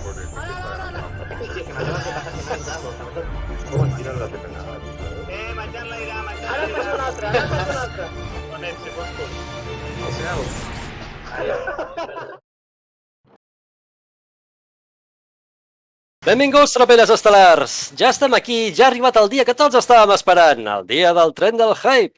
Ara passa un altre, On ets, si fos tu? Al cel. Benvinguts, tropelles estel·lars! Ja estem aquí, ja ha arribat el dia que tots estàvem esperant, el dia del tren del hype.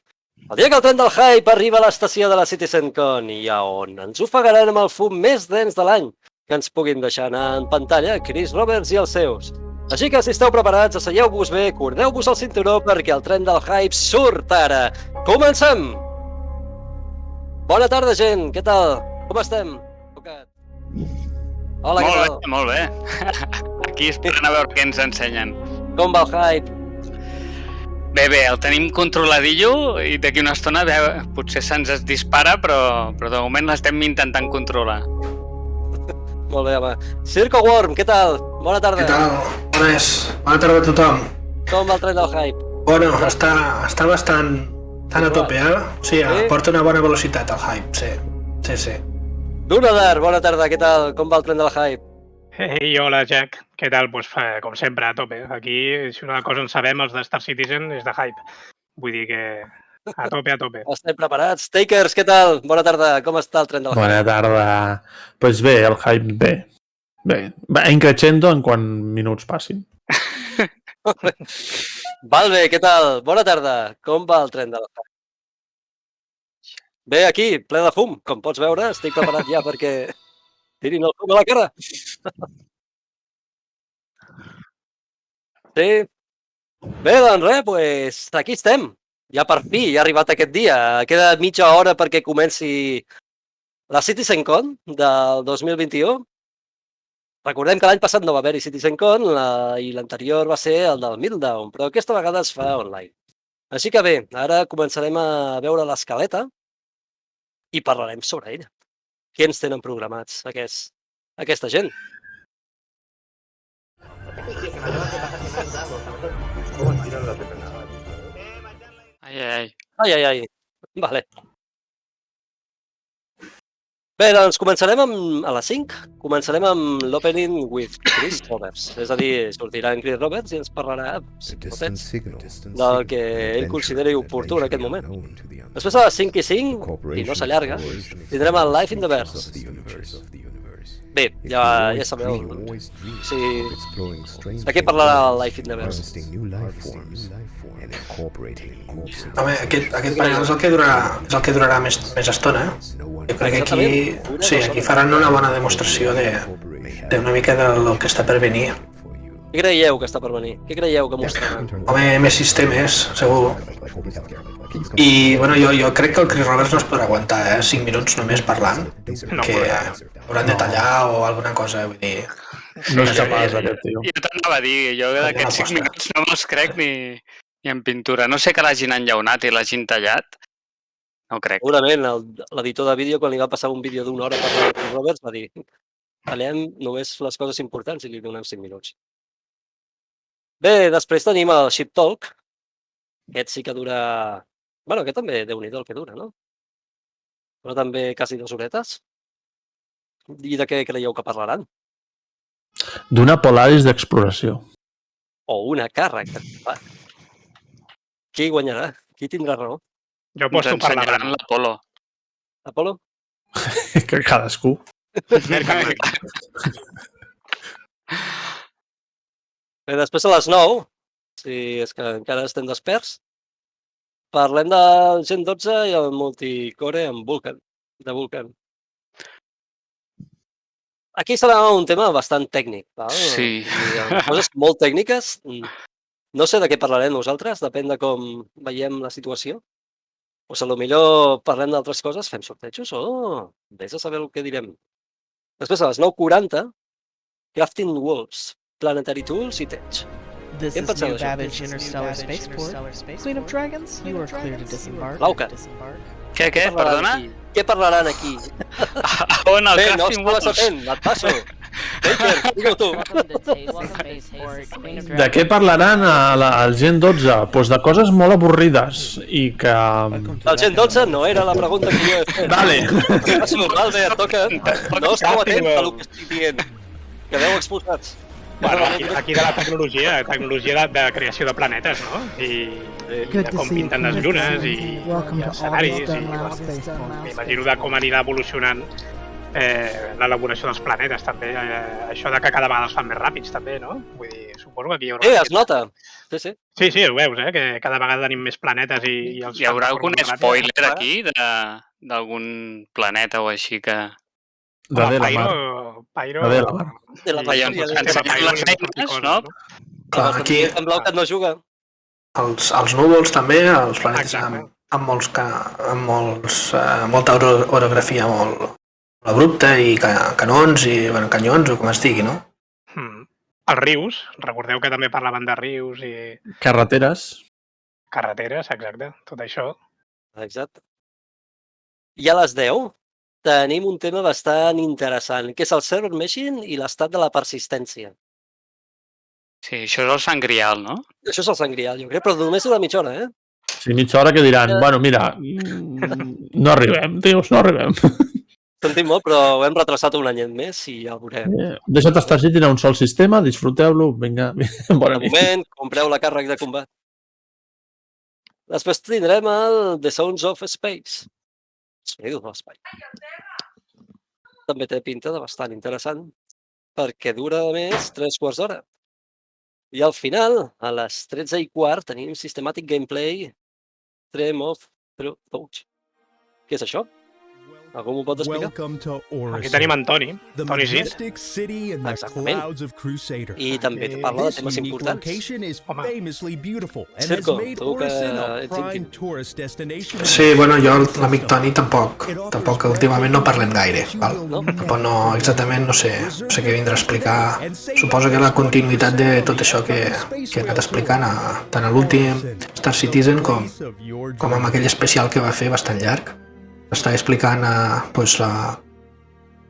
El dia que el tren del hype arriba a l'estació de la Citizencon i on ens ofegaran amb el fum més dens de l'any, que ens puguin deixar anar en pantalla Chris Roberts i els seus. Així que si esteu preparats, asseieu-vos bé, cordeu-vos el cinturó perquè el tren del hype surt ara. Comencem! Bona tarda, gent, què tal? Com estem? Hola, què tal? Molt bé. Aquí esperant a veure què ens ensenyen. Com va el hype? Bé, el tenim controladillo i d'aquí una estona potser se'ns dispara, però de moment l'estem intentant controlar. Molt bé, home. Circo Worm, què tal? Bona tarda. Què tal? Bones. Bona tarda a tothom. Com va el tren del hype? Bueno, està bastant a tope, eh? Sí, porta una bona velocitat el hype, sí. Donaran, bona tarda, què tal? Com va el tren del hype? Hey, hola, Jack. Què tal? Pues, com sempre, a tope. Aquí, si una cosa en sabem, els de Star Citizen, és de hype. Vull dir que a tope. Estem preparats. Takers, què tal? Bona tarda, com està el tren del hype? Bona tarda. Pues bé, el hype bé. Va increixendo en quan minuts passin. Valve, què tal? Bona tarda. Com va el tren del hype? Bé, aquí, ple de fum. Com pots veure, estic preparat ja perquè tirin el fum a la cara. Sí. Bé, doncs res, pues, aquí estem. Ja per fi, ja ha arribat aquest dia. Queda mitja hora perquè comenci la Citizencon del 2021. Recordem que l'any passat no va haver-hi Citizencon i l'anterior va ser el del Meltdown, però aquesta vegada es fa online. Així que bé, ara començarem a veure l'escaleta i parlarem sobre ella. Què ens tenen programats aquesta gent? Ai. Vale. Bé, doncs començarem a les 5. Començarem amb l'opening with Chris Roberts. És a dir, sortirà en Chris Roberts i ens parlarà del que ell consideri oportú en aquest moment. Després a les 5 i 5, i no s'allarga, tindrem el Life in the Verse. Bé, ja sabeu. De què parlarà el Life in the Verse? Home, aquest panel és el que durarà més estona, Jo crec que aquí faran una bona demostració d'una mica del que està per venir. Què creieu que està per venir? Què creieu que mostraran? Home, més sistemes, segur. I, bueno, jo crec que el Chris Roberts no es podrà aguantar, 5 minuts només parlant, que hauran de tallar o alguna cosa, vull dir... No és capaç, aquest tio. Jo t'anava a dir, jo d'aquests 5 minuts no me'ls crec ni en pintura. No sé que l'hagin enllaunat i l'hagin tallat. No crec. Segurament l'editor de vídeo, quan li va passar un vídeo d'una hora per a Chris Roberts, va dir tallem només les coses importants i li donem 5 minuts. Bé, després tenim el Ship Talk. Aquest sí que dura... Bueno, aquest també, Déu-n'hi-do el que dura, no? Però també quasi 2 horetes. I de què creieu que parlaran? D'una Polaris d'exploració. O una càrrega. Qui guanyarà? Qui tindrà raó? Jo aposto per la gran. l'Apolo. Apolo? Que cadascú. Bé, després a les 9, si és que encara estem desperts, parlem del Gen 12 i el multicore amb Vulkan, de Vulkan. Aquí serà un tema bastant tècnic, val? Sí. Coses molt tècniques. No sé de què parlarem nosaltres, depèn de com veiem la situació. O potser parlem d'altres coses, fem sortejos o vés a saber el que direm. Després a les 9:40, Crafting Wolves, Planetary Tools i Tech. This Què en is penseu New d'això? Babbage Interstellar Spaceport. Queen of Dragons, you are clear to disembark. Lauca. Què? Perdona? Què parlaran aquí? On el Bé, no Crafting estaves Wolves? atent, et passo. Baker, digue-ho tu. De què parlaran al Gen 12? Pues de coses molt avorrides i que... El Gen 12 no era la pregunta que jo he fet. Vale. Passo, Albert, toca. No esteu atent a el que estic dient. quedeu expulsats. Bueno, aquí de la tecnologia de creació de planetes, no? I de com pinten les llunes i escenaris i m'imagino de com anirà evolucionant l'elaboració dels planetes també. Això de que cada vegada els fan més ràpids també, no? Vull dir, suposo que aquí hi haurà... Es nota. Sí. Sí, ho veus, que cada vegada tenim més planetes i els... Hi haurà algun spoiler aquí d'algun planeta o així que... De la mar. Pyro... De la mar. De la Veiem, ensenyen les eines, no? Clar, aquí en blau que no juga. els núvols també, els planetes Exacte. amb molta orografia molt abrupta i canons i canyons o com es digui, no? Els rius, recordeu que també parlaven de rius i Carreteres. carreteres, exacte, tot això. Exacte. I a les 10 tenim un tema bastant interessant, que és el server meshing i l'estat de la persistència. Sí, això és el Sant Grial, no? Això és el Sant Grial, jo crec, però només és de mitja hora, eh? Sí, mitja hora que diran, bueno, mira, no arribem, tios, no arribem. Sentim molt, però ho hem retrasat un anyet més i ja ho veurem. Deixa't estar així, tindrà un sol sistema, disfruteu-lo, vinga, bona De nit. moment, compreu la càrrega de combat. Després tindrem el The Sounds of Space. Sonidos de l'espai. També té pinta de bastant interessant, perquè dura més 3 quarts d'hora. I al final, a les 13:15, tenim Systematic Gameplay Stream of Touch. Què és això? Algú m'ho pot explicar? Aquí tenim en Toni Sid. Exactament. I també te parla de temes importants. Circo, tu que ets íntim. Sí, bueno, jo, l'amic Toni, tampoc últimament no parlem gaire, val? Tampoc no, exactament no sé què vindrà a explicar. Suposo que la continuïtat de tot això que he anat explicant tant a l'últim Star Citizen com amb aquell especial que va fer bastant llarg. Estava explicant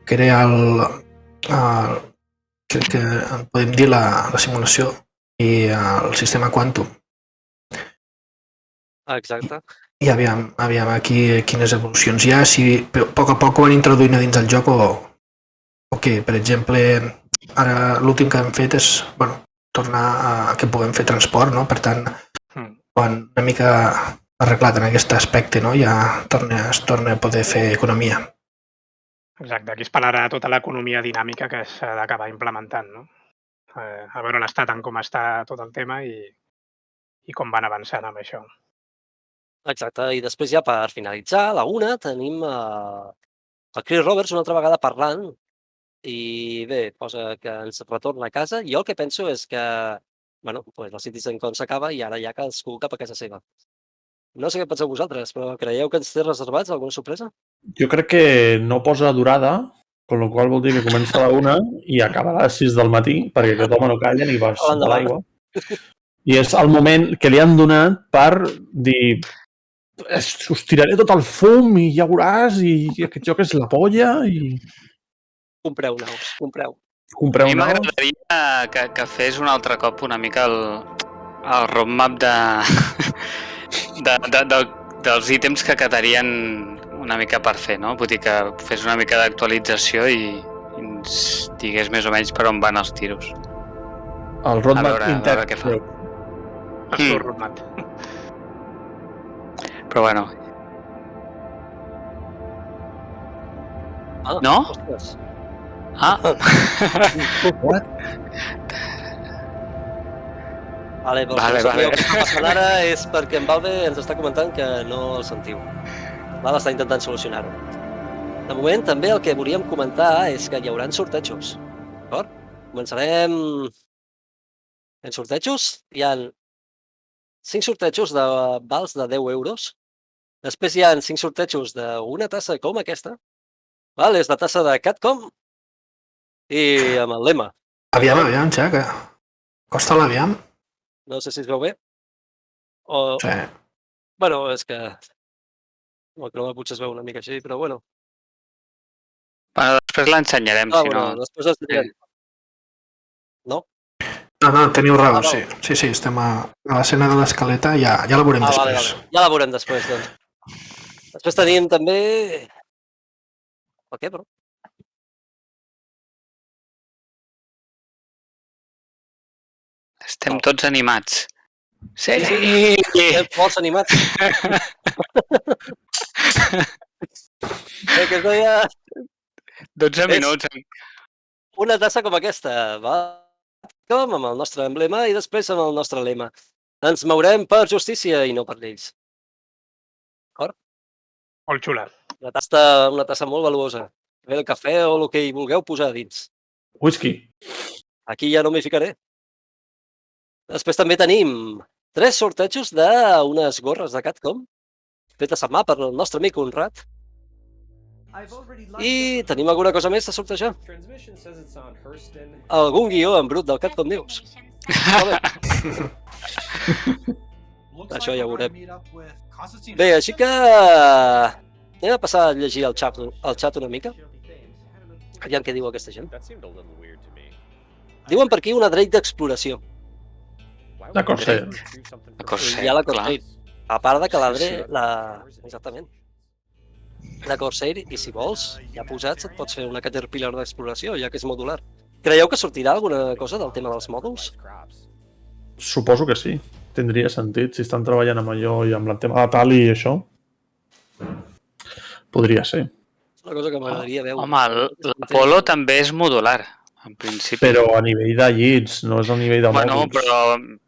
que era que podem dir la simulació i el sistema quàntum. Exacte. I aviam aquí quines evolucions hi ha, si a poc a poc ho van introduint a dins del joc o què. Per exemple, ara l'últim que hem fet és tornar a que puguem fer transport, no? Per tant, quan una mica arreglat en aquest aspecte, no? Ja es torna a poder fer economia. Exacte, aquí es parlarà tota l'economia dinàmica que s'ha d'acabar implementant, no? A veure on està, tant com està tot el tema i com van avançant amb això. Exacte, i després ja per finalitzar, a la 1 tenim el Chris Roberts una altra vegada parlant i bé, posa que ens retorna a casa. Jo el que penso és que la Citizencon s'acaba i ara ja cadascú cap a casa seva. No sé què penseu vosaltres, però creieu que ens té reservats alguna sorpresa? Jo crec que no posa durada, con lo qual vol dir que comença a la 1 i acabarà a les 6 del matí, perquè aquest home no calla ni baix de l'aigua. I és el moment que li han donat per dir us tiraré tot el fum i ja veuràs, i aquest joc és la polla, i... Compreu naus, compreu. A mi m'agradaria que fes un altre cop una mica el roadmap dels ítems que quedarien una mica per fer, no? Vull dir que fes una mica d'actualització i ens digués més o menys per on van els tiros. El roadmap intern. A veure què fa. El seu roadmap. Però bueno. No? Ostres. Vale. El que està passant ara és perquè en Valve ens està comentant que no el sentiu. Val està intentant solucionar-ho. De moment, també el que volíem comentar és que hi haurà sortejos. D'acord? Començarem en sortejos. Hi ha 5 sortejos de vals de 10 euros. Després hi ha 5 sortejos d'una tassa com aquesta. Val? És la tassa de CATCOM i amb el lema. Aviam, ja, que costa l'aviam. No sé si es veu bé. Sí. Bueno, és que el croma potser es veu una mica així, però bueno. Bueno, després l'ensenyarem, si no... Després l'ensenyarem. No? No, teniu raó, sí. Sí, estem a l'escena de l'escaleta, ja la veurem després. Vale. Ja la veurem després, doncs. Després tenim també... El què, però? Estem tots animats. Sí! Estem forts animats. Que es deia 12 minuts. una tassa com aquesta, va? Com amb el nostre emblema i després amb el nostre lema. Ens mourem per justícia i no per lleis. D'acord? Molt xula. Una tassa molt valuosa. Bé, el cafè o el que hi vulgueu posar a dins. Whisky. Aquí ja no m'hi ficaré. Després també tenim 3 sortejos d'unes gorres de CATCOM, fetes a mà per el nostre amic Conrad. I tenim alguna cosa més a sortejar? Algun guió en brut del CATCOM News. Això ja ho veurem. Bé, així que anem a passar a llegir el xat una mica. Aviam què diu aquesta gent. Diuen per aquí una drake d'exploració. De Corsair. Hi ha la Corsair. A part de que exactament. La Corsair, i si vols, ja posats, et pots fer una Caterpillar d'exploració, ja que és modular. Creieu que sortirà alguna cosa del tema dels mòduls? Suposo que sí. Tindria sentit. Si estan treballant amb allò i amb el tema de Tali i això, podria ser. És una cosa que m'agradaria veure. Home, l'Apollo també és modular, en principi. Però a nivell de llits, no és a nivell de mòduls. Bueno, però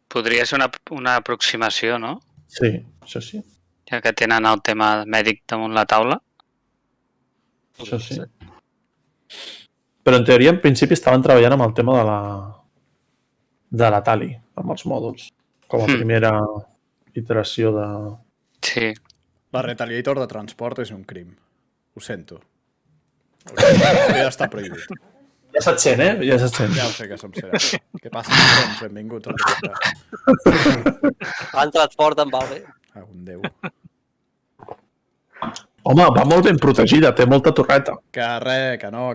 podria ser una aproximació, no? Sí, això sí. Ja que tenen el tema mèdic damunt la taula. Això sí. Però en teoria, en principi, estaven treballant amb el tema de la Tali, amb els mòduls, com a primera iteració de... Sí. La retaliator de transport és un crim. Ho sento. Ja està prohibit. Ja se't sent, eh? Ja se't sent. Ja ho sé que som seriós. Què passa? Doncs benvinguts al directe. Ha entrat fort en Valve. Un déu. Home, va molt ben protegida, té molta torreta. Que no.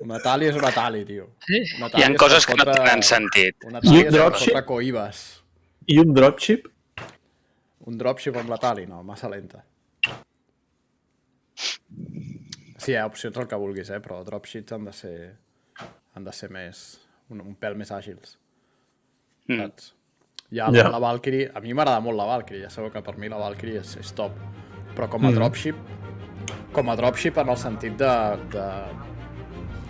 Una tali és una tali, tio. Hi ha coses que no tenen sentit. Una tali és contra coibes. I un dropship? Un dropship amb la tali, no, massa lenta. Sí, hi ha opcions el que vulguis, però dropships han de ser més... un pèl més àgils. Saps? Ja, la Valkyrie... A mi m'agrada molt la Valkyrie, ja sabeu que per mi la Valkyrie és top. Però com a dropship en el sentit de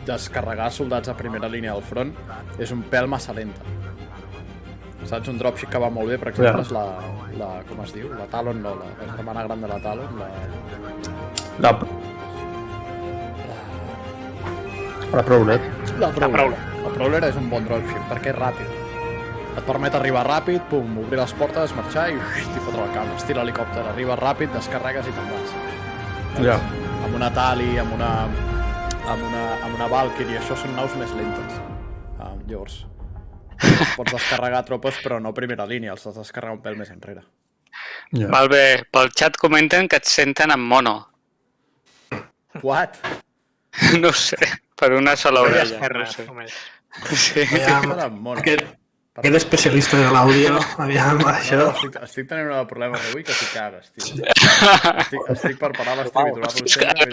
descarregar soldats a primera línia del front, és un pèl massa lenta. Saps? Un dropship que va molt bé, per exemple, és la com es diu? La Talon, no, la germana gran de la Talon, La Prowler. La Prowler és un bon dropship, perquè és ràpid. Et permet arribar ràpid, pum, obrir les portes, marxar i t'hi fotre el camp. Estil helicòpter, arribes ràpid, descarregues i te'n vas. Ja. Amb una Tali, amb una Valkyrie, això són naus més lentes. Llavors, pots descarregar tropes, però no a primera línia, els has de descarregar un pèl més enrere. Val bé, pel xat comenten que et senten en mono. What? No sé, per una sola orella. Sí. Aquest especialista de l'àudio, aviam, això... Estic tenint un problema avui que t'hi cagues, tio. Estic per parar l'estivitura. La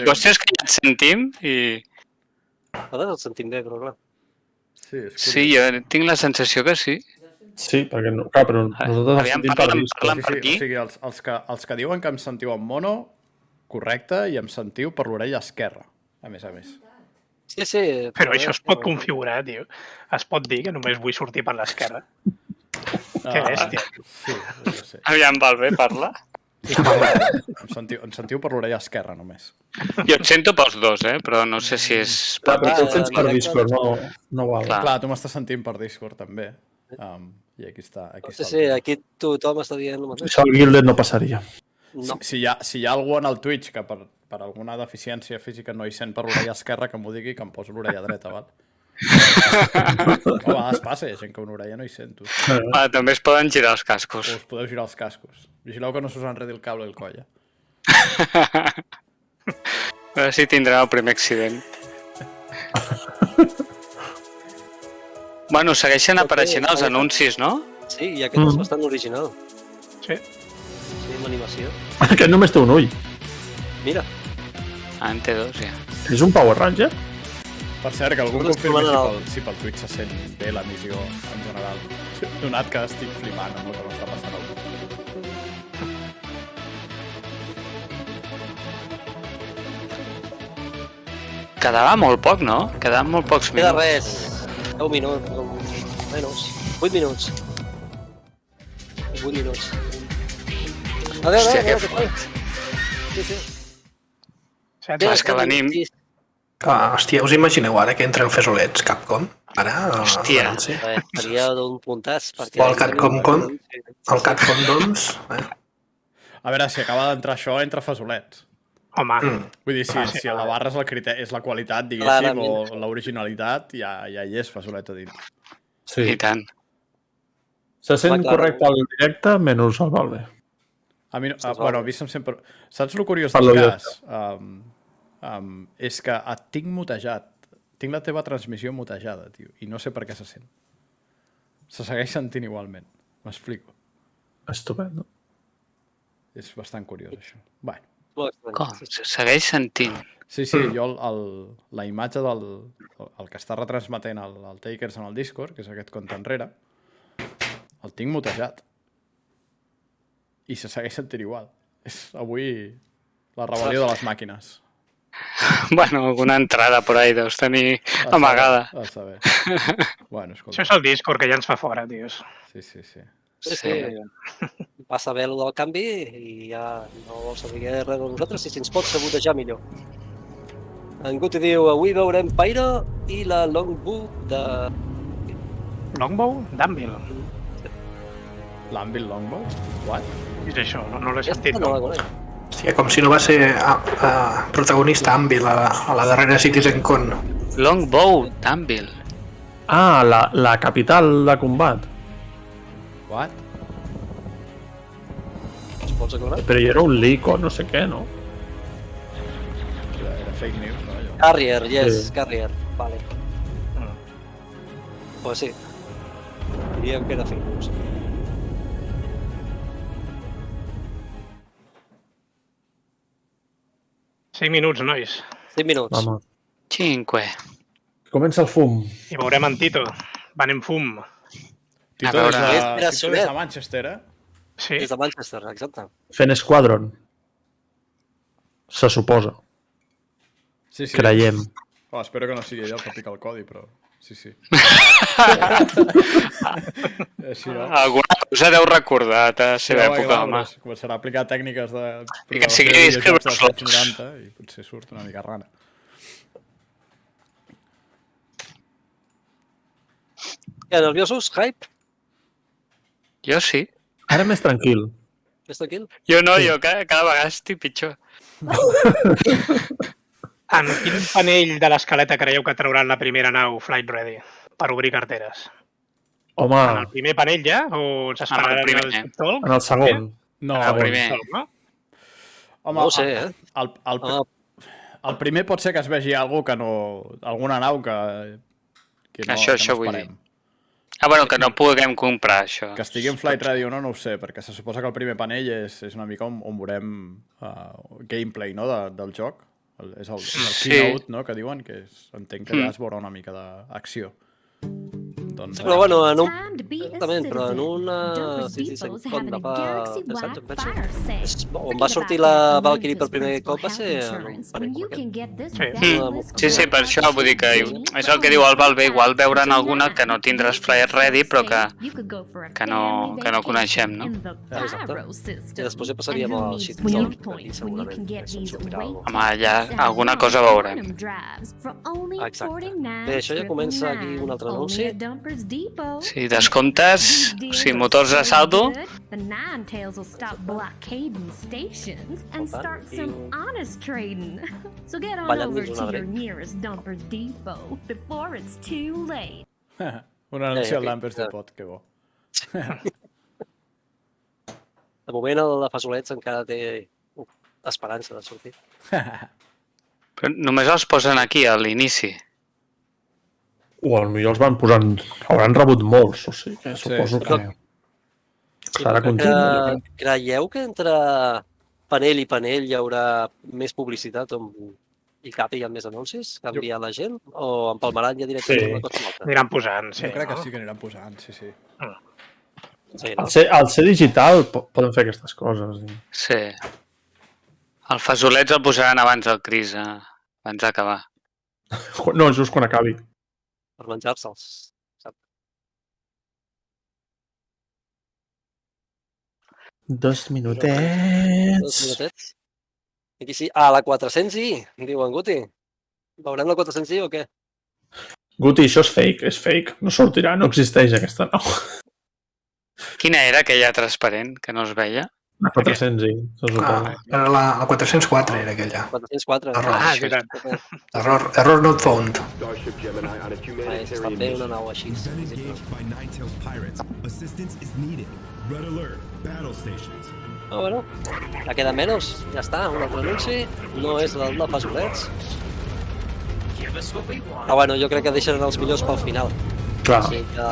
qüestió és que ja et sentim i... Nosaltres el sentim bé, però clar. Sí, jo tinc la sensació que sí. Sí, perquè no... Clar, però nosaltres el sentim per disc. Parlen per aquí. O sigui, els que diuen que em sentiu en mono, correcte, i em sentiu per l'orella esquerra, a més. Sí. Però això es pot configurar, tio. Es pot dir que només vull sortir per l'esquerra. Que bèstia. Sí, ho sé. Aviam, val bé, parla. Em sentiu per l'orella esquerra, només. Jo et sento pels dos, però no sé si és... Clar, però tu et sents per Discord, no val. Clar, tu m'estàs sentint per Discord, també. I aquí està. Sí, aquí tothom està dient el mateix. Això al Guilded no passaria. No. Si hi ha algú en el Twitch que per alguna deficiència física no hi sent per l'orella esquerra, que m'ho digui, que em poso l'orella dreta, val? A vegades passa, hi ha gent que una orella no hi sent, tu. També es poden girar els cascos. O us podeu girar els cascos. Vigileu que no s'us enredi el cable i el coll, A veure si tindrem el primer accident. Bueno, segueixen apareixent els anuncis, no? Sí, i aquest és bastant original. Sí. Sí, amb animació. Aquest només té un ull. Mira. En té dos, ja. És un Power Ranger? Per cert, que algú Nosaltres confirmi trobem si pel Twitch se sent bé l'emissió en general. Donat que estic flipant amb el que m'està passant avui. Quedava molt poc, no? Quedaven molt pocs Queda minuts. res. 10 minuts, menys. 8 minuts. 8 minuts. A veure, Hòstia, a veure que què fas. Sí, sí. És que venim... Hòstia, us imagineu ara que entren fesolets Capcom? Ara, Hòstia. Seria d'un puntàs. O el Catcom, doncs... A veure, si acaba d'entrar això, entra fesolets. Home, Vull dir, si la barra és el criteri, és la qualitat, diguéssim, o l'originalitat, ja hi és fesolet a dins. Sí. I tant. Se sent correcte al directe, menys al Valve. A mi, bueno, a mi sempre... Saps el curiós Per del lo cas? És que et tinc mutejat. Tinc la teva transmissió mutejada, tio, i no sé per què se sent. Se segueix sentint igualment. M'explico. Estupendo. És bastant curiós, això. Bueno. Com? Segueix sentint. Sí, jo la imatge el que està retransmetent el Takers en el Discord, que és aquest compte enrere, el tinc mutejat. I se segueix sentint igual. És avui la rebel·lió de les màquines. Bueno, alguna entrada por ahí deus tenir amagada. A saber. Bueno, escolta. això és el Discord que ja ens fa fora, tios. Sí. Sí. Passa bé el del canvi i ja no vol saber res de nosaltres i si ens pot sabotejar millor. En Guti diu, avui veurem Pyro i la Longbow de... Longbow? D'Anvil. L'Anvil Longbow? What? Què és això? No l'he sentit. No la conec. Sí, com si no va ser protagonista Anvil a la darrera Citizencon. Longbow d'Anvil. Ah, la capital de combat. What? Es pots acordar? Però hi era un leak o no sé què, no? Era fake news, no? Allò. Carrier, yes, Sí. Carrier. Vale. Pues sí. Diríem que era fake news. Cinc minuts, nois. 5 minuts. Vamos. 5. Comença el fum. I veurem en Tito. Van en fum. Tito veure- des de Manchester, eh? Sí. Des de Manchester, exacte. Fent Squadron. Se suposa. Sí. Creiem. Oh, espero que no sigui ella el que pica el codi, però... Sí. Així, no? Alguna cosa deu recordar de la seva època, home. Començarà a aplicar tècniques de I que sigui programació de videojocs dels escriure anys 90 i potser surt una mica rana. Ja, nerviosos? Hype? Jo sí. Ara més tranquil. Més tranquil? Jo no, jo cada vegada estic pitjor. En quin panell de l'escaleta creieu que trauran la primera nau Flight Ready per obrir carteres? Home, En el primer panell ja? O s'esperaran primer. el talk? en el segon. No, El primer. No? home, No ho sé, eh? El primer pot ser que es vegi alguna nau que no, Això que no vull esperem. dir. Ah, bueno, que no puguem comprar això. Que estigui en Flight Ready o no ho sé, perquè se suposa que el primer panell és una mica on veurem gameplay, no, del joc. És el keynote, no, que diuen, que entenc que ja es veurà una mica d'acció. Doncs, Però bueno, però en una Citizencon de fa 3 anys, em penso, on va sortir la Valkyrie per primer cop va ser en un panell com aquest. Sí, per això vull dir que és el que diu el Valve, igual veuran alguna que no tindràs Flight Ready però que no coneixem, no? Exacte. I després ja passaríem al Citizencon, aquí segurament se'n sortirà alguna cosa. Home, allà alguna cosa veurem. Exacte. Bé, això ja comença aquí un altre anunci. Sí, descomptes, sí, motors de saldo. The Ninetales will stop blockading stations and start some honest trading. So get on over to your nearest Dumpers Depot before it's too late. un anunci al Dumpers Depot, que bo. De moment el de Fasolets encara té esperança de sortir. Però només els posen aquí, a l'inici. O potser els van posant... Hauran rebut molts, o sigui que suposo que... Serà continu. Creieu que entre panell i panell hi haurà més publicitat on I capiguen més anuncis? Canvia la gent? O empalmaran ja directament una cosa altra? Aniran posant, sí. Jo crec que sí que aniran posant, sí. Sí, no? Al ser digital poden fer aquestes coses. Sí. El fasolets el posaran abans del Cris, abans d'acabar. No, just quan acabi. Per menjar-se'ls. 2 minutets. 2 minutets. Aquí sí. La 400i, diuen Guti. Veurem la 400i o què? Guti, això és fake. No sortirà, no existeix aquesta nou. Quina era aquella transparent que no es veia? La 400i, se suposa. Era la 404, era aquella. 404. És veritat. Error not found. Està bé una nau així. Bueno, ja queda menys. Ja està, un altre anunci. No és el de fasolets. Bueno, jo crec que deixaran els millors pel final. Clar. Així que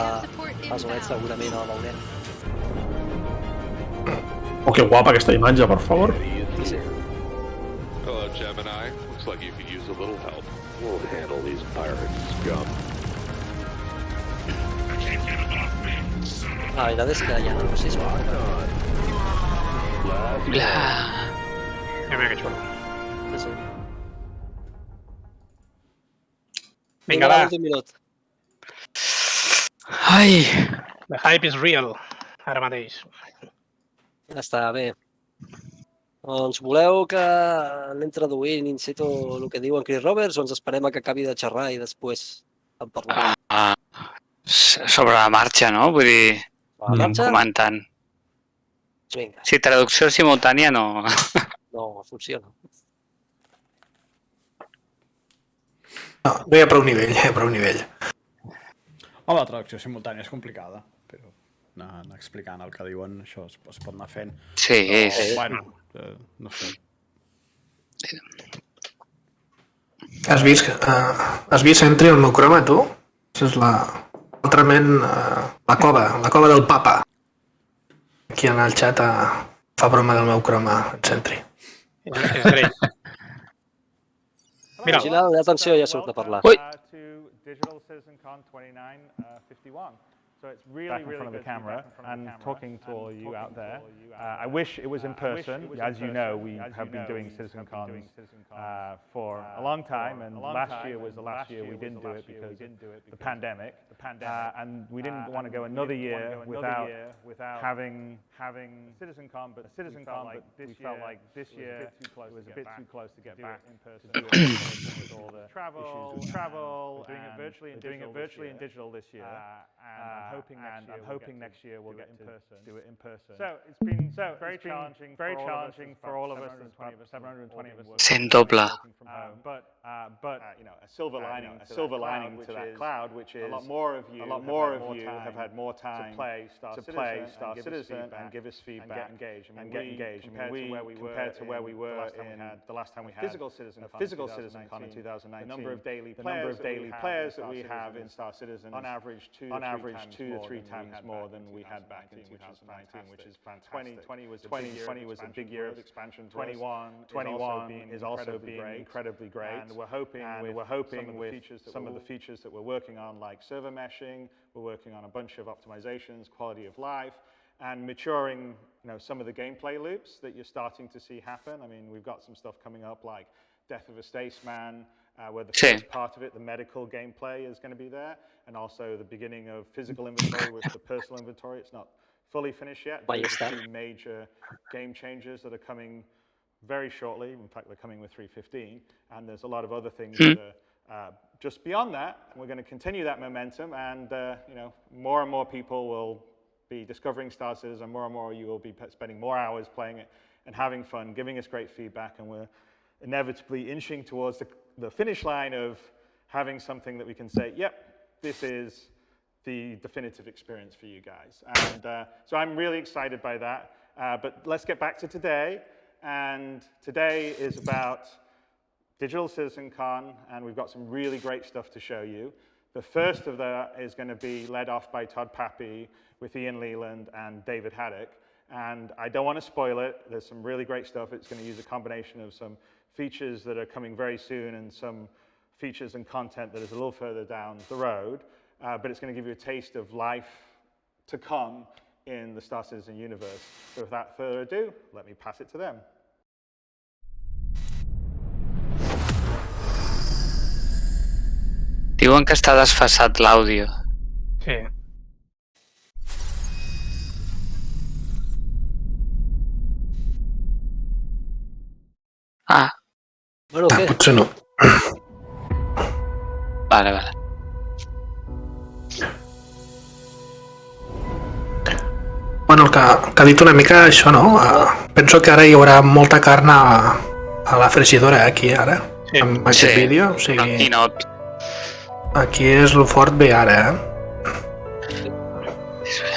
fasolets segurament el veurem. Oh, que guapa aquesta imatge, per favor. Sí. Hello, Gemini. Looks like you could use a little help. We'll handle these pirates scum. La veritat és que hi ha anuncis. Mira que xulo. Sí. Vinga, va. Últim minut. Ai! The hype is real, ara mateix. Ja està, bé. Doncs voleu que anem traduint in situ el que diu en Chris Roberts o ens esperem a que acabi de xerrar i després en parlem? Sobre la marxa, no? Vull dir, comentant. Vinga. Si traducció simultània no... No funciona. No hi ha prou nivell, Home, la traducció simultània és complicada, però anar explicant el que diuen, això es pot anar fent. Sí. Bueno, no sé. Has vist entri el meu croma, tu? Això és altrament la cova del papa. Aquí en el xat fa broma del meu croma, Sentry. És greu. Mira. Atenció, ja surt a parlar. Ui! Digital Citizencon 2951. So it's really, in front of the camera and talking to all you out there. I wish it was in person. As you know, we have been doing Citizencon for a long time, and last year was the last year we didn't do it because of the pandemic. And we didn't want to go another year without having Citizencon, but we felt like this year it was a bit too close to get back in person. To do it with all the travel, doing it virtually and digital this year. And I'm hoping next year we'll get to do it in person. So it's been very challenging for all of us. There's about 720 of us. Sent doble. But you know, a silver lining to that cloud, which is a lot more of you have had more time to play Star Citizen and give us feedback and get engaged. Compared to where we were in the last time we had physical Citizencon in 2019, the number of daily players that we have in Star Citizen on average 2 to 3 times more than we had back in 2019, which is fantastic. 2020 was a big year of expansion. 21 is also being incredibly great. And we're hoping with some of the features that we're working on, like server meshing, we're working on a bunch of optimizations, quality of life, and maturing, some of the gameplay loops that you're starting to see happen. I mean, we've got some stuff coming up like Death of a Spaceman, where the first part of it, the medical gameplay, is going to be there, and also the beginning of physical inventory with the personal inventory. It's not fully finished yet. Those are 2 major game changers that are coming very shortly. In fact, they're coming with 3.15, and there's a lot of other things that are just beyond that. We're going to continue that momentum, and more and more people will be discovering Star Citizen, and more of you will be spending more hours playing it and having fun, giving us great feedback, and we're inevitably inching towards the finish line of having something that we can say, yep, this is the definitive experience for you guys. And so I'm really excited by that. But let's get back to today. And today is about Digital Citizencon, and we've got some really great stuff to show you. The first of that is going to be led off by Todd Pappy with Ian Leland and David Haddock. And I don't want to spoil it. There's some really great stuff. It's going to use a combination of some features that are coming very soon and some features and content that is a little further down the road, but it's going to give you a taste of life to come in the Star Citizen universe. So without further ado, let me pass it to them. Diuen que està desfasat l'àudio. Sí. Ah. Bueno, què? Potser no. Vale. Bueno, el que ha dit una mica això, no? Penso que ara hi haurà molta carn a la fregidora, aquí, ara, amb aquest vídeo. O sigui, aquí és el fort bé ara,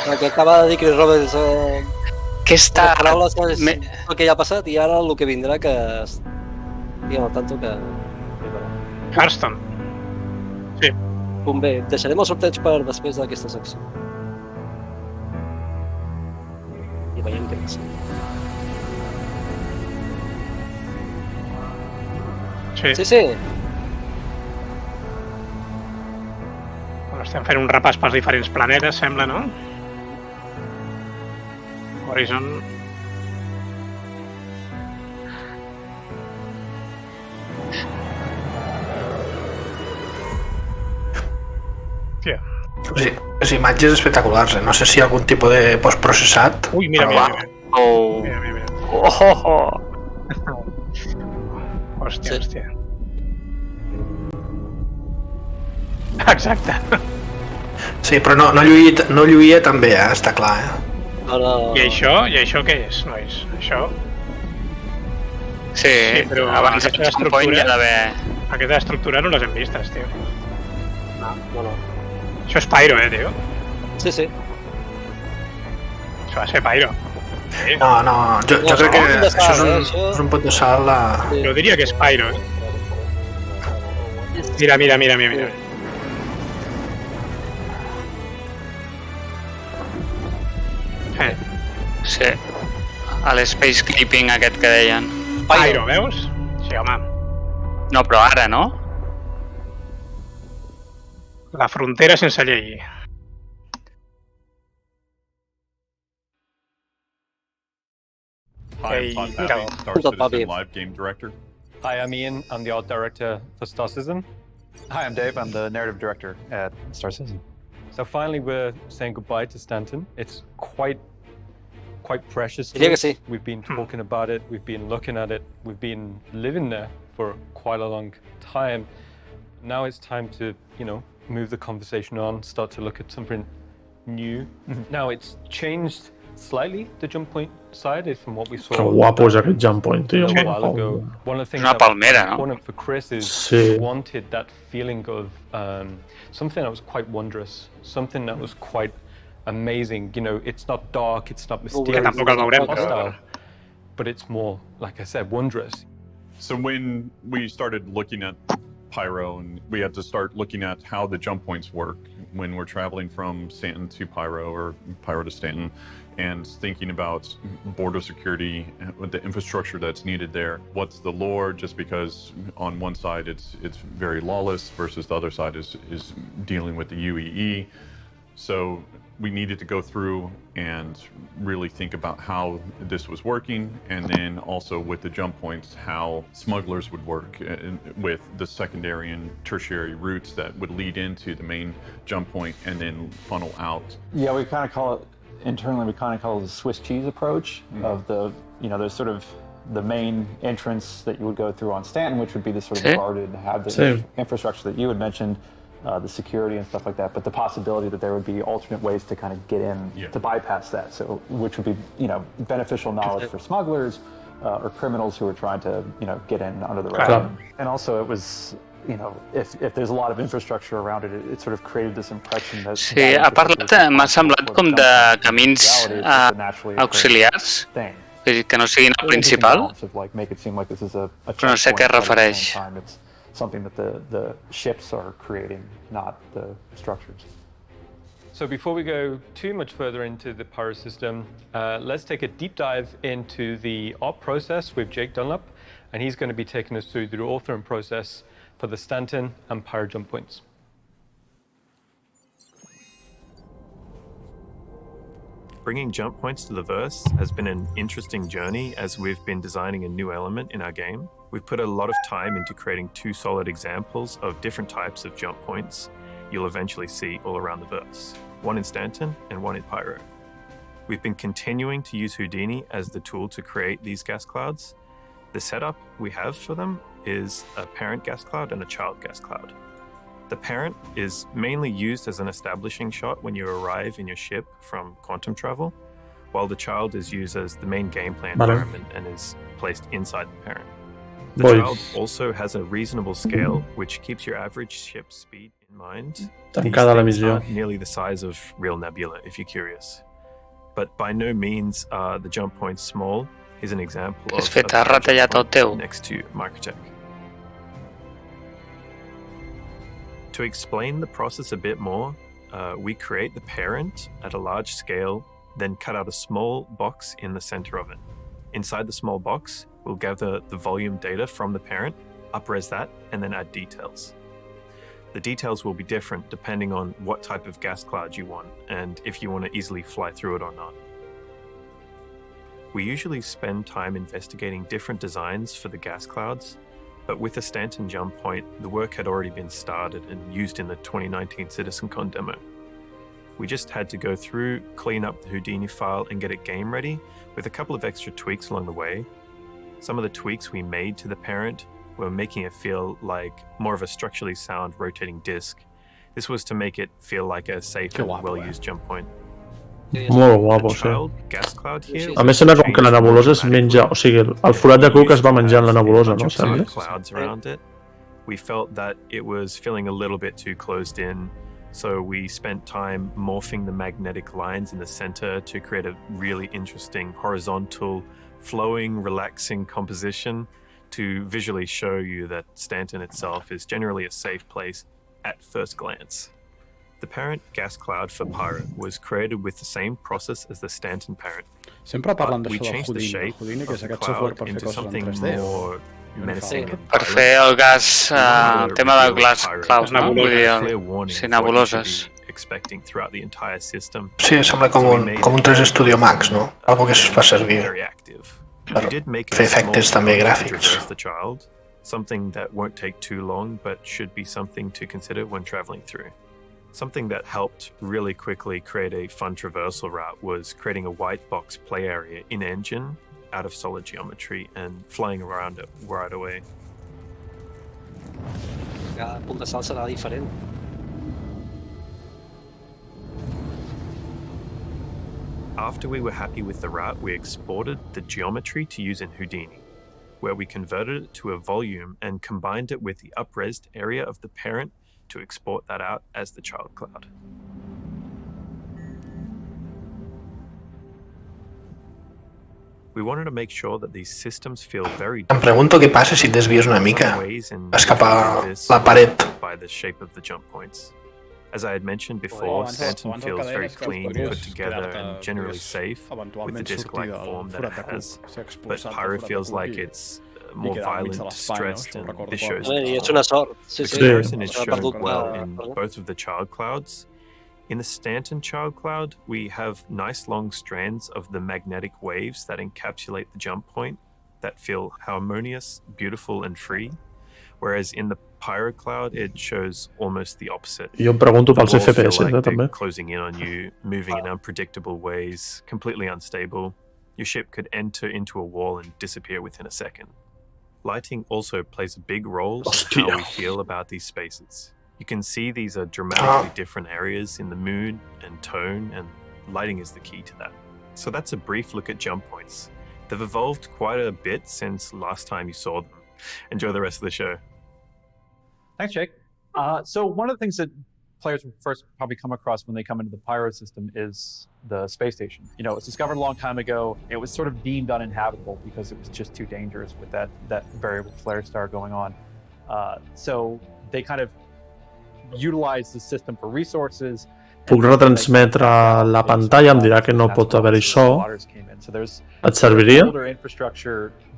El que acaba de dir Chris Roberts... Què està... paraules és el que ja ha passat i ara el que vindrà que... Diguem al tanto que... Hearthstone. Sí. Bé, deixarem els sorteig per després d'aquesta secció. I veiem què passa. Sí. Estem fent un repàs pels diferents planetes, sembla, no? Horizon... Les imatges espectaculars, no sé si hi ha algun tipus de postprocessat. Ui, mira. Hòstia. Exacte. Sí, però no lluïa tan bé, està clar. I això què és, nois? Això? Sí, però abans d'un point hi ha d'haver... Aquesta estructura no les hem vistes, tio. No. Això és Pyro, tio? Sí. Això va ser Pyro. No, jo crec que això és un pot de sal... Jo diria que és Pyro, Mira. Sí, l'space clipping aquest que deien. Pyro, veus? Sí, home. No, però ara, no? La frontera sense llei. Hi, I'm Todd Pappy, Star Citizen Live Game Director. Hi, I'm Ian. I'm the art director for Star Citizen. Hi, I'm Dave. I'm the narrative director at Star Citizen. So finally, we're saying goodbye to Stanton. It's quite precious to us. We've been talking about it. We've been looking at it. We've been living there for quite a long time. Now it's time to, move the conversation on, start to look at something new. Now it's changed slightly, the jump point side, from what we saw. Que guapo és aquest jump point, tio. A while ago. One of the things that was important for Chris is he wanted that feeling of something that was quite wondrous, something that was quite amazing. It's not dark, it's not mysterious, it's not hostile, but it's more, like I said, wondrous. So when we started looking at Pyro, and we had to start looking at how the jump points work when we're traveling from Stanton to Pyro or Pyro to Stanton, and thinking about border security, the infrastructure that's needed there. What's the lore? Just because on one side it's very lawless versus the other side is dealing with the UEE. So we needed to go through and really think about how this was working, and then also with the jump points, how smugglers would work with the secondary and tertiary routes that would lead into the main jump point and then funnel out. Yeah, we kind of call it, internally we kind of call it the Swiss cheese approach of there's sort of the main entrance that you would go through on Stanton, which would be the sort of guarded, have the infrastructure that you had mentioned, the security and stuff like that, but the possibility that there would be alternate ways to kind of get in to bypass that, so which would be beneficial knowledge for smugglers or criminals who are trying to get in under the radar. And also it was if there's a lot of infrastructure around it, it sort of created this impression that... Sí, ha parlat, m'ha semblat com de camins auxiliars, que no siguin el principal, però no sé a què es refereix. Something that the ships are creating, not the structures. So before we go too much further into the Pyro system, let's take a deep dive into the op process with Jake Dunlap, and he's going to be taking us through the authoring process for the Stanton and Pyro jump points. Bringing jump points to the verse has been an interesting journey as we've been designing a new element in our game. We've put a lot of time into creating 2 solid examples of different types of jump points you'll eventually see all around the verse, one in Stanton and one in Pyro. We've been continuing to use Houdini as the tool to create these gas clouds. The setup we have for them is a parent gas cloud and a child gas cloud. The parent is mainly used as an establishing shot when you arrive in your ship from quantum travel, while the child is used as the main gameplay environment and is placed inside the parent. The child also has a reasonable scale, which keeps your average ship speed in mind. These things are nearly the size of real nebula, if you're curious. But by no means are the jump points small. Here's an example of a jump point next to Microtech. To explain the process a bit more, we create the parent at a large scale, then cut out a small box in the center of it. Inside the small box, we'll gather the volume data from the parent, up-res that, and then add details. The details will be different depending on what type of gas cloud you want and if you want to easily fly through it or not. We usually spend time investigating different designs for the gas clouds, but with the Stanton jump point, the work had already been started and used in the 2019 Citizencon demo. We just had to go through, clean up the Houdini file and get it game ready with a couple of extra tweaks along the way. Some of the tweaks we made to the parent were making it feel like more of a structurally sound rotating disc. This was to make it feel like a safe and well-used jump point. Molt guapo, sí. A més sembla com que la nebulosa es menja, o sigui, el forat de cuc es va menjant la nebulosa, no? Clouds around it. We felt that it was feeling a little bit too closed in, so we spent time morphing the magnetic lines in the center to create a really interesting horizontal, flowing, relaxing composition to visually show you that Stanton itself is generally a safe place at first glance. The parent gas cloud for Pyro was created with the same process as the Stanton parent. Sempre parlen We d'això del changed the Houdini, shape Houdini, que és of the aquest software cloud per fer into coses en something 3D. more menacing and Per fer el gas, el tema del glass clouds, no? Vull dir, sí, nebuloses. Expecting throughout the entire system. Sí, sembla com un 3 Studio Max, no? Algo que es fa servir per fer efectes també gràfics. Something that won't take too long, but should be something to consider when traveling through. Something that helped really quickly create a fun traversal route was creating a white box play area in engine out of solid geometry and flying around it right away. Cada punt de salt serà diferent. After we were happy with the route, we exported the geometry to use in Houdini, where we converted it to a volume and combined it with the up-resed area of the parent to export that out as the child cloud. We wanted to make sure that these systems feel very Em pregunto què passa si et desvies una mica. Vas cap a la paret. By the shape of the jump points. As I had mentioned before, Stanton feels very clean, put together, and generally safe with the disc-like form that it has. But Pyro feels like it's more violent, distressed, and this shows És una sort. Sí, the comparison is shown well in both of the child clouds. In the Stanton child cloud, we have nice long strands of the magnetic waves that encapsulate the jump point that feel harmonious, beautiful, and free. Whereas in the Pyro cloud, it shows almost the opposite. Jo em pregunto pels FPS, like també. Closing in on you, moving in unpredictable ways, completely unstable. Your ship could enter into a wall and disappear within a second. Lighting also plays a big role in how we feel about these spaces. You can see these are dramatically different areas in the mood and tone, and lighting is the key to that. So that's a brief look at jump points. They've evolved quite a bit since last time you saw them. Enjoy the rest of the show. Thanks, Jake. So one of the things that players will first probably come across when they come into the Pyro system is the space station. You know, it was discovered a long time ago. It was sort of deemed uninhabitable because it was just too dangerous with that variable flare star going on. So they kind of utilized the system for resources puc retransmetre la pantalla, em dirà que no pot haver-hi so. Et serviria?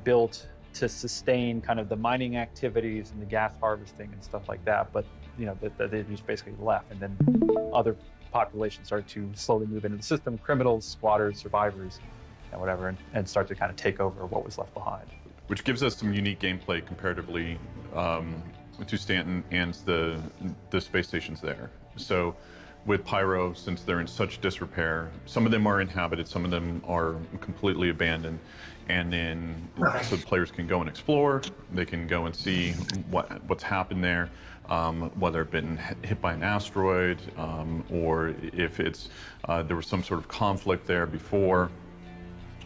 Built to sustain kind of the mining activities and the gas harvesting and stuff like that, but they just basically left, and then other populations started to slowly move into the system, criminals, squatters, survivors, and whatever, and start to kind of take over what was left behind. Which gives us some unique gameplay comparatively to Stanton and the space stations there. So with Pyro, since they're in such disrepair, some of them are inhabited, some of them are completely abandoned, and then so the players can go and explore, they can go and see what's happened there, whether it's been hit by an asteroid, or if it's there was some sort of conflict there before.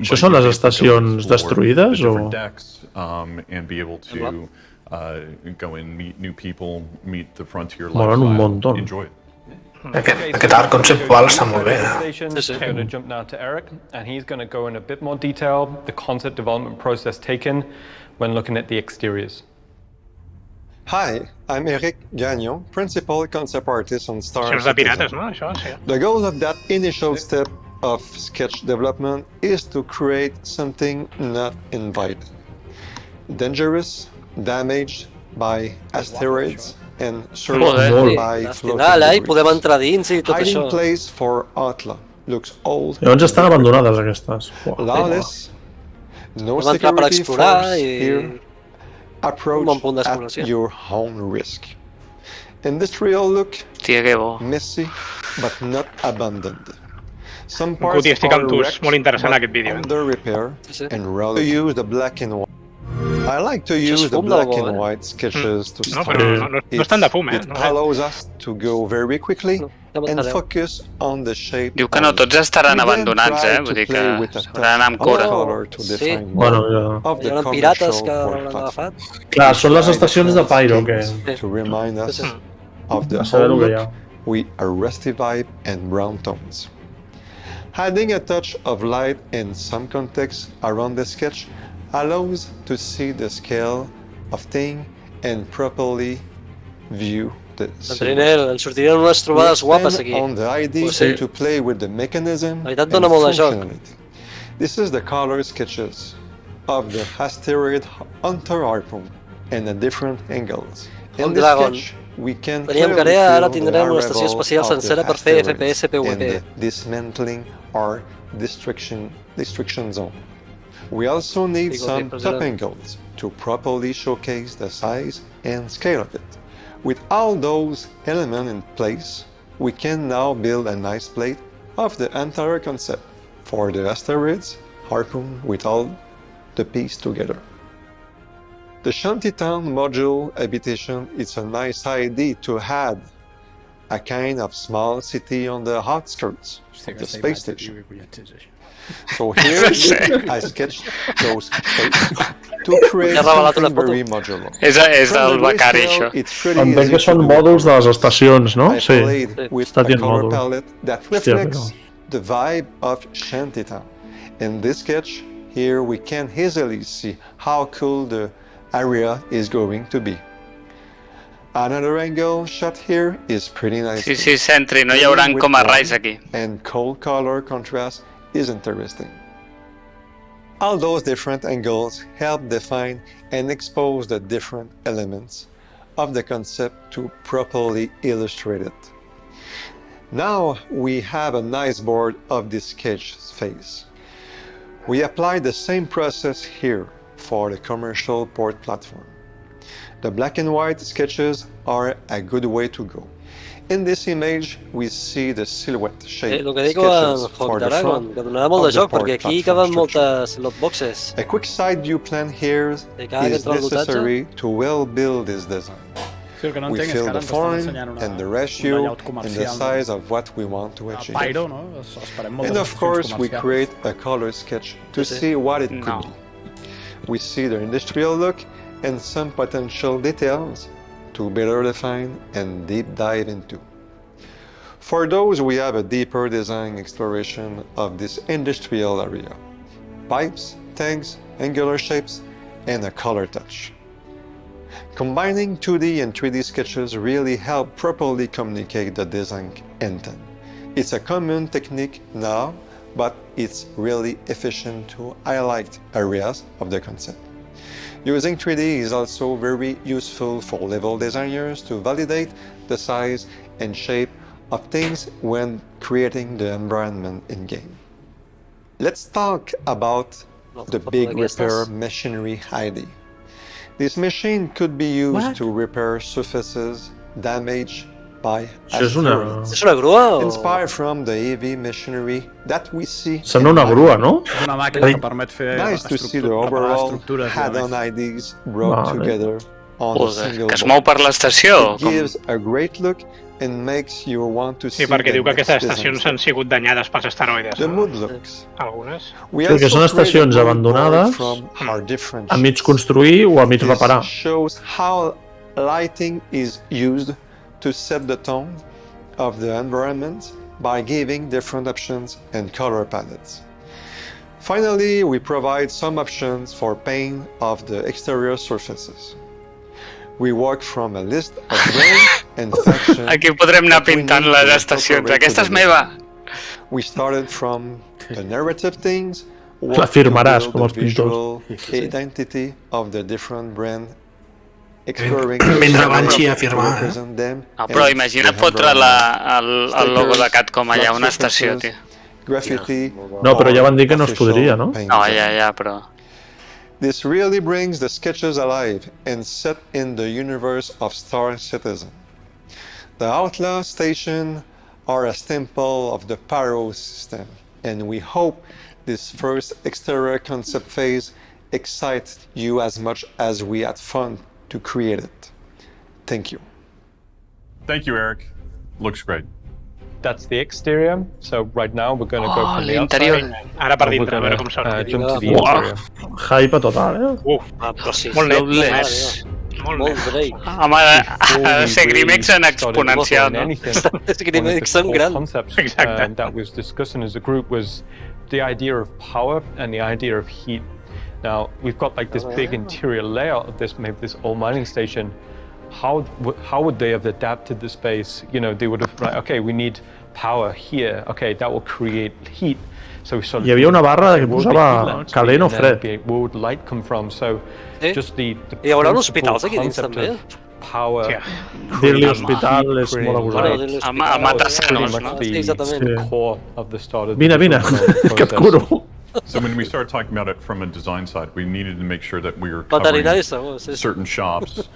Això són les estacions destruïdes o? And be able to go and meet new people, meet the frontier Molen un lifestyle, montón. enjoy it. Aquest art conceptual està molt bé. I'm going to jump now to Eric, and he's going to go in a bit more detail the concept development process taken when looking at the exteriors. Hi, I'm Eric Gagnon, principal concept artist on Star Això és de pirates, Citizen. no? Això, sí. The goal of that initial step of sketch development is to create something not invited. Dangerous, damaged by asteroids, and surrounded by floating podem entrar dins i tot això. hiding place for outlaw. Looks old. Llavors estan abandonades aquestes. Lawless, no Podem entrar per security explorar force i here. Approach at your own risk. Industrial look, messy, but not abandoned. Some parts Estic are amb tu, és wrecked, molt interessant but aquest vídeo. under repair, and rather use the black and white. I like to use the black and white sketches to No, start. però no estan de fum, It allows us to go very quickly and focus on the shape. Diu que no tots estaran abandonats, vull dir que s'hauran d'anar amb cura. Sí, Bueno, ja. hi ha pirates que l'han agafat. Clar, són les estacions de Pyro, que... To remind us of the A saber whole lo que look, we are rusty vibe and brown tones. Adding a touch of light in some context around the sketch allows to see the scale of thing and properly view the Trinel, ens sortiran unes trobades guapes aquí. on the idea Sí. to play with the mechanism La veritat and dona molt de joc. functionality. This is the color sketches of the asteroid Hunter Harpoon and the different angles. In El this Dragon. sketch, we can Teníem clearly Carea, ara feel tindrem the una estació arrival espacial of the sencera per fer asteroids FPS PvP. and the dismantling or destruction zone. We also need some top angles to properly showcase the size and scale of it. With all those elements in place, we can now build a nice plate of the entire concept for the asteroids harpoon with all the piece together. The Shantytown module habitation is a nice idea to add a kind of small city on the outskirts of the space station. So here I sketched those shapes to create something very modular. És del becari, això. Entenc que són mòduls de les estacions, no? I Sí, played with està a dient color mòdul. palette that Hòstia, reflects the vibe of Shantytown. In this sketch, here we can easily see how cool the area is going to be. Another angle shot here is pretty nice. Sí, Sentry, no hi haurà com a rais aquí. And cold color contrast is interesting. All those different angles help define and expose the different elements of the concept to properly illustrate it. Now we have a nice board of this sketch phase. We apply the same process here for the commercial port platform. The black and white sketches are a good way to go. In this image, we see the silhouette shape El que dic en sketches for Hot the Dragon, front que donarà molt of de the joc, port perquè aquí platform caben structure. moltes lot boxes. A quick side view plan here De cada que is entra el dotatge. necessary to well build this design. Sí, el que no We entenc és fill que ara the ens estan form ensenyant and the un ratio layout and the comercial size of what we want to de achieve. Pyro, no? Esperem moltes And of estacions course, we comercials. create a color sketch to see what it could be. We see the industrial look and some potential details to better define and deep dive into. For those, we have a deeper design exploration of this industrial area. Pipes, tanks, angular shapes, and a color touch. Combining 2D and 3D sketches really help properly communicate the design intent. It's a common technique now, but it's really efficient to highlight areas of the concept. Using 3D is also very useful for level designers to validate the size and shape of things when creating the environment in-game. Let's talk about the big repair machinery ID. This machine could be used to repair surfaces damaged by asteroids. És una grua o...? Inspired from the heavy machinery that we see. Sembla una grua, no? És una màquina que permet fer Nice to see the overall add-on IDs brought together on a single que es mou per l'estació. It gives a great look and makes you want to see. Sí, perquè diu que aquestes estacions han sigut danyades pels asteroides. The mood looks. Algunes. Sí, que són estacions abandonades, a mig construir o a mig reparar. This shows how lighting is used to set the tone of the environment by giving different options and color palettes. Finally, we provide some options for paint of the exterior surfaces. We work from a list of brands and factions. Aquí podrem anar pintant les estacions. Aquesta és meva. We started from the narrative things. La firmaràs, com els pintors. Identity of the different brand. Exploring Vindrà Banshee a firmar, No, però imagina't fotre el logo de CATCOM allà a una estació, tio. Graffiti. No, però ja van dir que no es podria, no? No, ja, però... This really brings the sketches alive and set in the universe of Star Citizen. The Outlaw Station are a staple of the Pyro system, and we hope this first exterior concept phase excites you as much as we had fun to create it. Thank you. Thank you, Eric. Looks great. That's the exterior. So right now we're going to go from the outside. Ara per dintre, a veure com sort. Jump to the interior. Hype total, eh? Molt net. Molt bé. Home, ha de ser Grimex en exponencial, no? Grimex en gran. Exacte. That was discussing as a group was the idea of power and the idea of heat. Now, we've got like this big interior layout of this, maybe this old mining station. How would they have adapted the space? You know, they would have, like, okay, we need power here. Okay, that will create heat. So we sort of, hi havia una barra que posava calent o fred. Where would light come from? So just the hi haurà hospitals aquí dins també? Power. Dir-li hospital és molt abusat. A matar-se-nos, no? Exactament. Vine, que et curo. So when we started talking about it from a design side, we needed to make sure that we were covering certain shops,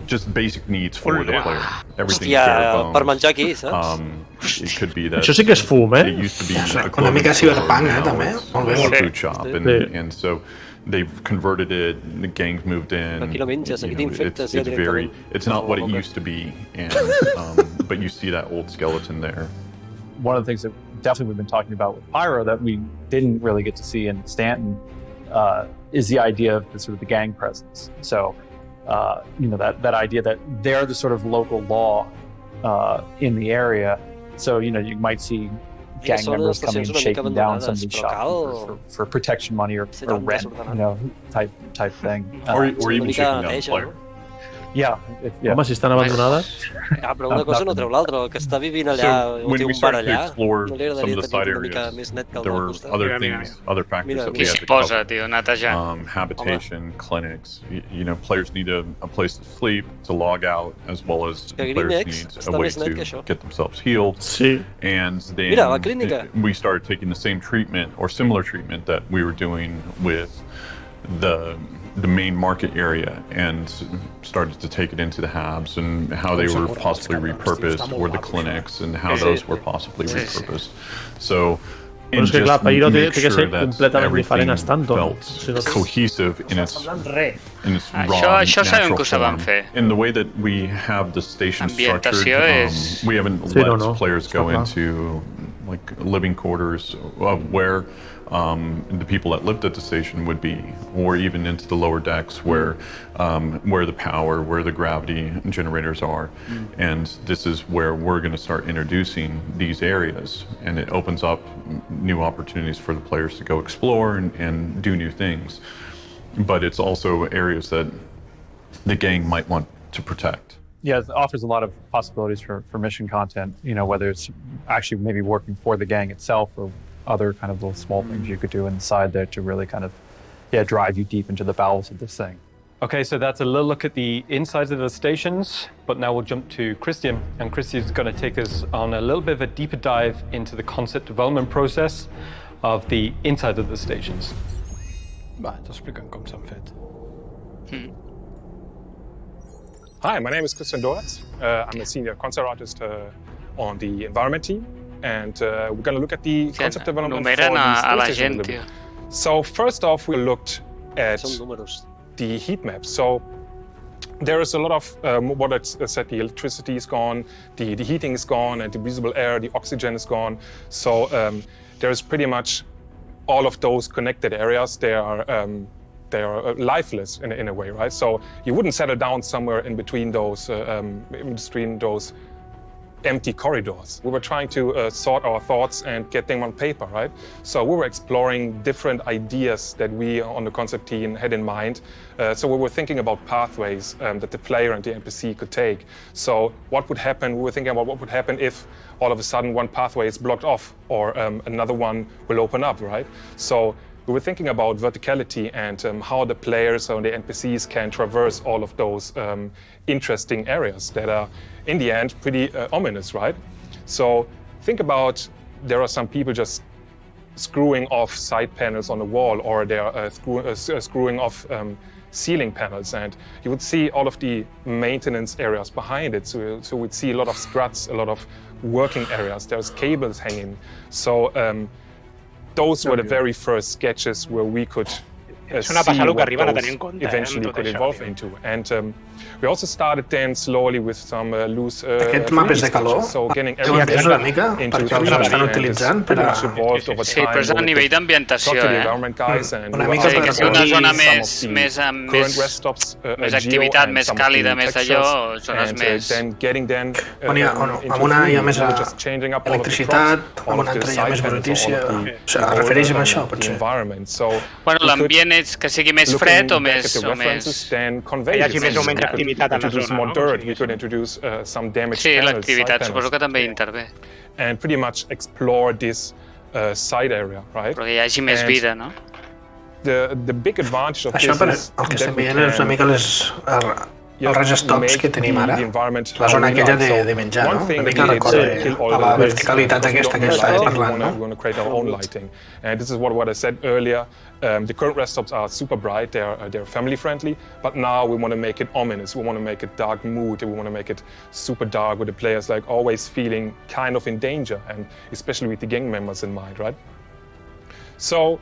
just basic needs for the player. Everything bare bones. Per menjar aquí, saps? It could be that això sí que és fum, eh? it used to be una mica cyberpunk, també. Molt bé. Food shop, and so they've converted it. The gangs moved in. Aquí no menges, aquí t'infectes ja directament. It's not what it used to be, and but you see that old skeleton there. One of the things that definitely we've been talking about with Pyro that we didn't really get to see in Stanton is the idea of the sort of the gang presence. So, that idea that they're the sort of local law in the area. So, you might see gang members coming and shaking down some of these shops for protection money or rent, type thing. Or even shaking down the player. Yeah. Home, si estan abandonades... però una cosa no treu l'altra. El que està vivint allà o té un bar allà, no li agradaria tenir una mica més net que al del costat. Other factors that we had to cover. Habitation, clinics. Players need a place to sleep, to log out, as well as players need a way to get themselves healed. Sí. And then we started taking the same treatment or similar treatment that we were doing with the main market area and started to take it into the hubs and how they were possibly repurposed, or the clinics and how those were possibly repurposed. So, and just make sure that everything felt cohesive in its raw, natural form. In the way that we have the station structured, we haven't let players go into like living quarters of where the people that lived at the station would be, or even into the lower decks where the power, where the gravity generators are. And this is where we're going to start introducing these areas, and it opens up new opportunities for the players to go explore and do new things. But it's also areas that the gang might want to protect. Yeah, it offers a lot of possibilities for mission content, whether it's actually maybe working for the gang itself or other kind of little small things you could do inside there to really kind of, drive you deep into the bowels of this thing. Okay, so that's a little look at the insides of the stations, but now we'll jump to Christian, and Christian's going to take us on a little bit of a deeper dive into the concept development process of the inside of the stations. Va, ens expliquen com s'han fet. Hi, my name is Christian Doretz. I'm a senior concept artist on the environment team, and we're going to look at the concept development for the station. So first off, we looked at the heat map. So there is a lot of what I said, the electricity is gone, the heating is gone, and the breathable air, the oxygen is gone. So there is pretty much all of those connected areas. They are lifeless in a way, right? So you wouldn't settle down somewhere in between those empty corridors. We were trying to sort our thoughts and get them on paper, right? So we were exploring different ideas that we on the concept team had in mind. So we were thinking about pathways that the player and the NPC could take. So what would happen? We were thinking about what would happen if all of a sudden one pathway is blocked off or another one will open up, right? So we were thinking about verticality and how the players or the NPCs can traverse all of those interesting areas that are, in the end, pretty ominous, right? So think about, there are some people just screwing off side panels on the wall, or they are screwing off ceiling panels, and you would see all of the maintenance areas behind it. So we'd see a lot of struts, a lot of working areas. There's cables hanging. So those were the very first sketches where we could see what those eventually could evolve into. And we also started then slowly with some loose so getting everything into pretty much evolved over time. Sí, però és a nivell d'ambientació, és una zona més activitat, més càlida, més allò, zones més... Amb una hi ha més electricitat, amb una altra hi ha més brutícia. Es refereix a això, potser. Bueno, l'ambient és que sigui més fred o més... Que hi hagi més o menys activitat a la zona, no? Sí, l'activitat suposo que també hi intervé. And pretty much explore this side area, right? Però que hi hagi més vida, no? The big advantage of this is el que estem veient és una mica els regestops que tenim ara, la zona aquella de menjar, no? Una mica recorda a la verticalitat aquesta que estava parlant, no? We want to create our own lighting. And this is what I said earlier. The current rest stops are super bright, they're family friendly, but now we want to make it ominous, we want to make it dark mood, we want to make it super dark with the players like always feeling kind of in danger, and especially with the gang members in mind, right? So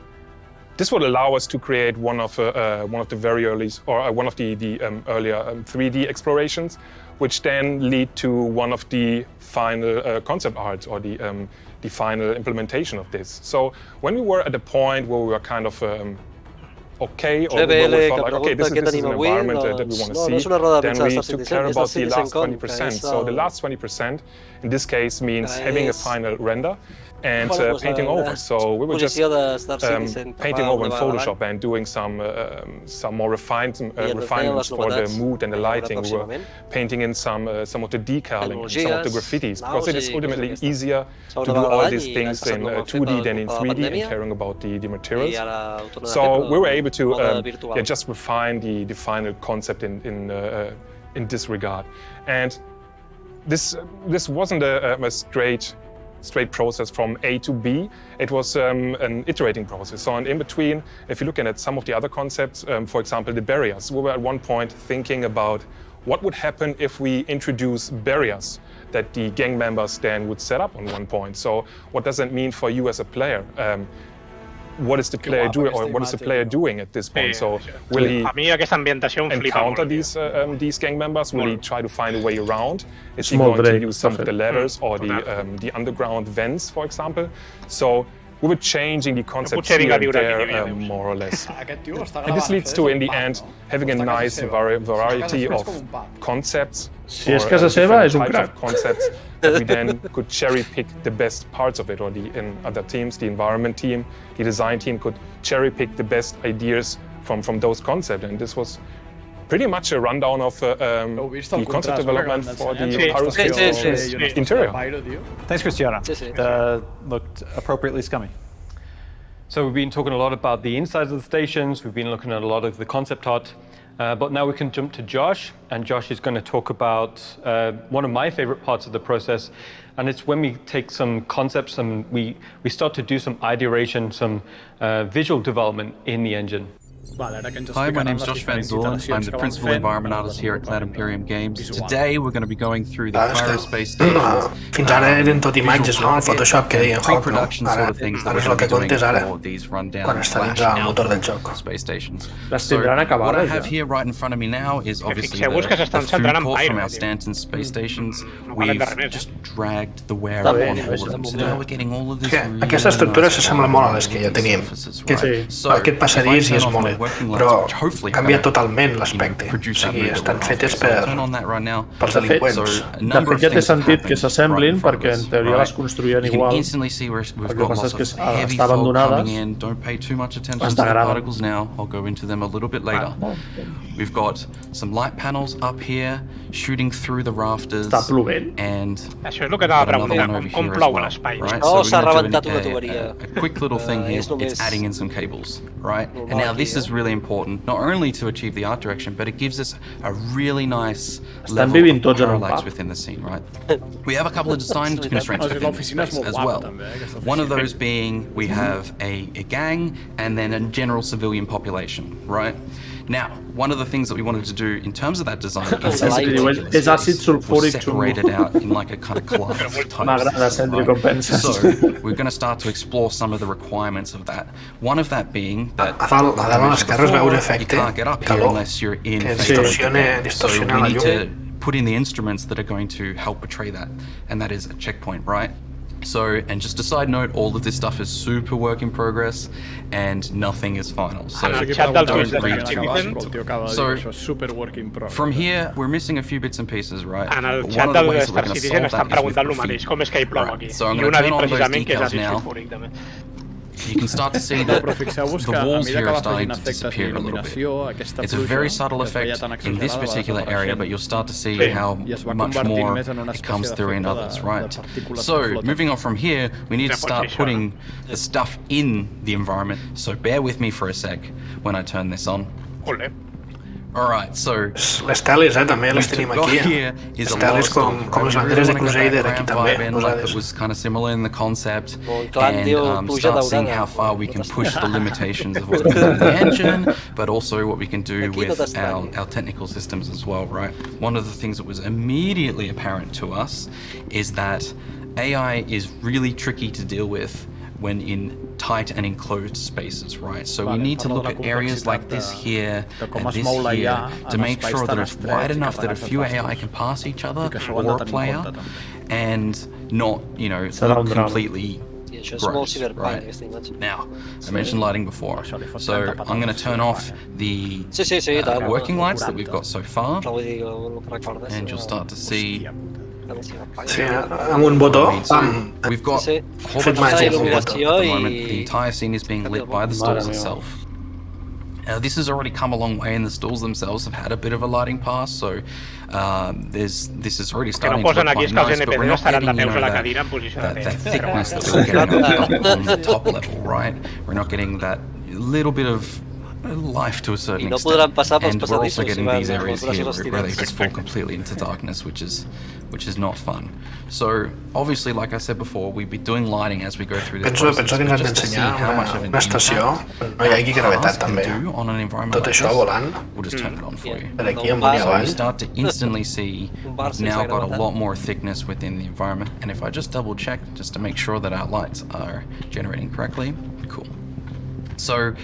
this would allow us to create one of the very early, or one of the earlier 3D explorations, which then lead to one of the final concept arts, or the final implementation of this. So when we were at the point where we were kind of okay, or we thought like, okay, this is an environment that we want to see, then we took care about the last 20%. So the last 20% in this case means having a final render and painting over. So we were just painting over in Photoshop and doing some more refinements for the mood and the lighting. We were painting in some of the decaling, some of the graffitis, because it is ultimately easier to do all these things in 2D than in 3D and caring about the materials. So we were able to just refine the final concept in this regard. And this wasn't a straight process from A to B. It was an iterating process. So in between, if you're looking at some of the other concepts, for example, the barriers, we were at one point thinking about what would happen if we introduce barriers that the gang members then would set up on one point. So what does that mean for you as a player? What is the player doing, or what is the player doing at this point? So will he encounter these gang members? Will he try to find a way around? Is he going to use some of the ladders or the underground vents, for example? So we were changing the concept here and there, more or less. And this leads to, in the end, having a nice variety of concepts. Si és casa seva, és un crack. Concepts that we then could cherry pick the best parts of it, or in other teams, the environment team, the design team could cherry pick the best ideas from those concepts. And this was pretty much a rundown of the concept development for the Pyro interior. Thanks, Cristiano. Looked appropriately scummy. So we've been talking a lot about the insides of the stations, we've been looking at a lot of the concept art, but now we can jump to Josh, and Josh is going to talk about one of my favorite parts of the process, and it's when we take some concepts and we start to do some ideation, some visual development in the engine. Hi, my name's Josh Van Zorn. I'm the principal environment artist here at Cloud Imperium Games. Today we're going to be going through the Pyro-space stations. Fins ara eren tot imatges, no? El Photoshop que deien Hawk, no? Ara és el que comptes ara, quan està dins el motor del joc. Space stations. So what I have here right in front of me now is obviously the food court from our Stanton space stations. We've just dragged the wear on all of them. So now we're getting all of this really Aquesta estructura s'assembla molt a les que ja teníem. Aquest passadís i és molt però canvia totalment l'aspecte. O sigui, estan fetes pels delinqüents. De fet, ja té sentit que s'assemblin perquè en teoria les construïen igual. El que passa és que està abandonada. Està agrada. We've got some light panels up here shooting through the rafters. Està plovent. And això és el que t'ha de preguntar, com plou a l'espai. Oh, s'ha rebentat una tuberia. A quick little thing here, it's adding in some cables, right? And now this is really important, not only to achieve the art direction, but it gives us a really nice level of parallax within the scene, right? We have a couple of design constraints within the space as well. One of those being we have a gang and then a general civilian population, right? Now, one of the things that we wanted to do in terms of that design is separate it out in like a kind of class type. So we're going to start to explore some of the requirements of that. One of that being that you can't get up here unless you're in phase. So we need to put in the instruments that are going to help portray that, and that is a checkpoint, right? So, and just a side note, all of this stuff is super work in progress and nothing is final. So don't read too much. So from here, we're missing a few bits and pieces, right? En el xat del Star Citizen estan preguntant el mateix, com és que hi plou aquí? I un ha dit precisament que és àcid sulfúric també. You can start to see that the walls here are starting to disappear a little bit. It's a very subtle effect in this particular area, but you'll start to see how much more it comes through in others, right? So, moving on from here, we need to start putting the stuff in the environment. So bear with me for a sec when I turn this on. Alright, so les teles, també les tenim aquí. Les teles com les banderes de Crusader aquí també. That was kind of similar in the concept, and start seeing how far we can push the limitations of what we can do in the engine, but also what we can do with our technical systems as well, right? One of the things that was immediately apparent to us is that AI is really tricky to deal with when in tight and enclosed spaces, right? So we need to look at areas like this here and this here to make sure that it's wide enough that a few AI can pass each other or a player and not, you know, completely gross, right? Now, I mentioned lighting before, so I'm going to turn off the working lights that we've got so far, and you'll start to see. Sí, amb un botó, we've got a whole bunch of at the moment. The entire scene is being lit by the stalls itself. This has already come a long way, and the stalls themselves have had a bit of a lighting pass, so this is already starting to look quite nice, but we're not getting, you know, that thickness that we're getting on the top level, right? We're not getting that little bit of life to a certain extent, and we're also getting these areas here where they just fall completely into darkness, which is not fun. So obviously, like I said before, we'll be doing lighting as we go through this process, penso que ens han d'ensenyar una estació no hi hagi gravetat també. Tot això volant per aquí amunt i avall. You start to instantly see we've now got a lot more thickness within the environment, and if I just double check just to make sure that our lights are generating correctly, cool. So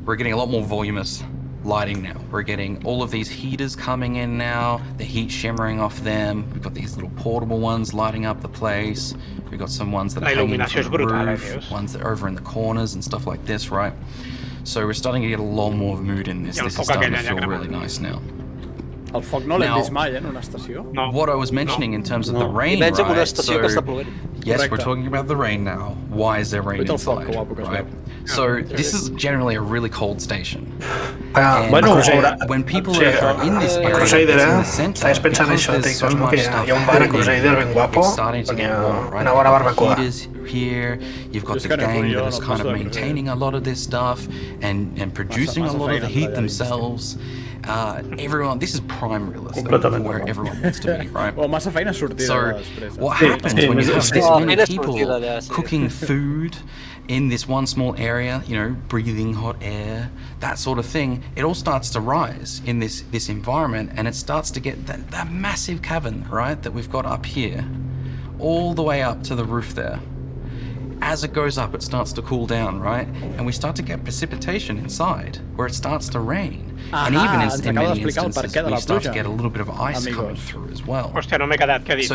we're getting a lot more voluminous lighting now. We're getting all of these heaters coming in now, the heat shimmering off them. We've got these little portable ones lighting up the place. We've got some ones that are hanging from the roof, ones that are over in the corners and stuff like this, right? So we're starting to get a lot more mood in this. This is starting to feel really nice now. El foc no l'hem vist mai, en una estació. What I was mentioning in terms of the rain, right? So, yes, we're talking about the rain now. Why is there rain inside, right? So this is generally a really cold station. when people are in this area, it's in the center, because there's so much stuff happening, it's starting to get warm, right? The heaters here, you've got the gang that is kind of maintaining a lot of this stuff and producing a lot of the heat themselves. Everyone, this is prime real estate where everyone wants to be, right? So what happens when you have this many people cooking food in this one small area, you know, breathing hot air, that sort of thing, it all starts to rise in this environment, and it starts to get that massive cavern, right, that we've got up here, all the way up to the roof there. As it goes up, it starts to cool down, right? And we start to get precipitation inside, where it starts to rain. And even in many instances, we start to get a little bit of ice coming through as well. So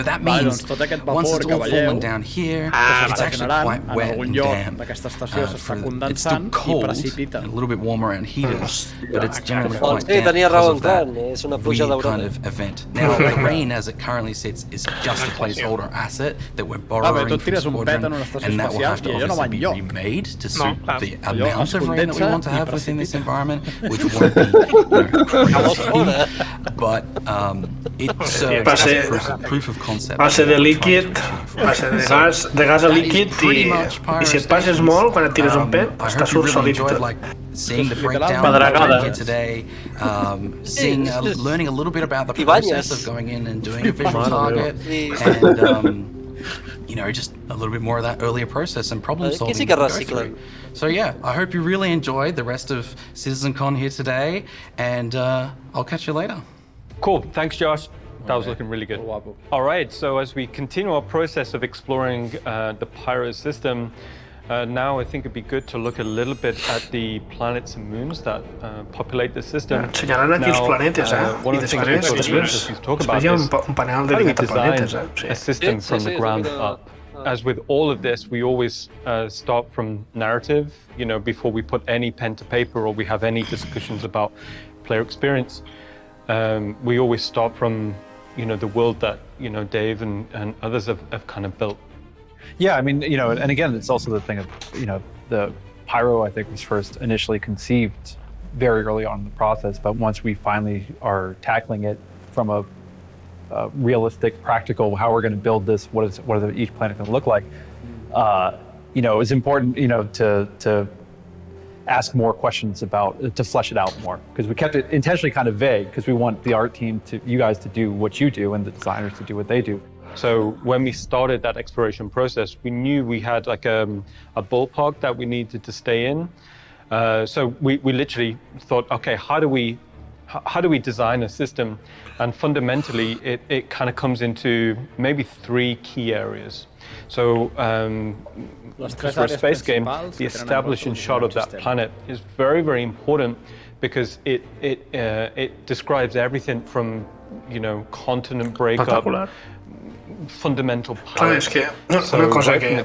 that means, once it's all fallen down here, it's actually quite wet and damp. It's still cold, and a little bit warm around heaters, but it's generally quite damp because of that weird kind of event. Now, the rain, as it currently sits, is just a placeholder asset that we're borrowing from Squadron, and that will have to obviously be remade to suit the amount of rain that we want to have within this environment, which won't be crazy, but it serves as a proof of concept. Passe de líquid, passe de gas a líquid, i si et passes molt, quan et tires un pet, està surt sòlid tot. Seeing the breakdown of it today, learning a little bit about the process of going in and doing a visual target, and you know, just a little bit more of that earlier process and problem solving. So yeah, I hope you really enjoyed the rest of Citizencon here today, and I'll catch you later. Cool, thanks Josh. That was looking really good. All right, so as we continue our process of exploring the Pyro system, now I think it'd be good to look a little bit at the planets and moons that populate the system. Ensenyaran aquí els planetes, one of the things we thought interesting to talk about is how do we design a system from the ground up? As with all of this, we always start from narrative, you know, before we put any pen to paper or we have any discussions about player experience. We always start from, you know, the world that, you know, Dave and others have kind of built. Yeah, I mean, you know, and again, it's also the thing of, you know, the Pyro, I think, was first initially conceived very early on in the process, but once we finally are tackling it from a realistic, practical, how we're going to build this, what is each planet going to look like, you know, it's important, you know, to ask more questions about, to flesh it out more, because we kept it intentionally kind of vague, because we want the art team to, you guys to do what you do and the designers to do what they do. So when we started that exploration process, we knew we had like a ballpark that we needed to stay in. So we literally thought, okay, how do we design a system? And fundamentally, it kind of comes into maybe 3 key areas. So because for a space game, the establishing shot of that planet is very, very important, because it describes everything from, you know, continent breakup, fundamental Clar, és que una cosa que és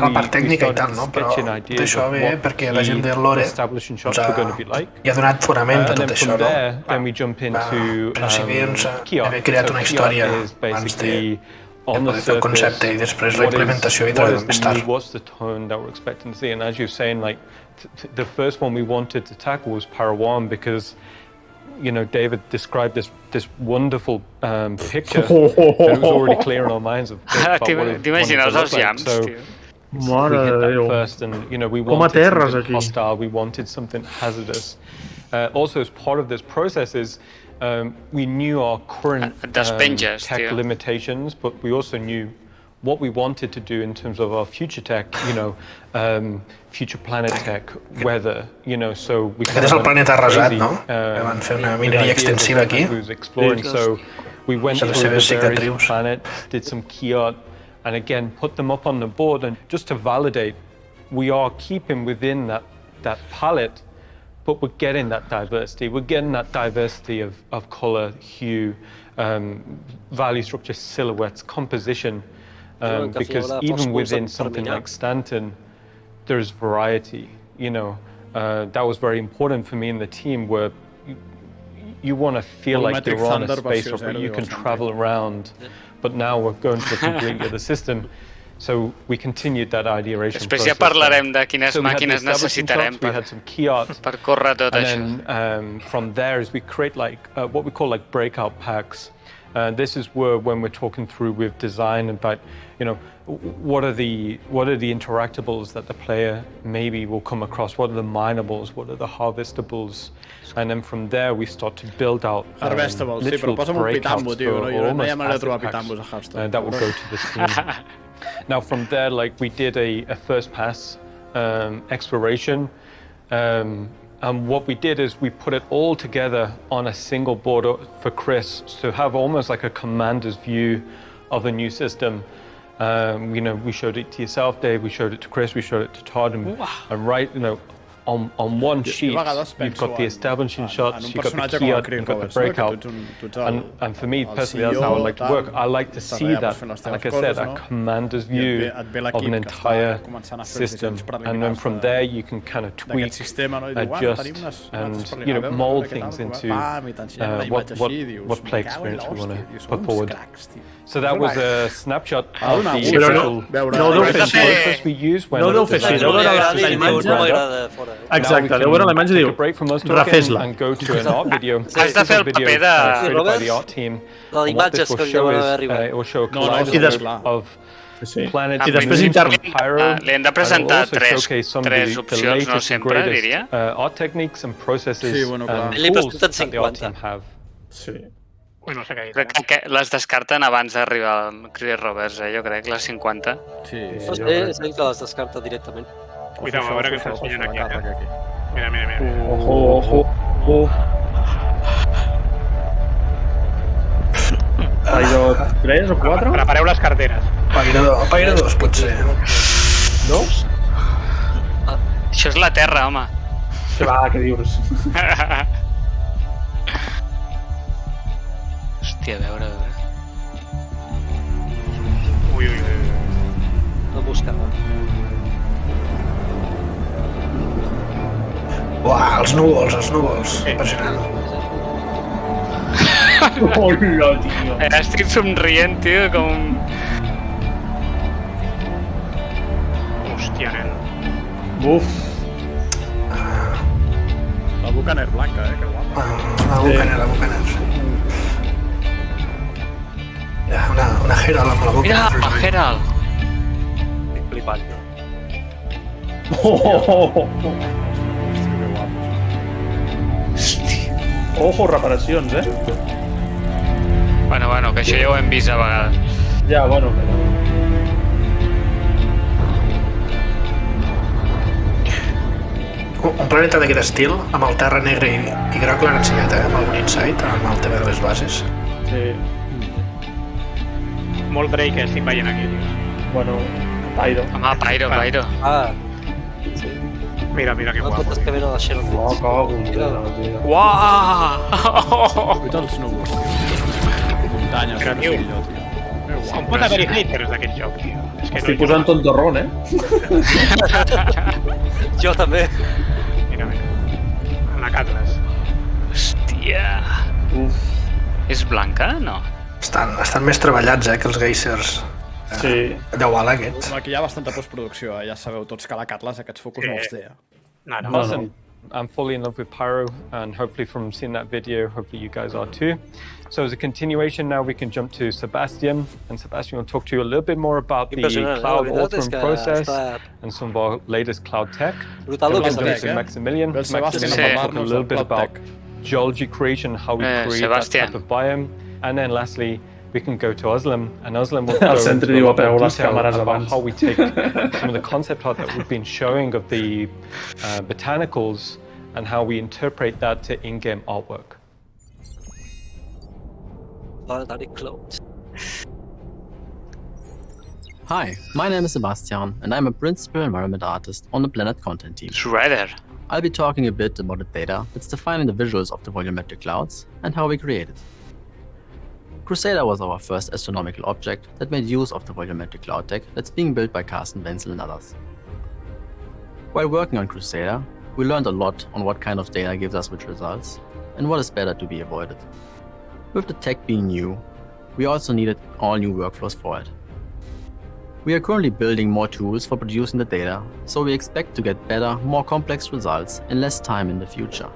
la part tècnica i tal, no? Però tot això ve perquè la gent del lore hi ha donat fonament a tot això, no? En principi ens havia creat una història abans de poder fer el concepte i després la implementació i treballar més tard. What's the tone that we're expecting to see? And as you're saying, like, the first one we wanted to tackle was Pyro 1, because, you know, David described this wonderful picture, and it was already clear in our minds of what it looked like. So we hit that first, and, you know, we wanted something hostile, we wanted something hazardous. Also, as part of this process is we knew our current tech limitations, but we also knew what we wanted to do in terms of our future tech, you know, future planet tech, weather, you know, so we Aquest és el planeta arrasat, no? Van fer una mineria extensiva aquí. So we went through the various planets, did some key art, and again, put them up on the board, and just to validate, we are keeping within that palette, but we're getting that diversity. We're getting that diversity of color, hue, value structure, silhouettes, composition. Because even within something like Stanton, there's variety, you know. That was very important for me and the team, where you want to feel like you're on a space where you can travel around, but now we're going to a completely other system. So we continued that ideation Després process. ja parlarem de quines So we had the màquines establishing necessitarem shots, we had some key art, per córrer tot això. and then from there is we create like what we call like breakout packs. This is where when we're talking through with design about, what are the interactables that the player maybe will come across, what are the minables, what are the harvestables, and then from there we start to build out Harvestables, sí, però posa'm un pitambo, tio, no? Jo no hi ha manera de trobar pitambos a Hearthstone. That will go to the team. Now from there, like, we did a first pass exploration, and what we did is we put it all together on a single board for Chris to have almost like a commander's view of the new system. We showed it to yourself, Dave, we showed it to Chris, we showed it to Todd, and right, on one sheet, you've got the establishing shots, you've got the key art, you've got the breakout. And for me, personally, that's how I like to work. I like to see that, like I said, a commander's view of an entire system. And then from there, you can kind of tweak, adjust, and mold things into what play experience we want to put forward. So that was a snapshot of the official process we use when... No deu fer així, deu veure la imatge. Exacte, deu veure la imatge i diu, refés-la. Has de fer el paper de... La d'imatges que li deu haver arribat. I després internet. Li hem de presentar tres opcions, no sempre, diria. Art techniques and processes and Li tools presenten that the art team 50. have. Sí. No sé què dir. Crec que les descarten abans d'arribar al Crida Roberts, jo crec, les 50. Sí, és ell que les descarta directament. Cuidao, a veure què ens ensenyen aquí. Mira. Ojo. Pairo 3 o 4? Prepareu les carteres. Pairo 2, potser. 2? Això és la Terra, home. Que va, què dius? Hòstia, a veure. Ui. No buscava. Uah, els núvols. Impressionant. Hola, tio. Estic somrient, tio, com... Hòstia, nen. Buf. La Bucaner blanca, que guapa. La Bucaner. Una Herald amb la boca. Mira, el Herald. Flipant. Ojo, reparacions, Bueno, que això ja ho hem vist a vegades. Ja, bueno, Un planeta d'aquest estil, amb el terra negre i groc l'han ensenyat, amb algun insight, amb el tema de les bases. Sí. Molt Drake estic veient aquí, tio. Bueno, Pairo. Home, Pairo. Sí. Mira, que guapo. Fotos que venen a la Xenon. Uau! Cuida els núvols, tio. Muntanyes, Però, tio, com pot haver-hi haters d'aquest joc, tio? Estic posant tontorrón, Jo també. Mira. En la Catlas. Hòstia. És blanca, no? Estan més treballats, que els geysers. Sí. De Wall, aquests. Aquí hi ha bastanta postproducció, ja sabeu tots que la Catlas aquests focus no els té. No. Awesome. I'm fully in love with Pyro, and hopefully from seeing that video, hopefully you guys are too. So as a continuation now, we can jump to Sebastian, and Sebastian will talk to you a little bit more about the cloud authoring process and some of our latest cloud tech. Maximilian will talk a little bit about geology creation, how we create that type of biome, and then lastly, we can go to Özlem, and Özlem will go into a lot more detail about how we take some of the concept art that we've been showing of the botanicals and how we interpret that to in-game artwork. Hi, my name is Sebastian, and I'm a principal environment artist on the Planet content team. Shredder. I'll be talking a bit about the data that's defining the visuals of the volumetric clouds and how we create it. Crusader was our first astronomical object that made use of the volumetric cloud tech that's being built by Carsten Wenzel and others. While working on Crusader, we learned a lot on what kind of data gives us which results and what is better to be avoided. With the tech being new, we also needed all new workflows for it. We are currently building more tools for producing the data, so we expect to get better, more complex results in less time in the future.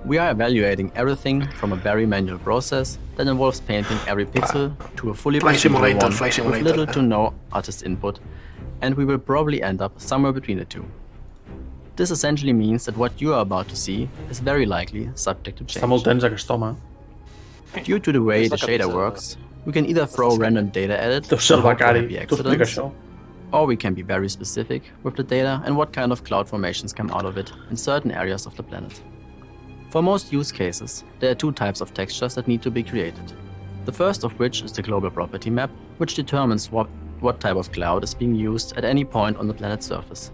We are evaluating everything from a very manual process that involves painting every pixel to a fully procedural one with little to no artist input, and we will probably end up somewhere between the two. This essentially means that what you are about to see is very likely subject to change. Està molt tens aquest home. Due to the way the shader works, we can either throw random data at it Deu ser el and hope for becari. happy T'ho explica accidents, això. or we can be very specific with the data and what kind of cloud formations come out of it in certain areas of the planet. For most use cases, there are two types of textures that need to be created. The first of which is the global property map, which determines what type of cloud is being used at any point on the planet's surface.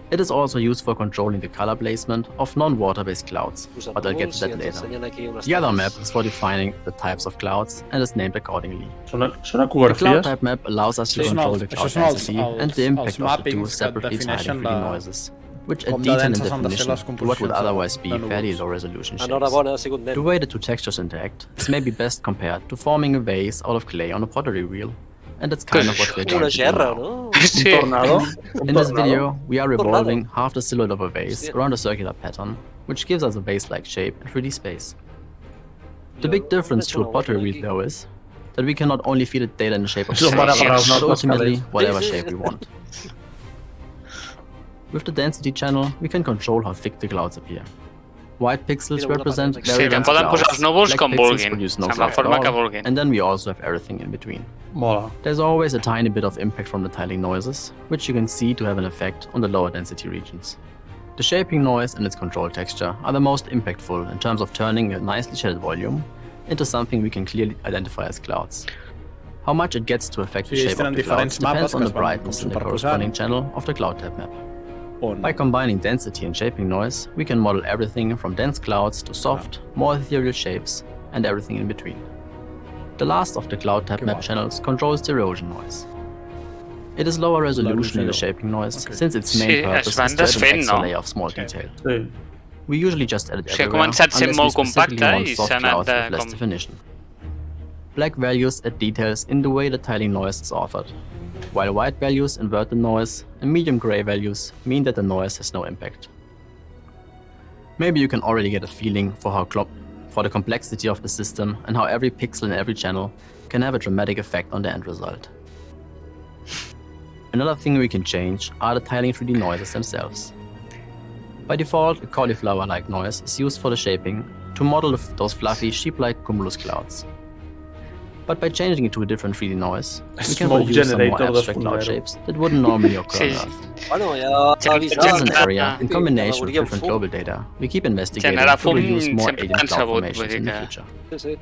It is also used for controlling the color placement of non-water-based clouds, but I'll get to that later. The other map is for defining the types of clouds and is named accordingly. Són The cloud ecografies? type map allows us to control the cloud density and the impact of the two separately tied 3D noises, which add detail and definition to what would otherwise be fairly low-resolution shapes. The way the two textures interact is maybe best compared to forming a vase out of clay on a pottery wheel, and that's kind of what we're doing now. In this video, we are revolving half the silhouette of a vase around a circular pattern, which gives us a vase-like shape in 3D space. The big difference to a pottery wheel, though, is that we can not only feed it data in the shape of shapes, but ultimately whatever shape we want. With the density channel, we can control how thick the clouds appear. White pixels represent very dense clouds, black pixels produce no cloud at all, and then we also have everything in between. Mola. There's always a tiny bit of impact from the tiling noises, which you can see to have an effect on the lower density regions. The shaping noise and its control texture are the most impactful in terms of turning a nicely shaded volume into something we can clearly identify as clouds. How much it gets to affect the shape of the clouds depends on the brightness in the corresponding channel of the cloud type map. By combining density and shaping noise, we can model everything from dense clouds to soft, more ethereal shapes, and everything in between. The last of the cloud type map channels controls the erosion noise. It is lower resolution in the shaping noise, since its main purpose is to add an extra layer of small detail. We usually just edit everywhere, unless we specifically want soft clouds with less definition. Black values add details in the way the tiling noise is authored, while white values invert the noise, and medium gray values mean that the noise has no impact. Maybe you can already get a feeling for the complexity of the system and how every pixel in every channel can have a dramatic effect on the end result. Another thing we can change are the tiling 3D noises themselves. By default, a cauliflower-like noise is used for the shaping to model those fluffy sheep-like cumulus clouds. But by changing it to a different 3D noise, we can produce some more abstract cloud shapes that wouldn't normally occur on Earth. This is an area, in combination with different global data, we keep investigating to produce more alien cloud formations in the future.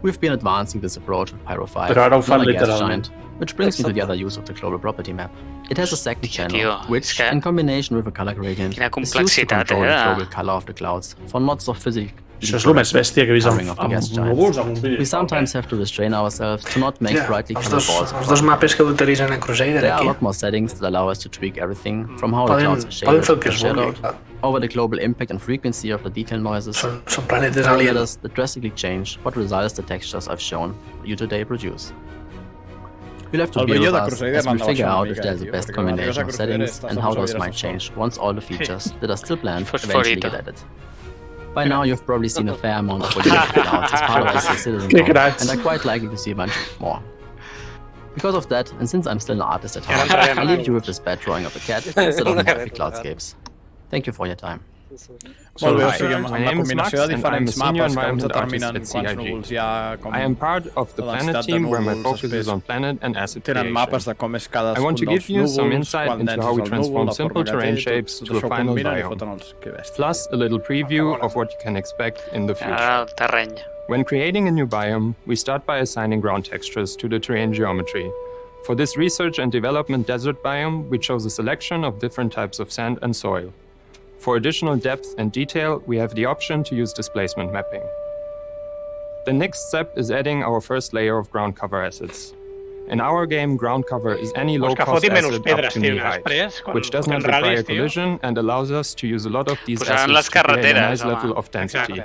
We've been advancing this approach with Pyro 5, not a gas giant, which brings me to the other use of the global property map. It has a second channel, which, in combination with a color gradient, is used to control the global color of the clouds for not so physically. Això és el més bèstia que he vist amb núvols, amb un vídeo. We sometimes have to restrain ourselves to not make brightly colored balls. Els dos mapes que utilitzen a Crusader There are aquí. a lot more settings that allow us to tweak everything from how the clouds are shaded and shadowed, over the global impact and frequency of the detail noises, Són planetes alien. that drastically change what results the textures I've shown you today produce. You'll have to be with us as we figure out if there's the best combination of settings and how those might change once all the features that are still planned eventually get added. By now, you've probably seen a fair amount of volumetric clouds as part of the Citizencon, and are quite likely to see a bunch more. Because of that, and since I'm still an artist at heart, I'll leave you with this bad drawing of a cat instead of graphic cloudscapes. Thank you for your time. Molt bé, o sigui, amb la combinació de diferents mapes que ens determinen quants núvols hi ha, com I am part of the planet team where my focus is on planet and asset creation. Tenen mapes de com és I cadascun want to dels give you some núvols, insight quan into dens how we és el transform núvol, simple la forma terrain que té, shapes tot to a això ho final combinen i biome. foten els que bèstia. Plus a little preview of what you can expect in the future. Ara el terreny. When creating a new biome, we start by assigning ground textures to the terrain geometry. For this research and development desert biome, we chose a selection of different types of sand and soil. For additional depth and detail, we have the option to use displacement mapping. The next step is adding our first layer of ground cover assets. In our game, ground cover is any low-cost asset up to knee height, which does not require collision and allows us to use a lot of these assets to create a nice level of density.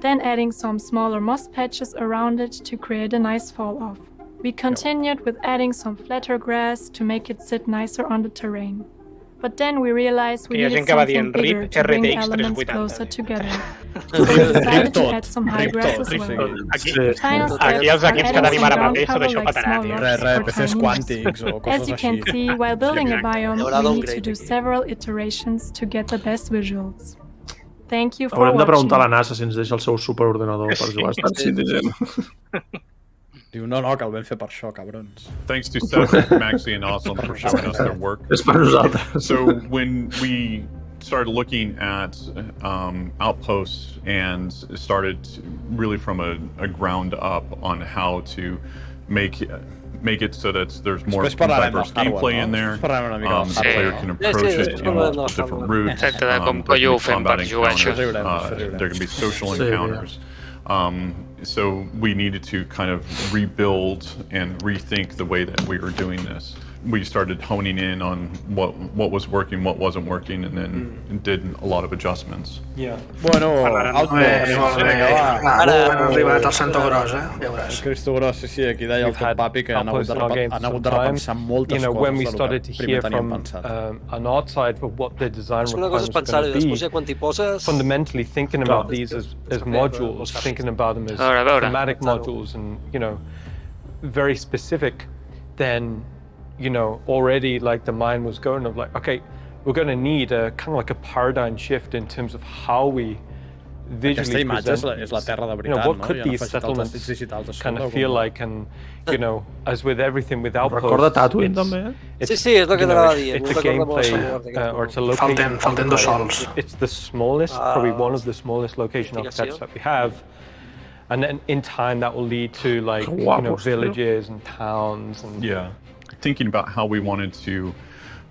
then adding some smaller moss patches around it to create a nice fall-off. We continued with adding some flatter grass to make it sit nicer on the terrain. But then we realized we Hi ha needed gent que va something dient bigger RIP to bring RTX elements 380. closer together. So we decided to add some high grass as well. The final steps Aquí els are equips que adding tenim some ara ground mateix, tot cover això like petarà, small tio. rocks or PCs tiny quàntics o moss. coses As you can així. see, while building a biome, Haurà we need to downgrade do aquí. several iterations to get the best visuals. Thank you for Haurem de preguntar a la watching. NASA si ens deixa el seu superordenador per jugar a Star Citizen. Diu, no, que el vam fer per això, cabrons. Thanks to Seth, Maxi, and Awesome for showing us their work. És per nosaltres. So when we started looking at outposts and started really from a ground up on how to make it so that there's more diverse gameplay in there. The player can approach it in multiple different routes. Exacte, de There com can be ho fem per combat jugar això. encounters. There can be social encounters. So we needed to kind of rebuild and rethink the way that we were doing this. We started honing in on what was working, what wasn't working, and then did a lot of adjustments. Yeah. Bueno, Ara han arribat al Santo Gros, ja veuràs. El Cristo Gros, sí, aquí deia el Top Papi que han hagut de repensar moltes coses when we del started que to primer hear teníem from pensat. an outside for what the design Una cosa és requirements are pensar-ho i going després to ja quan t'hi poses... be. Fundamentally thinking about these as modules, thinking about them as thematic modules and, very specific, then, already like the mind was going of like, okay, we're going to need a kind of like a paradigm shift in terms of how we visually present és la terra de veritat, what could these settlements kind of feel like, and as with everything with outposts, Recorda Tatooine també, Sí, és el que t'anava a dir. it's a gameplay or it's a location. Falten dos sols. It's the smallest, probably one of the smallest location architects that we have. And then in time that will lead to like, villages and towns and Thinking about how we wanted to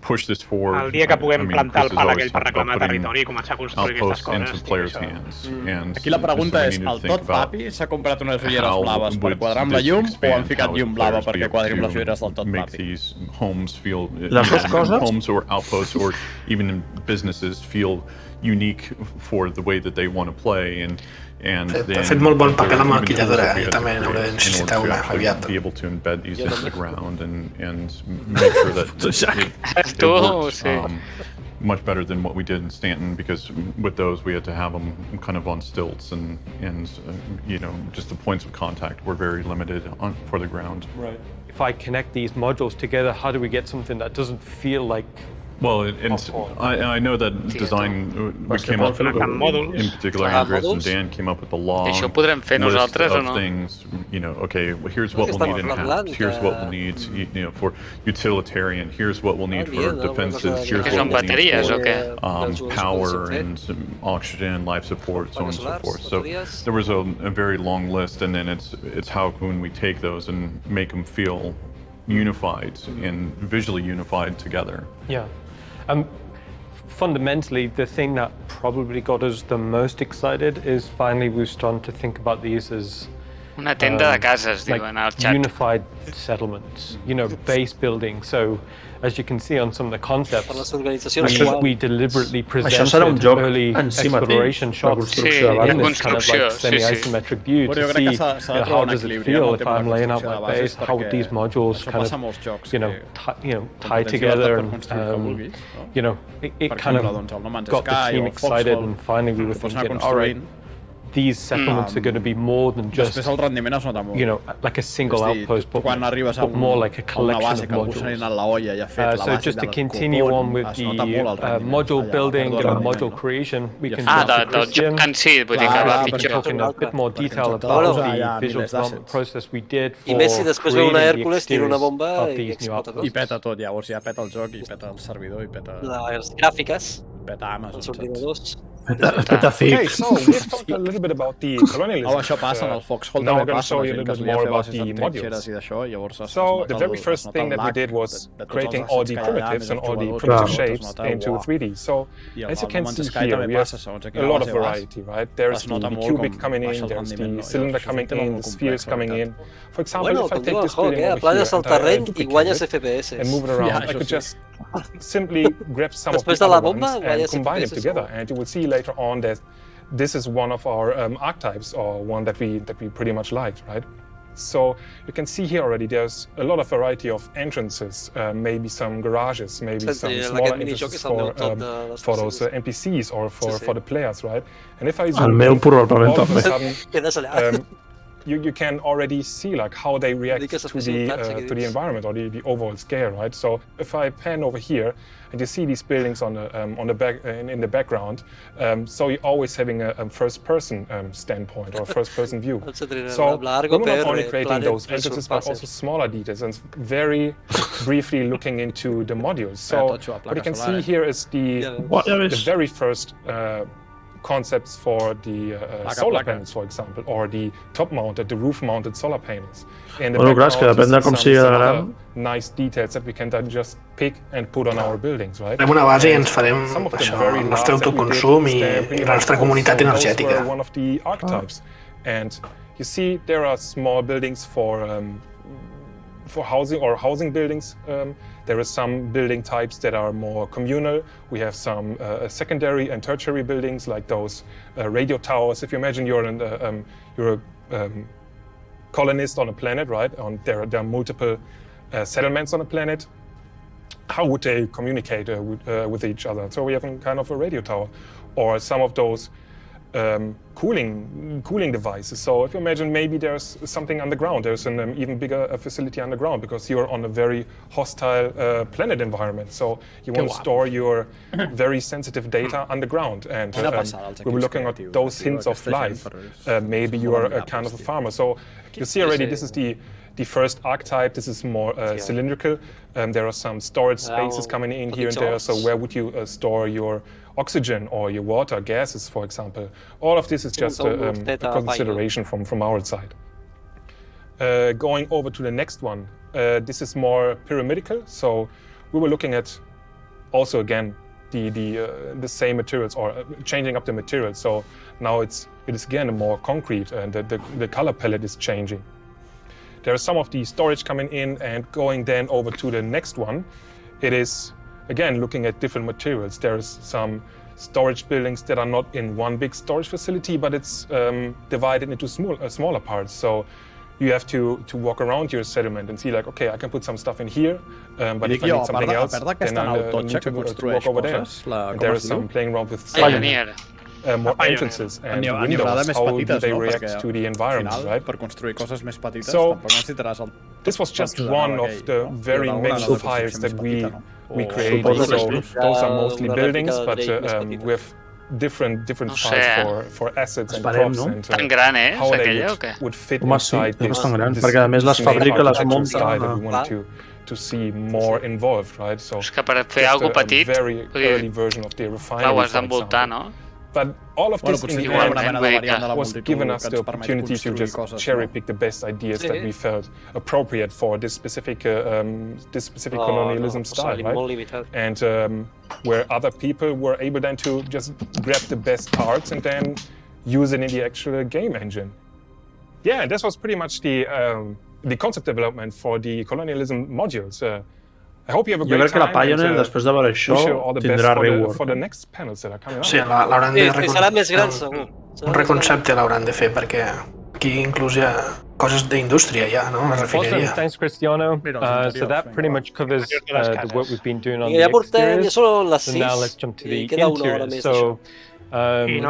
push this forward. El dia que puguem plantar el pal aquell per reclamar territori i començar a construir aquestes into players' hands. Aquí la pregunta és, el Tot Papi s'ha comprat unes ulleres blaves per quadrar amb la llum o han ficat llum blava perquè quadri amb les ulleres del Tot Papi? Homes feel, Les dues coses? homes or outposts or even businesses feel unique for the way that they want to play and ha fet molt bon paper la maquilladora, també n'haurà de necessitar una aviat. Be able to embed these into the ground and make sure that it works much better than what we did in Stanton, because with those we had to have them kind of on stilts and just the points of contact were very limited for the ground. Right. If I connect these modules together, how do we get something that doesn't feel like Well, I know that design we came up with, in particular, Andreas and Dan came up with a long list of things. Okay, well, here's what we'll need in house. Here's what we'll need, for utilitarian. Here's what we'll need for defenses. Here's what we'll need for power and oxygen, life support, so on and so forth. So there was a very long list, and then it's how can we take those and make them feel unified and visually unified together. Yeah. Fundamentally, the thing that probably got us the most excited is finally we've started to think about these as una tenda de cases, diuen al chat. Unified settlements, base building. So, as you can see on some of the concepts, we deliberately presented early exploration shots in this kind of like semi-isometric view to see how does it feel if I'm laying out my base, how would these modules kind of tie together, and it kind of got the team excited, and finally we were thinking, all right, these settlements are going to be more than just, like a single outpost, but more like a collection of modules. So just to continue on with the module building and module creation, we can talk in a bit more detail about the visual development process we did for creating the exteriors of these new outposts. I peta tot, llavors ja peta el joc, i peta el servidor, i peta... Les gràfiques. Peta Amazon. Els ordinadors. Okay, so we've talked a little bit about the colonialism. Això passa en el Foxhole, now I'm going to show you a little bit more about the modules. So the very first thing that we did was creating all the primitives and all the primitive shapes into 3D. So as you can see here, we have a lot of variety, right? There's the cubic coming in, there's the cylinder coming in, the spheres coming in. For example, if I take this building over here and move it around, I could just simply grab some of the other ones and combine them together, and you will see later on that this is one of our archetypes, or one that we pretty much liked, right? So you can see here already there's a lot of variety of entrances, maybe some garages, maybe some smaller entrances for those NPCs or for the players, right? And if I zoom in, all of a sudden, you can already see like how they react to the environment or the overall scale, right? So if I pan over here and you see these buildings on the back in the background, so you're always having a first-person standpoint or first-person view. So we're not only creating those entrances, but also smaller details and very briefly looking into the modules. So what you can see here is the very first concepts for the solar panels, for example, or the top-mounted, the roof-mounted solar panels. And the nice details that we can then just pick and put on our buildings, right? Farem una base i ens farem això, el nostre autoconsum i la nostra comunitat energètica. One of the archetypes. And you see there are small buildings for housing or housing buildings. There are some building types that are more communal. We have some secondary and tertiary buildings like those radio towers. If you imagine you're a colonist on a planet, right? There are multiple settlements on a planet. How would they communicate with each other? So we have kind of a radio tower, or some of those cooling devices. So if you imagine maybe there's something underground, there's an even bigger facility underground because you're on a very hostile planet environment. So you want to store your very sensitive data underground. And we were looking at those hints of life. Maybe you are a kind of a farmer. So you see already this is the first archetype. This is more cylindrical. There are some storage spaces coming in here and there. So where would you store your oxygen or your water, gases, for example? All of this is just a consideration from our side. Going over to the next one, this is more pyramidical. So we were looking at also again the same materials or changing up the materials. So now it is again more concrete and the color palette is changing. There are some of the storage coming in and going then over to the next one. It is again looking at different materials. There's some storage buildings that are not in one big storage facility, but it's divided into smaller parts. So you have to walk around your settlement and see like, okay, I can put some stuff in here, but if I need something else, then I need to walk over there. And there is some playing around with more entrances and windows, how do they react to the environment, right? So this was just one of the very many files that we created. So those are mostly buildings, but with different files for assets and props and how they would fit inside this style that we wanted to see more involved, right? So just a very early version of the refinery, for example. But all of this in the end was given us the opportunity to just cherry pick the best ideas that we felt appropriate for this specific colonialism style, right? And where other people were able then to just grab the best parts and then use it in the actual game engine. Yeah, this was pretty much the concept development for the colonialism modules. I hope you have a great time. Jo crec que la Pioneer, després de veure això, tindrà rework. Sí, l'hauran de un reconcepte l'hauran de fer, perquè aquí inclús hi ha coses d'indústria ja, no? La refineria. Awesome, thanks Cristiano. So that pretty much covers the work we've been doing on the exteriors. So now let's jump to the interiors. So pretty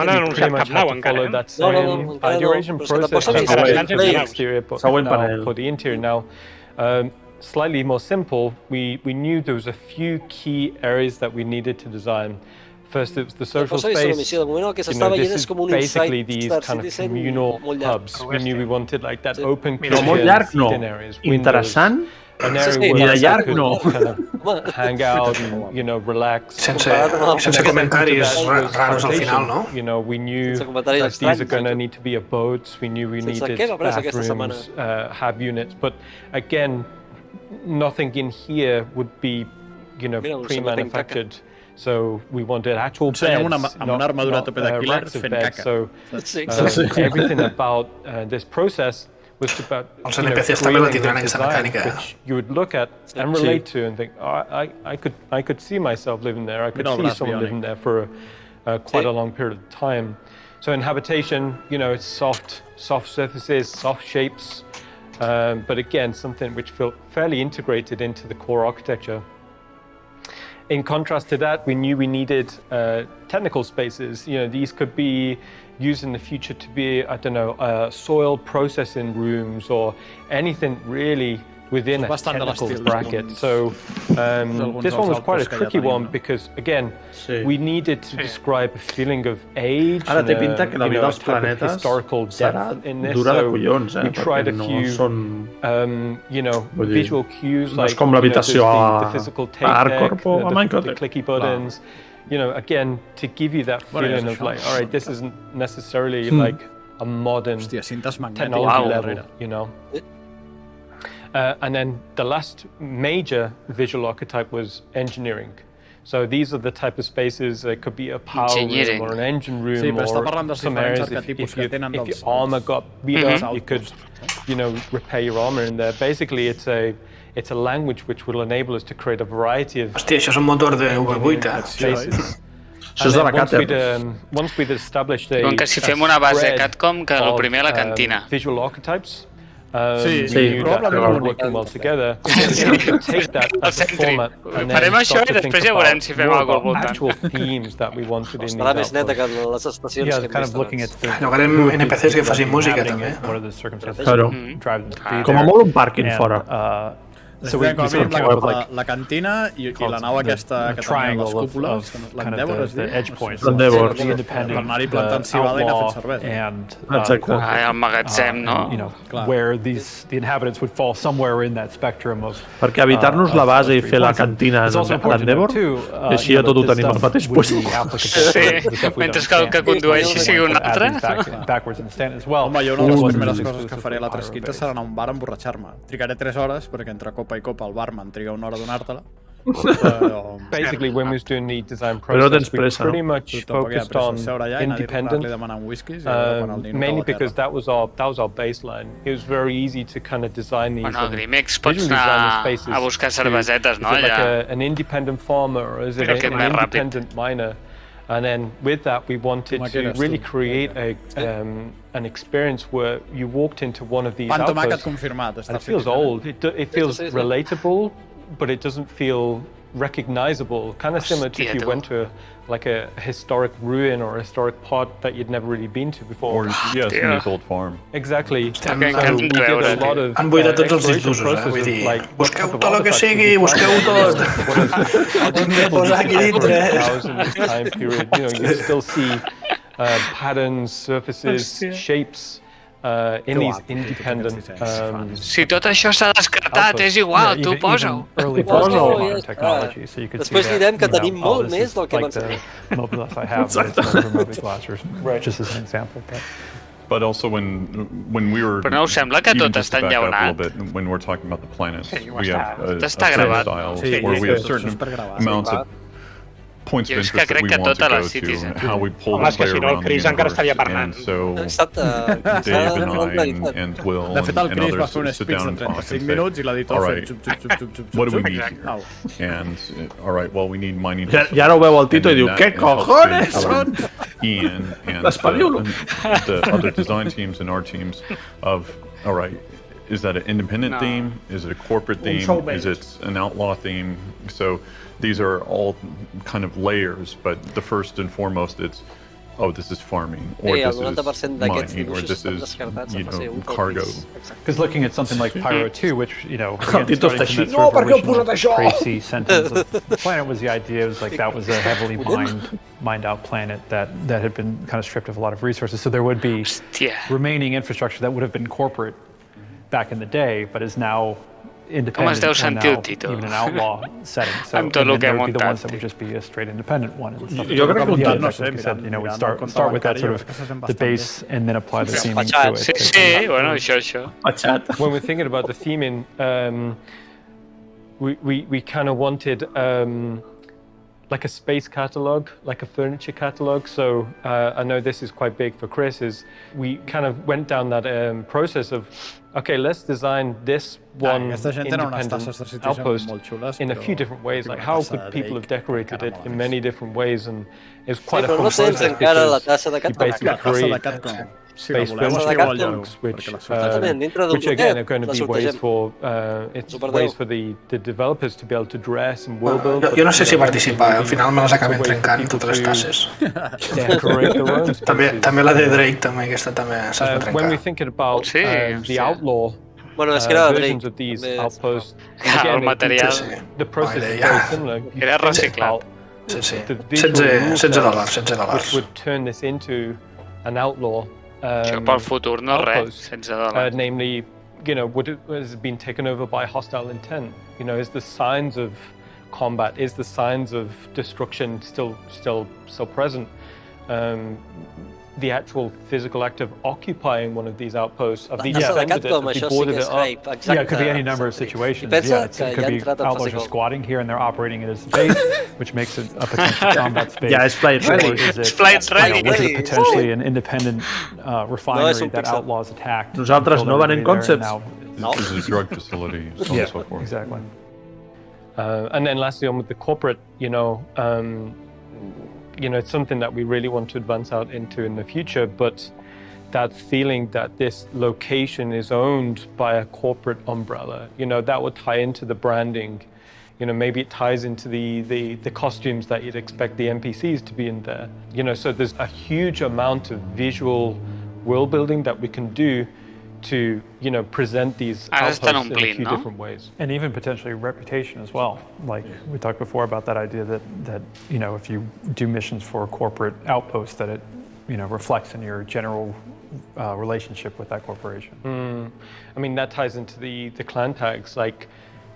much have to follow that same duration process for the exterior, but for the interior now. Slightly more simple, we knew there was a few key areas that we needed to design. First, it was the social space. This is basically these kind of communal hubs. We knew we wanted like that open seating areas, windows, an area where people could kind of hang out and, relax. Sense comentaris raros al final, no? We knew that these are going to need to be a boats. We knew we needed bathrooms, have units. But again, nothing in here would be, pre-manufactured. So we wanted actual beds, not racks of beds. So everything about this process was about creating a design which you would look at and relate to and think, I could see myself living there. I could see someone living there for quite a long period of time. So in habitation, it's soft surfaces, soft shapes. but again, something which felt fairly integrated into the core architecture. In contrast to that, we knew we needed technical spaces. These could be used in the future to be, soil processing rooms or anything really within a technical bracket. So this one was quite a tricky one because, again, we needed to describe a feeling of age Ara té pinta que la vida dels type of planetes historical depth in this. dura de So collons, we tried a perquè no few, són... vull dir, visual cues, no és like com l'habitació the physical tape deck, the clicky buttons. Again, to give you that feeling of like, all right, this isn't necessarily like a modern technology level, And then the last major visual archetype was engineering. So these are the type of spaces. It could be a power room or an engine room or some areas. If your armor got beat up, you could, repair your armor in there. Basically, it's a language which will enable us to create a variety of. Hòstia, això és un motor de V8, Això és de la CATCOM. Once we'd established a Diuen que si fem una base CATCOM, que el primer a la cantina. Visual archetypes. Probablement working well together. Take that as a format and then farem això i després ja veurem si fem alguna cosa actual themes that we wanted in Estarà més neta que les estacions que hem vist. Llogarem NPCs que facin música, també. Claro. Com a molt un pàrquing fora. So we la cantina i la nau aquesta que tenia les cúpules, l'Endeavor es diu? L'Endeavor. Per anar-hi plantant civada i anar fent cervesa. Exacte. El magatzem, no? Where the inhabitants would fall somewhere in that spectrum of... Perquè habitar-nos la base i fer la cantina a l'Endeavor, i així ja tot ho tenim al mateix lloc. Sí, mentre que el que condueixi sigui un altre. Home, jo una de les primeres coses que faré a la Tresquita serà anar a un bar a emborratxar-me. Trigaré 3 hores perquè entre copa i copa el barman triga una hora a donar-te-la. Basically, when we was doing the design process, we pretty much focused on independent, mainly because that was our baseline. It was very easy to kind of design these. Bueno, Grimex pots anar a buscar cervesetes, no? Is it like an independent farmer or is it an independent miner? And then with that, we wanted to really create an experience where you walked into one of these outposts and it feels old. It feels relatable, but it doesn't feel recognizable. Kind of similar to if you went to a historic ruin or a historic pot that you'd never really been to before. Or, somebody's old farm. Exactly. So we did a lot of han buidat tots els discursos, vull dir, busqueu tot el que sigui, busqueu tot. Ho hem de posar aquí dintre. Time period, you still see patterns, surfaces, shapes. In these independent... Si tot això s'ha descartat, és igual, tu posa-ho. Després direm que tenim molt més del que pensem. But also when we were Però no us sembla que tot està enllaunat? When we're talking about the planets, we have a style where we have certain amounts of points of interest that we want to go to, and how we pull the player around the universe. And so Dave and I and Will and others sit down and talk and say, all right, what do we need here? And all right, well, we need mining. I ara ho veu el Tito i diu, què cojones són? Ian and the other design teams and our teams of, all right, is that an independent theme? Is it a corporate theme? Is it an outlaw theme? So these are all kind of layers, but the first and foremost, it's, this is farming, or this is mining, or this is, cargo. Because looking at something like Pyro 2, which, again, starting from that sort of original crazy sentence of the planet was the idea, was like that was a heavily mined out planet that had been kind of stripped of a lot of resources. So there would be remaining infrastructure that would have been corporate back in the day, but is now independent and now even an outlaw setting. So and then there would be the ones that would just be a straight independent one. Jo crec que we start with that sort of the base and then apply the theming to it. Sí, bueno, això. When we're thinking about the theming, we kind of wanted like a space catalog, like a furniture catalog. So I know this is quite big for Chris, is we kind of went down that process of, okay, let's design this one independent outpost in a few different ways. Like how could people have decorated it in many different ways? And it's quite a fun process because you basically create space benchmarks, which again are going to be ways for the developers to be able to dress and will build. Jo no sé si participar, al final me les acaben trencant totes les tasses. També la de Drake, també, aquesta també se'ls va trencar. When we're thinking about the outlaw versions of these outposts, el material the process is very similar. Era reciclat. Sí. $16. Which would turn this into an outlaw. Això pel futur no res, $16. Namely, has been taken over by hostile intent. Is the signs of combat, is the signs of destruction still present? The actual physical act of occupying one of these outposts, of these defended it, of the boarded it up. Yeah, it could be any number of situations. Yeah, it could be outlaws just squatting here and they're operating it as a base, which makes it a potential combat space. Yeah, it's played ready. Is it potentially an independent refinery that outlaws attacked? Nosaltres no van en concepts. This is a drug facility, so on and so forth. Exactly. And then lastly, on with the corporate, it's something that we really want to advance out into in the future, but that feeling that this location is owned by a corporate umbrella, that would tie into the branding. Maybe it ties into the costumes that you'd expect the NPCs to be in there. So there's a huge amount of visual world building that we can do to present these outposts in a few different ways. And even potentially reputation as well. Like we talked before about that idea that if you do missions for a corporate outpost, that it reflects in your general relationship with that corporation. I mean, that ties into the clan tags. Like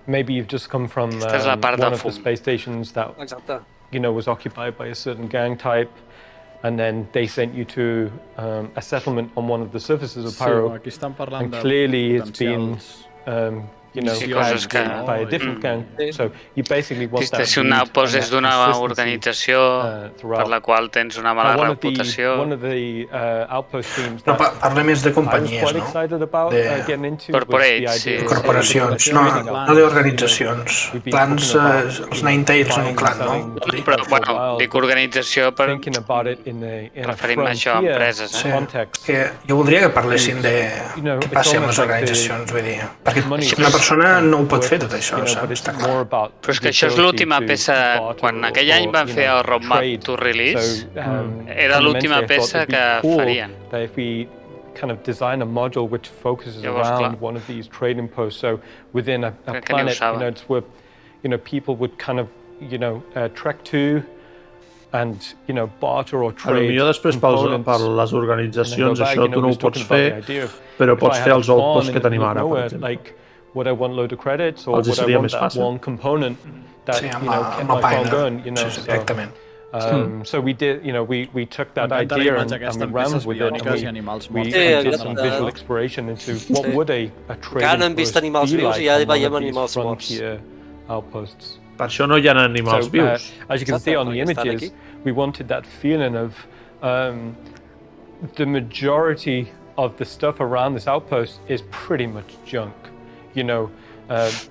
maybe you've just come from one of the space stations that was occupied by a certain gang type, and then they sent you to a settlement on one of the surfaces of Pyro, and clearly it's been by a different gang. So you basically want that. Si un outpost és d'una organització per la qual tens una mala reputació. One of the outpost teams. No, parla més de companyies, no? Corporate, sí. Corporacions, no d'organitzacions. Clans, els Ninetales són un clan, no? Però, bueno, dic organització per referir-me a això, a empreses. Que jo voldria que parlessin de què passa amb les organitzacions, vull dir, perquè una persona no ho pot fer tot això, saps? Però és que això és l'última peça, quan aquell any van fer el roadmap to release, era l'última peça que farien. Kind of design a module which focuses around one of these trading posts. So within a planet, it's where people would kind of trek to and barter or trade. Potser després per les organitzacions això tu no ho pots fer, però pots fer els outposts que tenim ara, per exemple. Would I want load of credits, or would I want that one component that kept my phone going? So we did, we took that idea and we ran with it, and we did some visual exploration into what would a trading post be like on these frontier outposts. Per això no hi ha animals vius. As you can see on the images, we wanted that feeling of the majority of the stuff around this outpost is pretty much junk.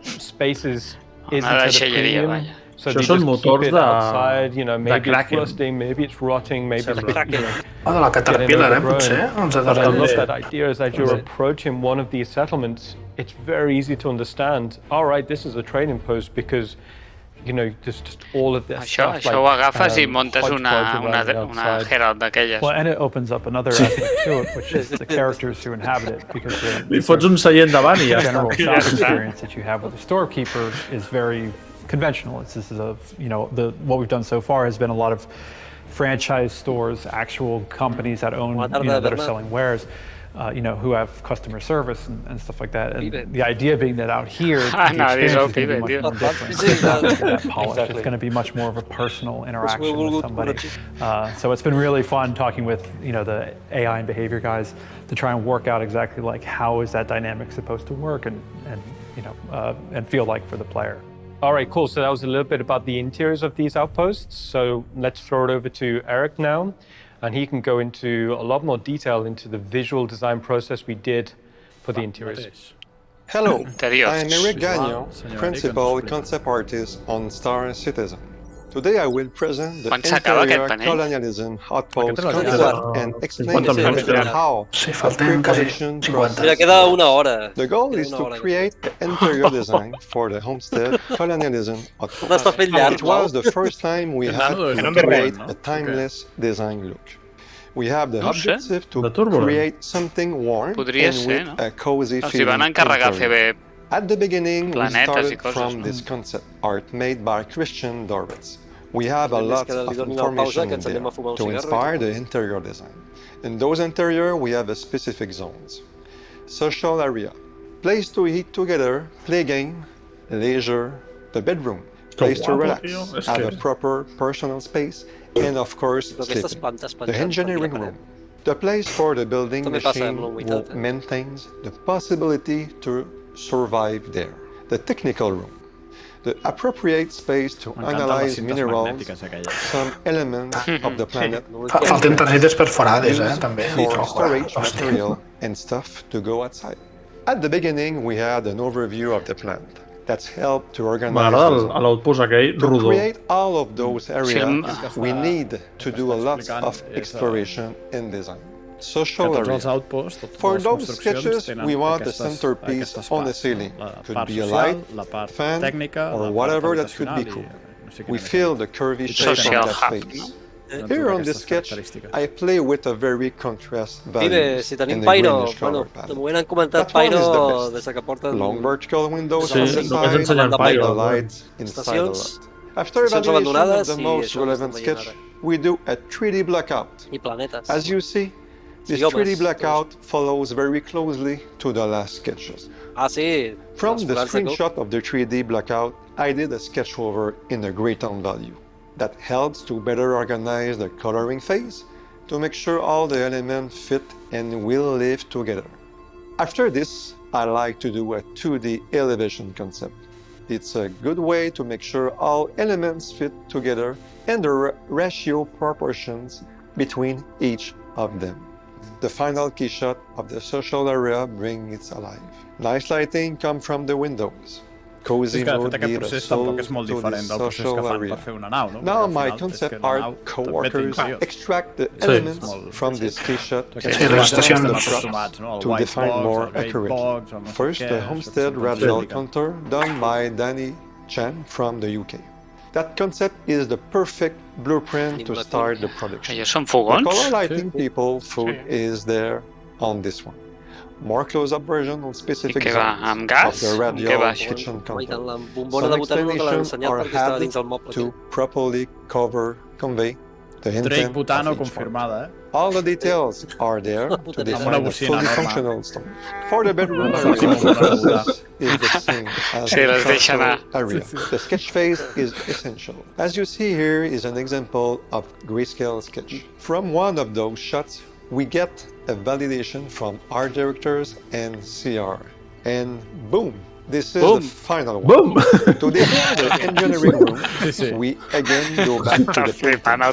Spaces isn't at a premium, so they just keep it outside, maybe it's rusting, maybe it's rotting, maybe it's de la Caterpillar, potser? But I love that idea is as you're approaching one of these settlements, it's very easy to understand, all right, this is a trading post because there's just all of this stuff. Això ho agafes i montes una Herald d'aquelles. Well, and it opens up another aspect to it, which is the characters who inhabit it, because li fots un seient davant i ja general shop experience that you have with the storekeeper is very conventional. This is what we've done so far has been a lot of franchise stores, actual companies that own, that are selling wares. Who have customer service and stuff like that. And the idea being that out here, the experience is going to be much more different. That polish. It's going to be much more of a personal interaction with somebody. So it's been really fun talking with the AI and behavior guys to try and work out exactly like how is that dynamic supposed to work and feel like for the player. All right, cool. So that was a little bit about the interiors of these outposts. So let's throw it over to Eric now. And he can go into a lot more detail into the visual design process we did for the interiors. Hello, I'm Eric Gagnon, Principal Concept Artist on Star Citizen. Today I will present the interior colonialism outpost concept and explain how pre-position process. The goal is to create the interior design for the homestead colonialism outpost. It was the first time we had to create a timeless design look. We have the objective to create something warm and with a cozy feeling interior. At the beginning, we started from this concept art made by Christian Dorwitz. We have a lot of information in there to inspire the interior design. In those interior, we have a specific zones. Social area, place to eat together, play game, leisure, the bedroom, place to relax, have a proper personal space, and of course, sleeping. The engineering room, the place for the building machine who maintains the possibility to survive there. The technical room, the appropriate space to analyze minerals, some elements of the planet, falten targetes perforades, també. For storage material and stuff to go outside. At the beginning, we had an overview of the plant. That's helped to organize. L'outpost aquell rodó. To create all of those areas, we need to do a lot of exploration and design. Social area. For those sketches, we want a centerpiece on the ceiling. Could be a light, fan, or whatever that could be cool. We feel the curvy shape of that space. Here on this sketch, I play with a very contrast value in the greenish color palette. That one is the best. Long vertical windows on the side, the lights inside the lot. After evaluation of the most relevant sketch, we do a 3D blackout. As you see, this 3D blackout follows very closely to the last sketches. From the screenshot of the 3D blackout, I did a sketch over in a gray tone value. That helps to better organize the coloring phase, to make sure all the elements fit and will live together. After this, I like to do a 2D elevation concept. It's a good way to make sure all elements fit together and the ratio proportions between each of them. The final key shot of the social area brings it alive. Nice lighting comes from the windows. Cozy mode gives a soul to the social area. Now my concept art co-workers extract the elements from this key shot and adjust the props to define more accurately. First, the homestead radial contour done by Danny Chan from the UK. That concept is the perfect blueprint to start the production. The color lighting people food is there on this one. More close-up version on specific zones of the radial kitchen contour. Some explanations are added to properly convey the intent of each part. All the details are there to define a fully functional stone. For the bedroom area, this is the same as the social area. The sketch phase is essential. As you see here is an example of grayscale sketch. From one of those shots, we get a validation from art directors and CR. And boom! This is the final one. To define the engineering room, we again go back to the painting.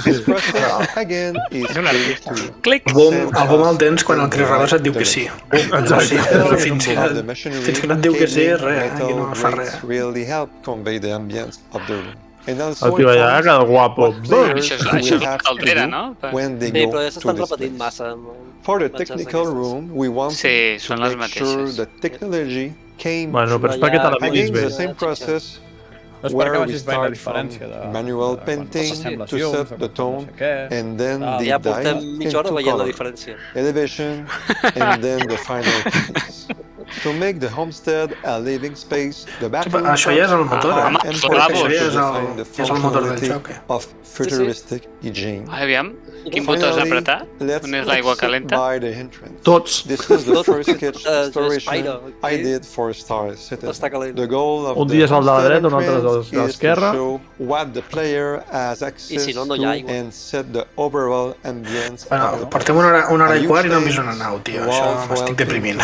This process again is Algú mal tens quan el Cris Radosa et diu que sí. Fins que no et diu que sí, res, aquí no fa res. Really help convey the ambience of the room. And also el tio allà queda guapo. Això és caldera, no? When they go to this place. For the technical room, we want to make sure the technology came again the same process where we start from manual painting to set the tone and then deep dive into color, elevation, and then the final piece. To make the homestead a living space, the bathroom això ja és el motor, això ja és el motor del joc. Of futuristic hygiene. Aviam, quin botó has apretat? On és l'aigua calenta? Tots. This is the first sketch restoration I did for Star Citizen. The goal of un dia és el de la dreta, un altre és de l'esquerra. Show what the player has access to and set the overall ambience. Bueno, portem una hora i quart i no hem vist una nau, tio. Això m'estic deprimint.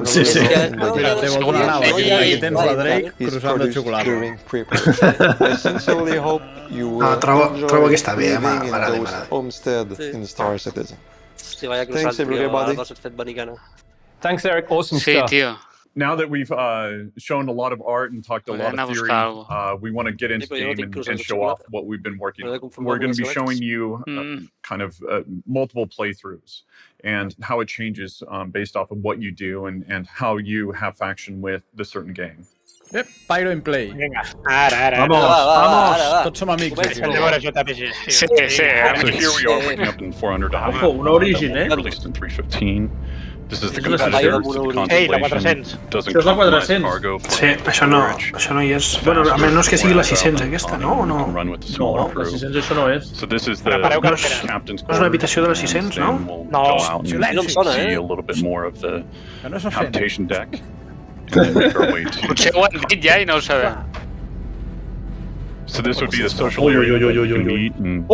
Sí, sí. Mira, té una nau. Aquí tens la Drake croissant de xocolata. Essentially hope you will trobo que està bé, m'agrada. Homestead in Star Citizen. Thanks everybody. Thanks, Eric. Awesome stuff. Sí, tio. now that we've shown a lot of art and talked a lot of theory, we want to get into the game and show off what we've been working on. We're going to be showing you kind of multiple playthroughs and how it changes based off of what you do and how you have faction with the certain game. Yep, Pyro in play. Vinga, ara. Vamos. Tots som amics. Hem de veure JPG. So here we are working up in $400. Un origen, Released in 3.15. This is the competitor, Ei, la 400. Doesn't Això és la compromise 400. cargo for Sí, això no hi és. Bueno, a menys que sigui la 600 aquesta, no? O no? run with the smaller No, crew. la 600 això no és. So this is the Prepareu No és, captain's no és una habitació de la 600, no? No, go out and no em sona, see a little bit more of the Que no és ofent. habitation deck. And then make our way to... Potser ho han dit ja i no ho sabem. So this would be the social area that you can meet and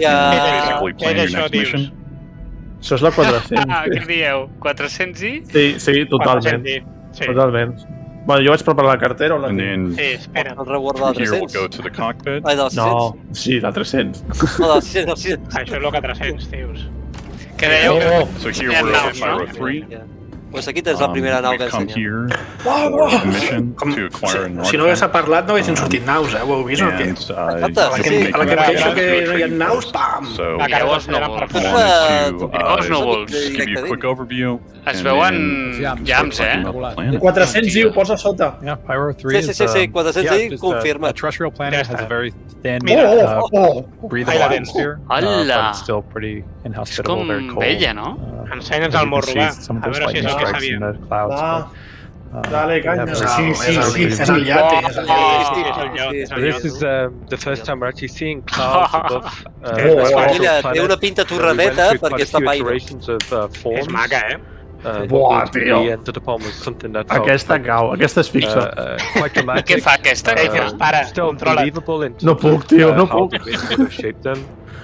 Ja... basically plan your next mission. Això és la 400. Què dieu? 400 i? Sí, totalment. Totalment. Bueno, jo vaig preparar la cartera o la... And then Sí, espera. El reward de la here we'll 300. go to the cockpit. Ai, de la 600? No, sí, la 300. No, de la 600, de la 600. Això és el que 300, tios. Que dèieu que... So here we're over Pyro 3. Pues aquí tens la primera nau que We come ensenya. here for a mission to acquire an Si no hagués parlat no haguessin sortit naus, ho heu vist o què? A la que em queixo que no hi ha naus, pam! So La carga es no tenen vol. per wanted no to just give you a quick overview. Es veuen jams, eh? 400 i ho posa a sota. Yeah, Pyro 3 Sí, is sí, 400 confirmat. a terrestrial planet. Has a very thin, breathable Hola. atmosphere, Hola. but it's still pretty inhospitable, com very cold. vella, no? Ensenya'ns el morro, va. A veure si és el que strikes in sabia. the clouds. Dale, canya. És el llate, és el llate. So this is the first time we're actually seeing clouds above Mira, té una pinta torradeta perquè està Pyro. És maca, eh? Buah, tio. Aquesta cau, aquesta és fixa. Què fa aquesta? Ei, que para, controla't. No puc, tio, no puc.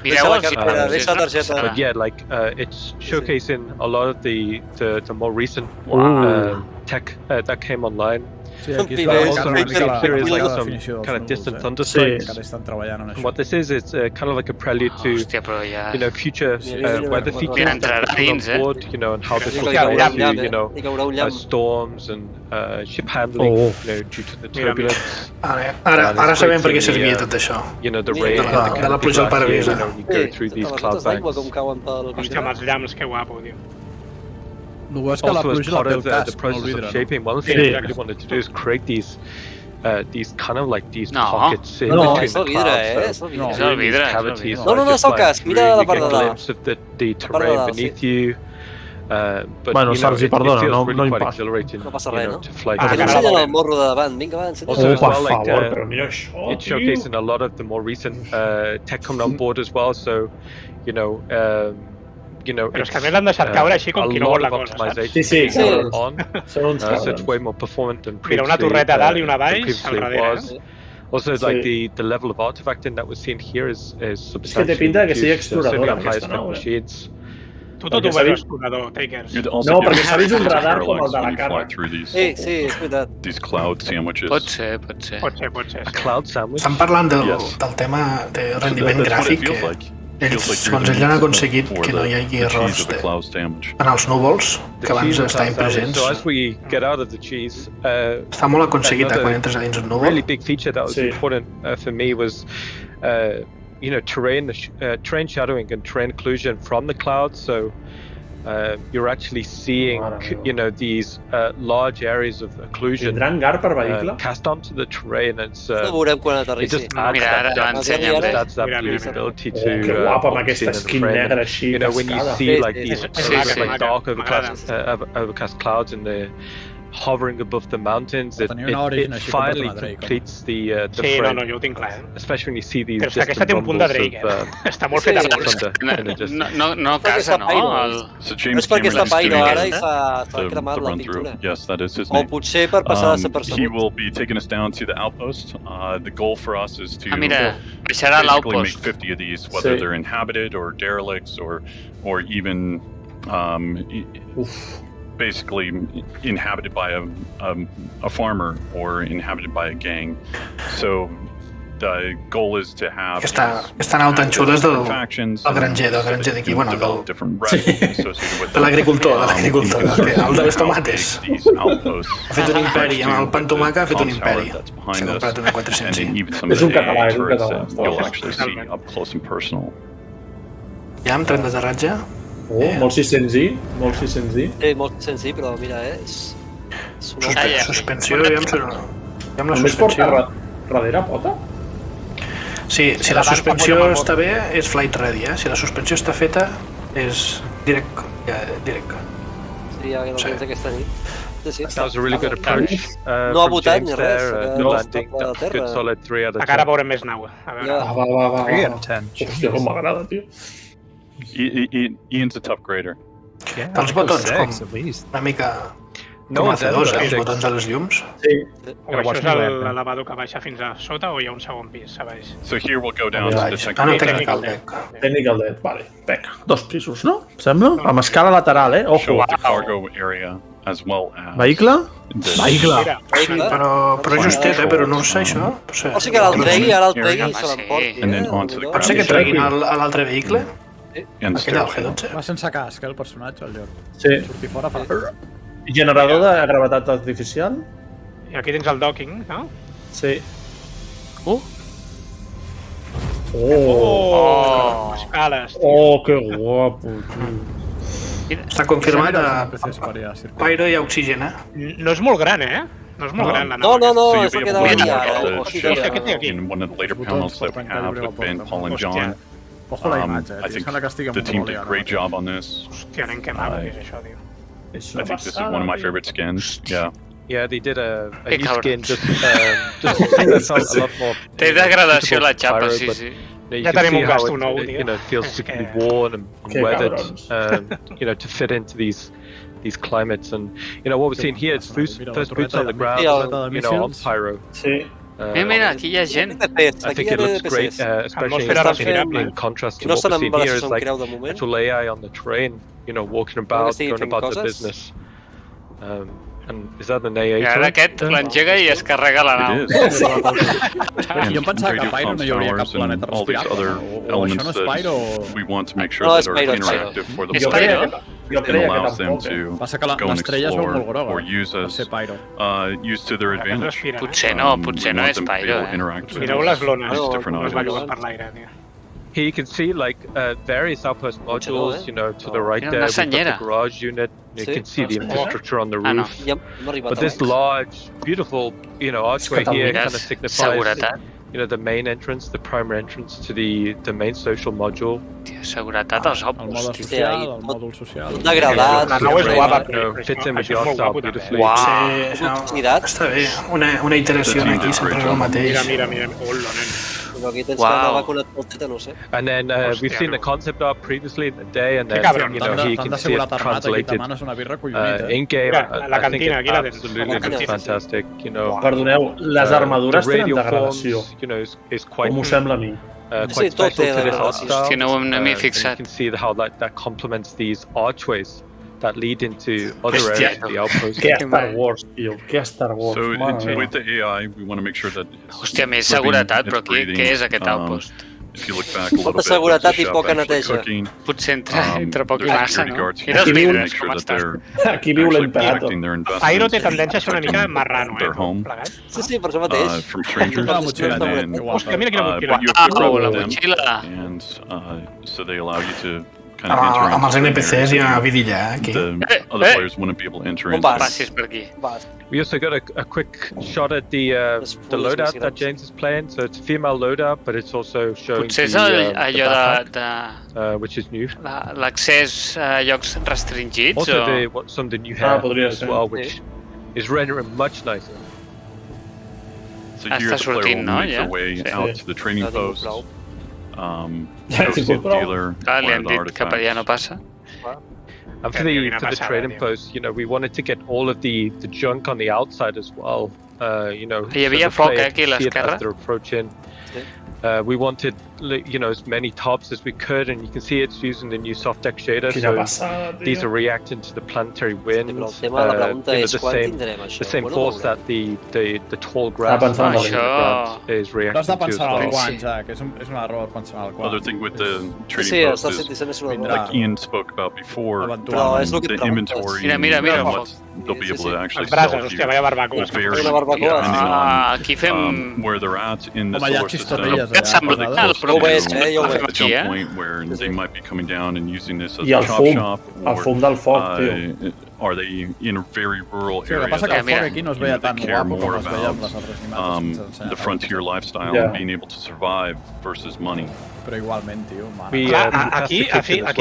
Mireu els Deixa la targeta. But yeah, like it's showcasing a lot of the more recent tech that came online. Sí, aquí Pibe, està also una mica la there is like la some definició dels kind of núvols, distant eh? thunderstrikes. Encara estan treballant en And això. what this is, it's kind of like a prelude to Hòstia, però ja... future weather features Mira, entrarà that come dins, on board, and how this will Hi haurà un relate llamp, to, hi haurà un llamp. storms and ship handling, due to the turbulence. Ara sabem per què servia tot això. The rain, De la pluja al paravís. you go through these cloud banks. Com cauen pel Hòstia, amb els llamps, que guapo, tio. El bo és que la Also, as pluja la part té of el the casc, no el process of vidre, no? shaping, one of the things I really wanted to do is create these kind of like these No. pockets in No, between és the el vidre, clouds. és el És vidre. el vidre, és el Cavities, vidre. No, no, just és el like casc, mira really la part get de a dalt. glimpse of the part de terrain dalt, sí. beneath you. But Bueno, you know, Sergi, it perdona, feels no really quite impacta. exhilarating, No passa res, no? to fly Ah, through Que que the ensenyen no. el morro de davant, vinga, va, ensenya. Also, as per well, like, favor, però mira això, it's tio. showcasing a lot of the more recent tech coming on board as well. So, Però és que a més l'han deixat caure així com qui no vol la cosa, saps? Sí, going on. Són uns So it's cabrons. way more performant than Mira, una previously, torreta a dalt i una a than baix, previously al darrere, was. Also, like the level of artifacting that we're seeing here is substantially pinta que sigui reduced, certainly exploradora, on highest aquesta nau, spec machines. Tu tot ho veus explorador, Takers. No, perquè s'ha vist un radar com el de la cara. Sí, sí, és veritat. These cloud sandwiches. Pot ser, pot ser. Pot ser. A cloud sandwich. Estan parlant del tema de rendiment gràfic que ells, segons ells han aconseguit que no hi hagi errors en els núvols, que abans estaven presents. So as we get out of the cheese, Està molt aconseguit quan entres a dins un núvol. really big feature that was important for me was terrain shadowing and terrain occlusion from the clouds. So you're actually seeing these large areas of occlusion Tindran gar per vehicle? cast onto the terrain. It's No veurem quan it aterrissi. just adds Mira, ara that l'ensenyem. adds that believability to Que guapa amb what aquesta we've seen in the skin frame. negra així, When you cascada. see like these sí. like dark overcast clouds and the hovering above the mountains, it Tenia una origin així com finally una Drake, completes the Sí, frame. no, jo ho tinc clar. Especially when you see these Però és que aquesta distant té un punt de rumbles Drake, of Està molt feta a thunder. No casa, no? So No James és perquè està Cameron is doing Pyro ara i the, s'ha cremat the la run through. pintura. Yes, that is his O name. potser per passar de ser He percebut. will be taking us down to the outpost. The goal for us is to Mira, baixarà a basically make l'outpost. 50 of these, whether Sí. they're inhabited or derelicts or even basically inhabited by a farmer or inhabited by a gang. So the goal is to have Aquesta nau tan xula és del granger d'aquí, bueno, de l'agricultor, el de les tomates. Ha fet un imperi, amb el pan tomaca ha fet un imperi. S'ha comprat una 400. És un català. Ja amb tren d'aterratge? Molt 600i, molt 600i. Sí, molt 600i, però mira, és... Suspensió, aviam si no... Només porta darrere pota? Sí, si la suspensió està bé, és flight ready, Si la suspensió està feta, és directe. Sí, ja que no tens aquesta nit. That was a really good approach. No ha votat ni res. Good landing, good solid 3 out of 10. Encara veurem més nau. Va. 3 out of 10. Hòstia, com m'agrada, tio. Ian's a tough grader. Els botons, com una mica... Com a C2, els botons a les llums. Sí. O això és l'elevador que baixa fins a sota o hi ha un segon pis a baix? So here we'll go down to the technical deck. Technical deck, vale. Vinga, 2 pisos, no? Sembla? Amb escala lateral, Ojo. Show the cargo area as well as... Vehicle? Vehicle. Sí, però justet, però no ho sé, això. Pot ser que ara el tregui i se l'emporti. Pot ser que treguin l'altre vehicle? Aquell del G12. Va sense casc, el personatge, el lloc. Sí. Sortir fora fa... Generador de gravetat artificial. I aquí tens el docking, no? Sí. Escales. Que guapo, tio. Està confirmat a Pyro i a oxigen, No és molt gran, No és molt gran la nau. No, So you'll be able to look at the ship in one of the later panels that we have with Ben, Paul and John. Ojo la imatge, I think the team did a great job on this. Hòstia, nen, que maco que és això, tio. I think this is one of my favorite skins. Yeah, they did a new skin just that felt a lot more. Té degradació la xapa, sí. Ja tenim un gasto nou, tio. It feels particularly worn and weathered, to fit into these climates. And what we're seeing here is first boots on the ground, on Pyro. Sí. Mira, aquí hi ha gent. I think it looks great, especially in contrast to what we're seeing here is like actual AI on the train, walking about, going about the business. And is that an AA? I ara aquest l'engega i es carrega la nau. Jo em pensava que a Pyro no hi hauria cap planeta respirable. O això no és Pyro? No, és Pyro. És Pyro? Jo creia que tampoc. Passa que l'estrella es veu molt groga. Va ser Pyro. Potser no és Pyro. Mireu les lones, les balluguen per l'aire, tio. Here you can see various outpost modules, to the right there, we've got the garage unit, you can see the infrastructure on the roof. But this large, beautiful, archway here kind of signifies, the main entrance, the primary entrance to the main social module. Seguretat als outposts. El mòdul social. Degradat. La nau és guapa, fits in with your style beautifully. Està bé, una iteració aquí sempre és el mateix. Mira, hola, nen. Aquí tens que anar vacunat pel teta, no sé. And then we've seen the concept art previously in the day, and then here you can see it translated in-game. La cantina, aquí la tens. Absolutely, looks fantastic. Perdoneu, les armadures tenen degradació. Com us sembla a mi? Quite special to this art style. Hòstia, no m'he You fixat. can see how that complements these archways that lead into other areas of the outpost. Que Star Wars, tio, que Star Wars. So with the AI, we want to make sure that Hòstia, més seguretat, però què és aquest outpost? If you look back a little bit, seguretat i poca neteja. Potser entre poc i massa, no? Mira els vidres, com estan. Aquí viu l'Imperator. Pyro té tendència a ser una mica marrano, plegat. Sí, per això mateix. From strangers, Hòstia, mira quina motxilla. but you have to la them, motxilla. and so they allow you to kind of enter amb els NPCs hi ha vidilla, aquí. the other players wouldn't be able to enter into. Passis per aquí. We also got a quick shot at the loadout that James is playing. So it's a female loadout, but it's also showing Potser és the allò which is new. l'accés a llocs restringits Also o... some of the new hair podria as ser. well, which is rendering much nicer. So here the player will make their way out to the training post. Go to the dealer, Li acquire han the dit que per allà no artifacts. passa. And for the trading post, we wanted to get all of the junk on the outside as well. Hi havia foc aquí a l'esquerra. We wanted as many tops as we could, and you can see it's using the new soft deck shader. So these are reacting to the planetary wind. The same force that the tall grass is reacting T'has de to as pensar en el well. guant, Jack. És un error pensar en el guant. Other thing with the trading post is, like Ian spoke about before, the inventory and what they'll be able to actually sell to you will vary depending on where they're at in the solar system. The jump point where they might be coming down and using this as a chop shop, or are they in a very rural area that care more about the frontier lifestyle and being able to survive versus money. Però igualment, tio, aquí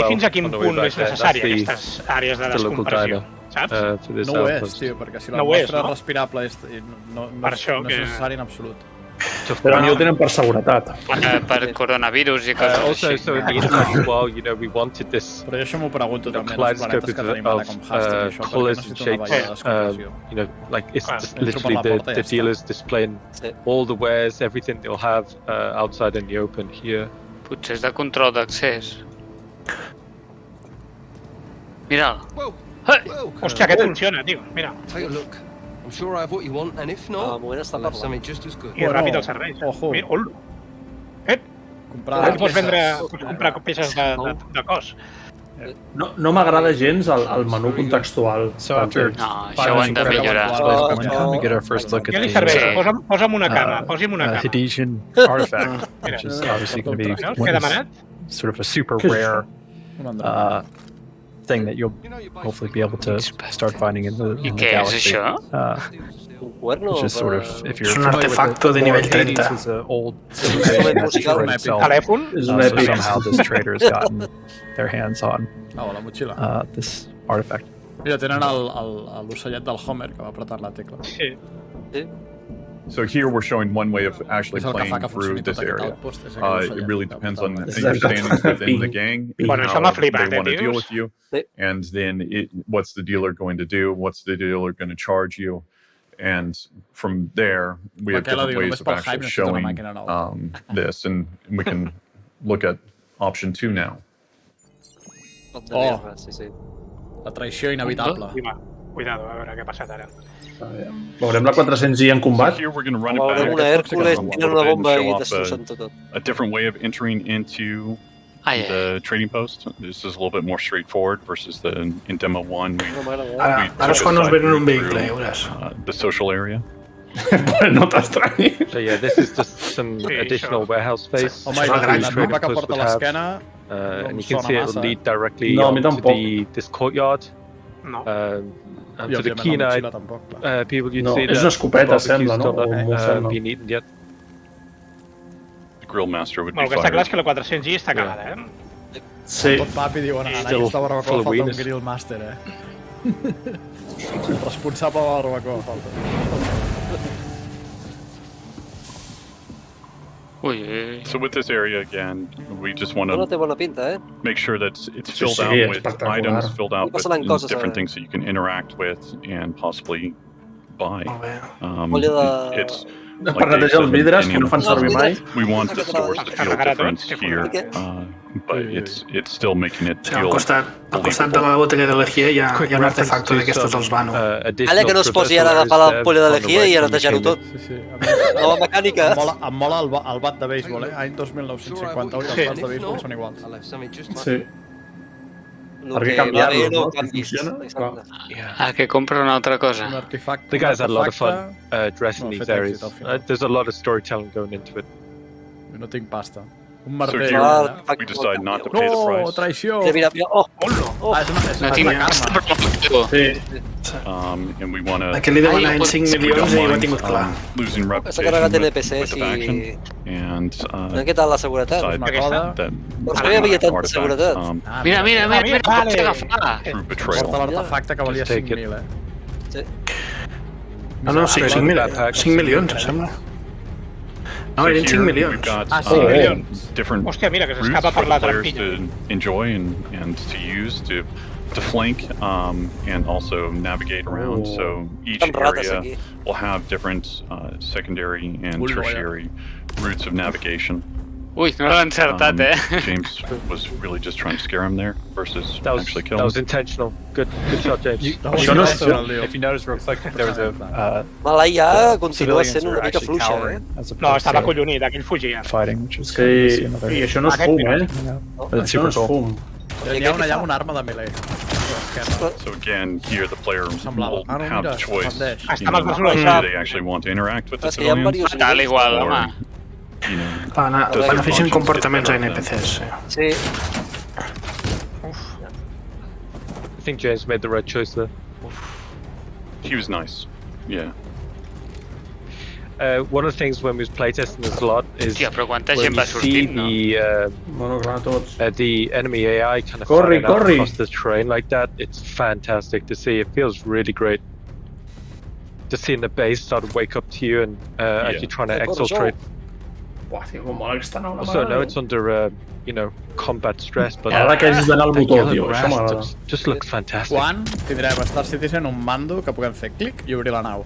fins a quin punt és necessari aquestes àrees de descompressió, saps? No ho és, tio, perquè si l'atmosfera és respirable no és necessari en absolut. Però ni ho tenen per seguretat. Per coronavirus i coses així. We wanted this. Però jo això m'ho pregunto també, els planetes que tenim ara com Hastings i això, perquè necessito una valla de descompressió. It's just literally the dealers displaying all the wares, everything they'll have outside in the open here. Potser és de control d'accés. Mira'l. Hòstia, aquest funciona, tio, mira. Take a look. I'm sure I have what you want, and if not, I'll have something just as good. I ràpid els serveis. Mira, pots comprar peces de cos. No m'agrada gens el menú contextual. No, això ho hem de millorar. Què li serveix? Posa'm una cama, posi'm una cama. Hadesian artifact, which is obviously going to be sort of a super rare thing that you'll hopefully be able to start finding in the galaxy. Which is sort of, if you're un artefacto de nivell 30. This is an old civilization itself. So somehow this trader has gotten their hands on this artifact. Mira, tenen l'ocellet del Homer que va apretar la tecla. So here we're showing one way of actually playing through this area. It really depends on your standings within the gang, how they want to deal with you, and then what's the dealer going to do, what's the dealer going to charge you, and from there we have different ways of actually showing this, and we can look at option 2 now. La traïció inevitable. Cuidado, a veure què ha passat ara. Veurem la 400i en combat. Here we're going to run it back. Una Hèrcules tira una bomba i destrossant tot. A different way of entering into the trading post. This is a little bit more straightforward versus in demo 1. Ara és quan us venen un vehicle, ja veuràs. The social area. No t'estranyi. So yeah, this is just some additional warehouse space. Home, la mapa que porta a l'esquena and you can see it will lead directly to this courtyard. And to the keen-eyed people, you'd see that és una escopeta, sembla, no? Been eaten yet. The grill master would be fired. El que està clar és que la 400i està acabada, Sí. Tot papi diuen, en aquesta barbacoa falta un grill master, El responsable de la barbacoa falta. So with this area again, we just want to make sure that it's filled out with items, filled out with different things that you can interact with and possibly buy. It's per netejar els vidres, que no fan servir mai. We want the stores to feel different here, but it's still making it feel... Al costat de la botella d'energia hi ha un artefacte d'aquestos dels Vano. Allà que no es posi ara a agafar l'ampolla d'energia i a netejar-ho tot. Nova mecànica. Em mola el bat de béisbol, Any 2950, els bats de béisbol són iguals. Sí. Per què canviar-los, no? Funciona? Que compra una altra cosa. The guys had a lot of fun dressing these areas. There's a lot of storytelling going into it. No tinc pasta. Un So martell. here, we decide not to pay the No, price. traïció! Mira, És una karma. Sí. And we want to... Aquest li demanen 5 milions i ho ha tingut clar. Losing s'ha reputation carregat with NPCs the faction. And què tal la seguretat? Vols que hi havia tanta seguretat? Mira, through betrayal. Porta l'artefacte que valia 5.000, No, 5 milions, em sembla. No, eren 5 milions. Different Hòstia, mira, que routes s'escapa for per la the players trampilla. to enjoy and to use to flank and also navigate around. So each area will have different secondary and tertiary routes of navigation. Ui, no l'ha encertat, James was really just trying to scare him there versus actually kill him. That was intentional. Good shot, James. If you notice real quick, there was a Malaya continua sent una mica fluixa, No, estava collonit, aquell fugia. fighting, which is Sí, i això no és fum, Això no és fum. N'hi ha una allà amb una arma de melee. So again, here the player will have the choice. Està mal Do personalitzat. they actually want to interact with the És que hi ha civilians? diversos Tal igual, Or, home. you know, Beneficien comportaments a NPCs. Sí. I think James made the right choice there. he was nice. Yeah. One of the things when we was playtesting this a lot is Hòstia, però quanta when gent we va see sortint, no? Bueno, clar, tots. the enemy AI kind of Corri, flying out corri. across the terrain like that. It's fantastic to see. It feels really great. Just seeing the base start to wake up to you and actually trying to exfiltrate. Buah, tio, com mola aquesta nau, la Also, mare no, de it's under combat stress, but M'agrada que hagis d'anar al that botó, yellow tio, això grass m'agrada. just looks fantastic. Quan tindrem a Star Citizen un mando que puguem fer clic i obrir la nau?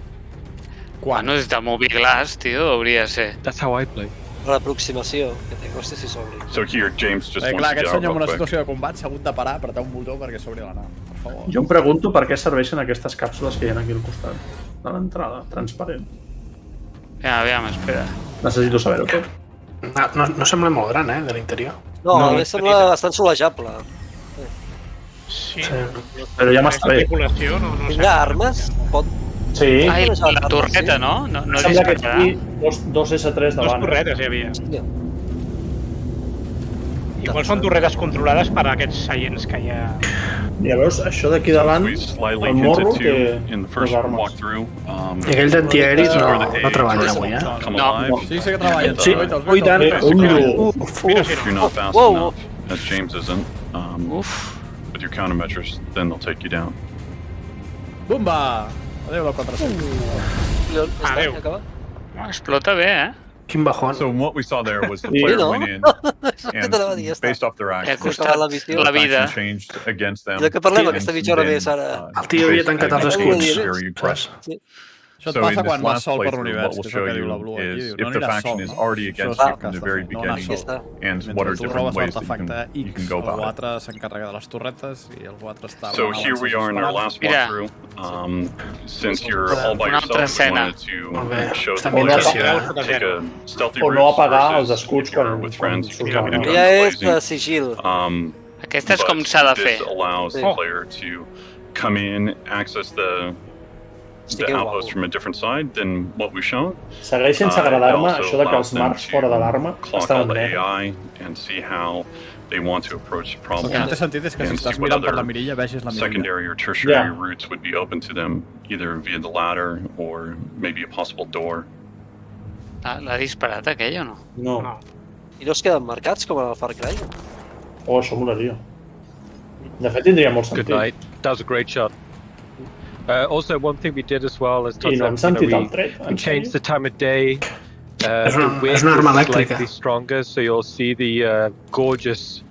Quan? Bueno, des de Movie Glass, tio, hauria de ser. That's how I play. Reaproximació, que te costi si s'obri. So here, James just Clar, wants to aquest get out senyor en una real quick. situació de combat s'ha hagut de parar, apretar un botó perquè s'obri la nau. Per favor. Jo em pregunto per què serveixen aquestes càpsules que hi ha aquí al costat de l'entrada, transparent. Aviam, espera. Necessito saber-ho tot. No sembla molt gran, de l'interior. No, a mi sembla bastant solejable. Sí. Però ja m'està bé. Tripulació, no sé. Tindrà armes? Pot... Sí. Ai, la torreta, no? No Sembla que dispararà? aquí dos S3 Dos davant. torretes hi havia. Igual són torretes controlades per aquests seients que hi ha... Ja veus, això d'aquí davant, el morro que... In the first walkthrough. I aquells antiaeris no treballen avui, No. Sí, sí que treballen. Sí, i tant. If you're not fast enough, as James isn't, with your countermeasures, then they'll take you down. Bumba! Adéu, la 400. Adéu. Explota bé, Quin bajón. So what we saw there was the player went in and based off their Ha actions, costat la vida. changed against them. I de què parlem aquesta mitja hora més ara? El tio havia tancat els escuts. Això et passa quan vas sol per l'univers, que és el que diu la Blue aquí. Diu, no if the aniràs faction sol, is no? already Això against és you from the very no anar beginning, sol. and what are Mentre tu different robes ways that l'artefacte you can X, go el about it. altre s'encarrega de les torretes i el altre està... So here we are in our last walkthrough. Since you're all by Una altra yourself, we escena. wanted to show the O no players take a stealthy o no route apagar els versus escuts if you're quan with friends. You can Ja keep the guns és de blazing. sigil. Aquesta és com s'ha de fer. This allows the player to come in, access the outpost from a different side than what we've shown. Segueix sense agradar-me això de que els marcs fora de l'arma Clock estan all en the dret. AI and see how they want to approach the problem. El que no té sentit és que si and estàs see what mirant per other la mirilla vegis la mirilla. secondary or tertiary routes would be open to them, either via the ladder or maybe a possible door. L'ha disparat aquell o no? No. I no es queden marcats com en el Far Cry? Oh, això molaria. De fet, tindria molt Good sentit. night. That was a great shot. Also, one thing we did as well is I no hem sentit el tret, we en changed sèrio? the time of day. És The una- wind és una arma is elèctrica. slightly stronger, so you'll see the gorgeous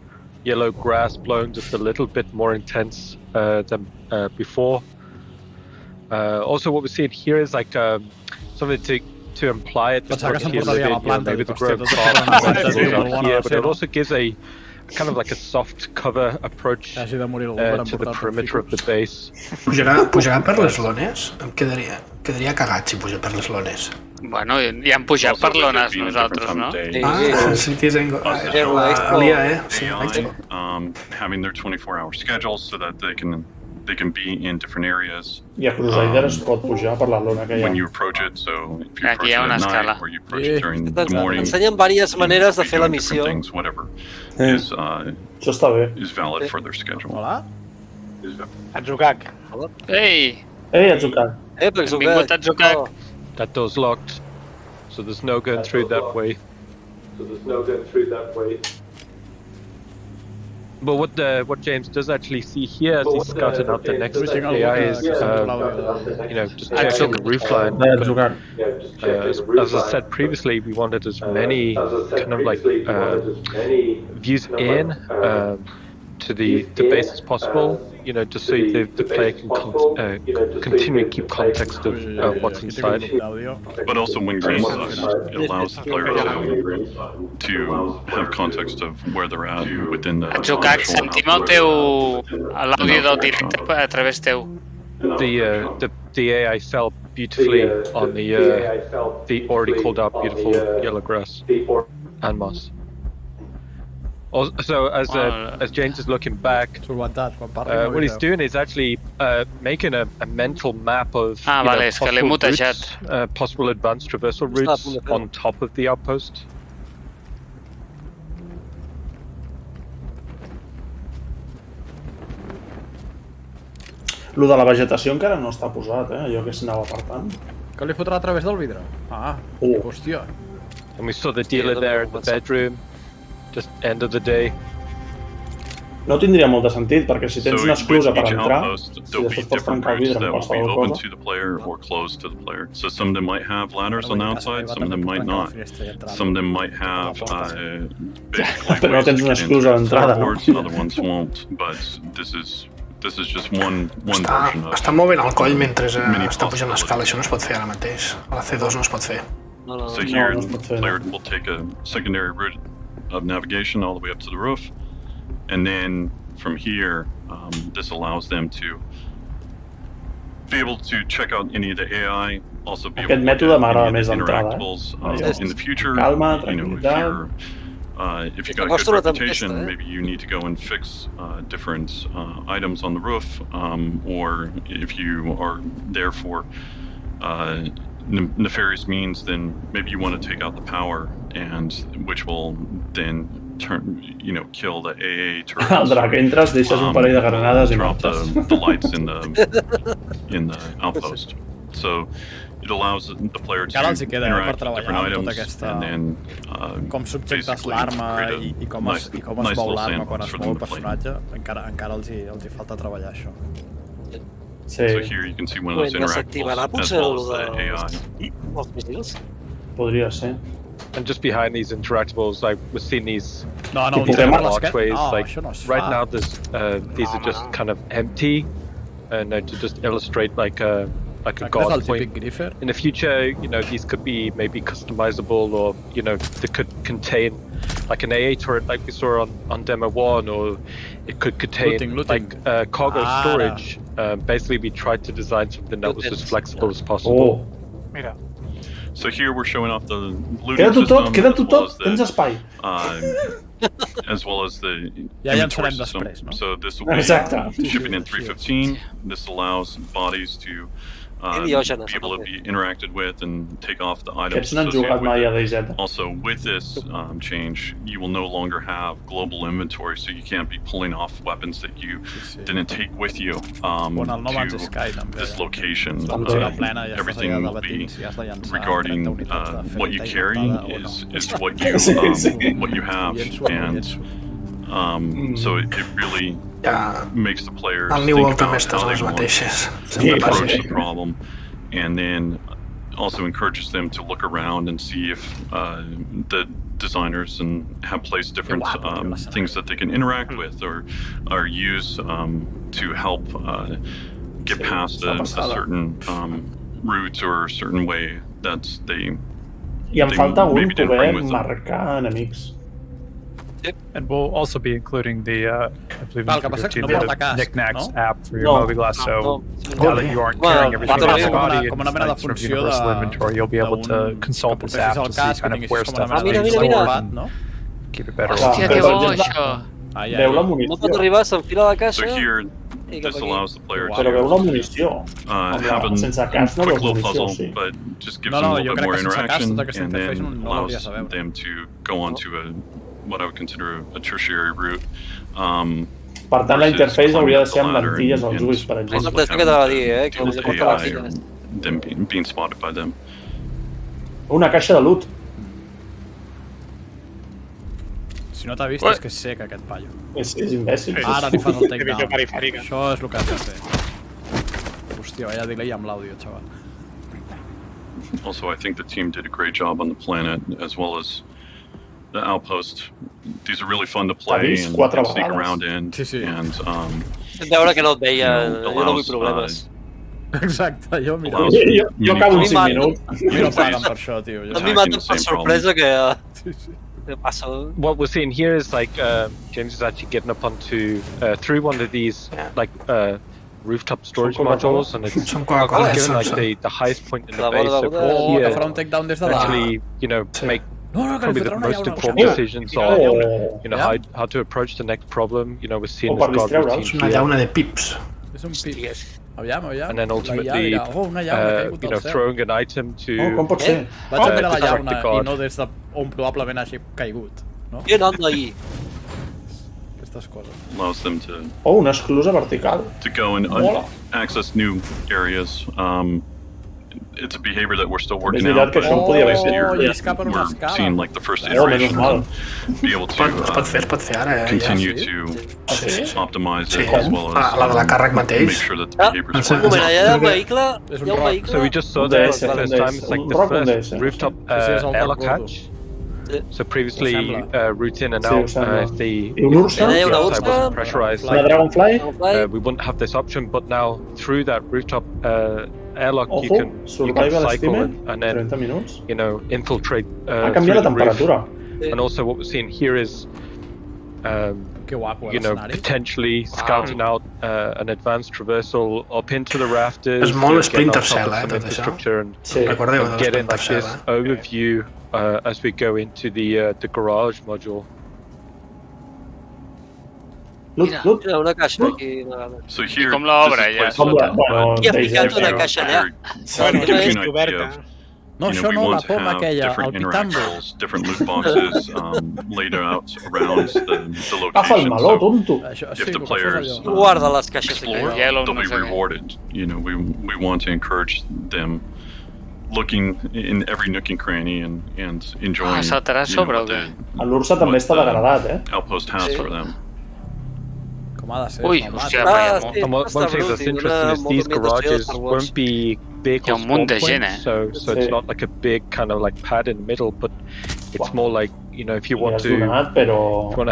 yellow grass blowing just a little bit more intense than before. Also, what we're seeing here is like something to imply it. Pensava que here a s'emportaria little la bit, planta, maybe dic, the hòstia, growth tot path això no goes sé, up molt bona here, va but ser, it no? also gives a kind of like a soft cover approach Que hagi de morir algú per to the emportar-te perimeter of the base. Pujarà per les lones? Em quedaria cagat si puja per les lones. Bueno, ja hem pujat per lones nosaltres, no? Citizenco. Sí, having their 24-hour schedules so that they can be in different areas. I a Crusader es pot pujar per la lona que hi ha. When you approach it, so if you approach Aquí hi it ha una at escala. night or you approach it during the morning, Ensenyen diverses maneres de fer la missió. things, whatever, is Això està bé. is valid for their schedule. Hola? Atzucac. Ei! Ei, Atzucac. Benvingut, Atzucac. That door's locked, so there's no going through that way. But what James does actually see here as he's scouting out the next AI is, just checking the roof line. As I said previously, we wanted as many kind of like views in to the base as possible. just so the player can continue to keep context of what's inside. But also when game it allows the player to have context of where they're at within the... Jucat, sentim l'àudio del directe a través teu. The AI fell beautifully on the already called out beautiful yellow grass and moss. So as James is looking back, what he's doing is actually making a mental map of possible advanced traversal routes on top of the outpost. Lo de la vegetació encara no està posat, allò que s'anava apartant. Que li fotrà a través del vidre? Hòstia. And we saw the dealer there in the bedroom, just end of the day. No tindria molt de sentit, perquè si tens una exclusa per entrar, si després pots trencar el vidre amb qualsevol cosa... to the player or closed to the player. So some of them might have ladders on the outside, some of them might not. Some of them might have Però no tens una exclusa d'entrada, no? Other ones won't, but this is just one version of... Està movent el coll mentre està pujant l'escala, això no es pot fer ara mateix. A la C2 no es pot fer. So here, the player will take a secondary route of navigation all the way up to the roof, and then from here, this allows them to be able to check out any of the AI, also be able to look at any of the interactables in the future. If you got a good reputation, maybe you need to go and fix different items on the roof, or if you are there for nefarious means, then maybe you want to take out the power, and which will then kill the AA turrets. Al drac entres, deixes un parell de granades i marxes. The lights in the outpost. So it allows the player to interact with different items and then com subjectes l'arma i com es mou l'arma quan es mou el personatge, encara els hi falta treballar això. So here you can see one of those interactables as well as the AI. Podria ser. And just behind these interactables, like we're seeing these archways. Like right now, these are just kind of empty, and to just illustrate like a guard point. In the future, these could be maybe customizable, or they could contain like an AA turret, like we saw on demo 1, or it could contain like cargo storage. Basically, we tried to design something that was as flexible as possible. Mira. So here we're showing off the looting system, as well as the inventory system. So this will be shipping in 315. This allows bodies to be able to be interacted with and take off the items associated with it. Also, with this change, you will no longer have global inventory, so you can't be pulling off weapons that you didn't take with you to this location. Everything will be regarding what you carry is what you have, and so it really makes the players think about how they want to approach the problem, and then also encourages them to look around and see if the designers have placed different things that they can interact with or use to help get past a certain route or a certain way that they maybe didn't bring with them. And we'll also be including the, I believe, the Knickknacks app for your Moby-Glass. So now that you aren't carrying everything on your body in sort of universal inventory, you'll be able to consult this app to see kind of where stuff is being stored and keep it better. Hòstia, que bo, això! No pot arribar, s'enfila a la caixa... So here, this allows the player to have a quick little puzzle, but just gives them a little bit more interaction, and then allows them to go on to what I would consider a tertiary route. Per tant, la interface hauria de ser amb lentilles als ulls, per exemple. És el que t'anava a dir, que us porta les filles. Them being spotted by them. Una caixa de loot. Si no t'ha vist, és que és sec, aquest paio. És imbècil. Ara li fas el takedown. Això és el que has de fer. Hòstia, vaya delay amb l'àudio, xaval. Also, I think the team did a great job on the planet, as well as outpost. These are really fun to play and sneak around in. And veure que no et veia, jo no vull problemes. Exacte, jo mira. Jo acabo en 5 minuts. No paguen per això, tio. A mi m'ha per sorpresa que passa. What we're seeing here is like James is actually getting up onto through one of these like rooftop storage modules, and it's given like the highest point in the base. So que farà un takedown des de dalt. Actually, make probably the most informed decisions on how to approach the next problem. We're seeing this guard routine here. Una llauna de pips. És un pip. Aviam. And then ultimately, throwing an item to... Com pot ser? Vaig a mirar la llauna i no des d'on probablement hagi caigut. Què anant d'ahir? Aquestes coses. Allows them to... una esclusa vertical. To go and access new areas. It's a behavior that we're still working out, but we're seeing like the first iteration and be able to continue to optimize it as well as make sure that the behavior is working. So we just saw that for the first time. It's like the first rooftop airlock hatch. So previously, route in and out, if the outside wasn't pressurized, we wouldn't have this option. But now, through that rooftop airlock, you can cycle and then, infiltrate through the roof. And also, what we're seeing here is, potentially scouting out an advanced traversal up into the rafters. És molt Splinter Cell, tot això. And getting like this overview as we go into the garage module. Una caixa aquí. So here, com l'obra, ja. Qui ha ficat una caixa allà? Gives you an idea of, no, això no, la poma aquella, el pitambo. Different loot boxes laid out around the Agafa el location. meló, tonto. If the players guarda les caixes explore, they'll be rewarded. We want to encourage them looking in every nook and cranny and enjoying what l'Ursa també està degradat, outpost has for them. Com ha de ser. Ui, hòstia, and one thing that's interesting is these garages won't be vehicle spawn points, so it's not like a big kind of like pad in the middle, but it's more like, if you want to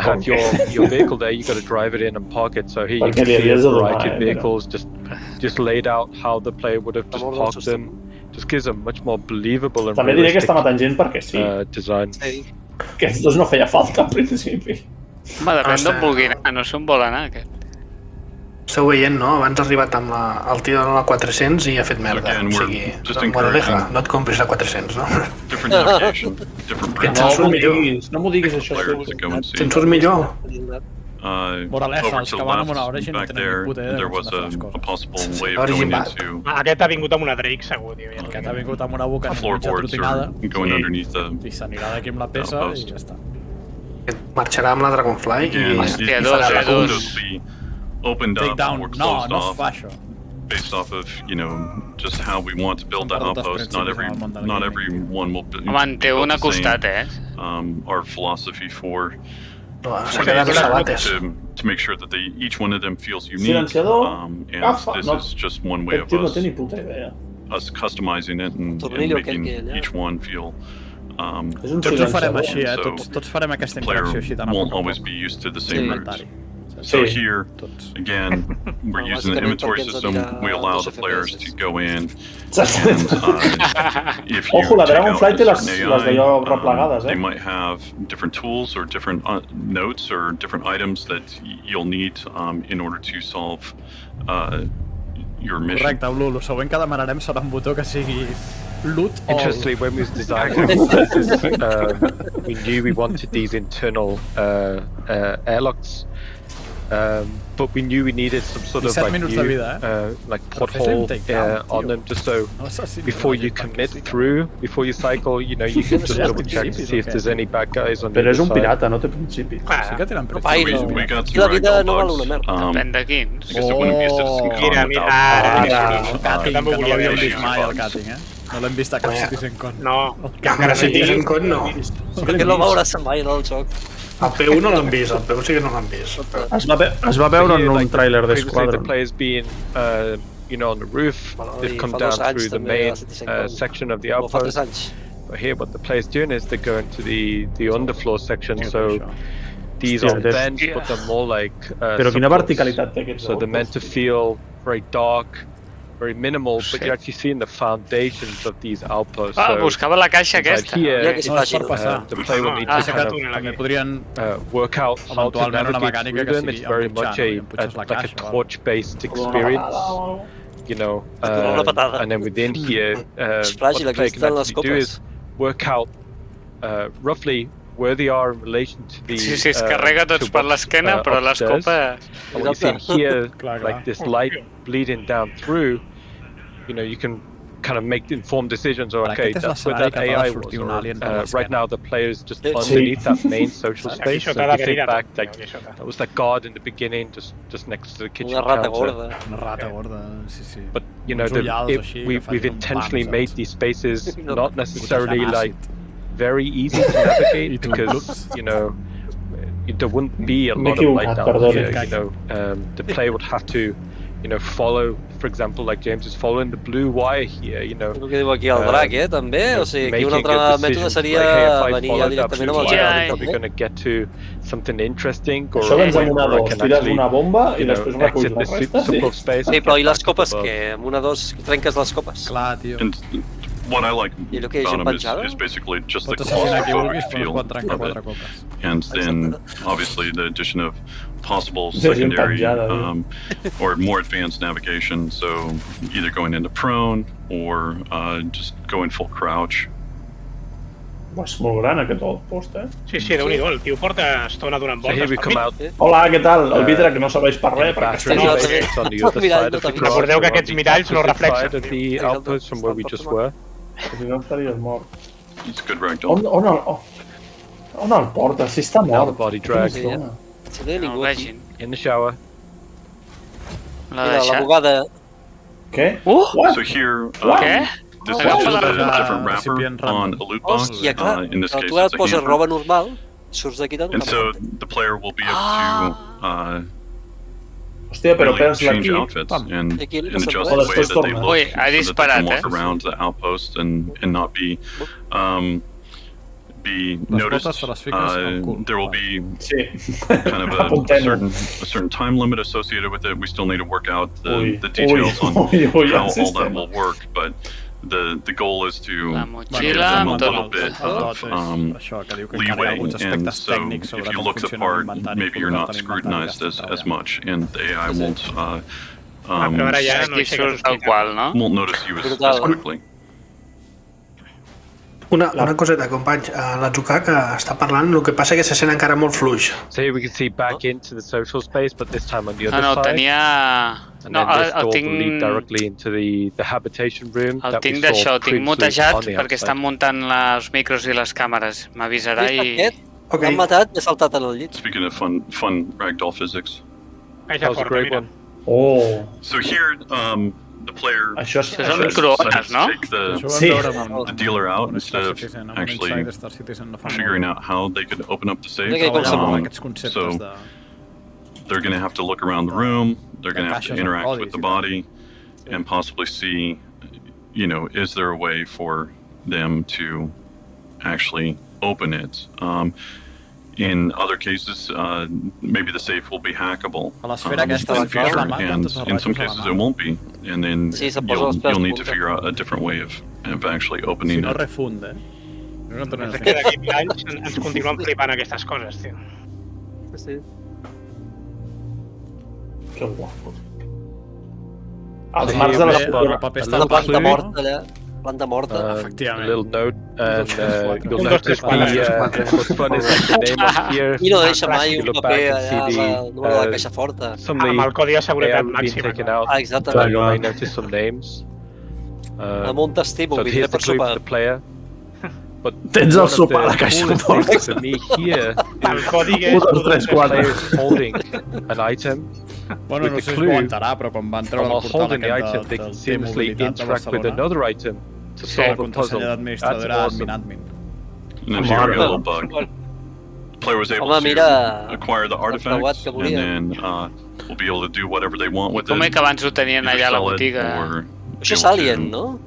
have your vehicle there, you got to drive it in and park it. So here you can see a variety of vehicles just laid out how the player would have just parked them. Just gives a much more believable and també diré que està matant gent perquè sí. Design. Aquests dos no feia falta al principi. Home, depèn d'on vulgui anar, no sé on vol anar aquest. Esteu veient, no? Abans ha arribat amb el tio de la 400 i ha fet merda. O sigui, moraleja, no et compris la 400, no? Que ens en surt millor. No m'ho diguis, això. Que ens surt millor. Moraleja, els que van amb una hora i no tenen ni puta idea de com s'han de fer les coses. Aquest ha vingut amb una Drake, segur, tio. Aquest ha vingut amb una boca mitja trotinada i s'anirà d'aquí amb la peça i ja està. Marxarà amb la Dragonfly i farà dos. Takedown, no es fa això. Based off of, just how we want to build that outpost. Not everyone will build the same. Our philosophy for to make sure that each one of them feels unique, and this is just one way of us customizing it and making each one feel tots ho farem així, tots farem aquesta interacció així tan a won't always be used to the same routes. So here, again, we're using the inventory system. We allow the players to go in. If you la Dragonfly té les d'allò replegades, they might have different tools or different notes or different items that you'll need in order to solve your mission. Correcte, Ulu, el següent que demanarem serà un botó que sigui loot all. Interestingly, when we designed this, we knew we wanted these internal airlocks. But we knew we needed some sort of like new, like porthole on them, just so before you commit through, before you cycle, you can just double check to see if there's any bad guys on the other side. Però és un pirata, no té principi. Sí que tenen principi. We got some ragdoll dogs. Depèn de quins. I guess it wouldn't be a Citizencon without no l'havíem vist mai, el cutting, No l'hem vist a cap Citizencon. No. Encara Citizencon no. Perquè no veuràs mai, no, el joc. El P1 no l'han vist, el P1 sí que no l'han vist. Es va veure en un tràiler d'Esquadron. The players being, on the roof, they've come down through the main section of the outpost. But here, what the player's doing is they're going to the underfloor section, so these are vents, but they're more like Però quina verticalitat té aquests so they're meant to feel very dark, very minimal, but you're actually seeing the foundations of these outposts. Buscava la caixa aquesta. The player will need to kind of work out how to navigate through them. It's very much like a torch-based experience. You know, and then within here, what the player can actually do is work out roughly where they are in relation to the Sí, es carrega tots per l'esquena, però les copes... And what you see here, like this light bleeding down through, you know, you can kind of make informed decisions, or okay, that's where that AI was, or right now the player's just underneath that main social space, so if you think back, like, that was that guard in the beginning, just next to the kitchen counter. Una rata gorda, sí. But, you know, we've intentionally made these spaces not necessarily, like, very easy to navigate, because, you know, there wouldn't be a lot of light down here, you know, the player would have to, you know, follow, for example, like James is following the blue wire here, you know. El que diu aquí el drac, també? O sigui, aquí un altre mètode seria venir ja directament amb el drac. Probably going to get to something interesting, or això vens amb una dos, tires una bomba i després reculls la resta. Sí, però i les copes, què? Amb una dos trenques les copes? Clar, tio. What I like about them is basically just the claustrophobic feel of it. And then, obviously, the addition of possible secondary or more advanced navigation, so either going into prone or just going full crouch. És molt gran aquest outpost, Sí, Déu-n'hi-do, el tio porta estona donant voltes per mi. Hola, què tal? El vidre que no serveix per res, perquè recordeu que aquests miralls no reflexen. Si no estaries mort. It's good ragdoll. On el porta? Si està mort. Body drag. Vagin. In the shower. Mira, la bugada. Què? So here, this is just a different wrapper on a loot box. Hòstia, clar, In this case, tu ara et it's a poses hamper. roba normal, surts d'aquí tant. And so the player will be able to Hòstia, però really perds change l'equip. outfits and adjust Ui, the way that they look, Ui, ha so that they disparat, can walk around the outpost and not be noticed. There will be kind of a certain time limit associated with it. We still need to work out the details on how all that will work, but the goal is to give them a little bit of leeway, and so if you look the part, maybe you're not scrutinized as much, and the AI won't notice you as quickly. Una coseta, companys, l'Atzuka que està parlant, el que passa que se sent encara molt fluix. So here we can see back into the social space, but this time on the other side. And then this door will lead directly into the habitation room. El tinc d'això, tinc mutejat perquè estan muntant els micros i les càmeres. M'avisarà i... L'han matat i ha saltat en el llit. Speaking of fun ragdoll physics. That was a great one. So here, the player són microones, no? take the dealer out instead of actually figuring out how they could open up the safe. So they're going to have to look around the room, they're going to have to interact with the body, and possibly see, you know, is there a way for them to actually open it? In other cases, maybe the safe will be hackable in the future, and in some cases it won't be, and then you'll need to figure out a different way of actually opening it. D'aquí 1000 anys ens continuen flipant aquestes coses, tio. Sí. Que guapo. Els marcs de la planta morta allà. Planta morta. Efectivament. A little note, and you'll notice what's fun is the name up here. I no deixa mai un paper allà al número de la caixa forta. Amb el codi de seguretat màxima. Exactament. You might notice some names. Amb un testimoni, vindré per sopar. Tens el sopar a la caixa forta. For me here, el codi és... 1, 2, 3, 4. Holding an item. Bueno, no sé si ho entrarà, però quan van treure el portal aquest they can seamlessly interact with another item to solve a puzzle. That's awesome. And then here we got a little bug. The player was able to acquire the artifact, and then will be able to do whatever they want with it. Com que abans ho tenien allà a la botiga? Això és Alien, no?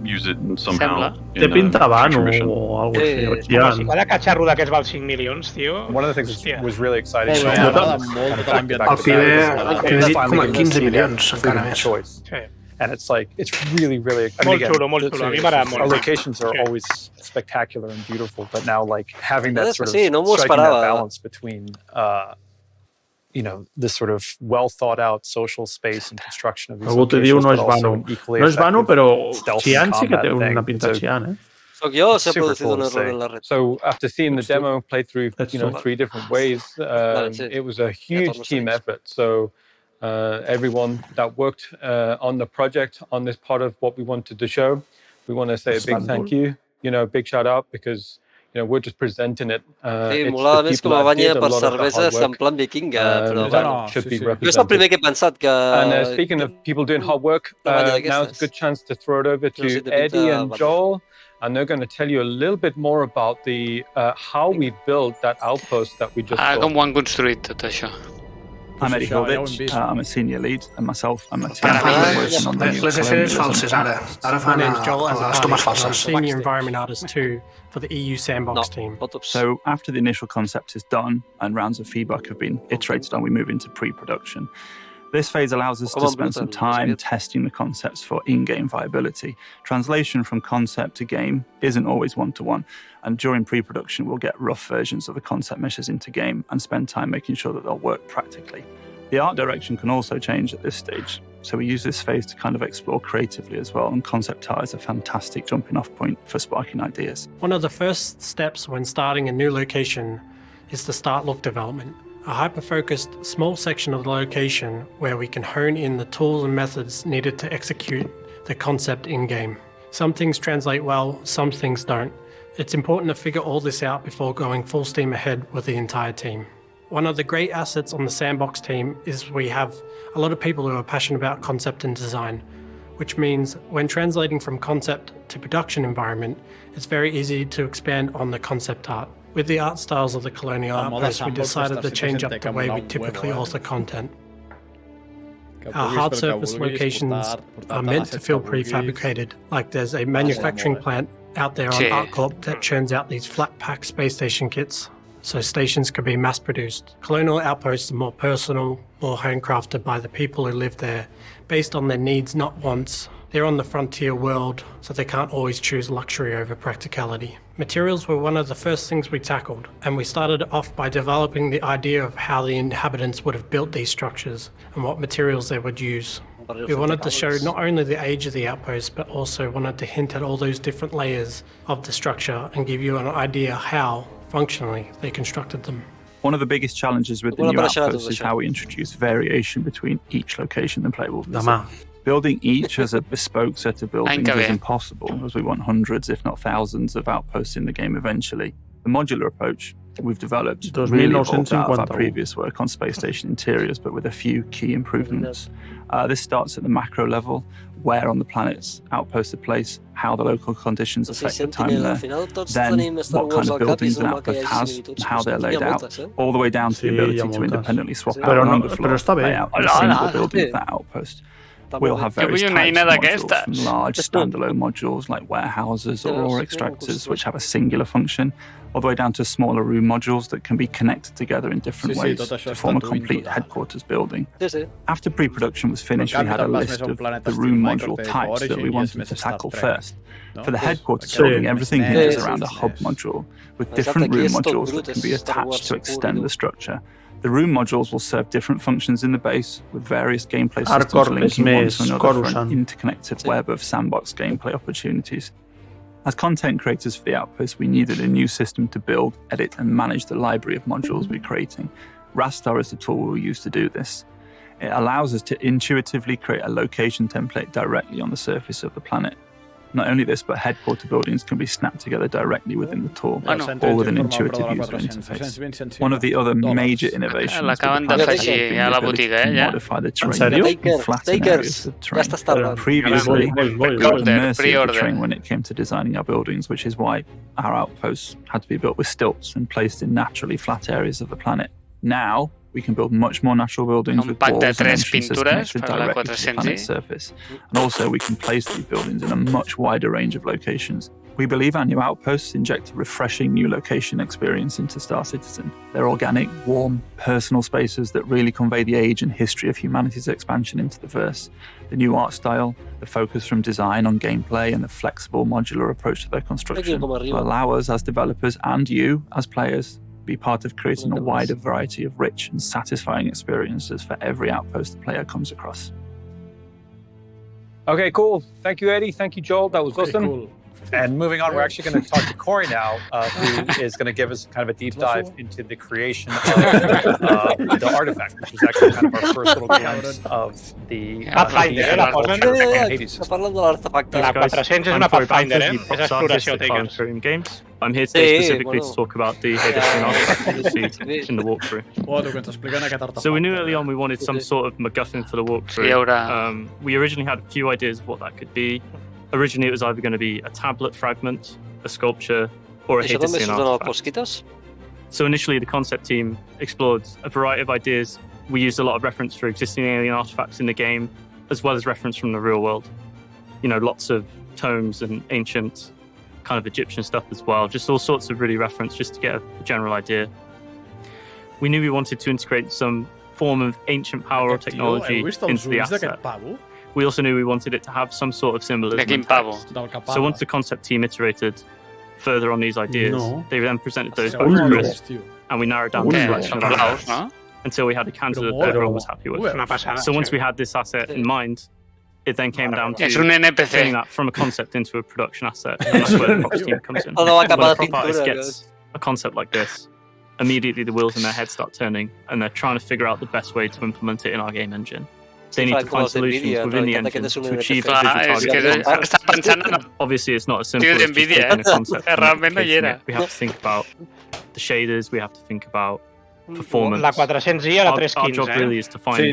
use it somehow. Té pinta vano o algo així, o Si cada catxarro d'aquests val 5 milions, tio... One of the things that was really exciting El primer dit com a 15 milions, encara més. And it's like, it's really, really... Molt xulo, molt xulo. A mi m'agrada molt. Our locations are always spectacular and beautiful, but now like having that sort of Sí, no m'ho striking that esperava. balance between this sort of well thought out social space and construction of these Algú te diu locations, no és but also vano. an equally No és vano, effective però stealth Xi'an and sí que combat té una thing. pinta So, Xi'an, Soc jo, s'ha super producido cool un to error say. en la red. So after seeing the demo play through, That's three different ways, it was a huge team effort. So everyone that worked on the project, on this part of what we wanted to show, we want to say a big thank you, big shout out, because we're just presenting it. Sí, molava més com a banya per cerveses en plan vikinga, però bueno. Jo és el primer que he pensat que... And speaking of people doing hard work, now's a good chance to throw it over to Eddie and Joel, and they're going to tell you a little bit more about the how we built that outpost that we just saw. Com ho han construït tot això? I'm Eddie Hilditch, I'm a senior lead, and myself, I'm a team working on the new Les escenes falses, ara. Ara fan les tomes falses. Senior environment artist too for the EU Sandbox team. So after the initial concept is done and rounds of feedback have been iterated on, we move into pre-production. This phase allows us to spend some time testing the concepts for in-game viability. Translation from concept to game isn't always one-to-one, and during pre-production we'll get rough versions of the concept meshes into game and spend time making sure that they'll work practically. The art direction can also change at this stage, so we use this phase to kind of explore creatively as well, and concept art is a fantastic jumping-off point for sparking ideas. One of the first steps when starting a new location is to start look development. A hyper-focused small section of the location where we can hone in the tools and methods needed to execute the concept in-game. Some things translate well, some things don't. It's important to figure all this out before going full steam ahead with the entire team. One of the great assets on the Sandbox team is we have a lot of people who are passionate about concept and design, which means when translating from concept to production environment, it's very easy to expand on the concept art. With the art styles of the colonial outpost, we decided to change up the way we typically author content. Our hard surface locations are meant to feel prefabricated, like there's a manufacturing plant out there on ArtCorp that churns out these flat pack space station kits, so stations could be mass produced. Colonial outposts are more personal, more handcrafted by the people who live there, based on their needs, not wants. They're on the frontier world, so they can't always choose luxury over practicality. Materials were one of the first things we tackled, and we started off by developing the idea of how the inhabitants would have built these structures and what materials they would use. We wanted to show not only the age of the outpost, but also wanted to hint at all those different layers of the structure and give you an idea how, functionally, they constructed them. One of the biggest challenges with the new outposts is how we introduce variation between each location and playable visit. Building each as a bespoke set of buildings is impossible, as we want hundreds, if not thousands, of outposts in the game eventually. The modular approach we've developed really evolved out of our previous work on space station interiors, but with a few key improvements. This starts at the macro level, where on the planet's outposts are placed, how the local conditions affect the time there, then what kind of buildings an outpost has, and how they're laid out, all the way down to the ability to independently swap out an underfloor layout in a single building of that outpost. We'll have various types of modules, from large standalone modules like warehouses or ore extractors, which have a singular function, all the way down to smaller room modules that can be connected together in different ways to form a complete headquarters building. After pre-production was finished, we had a list of the room module types that we wanted to tackle first. For the headquarters building, everything hinges around a hub module, with different room modules that can be attached to extend the structure. The room modules will serve different functions in the base, with various gameplay systems linking one to another for an interconnected web of sandbox gameplay opportunities. As content creators for the Outpost, we needed a new system to build, edit, and manage the library of modules we're creating. Rastar is the tool we'll use to do this. It allows us to intuitively create a location template directly on the surface of the planet. Not only this, but headquarter buildings can be snapped together directly within the tool, all with an intuitive user interface. One of the other major innovations with the planet has been the ability to modify the terrain and flatten areas of terrain. Previously, we were at the mercy of the terrain when it came to designing our buildings, which is why our outposts had to be built with stilts and placed in naturally flat areas of the planet. Now, We can build much more natural buildings with walls and entrances pintures connected per la directly to the planet's surface. And also we can place these buildings in a much wider range of locations. We believe our new outposts inject a refreshing new location experience into Star Citizen. They're organic, warm, personal spaces that really convey the age and history of humanity's expansion into the verse. The new art style, the focus from design on gameplay, and the flexible, modular approach to their construction will allow us as developers and you as players be part of creating a wider variety of rich and satisfying experiences for every outpost the player comes across. Okay, cool. Thank you, Eddie. Thank you, Joel. That was awesome. Cool. And moving on, we're actually going to talk to Corey now, who is going to give us kind of a deep dive into the creation of the artifact, which is actually kind of our first little glimpse of the Pathfinder, la Pathfinder és una Pathfinder, és exploració Cloud Imperium Games. I'm here today specifically to talk about the Hadesian artifact you'll see in the walkthrough. So we knew early on we wanted some sort of MacGuffin for the walkthrough. We originally had a few ideas of what that could be. Originally, it was either going to be a tablet fragment, a sculpture, or a Hadesian artifact. So initially, the concept team explored a variety of ideas. We used a lot of reference for existing alien artifacts in the game, as well as reference from the real world. You know, lots of tomes and ancient kind of Egyptian stuff as well. Just all sorts of really reference just to get a general idea. We knew we wanted to integrate some form of ancient power or technology into the asset. We also knew we wanted it to have some sort of symbolism. So once the concept team iterated further on these ideas, they then presented those both to Chris, and we narrowed down the selection of assets until we had a candidate that everyone was happy with. So once we had this asset in mind, it then came down to turning that from a concept into a production asset, and that's where the props team comes in. When a prop artist gets a concept like this, immediately the wheels in their head start turning, and they're trying to figure out the best way to implement it in our game engine. They need to find solutions within the engine to achieve the visual target. Obviously, it's not as simple as just taking a concept and applicating it. We have to think about the shaders, we have to think about performance. La 400i a la 315. Our job really is to find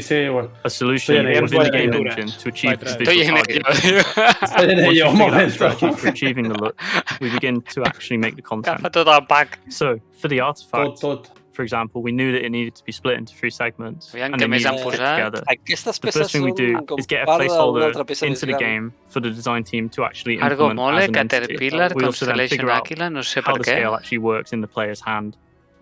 a solution within the game engine to achieve this visual target. Once we figure out a strategy for achieving the look, we begin to actually make the content. So, for the artifact, for example, we knew that it needed to be split into 3 segments and they needed to fit together. The first thing we do is get a placeholder into the game for the design team to actually implement as an entity. We also then figure out how the scale actually works in the player's hand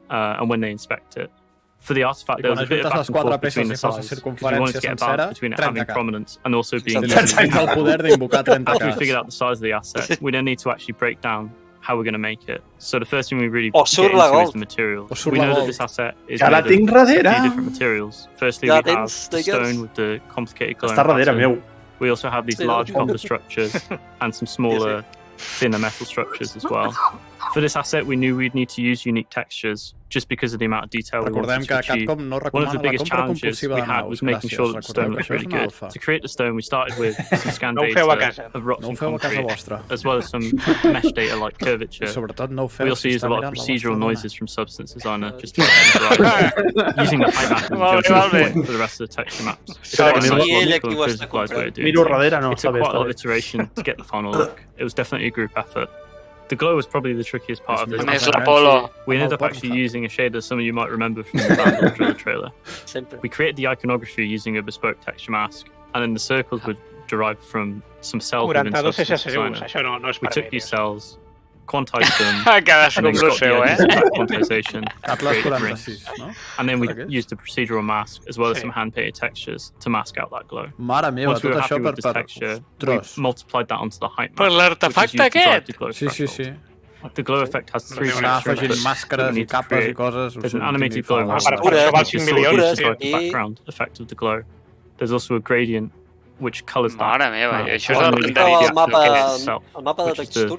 and when they inspect it. For the artifact, there was a bit of back and forth between the size, because we wanted to get a balance between it having prominence and also being easy. After we figured out the size of the asset, we then need to actually break down how we're going to make it. So the first thing we really get into is the materials. We know that this asset is made of a few different materials. Firstly, we have the stone with the complicated glowing pattern. We also have these large copper structures and some smaller, thinner metal structures as well. For this asset, we knew we'd need to use unique textures just because of the amount of detail we wanted to achieve. One of the biggest challenges we had was making sure that the stone looked really good. To create the stone, we started with some scan data of rocks and concrete, as well as some mesh data like curvature. We also used a lot of procedural noises from Substance Designer just to using the height map as a judgment point for the rest of the texture maps. It's quite a nice logical and visualized way of doing it. It took quite a lot of iteration to get the final look. It was definitely a group effort. The glow was probably the trickiest part of this. We ended up actually using a shader some of you might remember from the Vandal Driller trailer. We created the iconography using a bespoke texture mask, and then the circles were derived from some cells within Substance Designer. We took these cells, quantized them, and then got the edges of that quantization to create rings. And then we used a procedural mask as well as some hand-painted textures to mask out that glow. Once we were happy with this texture, we multiplied that onto the height map, which is used to drive the glow threshold. The glow effect has 3 texture inputs that we need to create. There's an animated glow mask, which is sort of used to drive the background effect of the glow. There's also a gradient which colours that. El mapa de textures.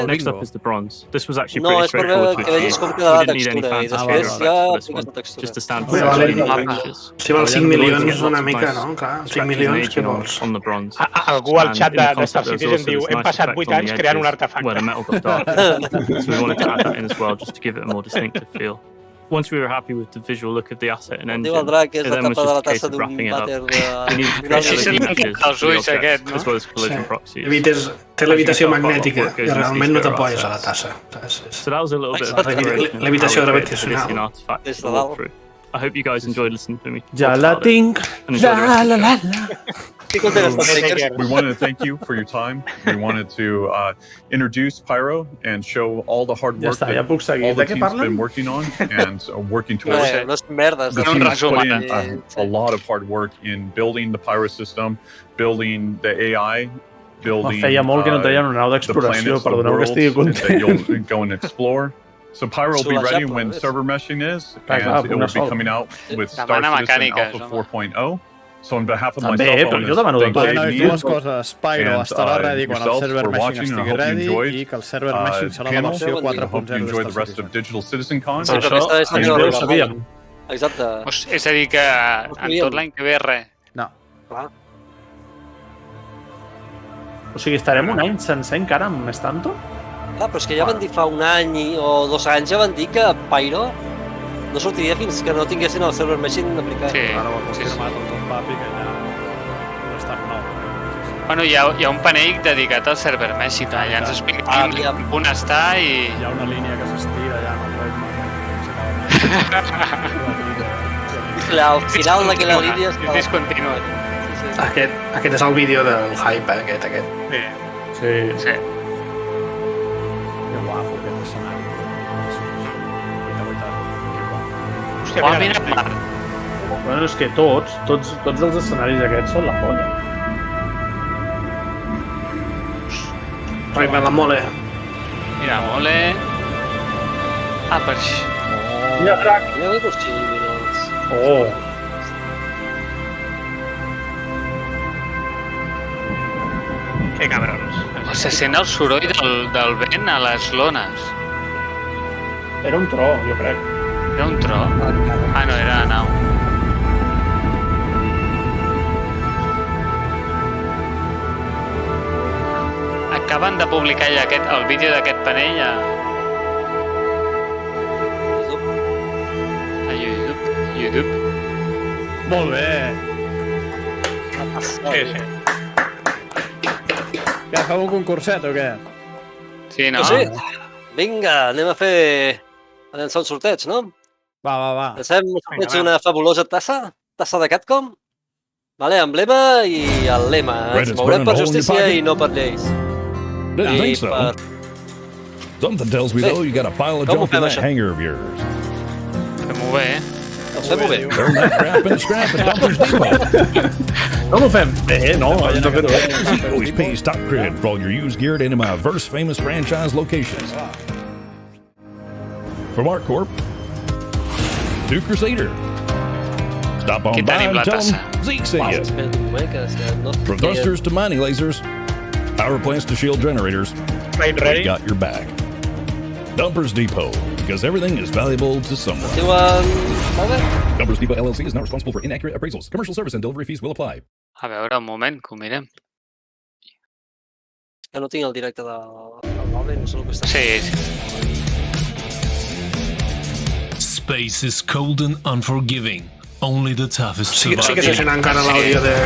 Next up is the bronze. This was actually pretty straightforward to achieve. We didn't need any fancy shader for this one. Just a standard textures. Si val 5 milions una mica, no? Clar, 5 milions, què vols? On the bronze. Algú al xat de Star Citizen diu hem passat 8 anys creant un artefacte. Where the metal got dark. So we wanted to add that in as well, just to give it a more distinctive feel. once we were happy with the visual look of the asset and engine, Diu el drac que és it la then was tapa de la just a case tassa of d'un wrapping it up. vàter We needed to create LED images for the object, as well as collision proxies. Té levitació magnètica, que realment no t'apoyes a la tassa. So that was a little bit of levitació gravitacional. I hope you guys enjoyed listening to me. Ja la tinc. La la la la. We wanted to thank you for your time. We wanted to introduce Pyro and show all the hard work that all the team's been working on and working towards it. The team has put in a lot of hard work in building the Pyro system, building the AI, building feia molt que no traien una nau d'exploració, perdoneu que estigui content. That you'll go and explore. So Pyro will be ready when server meshing is, and it will be coming out with Star Citizen Alpha 4.0. So on behalf of myself, I want to thank you, dues coses. Pyro estarà ready quan el server meshing estigui ready i que el server meshing serà la versió 4.0 enjoy the rest of Digital Citizencon. Això ho sabíem. Exacte. És a dir que en tot l'any que ve res. No. O sigui, estarem un any sencer encara amb més tanto? Clar, però és que ja van dir fa un any o 2 anys, ja van dir que Pyro no sortiria fins que no tinguessin el server meshing aplicat. Sí, ara ho ha confirmat el tot papi que ja no està nou. Bueno, hi ha un panell dedicat al server meshing, allà ens expliquem on està i... Hi ha una línia que s'estira allà en el Al final d'aquella línia està... Discontinuat. Aquest és el vídeo del hype, aquest. Sí. Que guapo aquest escenari. Mira Mar. Bueno, és que tots els escenaris aquests són la polla. Mira la mole. Mira, mole. Per això. Mira, drac. Mira els xímiros. Que cabrons. Se sent el soroll del vent a les lones. Era un tro, jo crec. Era un tro? Ah, no, era la nau. Acaben de publicar ja el vídeo d'aquest panell a YouTube. Molt bé! Sí. Què, fem un concurset o què? Sí, no? Sí. Vinga, anem a llançar un sorteig, no? Va. Llancem un sorteig d'una fabulosa tassa de CATCOM, emblema i el lema. Ens mourem per justícia i no per lleis. Didn't think so. Something tells me though you got a pile of junk in that hangar of yours. Fem-ho bé, Doncs fem-ho bé. Turn that crap and scrap at Dumpers Depot. No m'ho fem bé, no. Always pay stock credit for all your used gear at any of my verse famous franchise locations. From Art Corp to Crusader. Stop on by and tell them Zeke sent you. From thrusters to mining lasers, power plants to shield generators, we've got your back. Dumpers Depot, because everything is valuable to someone. Dumpers Depot LLC is not responsible for inaccurate appraisals. Commercial service and delivery fees will apply. A veure, un moment, que ho mirem. Que no tinc el directe del mòbil, no sé el que està. Sí. Space is cold and unforgiving. Only the toughest survive. Sí que se sent encara l'àudio de...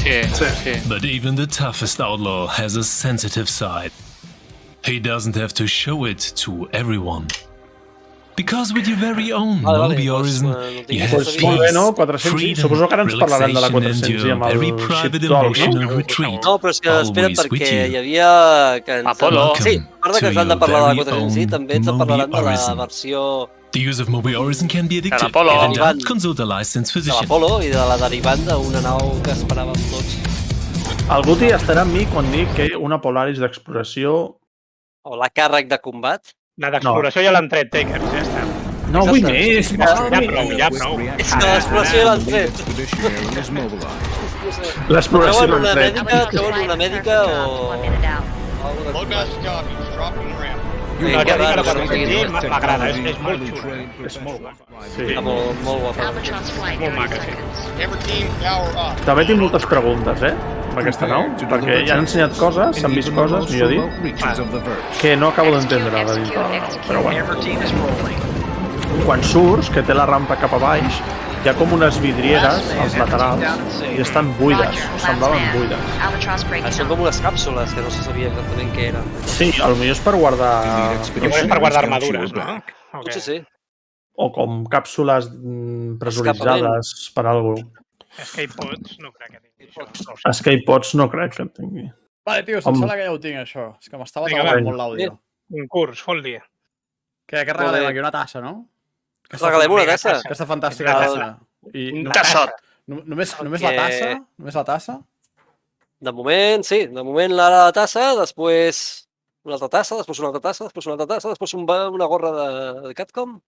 Sí. But even the toughest outlaw has a sensitive side. He doesn't have to show it to everyone. Because with your very own Moby Horizon, you have peace, freedom, relaxation, and your very private emotional retreat. No, però és que espera't perquè hi havia... Apolo. Sí, a part que ens han de parlar de la 400, també ens en parlaran de la versió... The use of Moby Horizon can be addictive. If in doubt, consult a licensed physician. De l'Apolo i de la derivant d'una nau que esperàvem tots. El Guti estarà amb mi quan dic que una Polaris d'exploració... O la càrrec de combat. La d'exploració ja l'han tret, Takers, ja està. No vull més! Ja prou. És que l'exploració ja l'han tret. L'exploració l'han tret. Treuen una mèdica o... M'agrada, és molt xulo. És molt guapa. Molt guapa. Molt maca, sí. També tinc moltes preguntes, amb aquesta nau, perquè ja han ensenyat coses, s'han vist coses, millor dit, que no acabo d'entendre de dintre de la nau, però bueno. Quan surts, que té la rampa cap a baix, hi ha com unes vidrieres als laterals i estan buides, semblaven buides. Són com unes càpsules que no se sabia exactament què eren. Sí, potser és per guardar... És per guardar armadures, no? Potser sí. O com càpsules pressuritzades per alguna cosa. Escape pods, no crec que tingui això. Escape pods no crec que en tingui. Vale, tio, em sembla que ja ho tinc, això. És que m'estava travant molt l'àudio. Un curs, fot-li. Què regalem aquí? Una tassa, no? Regalem una tassa. Aquesta fantàstica tassa. Un tassot. Només la tassa? Només la tassa? De moment, sí. De moment la tassa, després una altra tassa, després una altra tassa, després una altra tassa, després una gorra de CATCOM.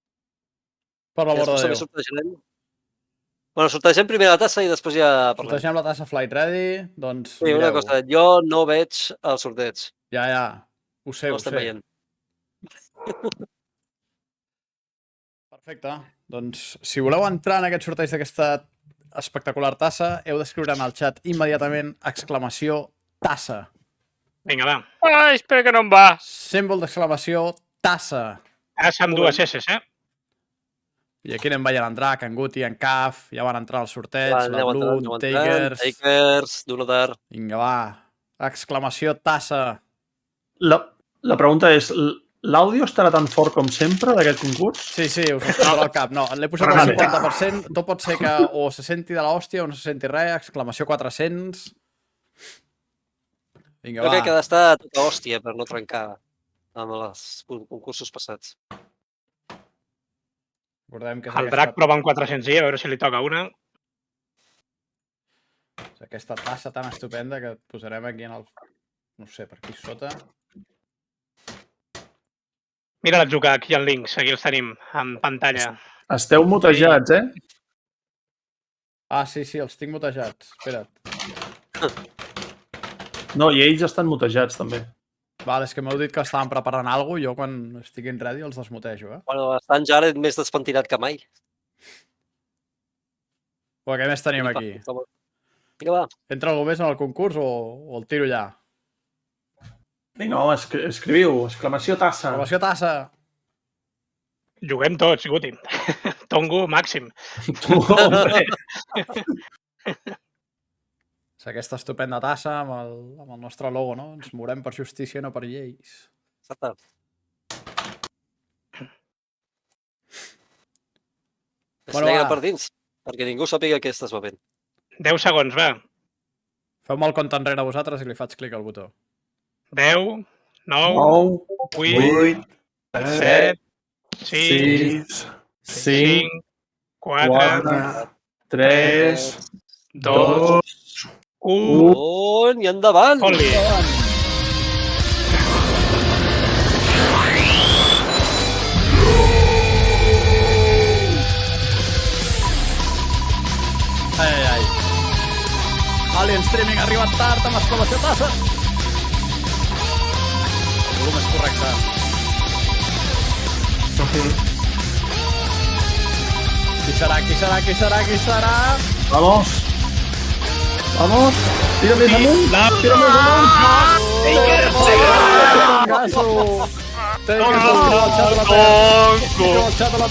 Per l'amor de Déu. Bueno, sortegem primer la tassa i després ja parlem. Sortegem la tassa Flight Ready, doncs... Sí, una cosa, jo no veig el sorteig. Ja, ho sé, ho sé. Veient. Perfecte. Doncs, si voleu entrar en aquest sorteig d'aquesta espectacular tassa, heu d'escriure en el xat immediatament exclamació tassa. Vinga, va. Ai, espera que no em va. Símbol d'exclamació tassa. Tassa amb dues S, I aquí anem veient en Drac, en Guti, en Caf, ja van entrar al sorteig, la Blue, Takers... Takers, Donaran. Vinga, va. Exclamació tassa. La pregunta és, l'àudio estarà tan fort com sempre d'aquest concurs? Sí, us ho posarà al cap. No, l'he posat al 50%, tot pot ser que o se senti de l'hòstia o no se senti res, exclamació 400... Vinga, va. Jo crec que ha d'estar tota hòstia per no trencar amb els concursos passats. El Drac prova un 400 a veure si li toca una. Aquesta tassa tan estupenda que posarem aquí en el... no sé, per aquí sota. Mira-la jugar aquí en links, aquí els tenim, en pantalla. Esteu mutejats, Ah, sí, els tinc mutejats. Espera't. No, i ells estan mutejats, també. Vale, és que m'heu dit que estaven preparant alguna cosa, jo quan estiguin ready els desmutejo, Bueno, està en Jared més despentinat que mai. Què més tenim aquí? Vinga, va. Entra algú més en el concurs o el tiro ja? Vinga, home, escriviu, exclamació tassa. Exclamació tassa. Juguem tots, Guti. Tongo màxim. Aquesta estupenda tassa amb el nostre logo, no? Ens morem per justícia, no per lleis. Exacte. És negre per dins, perquè ningú sàpiga què estàs bevent. 10 segons, va. Feu-me el compte enrere a vosaltres i li faig clic al botó. 10, 9, 8, 7, 6, 5, 4, 3, 2, 1 i endavant! Fot-li! Ai. Alien Streaming ha arribat tard amb exclamació tassa. El volum és correcte. Qui serà? Vamos! Tira més amunt! Takers! Takers, el xat a la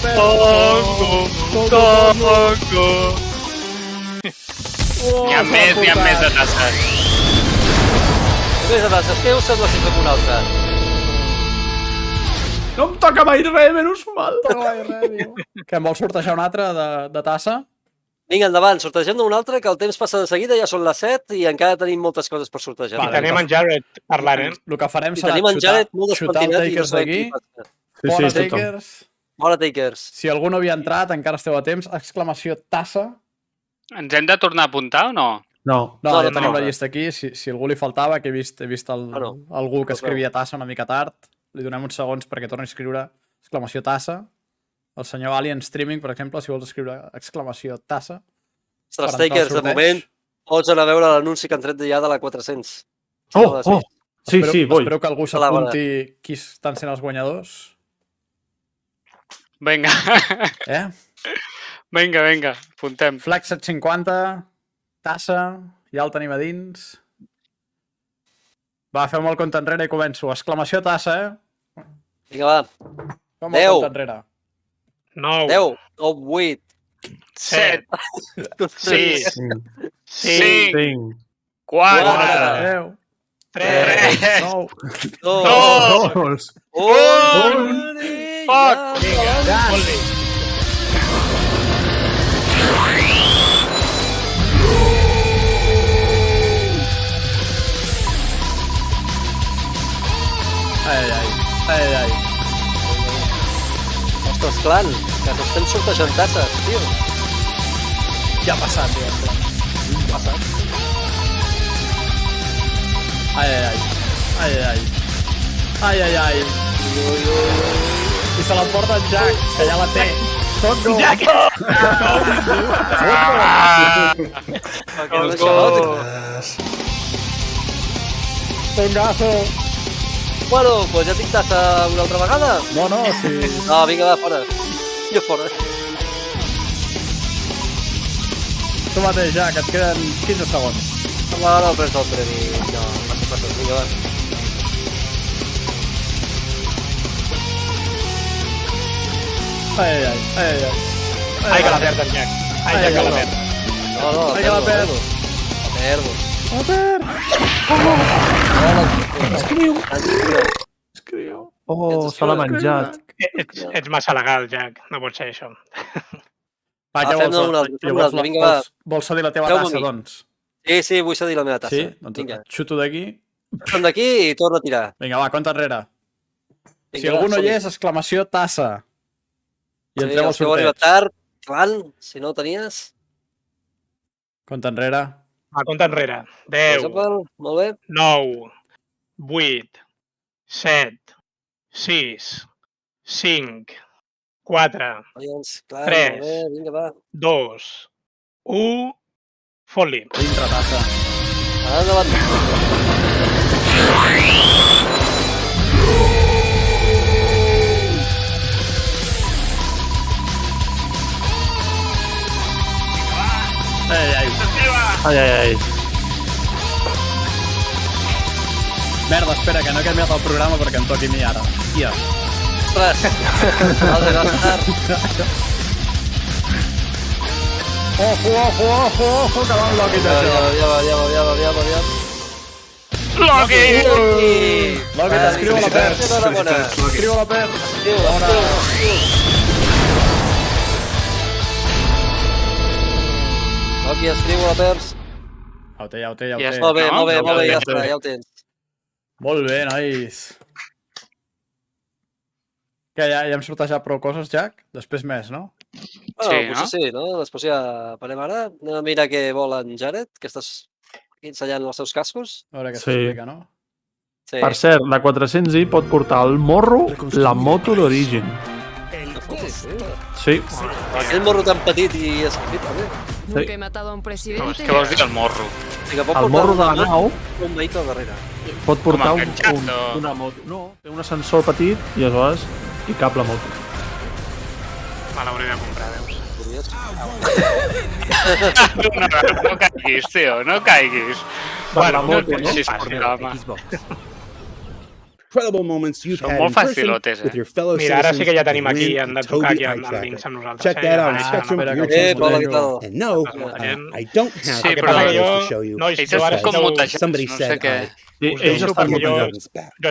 Tongo! N'hi ha més de tasses. Més de tasses, què us sembla si fem una altra? No em toca mai res, menys mal. Que em vols sortejar una altra de tassa? Vinga, endavant, sortegem una altra, que el temps passa de seguida, ja són les 7 i encara tenim moltes coses per sortejar. I tenim en Jared parlant, El que farem serà xutar el Takers d'aquí. Bona Takers. Bona Takers. Si algú no havia entrat, encara esteu a temps. Exclamació tassa. Ens hem de tornar a apuntar o no? No, ja tenim la llista aquí. Si algú li faltava, que he vist algú que escrivia tassa una mica tard, li donem uns segons perquè torni a escriure exclamació tassa. El senyor Alien Streaming, per exemple, si vols escriure exclamació tassa. Els Takers, de moment, pots anar a veure l'anunci que han tret ja de la 400. Sí, vull. Espero que algú s'apunti qui estan sent els guanyadors. Vinga. Vinga, apuntem. Flex 750, tassa, ja el tenim a dins. Va, fem el compte enrere i començo. Exclamació tassa, eh? Vinga, va. Fem el compte enrere. 9. 10, 9, 8, 7, 6, 5, 4, 3, 2, 1. Vinga, molt bé. Ai. Ostres, clan, que s'estem sortejant tasses, tio. Què ha passat, tio? Què ha passat? Ai. I se l'emporta en Jack, que ja la té. Tot go! Jack! Tongazo! Bueno, doncs ja tinc tassa una altra vegada. No, sí. No, vinga, va, fora. Jo fora. Tu mateix, Jack, et queden 15 segons. No, he pres el premi. No, passa, vinga, va. Ai, que la perd en Jack. Ai, Jack, que la perd. No, ai, que la perd. La perd. Escriu. Oh, se l'ha menjat. Ets massa legal, Jack. No pot ser això. Va, vols cedir la teva tassa, doncs? Sí, vull cedir la meva tassa. Sí? Doncs et xuto d'aquí. Som d'aquí i torno a tirar. Vinga, va, compte enrere. Si algú no hi és, exclamació tassa. I entreu al sorteig. Si heu arribat tard, clan, si no ho tenies. Compte enrere. Va, compte enrere. 10, molt bé. 9, 8, 7, 6, 5, 4, 3, 2, 1, fot-li. Dintre tassa. Endavant. Ai. Merda, espera, que no he canviat el programa perquè em toqui a mi ara. Hòstia. Ostres, has de gastar. Ojo, que va un Loki d'això. Ja va. Loki! Loki, t'escriu a la perds. Escriu a la perds. Loki, escriu a la perds. Ja ho té. Molt bé, ja està, ja ho tens. Molt bé, nois. Què, ja hem sortejat prou coses, Jack? Després més, no? Potser sí, no? Després ja parlem ara. Anem a mirar què vol en Jared, que estàs ensenyant els seus cascos. A veure què s'explica, no? Sí. Per cert, la 400i pot portar al morro la moto d'origen. Sí. Aquell morro tan petit i escrit, també. Nunca he matado a un presidente. Què vols dir el morro? El morro de la nau un vehicle darrere. pot portar una moto. No, té un ascensor petit i aleshores hi cap la moto. Me l'hauré de comprar, veus? No caiguis, tio, no caiguis. Bueno, la moto, no? Incredible moments you've had in person with your fellow Mira, ara sí que ja tenim citizens aquí, who han de win tocar a aquí Toby amb Tracker. links amb nosaltres. Check that out on Spectrum for your chance. And no, I don't have Sí, però to show you. Nois, jo ara com mutejats, Somebody no said sé què. ells estan jo és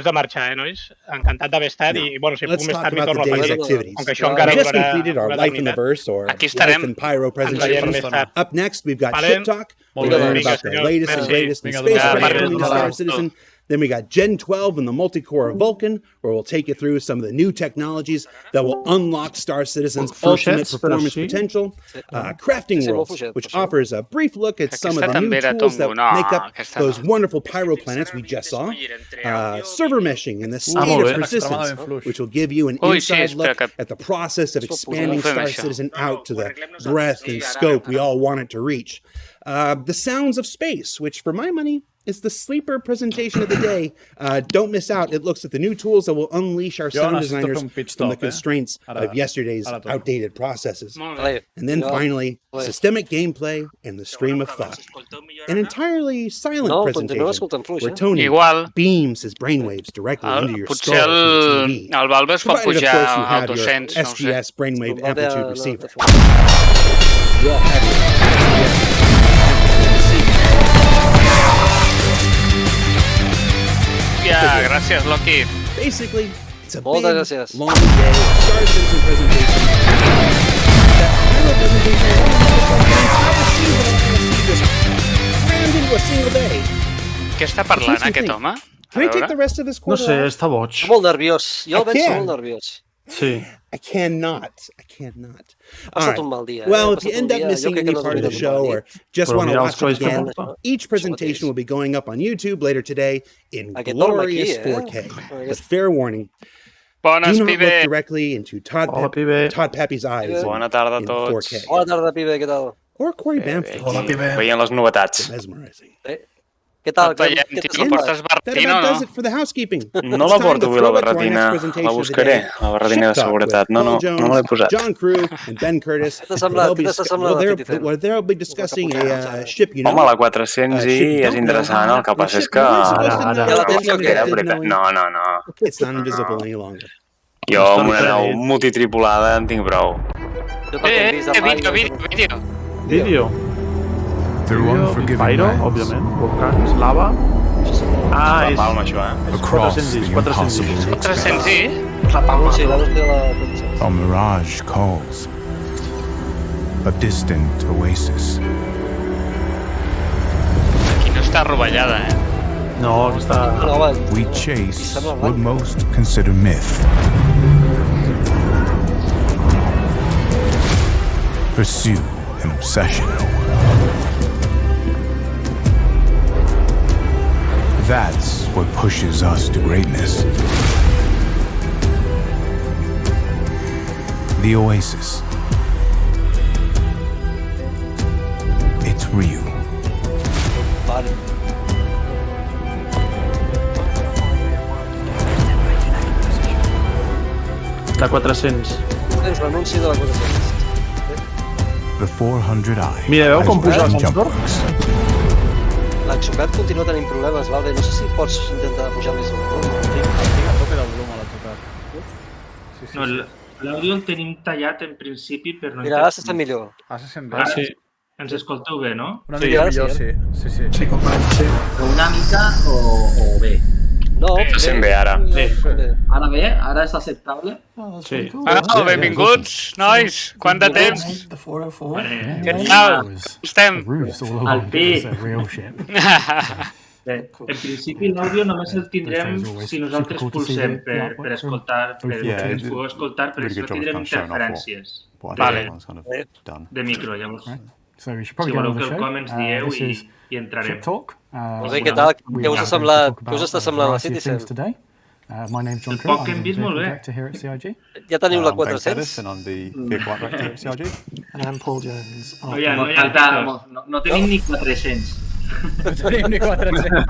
de marxar, nois? Encantat d'haver estat i, bueno, si puc més tard m'hi torno a afegir. Com que això encara just completed our Life in the Verse or Aquí Life estarem. in Pyro presentation. Up next, we've got Ship Talk. We're Molt going to bé. learn about the Vinga, latest senyor. and greatest in Merci. space Vinga, coming to Star Citizen. Then we got Gen 12 and the multi-core of Vulcan, where we'll take you through some of the new technologies that will unlock Star Citizen's ultimate performance potential. Crafting Worlds, which offers a brief look at some of the new tools that make up those wonderful pyro planets we just saw. Server meshing and the state of persistence, which will give you an inside look at the process of expanding Star Citizen out to the breadth and scope we all want it to reach. The sounds of space, which for my money is the sleeper presentation of the day. Don't miss out. It looks at the new tools that will unleash our sound designers from the constraints of yesterday's outdated processes. And then finally, systemic gameplay and the stream of thought. An entirely silent presentation where Tony beams his brainwaves directly into your skull through the TV. Provided, of course, you have your SGS brainwave amplitude receiver. You all have your Gràcies, Loki. Basically, it's a big, long day of Star Citizen presentation. That final presentation crammed into a single day. Què està parlant, aquest home? Can I take the rest of this quarter? No sé, està boig. Està molt nerviós. Jo el veig molt nerviós. Sí. I cannot. Passat un mal dia. Well, if you end up missing any part of the show or just want to watch it again, each presentation will be going up on YouTube later today in glorious 4K. But fair warning, do not look directly into Todd Pappy's eyes Bona tarda a in tots. 4K. Bona tarda, pibe, què tal? Or Corey Bamford. Veient les novetats. Què tal? Barretina o does it for the housekeeping. No la porto avui, la barretina. La buscaré, la barretina de seguretat. No me l'he posat. John Crew and Ben Curtis. Where they'll be discussing a ship, you know. Home, la 400 és interessant, el que passa és que... No. It's not invisible any longer. Jo amb una nau multitripulada en tinc prou. Vídeo. Pyro, òbviament. Volcans, lava. Ah, és... Across 400. A mirage calls. A distant oasis. Aquí no està rovellada, No, està... We chase what most consider myth. Pursue an obsession. That's what pushes us to greatness. The oasis. It's real. La 400. És l'anunci de la 400. The 400i. Mira, veu com puja el sensor? L'Exocard continua tenint problemes, Valve. No sé si pots intentar pujar més el volum. Tinc a tope del volum a l'Exocard. No, l'àudio el tenim tallat en principi per no... Mira, ara se sent millor. Ara se sent bé. Sí. Ens escolteu bé, no? Una mica millor, sí. Sí, companys. Una mica o bé? No, se sent bé ara. Ara bé? Ara és acceptable? Sí. Benvinguts, nois! Quant de temps? Què tal? Estem? Al pi! Bé, en principi l'àudio només el tindrem si nosaltres pulsem per escoltar, per ens pugueu escoltar, però si no tindrem interferències de micro, llavors. Si voleu que el com ens dieu i entrarem. Què tal? Què us està semblant la Citizen? El poc que hem vist molt bé. Ja teniu la 400? No tenim ni 400. No tenim ni 400.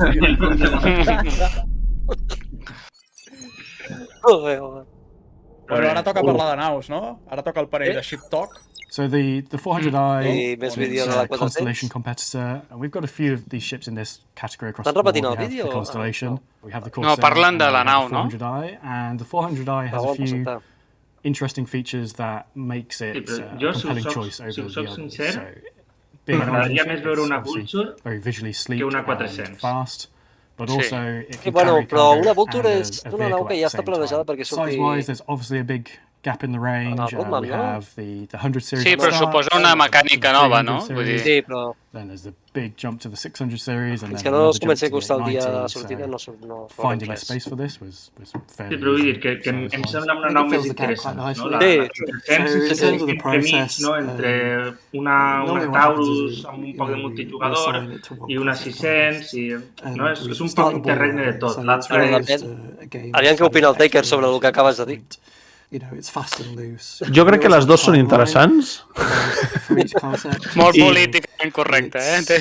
Però ara toca parlar de naus, no? Ara toca el parell de Ship Talk. So the 400i is a Constellation competitor, and we've got a few of these ships in this category across the board. We have the Constellation, we have the Corsair, parlant de la nau, no? 400i, and the 400i has a few interesting features that makes it a compelling choice over the others. So, being an obviously very visually sleek and fast, but also it can carry cargo and as a vehicle at the same time. Size-wise, there's obviously a big gap in the range. We have the 100 series. Sí, però suposa una mecànica nova, no? Sí, però... Then there's the big jump to the 600 series, and then que no us comenci a costar el dia de sortida, no finding a space for this was fairly easy. Sí, però vull dir que em sembla una nau més interessant, no? La 300 és entremig, no? Entre una Taurus amb un poc de multijugador i una 600, no? És un poc un terreny de tot. Aviam què opina el Taker sobre el que acabes de dir. Jo crec que les dues són interessants. Molt políticament correcte, eh?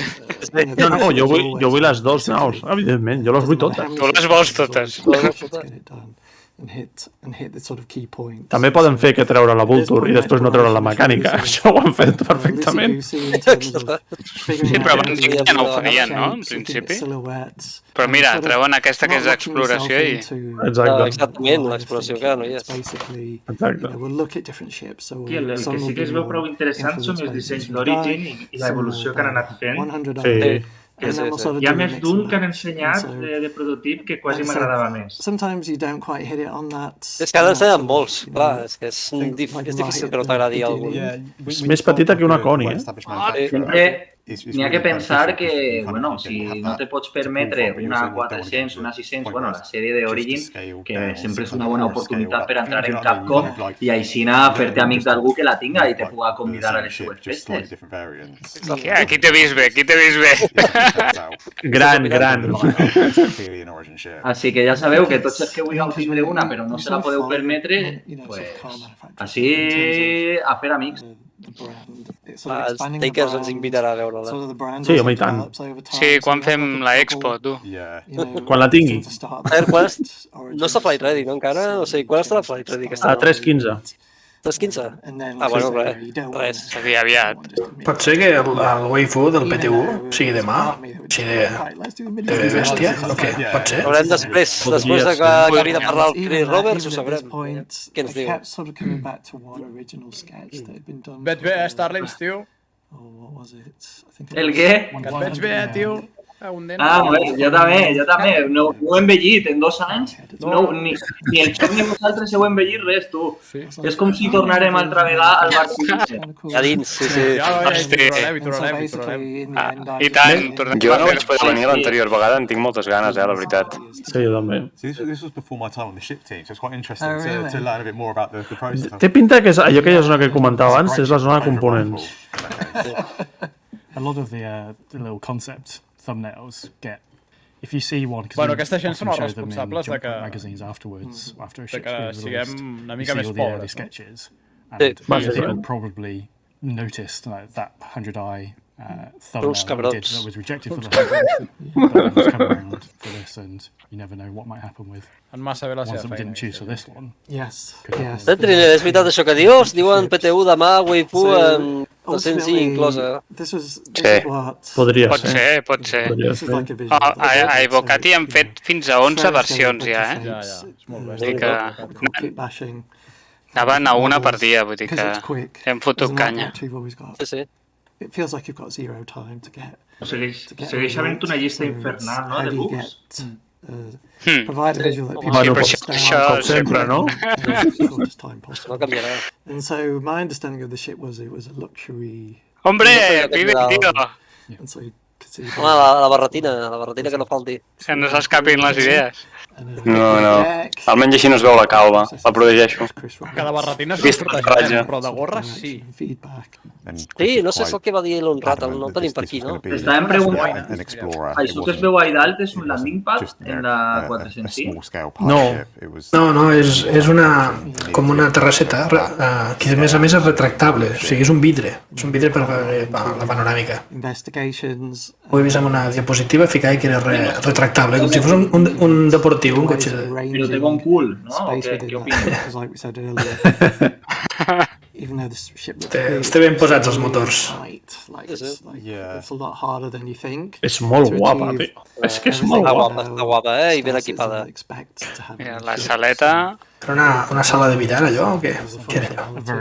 No, jo vull les dues naus, evidentment. Jo les vull totes. Tu les vols totes. També poden fer que treure la Vulture i després no treure la mecànica. Això ho han fet perfectament. Sí, però abans ja no ho farien, no? En principi. Però mira, treuen aquesta que és d'exploració i... Exactament, l'exploració que no hi és. Exacte. El que sí que es veu prou interessant són els dissenys d'Origin i l'evolució que han anat fent. Sí. Hi ha més d'un que han ensenyat de prototip que quasi m'agradava més. És que han ensenyat molts, clar, és que és difícil que no t'agradi algun. És més petita que una Coni, eh? N'hi ha que pensar que, bueno, si no te pots permetre una 400, una 600, bueno, la sèrie d'Origin, que sempre és una bona oportunitat per entrar en CATCOM i així fer-te amic d'algú que la tinga i te puga convidar a les seues festes. Aquí t'he vist bé, aquí t'he vist bé. Gran. Així que ja sabeu que tots els que vulgueu tindre una però no se la podeu permetre, pues, així a fer amics. Els Takers ens invitarà a veure-la. Sí, home, i tant. Sí, quan fem la expo, tu. Quan la tingui. No està flight ready, no, encara? O sigui, quan està la flight ready? A 3.15. 3.15? Ah, bueno, res. Seria aviat. Pot ser que el waifu del PTU sigui demà? Així de bèstia? O què? Pot ser? Haurem després de que acabi de parlar el Chris Roberts, ho sabrem. Què ens diu? Veig bé, Starlings, tio. El què? Que et veig bé, tio. Jo també. No ho he envellit en 2 anys. Ni el xoc ni vosaltres heu envellit res, tu. És com si tornarem altra vegada al Barcelona. A dins, sí. Hi tornarem. I tant, jo no vaig poder venir l'anterior vegada, en tinc moltes ganes, la veritat. Sí, jo també. This was before my time on the ship team, so it's quite interesting to learn a bit more about the process. Té pinta que allò que ja zona que comentava abans és la zona de components. A lot of the little concept thumbnails get, if you see one, bueno, aquesta gent són els responsables de que magazines afterwards, after a de que ship's siguem una mica més all the early pobres. sketches, and you probably noticed like that 100i thumbnail we did that was rejected for the whole but was coming around for this, and you never know what might happen with ones that we didn't choose for this one. És veritat això que dius? Diuen PTU demà, waifu, 200 i inclosa. Sí, podria ser. Pot ser. A Evocati han fet fins a 11 versions ja, eh? Ja, és molt bé. Anaven a una per dia, vull dir que hem fotut canya. Sí. Segueix havent una llista infernal, no?, de bugs. Sí, però això sempre, no? No canviarà. Hombre, pibe, tío! Home, la barretina que no falti. Que no s'escapin les idees. No. Almenys així no es veu la calva. La protegeixo. Cada barretina es protegeix, però de gorres sí. Sí, no sé el que va dir l'Honrat, no el tenim per aquí, no? Estàvem preguntant, això que es veu allà dalt és un landing pad en la 405? No, és com una terrasseta, que a més és retractable, o sigui, és un vidre per la panoràmica. Ho he vist en una diapositiva, ficava que era retractable, com si fos un deportiu, un cotxe. Però té bon cul, no? Què opines? Està ben posats els motors. És molt guapa, tio. És que és molt guapa. Està guapa, i ben equipada. Mira, la saleta... Però una sala de billar, allò, o què? Què era allò?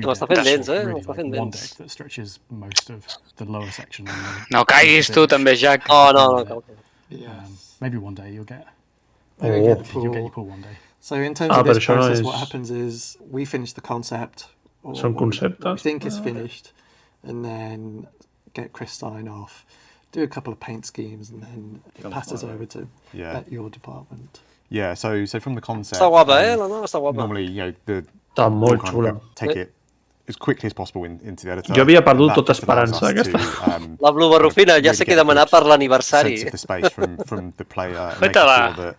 M'està fent dents, m'està fent dents. No caiguis tu, també, Jack. No. Maybe one day you'll get your pool one day. So in terms of this process, what happens is we finish the concept, or we think it's finished, and then get Chris sign off, do a couple of paint schemes, and then it passes over to your department. Yeah, so from the concept, està guapa, està guapa. Normally, està molt xula. Take it as quickly as possible into the editor. Jo havia perdut tota esperança aquesta. La Blue Barrufina, ja sé que demanar per l'aniversari. Sense of the space from the player, making sure that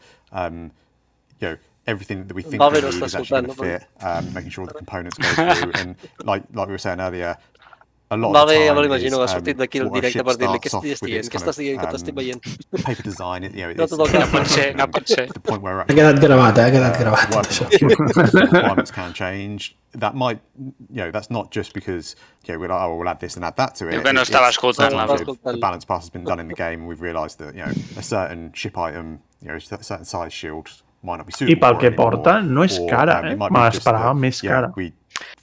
everything that we think we need is actually going to fit, making sure the components go through, and like we were saying earlier, a lot of the time m'imagino que ha sortit d'aquí el directe per dir-li què estàs dient, que t'estic veient. Paper design, no pot ser. The point where ha quedat gravat, això. Requirements can change. That might, that's not just because we're like, we'll add this and add that to it. Que no estava escoltant. The balance pass has been done in the game, and we've realised that a certain ship item, a certain size shield might not be suitable. I pel que porta no és cara, m'esperava més cara.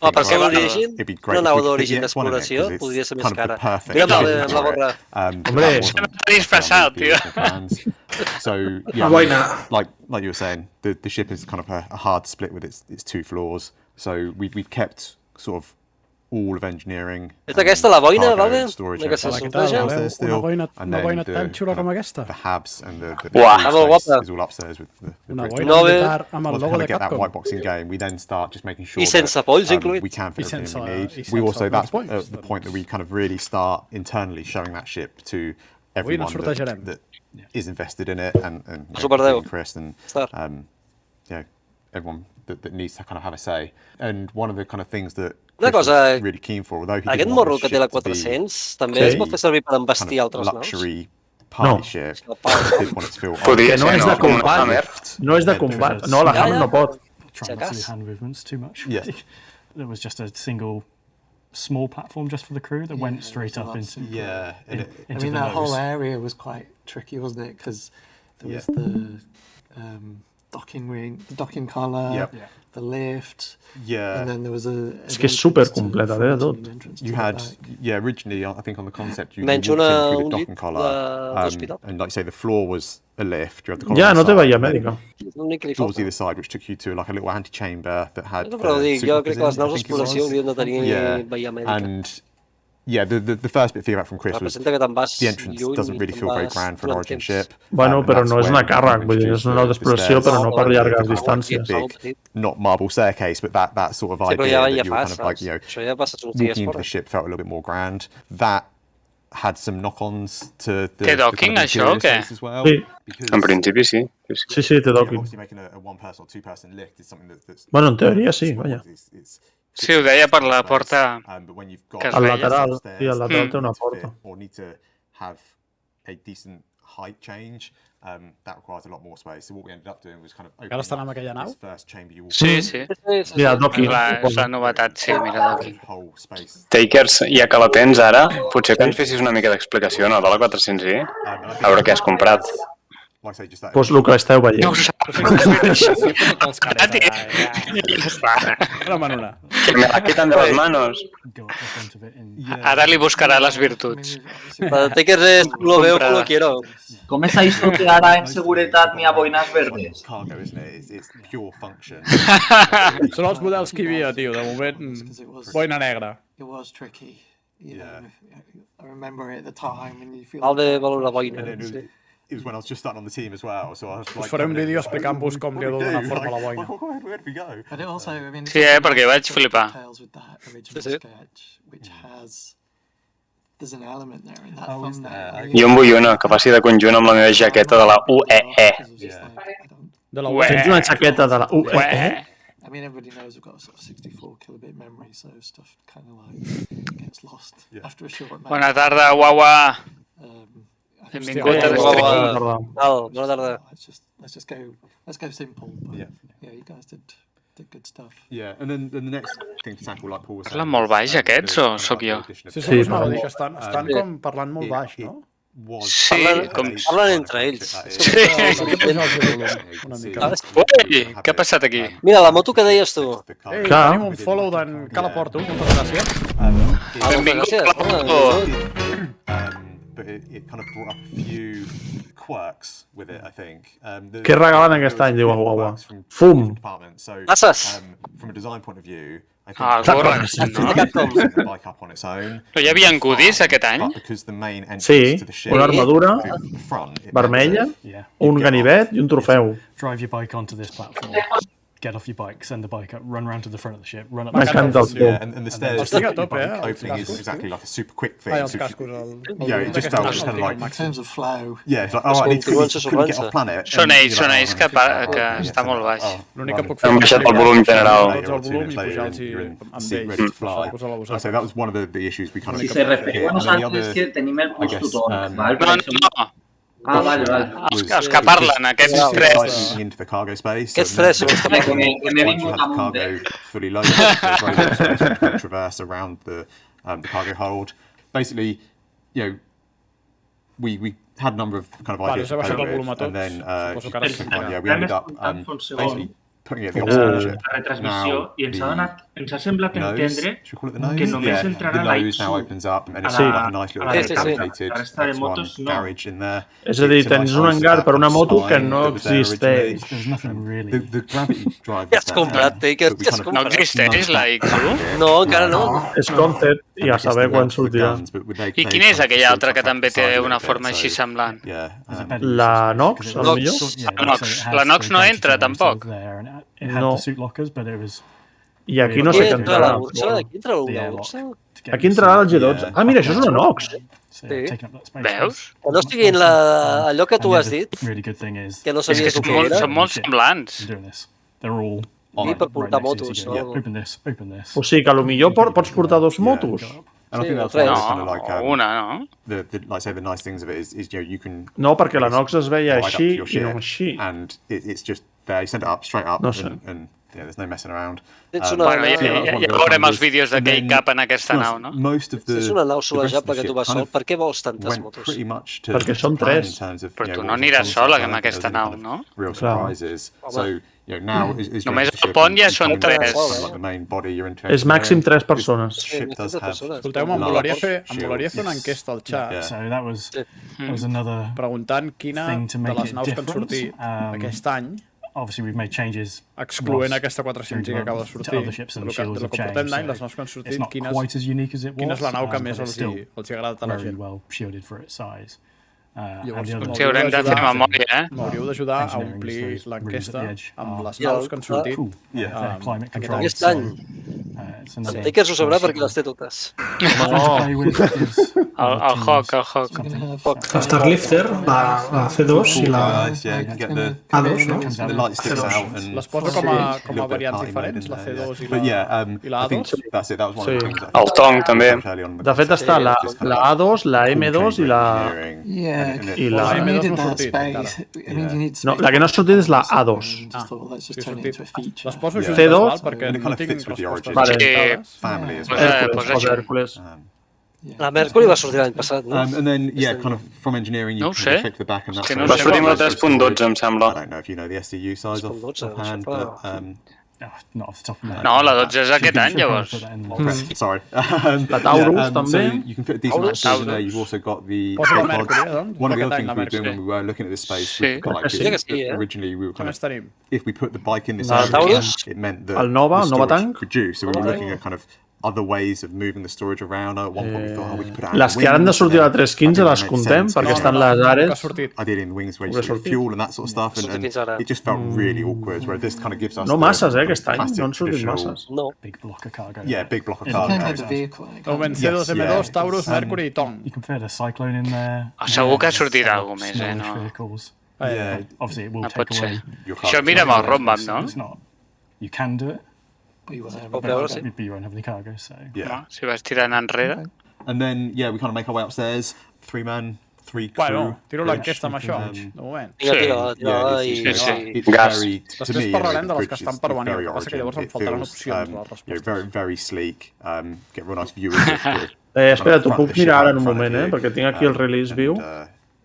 Per ser l'origen, no anava d'origen d'exploració, podria ser més cara. Mira amb la gorra. Hombre, s'ha disfressat, tio. So, like you were saying, the ship is kind of a hard split with its two floors. So we've kept sort of all of engineering. És aquesta la boina, vale? Que se sorteja. Una boina tan xula com aquesta. The habs and the is all upstairs with una boina militar amb el logo de get that CATCOM. white box in game. We then start just making sure I sense polls incluït. We can fit everything we need. We also, that's the point that we kind of really start internally showing that ship to everyone that is invested in it and Chris and everyone that needs to kind of have a say. And one of the kind of things that Chris was really keen for, although he aquest morro que té la 400 també es pot fer servir per embestir altres naus? Luxury party ship. Que no és de combat. No és de combat. No, la Ham no pot. Try not to do hand movements too much. Yes. There was just a single small platform just for the crew that went straight up into that whole area was quite tricky, wasn't it? Because there was the docking ring, the docking collar, the lift, and then there was És que és super completa, tot. You had, originally, I think on the concept, you walked in through the docking collar, and like you say, the floor was a lift. You had the collar no te veia mèdica. Towards either side, which took you to like a little antechamber that had. Però dic, jo crec que les naus d'exploració haurien de tenir veia mèdica. And the first bit of feedback from Chris was the entrance doesn't really feel very grand for an origin ship. Bueno, però no és una càrrega, vull dir, és una nau d'exploració, però no per llargues distàncies. Big, not marble staircase, but that sort of idea that you were kind of like, walking into the ship felt a little bit more grand. That had some knock-ons to the docking, això, o què? Sí. En principi, sí. Sí, té docking. Obviously making a one-person or two-person lift is something that's... Bueno, en teoria sí, vaja. Sí, ho deia per la porta que es al lateral, sí, al lateral té una porta. Or need to have a decent height change, that requires a lot more space. So what we ended up doing was kind of opening up this first chamber you walk in. Sí. Mira, docking. És la novetat, sí, mira, docking. Takers, ja que la tens ara, potser que ens fessis una mica d'explicació, no, de la 400i? A veure què has comprat. Pues el que esteu veient. No ho saps. Que me la quitan de las manos. Ara li buscarà les virtuts. Takers es lo veo como lo quiero. ¿Cómo es esto que ahora en seguretat n'hi ha boines verdes? Són els models que hi havia, tio. De moment, boina negra. It was tricky. I remember it at the time when you feel... Val de valor la boina. It was when I was just starting on the team as well, so I was like... Us faré un vídeo explicant-vos com li heu de donar forma a la boina. Where did we go? But it also, I mean... Sí, perquè vaig flipar. There's an element there in that thumbnail. Jo en vull una, que faci de conjunt amb la meva jaqueta de la UEE. Tens una jaqueta de la UEE? I mean, everybody knows we've got a sort of 64 kilobit memory, so stuff kind of like gets lost after a short amount. Bona tarda, guagua. Benvingut a l'estream. Bona tarda. Let's go simple. But yeah, you guys did good stuff. Yeah, and then the next thing to tackle, like Paul was saying... Parlen molt baix aquests o sóc jo? Sí, anava a dir que estan com parlant molt baix, no? Sí, com... Parlen entre ells. Ui, què ha passat aquí? Mira, la moto que deies tu. Ei, tenim un follow d'en Calaporto, moltes gràcies. Benvingut a Calaporto. But it kind of brought up a few quirks with it, I think. Què regalen aquest any, diu el guagua? Fum! Passes! From a design point of view, I think gorres, no? Bike up on its own. Però hi havia goodies aquest any? Sí, una armadura vermella, un ganivet i un trofeu. Drive your bike onto this platform. get off your bike, send the bike up, run around to the front of the ship, run up and the stairs opening is exactly like a super quick thing. It just felt kind of like in terms of flow. Yeah, it's like, oh, I need to get off planet. Són ells que està molt baix. L'únic que puc fer... Han baixat el volum general. So that was one of the issues we kind of... Si se refereix a nosaltres és que tenim el push to talk, val? No. Vale. Els que parlen, aquests tres. Into the cargo space. Aquests tres. Que m'he vingut amb un cargo fully loaded. There's very little space to traverse around the cargo hold. Basically, we had a number of kind of ideas for COVID, and then we ended up basically putting it at the opposite. Retransmissió i ens ha semblat entendre que només entrarà the nose now opens up and it's like a nice little dedicated X1 garage in there. És a dir, tens un hangar per una moto que no existeix. The gravity drive. Què has comprat, Taker? No existeix la X1? No, encara no. És concept i a saber quan sortirà. I quin és aquell altre que també té una forma així semblant? La Nox, potser? La Nox no entra, tampoc. No. I aquí no sé què entrarà. Aquí entrarà el G12. Ah, mira, això és una Nox. Sí. Veus? Que no estigui en allò que tu has dit, que no sabies el que era. Són molt semblants. I per portar motos. O sigui que potser pots portar dos motos. Una, no? Like say the nice things of it is you can. No, perquè la Nox es veia així i no així. And it's just there. You send it up straight up, and there's no messing around. Ja veurem els vídeos d'aquell cap en aquesta nau, no? És una nau solejable que tu vas sol. Per què vols tantes motos? Perquè són tres. Però tu no aniràs sola amb aquesta nau, no? Només el pont ja són tres. És màxim 3 persones. Escolteu, em molaria fer una enquesta al xat preguntant quina de les naus que han sortit aquest any, excloent aquesta 400 que acaba de sortir, del que portem d'any, les naus que han sortit, quina és la nau que més els agrada tant a la gent. Llavors, haurem de fer memòria, m'hauríeu d'ajudar a omplir l'enquesta amb les naus que han sortit aquest any. El Taker s'ho sabrà perquè les té totes. El Hawk. La Starlifter, la C2 i la A2, no? Les poso com a variants diferents, la C2 i la A2? El Tong també. De fet està la A2, la M2 i la... I la M2 no ha sortit. No, la que no ha sortit és la A2. Les poso C2 perquè no tinc respostes. Hércules. La Mercury va sortir l'any passat, no? And then, kind of from engineering, you can check the back and that's... Va sortir amb la 3.12, em sembla. I don't know if you know the SDU size offhand, but... No, la 12 és aquest any, llavors. Sorry. La Taurus, també. You can fit a decent amount of in there. You've also got the... One of the other things we were doing when we were looking at this space, originally we were kind of... If we put the bike in this area, it meant that the storage reduced. So we were looking at kind of other ways of moving the storage around. At one point we thought, we could put out les que han de sortir a la 315 les contem perquè estan les ares. Ideally in the wings where you store fuel and that sort of stuff, and it just felt really awkward. Where this kind of gives us no masses, aquest any no han sortit masses. No. Big block of cargo. Yeah, big block of cargo. Moment, C2, M2, Taurus, Mercury i Tong. You can fit a cyclone in there. Segur que ha sortit alguna més, no? Obviously it will take away. Això mira amb el roadmap, no? You can do it. But you won't have any cargo, so si vas tirant enrere. And then we kind of make our way upstairs. 3-man, 3 crew. Bueno, tiro l'enquesta amb això, de moment. Després parlarem de les que estan per venir. El que passa que llavors em faltaran opcions a les respostes. Very sleek. Get real nice view of it. Espera, t'ho puc mirar ara en un moment, perquè tinc aquí el release view.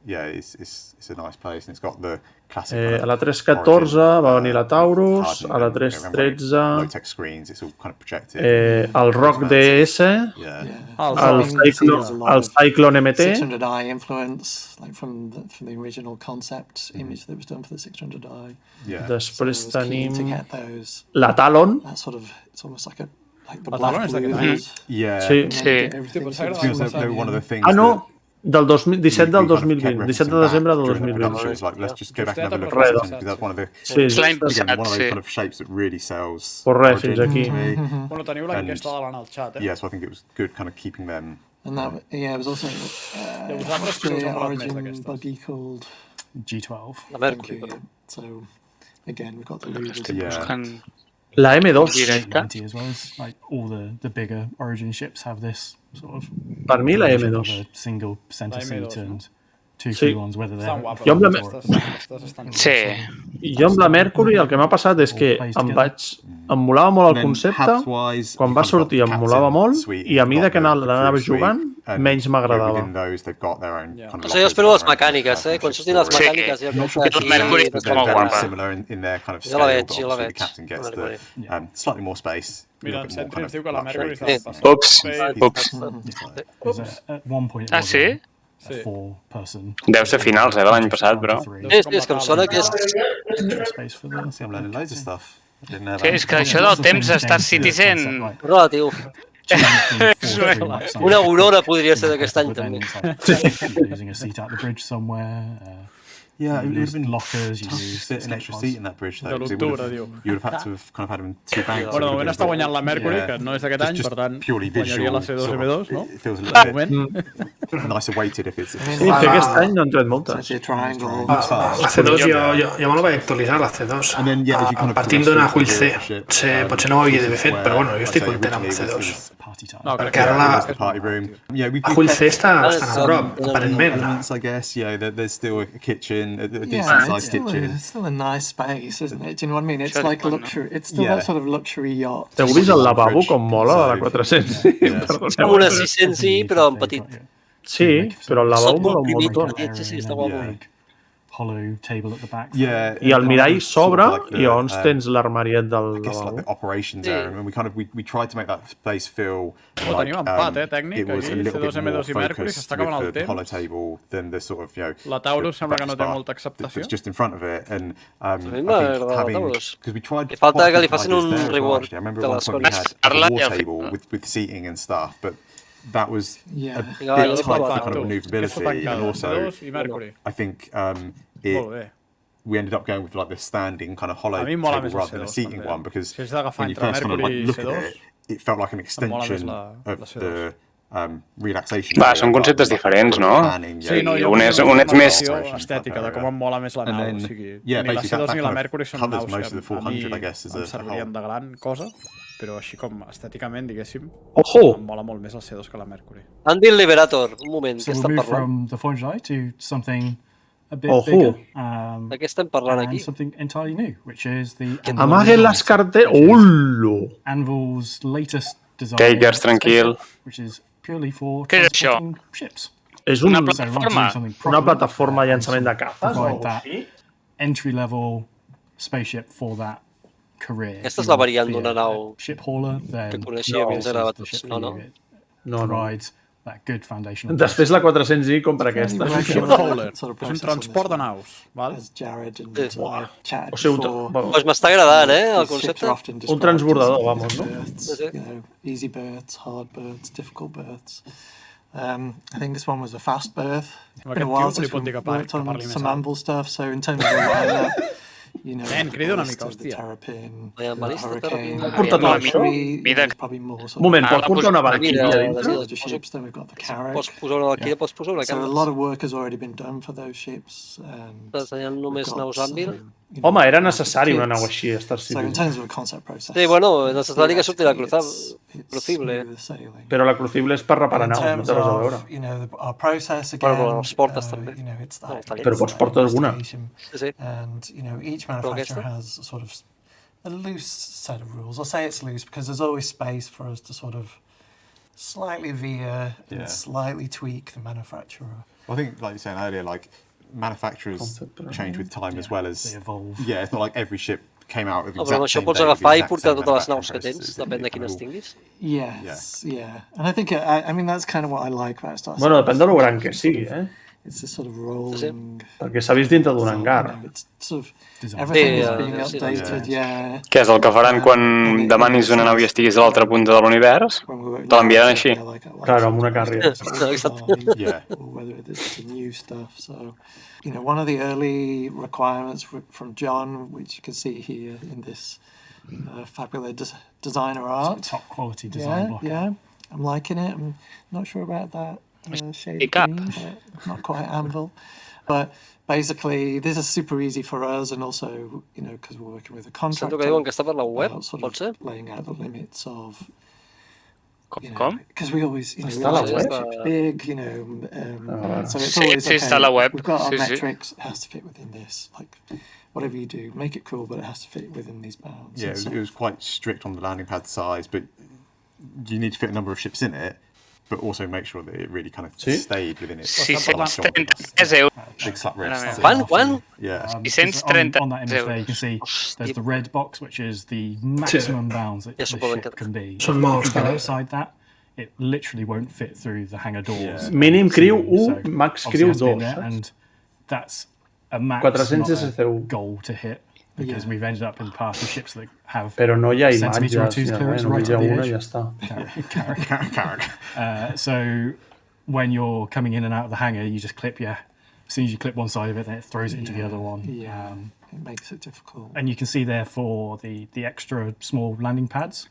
It's a nice place and it's got the classic. A la 314 va venir la Taurus, a la 313 low-tech screens, it's all kind of projected. El Rock DS, el Cyclone MT. 600i influence, like from the original concept image that was done for the 600i. Després tenim la Talon. That sort of, it's almost like la Talon és d'aquest any. Yeah. Sí. One of the things. Ah, no. Del 17 del 2020, 17 de desembre del 2020. Let's just go back and have a look at it, because that's one of the, again, one of those kind of shapes that really sells Correu, fins aquí. Bueno, teniu l'enquesta de l'Anna al xat, Yeah, so I think it was good kind of keeping them. And that, yeah, it was also the origin buggy called G12. So again, we've got the losers. La M2. As well as like all the bigger origin ships have this sort of. Per mi la M2. Single center seat and two key ones, whether they're. Jo amb la Mercury el que m'ha passat és que em molava molt el concepte, quan va sortir em molava molt i a mida que l'anava jugant menys m'agradava. Això jo espero les mecàniques, quan surtin les mecàniques ja Mercury és molt guapa. Jo la veig. Slightly more space. Mira, el Sentry ens diu que la Mercury està Ups. Ah, sí? Sí. Deu ser finals, de l'any passat, però. Sí, és que em sona que és... Sí, és que això del temps Star Citizen... Relatiu. Una aurora podria ser d'aquest any, també. Yeah, it would have been lockers. You fit an extra seat in that bridge, though. You would have had to have kind of had them two banks. Bueno, de moment està guanyant la Mercury, que no és d'aquest any, per tant, guanyaria la C2 i M2, no? It feels a little bit nicer weighted if it's... Sí, que aquest any no han tret moltes. La C2 jo me la vaig actualitzar, la C2. Partint d'una Hull C. Potser no ho havia d'haver fet, però bueno, jo estic content amb la C2. Perquè ara la Hull C està a prop, aparentment. I guess, there's still a kitchen, a decent sized kitchen. It's still a nice space, isn't it? Do you know what I mean? It's like a luxury. It's still that sort of luxury yacht. T'heu vist el lavabo com mola de la 400? És com una 600 però en petit. Sí, però el lavabo mola un montó. Sí, està guapo. Hollow table at the back. I el mirall s'obre i llavors tens l'armariet del lavabo. Operations area, and we tried to make that space feel like tècnic, it was a little bit more focused with the hollow table than the sort of, La Taurus sembla que no té molta acceptació. It's just in front of it, and I think having, because we tried to falta que li facin un rework I remember at one point we had a war table with seating and stuff, but that was a bit tight for kind of maneuverability, and also I think we ended up going with like the standing kind of hollow table rather than a seating one, because when you first kind of like look at it, it felt like an extension of the relaxation. Va, són conceptes diferents, no? Sí, no, un és més... estètica, de com em mola més la nau. O sigui, ni la C2 ni la Mercury són naus que a mi em servirien de gran cosa, però així com estèticament, diguéssim, em mola molt més la C2 que la Mercury. Andy el Liberator, un moment, què estan parlant? From the Forge to something a bit bigger. De què estem parlant aquí? Something entirely new, which is the... Amaguen les cartes... Ullo! Anvil's latest design. Takers, tranquil. Which is purely for què és això? Ships. És una plataforma de llançament de cafes o així? Entry-level spaceship for that career. Aquesta és la variant d'una nau ship hauler, que coneixia fins ara. No. Després la 400i compra aquesta. És un ship hauler, és un transport de naus. O sigui, pues m'està agradant, el concepte. Un transbordador, vamos, no? Easy berths, hard berths, difficult berths. I think this one was a fast berth. Been a while since we worked on some Anvil stuff, so in terms of the lineup, you know, crida una mica, hòstia. Terrapin, Hurricane, porta tot això? Un moment, pots portar una Valkyria ships, then we've got the Carrack. Pots posar una Valkyria, pots posar una So a lot of work has already been done for those ships. Ensenyant només naus Anvil? Home, era necessari una nau així, Star Citizen. Sí, bueno, és necessari que surti la Crucible. Però la Crucible és per reparar naus, no té res a veure. Però els portes també. Però pots portar alguna. Sí. Each manufacturer has sort of a loose set of rules. I'll say it's loose because there's always space for us to sort of slightly veer and slightly tweak the manufacturer. I think, like you were saying earlier, like manufacturers change with time as well as they evolve. Yeah, it's not like every ship came out with the exact same. Això pots agafar i portar totes les naus que tens, depèn de quines tinguis. Yes, yeah. And I think, I mean, that's kind of what I like about Star Citizen. Bueno, depèn de lo gran que sigui, It's this sort of rolling... Perquè s'ha vist dintre d'un encara. Everything is being updated, yeah. Què és el que faran quan demanis una nau i estiguis a l'altra punta de l'univers? Te l'enviaran així? Claro, amb una càrrega. Or whether it's the new stuff, so... one of the early requirements from John, which you can see here in this fabulous designer art. Top quality design block. Yeah, I'm liking it. I'm not sure about that shade of green, but not quite anvil. But basically, this is super easy for us, and also, because we're working with a contractor. Sento que diuen que està per la web, pot ser? Laying out the limits of... Com? Because we always, està a la web? Big, so it's always okay. Està a la web. We've got our metrics, it has to fit within this. Like, whatever you do, make it cool, but it has to fit within these bounds. Yeah, it was quite strict on the landing pad size, but you need to fit a number of ships in it, but also make sure that it really kind of stayed within it. 633 euros. Big slap wrist. When? Yeah. 630 on that image there, you can see there's the red box, which is the maximum bounds that the ship can be. If you go outside that, it literally won't fit through the hangar doors. Mínim crew 1, max crew 2. And that's a max, not a goal to hit. Because we've ended up in the past with ships that have centimetre or two's clearance right at the edge. So when you're coming in and out of the hangar, you just clip as soon as you clip one side of it, then it throws it into the other one. Yeah, it makes it difficult. And you can see there for the extra small landing pads,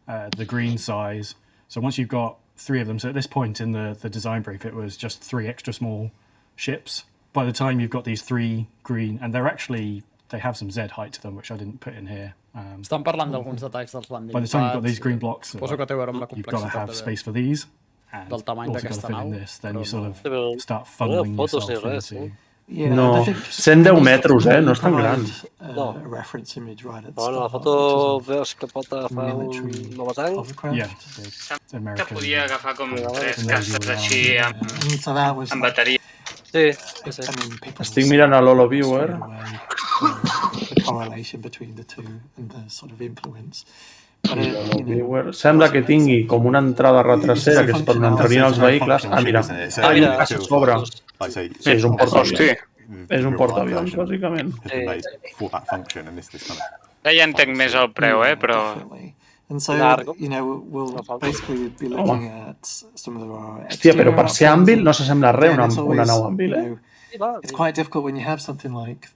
the green size. So once you've got 3 of them, so at this point in the design brief, it was just 3 extra small ships. By the time you've got these 3 green, and they have some Z height to them, which I didn't put in here. Estan parlant d'alguns detalls dels landing by the time you've got these green blocks, suposo que té a veure amb la you've got to have space for these. And del tamany d'aquesta nau. Then you sort of start No funneling fotos ni yourself res, into... Yeah, No, I think 110 metres, no és tan gran. A reference image right at the No, la start. foto veus que pot agafar un novetat? Yeah, it's Que American. podia agafar com 3 castes així So that was amb bateria. Sí. Estic mirant a l'HoloViewer. The correlation between the two and the sort of influence. Viewer. Sembla que tingui com una entrada retrasera que és per on entrarien els vehicles. Ah, mira. A sobre. Sí, és un portaavions. És un portaavions, bàsicament. Ja entenc més el preu, però... And so, we'll basically be looking at some of the... Hòstia, però per ser àmbil no s'assembla res una nau àmbil, It's quite difficult when you have something like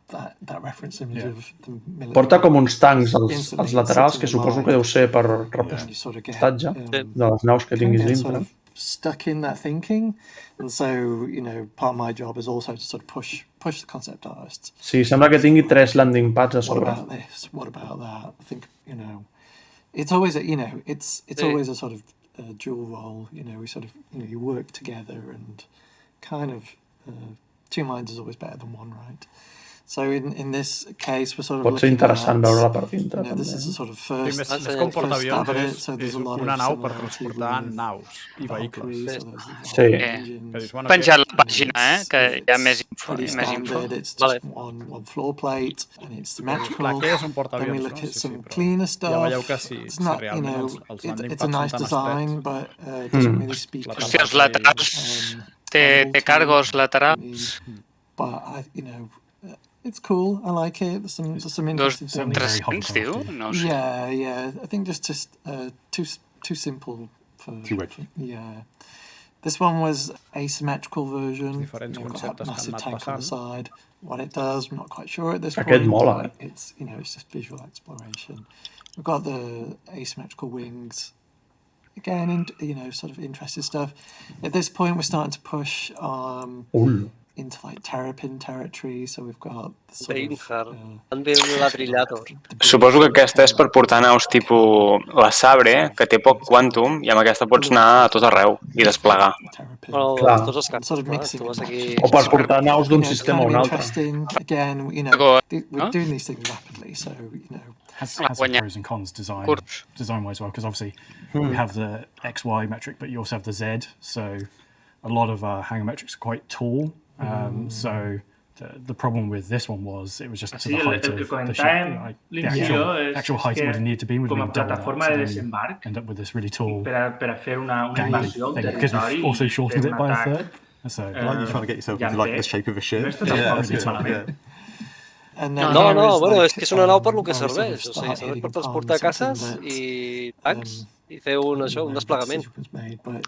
that reference image of the military. Porta com uns tancs als laterals, que suposo que deu ser per repostatge de les naus que tinguis dintre. Stuck in that thinking, and so part of my job is also to sort of push the concept artists. Sí, sembla que tingui 3 landing pads a sobre. What about this? What about that? I think it's always it's always a sort of dual role. We sort of you work together, and kind of 2 minds is always better than 1, right? So in this case, we're sort of pot ser interessant veure-la per dintre. This is a sort of first Més com portaavions és una nau per transportar naus i vehicles. Sí. Penjat la pàgina, que hi ha més info. It's just one floor plate, and it's symmetrical. Then we look at some cleaner stuff. It's not, it's a nice design, but it doesn't really speak. Hòstia, els laterals, té cargos laterals. But, it's cool. I like it. There's some interesting things. 300, diu? No sé. Yeah. I think just too simple for... Yeah. This one was asymmetrical version. Got that massive tank on the side. What it does, I'm not quite sure at this point. Mola, it's it's just visual exploration. We've got the asymmetrical wings. Again, sort of interesting stuff. At this point, we're starting to push into like terrapin territory, so we've got sort Suposo que aquesta és per portar naus tipus la Sabre, que té poc quàntum, i amb aquesta pots anar a tot arreu i desplegar. Clar. O per portar naus d'un sistema a un altre. Again, we're doing these things rapidly, so has some pros and cons design-wise, well, because obviously we have the XY metric, but you also have the Z, so a lot of our hangar metrics are quite tall. So the problem with this one was it was just to the height of the ship. The actual height it would have needed to be would have been double that, so end up with this really tall gangly thing, because we've also shortened it by a third. So like you're trying to get yourself into like the shape of a ship. No, bueno, és que és una nau per lo que serveix. O sigui, serveix per transportar caces i tancs i fer un desplegament.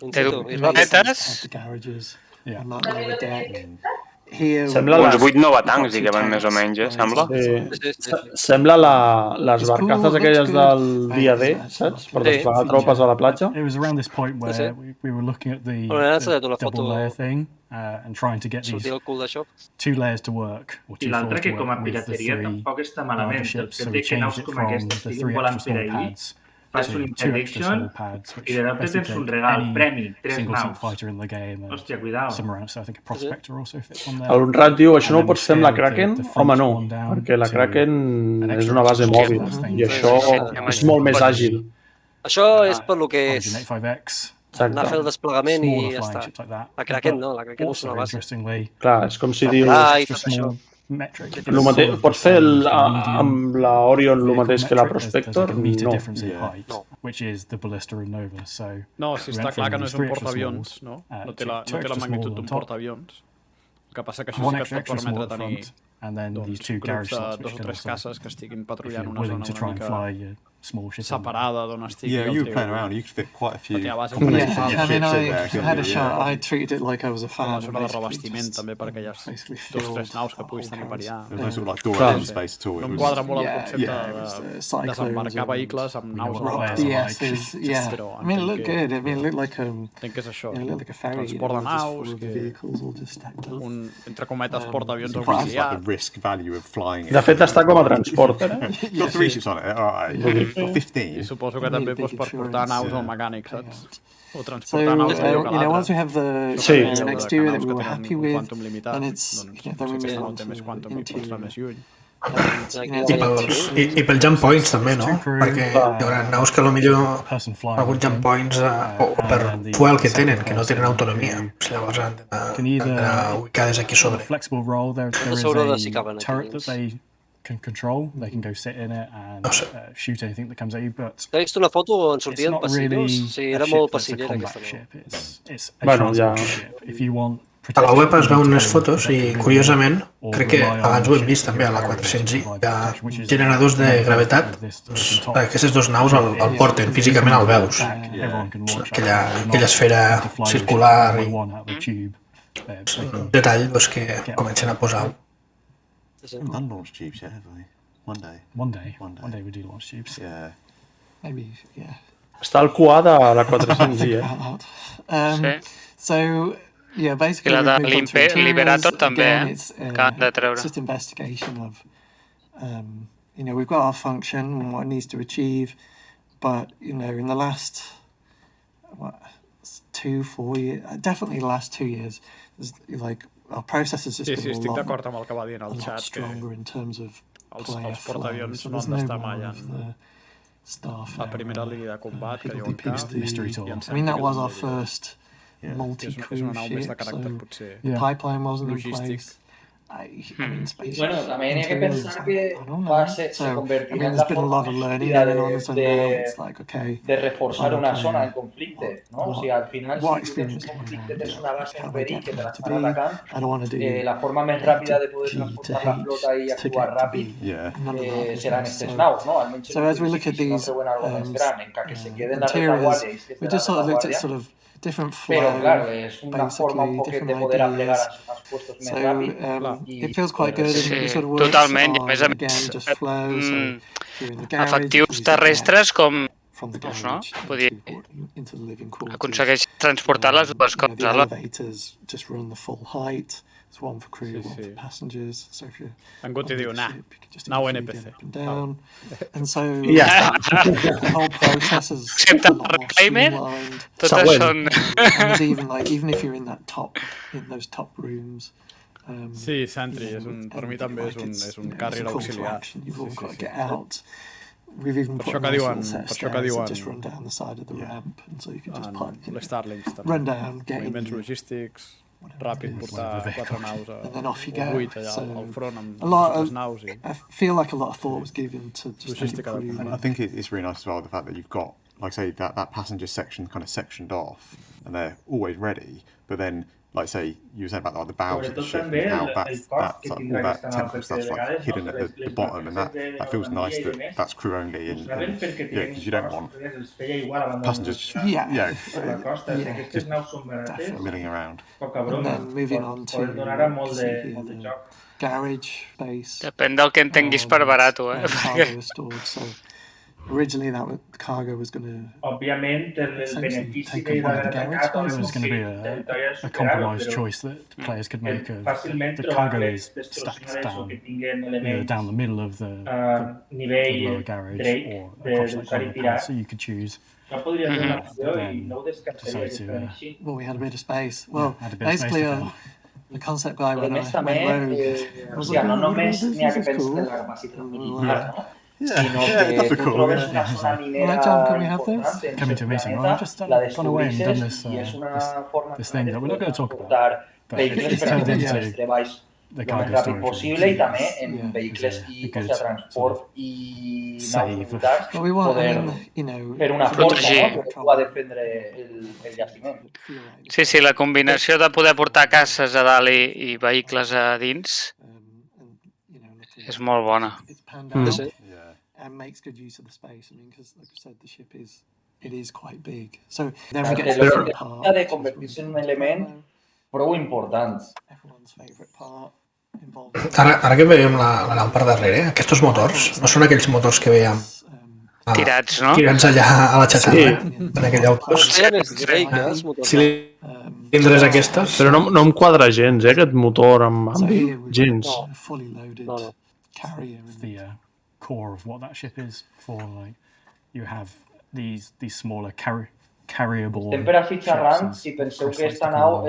Té novetats. Uns 8 novetancs hi caben més o menys, sembla? Sembla les barcazes aquelles del dia D, saps? Per desplegar tropes a la platja. It was around this point where we were looking at the double layer thing and trying to get these 2 layers to work. I l'altre que com a pirateria tampoc està malament. El fet que naus com aquestes estiguin volant per ahir, fas un interdiction i de repente tens un regal, premi, 3 naus. Hòstia, cuidao. El Rat diu, això no ho pots fer amb la Kraken? Home, no, perquè la Kraken és una base mòbil i això és molt més àgil. Això és per lo que és anar a fer el desplegament i ja està. La Kraken no, la Kraken és una base. Clar, és com si dius... Pots fer amb la Orion el mateix que la Prospector? No. No, si està clar que no és un portaavions, no? No té la magnitud d'un portaavions. El que passa que això sí que et pot permetre tenir grups de 2 o 3 cases que estiguin patrullant una zona una mica separada d'on estigui. Yeah, you were playing around, you could fit quite a few. I had a shot, I treated it like I was a fan. Una zona de revestiment també per aquelles 2 o 3 naus que puguis tenir per allà. There's no sort of like door-in space at all. No em quadra molt el concepte de desembarcar vehicles amb naus I mean, it looked good. I mean, it looked like a ferry. Transport de naus, un, entre cometes, portaavions auxiliar. De fet, està com a transport. Got 3 ships on it, alright. 15. I suposo que també pots portar naus al mecànic, saps? O transportar naus de lloc a l'altre. Once we have the exterior that we were happy with, and it's then we move on to interior. I pel jump points també, no? Perquè hi haurà naus que potser alguns jump points o per fuel que tenen, que no tenen autonomia. Llavors han d'anar ubicades aquí sobre. Can control, they can go sit in it and shoot anything that comes at you, but he vist una foto on sortien passillos? Sí, era molt passillera aquesta nau. Bueno, ja... A la web es veuen unes fotos i, curiosament, crec que abans ho hem vist també a la 400i, hi ha generadors de gravetat, aquestes 2 naus el porten, físicament el veus. Aquella esfera circular i un detall que comencen a posar. We haven't done launch tubes yet, have we? One day we do launch tubes. Yeah. Maybe, yeah. Està al QA de la 400i, So, yeah, basically... I la de Liberator també, que han de treure. It's just investigation of, we've got our function and what it needs to achieve, but, in the last, 2-4 years, definitely the last 2 years, like, our process has just been a lot stronger in terms of player flow, so there's no more of the staff. La primera línia de combat que diuen que... I mean, that was our first multi-crew ship, so pipeline wasn't in place. Bueno, también hay que pensar que se convertirá en la forma de reforzar una zona en conflicto, ¿no? O sea, al final, si tienes un conflicto, tienes una base en perill que te la están atacando, la forma más rápida de poder transportar la flota y actuar rápido será en estos naus, ¿no? Al menos as we look at these interiors, we just sort of looked at sort of different flow, pero claro, es una forma un poco de poder aplegar a los puestos más rápido. It feels quite good. Sí, totalment. A més a més, efectius terrestres com no? Vull dir, aconsegueix transportar les dues coses. There's one for crew, one for passengers. So if you're en Guti diu, nau NPC. And so the whole process is a lot more streamlined. And even if you're in those top rooms. Sí, Sentry, per mi també és un carrier auxiliar. You've all got to get out. We've even put nice little set stairs that just run down the side of the ramp, and so you can just run down, get in. Moviments logístics, ràpid, portar 4 naus and then off you go. 8 allà al front amb les naus. I feel like a lot of thought was given to just I think it's really nice as well, the fact that you've got, like say, that passenger section kind of sectioned off, and they're always ready, but then like say you were saying about the bows of the ship and how that's all that technical stuff's like hidden at the bottom, and that feels nice that that's crew only, and because you don't want passengers just milling around. And then moving on to the garage base. Depèn del que entenguis per barato, Cargo is stored, so originally the cargo was going to take up one of the garage It was going to be a compromise choice that players could make of the cargo is stacked down the middle of the lower garage or across like one of the pads, so you could choose. Well, we had a bit of space. Well, basically, the concept guy went rogue. I was like, no només n'hi ha que penses en la capacitat militar, no? Sinó que tu trobes una zona minera important coming to a meeting. Well, I've just gone away and done this thing that we're not going to talk about. But it's turned into the cargo storage possible i també en vehicles i transport i naus poder fer una força que pugui defendre el jaciment. Sí, la combinació de poder portar cases a dalt i vehicles a dins és molt bona. And makes good use of the space. I mean, because like I said, the ship is quite big. So then we get to the different part. De convertir-se en un element prou important. Everyone's favorite part. Ara que veiem la gran part darrere, aquests motors no són aquells motors que veiem tirats, no? Tirats allà a la xatarra, en aquell autobús. Cilindres aquestes. Però no em quadra gens, aquest motor amb gens. The core of what that ship is for, like you have these smaller carryable Estem per així xerrant si penseu que esta nau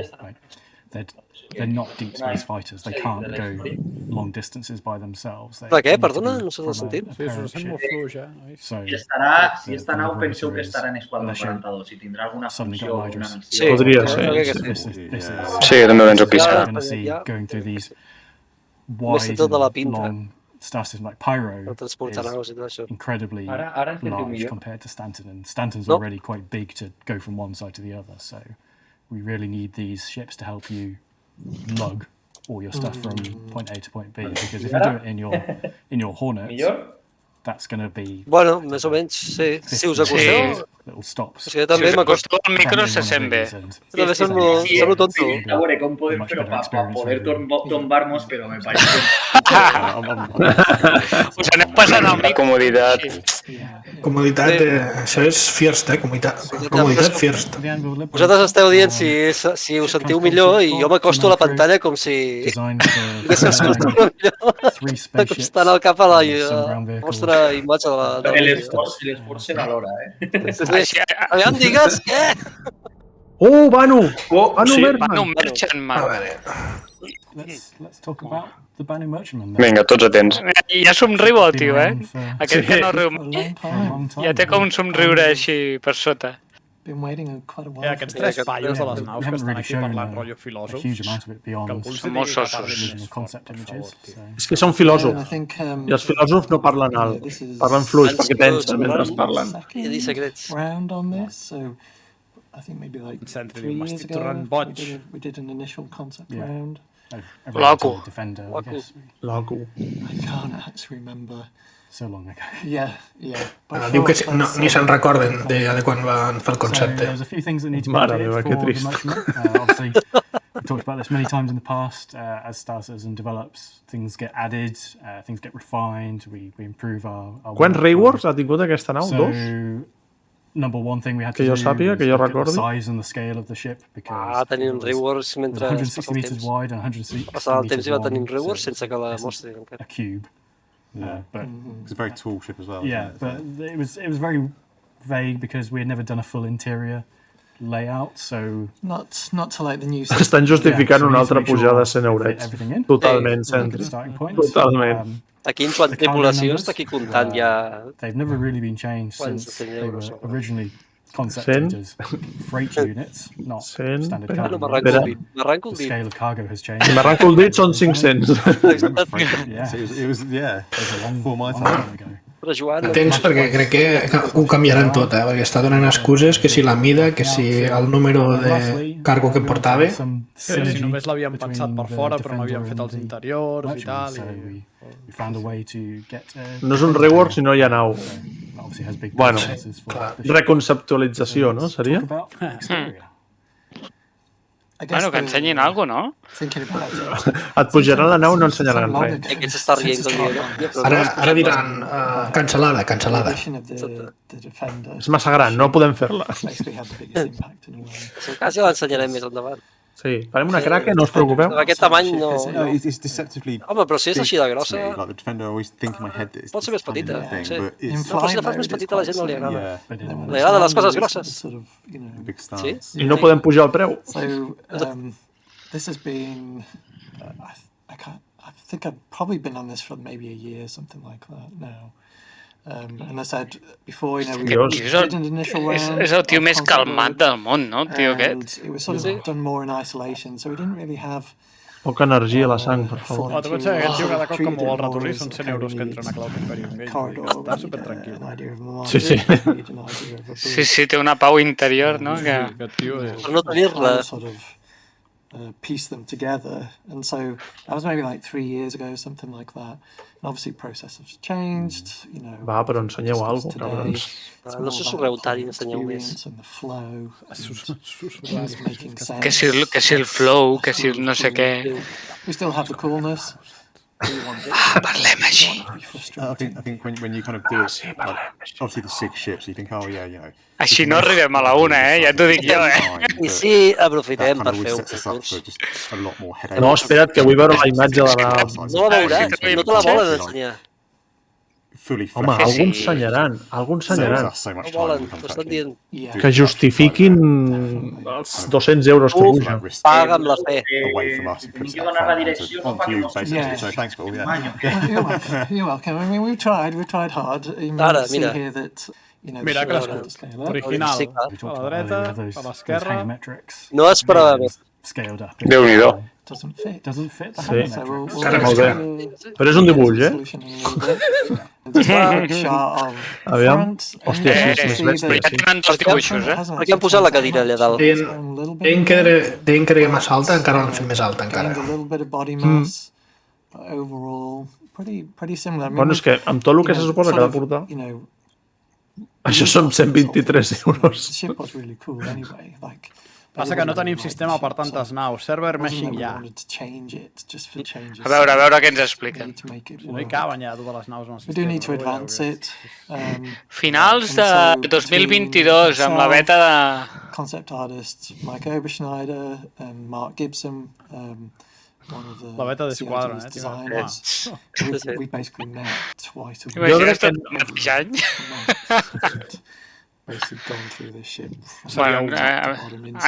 they're not deep space fighters. They can't go long distances by themselves. De què? Perdona, no sé el sentit. Si esta nau penseu que estarà en Esquadron 42, si tindrà alguna funció o una missió. Podria ser. Sí, també ho penso que sí. Going through these wide long star systems like Pyro is incredibly large compared to Stanton, and Stanton's already quite big to go from one side to the other, so we really need these ships to help you lug all your stuff from point A to point B, because if you do it in your Hornets, that's going to be... Bueno, més o menys, sí. Si us acosteu... Little stops. O sigui, també m'acosto... El micro se sent bé. També semblo tonto. A veure com podem fer-ho per poder tombar-nos, però me parece... Us aneu passant el micro. Comoditat. Comoditat, això és first, comoditat first. Vosaltres esteu dient si us sentiu millor i jo m'acosto a la pantalla com si... acostant el cap a la vostra imatge de la... L'esforç se valora, Aviam, digues, què? Banu! Banu Merchantman. Let's talk about the Banu Merchantman. Vinga, tots atents. Ja somriu el tio, Aquest que no riu mai. Ja té com un somriure així per sota. Aquests tres pallos de les naus que estan aquí parlant rotllo filòsof, que alguns són molt sossos. És que són filòsofs, i els filòsofs no parlen alt, parlen fluix perquè pensen mentre parlen. I dir secrets. I think maybe like 3 years ago we did an initial concept round. Loco. Loco. I can't actually remember. So long ago. Yeah. Diu que ni se'n recorden de quan van fer el concepte. There's a few things that need to be updated for the Merchantman. Obviously, we've talked about this many times in the past. As Star Citizen develops, things get added, things get refined, we improve our Quants reworks ha tingut aquesta nau? So, 2? number one thing we had to do was look at recordi. the size and the scale of the ship, because tenint reworks mentre 160 meters wide and 160 passava el temps i va tenint reworks sense que la mostri encara. A cube. But it's a very tall ship as well. Yeah, but it was very vague because we had never done a full interior layout, so not to like the new. Estan justificant una altra pujada a 100 eurets. Totalment, totalment. Aquí en quant tripulació està aquí comptant ja... They've never really been changed since they were originally concepted as freight units, not standard cargo. M'arranco el The dit. scale of cargo has changed. Si m'arranco el dit són 500. Yeah. It was It was a long time ago. Atents perquè crec que ho canviaran tot, perquè està donant excuses que si la mida, que si el número de cargo que portava. Si només l'havien pensat per fora però no havien fet els interiors i tal. No és un rework si no hi ha nau. Bueno, reconceptualització, no? Seria? Bueno, que ensenyin alguna cosa, no? Et pujaran la nau i no ensenyaran res. Aquest s'està rient del dia. Ara diran cancel·lada. És massa gran, no podem fer-la. Quasi l'ensenyarem més endavant. Sí, farem una craca, no us preocupeu. Aquest tamany no... Home, però si és així de grossa... Pot ser més petita. No, però si la fas més petita a la gent no li agrada. Li agraden les coses grosses. Sí? I no podem pujar el preu. This has been... I think I've probably been on this for maybe a year, something like that now. And I said before, we did an initial round. És el tio més calmat del món, no, el tio aquest? It was sort of done more in isolation, so we didn't really have... Poca energia a la sang, per favor. Tu pots saber que aquest tio cada cop que mou el ratolí són 100 euros que entren a Cloud Imperium Games. Està supertranquil. Sí, té una pau interior, no? Per no tenir-la. Piece them together, and so that was maybe like 3 years ago, something like that. And obviously processes changed, Va, però ensenyeu alguna cosa, cabrons. No susurreu tant i ensenyeu més. Que si el flow, que si el no sé què. We still have the coolness. Parlem així. I think when you kind of do it, like, obviously the 6 ships, you think, oh yeah, Així no arribem a la 1, ja t'ho dic jo, I sí, aprofitem per fer un concurs. No, espera't, que vull veure la imatge de la... No la veuràs, no te la volen ensenyar. Home, algú ensenyaran. No volen, t'ho estan dient. Que justifiquin els 200 euros que pugen. Paga amb la fe. Tinc que donar la direcció, no paguem els You're welcome. I mean, we've tried hard. Ara, mira. Mira, que original. A la dreta, a l'esquerra... No esperava més. Déu-n'hi-do. Sí, cara, molt bé. Però és un dibuix, Aviam. Hòstia, és més Però ja tenen 2 dibuixos, Per què han posat la cadira allà dalt? Deien que era massa alta, encara l'han fet més alta, encara. Bueno, és que amb tot el que se suposa que ha de portar... Això són 123 euros. Passa que no tenim sistema per tantes naus. Server meshing ja. A veure què ens expliquen. No hi caben ja totes les naus en el sistema. Finals de 2022, amb la beta de... Concept artists Mike Oberschneider and Mark Gibson. La beta de Squadron, We basically met twice a week. Imagina't tot el mateix any? Basically gone through this ship. Bueno,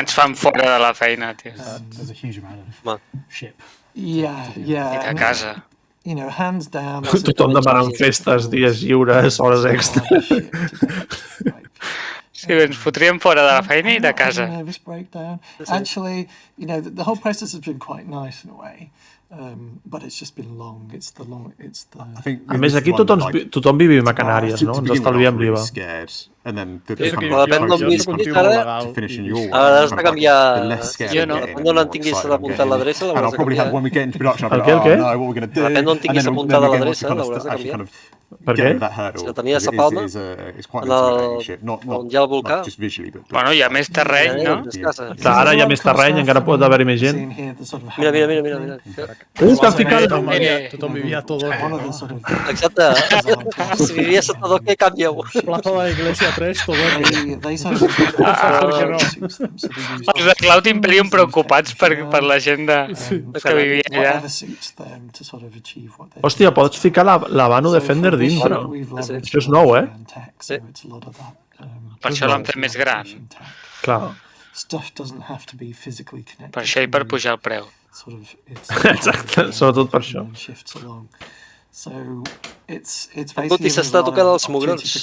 ens fan fora de la feina, tio. There's a huge amount of ship. Yeah. I de casa. Hands down. Tothom demanant festes, dies lliures, hores extra. Sí, ens fotríem fora de la feina i de casa. Actually, the whole process has been quite nice in a way, but it's just been long. A més, aquí tothom vivim a Canàries, no? Ens estalviem l'IVA. Depèn d'on visquis ara, has de canviar... Jo no. Depèn d'on tinguis apuntat l'adreça, l'hauràs de canviar. El què? Depèn d'on tinguis apuntada l'adreça, l'hauràs de canviar. Per què? Si la tenies a Palma, on hi ha el volcà... Bueno, hi ha més terreny, no? Clar, ara hi ha més terreny, encara pot haver-hi més gent. Mira. Que ha ficat... Tothom vivia a Todo. Exacte. Si vivia a Todo, què canvieu? Plaza de la Iglesia 3, Todo. Els de Cloud Imperium preocupats per la gent que vivia allà. Hòstia, pots ficar la Vano Defender dintre. Això és nou, Sí. Per això l'han fet més gran. Clar. Per això i per pujar el preu. Exacte, sobretot per això. So Guti s'està tocant els mugrons. Està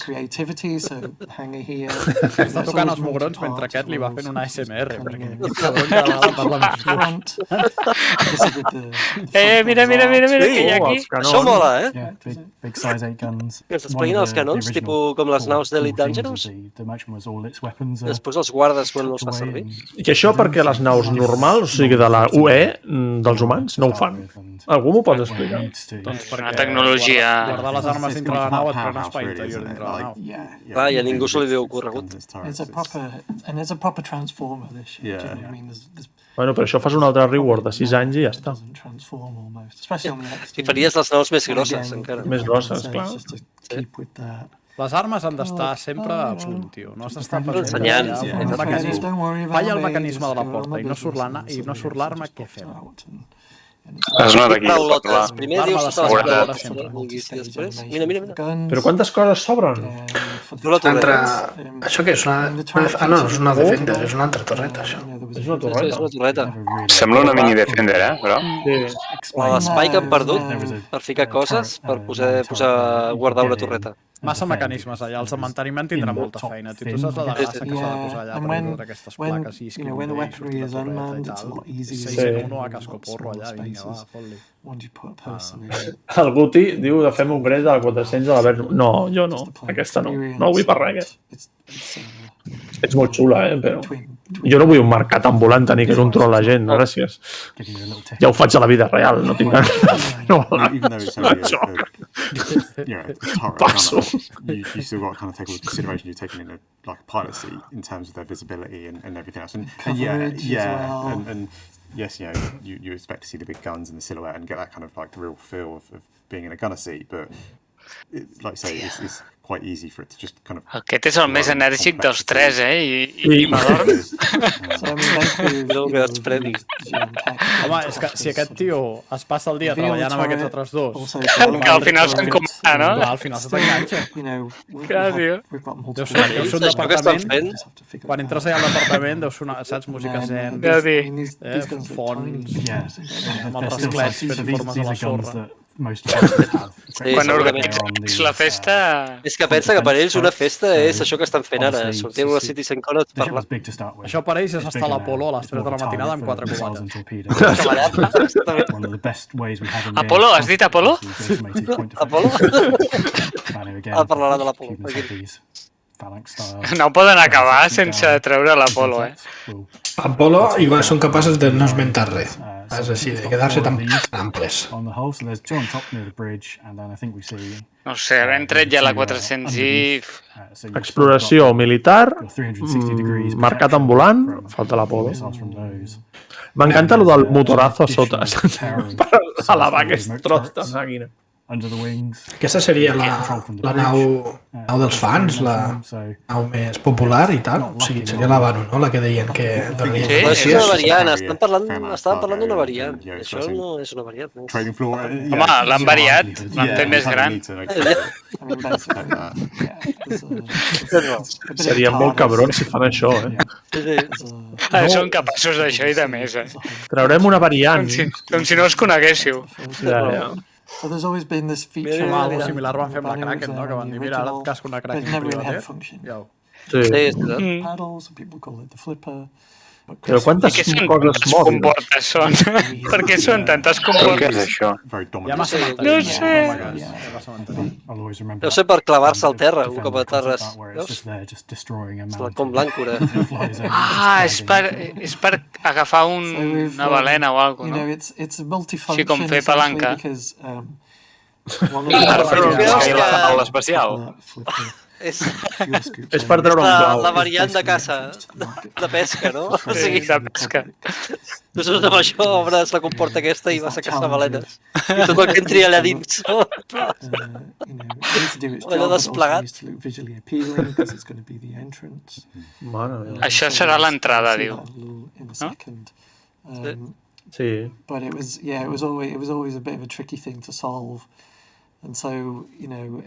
tocant els mugrons mentre aquest li va fent una ASMR, perquè el cabron cada vegada parla més fluix. Mira, que hi ha aquí. Això mola, eh? Big size 8 guns. Que s'espleguin els canons, tipus com les naus d'Elite Dangerous. Després els guardes quan no els fa servir. I això perquè les naus normals, o sigui, de la UE, dels humans, no ho fan. Algú m'ho pot explicar? Doncs perquè tecnologia... Guardar les armes dintre la nau et pren espai interior dintre la nau. Clar, i a ningú se li havia ocorregut. Bueno, però això fas un altre reward de 6 anys i ja està. I faries les naus més grosses, encara. Més grosses, clar. Les armes han d'estar sempre a punt, tio. No has d'estar ensenyant. Falla el mecanisme de la porta i no surt l'arma, què fem? Es nota aquí. Primer dius totes les coses i després... Mira. Però quantes coses sobren? Això què és? No, és una Defender, és una altra torreta, això. És una torreta. Sembla una mini Defender, però... L'espai que han perdut per ficar coses, per guardar una torreta. Massa mecanismes allà, els de manteniment tindran molta feina. Tu saps la de grassa que s'ha de posar allà per veure aquestes plaques i escriure i sortir la torreta i tal. I 6-1 a cascoporro allà, vinga, va, fot-li. El Guti diu de fem un gres de la 400 a la Verge. No, jo no, aquesta no. No ho vull per res, Ets molt xula, però... Jo no vull un mercat ambulant ni que és un troll la gent, gràcies. Ja ho faig a la vida real, no tinc ganes de fer-ho a això. Passo. You still got to kind of take all the consideration you're taking in a pilot seat in terms of their visibility and everything else. And yes, you expect to see the big guns and the silhouette and get that kind of like real feel of being in a gunner seat, but like I say, it's quite easy for it to just kind of... Aquest és el més enèrgic dels tres, I m'adorm. Home, és que si aquest tio es passa el dia treballant amb aquests altres dos... Que al final se'n comentar, no? Al final se t'enganxa. Clar, tio. Deu ser un departament... Quan entres allà al departament, deu sonar, saps, música zen, fons, amb els rasclets fets formes a la sorra. Quan organitzes la festa... És que pensa que per ells una festa és això que estan fent ara, sortir a una Citizencon a parlar. Això per ells és estar a l'Apolo a les 3 de la matinada amb 4 cubates. Apolo? Has dit Apolo? Apolo? Parlarà de l'Apolo. No poden acabar sense treure l'Apolo, Apolo i són capaços de no esmentar res. És així, de quedar-se tan amples. No sé, hem tret ja la 400 i... Exploració militar, mercat ambulant, falta l'Apolo. M'encanta el del motorazo a sota, per alabar aquest tros de màquina. Aquesta seria la nau dels fans, la nau més popular i tal. O sigui, seria la Vano, no? La que deien que... Sí, és una variant. Estaven parlant d'una variant. Això no és una variant. Home, l'han variat. L'han fet més gran. Seria molt cabron si fan això, Són capaços d'això i de més, Traurem una variant. Com si no us coneguéssiu. So there's always been this feature. Algo similar van fer amb la Kraken, no? Que van dir, mira, ara et casco una Kraken privatet. Paddles, people call it the flipper. Però quantes comportes són? Per què són tantes comportes? Què és això? No sé. Deu ser per clavar-se al terra, un cop a terres. Com l'àncora. És per agafar una balena o alguna cosa, no? Així com fer palanca. L'especial. És per treure un clau. La variant de caça, de pesca, no? Sí, de pesca. Tu saps amb això, obres la comporta aquesta i vas a caçar balenes. I tot el que entri allà dins. Allò desplegat. Això serà l'entrada, diu. Sí. But it was always a bit of a tricky thing to solve. And so,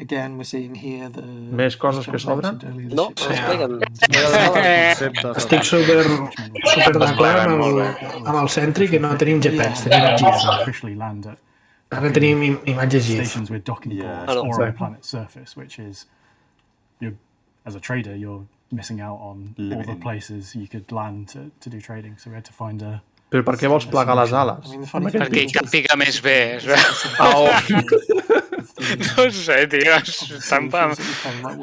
again, we're seeing here the... Més coses que s'obren? No, explica'n. Estic super d'acord amb el Sentry que no tenim GPS, tenim GPS. Ara tenim imatges GIF. Stations with docking ports or on a planet's surface, which is, as a trader, you're missing out on all the places you could land to do trading. So we had to find a... Però per què vols plegar les ales? Perquè hi capiga més bé, es veu. No sé, tio.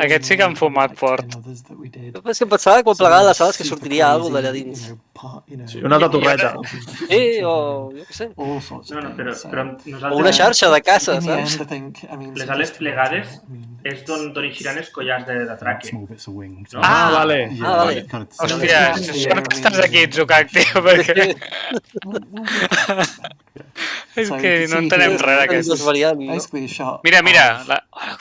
Aquest sí que han fumat fort. És que em pensava que quan plegava les ales que sortiria alguna cosa d'allà dins. Sí, una altra torreta. Sí, o jo què sé. No, però nosaltres... O una xarxa de caça, saps? Les ales plegades és d'on eixiran els collars de tràquer. Vale. Hòstia, sort que estàs aquí, Zucac, tio, perquè... És que no entenem res d'aquest. Mira,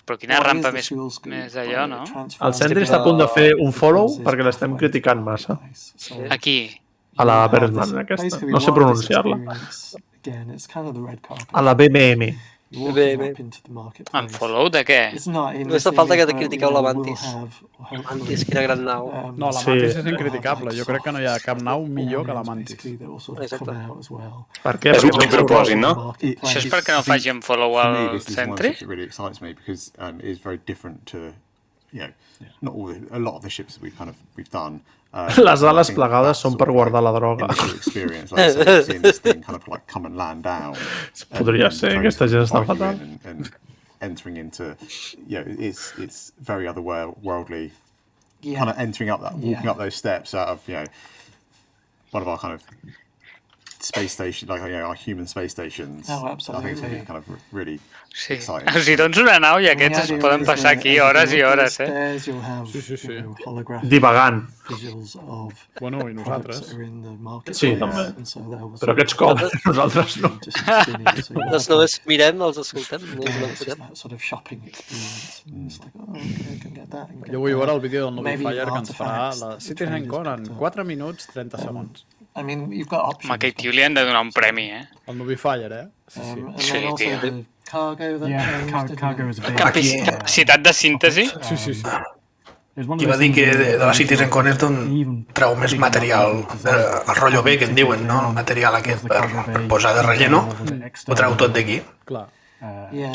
però quina rampa més allò, no? El Sentry està a punt de fer un follow perquè l'estem criticant massa. Aquí. A la Bergman, aquesta. No sé pronunciar-la. A la BMM. En follow de què? Només fa falta que te critiqueu la Mantis. Mantis, quina gran nau. No, la Mantis és incriticable. Jo crec que no hi ha cap nau millor que la Mantis. Exacte. Per què? És un propòsit, no? Això és perquè no faci un follow al Sentry? It really excites me because it's very different to, not all a lot of the ships that we've done. Les ales plegades són per guardar la droga. Podria ser, aquesta gent està fatal. Entering into, it's very otherworldly, kind of entering up that, walking up those steps out of, one of our kind of space station, like our human space stations. Oh, absolutely. I think it's going to be kind of really exciting. Si dones una nau i aquests es poden passar aquí hores i hores, Sí. Divagant. Bueno, i nosaltres. Sí, també. Però aquests com? Nosaltres no. Nosaltres només mirem, els escoltem. Jo vull veure el vídeo del Notifier que ens farà la Citizencon en 4 minuts 30 segons. Home, aquell tio li han de donar un premi, El Notifier, Sí, tio. Capacitat de síntesi? Sí. I va dir que de la Citizencon és d'on treu més material, el rotllo B que en diuen, no? El material aquest per posar de relleno, ho treu tot d'aquí.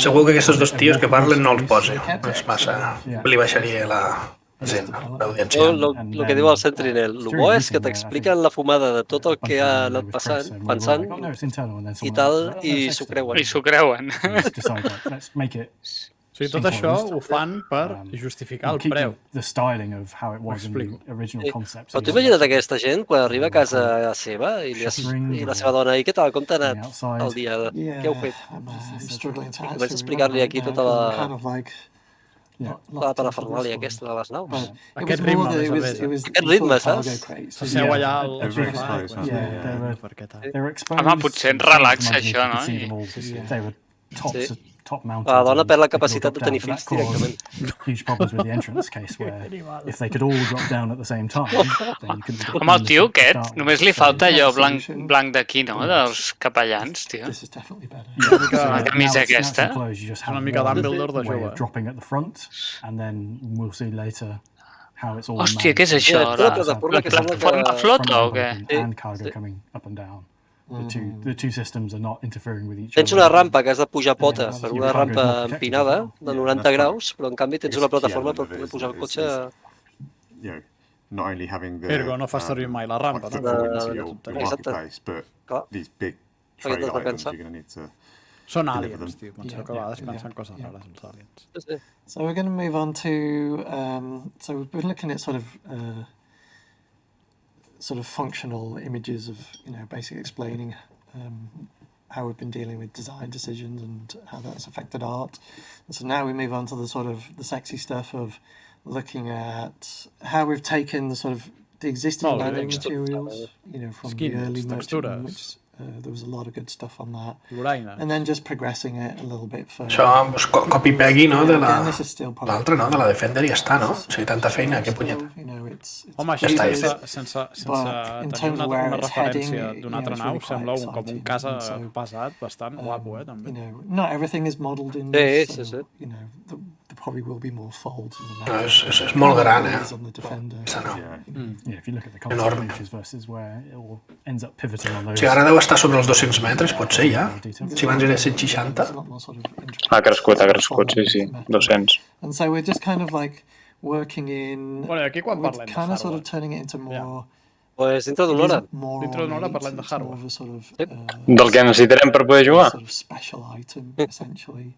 Segur que aquests dos tios que parlen no els posa, és massa, li baixaria la gent, l'audiència. El que diu el Sentinel, el bo és que t'expliquen la fumada de tot el que ha anat pensant i tal, i s'ho creuen. I s'ho creuen. Sí, tot això ho fan per justificar el preu. Ho explico. Però t'ho imagina't aquesta gent quan arriba a casa seva i la seva dona, i què tal, com t'ha anat el dia? Què heu fet? I comença a explicar-li aquí tota la parafernàlia aquesta de les naus. Aquest ritme, a més a més. Aquest ritme, saps? S'asseu allà al... Home, potser ens relaxa això, no? La dona perd la capacitat de tenir fills directament. Home, el tio aquest, només li falta allò blanc d'aquí, no? Dels capellans, tio. La camisa aquesta. És una mica Dumbledore de jove. Hòstia, què és això? La plataforma flota o què? Tens una rampa que has de pujar pota per una rampa empinada de 90 graus, però en canvi tens una plataforma per poder posar el cotxe... Ergo, no fas servir mai la rampa, no? Exacte. Són aliens, tio. Penseu que a vegades pensen coses rares, els aliens. So we're going to move on to... so we've been looking at sort of functional images of, basically explaining how we've been dealing with design decisions and how that's affected art. And so now we move on to the sexy stuff of looking at how we've taken the existing building materials, from the early merchant, which there was a lot of good stuff on that. And then just progressing it a little bit further. Això, copy-pegui, no? De l'altre, no? De la Defender i ja està, no? O sigui, tanta feina, que punyeta. Home, així, sense tenir una referència d'una altra nau, sembla com un casa pesat, bastant guapo, també. Not everything is modeled in the probably will be more folds in the No, és molt gran, on the defender. Yeah, if you look at the concept pages versus where it all ends up pivoting on those. Si ara deu estar sobre els 200 metres, potser ja. Si abans era 160. Ha crescut, sí, 200. And so we're just kind of like working in... Bueno, aquí quan parlem de kind of sort of hardware? turning it into more... Pues dintre d'una hora. Dintre d'una hora parlem de hardware. Del que necessitarem per poder jugar? Sort of special item, essentially.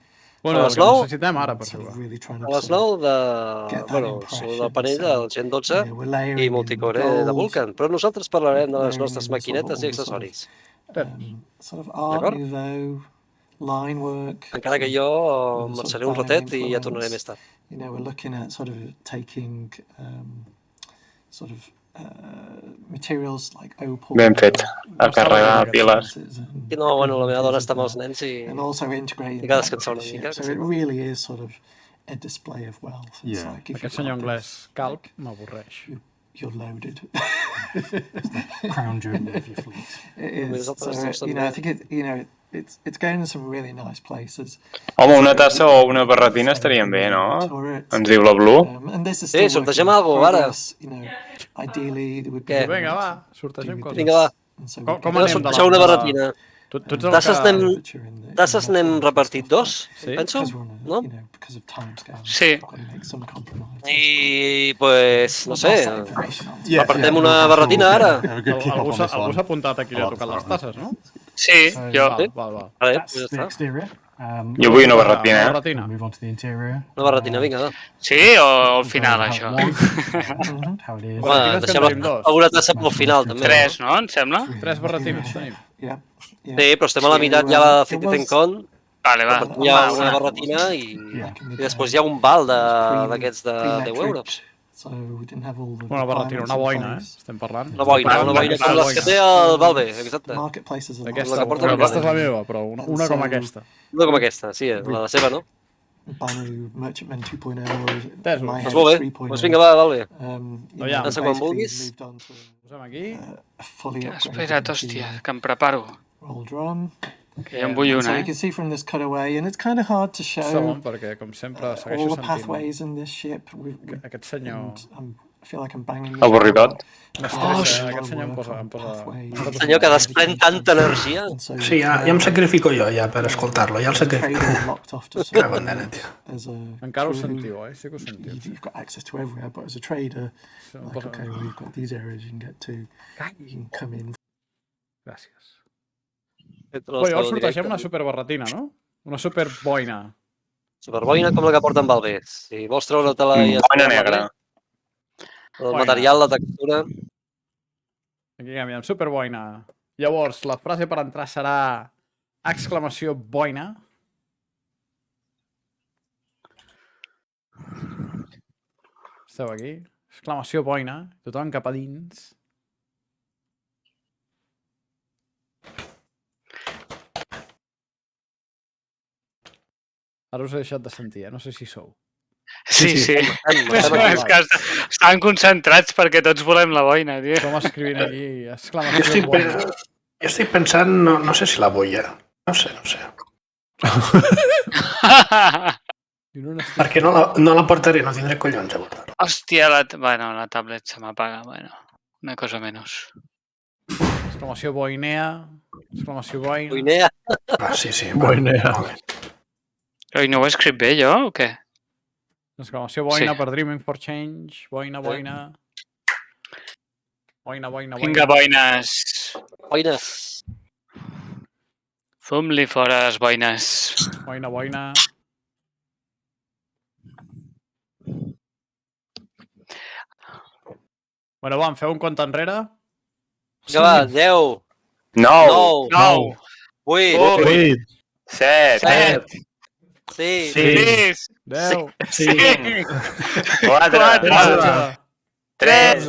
Bueno, el que necessitem ara per jugar. A les 9 del panell del Gen 12 i multicore de Vulkan, però nosaltres parlarem de les nostres maquinetes i accessoris. Sort of art nouveau, line work. Encara que jo marxaré un ratet i ja tornaré més tard. You know, we're looking at sort of taking sort of materials like opal. Ben fet, a carregar piles. No, bueno, la meva dona està amb els nens i cal descansar una mica. So it really is sort of a display of wealth. Aquest senyor anglès calp m'avorreix. You're loaded. Crown jewel of your fleet. It is. So, you know, I think it's going to some really nice places. Home, una tassa o una barretina estarien bé, no? Ens diu la Blue. Sí, sortegem alguna cosa, ara. Què? Vinga, va, sortegem coses. Vinga, va. Com anem de la... Una barretina. Tasses Tasses n'hem repartit 2, penso, no? Sí. I, pues, no sé, apartem una barretina ara. Algú s'ha apuntat aquí a tocar les tasses, no? Sí, jo. Vale, pues ja està. Jo vull una barretina, Una barretina, vinga, va. Sí, o al final, això? Home, deixem alguna tassa pel final, també. 3, no, em sembla? 3 barretines tenim. Sí, però estem a la meitat ja de Citizencon. Vale, va. Hi ha una barretina i després hi ha un val d'aquests de 10 euros. Una barretina, una boina, estem parlant. Una boina com les que té el Valve, exacte. Aquesta és la meva, però una com aquesta. Una com aquesta, sí, la seva, no? Doncs molt bé, doncs vinga, va, Valve. Pensa quan vulguis. Posem aquí. Espera't, hòstia, que em preparo. Que ja en vull una, So you can see from this cutaway, and it's kind of hard to show segon, perquè, com sempre, segueixo all the pathways in this ship. Aquest senyor... I feel like I'm banging avorridot. Aquest senyor em posa... Un senyor que desprèn tanta energia. Sí, ja em sacrifico jo, ja, per escoltar-lo. Ja el sacrifico. Que bandana, tio. Encara ho sentiu, oi? Sí que ho sentiu. You've got access to everywhere, but as a trader, like, okay, well, you've got these areas you can get to. You can come in. Gràcies. Però llavors sortegem una superbarretina, no? Una superboina. Superboina com la que porta en Valve. Si vols treure-te-la i... Boina negra. El material, la textura... Aquí canviem, superboina. Llavors, la frase per entrar serà exclamació boina. Esteu aquí. Exclamació boina. Tothom cap a dins. Ara us he deixat de sentir, no sé si sou. Sí. És que estan concentrats perquè tots volem la boina, tio. Com escrivint aquí, exclamació boina. Jo estic pensant, no sé si la boia. No sé. Perquè no la portaré, no tindré collons a portar-la. Hòstia, la tablet se m'apaga, una cosa menys. Exclamació boinea, exclamació boina. Boinea. Sí, boinea. I no ho he escrit bé, jo, o què? Exclamació boina per Dreaming for Change. Boina. Vinga, boines. Boines. Fum-li fora les boines. Boina. Bueno, va, em feu un compte enrere? Vinga, va, 10. 9. 8. 7. 6. 10. 4. 3.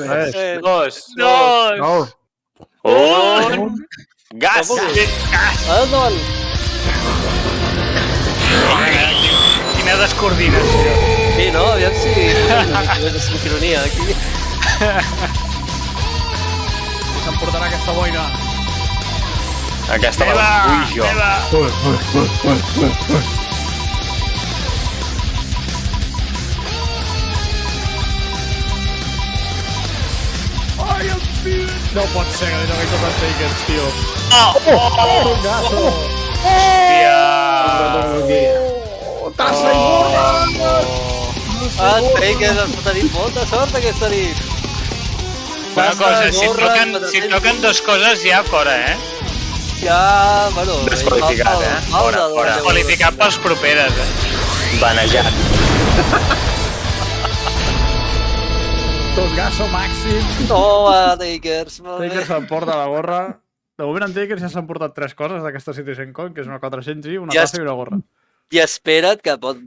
2. 1. Gas. Endavant. Quina descoordinació. Sí, no? Aviam si és de sincronia aquí. S'emportarà aquesta boina. Aquesta la vull jo. No pot ser que li toqui tot el Takers, tio. Tongazo! Tassa i borra! El Takers està tenint molta sort aquesta nit. Una cosa, si toquen dues coses ja fora, Ja, bueno... Desqualificat, Fora. Qualificat pels properes, Banejat. Tongazo màxim. Toma, Takers. Takers s'emporta la gorra. De moment en Takers ja s'han portat 3 coses d'aquesta Citizencon, que és una 400 i una tassa i una gorra. I espera't que pot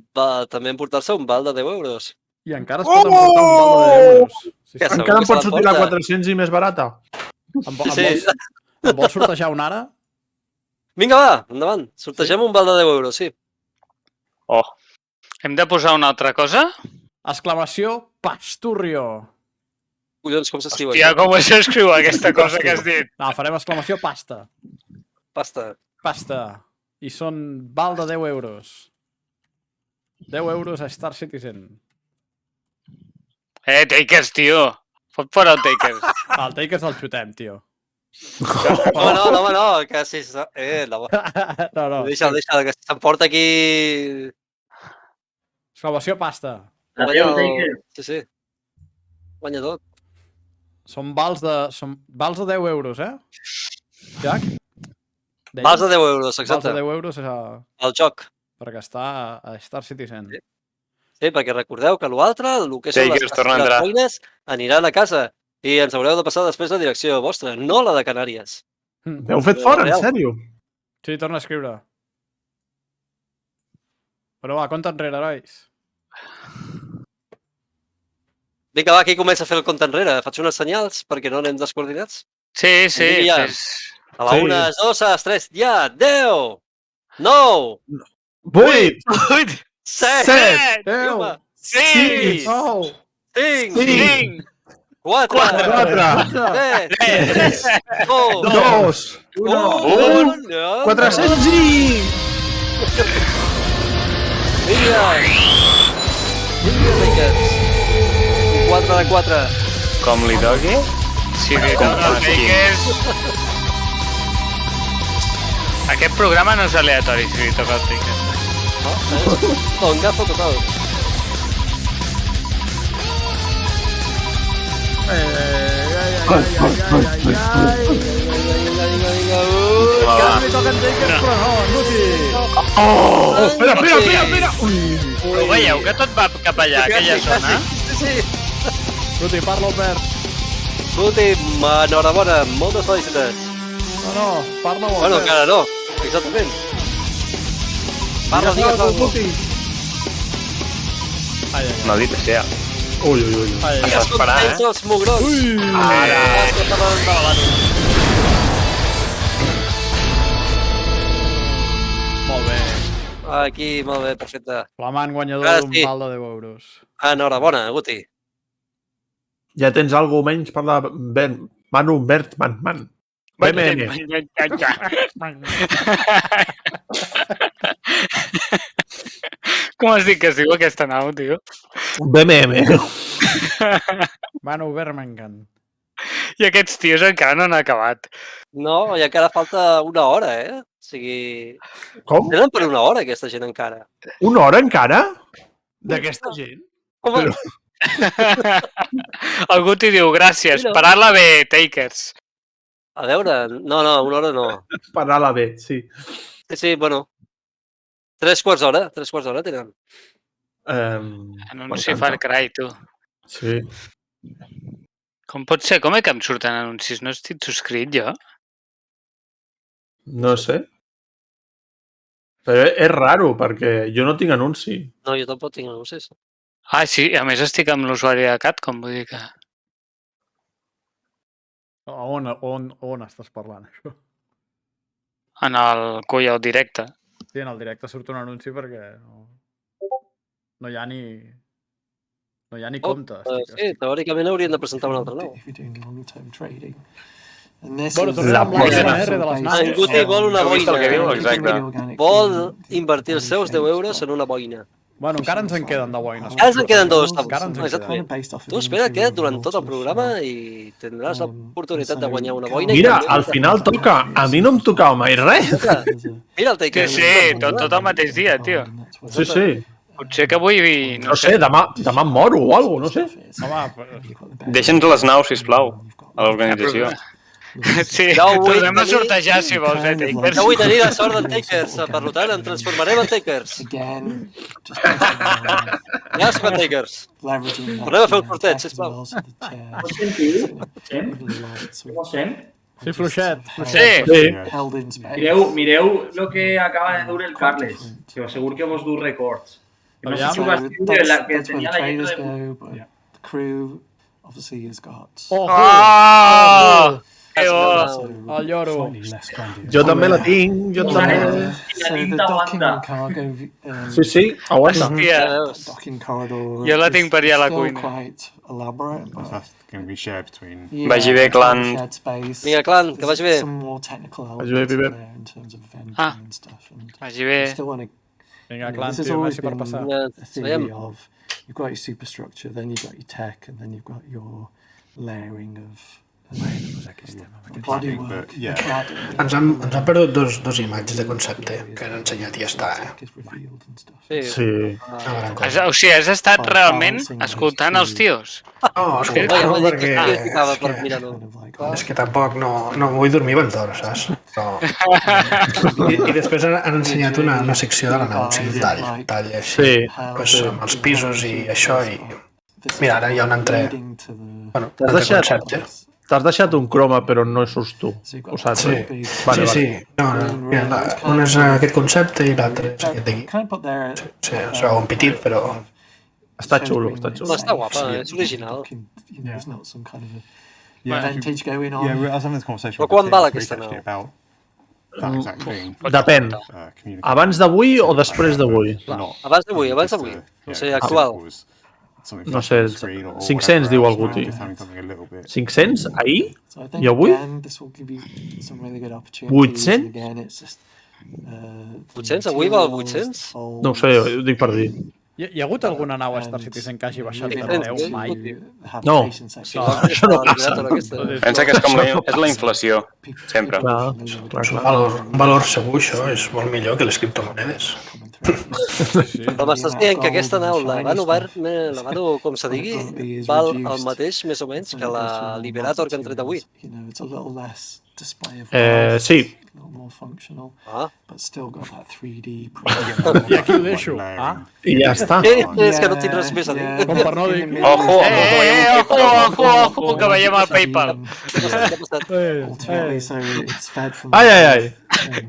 també emportar-se un val de 10 euros. I encara es pot emportar un val de 10 euros. Encara em pot sortir la 400 i més barata. Em vols sortejar un ara? Vinga, va, endavant. Sortegem un val de 10 euros, sí. Hem de posar una altra cosa? Exclamació Pasturrio. Collons, com s'escriu Hòstia, com s'escriu aquesta cosa que has dit? No, farem exclamació pasta. Pasta. I són val de 10 euros. 10 euros a Star Citizen. Takers, tio. Fot fora el Takers. El Takers el xutem, tio. No, que si... No. Deixa, que s'emporta aquí... Exclamació pasta. Adéu, Takers. Sí. Guanya tot. Són vals de 10 euros, Jack? Vals de 10 euros, exacte. Vals de 10 euros al joc. Perquè està a Star Citizen. Sí, perquè recordeu que l'altre, el que són les feines, aniran a casa i ens haureu de passar després la direcció vostra, no la de Canàries. M'heu fet fora, en sèrio? Sí, torna a escriure. Però va, compte enrere, herois. Vinga, va, aquí comença a fer el compte enrere. Faig unes senyals perquè no anem descoordinats. Sí. A la 1, 2, 3, ja! 10! 9! 8! 7! 10! 6! 5! 4! 3! 2! 1! 400 i... Vinga! Takers! 4 de 4. Com li dogui? Si li toca el Takers... Aquest programa no és aleatori, si li toca el Takers. No, engafa total. Quasi li toquen Takers, però no, Nuti. Espera. Però veieu que tot va cap allà, aquella zona? Sí. Nuti, parla Albert. Nuti, enhorabona, moltes felicitats. No, parla Albert. Bueno, encara no, exactament. Parla, Nuti. Maldita sea. Ui. Has esperat, els mugrons. Ara. Molt bé. Aquí, molt bé, perfecte. Flamant guanyador d'un val de 10 euros. Enhorabona, Guti. Ja tens alguna menys per la... Manu Bertman. BMM. Com has dit que es diu aquesta nau, tio? BMM. Manu Bermangan. I aquests tios encara no han acabat. No, i encara falta una hora, O sigui... Com? Tenen per una hora, aquesta gent, encara. Una hora, encara? D'aquesta gent? Home... Algú t'hi diu, gràcies, parar-la bé, Takers. A veure, no, una hora no. Parar-la bé, sí. Sí, bueno. 3 quarts d'hora tenen. Anunci Far Cry, tu. Sí. Com pot ser? Com que em surten anuncis? No estic subscrit, jo? No sé. Però és raro, perquè jo no tinc anunci. No, jo tampoc tinc anuncis. Ah, sí, a més estic amb l'usuari de CATCOM, vull dir que... On estàs parlant, això? En el cull, el directe. Sí, en el directe surt un anunci perquè no hi ha ni... No hi ha ni compte. Sí, teòricament haurien de presentar un altre nou. Bueno, tornem amb la R de les naves. En Guti vol una boina. Vol invertir els seus 10 euros en una boina. Bueno, encara ens en queden de boines. Encara ens en queden dos. Tu espera que durant tot el programa i tindràs l'oportunitat de guanyar una boina. Mira, al final toca. A mi no em tocava mai res. Mira el Taker. Sí, tot el mateix dia, tio. Sí. Potser que avui... No sé, demà em moro o alguna cosa, no sé. Deixa'ns les naus, sisplau, a l'organització. Sí, tornem a sortejar, si vols, Takers. No vull tenir la sort del Takers, per tant, em transformarem en Takers. Ja som en Takers. Tornem a fer el sorteig, sisplau. Ho sentiu? Ho sent? Sí, fluixet. Mireu el que acaba de dur el Carles, que us asseguro que vos du records. No sé si ho vas dir, que tenia la lletra de... The crew obviously has got... Oh! El lloro. Jo també la tinc, jo també. Sí, aguanta. Jo la tinc per allà a la cuina. Vagi bé, clan. Vinga, clan, que vagi bé. Vagi bé. Vagi bé. Vinga, clan, tio, vagi per passar. You've got your superstructure, then you've got your tech, and then you've got your layering of bodywork. Ens han perdut dos imatges de concepte que han ensenyat i ja està, Sí. O sigui, has estat realment escoltant els tios? No, escoltant perquè... És que tampoc no vull dormir ben d'hora, saps? I després han ensenyat una secció de la nau, un tall així, amb els pisos i això, i... Mira, ara hi ha un altre concepte. T'has deixat un croma, però no surts tu. Ho saps? Sí. Un és aquest concepte i l'altre és aquest d'aquí. Sí, és un petit, però... Està xulo. Està guapa, és original. Però quan val aquesta nau? Depèn. Abans d'avui o després d'avui? Abans d'avui. O sigui, actual. No sé, 500 diu algú, tio. 500? Ahir? I avui? 800? 800? Avui val 800? No ho sé, ho dic per dir. Hi ha hagut alguna nau a Star Citizen que hagi baixat de preu mai? No, això no passa. Pensa que és la inflació, sempre. Un valor segur, això, és molt millor que les criptomonedes. Però m'estàs dient que aquesta nau, la Vano, com se digui, val el mateix, més o menys, que la Liberator que han tret avui? Sí. I aquí ho deixo. I ja està. És que no tinc res més a dir. Com per no dir... Ojo, que veiem el PayPal. Ai.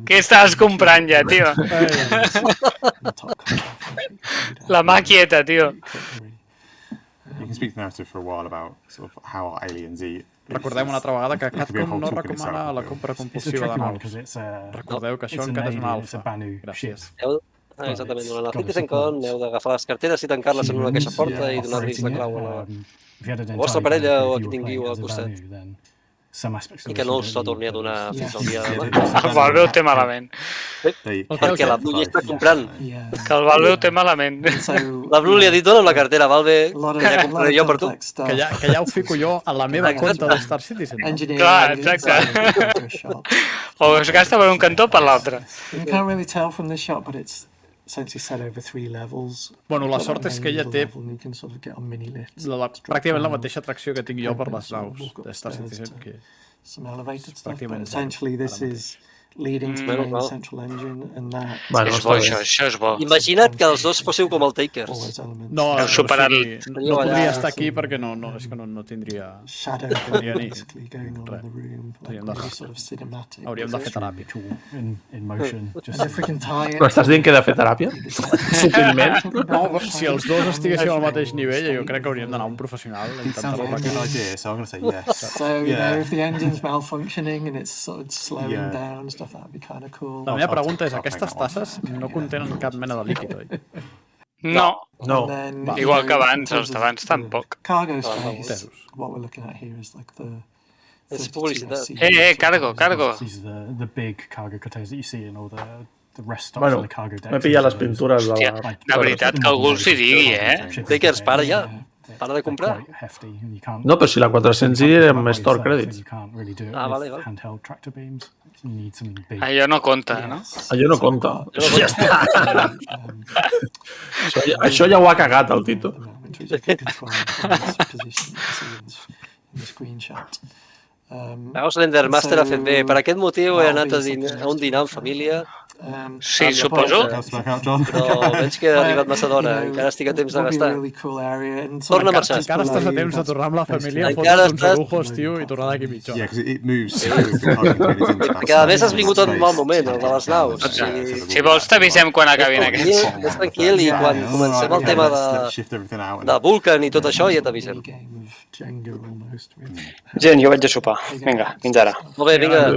Què estaves comprant ja, tio? La mà quieta, tio. You can speak the narrative for a while about sort of how our aliens eat. Recordem una altra vegada que CATCOM no recomana la compra compulsiva de naus. Recordeu que això encara és una alfa. Gràcies. Exactament, durant la Citizencon heu d'agafar les carteres i tancar-les en una caixa forta i donar-los la clau a la vostra parella o a qui tingueu al costat. I que no us la torni a donar fins al dia de demà. El Valve ho té malament. Perquè la Blue ja està comprant. Que el Valve ho té malament. La Blue li ha dit, dona'm la cartera, Valve, que ja compraré jo per tu. Que ja ho fico jo a la meva compte de Star Citizen. Clar, exacte. O es gasta per un cantó o per l'altre. You can't really tell from the shot, but it's essentially set over 3 levels. Bueno, la sort és que ella té pràcticament la mateixa atracció que tinc jo per les naus de Star Citizen, que some elevated stuff, but essentially this is leading to the main central engine and that... És bo, això és bo. Imagina't que els dos fóssiu com el Takers. No, no podria estar aquí perquè no tindria ni hauríem de fer teràpia. Però estàs dient que he de fer teràpia? Sutilment? No, si els dos estiguéssim al mateix nivell, jo crec que hauríem d'anar a un professional. So, if the engine's malfunctioning and it's sort of slowing down, that'd be kind of cool. La meva pregunta és, aquestes tasses no contenen cap mena de líquid, oi? No. Igual que abans, els d'abans tampoc. Cargo space, what we're looking at here is like the... És publicitat. Cargo. These are the big cargo containers that you see in all the Bueno, m'he pillat les pintures de la... Hòstia, de veritat que algú els hi digui, Bakers, para ja. Para de comprar. No, però si la 400i era amb store crèdits. Vale. Allò no compta, no? Allò no compta. Ja està. Això ja ho ha cagat el Tito. Veus, l'Endermaster ha fet bé. Per aquest motiu he anat a un dinar amb família. Sí, suposo. Però veig que ha arribat massa d'hora. Encara estic a temps de gastar. Torna a marxar. Encara estàs a temps de tornar amb la família, fotre's uns drebujos, tio, i tornar d'aquí mitja hora. Perquè a més has vingut en un mal moment, el de les naus. Si vols t'avisem quan acabin aquests. Ves tranquil i quan comencem el tema de Vulcan i tot això ja t'avisem. Gent, jo vaig a sopar. Vinga, fins ara. Molt bé, vinga.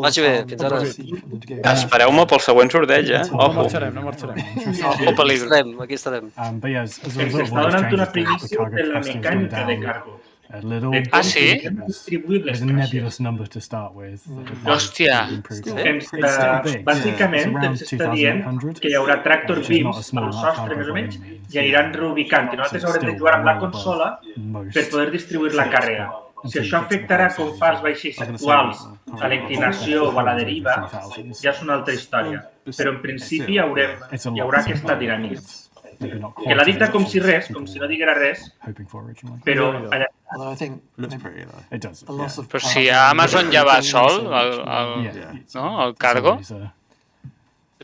Vagi bé, fins ara. Espereu-me pel següent sorteig, No marxarem. Aquí estarem. Està donant una primícia de la mecànica de cargo. Ah, sí? Hòstia. Bàsicament ens està dient que hi haurà tractor beams al sostre, més o menys, i aniran reubicant. I nosaltres haurem de jugar amb la consola per poder distribuir la càrrega. Si això afectarà com fa els vaixells actuals a la inclinació o a la deriva, ja és una altra història. Però en principi hi haurà aquesta dinàmica. Que l'ha dictat com si res, com si no diguera res, però allà... Però si a Amazon ja va sol, el cargo,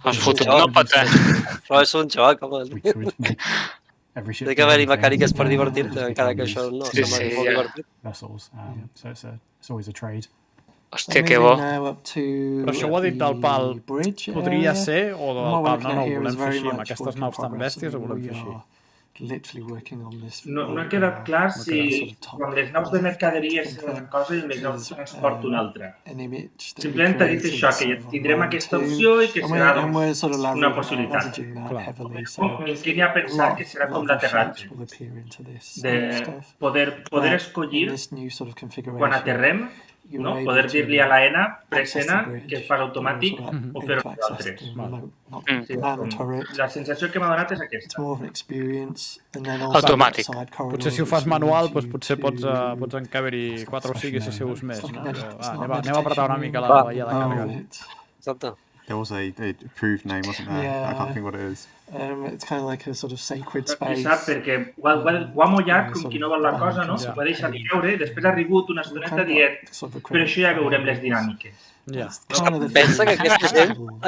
el futur no pot... Però és un joc, home. Té que haver-hi mecàniques per divertir-te, encara que això no sembla molt divertit. Hòstia, que bo. Però això ho ha dit del pal. Podria ser, o del pal, no, ho volem fer així, amb aquestes naus tan bèsties, ho volem fer així. No ha quedat clar si quan les naus de mercaderia és una cosa i les naus de transport una altra. Simplement t'ha dit això, que tindrem aquesta opció i que serà una possibilitat. M'inclini a pensar que serà com l'aterratge, de poder escollir quan aterrem, poder dir-li a l'ENA, press-ENA, que fas automàtic o fer-ho altres. La sensació que m'ha donat és aquesta. Automàtic. Potser si ho fas manual, potser pots encaber-hi 4 o 5 SSUs més. Anem a apretar una mica la baia de càrrega. Exacte. There was a approved name, wasn't there? I can't think what it is. It's kind of like a sort of sacred space. Sap, perquè ho ha mullat com qui no vol la cosa, no? Ho ha deixat veure, després ha arribat una estoneta dient però això ja veurem les dinàmiques. Pensa que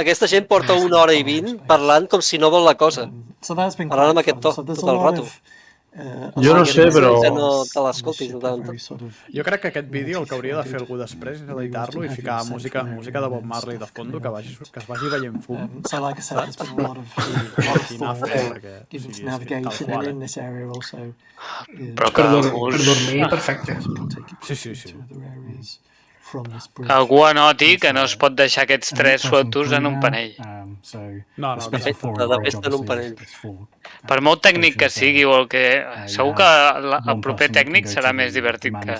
aquesta gent porta 1 hora i 20 parlant com si no vol la cosa. Parlant amb aquest to, tot el rato. Jo no sé, però... Jo crec que aquest vídeo el que hauria de fer algú després és editar-lo i ficar música de Bob Marley de fondo que es vagi veient fum. Saps? Però que... Per dormir, perfecte. Sí. Algú anoti que no es pot deixar aquests 3 fotos en un panell. No, de festa en un panell. Per molt tècnic que sigui o el que... Segur que el proper tècnic serà més divertit que...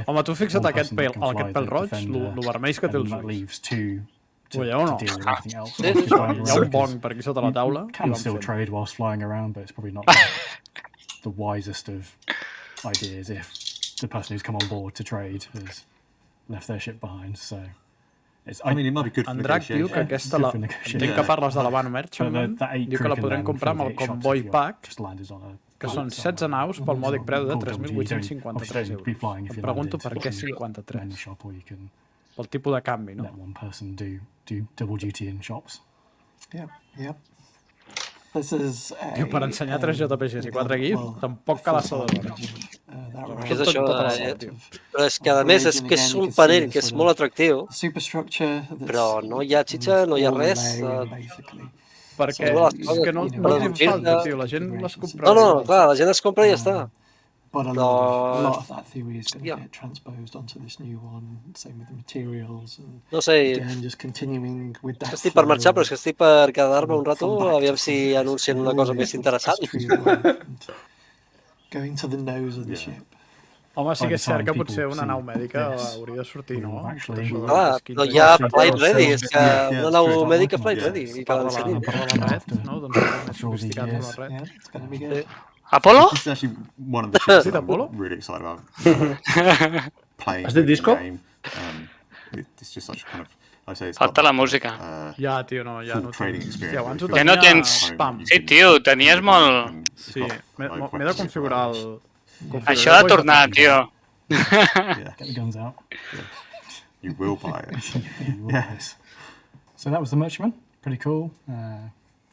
Home, tu fixa't aquest pèl roig, el vermell que té els ulls. Ho veieu o no? Hi ha un bong per aquí sota la taula. Can still trade whilst flying around, but it's probably not the wisest of ideas if the person who's come on board to trade has left their ship behind, so... I mean, it might be good for negotiation. Diu que aquesta, entenc que parles de la Van Merchantman, diu que la podrem comprar amb el Convoy Pack, que són 16 naus pel mòdic preu de 3.853 euros. Em pregunto per què 53. Pel tipus de canvi, no? Double duty in shops. Yeah. Diu, per ensenyar 3 JPGs i 4 GIF, tampoc cal estar 2 hores. Què és això? Però és que a més és que és un panell que és molt atractiu, però no hi ha xitxa, no hi ha res. Perquè és que no ens falta, tio, la gent les compra. No, clar, la gent es compra i ja està. But a lot of that theory is going to get transposed onto this new one, same with the materials, and no sé, again, just continuing with that. Estic per marxar, però és que estic per quedar-me un rato, aviam si anuncien una cosa més interessant. Going to the nose of the ship. Home, sí que és cert que potser una nau mèdica hauria de sortir, no? Ah, no hi ha flight ready, és que una nau mèdica flight ready, i que l'ensenyin. Per la red, no? Doncs més sofisticat amb la red. Apollo? This is actually one of the ships that I'm really excited about playing. Has dit disco? It's just such kind of... Falta la música. Ja, tio, no, ja no tens... Ja no tens... Sí, tio, tenies molt... Sí, m'he de configurar el... Això ha de tornar, tio. Get the guns out. You will buy it. Yes. So that was the Merchantman. Pretty cool.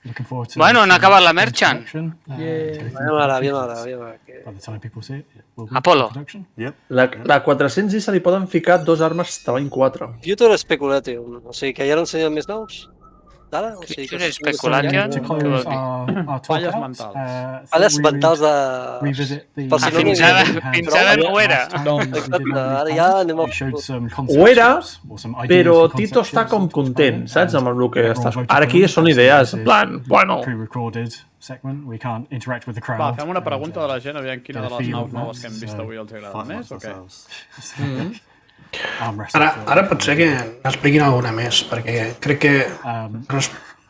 Looking forward to... Bueno, han acabat la Merchant. Aviam ara. By the time people see it, it will be Apollo. production. La 400 i se li poden ficar 2 armes talany 4. Future Speculative, o sigui que ja no ensenyen més nous? D'ara? O sigui que... Future Speculative? To close our Falles talk mentals. Falles mentals de... Per si no fins ara no ho era. Exacte, ara ja anem a... Ho era, però Tito està com content, saps, amb el que estàs... Ara aquí són idees, en plan, bueno... Pre-recorded segment, we can't interact with the crowd. Va, fem una pregunta de la gent, aviam quina de les naus noves que hem vist avui els agrada més, o què? Ara pot ser que n'expliquin alguna més, perquè crec que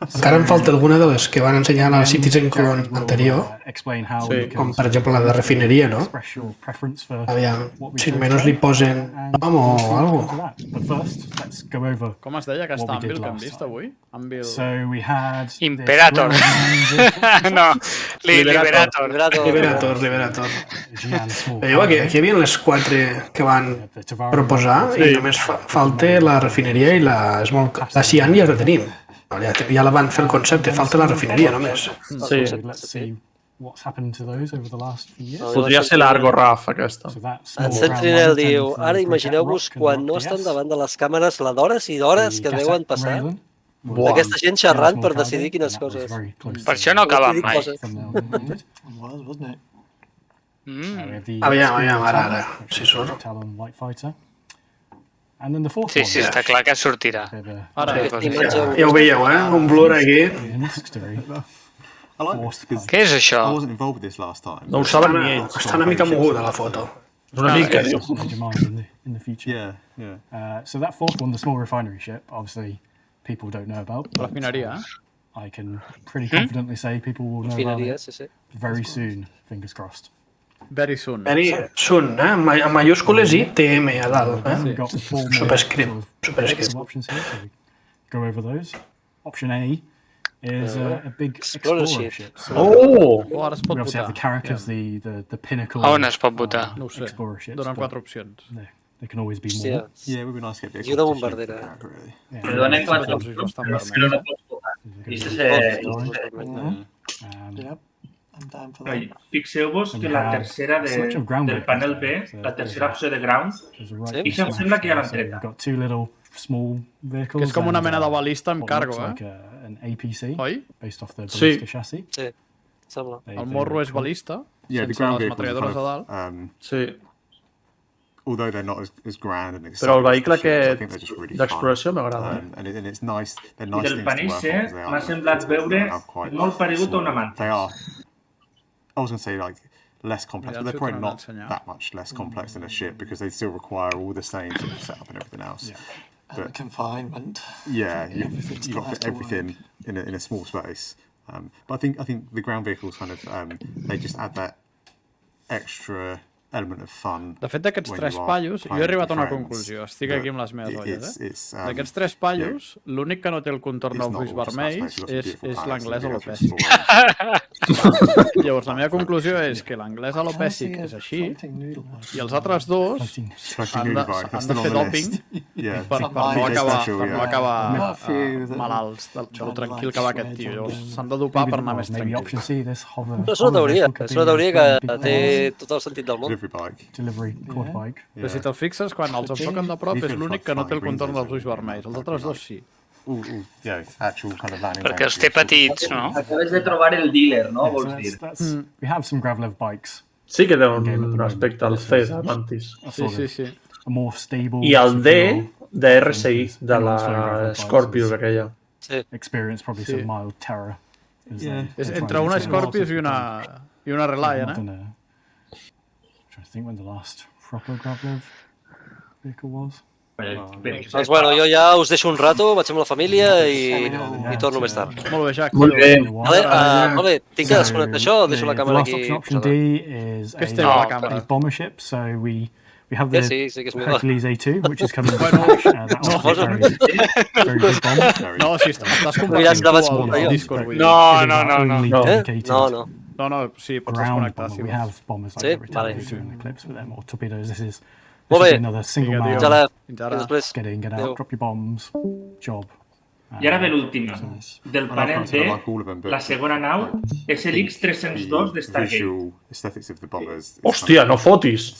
encara em falta alguna de les que van ensenyar a la Citizencon anterior, com per exemple la de refineria, no? Aviam, si almenys li posen nom o alguna cosa. Com es deia aquesta Anvil que hem vist avui? Imperator. No, Liberator. Liberator. Veieu que aquí hi havia les 4 que van proposar i només falta la refineria i la Cian ja la tenim. Ja la van fer el concepte, falta la refineria només. Sí. Podria ser l'Argo Raf, aquesta. En Sentinel diu, ara imagineu-vos quan no estan davant de les càmeres la d'hores i d'hores que deuen passar aquesta gent xerrant per decidir quines coses. Per això no acaben mai. Aviam, ara, si surt. Sí, està clar que sortirà. Ja ho veieu, un blur aquí. Què és això? No ho saben ni ells. Està una mica moguda la foto. Una mica, diu. So that fourth one, the small refinery ship, obviously people don't know about. Refineria, I can pretty confidently say people will know about it very soon, fingers crossed. Very soon. Very soon, amb majúscules i TM a dalt, Superscript. Go over those. Option A is a big explorer ship. Ara es pot We obviously have the Caracas, the pinnacle. On es pot votar? No ho sé, donen 4 opcions. They can always be more. Yeah, it would be nice to get I una bombardera. Però donen 4 opcions, però no pots votar. Fixeu-vos que la tercera del panel B, la tercera opció de ground, i em sembla que ja l'han treta. Que és com una mena de balista amb cargo, oi? Sí. Sembla. El morro és balista, sense les metralladores a dalt. Sí. Although they're not as grand and però el vehicle d'exploració m'agrada. I del panell C m'ha semblat veure molt paregut a una manta. I was going to say less complex, but they're probably not that much less complex than a ship because they still require all the same sort of setup and everything else. And the confinement. Yeah, you've got everything in a small space. But I think the ground vehicles kind of they just add that extra element of fun. De fet, d'aquests 3 pallos, jo he arribat a una conclusió. Estic aquí amb les meves olles, D'aquests 3 pallos, l'únic que no té el contorn dels ulls vermells és l'anglès alopècic. Llavors, la meva conclusió és que l'anglès alopècic és així i els altres 2 han de fer dòping per no acabar malalts del tranquil que va aquest tio. Llavors, s'han de dopar per anar més tranquil. És una teoria que té tot el sentit del món. Però si te'l fixes, quan els enfoquen de prop és l'únic que no té el contorn dels ulls vermells. Els altres 2 sí. Perquè els té petits, no? Acabes de trobar el dealer, no? Vols dir? We have some Gravlev bikes. Sí que té un aspecte al C de Mantis. Sí. I el D de RSI, de la Scorpius aquella. Experience probably some mild terror. És entre una Scorpius i una Reliant, I think when the last Doncs bueno, jo ja us deixo un rato, vaig amb la família i torno més tard. Molt bé, Jack. Molt bé. Molt bé, tinc que desconnectar això, deixo la càmera aquí. Què estem a la càmera? We have the Hercules A2, which is coming to Flash. No, si estàs compartint el Discord. No, sí, pots desconnectar. We have bombers like every time we do in the clips with them, or torpedoes. This is another single man. Get in, get out, drop your bombs, job. I ara ve l'última. Del panel D, la segona nau és l'X-302 de Stargate. Hòstia, no fotis!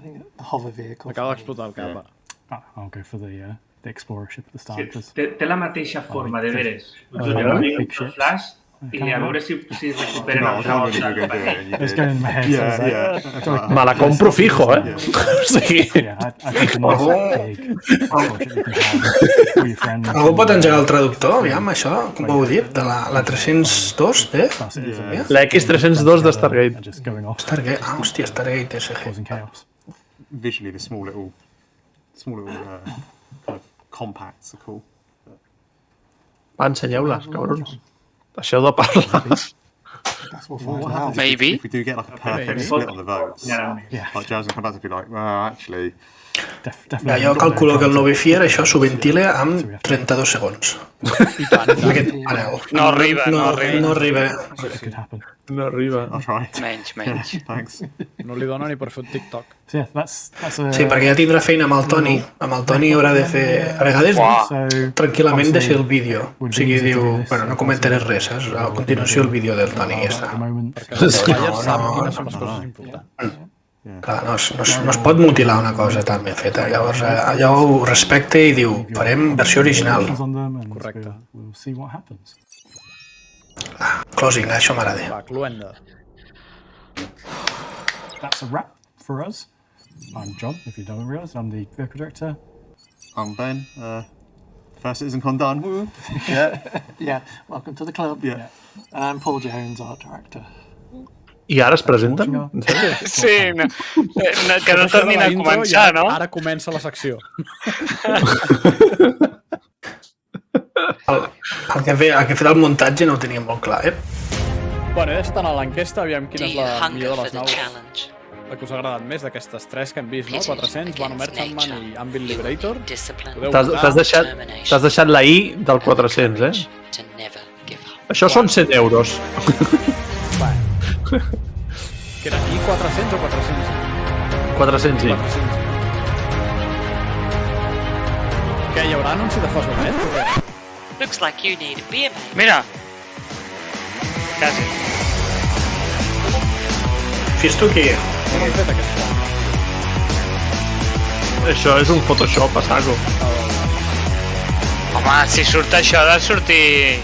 Acaba d'explotar el cap. I'll go for the explorer ship at the start. Té la mateixa forma, de veres. El flash i a veure si recuperen el grau. It's going in my head. Me la compro fijo, eh? Sí. Algú pot engegar el traductor, aviam, això, com ho heu dit, de la 302, La X302 de Stargate. Stargate, hòstia, Stargate SG. Visually, the small little compacts are cool. Va, ensenyeu-les, cabrons. Deixeu de parlar. Maybe. If we do get like a perfect split on the votes, like Jazz will come back to be like, well, actually... Jo calculo que el Novifier això s'ho ventila amb 32 segons. No arriba. No arriba. Menys. Thanks. No li dona ni per fer un TikTok. Sí, perquè ja tindrà feina amb el Toni. Amb el Toni haurà de fer... A vegades tranquil·lament deixa el vídeo. O sigui, diu, bueno, no comentaré res, saps? A continuació el vídeo del Toni i ja està. Perquè el Bayer sap quines són les coses importants. Clar, no es pot mutilar una cosa tan ben feta. Llavors, allò ho respecta i diu, farem versió original. Correcte. Closing, això m'agrada. Va, cluenda. That's a wrap for us. I'm John, if you don't realise. I'm the vehicle director. I'm Ben. First Citizencon done. Woo. Yeah, welcome to the club. Yeah. And I'm Paul Jones, art director. I ara es presenten? Sí, que no tornin a començar, no? Ara comença la secció. El que ha fet el muntatge no ho tenia molt clar, Bueno, ja estan a l'enquesta, aviam quina és la millor de les naus. La que us ha agradat més d'aquestes tres que hem vist, no? 400, One Merchantman i Anvil Liberator. T'has deixat la I del 400, Això són 100 euros. Que era I400 o 400? 400, sí. Què, hi haurà anunci de Fasonet? Looks like you need a beer, mate. Mira. Quasi. Fes-t'ho aquí. Com han fet aquest font? Això és un Photoshop a saco. Home, si surt això ha de sortir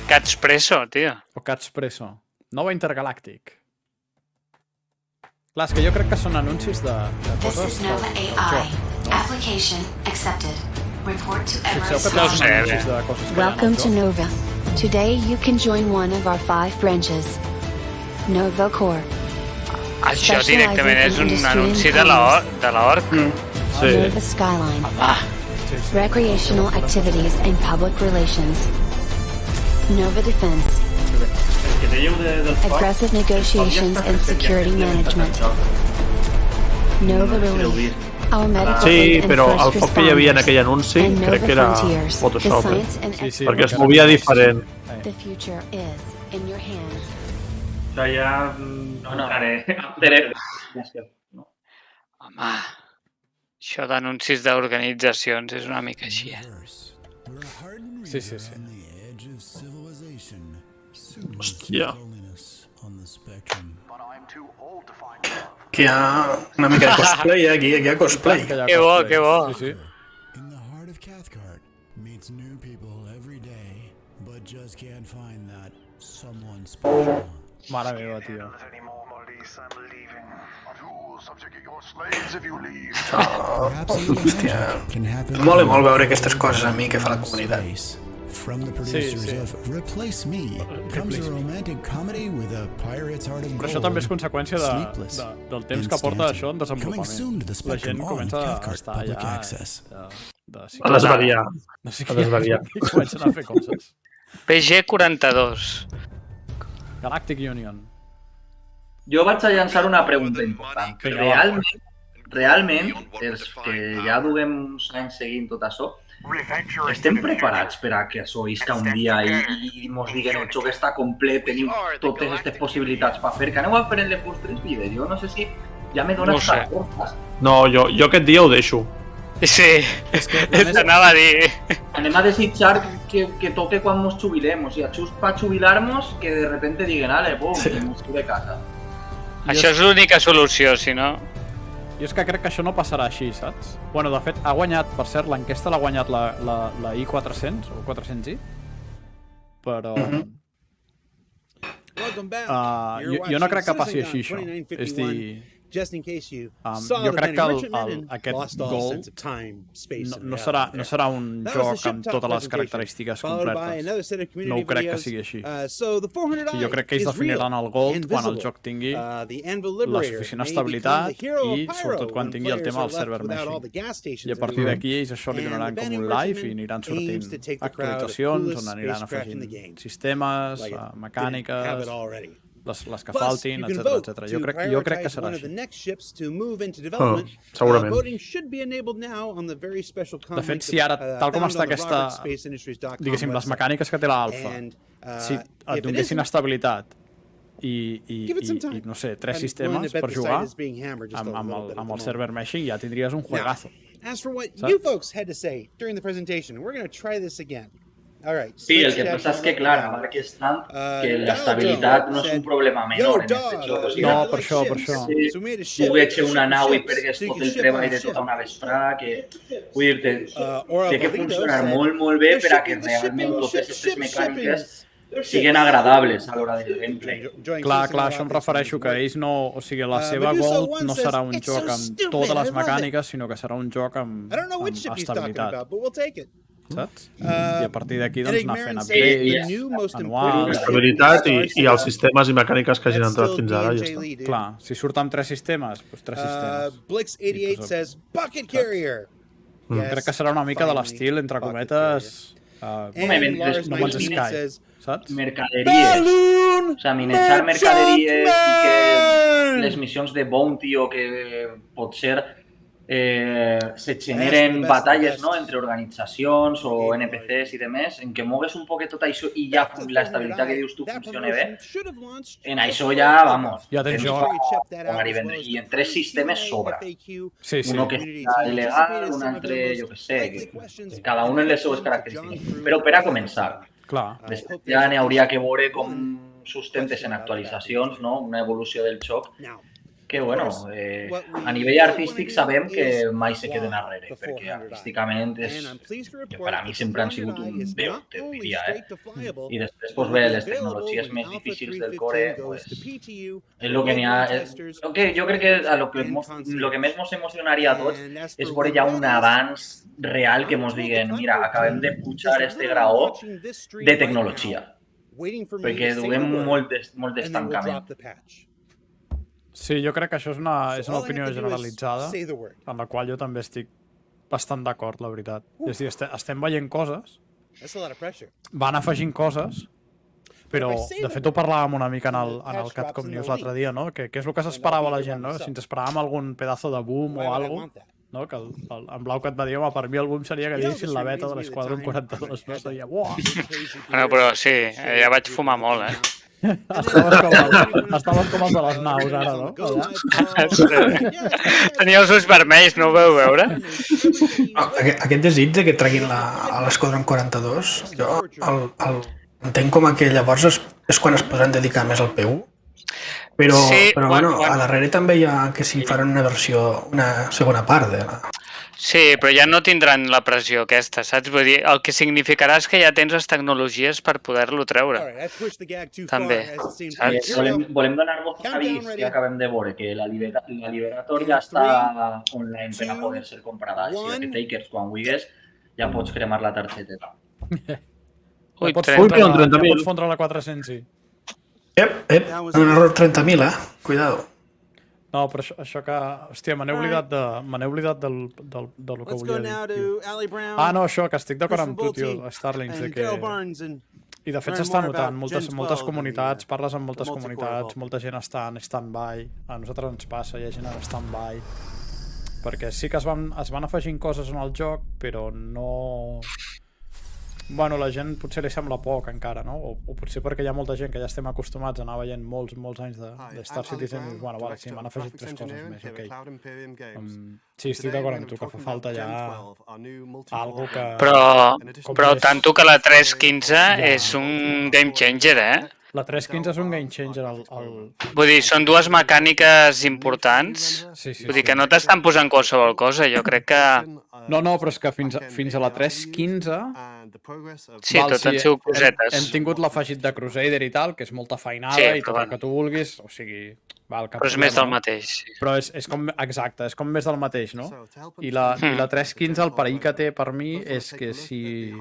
Catspresso, tio. O Catspresso. Nova Intergalàctic. Clar, és que jo crec que són anuncis de coses del joc. Application accepted. Report to Fixeu que tenen anuncis de coses que hi ha Welcome to Nova. Today you can join one of our 5 branches. Nova Core. Això directament és un anunci de l'Orc. Sí. Nova Skyline. Recreational activities and public relations. Nova Defense. Aggressive negotiations and security management. Nova Relief. Our medical Sí, and però el first foc que hi havia en aquell anunci crec que era Photoshop, perquè es movia diferent. The future is in your hands. Això ja no entraré. Home, això d'anuncis d'organitzacions és una mica així, Sí. Hòstia. Que hi ha una mica de cosplay, aquí hi ha cosplay. Que bo. Sí. Mare meva, tio. Hòstia. Mola molt veure aquestes coses a mi que fa la comunitat. From the producers of Replace Me comes a romantic comedy with a pirate's heart of gold. Però això també és conseqüència del temps que porta això en desenvolupament. La gent comença a estar allà a desvariar. Comencen a fer coses. PG42. Galactic Union. Jo vaig a llançar una pregunta important. Realment, els que ja duguem uns anys seguint tot això, estem preparats per a que això isca un dia i mos diguen el joc està complet, teniu totes aquestes possibilitats per fer, que aneu a fer en les vostres vides? Jo no sé si ja me dones forces. No, jo aquest dia ho deixo. Sí, t'anava a dir. Anem a desitjar que toque quan mos jubilem, o sigui, just per jubilar-nos, que de repente diguen, ale, pum, que mos de casa. Això és l'única solució, si no... Jo és que crec que això no passarà així, saps? Bueno, de fet, ha guanyat, per cert, l'enquesta l'ha guanyat la I400, o 400i, però... Jo no crec que passi així, això. És dir... Jo crec que aquest Gold no serà un joc amb totes les característiques completes. No ho crec que sigui així. Jo crec que ells definiran el Gold quan el joc tingui la suficient estabilitat i sobretot quan tingui el tema del server meshing. I a partir d'aquí ells això li donaran com un live i aniran sortint actualitzacions on aniran afegint sistemes, mecàniques, les que faltin, etc. Jo crec que serà així. Segurament. De fet, si ara, tal com està aquesta, diguéssim, les mecàniques que té l'alfa, si et donessin estabilitat i no sé, 3 sistemes per jugar, amb el server meshing ja tindries un juegazo. As for what you folks had to say during the presentation, we're going to try this again. Sí, el que passa és que, clar, abarques tant que l'estabilitat no és un problema menor en aquest joc. No, per això. Tu veig una nau i pergues tot el treball de tota una vesprà, que vull dir-te, té que funcionar molt, molt bé per a que realment totes aquestes mecàniques siguin agradables a l'hora del gameplay. Clar, això em refereixo que ells no... O sigui, la seva Gold no serà un joc amb totes les mecàniques, sinó que serà un joc amb estabilitat. Saps? I a partir d'aquí doncs anar fent updates anuals. Estabilitat i els sistemes i mecàniques que hagin entrat fins ara, ja està. Clar, si surt amb 3 sistemes, doncs 3 sistemes. Blix88 says bucket carrier. Crec que serà una mica de l'estil, entre cometes, No Man's Sky, saps? Mercaderies. O sigui, minejar mercaderies i que les missions de bounty o que potser se generen batalles, no?, entre organitzacions o NPCs i demés, en què mogues un poquet tot això i ja l'estabilitat que dius tu funciona bé, en això ja, vamos, ja tens joc. I en 3 sistemes sobra. Uno que està il·legal, un altre, jo què sé, cada un en les seues característiques. Però per a començar, després ja n'hi hauria que veure com sustentes en actualitzacions, no?, una evolució del joc, que, bueno, a nivell artístic sabem que mai se queden arrere, perquè artísticament per a mi sempre han sigut un 10, te diria, I després, doncs bé, les tecnologies més difícils del core, és el que n'hi ha... Jo crec que el que més ens emocionaria a tots és veure ja un avanç real que ens diguen, mira, acabem de pujar este graó de tecnologia, perquè duguem molt d'estancament. Sí, jo crec que això és una opinió generalitzada, en la qual jo també estic bastant d'acord, la veritat. És a dir, estem veient coses, van afegint coses, però, de fet, ho parlàvem una mica en el CATCOM News l'altre dia, no? Que és el que s'esperava la gent, no? Si ens esperàvem algun pedazo de boom o alguna cosa, no? Que en blau que et va dir, home, per mi el boom seria que diguessin la beta de l'Esquadron 42, no? Deia, uah! Però sí, ja vaig fumar molt, Estaves com els de les naus, ara, no? Tenia els ulls vermells, no ho veu veure? Aquest desig que treguin a l'Esquadron 42, jo entenc com que llavors és quan es podran dedicar més al PU, però bueno, a darrere també hi ha que si faran una segona part de la... Sí, però ja no tindran la pressió aquesta, saps? Vull dir, el que significarà és que ja tens les tecnologies per poder-lo treure. També, saps? Volem donar-vos avís que acabem de veure, que la Liberator ja està online per a poder ser comprada. Així que Takers, quan vulguis, ja pots cremar la targeteta. Ui, 30.000. Ja pots fondre la 400, sí. Un error 30.000, Cuidado. No, però això que... Hòstia, me n'he oblidat del que volia dir. No, això, que estic d'acord amb tu, tio, Starlings, de que... I de fet s'està notant, moltes comunitats, parles amb moltes comunitats, molta gent està en stand-by, a nosaltres ens passa, hi ha gent en stand-by, perquè sí que es van afegint coses en el joc, però no... Bueno, la gent potser li sembla poc encara, no? O potser perquè hi ha molta gent que ja estem acostumats a anar veient molts anys de Star Citizen i, bueno, vale, sí, m'han afegit 3 coses més, ok. Sí, estic d'acord amb tu, que fa falta ja algo que... Però tant tu que la 3.15 és un game changer, La 3.15 és un game changer. Vull dir, són dues mecàniques importants. Vull dir que no t'estan posant qualsevol cosa, jo crec que... No, però és que fins a la 3.15... Sí, tot han sigut cosetes. Hem tingut l'afegit de Crusader i tal, que és molta feinada i tot el que tu vulguis, o sigui... Però és més del mateix. Però és com, exacte, és com més del mateix, no? I la 3.15, el perill que té per mi és que si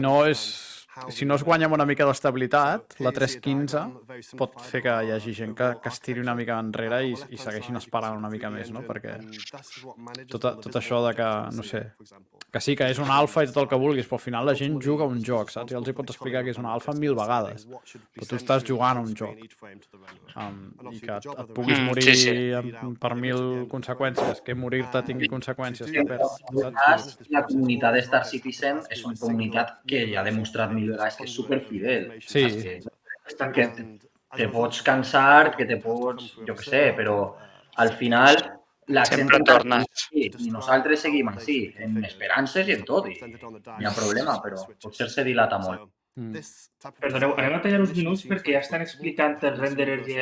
no es guanya amb una mica d'estabilitat, la 3.15 pot fer que hi hagi gent que es tiri una mica enrere i segueixin esperant una mica més, no? Perquè tot això de que, no sé, que sí, que és un alfa i tot el que vulguis, però al final la gent juga un joc, saps? I els hi pots explicar que és un alfa 1000 vegades, però tu estàs jugant a un joc. I que et puguis morir per 1000 conseqüències, que morir-te tingui conseqüències. La comunitat de Star Citizen és una comunitat que ja ha demostrat mil vegades que és superfidel. Sí. Que te pots cansar, que te pots... jo què sé, però al final la gent i nosaltres seguim així, en esperances i en tot, i no hi ha problema, però potser se dilata molt. Perdoneu, anem a tallar uns minuts perquè ja estan explicant el renderer i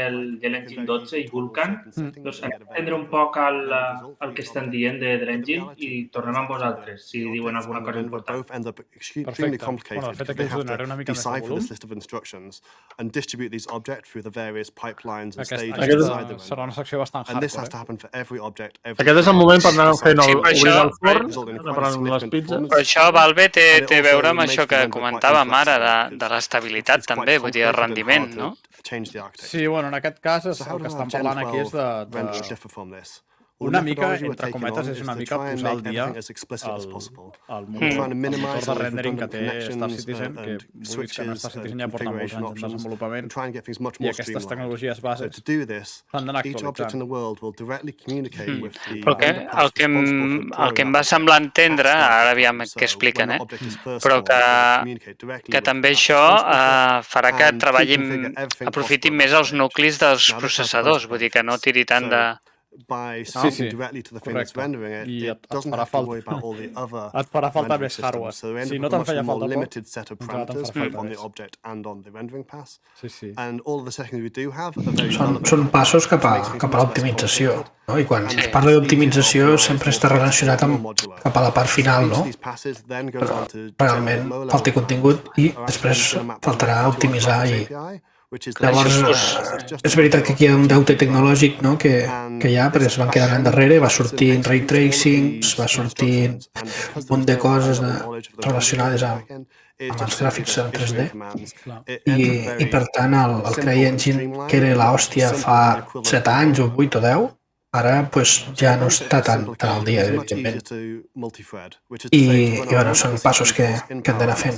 l'engine 12 i Vulkan. Doncs anem a prendre un poc el que estan dient de l'engine i tornem amb vosaltres, si diuen alguna cosa important. Perfecte. Bueno, de fet, aquí us donaré una mica més de volum. Aquesta serà una secció bastant hardcore. Aquest és el moment per anar fent obrir el forn, preparant les pizzas. Però això, Valve, té a veure amb això que comentàvem ara, de l'estabilitat també, vull dir, el rendiment, no? Sí, bueno, en aquest cas el que estan parlant aquí és de... Una mica, entre cometes, és una mica posar al dia el motor de rendering que té Star Citizen, que vull dir que Star Citizen ja porta molts anys en desenvolupament i aquestes tecnologies bases s'han d'anar actualitzant. Però el que em va semblar entendre, ara aviam què expliquen, però que també això farà que aprofitin més els nuclis dels processadors, vull dir que no tiri tant de... Sí, correcte. I et farà falta més hardware. Si no te'n feia falta poc, encara te'n farà falta més. Sí. Són passos cap a l'optimització, no? I quan es parla d'optimització sempre està relacionat cap a la part final, no? Realment falta contingut i després faltarà optimitzar i... Llavors, és veritat que aquí hi ha un deute tecnològic que hi ha, perquè es van quedar endarrere, va sortir ray tracing, va sortir un munt de coses relacionades amb els gràfics en 3D i per tant el CryEngine, que era l'hòstia fa 7 anys o 8 o 10, ara ja no està tan al dia, evidentment. I bueno, són passos que hem d'anar fent.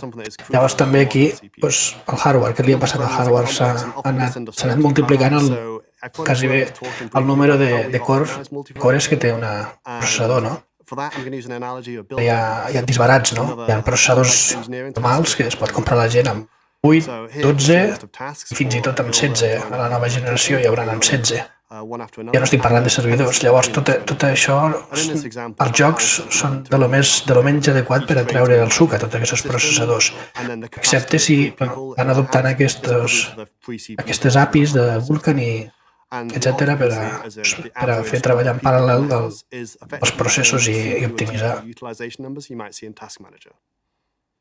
Llavors també aquí el hardware, què li ha passat al hardware? S'ha anat multiplicant quasi bé el número de cores que té un processador, no? Hi ha disbarats, no? Hi ha processadors normals que es pot comprar la gent amb 8, 12, fins i tot amb 16. A la nova generació hi haurà amb 16. Ja no estic parlant de servidors. Llavors, tot això, els jocs són de lo menys adequat per a treure el suc a tots aquests processadors, excepte si van adoptant aquestes APIs de Vulkan i etcètera per a fer treballar en paral·lel els processos i optimitzar.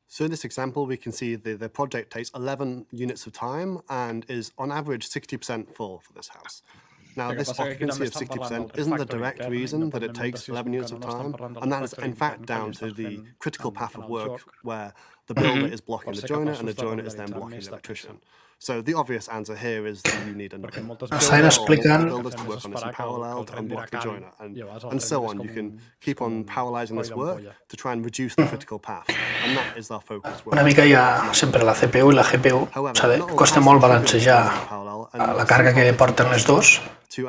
So in this example, we can see the project takes 11 units of time and is on average 60% full for this house. Now, this occupancy of 60% isn't the direct reason that it takes 11 units of time, and that is in fact down to the critical path of work where the builder is blocking the joiner and the joiner is then blocking the electrician. So the obvious answer here is that you need a builders to work on this in parallel to unblock the joiner, and so on. You can keep on parallelizing this work to try and reduce the critical path, and that is our focus. Una mica hi ha sempre la CPU i la GPU. Costa molt balancejar la càrrega que porten les dos i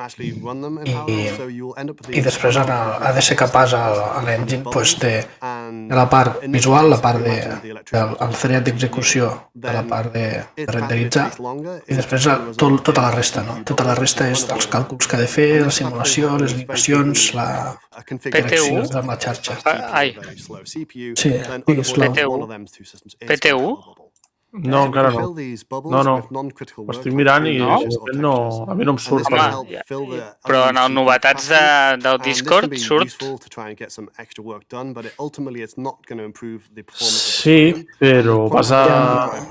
després ha de ser capaç a l'engine de la part visual, la part del thread d'execució, de la part de renderitzar i després tota la resta. Tota la resta és els càlculs que ha de fer, la simulació, les animacions, la connexió amb la xarxa. Sí, és slow. PTU? No, encara no. Ho estic mirant i a mi no em surt. Però en els novetats del Discord surt? Sí, però vas a...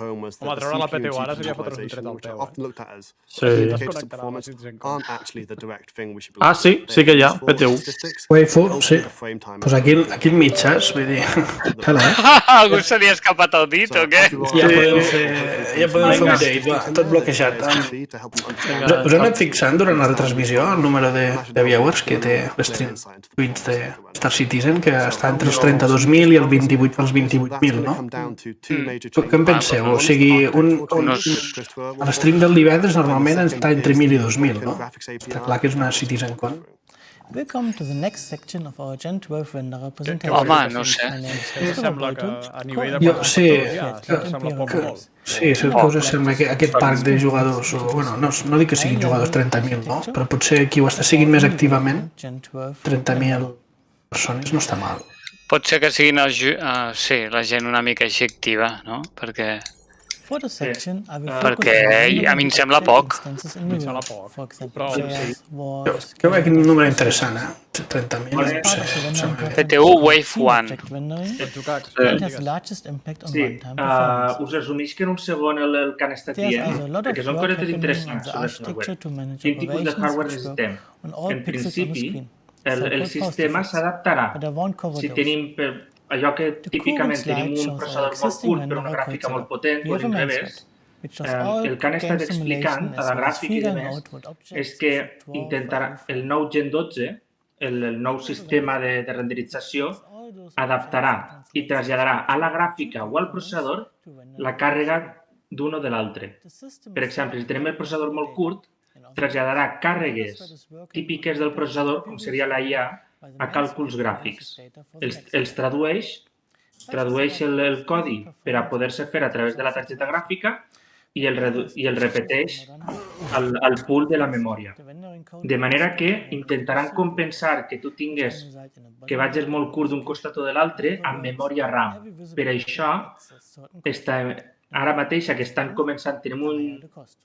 Home, treure la PTU ara seria fotre un tret al peu. Ah, sí que hi ha, PTU. Waifu, sí. Doncs aquí al mitges, vull dir... Algú se li ha escapat el dit o què? Ja podem fer un update, va, tot bloquejat. Us hem anat fixant durant la retransmissió el número de viewers que té l'stream tweets de Star Citizen, que està entre els 32.000 i els 28.000, no? Què en penseu? O sigui, l'stream del divendres normalment està entre 1.000 i 2.000, no? Està clar que és una Citizencon. Welcome to the next section of our Gen 12 renderer presentation. Home, no sé. Sembla que a nivell de sembla poc molt. Sí, és el que us sembla aquest parc de jugadors, no dic que siguin jugadors 30.000, no? Però potser qui ho està seguint més activament, 30.000 persones, no està mal. Pot ser que siguin la gent una mica així activa, no? Perquè a mi em sembla poc. Jo veig un número interessant, 30.000. PTU Wave 1. Sí, us resumeix que en un segon el que han estat dient, perquè són coses interessants sobre el hardware. Quin tipus de hardware necessitem? En principi, el sistema s'adaptarà. Si tenim allò que típicament tenim un processador molt curt però una gràfica molt potent, o al revés, el que han estat explicant a la gràfica i demés és que intentarà el nou Gen 12, el nou sistema de renderització, adaptarà i traslladarà a la gràfica o al processador la càrrega d'un o de l'altre. Per exemple, si tenim el processador molt curt, traslladarà càrregues típiques del processador, com seria la IA, a càlculs gràfics. Els tradueix el codi per a poder-se fer a través de la targeta gràfica i el repeteix al pool de la memòria. De manera que intentaran compensar que tu tingués que vagis molt curt d'un costat o de l'altre amb memòria RAM. Per això, ara mateix que estan començant, tenim un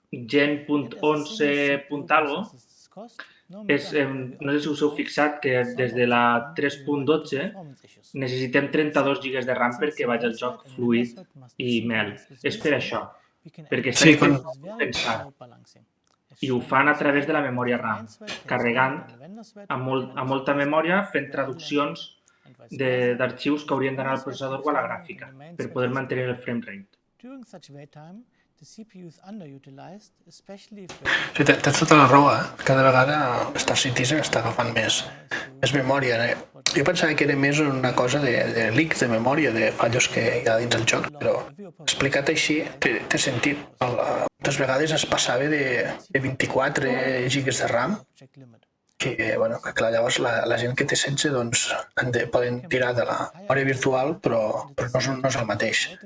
Gen.11.algo, no sé si us heu fixat que des de la 3.12 necessitem 32 GB de RAM perquè vagi el joc fluid i mel. És per això, perquè estan intentant compensar. I ho fan a través de la memòria RAM, carregant a molta memòria, fent traduccions d'arxius que haurien d'anar al processador o a la gràfica per poder mantenir el frame rate. Sí, tens tota la raó, Cada vegada Star Citizen està agafant més memòria. Jo pensava que era més una cosa de leaks de memòria, de fallos que hi ha dins el joc, però explicat així té sentit. Moltes vegades es passava de 24 gigas de RAM, que clar, llavors la gent que té 16 doncs poden tirar de la memòria virtual, però no és el mateix.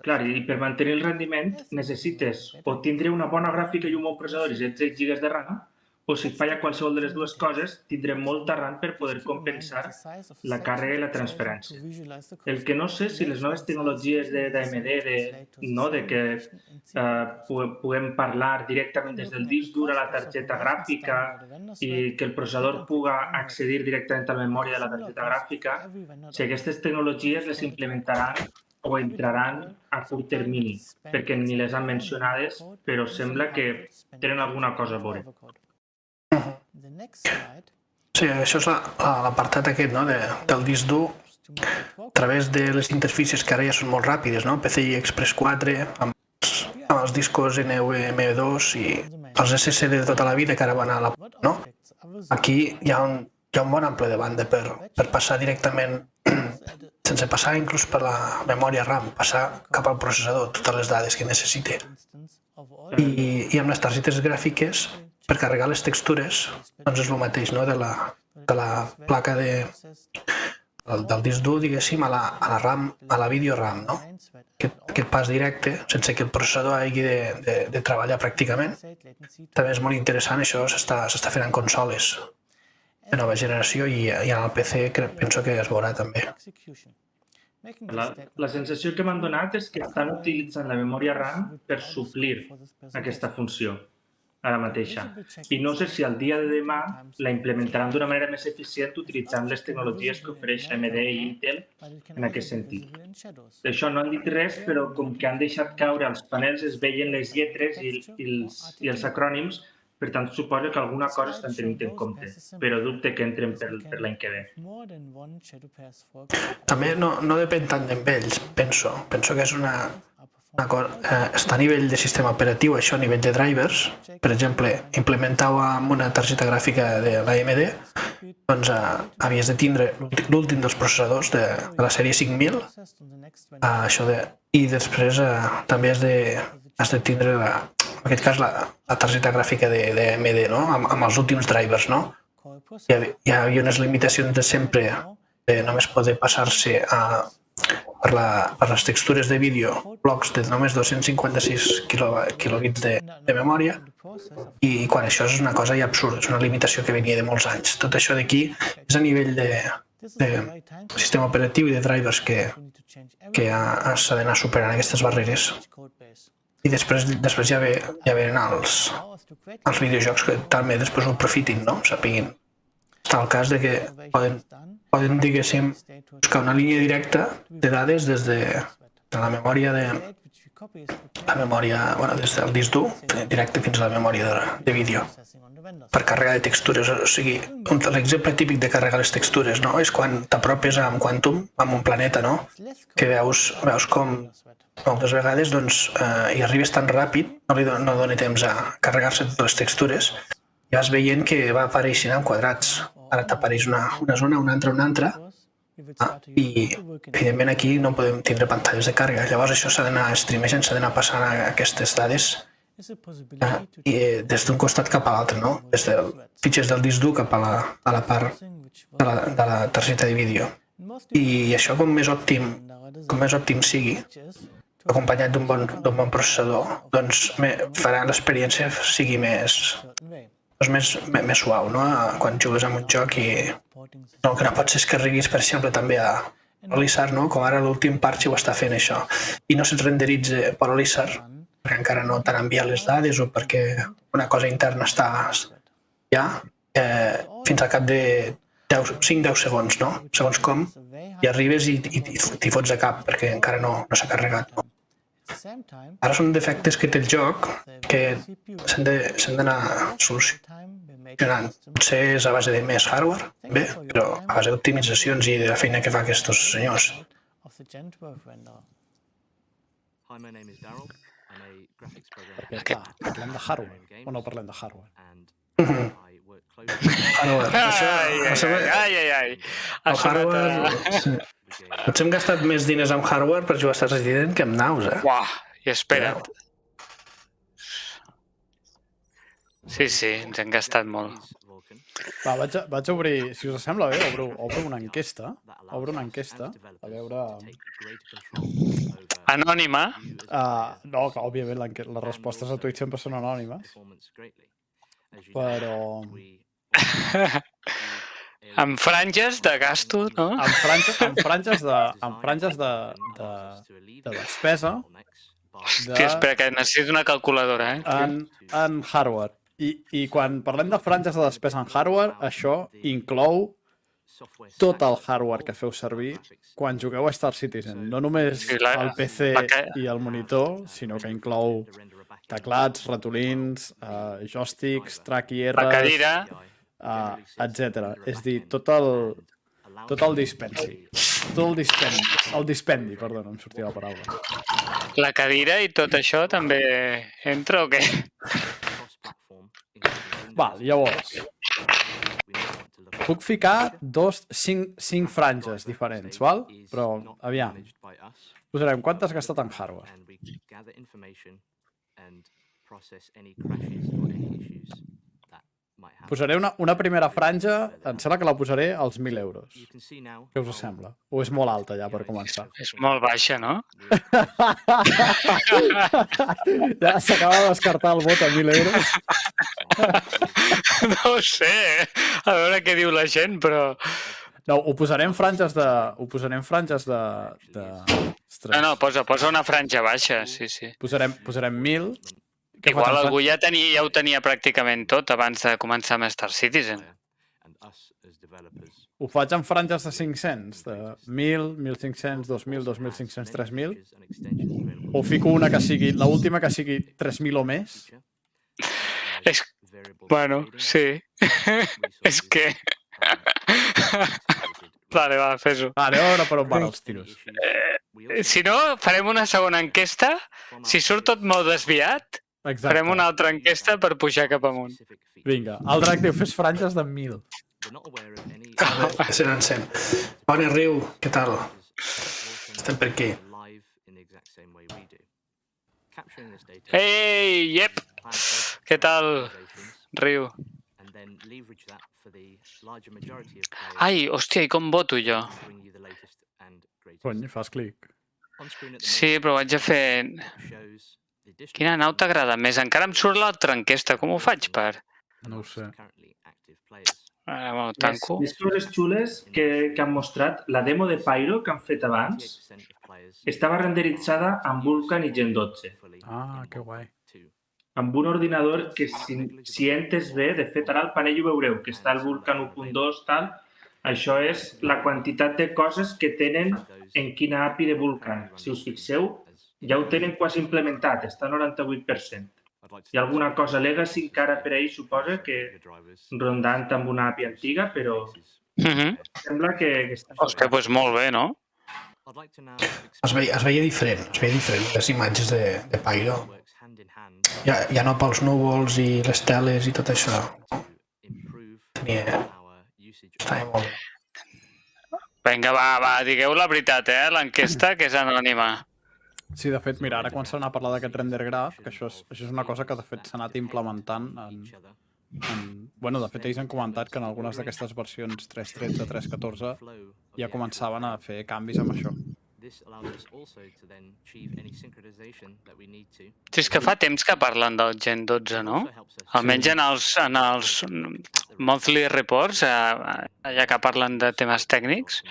Clar, i per mantenir el rendiment necessites o tindre una bona gràfica i un bon processador i 16 GB de RAM, o si falla qualsevol de les dues coses, tindrem molta RAM per poder compensar la càrrega i la transferència. El que no sé si les noves tecnologies d'AMD, de que puguem parlar directament des del disc dur a la targeta gràfica i que el processador puga accedir directament a la memòria de la targeta gràfica, si aquestes tecnologies les implementaran o entraran a curt termini, perquè ni les han mencionades, però sembla que tenen alguna cosa a veure. Sí, això és l'apartat aquest, no?, del disc dur a través de les interfícies que ara ja són molt ràpides, no? PCI Express 4, amb els discos NVMe2 i els SSD de tota la vida que ara van a la... no? Aquí hi ha un bon ample de banda per passar directament, sense passar inclús per la memòria RAM, passar cap al processador totes les dades que necessite. I amb les targetes gràfiques, per carregar les textures, doncs és el mateix, no?, de la placa del disc dur, diguéssim, a la RAM, a la videoram, no? Aquest pas directe, sense que el processador hagi de treballar pràcticament. També és molt interessant, això s'està fent en consoles de nova generació i en el PC penso que es veurà també. La sensació que m'han donat és que estan utilitzant la memòria RAM per suplir aquesta funció ara mateixa. I no sé si al dia de demà la implementaran d'una manera més eficient utilitzant les tecnologies que ofereix AMD i Intel en aquest sentit. D'això no han dit res, però com que han deixat caure als panels es veien les lletres i els acrònims, per tant suposo que alguna cosa estan tenint en compte, però dubte que entren per l'any que ve. També no depèn tant d'ells, penso. Penso que és està a nivell de sistema operatiu, això a nivell de drivers. Per exemple, implementar-ho amb una targeta gràfica de l'AMD, doncs havies de tindre l'últim dels processadors de la sèrie 5000, i després també has de tindre, en aquest cas, la targeta gràfica d'AMD, no?, amb els últims drivers, no? Hi havia unes limitacions de sempre de només poder passar-se per les textures de vídeo, blocs de només 256 kilobits de memòria, i quan això és una cosa ja absurda, és una limitació que venia de molts anys. Tot això d'aquí és a nivell de sistema operatiu i de drivers que s'ha d'anar superant aquestes barreres. I després ja venen els videojocs que també després ho aprofitin, no? Sapiguin. Està el cas de que poden, diguéssim, buscar una línia directa de dades des de la memòria des del disc dur, directe fins a la memòria de vídeo, per càrrega de textures. O sigui, l'exemple típic de carregar les textures, no?, és quan t'apropes amb Quantum, amb un planeta, no?, que veus com moltes vegades hi arribes tan ràpid, no dona temps a carregar-se totes les textures, i vas veient que va apareixent en quadrats. Ara t'apareix una zona, una altra, i evidentment aquí no podem tindre pantalles de càrrega. Llavors això s'ha d'anar streamejant, s'ha d'anar passant aquestes dades des d'un costat cap a l'altre, no? Des dels fitxers del disc dur cap a la part de la targeta de vídeo. I això com més òptim sigui, acompanyat d'un bon processador, doncs farà l'experiència sigui més suau, no?, quan jugues amb un joc. I el que no pot ser és que arribis, per exemple, també a Polysar, no?, com ara l'últim parche ho està fent això, i no se't renderitza Polysar perquè encara no t'han enviat les dades o perquè una cosa interna està ja fins al cap de 5-10 segons, no?, segons com, i arribes i t'hi fots a cap perquè encara no s'ha carregat. Ara són defectes que té el joc que s'han d'anar solucionant. Potser és a base de més hardware, bé, però a base d'optimitzacions i de la feina que fa aquests senyors. Parlem de hardware o no parlem de hardware? El hardware... Potser hem gastat més diners amb hardware per jugar a Resident que amb naus, Uah, i espera't. Sí, ens hem gastat molt. Va, vaig obrir, si us sembla bé, obro una enquesta. A veure... Anònima? No, que òbviament les respostes a Twitch sempre són anònimes. Però... Amb franges de gasto, no? Amb franges de despesa. Hòstia, espera, que necessito una calculadora, En hardware. I quan parlem de franges de despesa en hardware, això inclou tot el hardware que feu servir quan jugueu a Star Citizen. No només el PC i el monitor, sinó que inclou teclats, ratolins, joysticks, track IRs, la cadira, etc. És a dir, tot el dispendi. El dispendi, perdó, no em sortia la paraula. la cadira i tot això també entra o què? Val, llavors, puc ficar 5 franges diferents, val? Però, aviam, posarem quant has gastat en hardware. Posaré una primera franja, em sembla que la posaré als 1.000 euros. Què us sembla? O és molt alta ja per començar? És molt baixa, no? Ja s'acaba de descartar el vot a 1.000 euros. No ho sé, a veure què diu la gent, però... No, ho posarem franges de... No, posa una franja baixa, sí. Posarem 1.000... Igual algú ja ho tenia pràcticament tot abans de començar amb Star Citizen. Ho faig en franges de 500, de 1.000, 1.500, 2.000, 2.500, 3.000? O fico una que sigui, l'última que sigui 3.000 o més? Bueno, sí. És que... Vale, va, fes-ho. Anem a veure per on van els tiros. Si no, farem una segona enquesta. Si surt tot molt desviat, farem una altra enquesta per pujar cap amunt. Vinga, el drac diu, fes franges de 1.000. Seran 100. Bona, Riu, què tal? Estem per aquí. Ei, yep! Què tal, Riu? Ai, hòstia, i com voto jo? Cony, fas clic. Sí, però vaig a fer... Quina nau t'agrada més? Encara em surt l'altra enquesta. Com ho faig per...? No ho sé. Ara me'l tanco. Les coses xules que han mostrat, la demo de Pyro que han fet abans, estava renderitzada amb Vulkan i Gen 12. Ah, que guai. Amb un ordinador que, si he entès bé, de fet, ara al panell ho veureu, que està el Vulkan 1.2, tal, això és la quantitat de coses que tenen en quina API de Vulkan. Si us fixeu, ja ho tenen quasi implementat, està al 98%. Hi ha alguna cosa legacy encara per ahir, suposa, que rondant amb una API antiga, però sembla que està... Hòstia, doncs molt bé, no? Es veia diferent, les imatges de Pyro. Ja no pels núvols i les teles i tot això. Estava molt bé. Vinga, va, digueu la veritat, l'enquesta, que és anònima. Sí, de fet, mira, ara quan s'ha anat a parlar d'aquest render graph, que això és una cosa que de fet s'ha anat implementant Bueno, de fet, ells han comentat que en algunes d'aquestes versions 3.13, 3.14 ja començaven a fer canvis amb això. Sí, és que fa temps que parlen del Gen 12, no? Almenys en els monthly reports, allà que parlen de temes tècnics.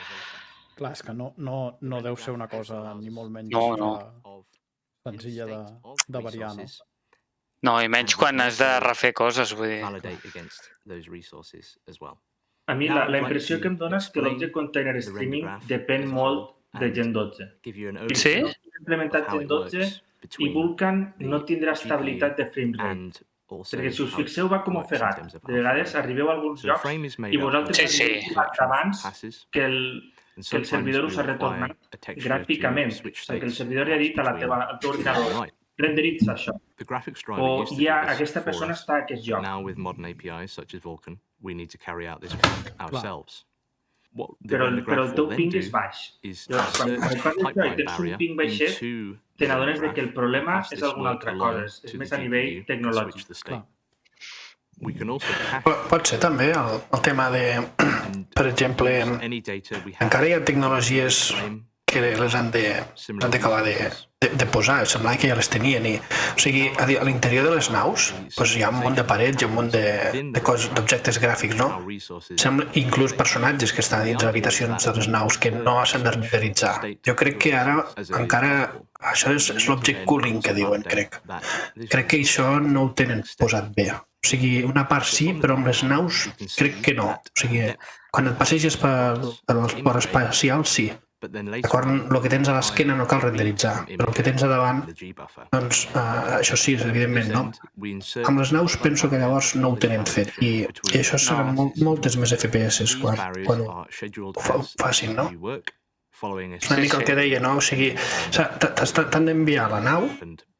Clar, és que no deu ser una cosa ni molt menys senzilla de variar, no? No, i menys quan has de refer coses, vull dir. A mi la impressió que em dona és que l'Object Container Streaming depèn molt de Gen 12. Sí? Si implementat Gen 12 i Vulkan no tindrà estabilitat de frame rate. Perquè si us fixeu va com ofegat. De vegades arribeu a alguns llocs i vosaltres arribeu abans que el servidor us ha retornat gràficament. Perquè el servidor ja ha dit al teu ordinador renderitza això. O aquesta persona està a aquest lloc. Però el teu ping és baix. Quan fas això i tens un ping baixet, te n'adones que el problema és alguna altra cosa, és més a nivell tecnològic. Pot ser també el tema de, per exemple, encara hi ha tecnologies que les han d'acabar de posar, semblava que ja les tenien. O sigui, a l'interior de les naus hi ha un munt de parets i un munt d'objectes gràfics, no? Inclús personatges que estan dins habitacions de les naus que no s'han de renderitzar. Jo crec que ara encara això és l'object cooling que diuen, crec. Crec que això no ho tenen posat bé. O sigui, una part sí, però amb les naus crec que no. O sigui, quan et passeges pel port espacial, sí. D'acord? El que tens a l'esquena no cal renderitzar, però el que tens a davant, doncs això sí, evidentment, no? Amb les naus penso que llavors no ho tenen fet, i això seran moltes més FPS quan ho facin, no? És una mica el que deia, no? O sigui, t'han d'enviar la nau,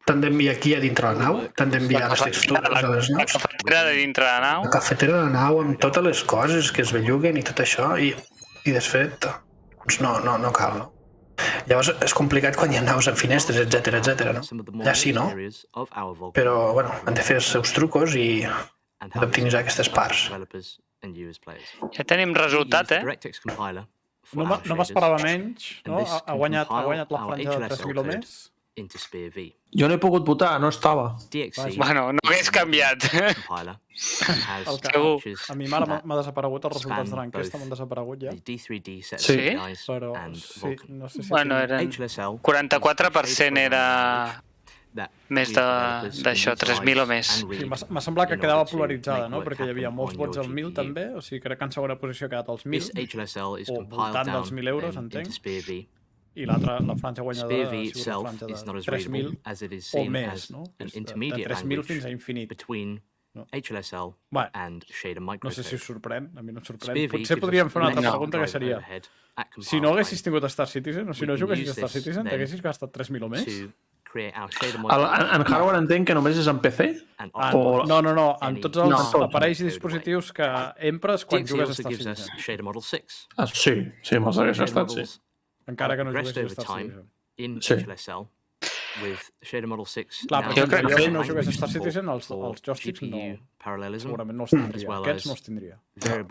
t'han d'enviar aquí a dintre la nau, t'han d'enviar les textures de les naus. La cafetera de dintre la nau. La cafetera de la nau amb totes les coses que es belluguen i tot això, i desfet, doncs no cal, no? Llavors és complicat quan hi ha naus amb finestres, etcètera, no? Ja sí, no? Però, bueno, han de fer els seus trucos i d'optimitzar aquestes parts. Ja tenim resultat, No m'esperava menys, no? Ha guanyat la franja de 3.000 o més. Jo no he pogut votar, no estava. Bueno, no hagués canviat. A mi m'ha desaparegut els resultats de l'enquesta, m'han desaparegut ja. Sí? Però sí, no sé si... Bueno, 44% era més d'això, 3.000 o més. M'ha semblat que quedava polaritzada, no? Perquè hi havia molts vots al 1.000 també, o sigui, crec que en segona posició ha quedat els 1.000, o voltant dels 1.000 euros, entenc. I l'altra, la franja guanyadora, ha sigut la franja de 3.000 o més, no? De 3.000 fins a infinit. No sé si us sorprèn, a mi no em sorprèn. Potser podríem fer una altra pregunta que seria: si no haguessis tingut Star Citizen, o si no juguessis a Star Citizen, t'haguessis gastat 3.000 o més? En hardware entenc que només és en PC? No, en tots els aparells i dispositius que empres quan jugues a Star Citizen. Sí, me'ls hagués gastat, sí. Encara que no juguessis a Star Citizen. Sí. Clar, per exemple, jo si no jugués a Star Citizen, els joysticks segurament no els tindria. Aquests no els tindria. Clar.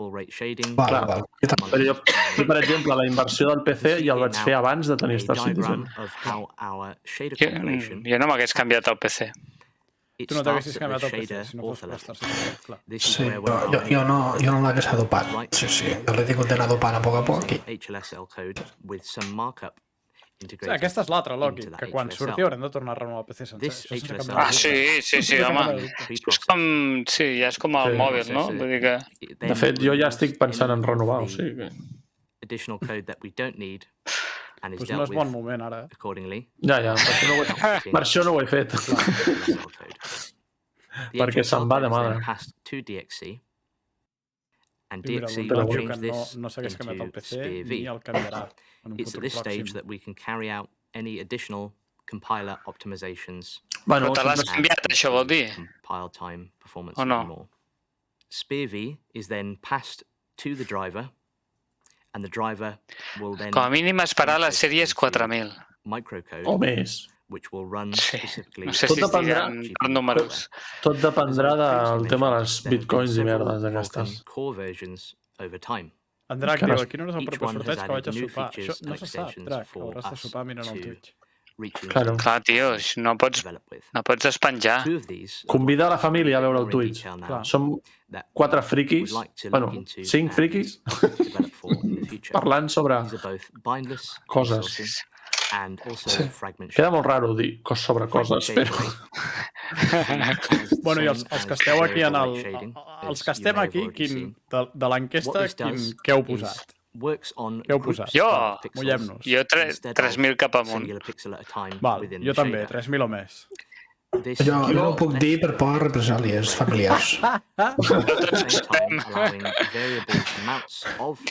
Però jo, per exemple, la inversió del PC ja el vaig fer abans de tenir Star Citizen. Jo no m'hagués canviat el PC. Tu no t'haguessis canviat el PC si no fos per Star Citizen, clar. Sí, jo no l'hagués adopat. Sí, jo l'he tingut d'anar adopant a poc a poc. Aquesta és l'altra, Loki, que quan surti haurem de tornar a renovar el PC sencer. Sí, home. Ja és com el mòbil, no? Vull dir que... De fet, jo ja estic pensant en renovar, o sigui que... Doncs no és bon moment, ara. Ja, per això no ho he fet. Perquè se'n va de madre. I mira, l'Ontario que no s'hagués canviat el PC ni el canviarà en un futur pròxim. Però te l'has canviat, això vol dir? O no? Com a mínim esperar les sèries 4.000. O més. No sé si diran per números. Tot dependrà del tema de les bitcoins i merdes d'aquestes. En Drac diu, aquí no és el proper sorteig que vaig a sopar. Això no se sap, Drac, hauràs de sopar mirant el Twitch. Clar, tio, no pots despenjar. Convida la família a veure el Twitch. Som 4 friquis, 5 friquis, parlant sobre coses. Queda molt raro dir sobre coses, però... Bueno, i els que esteu aquí els que estem aquí, de l'enquesta, què heu posat? Què heu posat? Jo? Mullem-nos. Jo 3.000 cap amunt. Val, jo també, 3.000 o més. Jo no ho puc dir per por a represàlies familiars.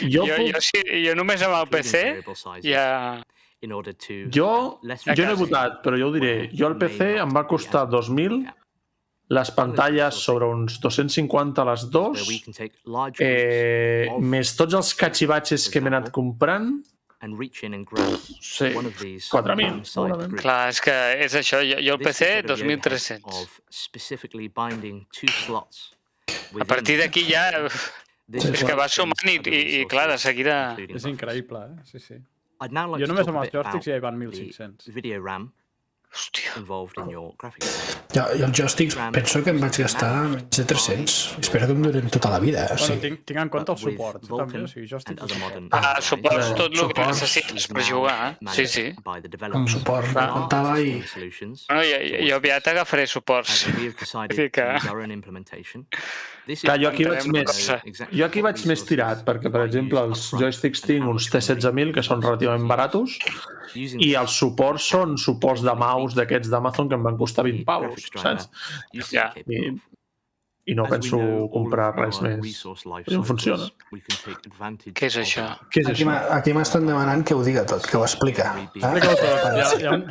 Jo només amb el PC ja... Jo no he votat, però jo ho diré. Jo el PC em va costar 2.000, les pantalles sobre uns 250 les dos, més tots els cachivatges que m'he anat comprant, sí, 4.000, segurament. Clar, és que és això, jo el PC 2.300. A partir d'aquí ja... És que va sumant i clar, de seguida... És increïble, sí. Jo només amb els joysticks ja hi van 1.500. Ja, i els joysticks penso que em vaig gastar menys de 300. Espero que em duren tota la vida. Tinc en compte el suport, també, o sigui, joysticks de suport. Suports tot el que necessites per jugar, sí. Amb suport comptava i... Jo aviat agafaré suports. Clar, jo aquí vaig més tirat, perquè, per exemple, els joysticks tinc uns T16000 que són relativament baratos i els suports són suports de mouse d'aquests d'Amazon que em van costar 20 paus, saps? I no penso comprar res més. No funciona. Què és això? Aquí m'estan demanant que ho diga tot, que ho explica. Explica-ho tot.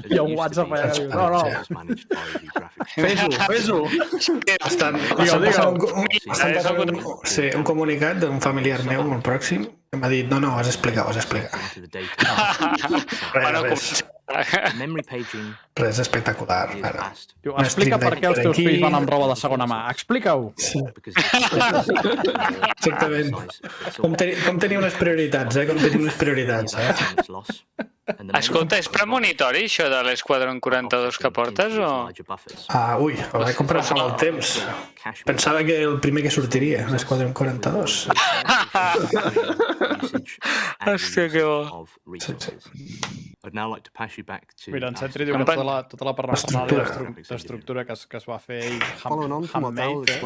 Hi ha un WhatsApp allà que diu, no. Fes-ho. Estan un comunicat d'un familiar meu molt pròxim que m'ha dit, no, ho has d'explicar. Res espectacular. Explica per què els teus fills van amb roba de segona mà. Explica-ho. Exactament. Com tenir unes prioritats, Escolta, és premonitori això de l'Esquadron 42 que portes o...? Ui, ho vaig comprar fa molt temps. Pensava que el primer que sortiria, l'Esquadron 42. Hòstia, que bo. Mira, en Centri diu que tota la parafernalia d'estructura que es va fer ell handmade.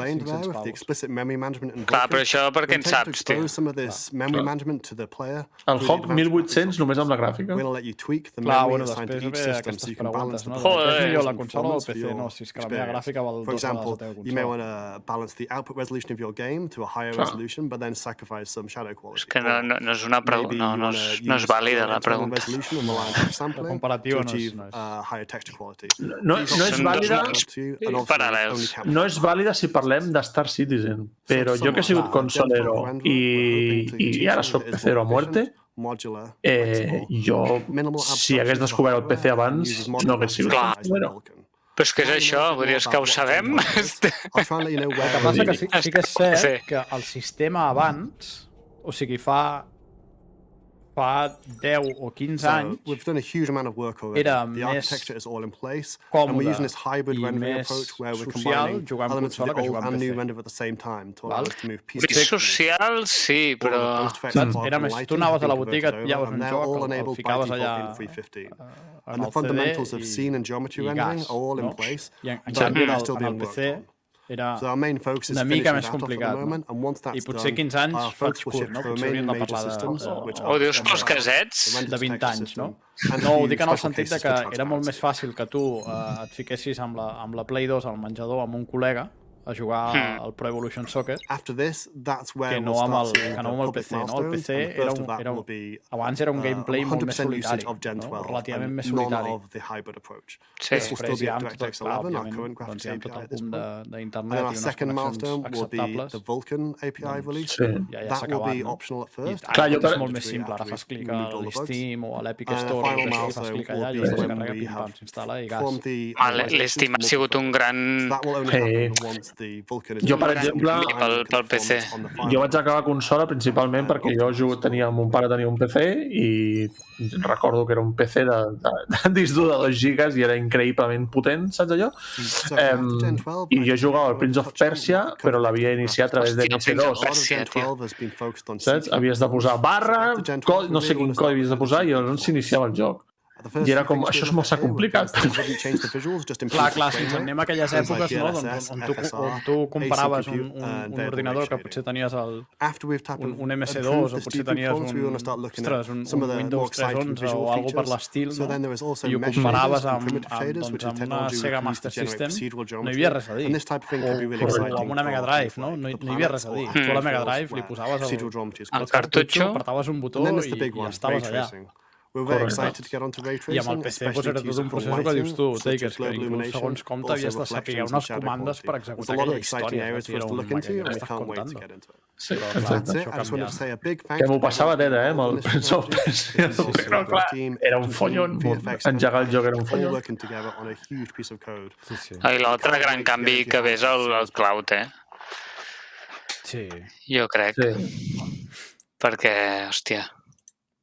Clar, però això perquè en saps, tio. El Hawk 1800 només amb la gràfica. Clar, bueno, després ve aquestes preguntes, no? És millor la consola o el PC? No, si és que la meva gràfica val 2 vegades la teva consola. És que no és una pregunta, no és vàlida la pregunta. La comparativa no és vàlida. No és vàlida si parlem de Star Citizen, però jo que he sigut consolero i ara soc pecero a muerte, jo, si hagués descobert el PC abans, no hagués sigut consolero. Però és que és això, vull dir, és que ho sabem. El que passa que sí que és cert que el sistema abans, o sigui, fa 10 o 15 anys era més còmode i més social jugar amb consola que jugar amb PC. Més social, sí, però... Era més, tu anaves a la botiga, et pillaves un joc, el ficaves allà en el CD i gas, no? I en canvi en el PC era una mica més complicat, no? I potser 15 anys faig curt, no? Potser hauríem de parlar de... Ho dius pels casets? De 20 anys, no? No, ho dic en el sentit que era molt més fàcil que tu et fiquessis amb la Play 2 al menjador amb un col·lega a jugar al Pro Evolution Soccer que no amb el PC, no? El PC abans era un gameplay molt més solitari, relativament més solitari. Després ja amb tot el boom d'internet i unes connexions acceptables ja s'ha acabat, no? És molt més simple, ara fas clic a l'Steam o a l'Epic Store, fas clic allà i es descarrega, pim-pam, s'instal·la i gas. L'Steam ha sigut un gran... Jo, per exemple, pel PC. Jo vaig acabar consola principalment perquè mon pare tenia un PC i recordo que era un PC de disc dur de 2 gigas i era increïblement potent, saps allò? I jo jugava al Prince of Persia, però l'havia iniciat a través de MS2. Saps? Havies de posar barra, no sé quin codi havies de posar i llavors s'iniciava el joc. I era com, això és molt complicat. Clar, si ens anem a aquelles èpoques, no? On tu comparaves un ordinador que potser tenies un MS2 o potser tenies un Windows 3.11 o alguna per l'estil, no? I ho comparaves amb una Sega Master System, no hi havia res a dir. O amb una Mega Drive, no? No hi havia res a dir. Tu a la Mega Drive li posaves el cartutxo, apretaves un botó i estaves allà. I amb el PC era tot un procés que dius tu, Takers, que inclús segons compte havies de saber unes comandes per executar aquella història. Era un maquet que estàs contant. Sí, exacte. Que m'ho passava teta, amb el Prince of Persia. Però clar, era un follon. Engegar el joc era un follon. I l'altre gran canvi que ve és el Cloud, Sí. Jo crec. Perquè, hòstia...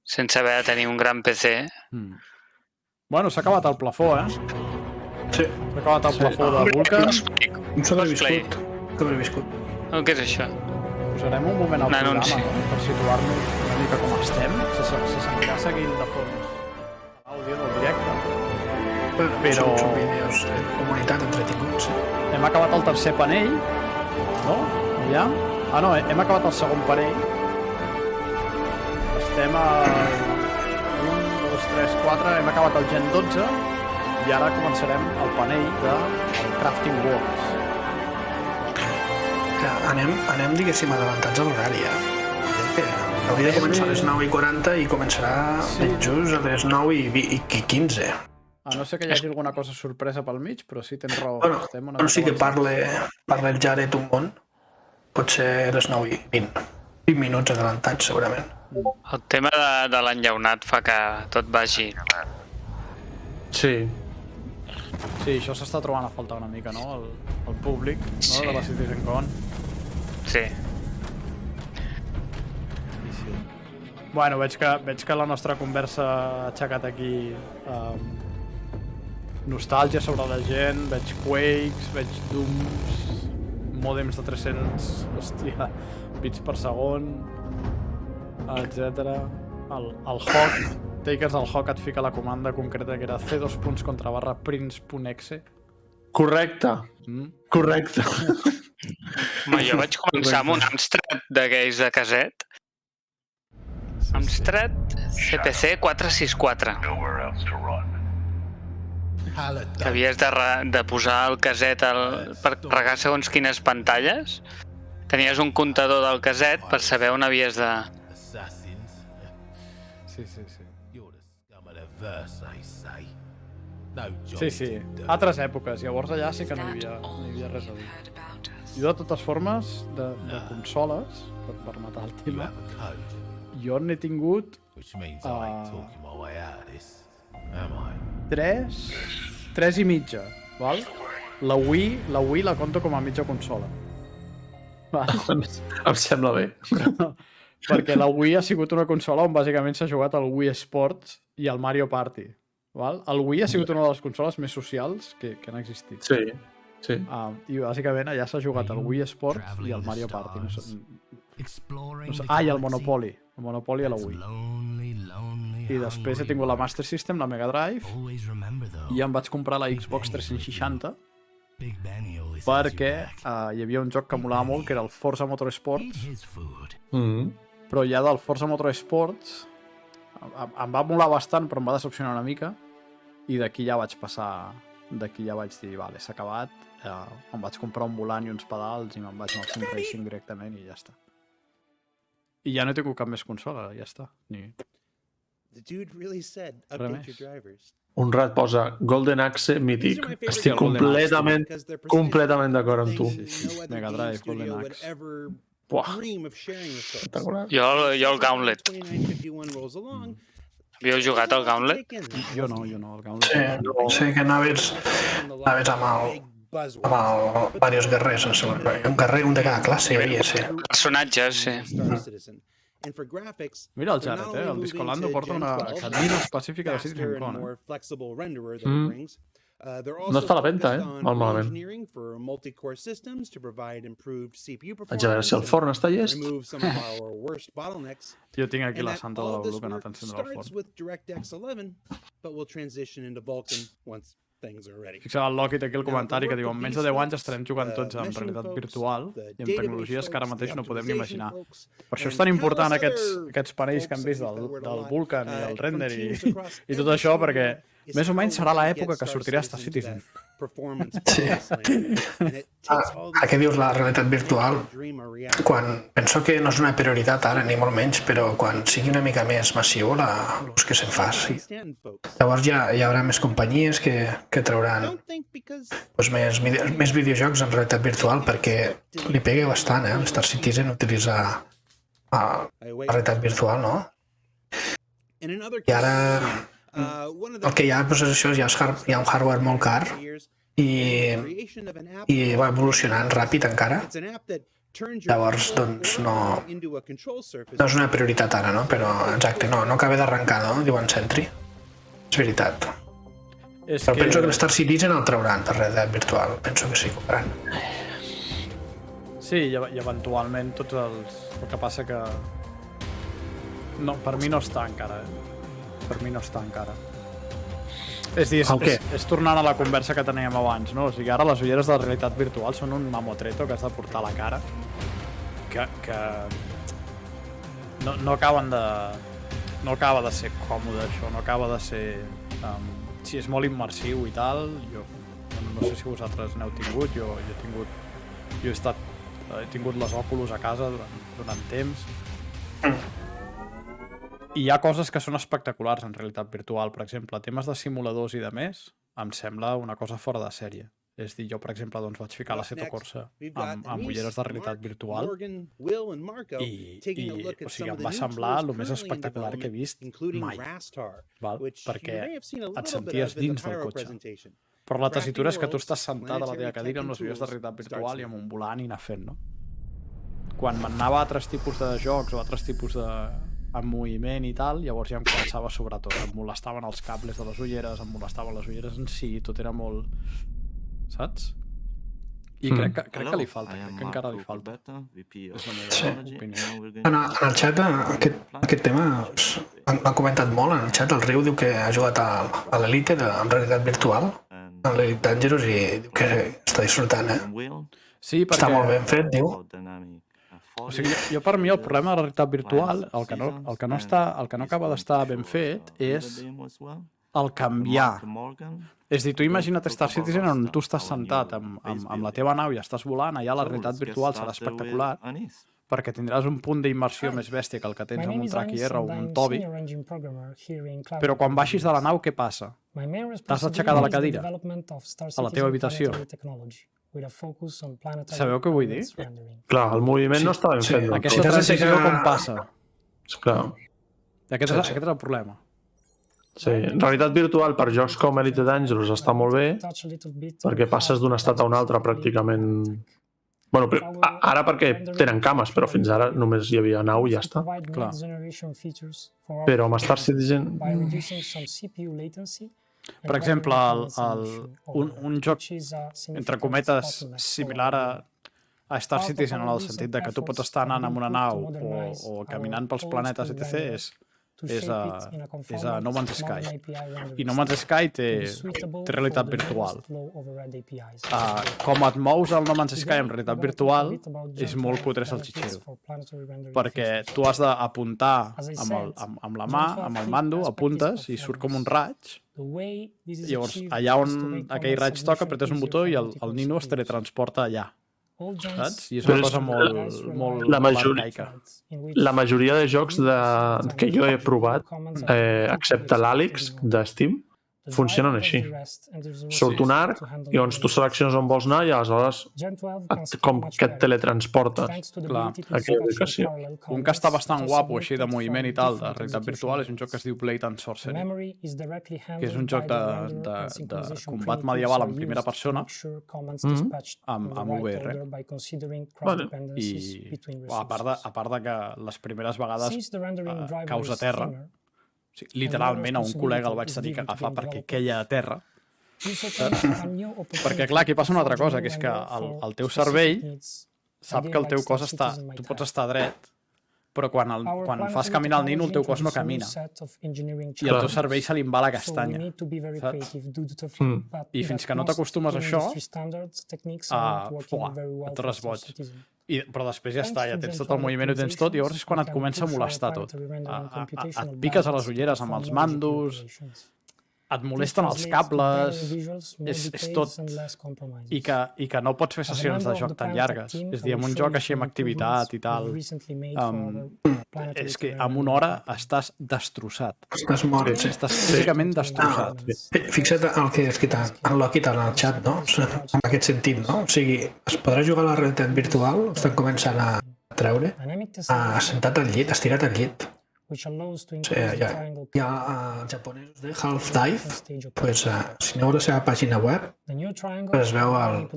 sense haver de tenir un gran PC. Bueno, s'ha acabat el plafó, Sí. S'ha acabat el plafó de Vulcan. Un sobreviscut. Sobreviscut. Què és això? Posarem un moment al programa, no? Per situar-nos una mica com estem. Se sentirà seguint de fons l'àudio del directe. Però... Són vídeos de comunitat entretinguts. Hem acabat el tercer panell, no? Ja? Ah, no, hem acabat el segon panell. Estem a 1, 2, 3, 4, hem acabat el Gen 12 i ara començarem el panell de Crafting Works. Anem, diguéssim, adelantats a l'horari, hauria de començar a les 9:40 i començarà just a les 9:15. A no ser que hi hagi alguna cosa sorpresa pel mig, però sí, tens raó. Bueno, sí que parla el Jared un món, potser a les 9:20. 20 minuts adelantats, segurament. El tema de l'enllaunat fa que tot vagi... Sí. Sí, això s'està trobant a faltar una mica, no? El públic, no? De la Citizencon. Sí. Bueno, veig que la nostra conversa ha aixecat aquí nostàlgia sobre la gent, veig Quakes, veig Dooms, mòdems de 300, hòstia, bits per segon, etc. El Hawk, Takers el Hawk et fica la comanda concreta que era c2.contra/prints.exe. Correcte. Correcte. Home, jo vaig començar amb un Amstrad d'aquells de caset. Amstrad CPC 464. Que havies de posar el caset per regar segons quines pantalles. Tenies un comptador del caset per saber on havies de... Sí. Altres èpoques. Llavors allà sí que no hi havia res a dir. Jo, de totes formes, de consoles, per matar el tema, jo n'he tingut 3 i mitja, val? La Wii la conto com a mitja consola. Em sembla bé. Perquè la Wii ha sigut una consola on bàsicament s'ha jugat el Wii Sports i el Mario Party. Val? El Wii ha sigut una de les consoles més socials que han existit. Sí. I bàsicament allà s'ha jugat el Wii Sports i el Mario Party. I el Monopoly. El Monopoly a la Wii. I després he tingut la Master System, la Mega Drive, i em vaig comprar la Xbox 360 perquè hi havia un joc que molava molt, que era el Forza Motorsports, però ja del Forza Motorsports em va molar bastant, però em va decepcionar una mica, i d'aquí ja vaig dir, vale, s'ha acabat, em vaig comprar un volant i uns pedals i me'n vaig anar al Sim Racing directament i ja està. I ja no he tingut cap més consola, ja està. Un rat posa Golden Axe mític. Estic completament d'acord amb tu. Mega Drive, Golden Axe. Jo el Gauntlet. Havíeu jugat al Gauntlet? Jo no, el Gauntlet. Sí, que anaves amb diversos guerrers. Un guerrer, un de cada classe hi havia, sí. Personatges, sí. Mira el Jared, el Discolando porta una cadira específica de Citizencon. No està a la venda, molt malament. Vaig a veure si el forn està llest. Jo tinc aquí la santa de la Blu que ha anat a encendre el forn. Fixeu el Loki aquí el comentari que diu en menys de 10 anys estarem jugant tots en realitat virtual i amb tecnologies que ara mateix no podem ni imaginar. Per això és tan important aquests panells que hem vist del Vulcan i el render i tot això, perquè més o menys serà l'època que sortirà Star Citizen. Sí. Què dius la realitat virtual? Penso que no és una prioritat ara, ni molt menys, però quan sigui una mica més massiu l'ús que se'n fa, sí. Llavors hi haurà més companyies que trauran més videojocs en realitat virtual, perquè li pega bastant, l'Star Citizen utilitzar la realitat virtual, no? I ara el que hi ha és això, hi ha un hardware molt car i va evolucionant ràpid encara. Llavors, doncs, no és una prioritat ara, no? Però, exacte, no acaba d'arrencar, no? Diuen Sentry. És veritat. Però penso que l'Star Citizen el trauran de realitat virtual. Penso que sí que ho faran. Sí, i eventualment tots els... El que passa que... No, per mi no està encara, Per mi no està encara. És dir, és tornant a la conversa que teníem abans, no? O sigui, ara les ulleres de la realitat virtual són un mamotreto que has de portar a la cara que no acaben de... No acaba de ser còmode, això, no acaba de ser... Sí, és molt immersiu i tal, jo no sé si vosaltres n'heu tingut, jo he tingut les Oculus a casa durant temps. I hi ha coses que són espectaculars en realitat virtual, per exemple, temes de simuladors i de més, em sembla una cosa fora de sèrie. És dir, jo, per exemple, doncs vaig ficar l'Assetto Corsa amb ulleres de realitat virtual i o sigui, em va semblar el més espectacular que he vist mai, perquè et senties dins del cotxe. Però la tessitura és que tu estàs sentat a la teva cadira amb les ulleres de realitat virtual i amb un volant i anar fent, no? Quan m'anava a altres tipus de jocs o altres tipus de moviment i tal, llavors ja em començava sobretot, em molestaven els cables de les ulleres, em molestaven les ulleres en si, tot era molt... Saps? I crec que li falta, crec que encara li falta. Sí. En el xat aquest tema m'ha comentat molt, en el xat el Riu diu que ha jugat a l'Elite en realitat virtual, en l'Elite Dangerous, i diu que està disfrutant, Sí, perquè... Està molt ben fet, diu. O sigui, jo per mi el problema de la realitat virtual, el que no acaba d'estar ben fet és el canviar. És dir, tu imagina't Star Citizen on tu estàs sentat amb la teva nau i estàs volant, allà la realitat virtual serà espectacular, perquè tindràs un punt d'immersió més bèstia que el que tens amb un track IR o un Toby, però quan baixis de la nau, què passa? T'has d'aixecar de la cadira a la teva habitació. Sabeu què vull dir? Clar, el moviment no està ben fet. Aquesta transició com passa? Clar. Aquest és el problema. Sí, realitat virtual per jocs com Elite Dangerous està molt bé, perquè passes d'un estat a un altre pràcticament... Bueno, ara perquè tenen cames, però fins ara només hi havia nau i ja està. Clar. Però amb Star Citizen... Per exemple, un joc, entre cometes, similar a Star Citizen en el sentit de que tu pots estar anant amb una nau o caminant pels planetes, etc., és a No Man's Sky. I No Man's Sky té realitat virtual. Com et mous al No Man's Sky amb realitat virtual és molt cutre el xitxero. Perquè tu has d'apuntar amb la mà, amb el mando, apuntes i surt com un raig. Llavors, allà on aquell raig toca, apretes un botó i el nino es teletransporta allà. Saps? I és una cosa molt arcaica. La majoria de jocs que jo he provat, excepte l'Àlex de Steam, funcionen així. Surt un arc i llavors tu selecciones on vols anar i aleshores com que et teletransportes. Clar. Un que està bastant guapo així de moviment i tal, de realitat virtual, és un joc que es diu Blade and Sorcery, que és un joc de combat medieval en primera persona amb VR. I a part de que les primeres vegades caus a terra, literalment a un col·lega el vaig tenir que agafar perquè queia a terra. Perquè clar, aquí passa una altra cosa, que és que el teu cervell sap que el teu cos està... Tu pots estar dret, però quan fas caminar el nino el teu cos no camina. I al teu cervell se li en va la castanya. Saps? I fins que no t'acostumes a això, et tornes boig. Però després ja està, ja tens tot el moviment, ho tens tot, i llavors és quan et comença a molestar tot. Et piques a les ulleres amb els mandos, et molesten els cables, és tot. I que no pots fer sessions de joc tan llargues. És a dir, en un joc així amb activitat i tal, és que en una hora estàs destrossat. Estàs mort. Estàs físicament destrossat. Fixa't el que ha escrit en Lockit en el xat, no? En aquest sentit, no? O sigui, es podrà jugar a la realitat virtual, estan començant a treure, sentat al llit, estirat al llit. Hi ha japonesos de Half-Life, si aneu a la seva pàgina web, es veu el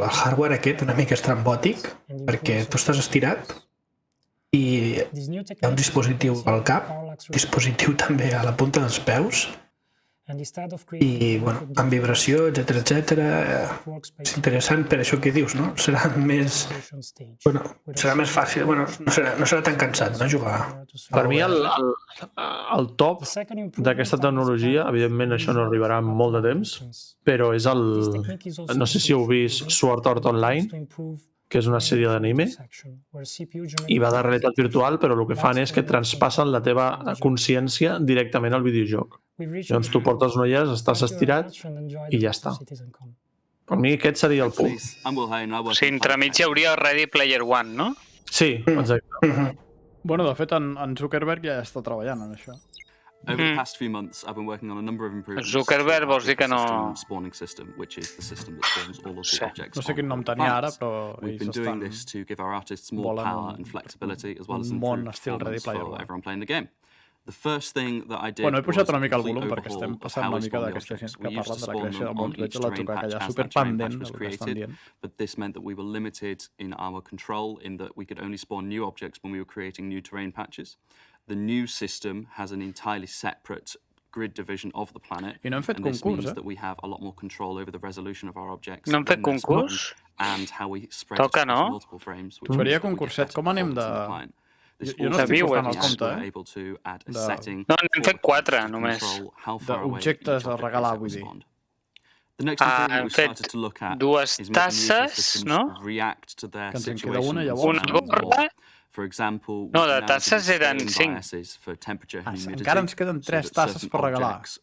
hardware aquest una mica estrambòtic, perquè tu estàs estirat i hi ha un dispositiu al cap, dispositiu també a la punta dels peus, i amb vibració, etcètera. És interessant per això que dius, no? Serà més fàcil, no serà tan cansat, no, jugar. Per mi el top d'aquesta tecnologia, evidentment això no arribarà en molt de temps, però és no sé si heu vist Sword Art Online, que és una sèrie d'anime, i va de realitat virtual, però el que fan és que transpassen la teva consciència directament al videojoc. Llavors tu portes una ulleres, estàs estirat i ja està. Per mi aquest seria el punt. O sigui, entremig hi hauria Ready Player One, no? Sí, exacte. Bueno, de fet, en Zuckerberg ja està treballant en això. Over the past few months, I've been working on a number of improvements. Zuckerberg vols dir que no... Spawning system, which is the system that spawns all of the objects. No sé quin nom tenia ara, però we've been doing this to give our artists more power and flexibility, as well as improve performance for everyone playing the game. The first thing that I did he pujat una mica el volum perquè estem passant una mica d'aquesta gent que parlen de la creació del món. Veig la truca que allà superpendent el que estan dient. But this meant that we were limited in our control in that we could only spawn new objects when we were creating new terrain patches. The new system has an entirely separate grid division of the planet. I no hem fet concurs, concurs, that we have a lot more control over the resolution of our objects. No hem fet concurs? And how we spread Toca, no? multiple frames. Faria concurset. Com anem de... Jo no estic portant el compte, No, n'hem fet 4, només. D'objectes a regalar, vull dir. Hem fet 2 tasses, no? Que ens en queda una, llavors. Una gorra. No, de tasses eren 5. Encara ens queden 3 tasses per regalar. Ens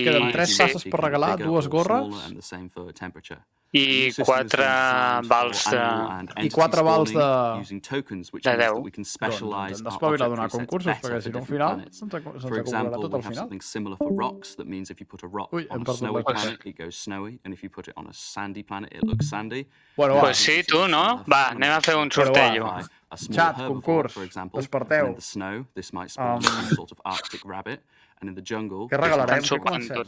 queden 3 tasses per regalar, 2 gorres i 4 vals de... I 4 vals de 10. Doncs hem d'espavilar a donar concursos, perquè si no al final se'ns acumularà tot al final. Ui, hem perdut la cosa. Bueno, pues sí, tu, no? Va, anem a fer un sortejo. Xat, concurs, desperteu. Què regalarem? Què comencem?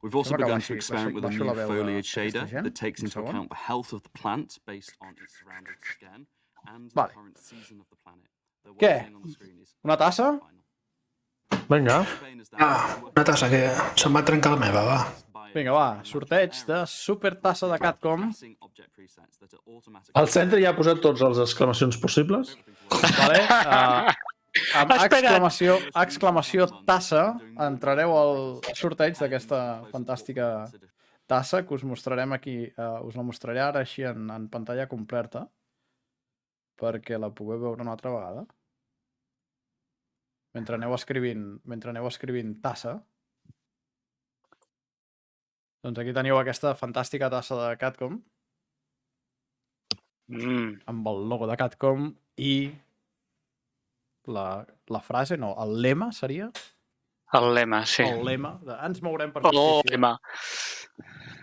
We've also begun to experiment with a new foliage shader that takes into account the health of the plant based on its surroundings again and the current season of the planet. Què? Una tassa? Vinga. Una tassa que se'm va trencar la meva, va. Vinga, va, sorteig de supertassa de CATCOM. Al centre ja ha posat tots les exclamacions possibles. Vale, amb exclamació tassa entrareu al sorteig d'aquesta fantàstica tassa que us mostrarem aquí, us la mostraré ara així en pantalla completa perquè la pugueu veure una altra vegada mentre aneu escrivint tassa. Doncs aquí teniu aquesta fantàstica tassa de CATCOM amb el logo de CATCOM i la frase, no, el lema seria? El lema, sí. El lema de ens mourem per justícia.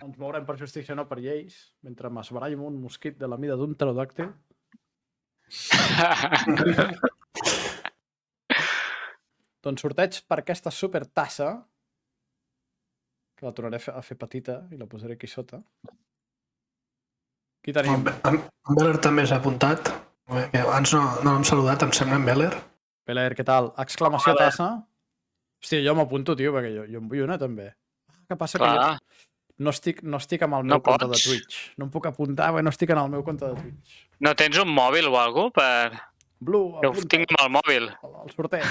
Ens mourem per justícia, no per lleis, mentre m'esbarallo amb un mosquit de la mida d'un pterodàctil. Doncs sorteig per aquesta supertassa, que la tornaré a fer petita i la posaré aquí sota. Aquí tenim... En Beller també s'ha apuntat. Abans no l'hem saludat, em sembla, en Beller. Beller, què tal? Exclamació tassa. Hòstia, jo m'apunto, tio, perquè jo en vull una, també. Què passa que jo no estic amb el meu compte de Twitch. No em puc apuntar, perquè no estic en el meu compte de Twitch. No tens un mòbil o alguna cosa? Blue, que ho tinc amb el mòbil. El sorteig.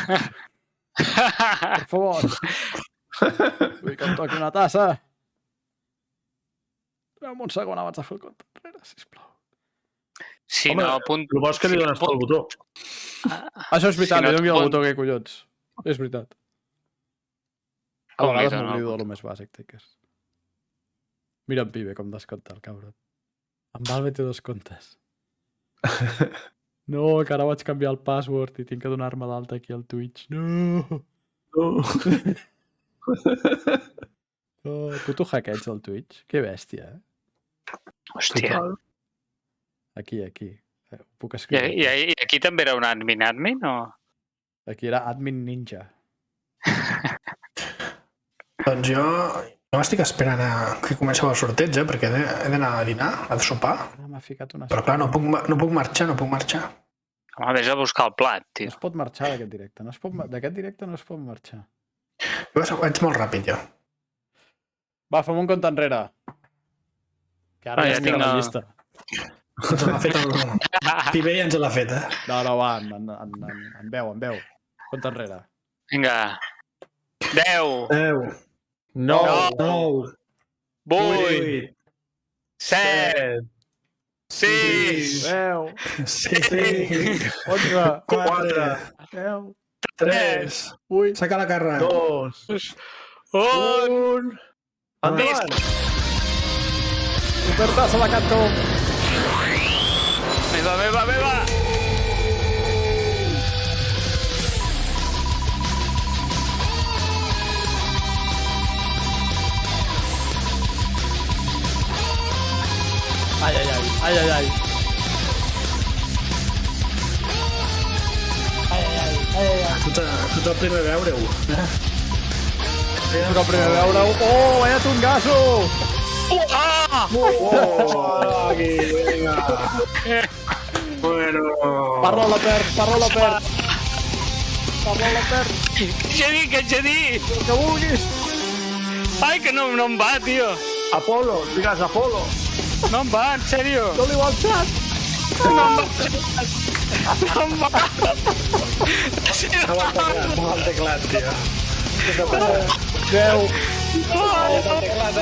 Per favor. Vull que em toqui una tassa. Espera'm un segon abans de fer el compte enrere, sisplau. Si no, el bo és que li dones pel botó. Això és veritat, li doni el botó, que collons. És veritat. A vegades m'oblido de lo més bàsic, Takers. Mira en pibe com descompta el cabron. En Valve té 2 comptes. No, que ara vaig canviar el password i tinc que donar-me d'alta aquí al Twitch. No! Tu hackeig el Twitch? Que bèstia, eh? Hòstia. Aquí. Puc escriure. I aquí també era un admin, o...? Aquí era admin ninja. Doncs jo estic esperant que comenceu el sorteig, perquè he d'anar a dinar, a sopar. Però clar, no puc marxar. Home, vés a buscar el plat, tio. No es pot marxar d'aquest directe. D'aquest directe no es pot marxar. Vaig molt ràpid, jo. Va, fem un compte enrere. Que ara ja tinc la llista. Ens l'ha fet el Pibe i ens l'ha fet, No, va, en veu. Compte enrere. Vinga. 10. 9. 8. 7. 6. 10. 11. 4. 10. 3. 8. Saca la carra. 2. 1. Endavant. Supertassa la CATCOM. Meva. Ai. Tu ets el primer a veure-ho. Soc el primer a veure-ho. Oh, vaya tungasso! Vinga. Bueno. Parla la perd. Què haig de dir? El que vulguis. Ai, que no em va, tio. Apolo, digues Apolo. No em va, en sèrio. Dóna-li al xat. No em va. No el teclat, tio. 10. El teclat,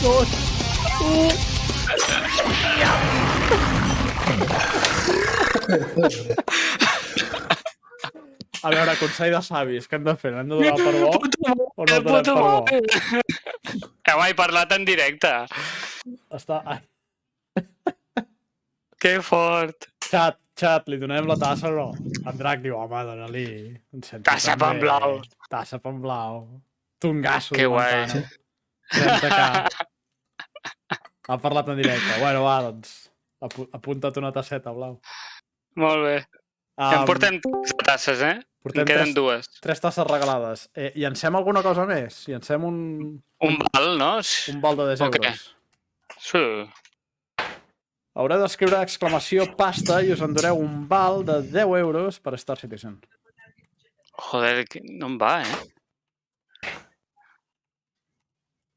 Dos. 1. A veure, consell de savis, què hem de fer? Hem de donar per bo o no donem per bo? He parlat en directe. Està... Que fort. Xat, li donem la tassa o no? En Drac diu, home, dona-li... Tassa pan blau. Tassa pan blau. Tungasso. Que guai. 30k. Ha parlat en directe. Bueno, va, doncs, apunta't una tasseta, Blau. Molt bé. Ja en portem 3 tasses, Portem queden 2. 3 tasses regalades. Llancem alguna cosa més? Llancem un... Un val, no? Un val de 10 euros. Sí. Haureu d'escriure exclamació pasta i us endureu un val de 10 euros per Star Citizen. Joder, no em va,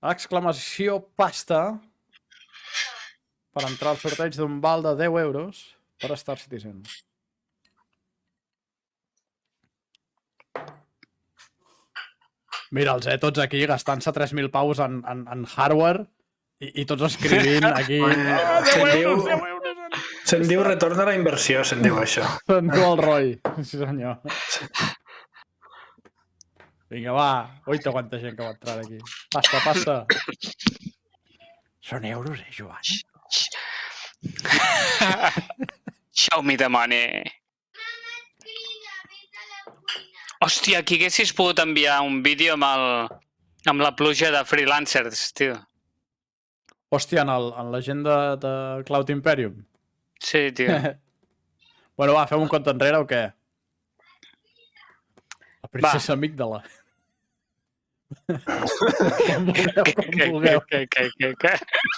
Exclamació pasta per entrar al sorteig d'un val de 10 euros per Star Citizen. Mira'ls, tots aquí gastant-se 3.000 paus en hardware i tots escrivint aquí... 10 euros! Se'n diu retorn a la inversió, se'n diu això. Se'n diu el ROI, sí senyor. Vinga, va. Oita, quanta gent que va entrar aquí. Pasta. Són euros, Joan? Show me the money. Hòstia, aquí haguessis pogut enviar un vídeo amb la pluja de freelancers, tio. Hòstia, en la gent de Cloud Imperium? Sí, tio. Bueno, va, fem un compte enrere o què? La princesa amígdala. Com vulgueu. Què?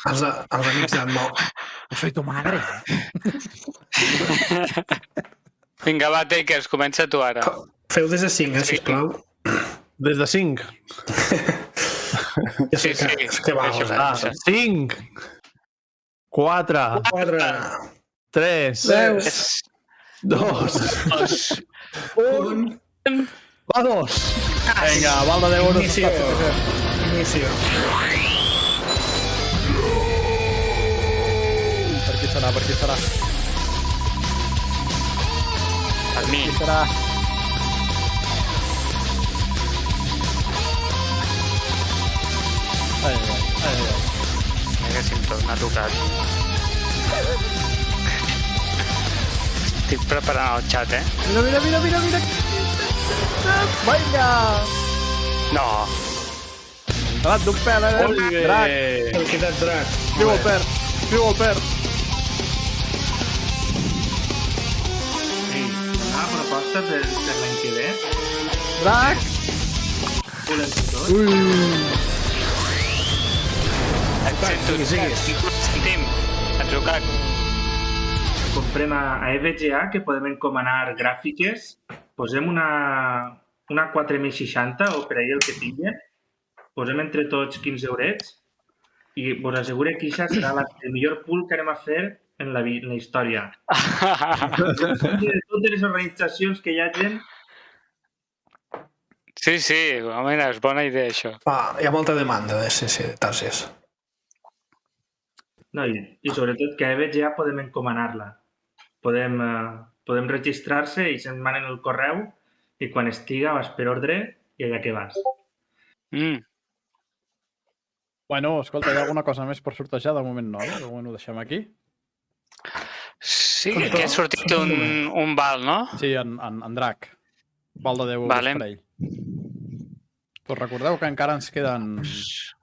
Els amics d'en Mo. Soy tu madre. Vinga, va, Takers, comença tu ara. Feu des de 5, sisplau. Des de 5? Sí. Que vamos, 5, 4, 3, 2, 1... Va, 2! Vinga, val de 10 euros. Inicio. Per qui serà? Per mi. Qui serà? Mira que si em torna a tocar. Estic preparant el xat, Mira. Vinga! No. Drac d'un pèl, Drac. El que t'ha Drac. Viu el perd. Una proposta per l'any que ve. Drac! Et sentim. Et trucat. comprem a EVGA, que podem encomanar gràfiques, posem una 4060 o per ahir el que tingui, posem entre tots 15 eurets i vos asseguro que això serà el millor pool que anem a fer en la història. De totes les organitzacions que hi ha gent... Sí, home, és bona idea, això. Hi ha molta demanda de targes. No, i sobretot que a EVGA podem encomanar-la. Podem registrar-se i se'n manen el correu i quan estiga vas per ordre i allà que vas. Bueno, escolta, hi ha alguna cosa més per sortejar? De moment no, de moment ho deixem aquí. Sí, que ha sortit un val, no? Sí, en drac. Val de 10 euros per ell. Pues recordeu que encara ens queden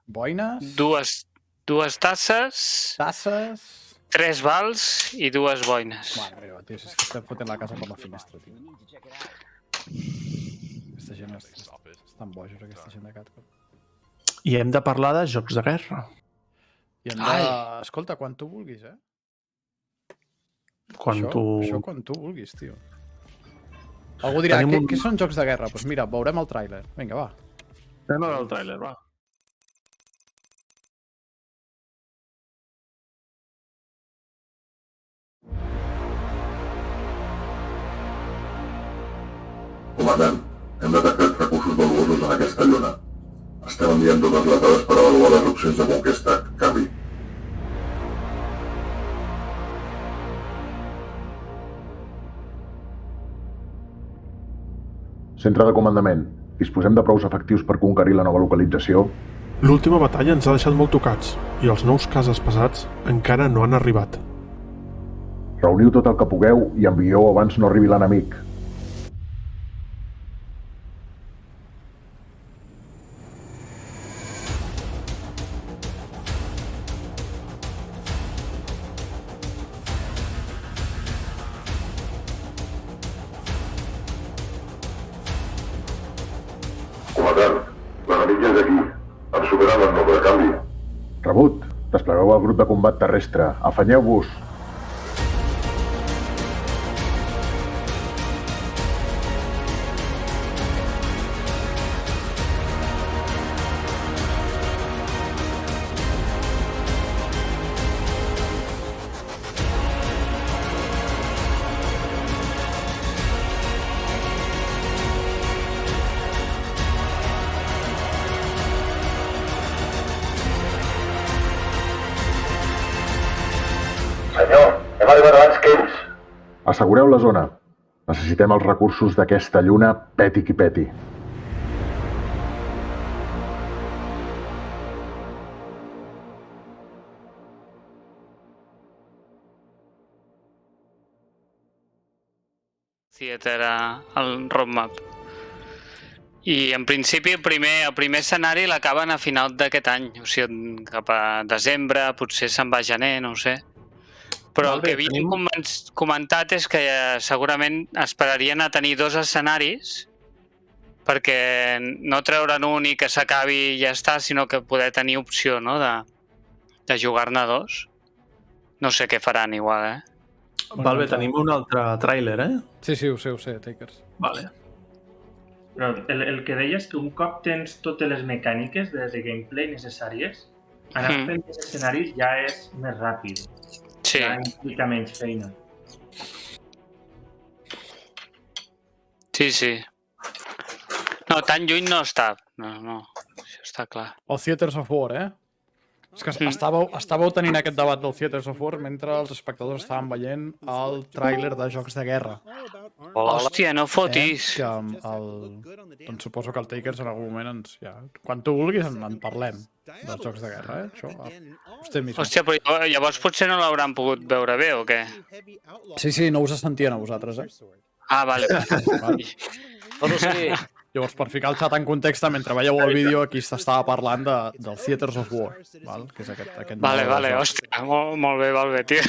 boines. Dues tasses. 3 vals i 2 boines. Mare meva, tio, si és que estem fotent la casa per la finestra, tio. Aquesta gent estan bojos, aquesta gent de CATCOM. I hem de parlar de jocs de guerra. I hem de... Escolta, quan tu vulguis, eh? Això quan tu vulguis, tio. Algú dirà, què són jocs de guerra? Doncs mira, veurem el tràiler. Vinga, va. Anem a veure el tràiler, va. Comandant, hem detectat recursos valuosos en aquesta lluna. Estem enviant totes les dades per avaluar les opcions de conquesta. Canvi. Centre de comandament. Disposem de prous efectius per conquerir la nova localització? L'última batalla ens ha deixat molt tocats i els nous cases pesats encara no han arribat. Reuniu tot el que pugueu i envieu abans no arribi l'enemic. Comandant, l'enemic ja és aquí. Ens superen en nombre, canvi. Rebut. Desplegueu el grup de combat terrestre. Afanyeu-vos. Senyor, hem arribat abans que ells. Assegureu la zona. Necessitem els recursos d'aquesta lluna, peti qui peti. Theater al roadmap. I en principi el primer escenari l'acaben a final d'aquest any, o sigui, cap a desembre, potser se'n va a gener, no ho sé. Però el que havíem comentat és que segurament esperarien a tenir 2 escenaris perquè no treure'n un i que s'acabi i ja està, sinó que poder tenir opció de jugar-ne 2. No sé què faran igual, eh? Val, bé, tenim un altre tràiler, eh? Sí, ho sé, Takers. Vale. Però el que deia és que un cop tens totes les mecàniques de gameplay necessàries, anar fent els escenaris ja és més ràpid. Sí. Ja implica menys feina. Sí. No, tan lluny no està. No, això està clar. El Theaters of War, eh? És que estàveu tenint aquest debat del Theaters of War mentre els espectadors estaven veient el tràiler de Jocs de Guerra. Hòstia, no fotis. Doncs suposo que el Takers en algun moment quan tu vulguis en parlem dels Jocs de Guerra, eh? Això, hòstia, però llavors potser no l'hauran pogut veure bé, o què? Sí, no us sentien a vosaltres, eh? Ah, vale. Bueno, sí. Llavors, per ficar el xat en context, mentre veieu el vídeo, aquí s'estava parlant del Theaters of War, que és aquest Vale, hòstia, molt bé, tio.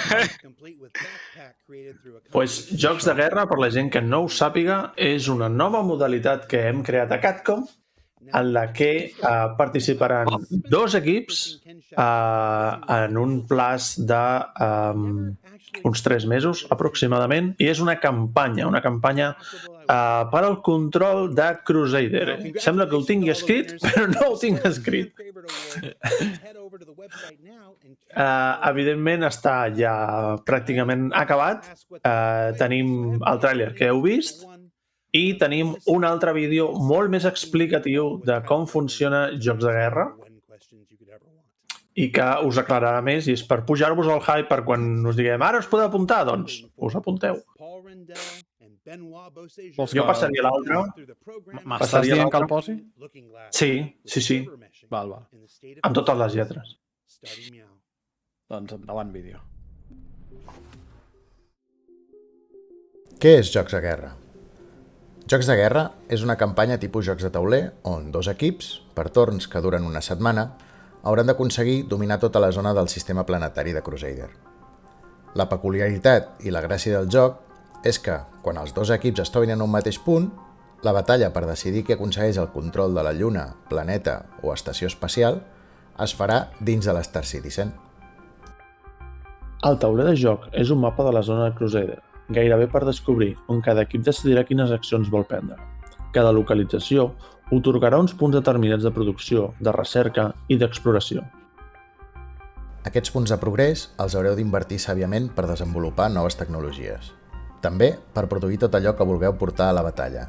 Pues Jocs de Guerra, per la gent que no ho sàpiga, és una nova modalitat que hem creat a CATCOM en la que participaran 2 equips en un plaç de uns 3 mesos aproximadament, i és una campanya per al control de Crusader. Sembla que ho tingui escrit, però no ho tinc escrit. Evidentment està ja pràcticament acabat. Tenim el tràiler que heu vist i tenim un altre vídeo molt més explicatiu de com funciona Jocs de Guerra i que us aclararà més, i és per pujar-vos al hype per quan us diguem ara us podeu apuntar, doncs us apunteu. Jo passaria l'altre. M'estàs dient que el posi? Sí. Val. Amb totes les lletres. Doncs endavant vídeo. Què és Jocs de Guerra? Jocs de Guerra és una campanya tipus jocs de tauler on 2 equips, per torns que duren una setmana, hauran d'aconseguir dominar tota la zona del sistema planetari de Crusader. La peculiaritat i la gràcia del joc és que, quan els 2 equips es trobin en un mateix punt, la batalla per decidir qui aconsegueix el control de la Lluna, planeta o estació espacial es farà dins de l'Star Citizen. El tauler de joc és un mapa de la zona de Crusader, gairebé per descobrir on cada equip decidirà quines accions vol prendre. Cada localització otorgarà uns punts determinats de producció, de recerca i d'exploració. Aquests punts de progrés els haureu d'invertir sàviament per desenvolupar noves tecnologies. També per produir tot allò que vulgueu portar a la batalla,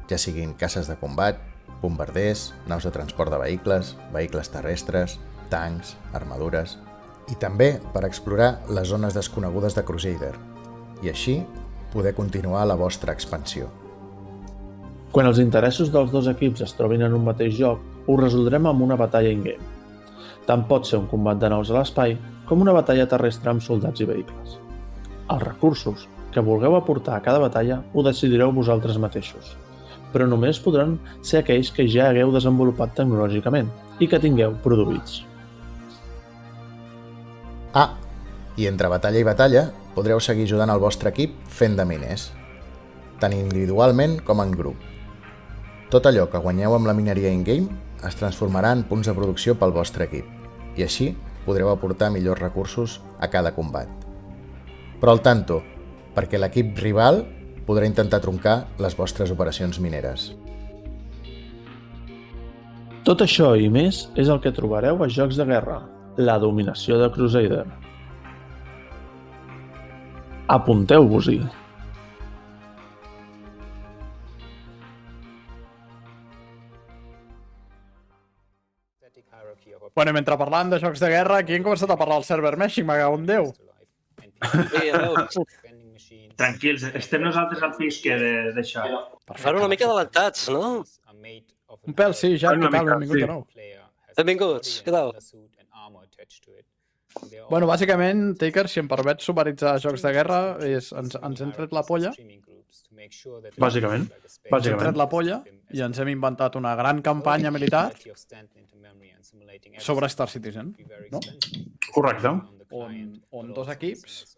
ja siguin caces de combat, bombarders, naus de transport de vehicles, vehicles terrestres, tancs, armadures... I també per explorar les zones desconegudes de Crusader, i així poder continuar la vostra expansió. Quan els interessos dels 2 equips es trobin en un mateix joc, ho resoldrem amb una batalla in-game. Tant pot ser un combat de naus a l'espai com una batalla terrestre amb soldats i vehicles. Els recursos que vulgueu aportar a cada batalla ho decidireu vosaltres mateixos, però només podran ser aquells que ja hagueu desenvolupat tecnològicament i que tingueu produïts. I entre batalla i batalla podreu seguir ajudant el vostre equip fent de miners, tant individualment com en grup. Tot allò que guanyeu amb la mineria in-game es transformarà en punts de producció pel vostre equip, i així podreu aportar millors recursos a cada combat. Però al tanto, perquè l'equip rival podrà intentar troncar les vostres operacions mineres. Tot això i més és el que trobareu a Jocs de Guerra, la dominació de Crusader. Apunteu-vos-hi! Bueno, mentre parlàvem de Jocs de Guerra, aquí hem començat a parlar del server meshing, me cago en Déu. Tranquils, estem nosaltres al pis que d'això. Fan una mica adelantats, no? Un pèl, sí, ja, què tal? Benvingut de nou. Benvinguts, què tal? Bueno, bàsicament, Taker, si em permets sumaritzar Jocs de Guerra, ens hem tret la polla. Bàsicament. Ens hem tret la polla i ens hem inventat una gran campanya militar sobre Star Citizen, no? Correcte. On 2 equips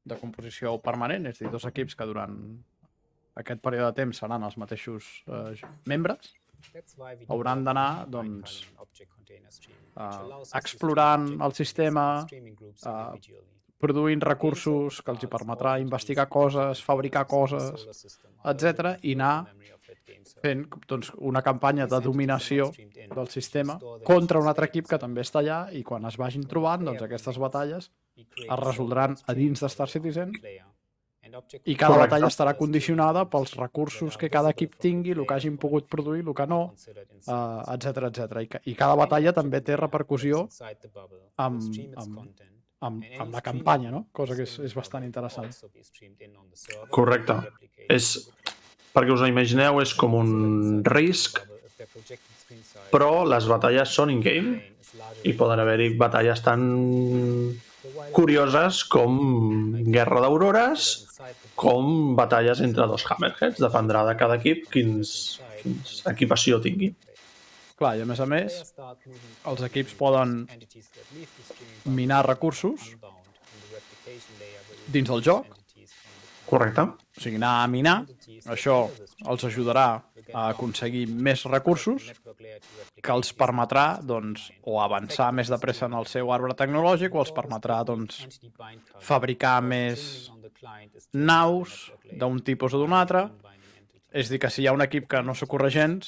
de composició permanent, és a dir, 2 equips que durant aquest període de temps seran els mateixos membres, hauran d'anar, doncs, explorant el sistema, produint recursos que els hi permetrà investigar coses, fabricar coses, etc. i anar fent una campanya de dominació del sistema contra un altre equip que també està allà, i quan es vagin trobant, doncs aquestes batalles es resoldran a dins de Star Citizen i cada batalla estarà condicionada pels recursos que cada equip tingui, el que hagin pogut produir, el que no, etc. I cada batalla també té repercussió amb la campanya, no? Cosa que és bastant interessant. Correcte. Perquè us ho imagineu, és com un risc, però les batalles són in-game i poden haver-hi batalles tan curioses com guerra d'aurores, com batalles entre 2 hammerheads, dependrà de cada equip quins equipació tingui. Clar, i a més, els equips poden minar recursos dins del joc. Correcte. O sigui, anar a minar, això els ajudarà aconseguir més recursos que els permetrà o avançar més de pressa en el seu arbre tecnològic o els permetrà fabricar més naus d'un tipus o d'un altre. És dir, que si hi ha un equip que no s'ocorre gens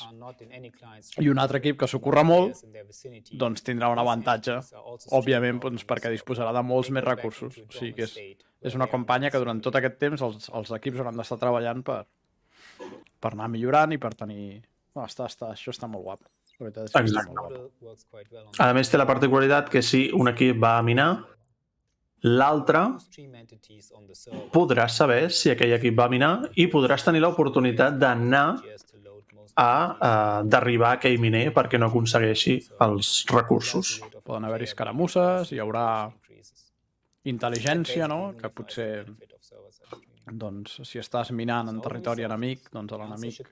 i un altre equip que s'ocorre molt, doncs tindrà un avantatge, òbviament, perquè disposarà de molts més recursos. O sigui que és una campanya que durant tot aquest temps els equips hauran d'estar treballant per anar millorant i per tenir... Això està molt guapo. Exacte. A més, té la particularitat que si un equip va a minar, l'altre podràs saber si aquell equip va a minar i podràs tenir l'oportunitat d'anar a derribar aquell miner perquè no aconsegueixi els recursos. Poden haver-hi escaramusses, hi haurà intel·ligència, no? Que potser, si estàs minant en territori enemic, doncs l'enemic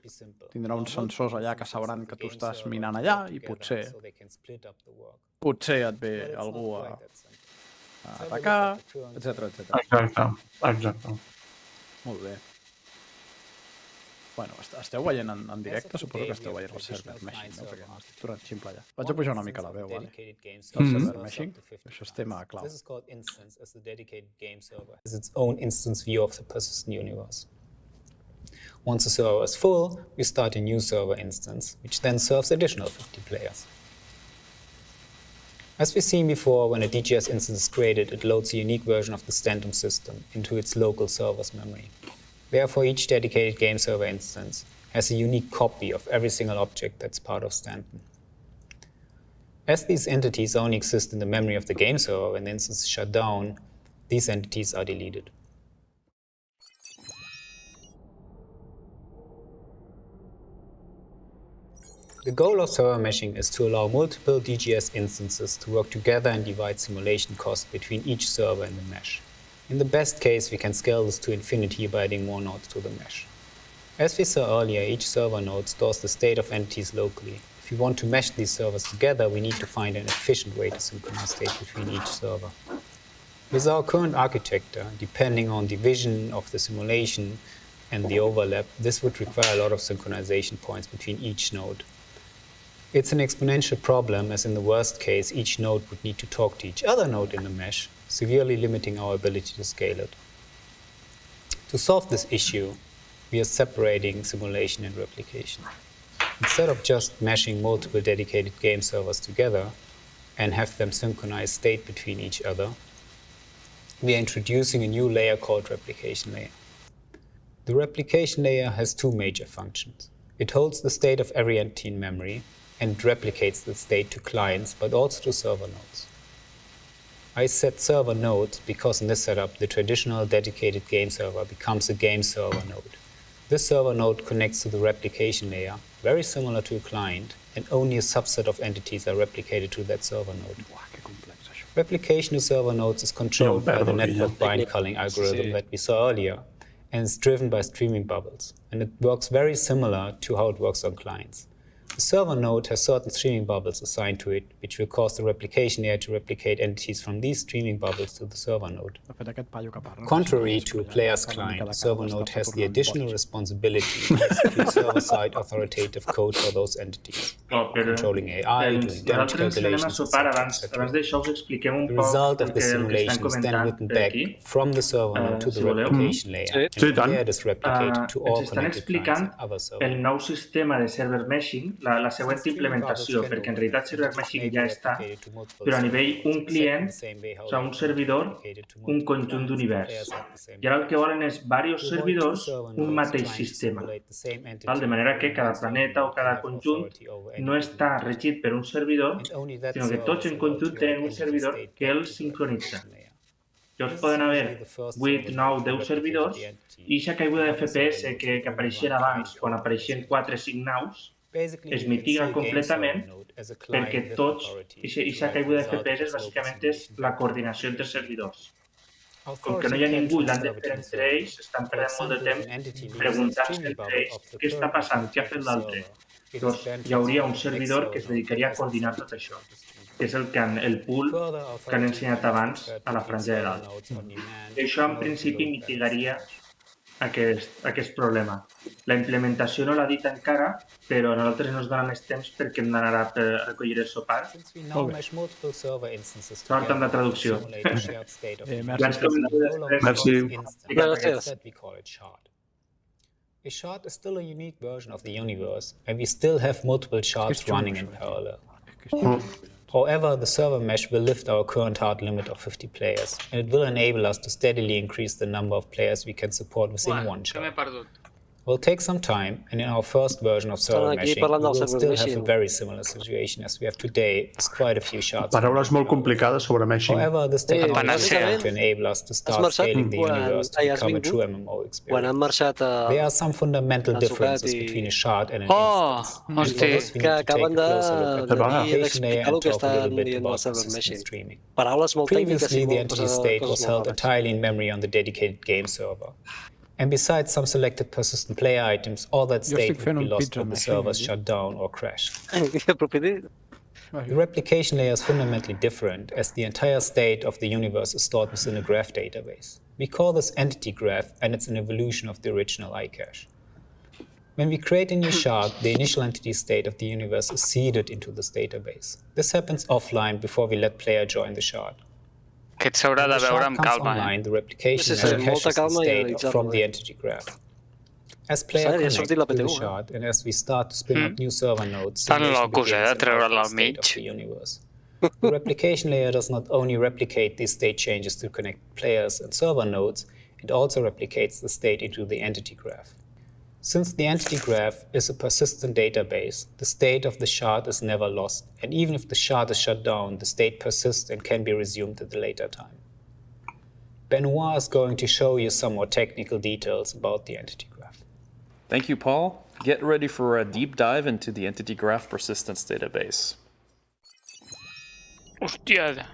tindrà uns sensors allà que sabran que tu estàs minant allà i potser et ve algú a atacar, etc. Exacte. Molt bé. Bueno, esteu veient en directe? Suposo que esteu veient el server meshing, no? Perquè m'estic tornant ximple allà. Vaig a pujar una mica la veu, vale? El server meshing, això és tema clau. This is called instance, as the dedicated game server has its own instance view of the persistent universe. Once the server is full, we start a new server instance, which then serves additional 50 players. As we've seen before, when a DGS instance is created, it loads a unique version of the Stanton system into its local server's memory. Therefore, each dedicated game server instance has a unique copy of every single object that's part of Stanton. As these entities only exist in the memory of the game server when the instance is shut down, these entities are deleted. The goal of server meshing is to allow multiple DGS instances to work together and divide simulation costs between each server in the mesh. In the best case, we can scale this to infinity by adding more nodes to the mesh. As we saw earlier, each server node stores the state of entities locally. If we want to mesh these servers together, we need to find an efficient way to synchronize state between each server. With our current architecture, depending on the vision of the simulation and the overlap, this would require a lot of synchronization points between each node. It's an exponential problem, as in the worst case, each node would need to talk to each other node in the mesh, severely limiting our ability to scale it. To solve this issue, we are separating simulation and replication. Instead of just meshing multiple dedicated game servers together and have them synchronize state between each other, we are introducing a new layer called replication layer. The replication layer has two major functions. It holds the state of every entity in memory and replicates the state to clients, but also to server nodes. I said server nodes because in this setup, the traditional dedicated game server becomes a game server node. This server node connects to the replication layer, very similar to a client, and only a subset of entities are replicated to that server node. Replication to server nodes is controlled by the network bind culling algorithm that we saw earlier, and is driven by streaming bubbles, and it works very similar to how it works on clients. The server node has certain streaming bubbles assigned to it, which will cause the replication layer to replicate entities from these streaming bubbles to the server node. Contrary to a player's client, the server node has the additional responsibility to execute server-side authoritative code for those entities, controlling AI, doing damage calculations, etc. The result of the simulation is then written back from the server node to the replication layer, and there it is replicated to all connected clients and other servers. El nou sistema de server meshing, la següent implementació, perquè en realitat server meshing ja està, però a nivell un client, o sigui, un servidor, un conjunt d'univers. I ara el que volen és diversos servidors, un mateix sistema. De manera que cada planeta o cada conjunt no està regit per un servidor, sinó que tots en conjunt tenen un servidor que els sincronitza. Llavors poden haver 8, 9, 10 servidors i aquesta caiguda de FPS que apareixien abans, quan apareixien 4 o 5 naus, es mitiga completament perquè tots, aquesta caiguda de FPS bàsicament és la coordinació entre servidors. Com que no hi ha ningú i l'han de fer entre ells, estan perdent molt de temps preguntant-se entre ells què està passant, què ha fet l'altre. Llavors hi hauria un servidor que es dedicaria a coordinar tot això, que és el pool que han ensenyat abans a la franja de dalt. Això en principi mitigaria aquest problema. La implementació no l'ha dit encara, però a nosaltres ens dona més temps perquè hem d'anar a recollir el sopar. Sort amb la traducció. A shard is still a unique version of the universe, and we still have multiple shards running in parallel. However, the server mesh will lift our current hard limit of 50 players, and it will enable us to steadily increase the number of players we can support within one shard. It will take some time, and in our first version of server meshing, we will still have a very similar situation as we have today, with quite a few shards. Paraules molt complicades sobre meshing. However, this technology is going to enable us to start scaling the universe to become a true MMO experience. There are some fundamental differences between a shard and an instance. And for this, we need to take a closer look at the application layer and talk a little bit about persistent streaming. Previously, the entity state was held entirely in memory on the dedicated game server. And besides some selected persistent player items, all that state would be lost when the servers shut down or crashed. The replication layer is fundamentally different, as the entire state of the universe is stored within a graph database. We call this entity graph, and it's an evolution of the original iCache. When we create a new shard, the initial entity state of the universe is seeded into this database. This happens offline before we let player join the shard. Aquest s'haurà de veure amb calma. The replication layer caches the state from the entity graph. As player connects to the shard, and as we start to spin up new server nodes, Tan locos, de treure'l al mig. The replication layer does not only replicate these state changes to connect players and server nodes, it also replicates the state into the entity graph. Since the entity graph is a persistent database, the state of the shard is never lost, and even if the shard is shut down, the state persists and can be resumed at a later time. Benoit is going to show you some more technical details about the entity graph. Thank you, Paul. Get ready for a deep dive into the entity graph persistence database. Hòstia.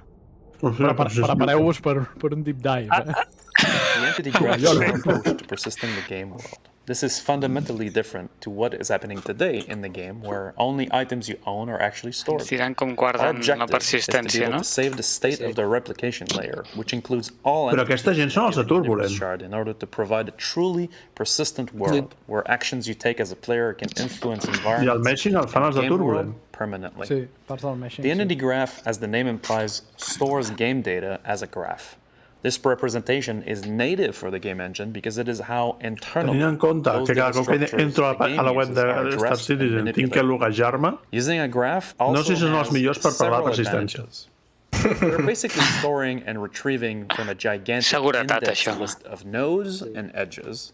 Prepareu-vos per un deep dive. The entity graph is an approach to persisting the game world. This is fundamentally different to what is happening today in the game, where only items you own are actually stored. Our objective is to be able to save the state of the replication layer, which includes all entities in the shard, in order to provide a truly persistent world, where actions you take as a player can influence environments and the game world permanently. The entity graph, as the name implies, stores game data as a graph. This representation is native for the game engine because it is how internal tenint en compte que cada cop que entro a la web de Star Citizen tinc que logar-me, no sé si són els millors per parlar de persistència. We're basically storing and retrieving from a gigantic index list of nodes and edges.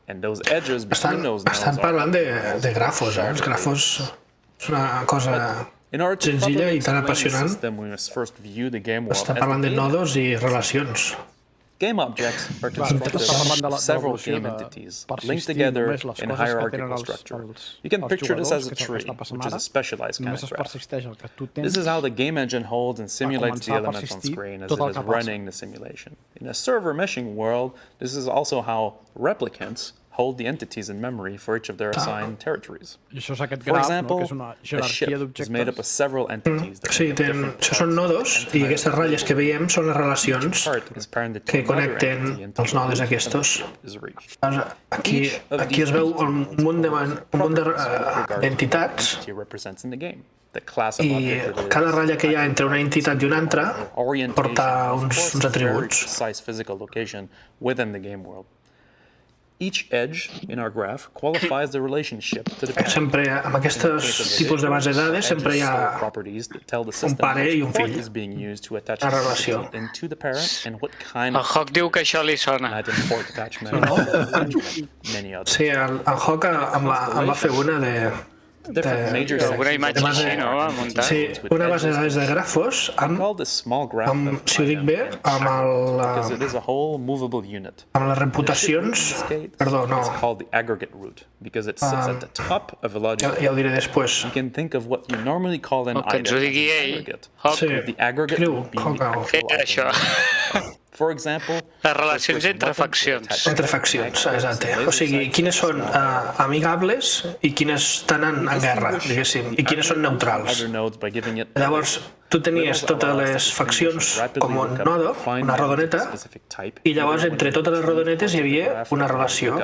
And those edges between those nodes estan parlant de grafos, Els grafos és una cosa senzilla i tan apassionant. Està parlant de nodos i relacions. Game objects are constructed of several game entities linked together in hierarchical structure. You can picture this as a tree, which is a specialized kind of graph. This is how the game engine holds and simulates the elements on screen as it is running the simulation. In a server meshing world, this is also how replicants hold the entities in memory for each of their assigned territories. For example, a ship is made up of several entities. Sí, això són nodos i aquestes ratlles que veiem són les relacions que connecten els nodes aquests. Aquí es veu un munt d'entitats i cada ratlla que hi ha entre una entitat i una altra porta uns atributs. Each edge in our graph qualifies the relationship to the parent. Sempre amb aquests tipus de base de dades sempre hi ha un pare i un fill. La relació. El Hawk diu que això li sona. Sí, el Hawk em va fer una una imatge així, no? Sí, una base de dades de grafos amb, si ho dic bé, amb les reputacions, perdó, no, ja ho diré després. Que ens ho digui ell, Hawk, què és això? For example, les relacions entre faccions. Entre faccions, exacte. O sigui, quines són amigables i quines estan en guerra, diguéssim, i quines són neutrals. Llavors, tu tenies totes les faccions com un nodo, una rodoneta, i llavors entre totes les rodonetes hi havia una relació,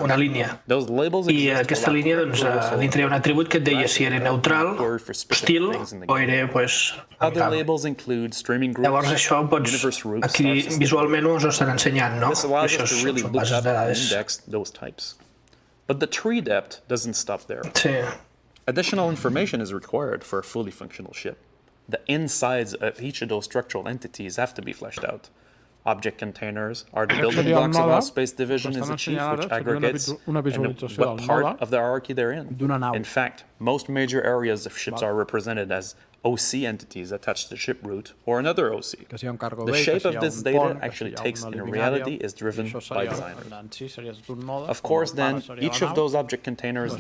una línia. I aquesta línia, doncs, dintre hi ha un atribut que et deia si era neutral, hostil o era, doncs, llavors això pots, aquí visualment us ho estan ensenyant, no? Això són bases de dades. But the tree depth doesn't stop there. Additional information is required for a fully functional ship. The insides of each of those structural entities have to be fleshed out. Object containers are the building blocks of how space division is achieved, which aggregates what part of the hierarchy they're in. In fact, most major areas of ships are represented as OC entities attached to the ship root or another OC. The shape of this data actually takes in reality is driven by designers. Of course, then, each of those object containers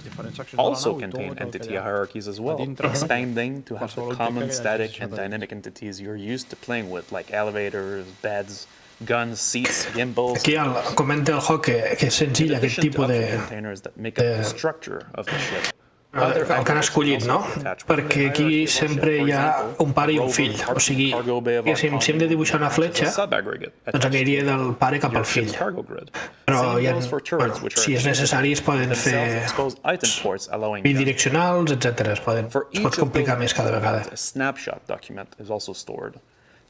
also contain entity hierarchies as well, expanding to have the common static and dynamic entities you're used to playing with, like elevators, beds, guns, seats, gimbals. Aquí comenta el Hawk que és senzill aquest tipus de el que han escollit, no? Perquè aquí sempre hi ha un pare i un fill. O sigui, si hem de dibuixar una fletxa, doncs aniria del pare cap al fill. Però si és necessari es poden fer bidireccionals, etc. Es pot complicar més cada vegada. A snapshot document is also stored.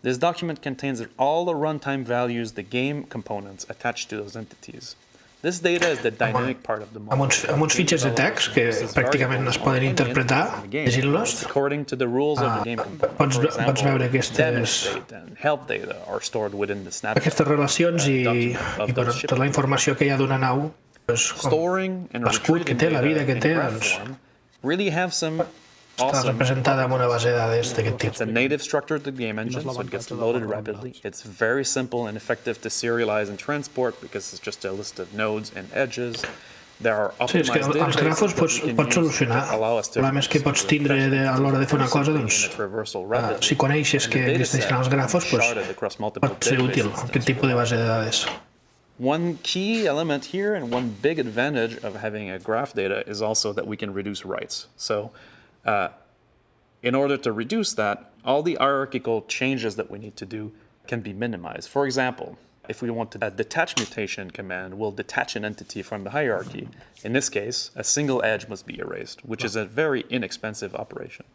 This document contains all the runtime values, the game components attached to those entities. This data is the dynamic part of the model. Amb uns fitxers de text que pràcticament es poden interpretar llegint-los. According to the rules of the game component. Pots veure aquestes relacions i tota la informació que hi ha d'una nau, l'escut que té, la vida que té, està representada en una base de dades d'aquest tipus. It's a native structure of the game engine, so it gets loaded rapidly. It's very simple and effective to serialize and transport because it's just a list of nodes and edges. There are optimized els grafos pots solucionar. El problema és que pots tindre a l'hora de fer una cosa, doncs, si coneixes que existeixen els grafos, pot ser útil aquest tipus de base de dades. One key element here and one big advantage of having a graph data is also that we can reduce writes. So in order to reduce that, all the hierarchical changes that we need to do can be minimized. For example, if we want to add detach mutation command will detach an entity from the hierarchy. In this case, a single edge must be erased, which is a very inexpensive operation.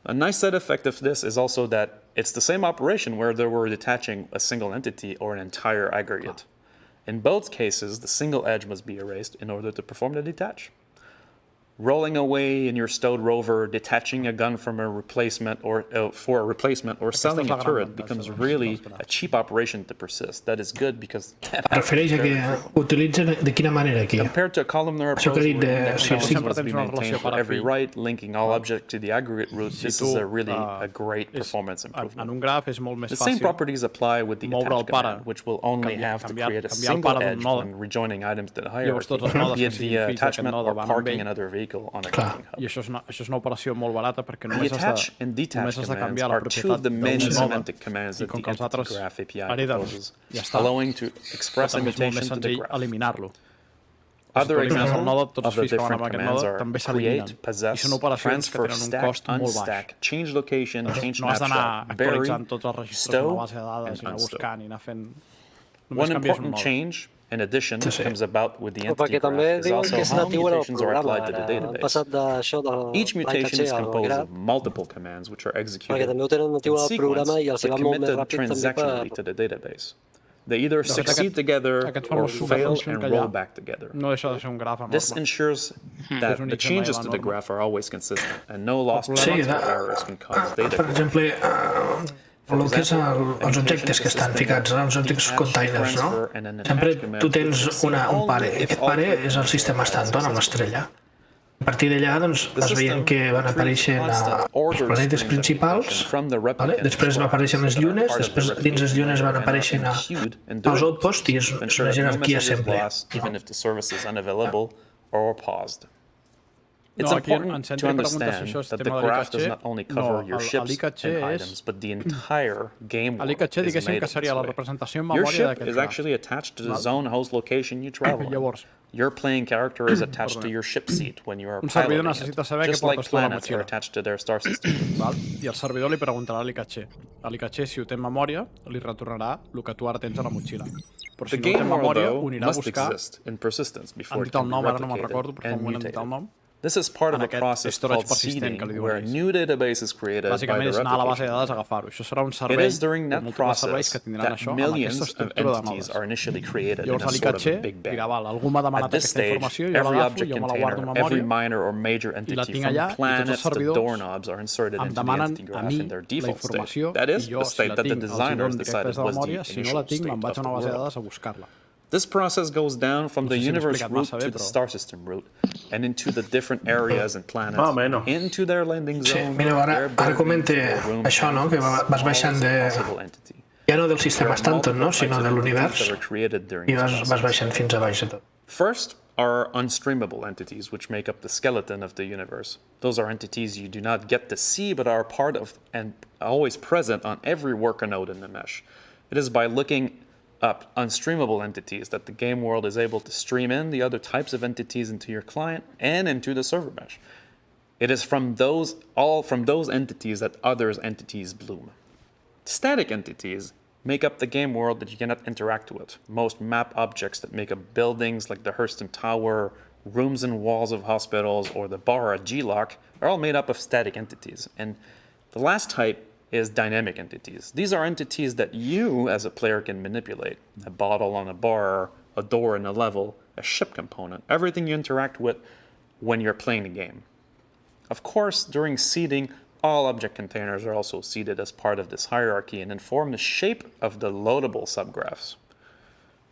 A nice side effect of this is also that it's the same operation whether we're detaching a single entity or an entire aggregate. In both cases, the single edge must be erased in order to perform the detach. Rolling away in your stowed rover, detaching a gun from a replacement or for a replacement, or selling a turret becomes really a cheap operation to persist. That is good because refereix a que utilitzen de quina manera aquí. Compared to a columnar approach, where must be maintained for every write, linking all objects to the aggregate root. This is a great performance improvement. The same properties apply with the attach command, which will only have to create a single edge when rejoining items to the hierarchy, be it via attachment or parking another vehicle. I això és una operació molt barata perquè només has de canviar la propietat the many semantic commands that the entity graph API proposes, allowing to express a mutation to the graph. Eliminar-lo. Other examples of the different commands are create, possess, transfer, stack, unstack, change location, change snapshot, bury, stow, and unstow. One important change in addition comes about with the entity graph is also how mutations are applied to the database. Each mutation is composed of multiple commands which are executed in sequence but committed transactionally to the database. They either succeed together or fail and roll back together. This ensures that the changes to the graph are always consistent and no lost products or errors can cause data. Per exemple, el que és els objectes que estan ficats, els objectes containers, no? Sempre tu tens un pare. Aquest pare és el sistema Stanton amb l'estrella. A partir d'allà, doncs, es veien que van aparèixer els planetes principals, després van aparèixer les llunes, després dins les llunes van aparèixer els outposts i és una jerarquia sempre. It's important to understand that the graph does not only cover your ships and items, but the entire game world is made this way. Your ship is actually attached to the zone host location you travel on. Your playing character is attached to your ship seat when you are Un servidor piloting necessita it, saber què just like portes tu a la planets are motxilla. attached to their star system. Val? I el servidor li preguntarà a l'IKC. A l'IKC, si ho té en memòria, li retornarà el que tu ara tens a la motxilla. Però si The no ho té game en world, memòria, though, ho anirà a must buscar. exist in persistence before Han it dit el can be nom, ara no me'n recordo, replicated però fa and un moment han dit el mutated. nom. This is part of En a aquest process storage called persistent seeding, que li diuen where ells. new database is created by the Bàsicament és anar a la base de replication dades a layer. agafar-ho. Això serà un It servei is during de that múltiples serveis process que tindran that això amb aquesta millions of estructura de entities nodes. are initially created in Llavors a sort of a l'IKC big bang. dirà, val, algú m'ha At demanat this aquesta stage, informació, jo every l'agafo, object jo me la guardo en container, every memòria minor or major i la entity, tinc from allà i tots planets els to servidors doorknobs are inserted em into the demanen entity a graph mi in their la default state. informació That i is, jo, the si state la that the tinc, els hi designers dono directes decided de was the memòria, si no la initial tinc, me'n state vaig of a the una base de world. dades a buscar-la. This process goes down from No the sé si m'he universe explicat root massa bé, to the però... star system root and into the different areas and planets, into their landing Sí, zone, mireu, ara comenta això, no?, que vas baixant de... Ja no del sistema Stanton, no?, sinó de l'univers, i vas baixant fins a baix de tot. First are unstreamable entities, which make up the skeleton of the universe. Those are entities you do not get to see, but are part of and always present on every worker node in the mesh. It is by looking up unstreamable entities that the game world is able to stream in the other types of entities into your client and into the server mesh. It is from those entities that others' entities bloom. Static entities make up the game world that you cannot interact with. Most map objects that make up buildings like the Hurston Tower, rooms and walls of hospitals, or the bar at G-Lock are all made up of static entities. And the last type is dynamic entities. These are entities that you, as a player, can manipulate. A bottle on a bar, a door in a level, a ship component, everything you interact with when you're playing the game. Of course, during seeding, all object containers are also seeded as part of this hierarchy and inform the shape of the loadable subgraphs.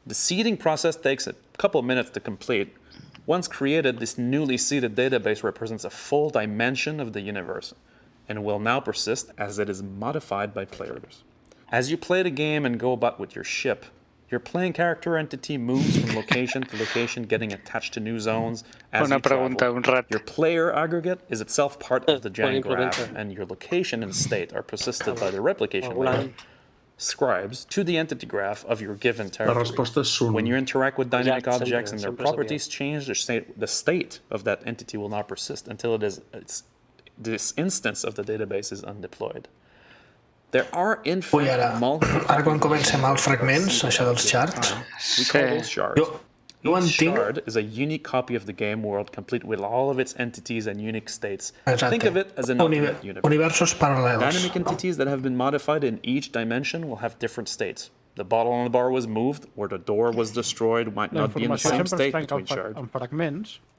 The seeding process takes a couple minutes to complete. Once created, this newly seeded database represents a full dimension of the universe and will now persist as it is modified by players. As you play the game and go about with your ship, your playing character entity moves from location to location, getting attached to new zones as you travel. Your player aggregate is itself part of the giant graph, and your location and state are persisted by the replication layer scribes to the entity graph of your given territory. When you interact with dynamic objects and their properties change, the state of that entity will not persist until this instance of the database is undeployed. There are ara quan comencem els fragments, això dels shards, we call those shards. Each shard is a unique copy of the game world, complete with all of its entities and unique states. Think of it as an alternate universe. Universos paral·lels. Dynamic entities that have been modified in each dimension will have different states. The bottle on the bar was moved, or the door was destroyed, might not be in the same state between shards.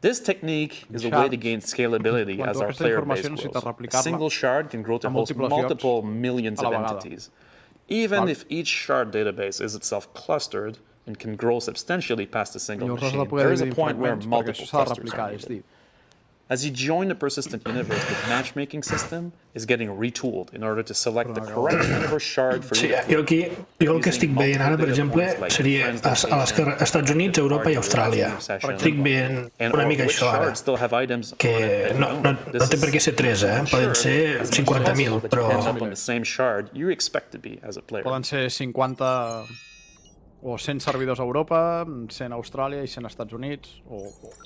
This technique is a way to gain scalability as our player base grows. A single shard can grow to host multiple millions of entities. Even if each shard database is itself clustered and can grow substantially past a single machine, there is a point where multiple clusters are needed. As you join the persistent universe, the matchmaking system is getting retooled in order to select the correct universe shard for you. Jo el que estic veient ara, per exemple, seria a l'esquerra, Estats Units, Europa i Austràlia. Estic veient una mica això ara, que no té per què ser 3, poden ser 50.000, però... Poden ser 50... o 100 servidors a Europa, 100 a Austràlia i 100 a Estats Units, o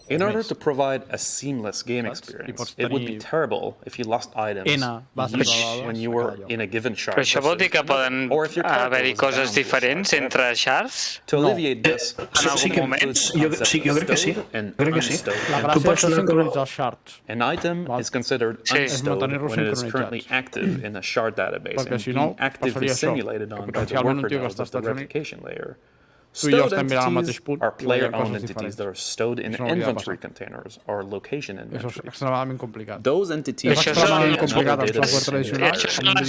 In order to provide a seamless game experience, it would be terrible if you lost items when you were in a given shard. Però això vol dir que poden haver-hi coses diferents entre shards? To alleviate this, en algun moment? Jo crec que sí. La gràcia és sincronitzar els shards. An item is considered unstowed when it is currently active in a shard database and being actively simulated on by the worker nodes of the replication layer. Stowed entities are player-owned entities that are stowed in inventory containers or location inventories. Those entities are in another database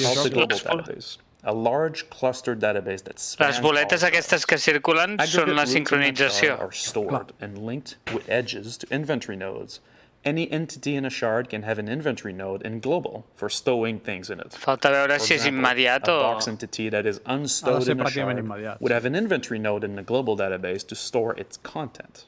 called the global database. A large clustered database that spans les boletes aquestes que circulen són la sincronització. are stored and linked with edges to inventory nodes. Any entity in a shard can have an inventory node in global for stowing things in it. Falta veure si és immediat o... A box entity that is unstowed in a shard would have an inventory node in the global database to store its content.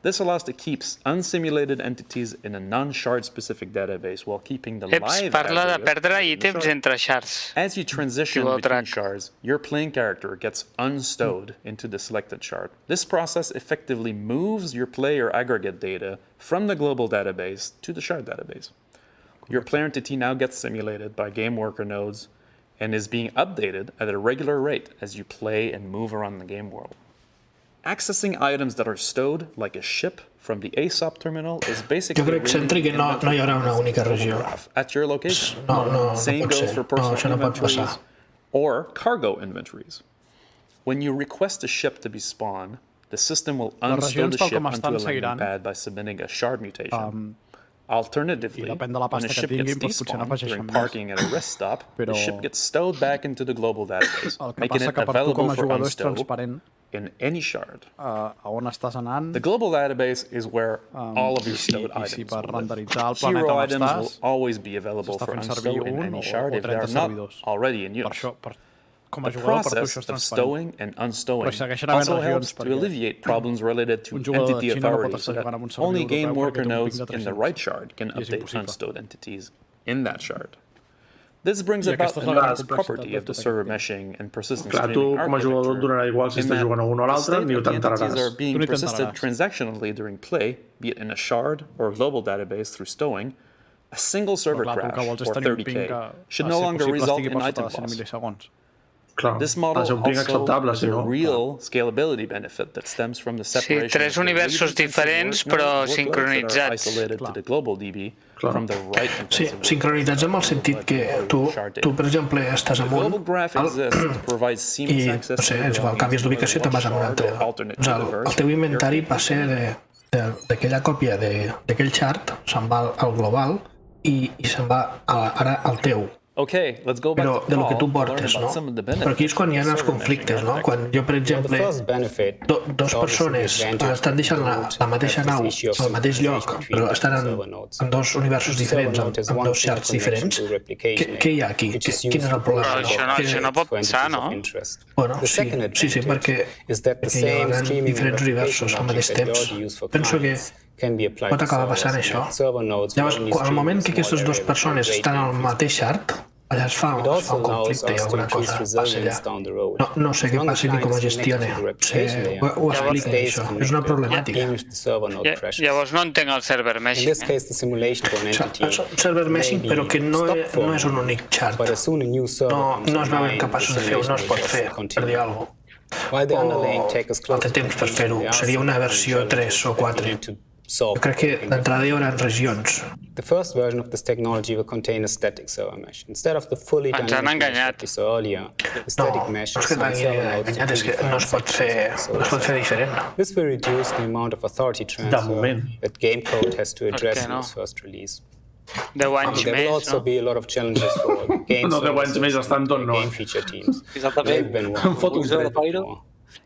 This allows to keep unsimulated entities in a non-shard specific database while keeping the live parla de aggregate perdre in the ítems shard. entre shards. As you transition between shards, your playing character gets unstowed into the selected shard. This process effectively moves your player aggregate data from the global database to the shard database. Your player entity now gets simulated by game worker nodes and is being updated at a regular rate as you play and move around the game world. Accessing items that are stowed, like a ship, from the ASOP terminal is basically Jo crec, Sentry, que no hi haurà una única regió. At your location. No Same pot goes ser. for personal Això no pot inventories passar. or cargo inventories. When you request a ship to be spawned, the system will unstow the ship onto a landing pad by submitting a shard mutation. Alternatively, when a ship gets despawned during parking at a rest stop, the ship gets stowed back into the global database, making it available for unstow in any shard. The global database is where all of your stowed items live. Hero items will always be available for unstow in any shard if they are not already in use. The process of stowing and unstowing also helps to alleviate problems related to entity authority so that only game worker nodes in the right shard can update unstowed entities in that shard. This brings about another property of the server meshing and persistent streaming architecture, in that the state of the entities are being persisted transactionally during play, be it in a shard or global database through stowing. A single server crash, or 30K, should no longer result in item loss. This model also has a real scalability benefit that stems from the separation tres universos diferents però sincronitzats. Isolated to the global DB from the right Sí, sincronitzats en el sentit que tu per exemple, estàs amunt i, no sé, igual canvies d'ubicació i te'n vas a un altre. El teu inventari passa d'aquella còpia d'aquell chart, se'n va al global i se'n va ara al teu. Però de lo que tu portes, no? Però aquí és quan hi ha els conflictes, no? Quan jo, per exemple, dos persones estan deixant la mateixa nau al mateix lloc, però estan en dos universos diferents, en dos xarts diferents, què hi ha aquí? Quin és el problema? Això no pot passar, no? Bueno, sí, perquè hi ha diferents universos al mateix temps. Penso que pot acabar passant això. Llavors, al moment que aquestes dues persones estan al mateix chart, allà es fa un conflicte i alguna cosa passa allà. No sé què passa ni com es gestiona. Ho explica, això. És una problemàtica. Llavors no entenc el server meshing. És un server meshing, però que no és un únic chart. No es veuen capaços de fer-ho, no es pot fer, per dir alguna cosa. O té temps per fer-ho. Seria una versió 3 o 4. Jo crec que d'entrada hi haurà regions. The first version of this technology will contain a static server mesh. Instead of the fully dynamic mesh that we saw earlier, the static mesh is on server nodes. No es pot fer diferent. This will reduce the amount of authority transfer that game code has to address in its first release. There will also be a lot of challenges for game services and game feature teams. They've been working.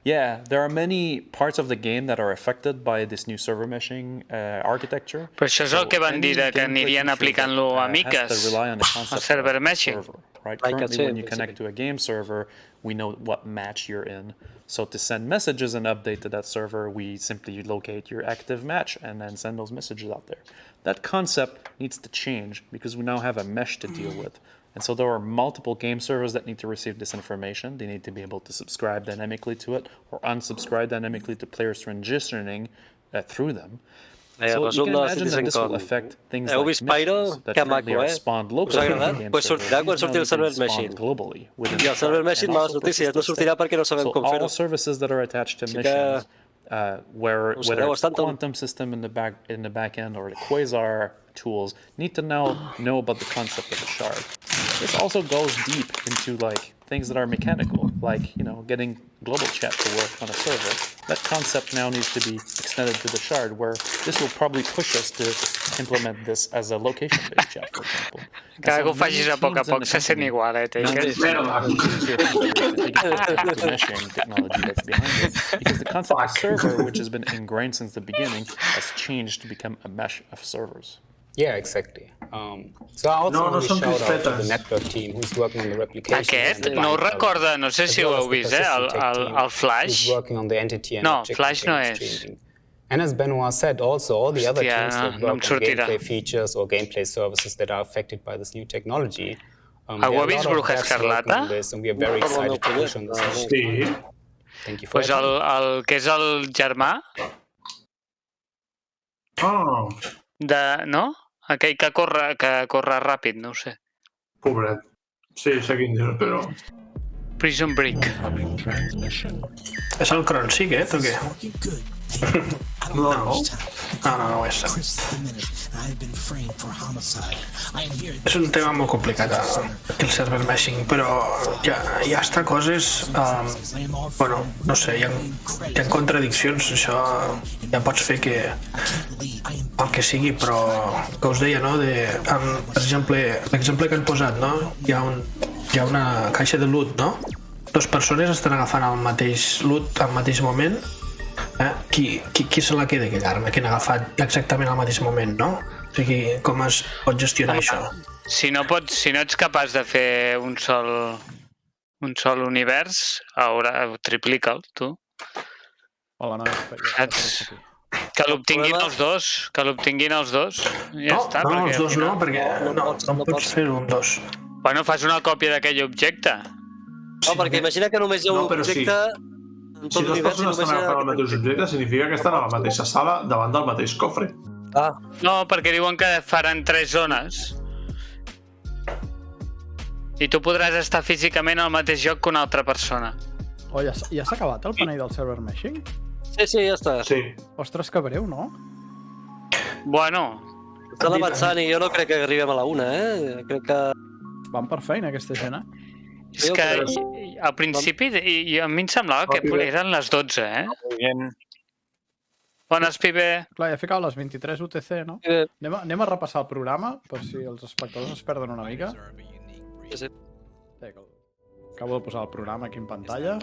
Yeah, there are many parts of the game that are affected by this new server meshing architecture. Però això és el que van dir que anirien aplicant-lo a miques, el server meshing. Right? Currently, when you connect to a game server, we know what match you're in. So to send messages and update to that server, we simply locate your active match and then send those messages out there. That concept needs to change because we now have a mesh to deal with. And so there are multiple game servers that need to receive this information. They need to be able to subscribe dynamically to it or unsubscribe dynamically to players transitioning through them. So you can imagine that this will affect things like missions that currently are spawned locally in game servers. Now they can spawn globally within the server and also persist. So all services that are attached to missions, whether it's the quantum system in the back end or the quasar tools, need to now know about the concept of a shard. This also goes deep into things that are mechanical, like getting global chat to work on a server. That concept now needs to be extended to the shard, where this will probably push us to implement this as a location-based chat, for example. Cada que ho facis a poc se sent igual, Because the concept of server, which has been ingrained since the beginning, has changed to become a mesh of servers. Yeah, exactly. So I also want to shout out to the network team who's working on the replication. Aquest no ho recorda, no sé si ho heu vist, el Flash. Who's working on the entity and no, Flash no és. And as Benoit said, also all the other tools that work on gameplay features or gameplay services that are affected by this new technology. Algú ha vist Bruja Escarlata? And we are very excited to push on this. Sí. Thank you for Pues el que és el germà no? Aquell que corre ràpid, no ho sé. Pobret. Sí, sé quin dius, però... Prison Break. És el Cronsic, o què? No. No és. És un tema molt complicat, el server meshing, però hi ha coses... Bueno, no sé, hi ha contradiccions, això ja pots fer que el que sigui, però que us deia, no? Per exemple, l'exemple que han posat, no? Hi ha una caixa de loot, no? Dues persones estan agafant el mateix loot al mateix moment. Qui se la queda aquella arma? Qui n'ha agafat exactament al mateix moment, no? O sigui, com es pot gestionar això? Si no ets capaç de fer un sol univers, triplica'l, tu. Hola, nois. Saps? Que l'obtinguin els dos. Ja està. No, els dos no, perquè no pots fer un dos. Bueno, fas una còpia d'aquell objecte. No, perquè imagina que només hi ha un objecte... Si dues persones estan agafant el mateix objecte, significa que estan a la mateixa sala davant del mateix cofre. No, perquè diuen que faran 3 zones. I tu podràs estar físicament al mateix lloc que una altra persona. Ja s'ha acabat el panell del server meshing? Sí, ja està. Sí. Ostres, que breu, no? Bueno... Estan avançant i jo no crec que arribem a la 1, Crec que... Van per feina, aquesta gent, És que al principi a mi em semblava que eren les 12, Bones, pibe. Clar, ja ficava les 23 UTC, no? Anem a repassar el programa, per si els espectadors es perden una mica. Sí. Acabo de posar el programa aquí en pantalla.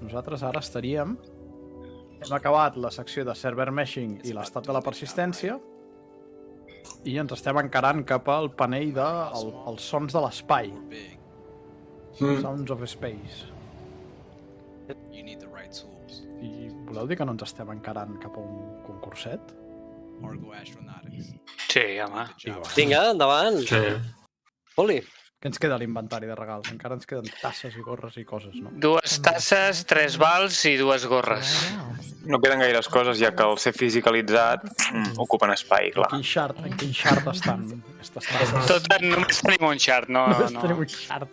Nosaltres ara estaríem... Hem acabat la secció de server meshing i l'estat de la persistència i ens estem encarant cap al panell dels sons de l'espai. Sounds of Space. I voleu dir que no ens estem encarant cap a un concurset? Sí, home. Vinga, endavant. Sí. Oli. Què ens queda a l'inventari de regals? Encara ens queden tasses i gorres i coses, no? 2 tasses, 3 vals i 2 gorres. No queden gaires coses, ja que al ser fisicalitzat ocupen espai, clar. En quin xart estan aquestes tasses? Totes, només tenim un xart, no. Només tenim un xart.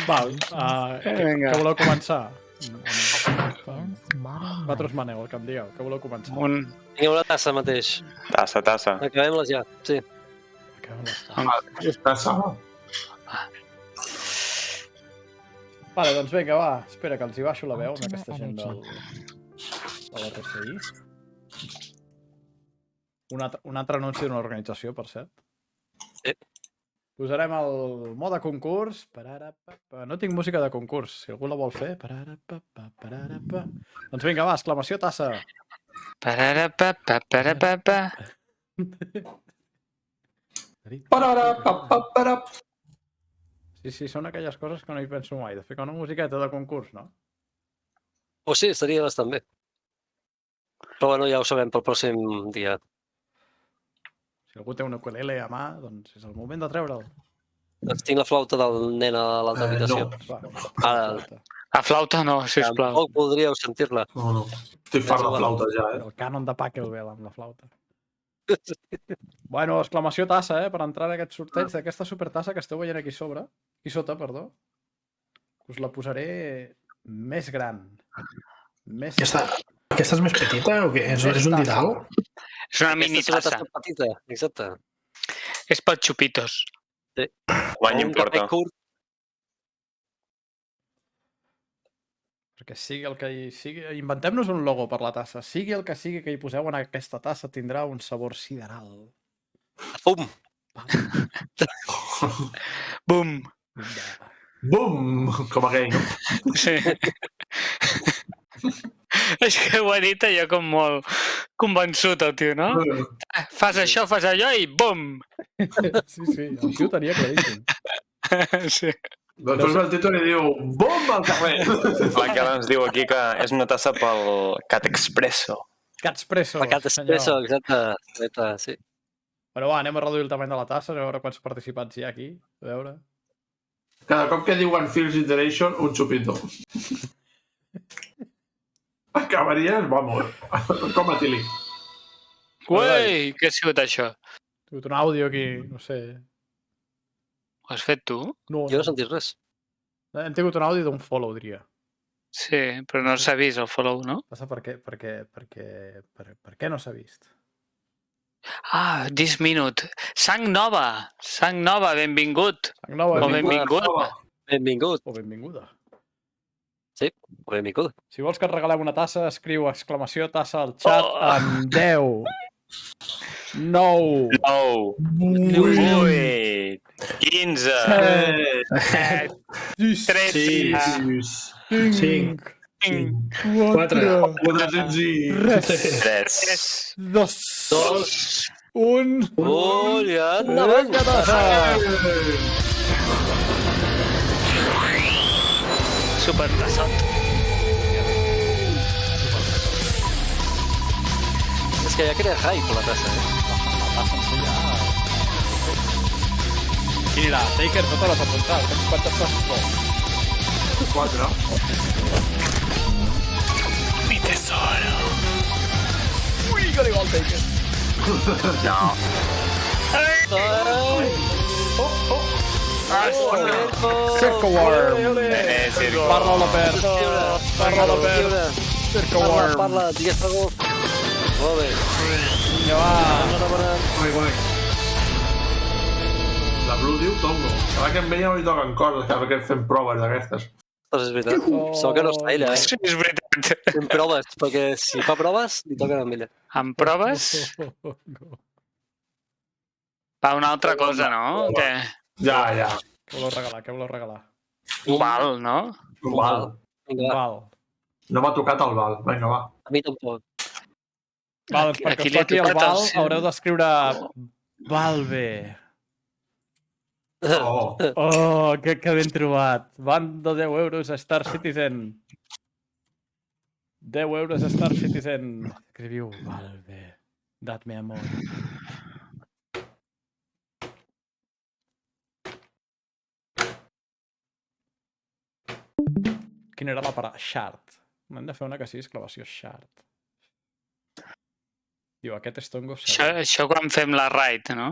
Val, què voleu començar? Vosaltres maneu, el que em digueu. Què voleu començar? Tingueu una tassa mateix. Tassa. Acabem-les ja, sí. Tassa. Vale, doncs vinga, va. Espera, que els hi baixo la veu amb aquesta gent de la RCI. Un altre anunci d'una organització, per cert. Sí. Posarem el mode concurs. No tinc música de concurs. Si algú la vol fer. Doncs vinga, va, exclamació tassa. Sí, són aquelles coses que no hi penso mai. De fer una musiqueta de concurs, no? Pues sí, estaria bastant bé. Però bueno, ja ho sabem pel pròxim dia. Si algú té un ukulele a mà, doncs és el moment de treure'l. Doncs tinc la flauta del nen a l'altra habitació. La flauta no, sisplau. Tampoc podríeu sentir-la. No. Estic fart de flauta ja, El cànon de Pachelbel amb la flauta. Bueno, exclamació tassa, per entrar en aquest sorteig d'aquesta supertassa que esteu veient aquí sota, us la posaré més gran. Aquesta és més petita o què? És un didal? És una mini tassa. Petita, exacte. És per xupitos. Sí. Guany importa. Perquè sigui el que sigui... Inventem-nos un logo per la tassa. Sigui el que sigui que hi poseu en aquesta tassa tindrà un sabor sideral. Bum! Bum! Bum! Com aquell, no? Sí. És que ho ha dit allò com molt convençut, el tio, no? Fas això, fas allò i bum! Sí, el tio tenia claríssim. Sí. Després ve el títol i diu bomba al carrer! L'Encara ens diu aquí que és una tassa pel Cat Expresso. Catspresso. El Cat Expresso, exacte, sí. Bueno, va, anem a reduir el tamany de la tassa, a veure quants participants hi ha aquí. A veure. Cada cop que diuen First Iteration, un chupito. Acabaries, vamos, com a Tili. Uei, què ha sigut això? Ha sigut un àudio aquí, no sé. Ho has fet tu? No, Jo no he sentit res. hem tingut un àudio d'un follow, diria. Sí, però no s'ha vist el follow, no? Passa per què no s'ha vist? Ah, this minute. Sang nova, benvingut. Sang nova, o benvingut. Benvingut. O benvinguda. Sí, o benvinguda. Si vols que et regalem una tassa, escriu exclamació tassa al xat amb 10, 9, 8, 15, 13, 5, 4, 3, 2, 1... Ulla, endavant! Vinga, tassa! Supertassot. És que ja crea hype la tassa, La tassa en si ja... Quin era? Taker, no te l'has apuntat. Quantes tasses vols? 4. Mi tesoro. Ui, que li vol Taker. No. Circle Worm. Parla l'Opert. Parla l'Opert. Circle Worm. Parla, digues algú. Molt bé. Vinga, va. Guai. La Blue diu tongo. Ara que amb ella no li toquen coses, cada que fem proves d'aquestes. És veritat. Sóc que no està ella, És veritat. Fem proves, perquè si fa proves, li toquen amb ella. Amb proves? Va, una altra cosa, no? Què? Ja. Què voleu regalar? Un val, no? Un val. Un val. No m'ha tocat el val. Vinga, va. A mi tampoc. Val, doncs perquè us toqui el val haureu d'escriure Valve. Oh, que ben trobat. Van de 10 euros a Star Citizen. 10 euros a Star Citizen. Escriviu Valve. Dadme amor. Quina era la paraula? Shard. Hem de fer una que sigui exclamació shard. Diu, aquest és tongo segur. Això quan fem la raid, no?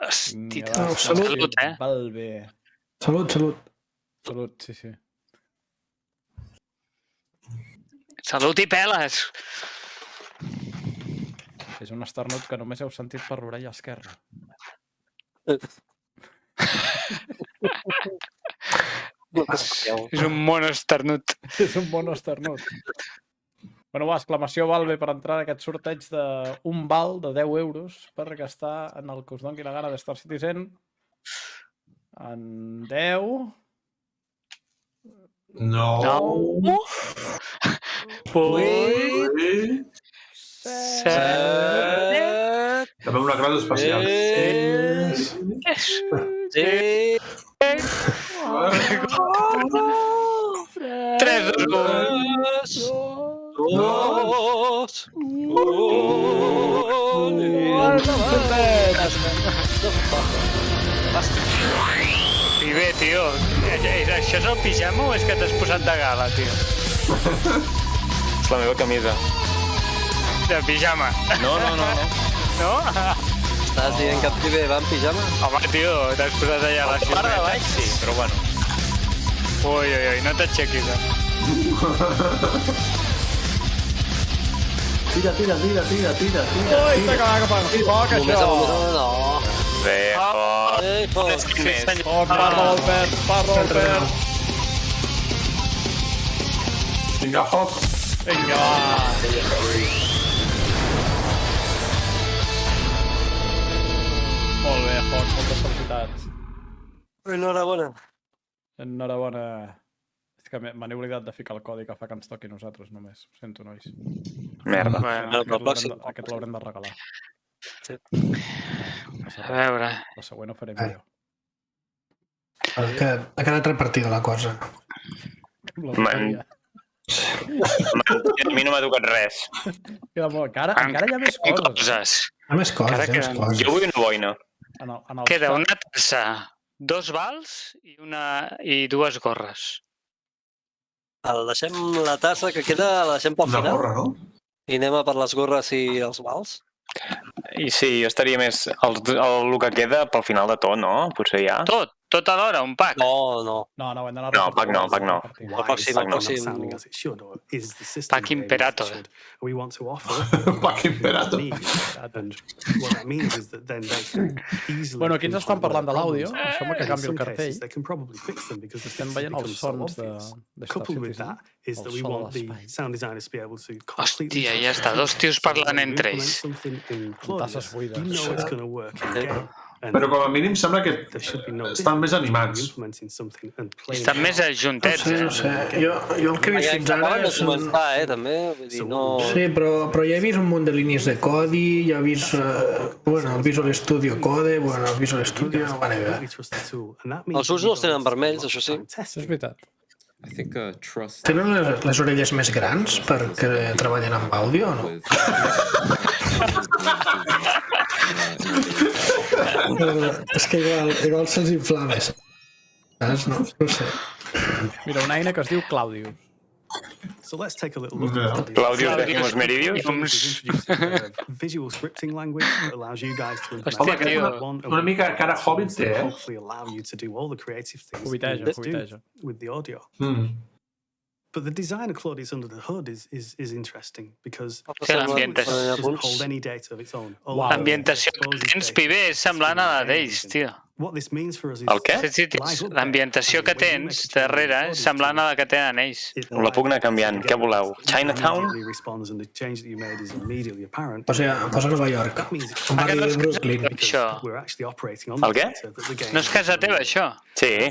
Hosti, salut, Valve. Salut, sí. Salut i peles! És un esternut que només heu sentit per l'orella esquerra. És un mono esternut. És un mono esternut. Bueno, va, exclamació Valve per entrar en aquest sorteig d'un val de 10 euros per gastar en el que us doni la gana de Star Citizen. En 10... 9... 8... 7... També una classe especial. 3, 2, 1... I bé, tio, això és el pijama o és que t'has posat de gala, tio? És la meva camisa. De pijama? No. No? Estàs dient que primer va en pijama? Home, tio, t'has posat allà a la part de baix, sí, però bueno. Ui, no t'aixequis, Tira. Ui, t'ha acabat cap al foc, això! No. Bé, foc. Parla l'Albert. Vinga, foc. Vinga, va. Molt bé, Foc, moltes felicitats. Enhorabona. És que me n'he oblidat de ficar el codi que fa que ens toqui a nosaltres només. Ho sento, nois. Merda. Aquest l'haurem de regalar. Sí. No passa A veure... La següent ho faré millor. Ha quedat repartida la cosa. A mi no m'ha tocat res. Encara hi ha més coses. Hi ha més coses, Jo vull una boina. Queda una tassa, 2 vals i 2 gorres. Deixem la tassa que queda, la deixem pel final? Una gorra, no? I anem a per les gorres i els vals? I sí, jo estaria més... El que queda pel final de tot, no? Potser ja. Tot alhora, un pack? No. No, pack no. El pròxim. Pack Imperator. Pack Imperator. Bueno, aquí ens estan parlant de l'àudio. Deixeu-me que canvi el cartell. Estem veient els sons de Star Citizen. Hòstia, ja està. 2 tios parlant entre ells. Tasses buides. Però com a mínim sembla que estan més animats. Estan més ajuntets. No sé. Jo el que he vist fins ara... Acaben de començar, també. Vull dir, no... Sí, però ja he vist un munt de línies de codi, ja he vist el Visual Studio Code, el Visual Studio... Els ulls no els tenen vermells, això sí. És veritat. Tenen les orelles més grans perquè treballen amb àudio o no? És que igual se'ls inflama. Saps? No sé. Mira, una eina que es diu Claudio. Claudius Decimus Meridius. Home, una mica cara Hobbit té, Hobiteja. But the design of Claudius under the hood is interesting because Sí, l'ambientació. it doesn't hold any data of its own. L'ambientació que tens, Pibe, és semblant a la d'ells, tio. What this means for us is... El què? L'ambientació que tens darrere és semblant a la que tenen ells. La puc anar canviant. Què voleu? Chinatown? Posa Nova York. Un barri de Brooklyn. El què? No és casa teva, això? Sí.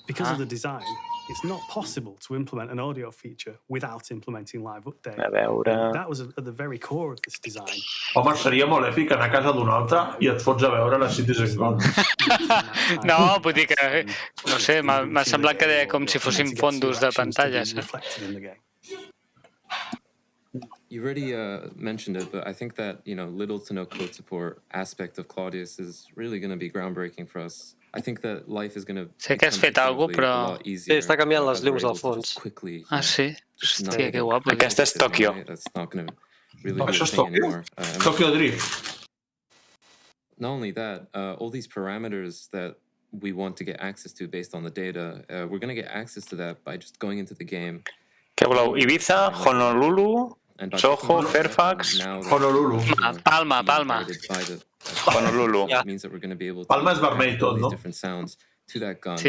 Because of the design, it's not possible to implement an audio feature without implementing live update. A veure... That was at the very core of this design. Home, seria molt èpic anar a casa d'un altre i et fots a veure la Citizencon. No, vull dir que... No sé, m'ha semblat que deia com si fossin fondos de pantalles. You already mentioned it, but I think that, little to no code support aspect of Claudius is really going to be groundbreaking for us. I think that life is going to Sé que has fet alguna cosa, però... Sí, està canviant les llums al fons. Ah, sí? Hòstia, que guapo. Aquesta és Tòquio. Això és Tòquio? Tòquio Drift. Not only that, all these parameters that we want to get access to based on the data, we're going to get access to that by just going into the game. Què voleu? Ibiza, Honolulu, Soho, Fairfax... Honolulu. Palma. Honolulu. Palma és vermell tot, no? Sí,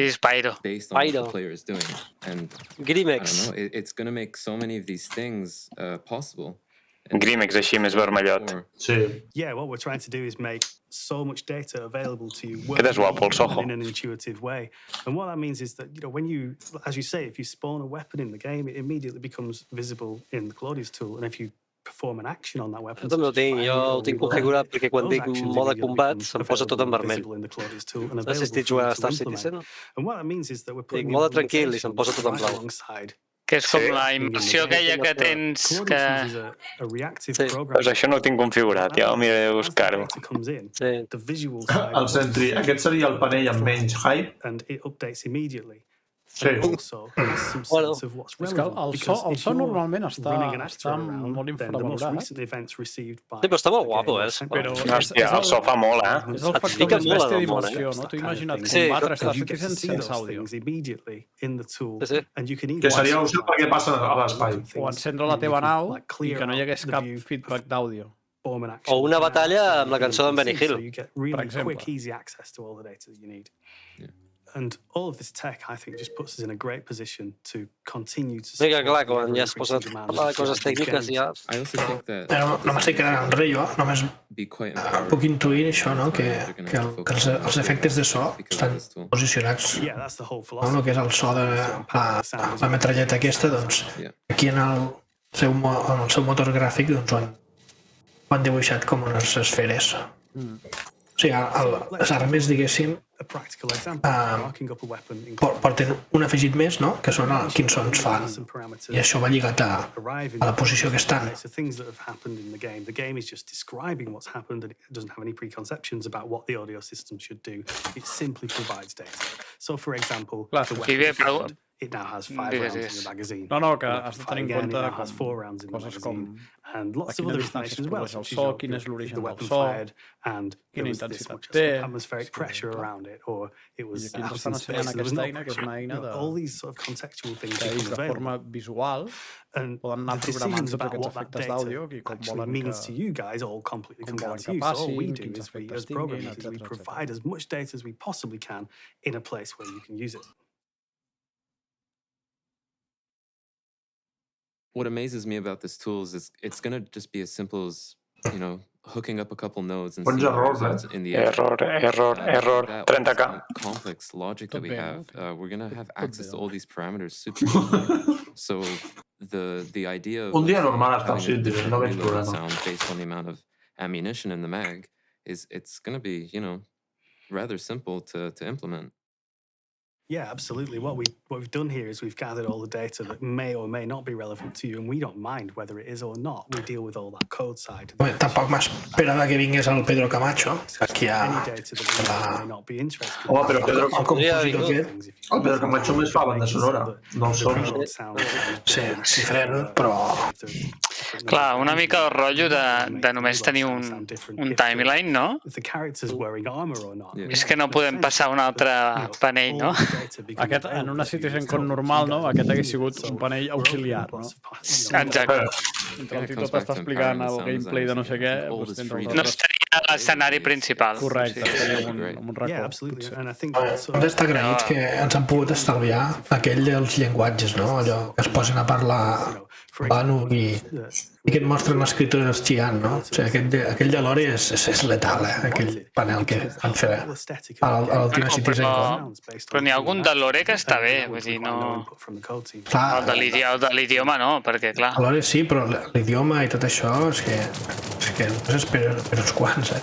és Pairo. Grimex. It's going to make so many of these things possible. Grimex així més vermellot. Sí. Yeah, what we're trying to do is make so much data available to you Quedes guapo, el Soho. in an intuitive way. And what that means is that, when you, as you say, if you spawn a weapon in the game, it immediately becomes visible in the Claudius tool. And if you perform an action on that weapon... Jo també ho tinc, jo ho tinc configurat perquè quan dic mode combat se'm posa tot en vermell. No sé si estic jugant a Star Citizen. Dic mode tranquil i se'm posa tot en blau. Que és com la immersió aquella que tens que... Sí. Doncs això no ho tinc configurat, ja miraré de buscar-ho. El Sentry, aquest seria el panell amb menys hype. Sí. Bueno, és que el so normalment està molt infravalorat. Sí, però està molt guapo, Hòstia, el so fa molt, És el factor més bèstia d'immersió, no? T'ho imagina't combatre Star Citizen sense àudio. Que seria útil perquè passa a l'espai. O encendre la teva nau i que no hi hagués cap feedback d'àudio. O una batalla amb la cançó d'en Benny Hill. Per exemple. And all of this tech, I think, just puts us in a great position to continue to... Sí, que clar, quan ja has posat a parlar de coses tècniques ja... Però no m'estic quedant enrere jo, només puc intuir això, no? Que els efectes de so estan posicionats en el que és el so de la metralleta aquesta, doncs aquí en el seu motor gràfic doncs ho han dibuixat com unes esferes. O sigui, les armes, diguéssim, porten un afegit més, no? Que són quins sons fan. I això va lligat a la posició que estan. So things that have happened in the game is just describing what's happened, and it doesn't have any preconceptions about what the audio system should do. It simply provides data. So, for example, it now has 5 rounds in the magazine. No, que has de tenir en compte it now has 4 rounds in the magazine. And lots of other information as well. El so, quin és l'origen del so, quina intensitat té, atmospheric pressure around it, or it was aquí ens estan ensenyant aquesta eina, que és una eina de forma visual, poden anar programant tots aquests efectes d'àudio i com volen que passin, quins efectes tinguin, etc. We provide as much data as we possibly can in a place where you can use it. What amazes me about this tool is it's going to just be as simple as, hooking up a couple nodes and seeing results in the error, 30k. Complex logic that we have, we're going to have access to all these parameters super easily. So the idea of having a different reload sound based on the amount of ammunition in the mag it's going to be, rather simple to implement. Yeah, absolutely. What we've done here is we've gathered all the data that may or may not be relevant to you, and we don't mind whether it is or not. We deal with all that code side. Tampoc m'esperava que vingués el Pedro Camacho, aquí a... Any data that may not be interested. Home, però el Pedro Camacho més fa banda sonora, no el sons. Sí, diferent, però... Clar, una mica el rotllo de només tenir un timeline, no? És que no podem passar a un altre panell, no? Aquest, en una Citizencon normal, no? Aquest hagués sigut un panell auxiliar, no? Exacte. Mentre el Tito t'està explicant el gameplay de no sé què, doncs tens el... No estaria a l'escenari principal. Correcte, estaria amb un racó, potser. Ens està agraït que ens han pogut estalviar aquell dels llenguatges, no? Allò que es posen a parlar vano i que et mostren l'escriptura dels xiant, no? O sigui, aquell de l'Ori és letal, aquell panel que van fer a l'última Citizencon. Però n'hi ha algun de l'Ore que està bé, vull dir, no... El de l'idioma no, perquè clar... L'Ore sí, però l'idioma i tot això és que no és per uns quants,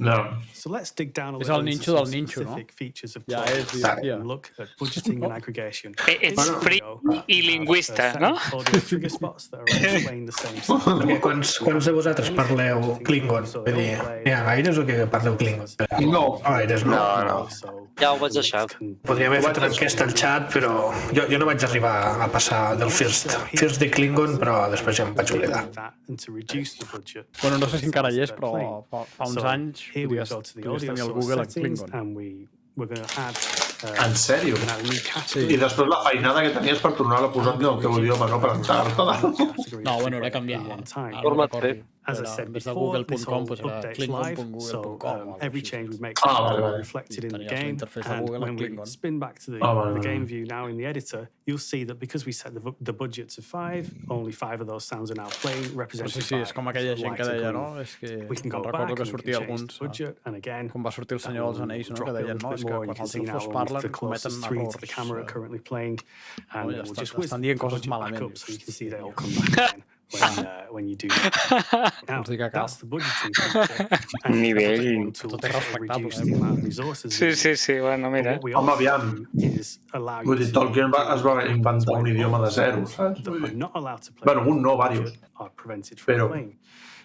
No. So let's dig down a És little el ninxo del ninxo, no? Ja és, ja. Look at budgeting and aggregation. Ets free i lingüista, no? Perquè quants de vosaltres parleu Klingon? Vull dir, n'hi ha gaires o que parleu Klingon? No. Gaires, no? Ja ho vaig deixar. Podríem haver fet una enquesta al xat, però jo no vaig arribar a passar del first de Klingon, però després ja em vaig oblidar. Bueno, no sé si encara hi és, però fa uns anys podries tenir el Google en Klingon. En sèrio? Sí. I després la feinada que tenies per tornar a posar-li el teu idioma, no? Per entrar-te-la. No, bueno, era canviar. As I said before, this whole update's live, so every change we make is reflected in the game, and when we spin back to the game view now in the editor, you'll see that because we set the budget to 5, only 5 of those sounds are now playing, represented by... Sí, és com aquella gent que deia, no? És que recordo que sortia alguns... Com va sortir el Senyor dels Anells, no? Que deien, no? És que quan els elfos parlen cometen errors. Estan dient coses malament. When you do that. Now, that's the budgeting concept. Nivell. Tot és respectable. Sí, bueno, mira. Home, aviam. Vull dir, Tolkien es va inventar un idioma de zero, saps? Bueno, un no, diversos. Però...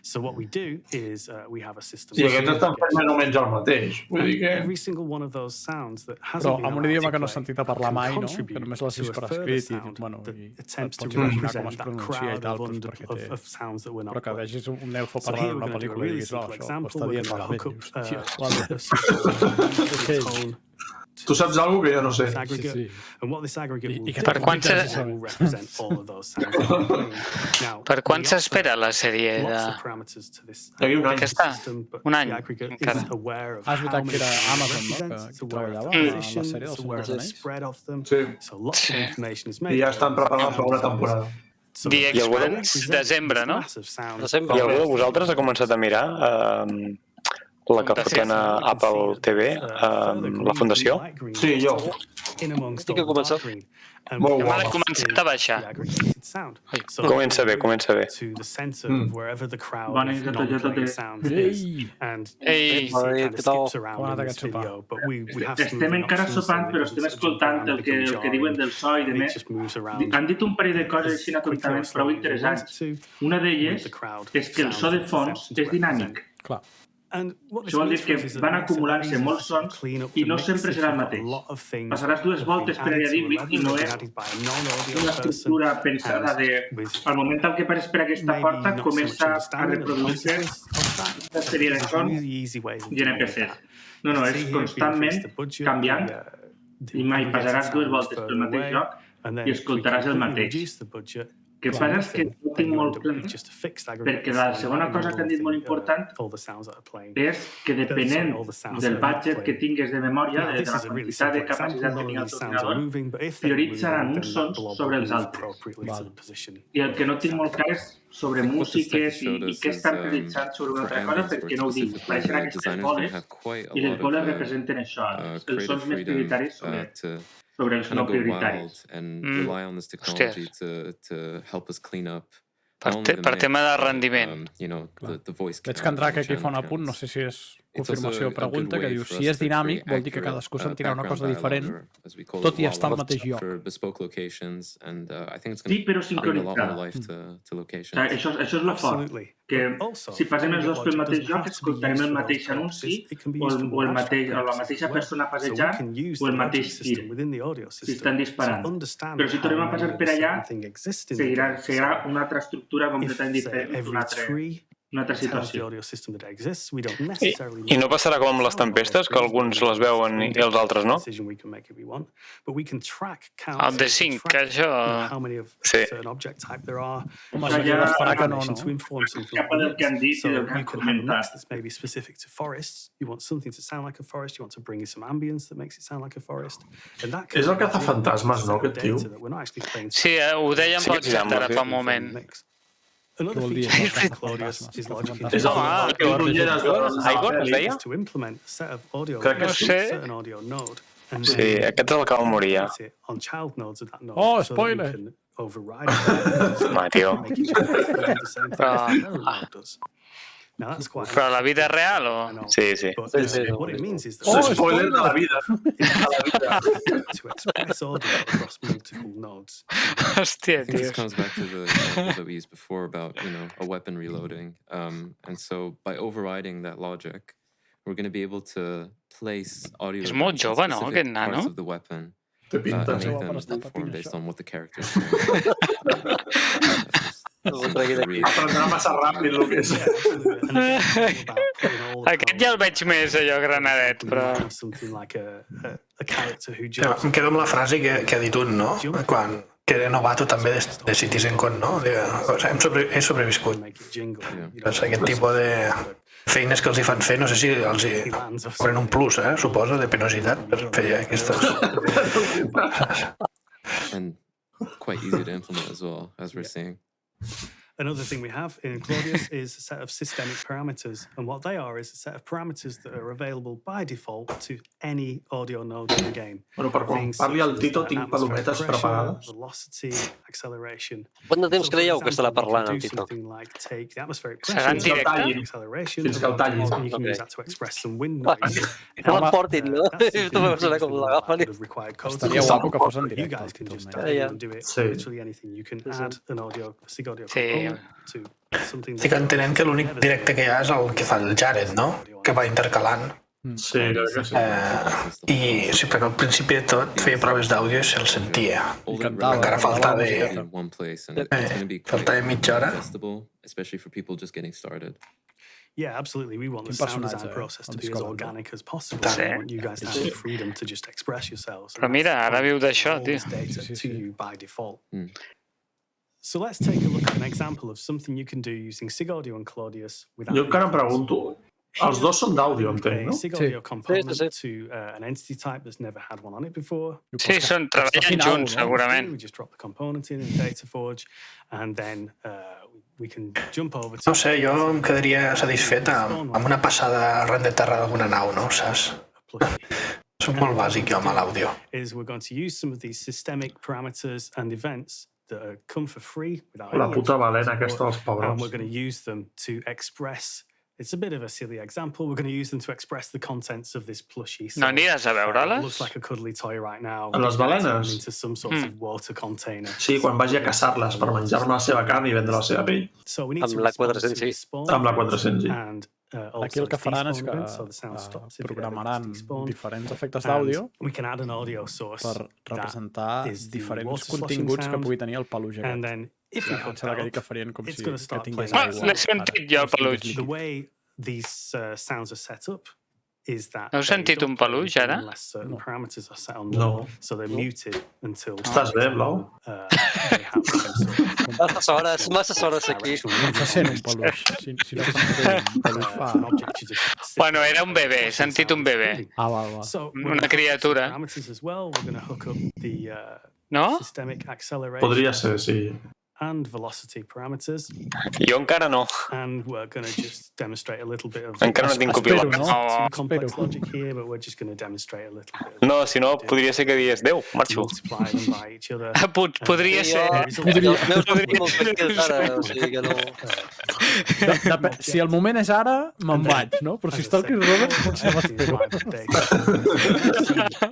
So what we do is we have a system. I aquests estan fent més o menys el mateix. Vull dir que... Every single one of those sounds that però amb un idioma que no has sentit a parlar mai, no? Que només l'has vist per escrit i, bueno, i et pots imaginar com es pronuncia i tal, perquè té... Però que vegis un elfo parlant una pel·lícula i diguis, oh, això ho està dient malament. Hòstia, tu saps alguna que jo no sé. Per quan s'espera la sèrie de... D'aquí un any. Aquesta? Un any, encara. És veritat que era Amazon, no? Que treballava a la sèrie dels Senyor dels Anells. Sí. I ja estan preparant la segona temporada. The Expanse, desembre, no? I algú de vosaltres ha començat a mirar La que foten a Apple TV, la fundació. Sí, jo. Estic a començar. Me l'he començat a baixar. Comença bé. Bona nit a tots i a totes. Ei, Estem encara sopant, però estem escoltant el que diuen del so i de més. Han dit un parell de coses així totalment prou interessants. Una d'elles és que el so de fons és dinàmic. Això vol dir que van acumulant-se molts sons i no sempre serà el mateix. Passaràs 2 voltes per allà dins i no és una estructura pensada de... Al moment en què pares per aquesta porta comença a reproduir-se una sèrie de sons i NPCs. No, és constantment canviant i mai passaràs 2 voltes pel mateix lloc i escoltaràs el mateix. El que passa és que no tinc molt clar, perquè la segona cosa que han dit molt important és que depenent del budget que tingues de memòria, de la quantitat de capacitat que tingui el teu ordinador, prioritzaran uns sons sobre els altres. I el que no tinc molt clar és sobre músiques i què estan prioritzant sobre una altra cosa, perquè no ho dic. Apareixen aquestes boles i les boles representen això, els sons més prioritaris sobre els no prioritaris. Per tema de rendiment. Veig que en Drac aquí fa un apunt, no sé si és confirmació o pregunta, que diu si és dinàmic vol dir que cadascú sentirà una cosa diferent, tot i estar al mateix lloc. Sí, però sincronitzada. Això és la fort, que si passem els dos pel mateix lloc escoltarem el mateix anunci o la mateixa persona passejant o el mateix tir, si estan disparant. Però si tornem a passar per allà, serà una altra estructura completament diferent, una altra situació. I no passarà com amb les tempestes, que alguns les veuen i els altres no? El de 5, això... Sí. Home, s'hauria d'esperar que no. Cap del que han dit i del que han comentat. És el cazafantasmes, no, aquest tio? Sí, ho dèiem pel xat ara fa un moment. Another feature of Claudius is logic to implement a set of audio nodes to a certain audio node. Sí, aquest és el que va morir ja. On child nodes of that node. Oh, spoiler! Home, tio. Però a la vida real o...? Sí. Spoiler de la vida. Hòstia, tio. This comes back to the example that we used before about, a weapon reloading. And so by overriding that logic, we're going to be able to place audio És molt jove, no, aquest nano? parts of the weapon Té pinta. and make them perform based on what the character is doing. Aprendrà massa ràpid el que és. Aquest ja el veig més, allò, granadet, però... Em quedo amb la frase que ha dit un, no? Quan que era novato també de Citizencon, no? He sobreviscut. Aquest tipus de feines que els hi fan fer, no sé si els hi ponen un plus, suposo, de penositat per fer aquestes... And quite easy to implement as well, as we're seeing. Another thing we have in Claudius is a set of systemic parameters, and what they are is a set of parameters that are available by default to any audio node in the game. Bueno, per quan parli el Tito tinc palometes preparades. Velocity, acceleration. Quant de temps creieu que estarà parlant el Tito? Serà en directe? Fins que el tallin. You can use that to express some wind noise. No l'emportin, no? Tu veus com l'agafen. Estaria guapo que fos en You guys can just dive in and do it literally anything. You can add an audio, a SIG audio component to something. Estic entenent que l'únic directe que hi ha és el que fa el Jared, no? Que va intercalant. Sí, crec que sí. I sí, perquè al principi de tot feia proves d'àudio i se'l sentia. Encara faltava mitja hora. Especially for people just getting started. Yeah, absolutely. We want the sound design process to be as organic as possible. We want you guys to have the freedom to just express yourselves. Però mira, ara viu d'això, tio. To you by default. So let's take a look at an example of something you can do using SIG Audio and Claudius without... Jo encara em pregunto, els dos són d'àudio, entenc, no? SIG Audio component to an entity type that's never had one on it before. Sí, treballen junts, segurament. We just drop the component in Dataforge, and then No sé, jo em quedaria satisfet amb una passada arran de terra d'alguna nau, no? Saps? Soc molt bàsic jo amb l'àudio. La puta balena aquesta dels pebrots. It's a bit of a silly example. We're going to use them to express the contents of this plushie. No aniràs a veure-les? Looks like a cuddly toy right now. A les balenes? Into some sort of water container. Sí, quan vagi a caçar-les per menjar-me la seva carn i vendre la seva pell. Amb la 400, sí. Amb la 400, sí. Aquí el que faran és que programaran diferents efectes d'àudio per representar diferents continguts que pugui tenir el peluix aquest. Em sembla que farien com si tingués aigua. L'he sentit jo, el peluix. Heu sentit un peluix, ara? No. Estàs bé, Blau? Masses hores aquí. No se sent un peluix. Si no un peluix fa... Bueno, era un bebè, he sentit un bebè. Ah, va. Una criatura. No? Podria ser, sí. And velocity parameters. Jo encara no. And we're going to just demonstrate a little bit of... Encara no tinc copilot. Complex logic here, but we're just going to demonstrate a little bit. No, si no, podria ser que dies, Déu, marxo. Multiply them by each other. Podria ser. Si el moment és ara, me'n vaig, no? Però si està el Chris Roberts, potser m'espero.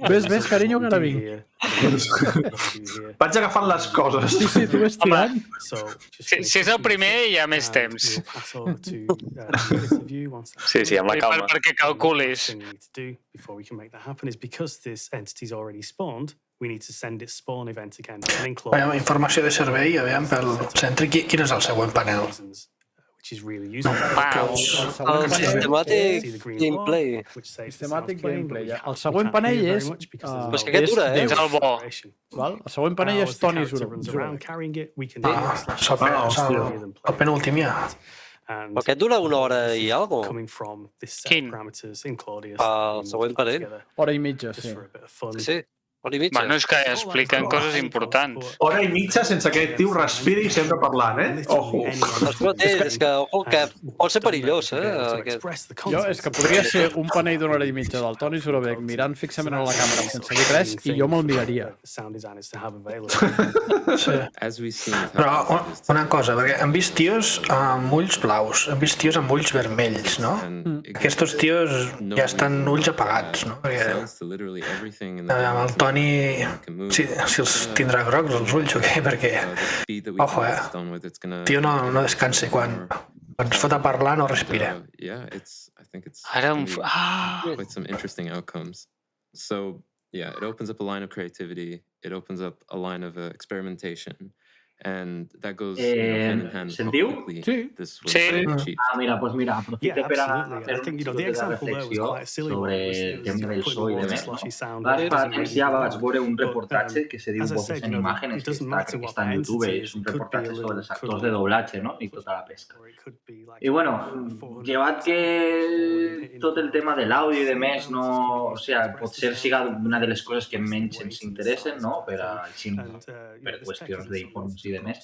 Ves, carinyo, que ara vinc. Vaig agafant les coses. Sí, tu ves tirant. Si és el primer, hi ha més temps. Sí, amb la calma. Perquè calculis. Informació de servei, aviam, pel centre. Quin és el següent panel? El sistemàtic gameplay. Sistemàtic gameplay. El següent panell és... Però és que aquest dura, És el bo. El següent panell és Tony Zuro. El penúltim ja. Però aquest dura una hora i alguna cosa. Quin? El següent panell. Hora i mitja, sí. Sí, hora i mitja. Bueno, és que expliquen coses importants. Hora i mitja sense que aquest tio respiri sempre parlant, Ojo. És que, ojo, que pot ser perillós, Jo, és que podria ser un panell d'una hora i mitja del Toni Zurovec mirant fixament a la càmera sense dir res i jo me'l miraria. Però una cosa, perquè hem vist tios amb ulls blaus, hem vist tios amb ulls vermells, no? Aquests tios ja estan ulls apagats, no? Perquè amb el Toni si els tindrà grocs els ulls o què, perquè ojo, tio no descansa quan es fot a parlar no respira. Ara un... Quite some interesting outcomes. So, yeah, it opens up a line of creativity. It opens up a line of experimentation. And that goes hand in hand. Sentiu? Sí. Mira, aprofito per a fer un tipus de reflexió sobre el tema del so i de més. Fa temps ja vaig veure un reportatge que se diu Voces en Imágenes, que està en YouTube, és un reportatge sobre els actors de doblatge, no? I tota la pesca. I bueno, llevat que tot el tema de l'àudio i de més, o sigui, potser siga una de les coses que menys ens interessen, no? Per qüestions d'informació i de més.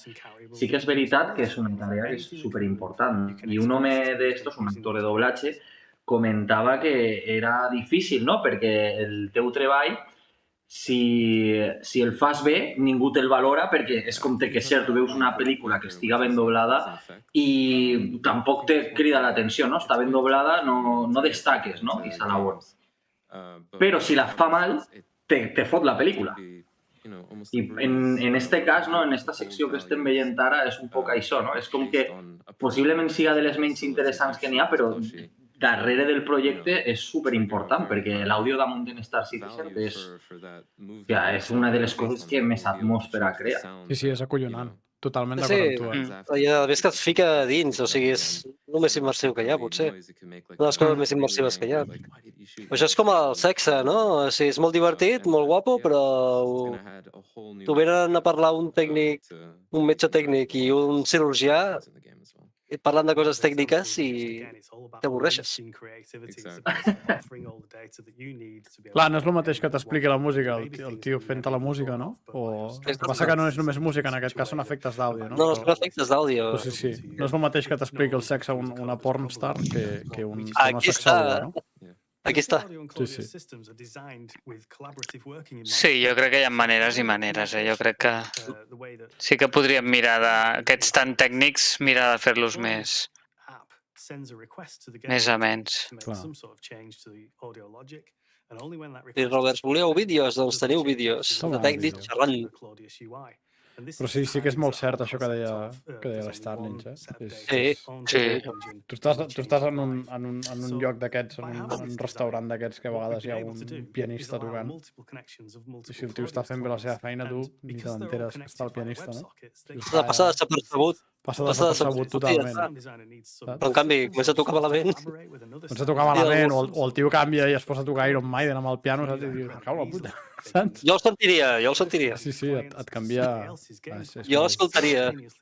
Sí que és veritat que és una tarea que és superimportant. I un home d'estos, un actor de doblatge, comentava que era difícil, no? Perquè el teu treball, si el fas bé, ningú te'l valora perquè és com té que ser. Tu veus una pel·lícula que estiga ben doblada i tampoc te crida l'atenció, no? Està ben doblada, no destaques, no? I s'alabora. Però si la fa mal, te fot la pel·lícula. I en este cas, en esta secció que estem veient ara, és un poc això, no? És com que possiblement siga de les menys interessants que n'hi ha, però darrere del projecte és superimportant, perquè l'àudio damunt de Star Citizen és una de les coses que més atmosfera crea. Sí, és acollonant. Totalment d'acord amb tu. I a més que et fica dins, o sigui, és el més immersiu que hi ha, potser. Una de les coses més immersives que hi ha. Això és com el sexe, no? O sigui, és molt divertit, molt guapo, però t'ho venen a parlar un tècnic, un metge tècnic i un cirurgià parlant de coses tècniques i t'avorreixes. Clar, no és el mateix que t'expliqui la música, el tio fent-te la música, no? El que passa que no és només música, en aquest cas són efectes d'àudio, no? No, són efectes d'àudio. Sí. No és el mateix que t'expliqui el sexe una pornstar que una sexòloga, no? Aquí està. Sí. Sí, jo crec que hi ha maneres i maneres. Jo crec que sí que podríem mirar d'aquests tan tècnics, mirar de fer-los més amens. I Roberts, voleu vídeos? Doncs teniu vídeos de tècnics xerrant. Però sí que és molt cert això que deia l'Starlings, Sí. Tu estàs en un lloc d'aquests, en un restaurant d'aquests que a vegades hi ha un pianista tocant. I si el tio està fent bé la seva feina, tu ni te n'enteres que està el pianista, no? Passa desapercebut. Passa desapercebut totalment. Però en canvi, comença a tocar malament. Comença a tocar malament, o el tio canvia i es posa a tocar Iron Maiden amb el piano, saps? I dius, me cago la puta, saps? Jo el sentiria. Sí, et canvia... Jo l'escoltaria. És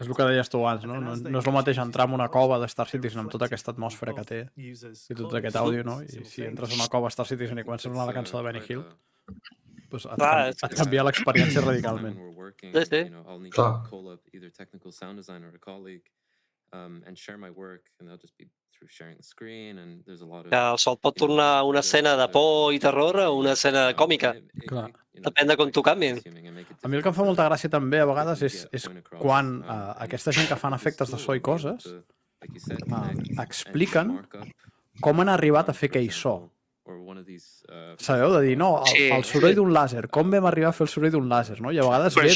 el que deies tu abans, no? No és el mateix entrar en una cova de Star Citizen amb tota aquesta atmosfera que té i tot aquest àudio, no? I si entres en una cova Star Citizen i comences a sonar la cançó de Benny Hill, et canvia l'experiència radicalment. Sí. Que el Sol pot tornar una escena de por i terror a una escena còmica. Depèn de com t'ho canviïn. A mi el que em fa molta gràcia també a vegades és quan aquesta gent que fan efectes de so i coses expliquen com han arribat a fer aquell so. Sabeu? De dir, no, el soroll d'un làser, com vam arribar a fer el soroll d'un làser, no? I a vegades ve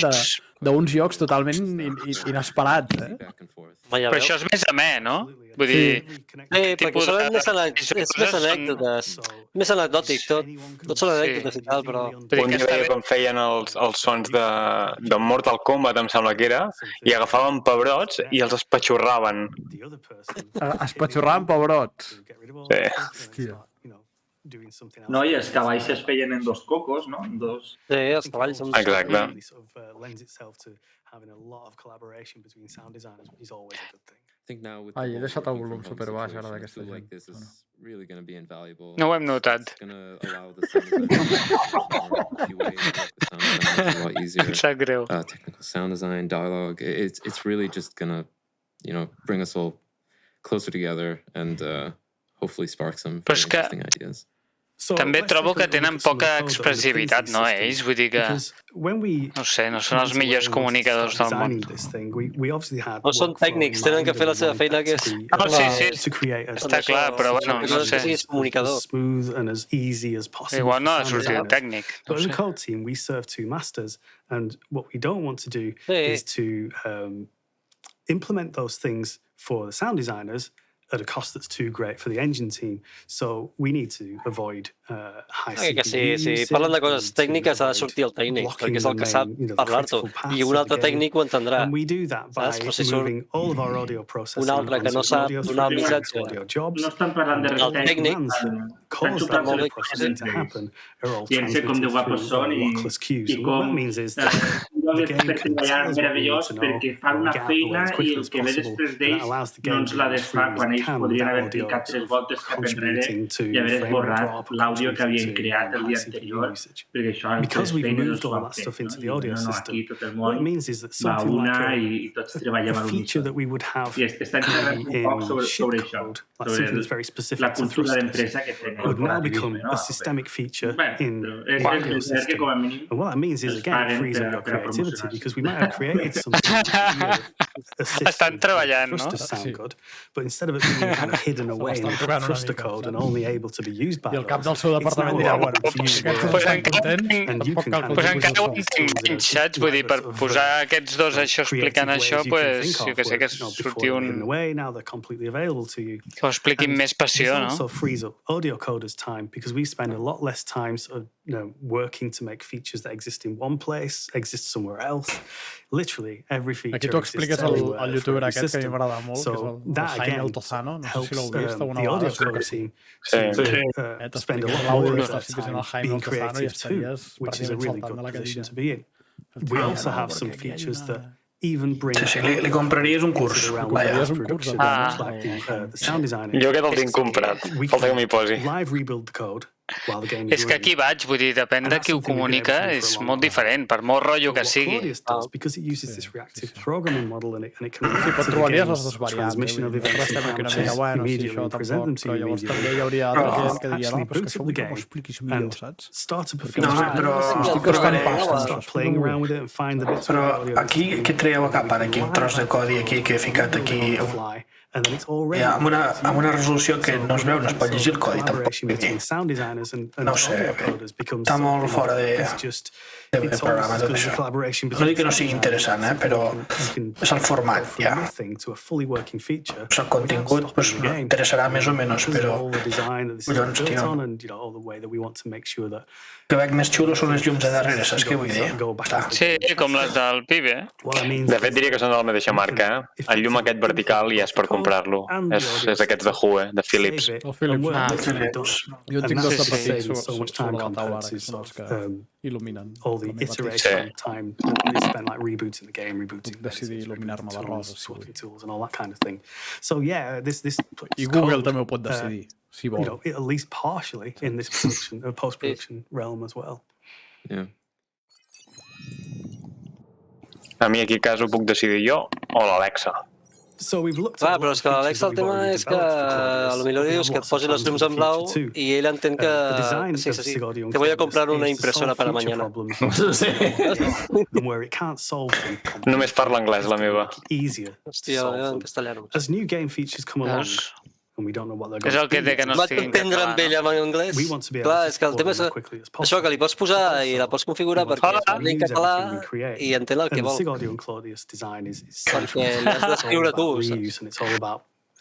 d'uns llocs totalment inesperats, Però això és més amè, no? Vull dir... perquè són més anècdotes. Més anecdòtic, tot són anècdotes i tal, però... Un dia veia com feien els sons de Mortal Kombat, em sembla que era, i agafaven pebrots i els espatxorraven. Espatxorraven pebrots? Sí. Hòstia. No, i els cavalls es feien en dos cocos, no? Sí, els cavalls són... Exacte. Ai, he deixat el volum superbaix ara d'aquesta gent. No ho hem notat. Em sap greu. Technical sound design, dialogue, it's really just gonna, bring us all closer together and hopefully spark some very interesting ideas. També trobo que tenen poca expressivitat, no, ells? Vull dir que, no sé, no són els millors comunicadors del món. No són tècnics, tenen que fer la seva feina, que és... Sí, està clar, però bueno, no sé. Igual no ha sortit el tècnic. But as a code team, we serve two masters, and what we don't want to do is to implement those things for the sound designers at a cost that's too great for the engine team. So we need to avoid high CPU si parlen de coses tècniques ha de sortir el tècnic, perquè és el que sap parlar-t'ho, i un altre tècnic ho entendrà. And we do that by moving all of our audio processing. Un altre que no sap donar el missatge. No estan parlant de res tècnic. Calls that audio processing to happen are all transmitted through lockless queues. So what that means is that the game can tell us what we need to know, and gather as quickly as possible. That allows the game to move as freely as it can without audio contributing to frame drop, l'àudio que havien creat el dia anterior, perquè això because we've moved all that stuff into the audio system, what it means is that something like a feature that we would have in shipcode, like something that's very specific to thrusters, would now become a systemic feature in the audio system. And what that means is, again, it frees up your creativity, because we might have created something that thrusters sound good, but instead of it being kind of hidden away in the thruster code and only able to be used by I el cap del seu departament dirà, bueno, si aquests estan contents, tampoc cal que encara ho entenc, saps? Vull dir, per posar aquests dos això explicant això, pues, jo que sé, que surti un... que ho expliquin més passió, no? It also frees up audio coders' time, because we spend a lot less time sort of, working to make features that exist in one place, exist somewhere else. Literally, every feature exists everywhere. Aquí tu expliques al youtuber aquest que a mi m'agrada molt, que és el Jaime El Tozano, no sé si l'heu vist alguna vegada, segur que sí. Spend a lot more of that time being creative too, which is a really good position to be in. We also have some features that Sí, li compraries un curs. Jo aquest el tinc comprat. Falta que m'hi posi. És que aquí vaig, vull dir, depèn de qui ho comunica, és molt diferent, per molt rotllo que sigui. Sí, però trobaries les dues variants. Nosaltres estem aquí una mica, bueno, sí, això tampoc, però llavors també hi hauria altra gent que diria, no, però és que això ho expliquis millor, saps? Però aquí, què traieu a cap ara? Aquí un tros de codi aquí que he ficat aquí amb una resolució que no es veu, no es pot llegir el codi tampoc. No sé, està molt fora de programa tot això. No dic que no sigui interessant, però és el format, ja. El contingut interessarà més o menys, però collons, tio. Que veig més xulo són les llums de darrere, saps què vull dir? Sí, com les del pibe. De fet, diria que són de la mateixa marca. El llum aquest vertical ja és per comprar-lo. És aquests de Hue, de Philips. El Philips. Jo tinc dos de petits sobre la taula ara, que són els que il·luminen. Sí. Puc decidir il·luminar-me la rosa. I I Google també ho pot decidir, si vol. At least partially in this post-production realm as well. A mi aquí a casa ho puc decidir jo o l'Alexa. Clar, però és que l'Alexa el tema és que potser dius que et posi les llums en blau i ell entén que sí, te voy a comprar una impressora para mañana. Només parla anglès, la meva. Hòstia, en castellà només. As new game features come along, and we don't know what they're going És el que té que no estigui en entendre català. amb ell en anglès. Clar, és que el tema és això, que li pots posar i la pots configurar perquè es parli en català i entén el que vol. Perquè l'has d'escriure tu, saps?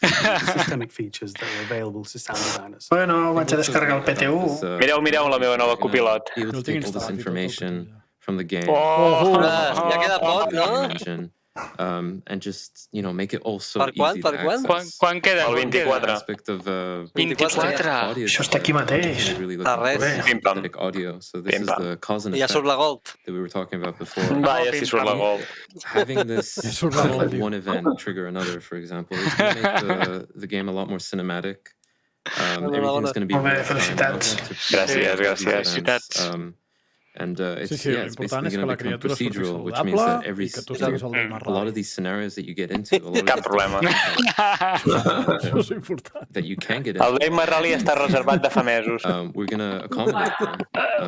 Systemic features that are available to sound designers. Bueno, vaig a descarregar el PTU. Mireu la meva nova copilot. He would take all this information from the game. Ja queda poc, no? And just, make it all so easy to Per quan? Quan queda? El 24. Aspect of 24. Això està aquí mateix. Static audio. So this is the cause and Ja surt la effect Gold. that we were talking about before. Vaja, si surt la Gold. Having this one event trigger another, for example, is going to make the game a lot more cinematic. Everything's going to be felicitats. Gràcies. And it's l'important és que la criatura surti procedural, which means that saludable i que tu estiguis al a lot of these scenarios that you get into, Cap problema. Això és important. that you can get into, El Game Rally està reservat de fa mesos. we're going to accommodate them.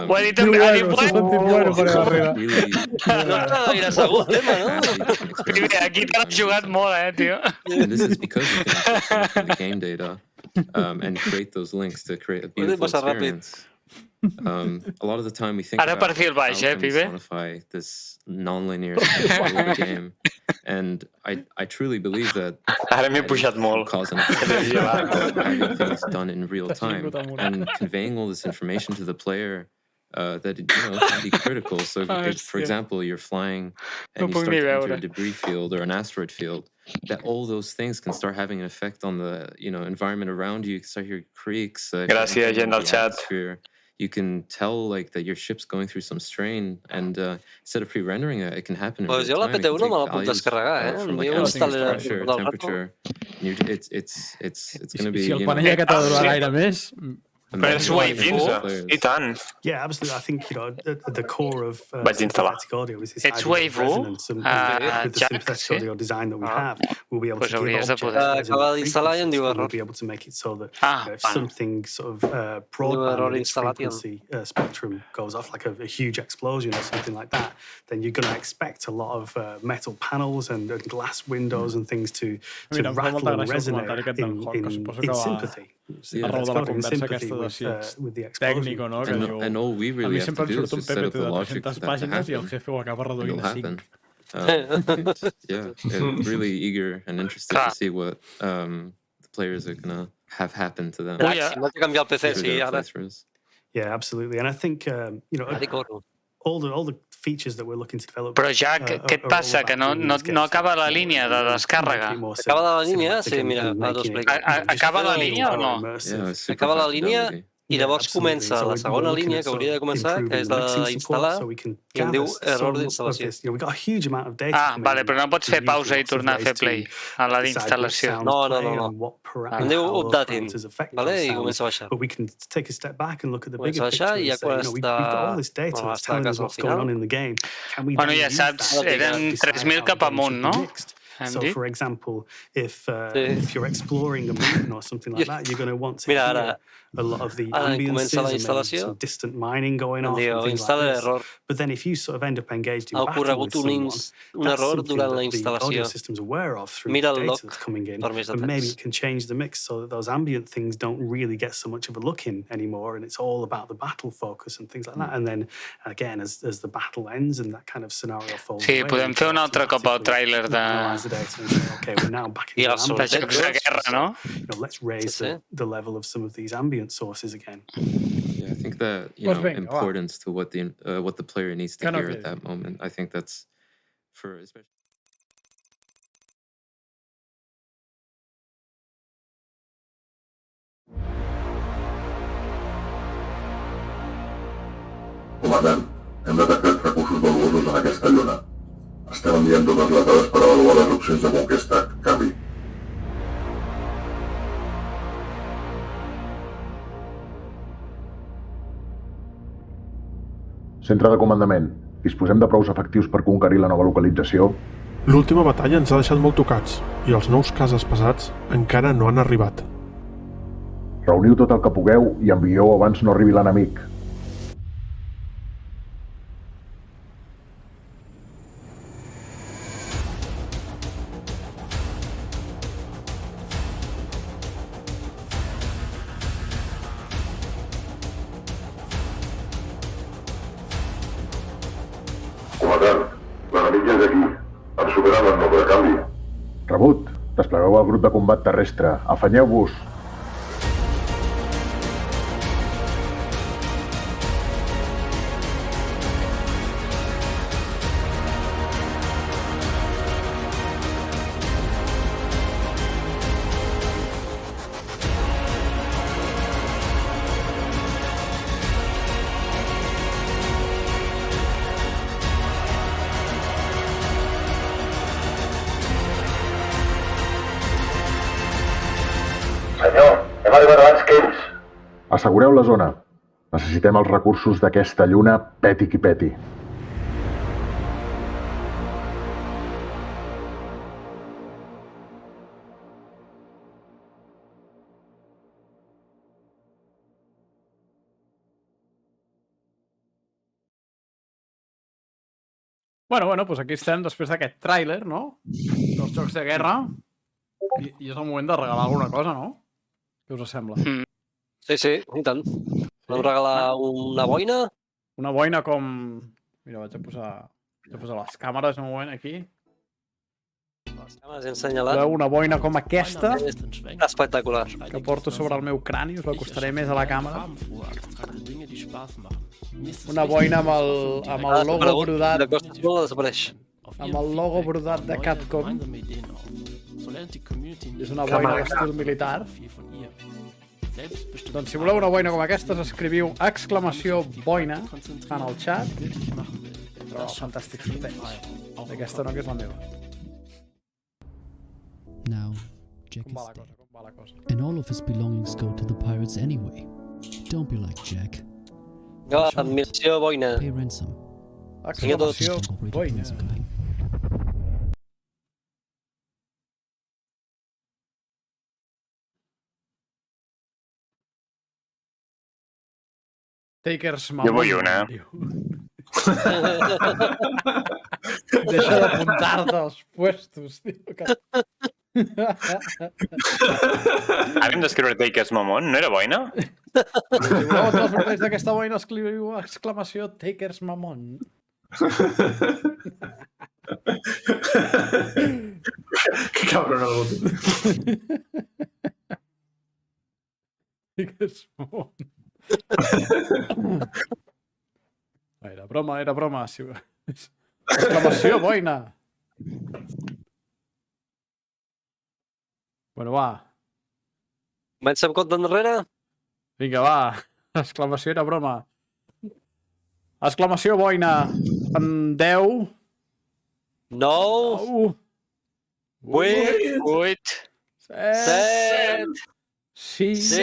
Ho ha dit també, ha dit bueno per darrere. No està gaire segur el tema, no? Aquí t'has jugat molt, tio. And this is because you can access the game data and create those links to create a beautiful experience. A lot of the time we think Ara about perfil baix, how can we pibe? personify this non-linear flow of the game, and I truly believe that Ara m'he pujat molt. cause and effect, having things done in real time and conveying all this information to the player that can be critical. So if, for example, you're flying and you start to enter a debris field or an asteroid field, that all those things can start having an effect on the environment around you. You can start hearing creaks. Gràcies, gent del chat. You can tell that your ship's going through some strain, and instead of pre-rendering it, it can happen in real Pues jo la time. It can PTU no me la take puc values, descarregar, from Jo ambient instal·laré pressure, tot el rato. temperature. It's going to be. Si el panell aquest ha de durar gaire més, Però és Wave 15, i tant. Yeah, absolutely. I think at the core of Vaig instal·lar. synthetic audio is this It's idea of Wave resonance, and with the Jack, synthetic sí. audio design that we have, we'll be able Pues to give hauries de objects poder. Acaba d'instal·lar i em diu we'll error. be able to make it so that if bueno. something sort of error broadband in its installation. frequency spectrum goes off, like a huge explosion or something like that, then you're going to expect a lot of metal panels and glass windows and things to Mira, em fa rattle molta and gràcia el resonate comentari aquest d'en Jorge, que suposo que in va sympathy. arrel de la conversa aquesta de si ets tècnico, no? Que diu, And all we a really mi have sempre to em do is surt un just set up PPT the de logic 300 for that to pàgines i el happen. jefe ho acaba It'll reduint a happen. 5. Yeah, really eager and interested to see what the players are gonna have happen to them. Vaig canviar el PC, through sí, their ara. playthroughs. Yeah, absolutely. And I think, all the features that we're looking to develop. Però ja, què et passa? Que no acaba la línia de descàrrega? Acaba la línia? Sí, mira, ara t'ho explico. Acaba la línia o no? Yeah, it's super Acaba la high línia fidelity. I llavors comença la segona línia que hauria de començar, que és la d'instal·lar, i em diu error d'instal·lació. Vale, però no pots fer pausa i tornar a fer play a la d'instal·lació. No. Em diu updating, i comença a baixar. Comença a baixar i ja quan està a casa al final... Bueno, ja saps, eren 3.000 cap amunt, no? So, for example, if you're exploring a mountain or something like that, you're going to want to hear a lot of the ambiences and maybe some distant mining going off and things like this. But then if you sort of end up engaged in battle with someone, that's something that the audio system's aware of through the data that's coming in, and maybe it can change the mix so that those ambient things don't really get so much of a look in anymore, and it's all about the battle focus and things like that. And then, again, as the battle ends and that kind of scenario folds away... Sí, podem fer un altre cop al tràiler de... Okay, we're now back in the guerra, no? Let's raise the level of some of these ambient sources again. Yeah, I think that importance to what the player needs to hear at that moment. I think that's for especially. Comandant, hem detectat recursos valuosos en aquesta lluna. Estem enviant totes les dades per avaluar les opcions de conquesta. Canvi. Centre de comandament. Disposem de prous efectius per conquerir la nova localització? L'última batalla ens ha deixat molt tocats i els nous cases pesats encara no han arribat. Reuniu tot el que pugueu i envieu abans no arribi l'enemic. Comandant, l'enemic ja és aquí. Han superat el nombre de canvi. Rebut. Desplegueu el grup de combat terrestre. Afanyeu-vos. Senyor, hem arribat abans que ells. Assegureu la zona. Necessitem els recursos d'aquesta lluna peti qui peti. Bueno, doncs aquí estem després d'aquest tràiler, no? Dels jocs de guerra. I és el moment de regalar alguna cosa, no? Què us sembla? Sí, i tant. Podem regalar una boina? Una boina com... Mira, vaig a posar les càmeres un moment aquí. Les càmeres he assenyalat. Voleu una boina com aquesta? Espectacular. Que porto sobre el meu crani, us l'acostaré més a la càmera. Una boina amb el logo brodat. Amb el logo brodat de CATCOM. És una boina d'estil militar. Doncs si voleu una boina com aquesta, escriviu exclamació boina en el xat. Però fantàstic sorteig. Aquesta no, que és la meva. Now, Jack is dead, and all of his belongings go to the pirates anyway. Don't be like Jack. Admissió boina. Pay ransom. Exclamació boina. Takers mamón. Jo vull una. Deixa d'apuntar-te als puestos, tio. Ara hem d'escriure Takers mamón, no era boina? Si voleu entrar al sorteig d'aquesta boina, escriviu exclamació Takers mamón. Que cabrón el botó. Takers mamón. Era broma. Exclamació boina. Bueno, va. Comença amb compte enrere? Vinga, va. Exclamació era broma. Exclamació boina. En 10... 9... 8... 7... 6...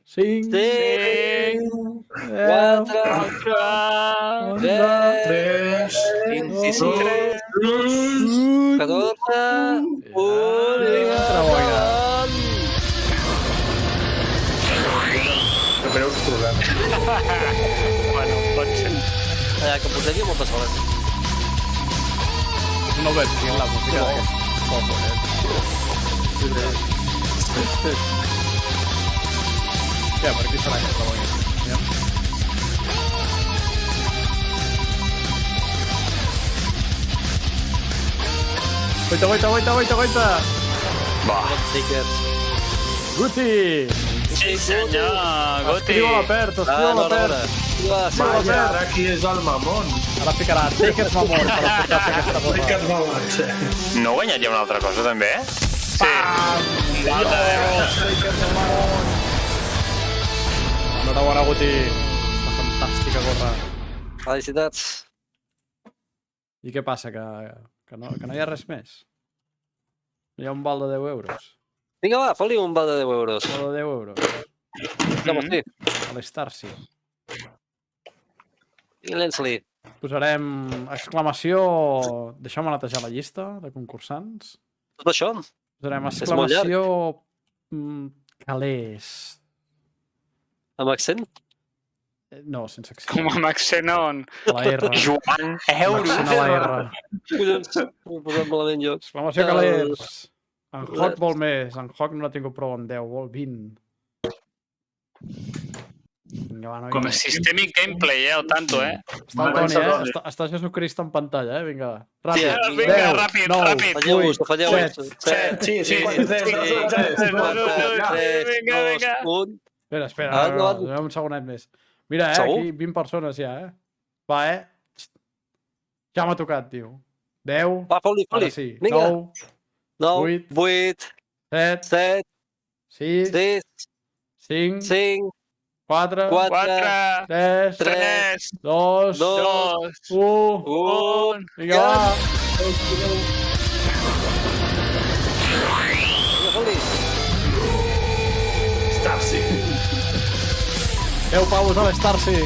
5... 4... 3... 25... 14... 1... Greus problemes. Bueno, pot ser. Que portaria moltes hores. No veig bien la música d'aquest poble, Ja, per aquí serà aquesta boina. Goita! Va. Guti! Sí, senyor, Guti. Escriu a la Pert. Ara qui és el mamón? Ara ficarà Takers mamón per portar-se aquesta cosa. Takers mamón, sí. No guanyaria una altra cosa, també? Sí. Enhorabona, Guti. Està fantàstica gorra. Felicitats. I què passa, que no hi ha res més? No hi ha un val de 10 euros? Vinga, va, fot-li un val de 10 euros. Un val de 10 euros? No, sí. A l'Star-sí. I llenç-li. Posarem exclamació... Deixeu-me netejar la llista de concursants. Tot això? Posarem exclamació... Calés. Amb accent? No, sense accent. Com amb accent on? La R. Joan, euros. Accent a la R. Collons, m'ho posat malament jo. Exclamació Calés. En Hoc vol més. En Hoc no l'ha tingut prou en 10, vol 20. Vinga, va, com a systemic gameplay, al tanto, Està el Toni, Està Jesucrist en pantalla, vinga. Ràpid. Vinga, ràpid. Falleu-vos, 7, 1... Espera, un segonet més. Mira, aquí 20 persones ja, Va, Ja m'ha tocat, tio. 10. Va, fot-li. Vinga. 9, 8, 7, 6, 5, 4, 3, 2, 1. Vinga, va. Star-sí. 10 pavos a l'Star-sí.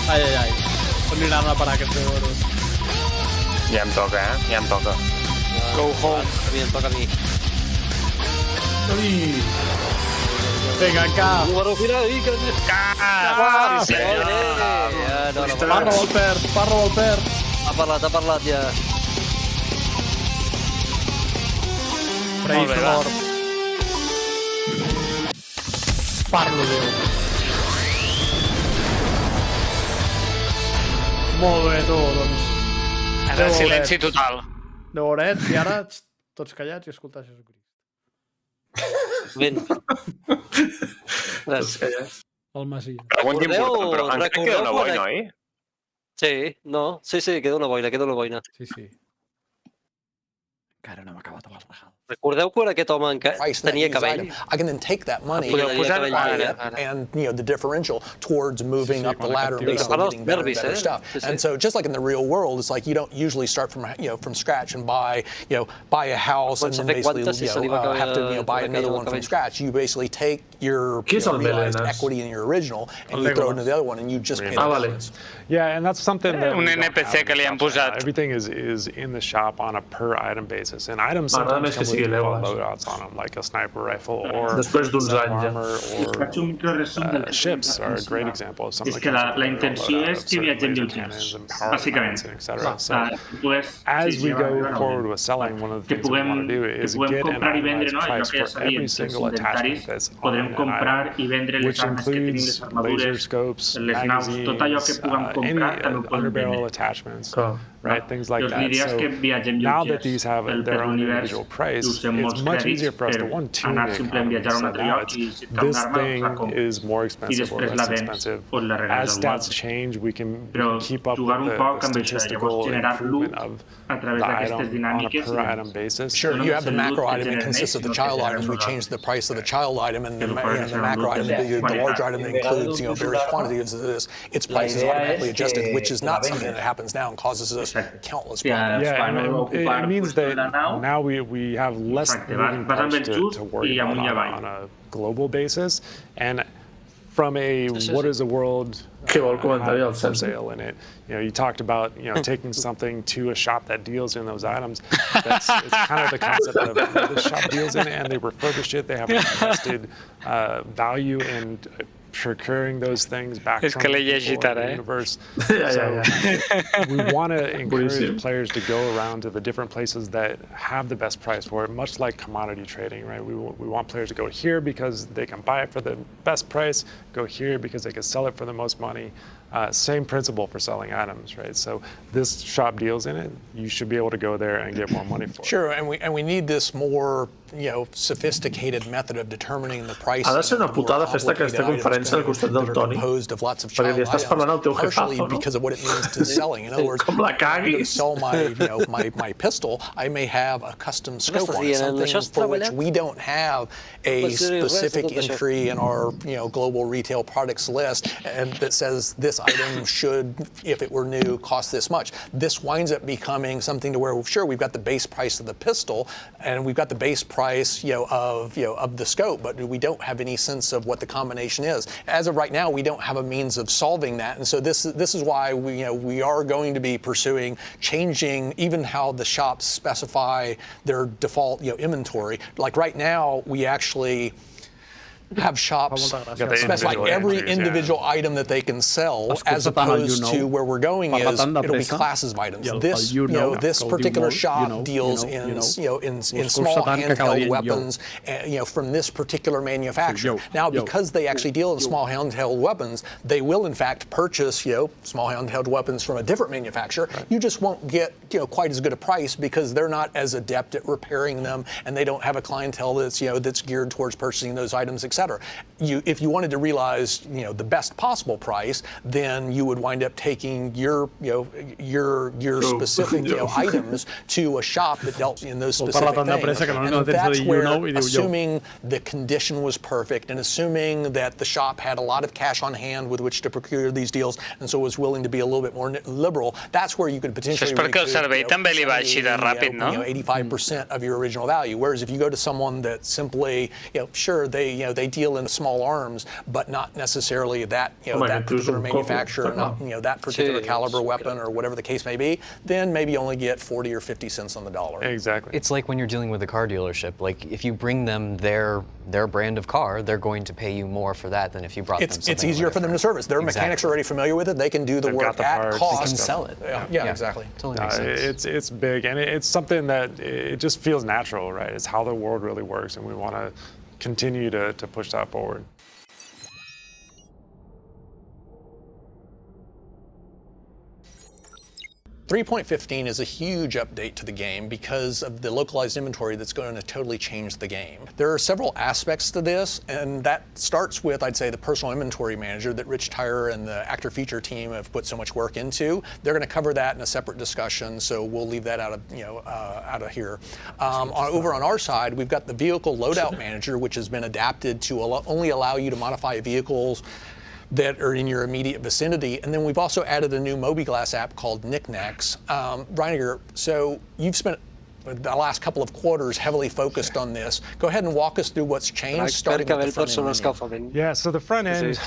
Ai. On aniran a parar aquests 10 euros? Ja em toca, Ja em toca. Go home. A mi em toca a mi. Vinga, encara. Número final, vinga. Parro el Pert. Ha parlat ja. Praise the Lord. Parlo, Déu. Molt bé, tu, doncs. Ara silenci total. 10 horets i ara tots callats i escoltar Jesucrist. Ben. Gràcies. El Masia. Pregunta important, però encara queda una boina, oi? Sí, queda una boina. Sí. Encara no hem acabat amb el regal. Recordeu quan aquest home tenia cabell? I can then take that money and the differential towards moving up the ladder, basically getting better stuff. And so just like in the real world, it's like you don't usually start from scratch and buy a house and then basically have to buy another one from scratch. You basically take your realized equity in your original and you throw it into the other one and you just pay the difference. Yeah, and that's something that un NPC que li han posat. Everything is in the shop on a per item basis, and items sometimes come with loadouts on them, like a sniper rifle or armor or ships are a great example of something. És que la intenció és que viatgem lleugers, bàsicament. As we go forward with selling, one of the things we want to do is get an itemized price for every single attachment that's on an item, which includes laser scopes, magazines, any underbarrel attachments. right? Things like that. So now that these have their own individual price, it's much easier for us to tune the economy. So now this thing is more expensive or less expensive. As stats change, we can keep up with the statistical improvement of the item on a per item basis. Sure, you have the macro item that consists of the child items. We change the price of the child item, and the macro item, the large item that includes various quantities of this. Its price is automatically adjusted, which is not something that happens now and causes us countless problems. Yeah, and it means that now we have less moving parts to worry about on a global basis. And from a what is a world for sale in it, you talked about taking something to a shop that deals in those items. It's kind of the concept of this shop deals in it and they refurbish it. They have invested value in procuring those things back from the universe. So we want to encourage players to go around to the different places that have the best price for it, much like commodity trading, right? We want players to go here because they can buy it for the best price, go here because they can sell it for the most money. Same principle for selling items, right? So this shop deals in it. You should be able to go there and get more money for it. Sure, and we need this more sophisticated method of determining the price. Ha de ser una putada fer aquesta conferència al costat del Toni, perquè li estàs parlant al teu jefazo, no? Because of what it means to selling. In other words, com la caguis. To sell my pistol, I may have a custom scope on it, something for which we don't have a specific entry in our global retail products list, and that says this item should, if it were new, cost this much. This winds up becoming something to where, sure, we've got the base price of the pistol, and we've got the base price, of the scope, but we don't have any sense of what the combination is. As of right now, we don't have a means of solving that, and so this is why we are going to be pursuing changing even how the shops specify their default inventory. Like right now, we actually have shops specify every individual item that they can sell, as opposed to where we're going is it'll be classes of items. This this particular shop deals in small handheld weapons from this particular manufacturer. Now, because they actually deal in small handheld weapons, they will in fact purchase small handheld weapons from a different manufacturer. You just won't get quite as good a price because they're not as adept at repairing them, and they don't have a clientele that's geared towards purchasing those items, etc. If you wanted to realize the best possible price, then you would wind up taking your specific items to a shop that dealt in those specific things. And that's where, assuming the condition was perfect and assuming that the shop had a lot of cash on hand with which to procure these deals, and so was willing to be a little bit more liberal, that's where you could potentially recoup 85% of your original value. Whereas if you go to someone that simply, sure, they deal in small arms, but not necessarily that that particular manufacturer, not that particular caliber weapon or whatever the case may be, then maybe only get 40 or 50 cents on the dollar. Exactly. It's like when you're dealing with a car dealership. Like if you bring them their brand of car, they're going to pay you more for that than if you brought them something. It's easier for them to service. Their mechanics are already familiar with it. They can do the work at cost. They can sell it. Yeah, exactly. Totally makes sense. It's big, and it's something that it just feels natural, right? It's how the world really works, and we want to continue to push that forward. 3.15 is a huge update to the game because of the localized inventory that's going to totally change the game. There are several aspects to this, and that starts with, I'd say, the personal inventory manager that Rich Tyrer and the actor feature team have put so much work into. They're going to cover that in a separate discussion, so we'll leave that out of here. Over on our side, we've got the vehicle loadout manager, which has been adapted to only allow you to modify vehicles that are in your immediate vicinity. And then we've also added a new mobiGlas app called Knickknacks. Reiniger, so you've spent the last couple of quarters heavily focused on this. Go ahead and walk us through what's changed, starting with the front end. Yeah, so the front end,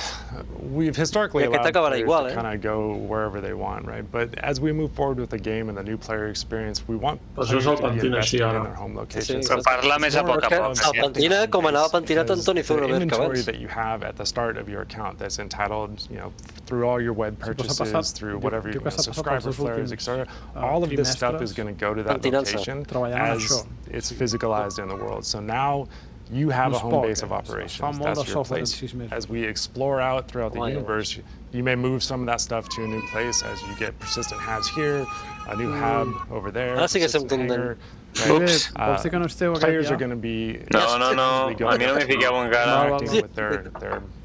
we've historically allowed players to kind of go wherever they want, right? But as we move forward with the game and the new player experience, we want players to be invested in their home locations. So parla més a poc a poc. The inventory that you have at the start of your account that's entitled, through all your web purchases, through whatever your subscriber flares, etc. All of this stuff is going to go to that location as it's physicalized in the world. So now you have a home base of operations. That's your place. As we explore out throughout the universe, you may move some of that stuff to a new place as you get persistent halves here, a new hub over there. Oops. Players are going to be No, a mi no m'hi fiqueu encara. with their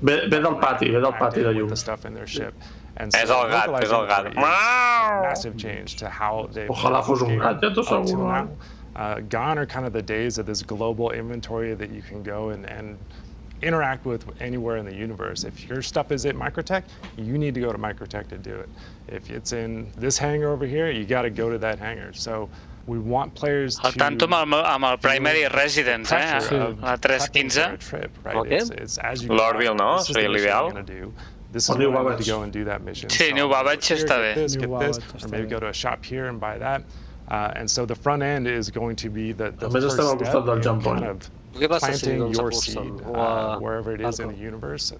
Ve del pati de llum. the stuff in their ship. And És el gat. Massive change to how they've Ojalà fos un gat, ja t'ho asseguro. Gone are kind of the days of this global inventory that you can go and interact with anywhere in the universe. If your stuff is at Microtech, you need to go to Microtech to do it. If it's in this hangar over here, you got to go to that hangar. So we want players to... Al tanto amb el Primary Residence, a 3.15. L'Orville, no? Seria l'ideal. This is where I need to go and do that mission. Sí, New Babbage està bé. Get this, or maybe go to a shop here and buy that. And so the front end is going to be the first step in kind of planting your seed wherever it is in the universe.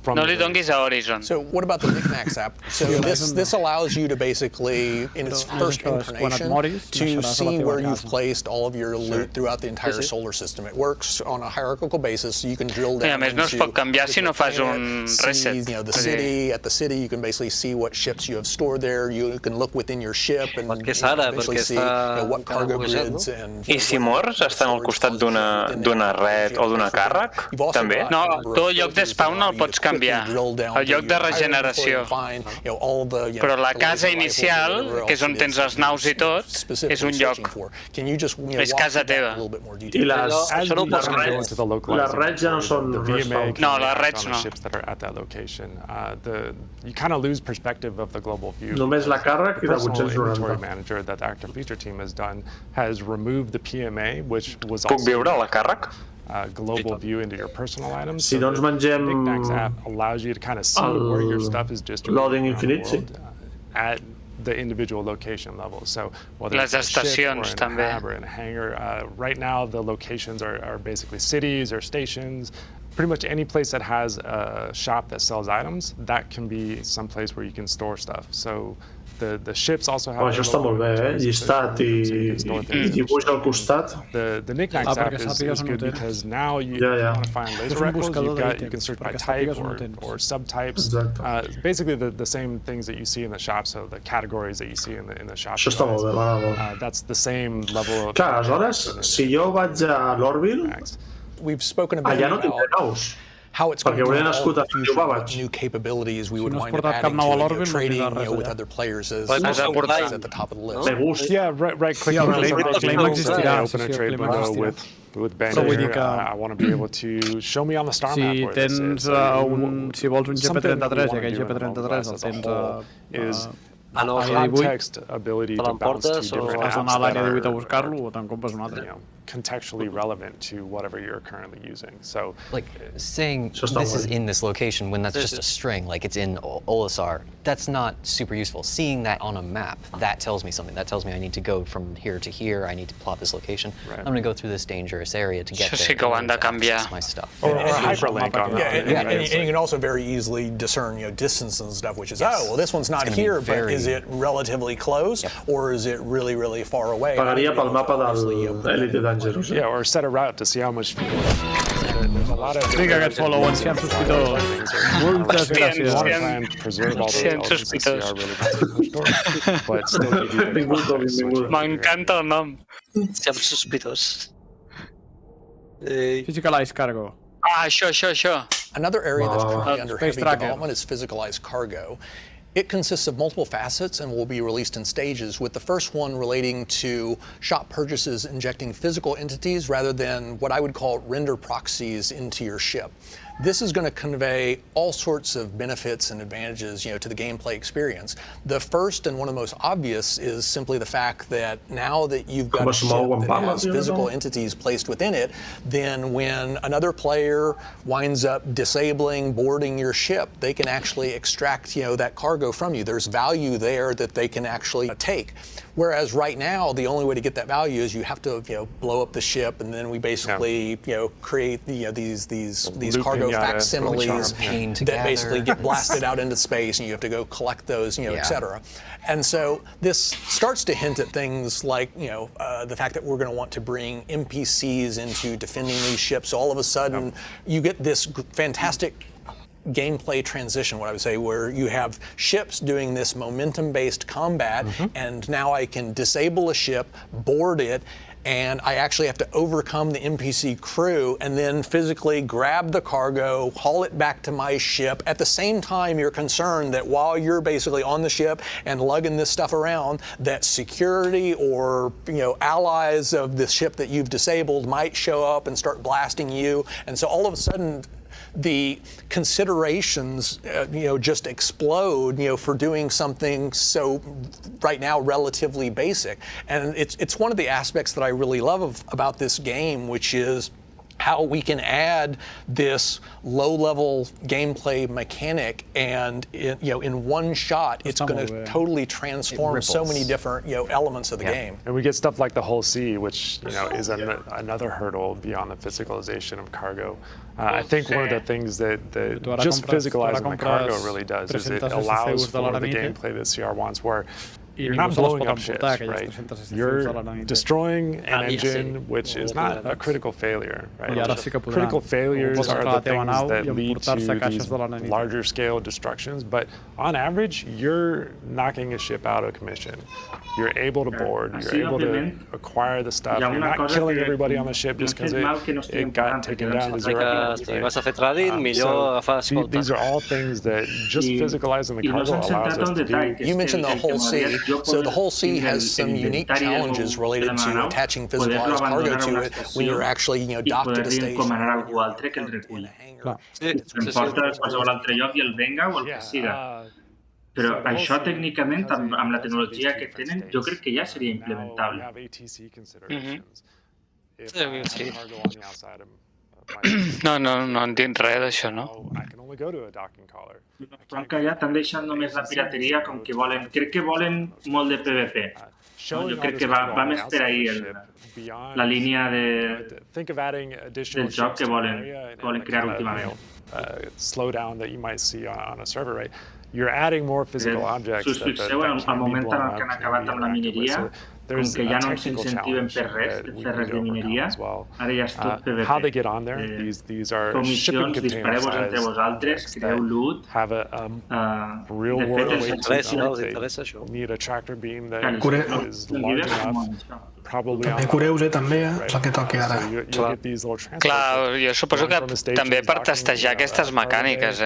No li donguis a Horizon. So what about the Knickknacks app? So this allows you to basically, in its first incarnation, to see where you've placed all of your loot throughout the entire solar system. It works on a hierarchical basis, so you can drill down into... A més, no es pot canviar si no fas un reset. The city, at the city, you can basically see what ships you have stored there. You can look within your ship and basically see what cargo grids and... I si mors estan al costat d'una red o d'una càrrec, també? No, tu el lloc d'espawn no el pots canviar. El lloc de regeneració. Però la casa inicial, que és on tens les naus i tot, és un lloc. És casa teva. I les reds ja no són respawn. No, les reds no. You kind of lose perspective of the global view. Només la càrrec i la 890. The inventory manager that the active feature team has done has removed the PMA, which was also... Puc viure a la càrrec? Global view into your personal items. Si doncs mengem Knickknacks app allows you to kind of see where your stuff is distributed at the individual location level. So whether it's a ship or in a hab or in a hangar, right now the locations are basically cities or stations. Pretty much any place that has a shop that sells items, that can be some place where you can store stuff. So the ships also have... Això està molt bé, llistat i dibuix al costat. The Knickknacks app is good because now you want to find laser records, you can search by type or subtypes. Basically the same things that you see in the shop, so the categories that you see in the shop. Això està molt bé, molt. That's the same level of... Clar, aleshores, si jo vaig a l'Orville, allà no tindré nous. How it's going to develop new capabilities we would wind up adding to trading with other players as at the top of the list. Yeah, right click on open a trade window with banner. I want to be able to show me on the star map where this is. Si vols un GP33 i aquell GP33 el tens context ability to bounce to different apps a l'àrea 18 a buscar-lo o te'n compres un altre. Contextually relevant to whatever you're currently using. So, like saying this is in this location when that's just a string, like it's in Olisar, that's not super useful. Seeing that on a map, that tells me something. That tells me I need to go from here to here. I need to plot this location. I'm going to go through this dangerous area to get there. Access my stuff. Or a hyperlink on that. And you can also very easily discern, distance and stuff, which is well, this one's not here, but is it relatively close or is it really, really far away? Pagaria pel mapa del Elite Dangerous. Yeah, or set a route to see how much fuel. There's a lot of... Vinga, aquest follow, ancians sospitós. Moltes gràcies. M'encanta el nom. Ancians sospitós. Physicalized cargo. Això. Another area that's currently under heavy development is physicalized cargo. It consists of multiple facets and will be released in stages, with the first one relating to shop purchases injecting physical entities rather than what I would call render proxies into your ship. This is going to convey all sorts of benefits and advantages, to the gameplay experience. The first and one of the most obvious is simply the fact that now that you've got a ship that has physical entities placed within it, then when another player winds up disabling, boarding your ship, they can actually extract, that cargo from you. There's value there that they can actually take. Whereas right now, the only way to get that value is you have to, blow up the ship, and then we basically, create these cargo facsimiles that basically get blasted out into space, and you have to go collect those, etc. And so this starts to hint at things like, the fact that we're going to want to bring NPCs into defending these ships. So all of a sudden, you get this fantastic gameplay transition, what I would say, where you have ships doing this momentum-based combat, and now I can disable a ship, board it, and I actually have to overcome the NPC crew and then physically grab the cargo, haul it back to my ship. At the same time, you're concerned that while you're basically on the ship and lugging this stuff around, that security or allies of the ship that you've disabled might show up and start blasting you. And so all of a sudden, the considerations, just explode, for doing something so right now relatively basic. And it's one of the aspects that I really love about this game, which is how we can add this low-level gameplay mechanic, and in one shot, it's going to totally transform so many different elements of the game. And we get stuff like the whole sea, which is another hurdle beyond the physicalization of cargo. I think one of the things that just physicalizing the cargo really does is it allows for the gameplay that CR wants, where you're not blowing up ships, right? You're destroying an engine, which is not a critical failure, right? Critical failures are the things that lead to these larger scale destructions, but on average, you're knocking a ship out of commission. You're able to board, you're able to acquire the stuff, you're not killing everybody on the ship just because it got taken down to zero. These are all things that just physicalizing the cargo allows us to do. You mentioned the whole sea. So the whole sea has some unique challenges related to attaching physicalized cargo to it when you're actually, docked to the station. Qualsevol altre lloc i el venga o el que siga. Però això tècnicament, amb la tecnologia que tenen, jo crec que ja seria implementable. Sí. No entenc res d'això, no? Que ja t'han deixat només la pirateria com que volen... Crec que volen molt de PvP. Jo crec que va més per ahir la línia del joc que volen crear últimament. Slowdown that you might see on a server, right? You're adding more physical objects. Si us fixeu, al moment en què han acabat amb la mineria, com que ja no ens incentiven per res, de fer res de mineria, ara ja és tot PvP. Feu missions, dispareu-vos entre vosaltres, creeu loot. De fet, els interessa això. També Correu, també, és el que toca ara. Clar, jo suposo que també per testejar aquestes mecàniques,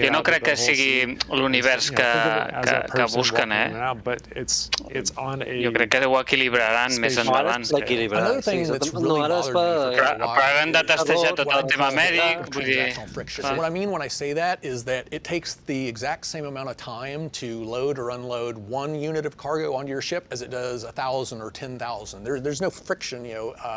Jo no crec que sigui l'univers que busquen, Jo crec que ho equilibraran més endavant. Però ara han de testejar tot el tema mèdic. What I mean when I say that is that it takes the exact same amount of time to load or unload one unit of cargo onto your ship as it does 1,000 or 10,000. There's no friction,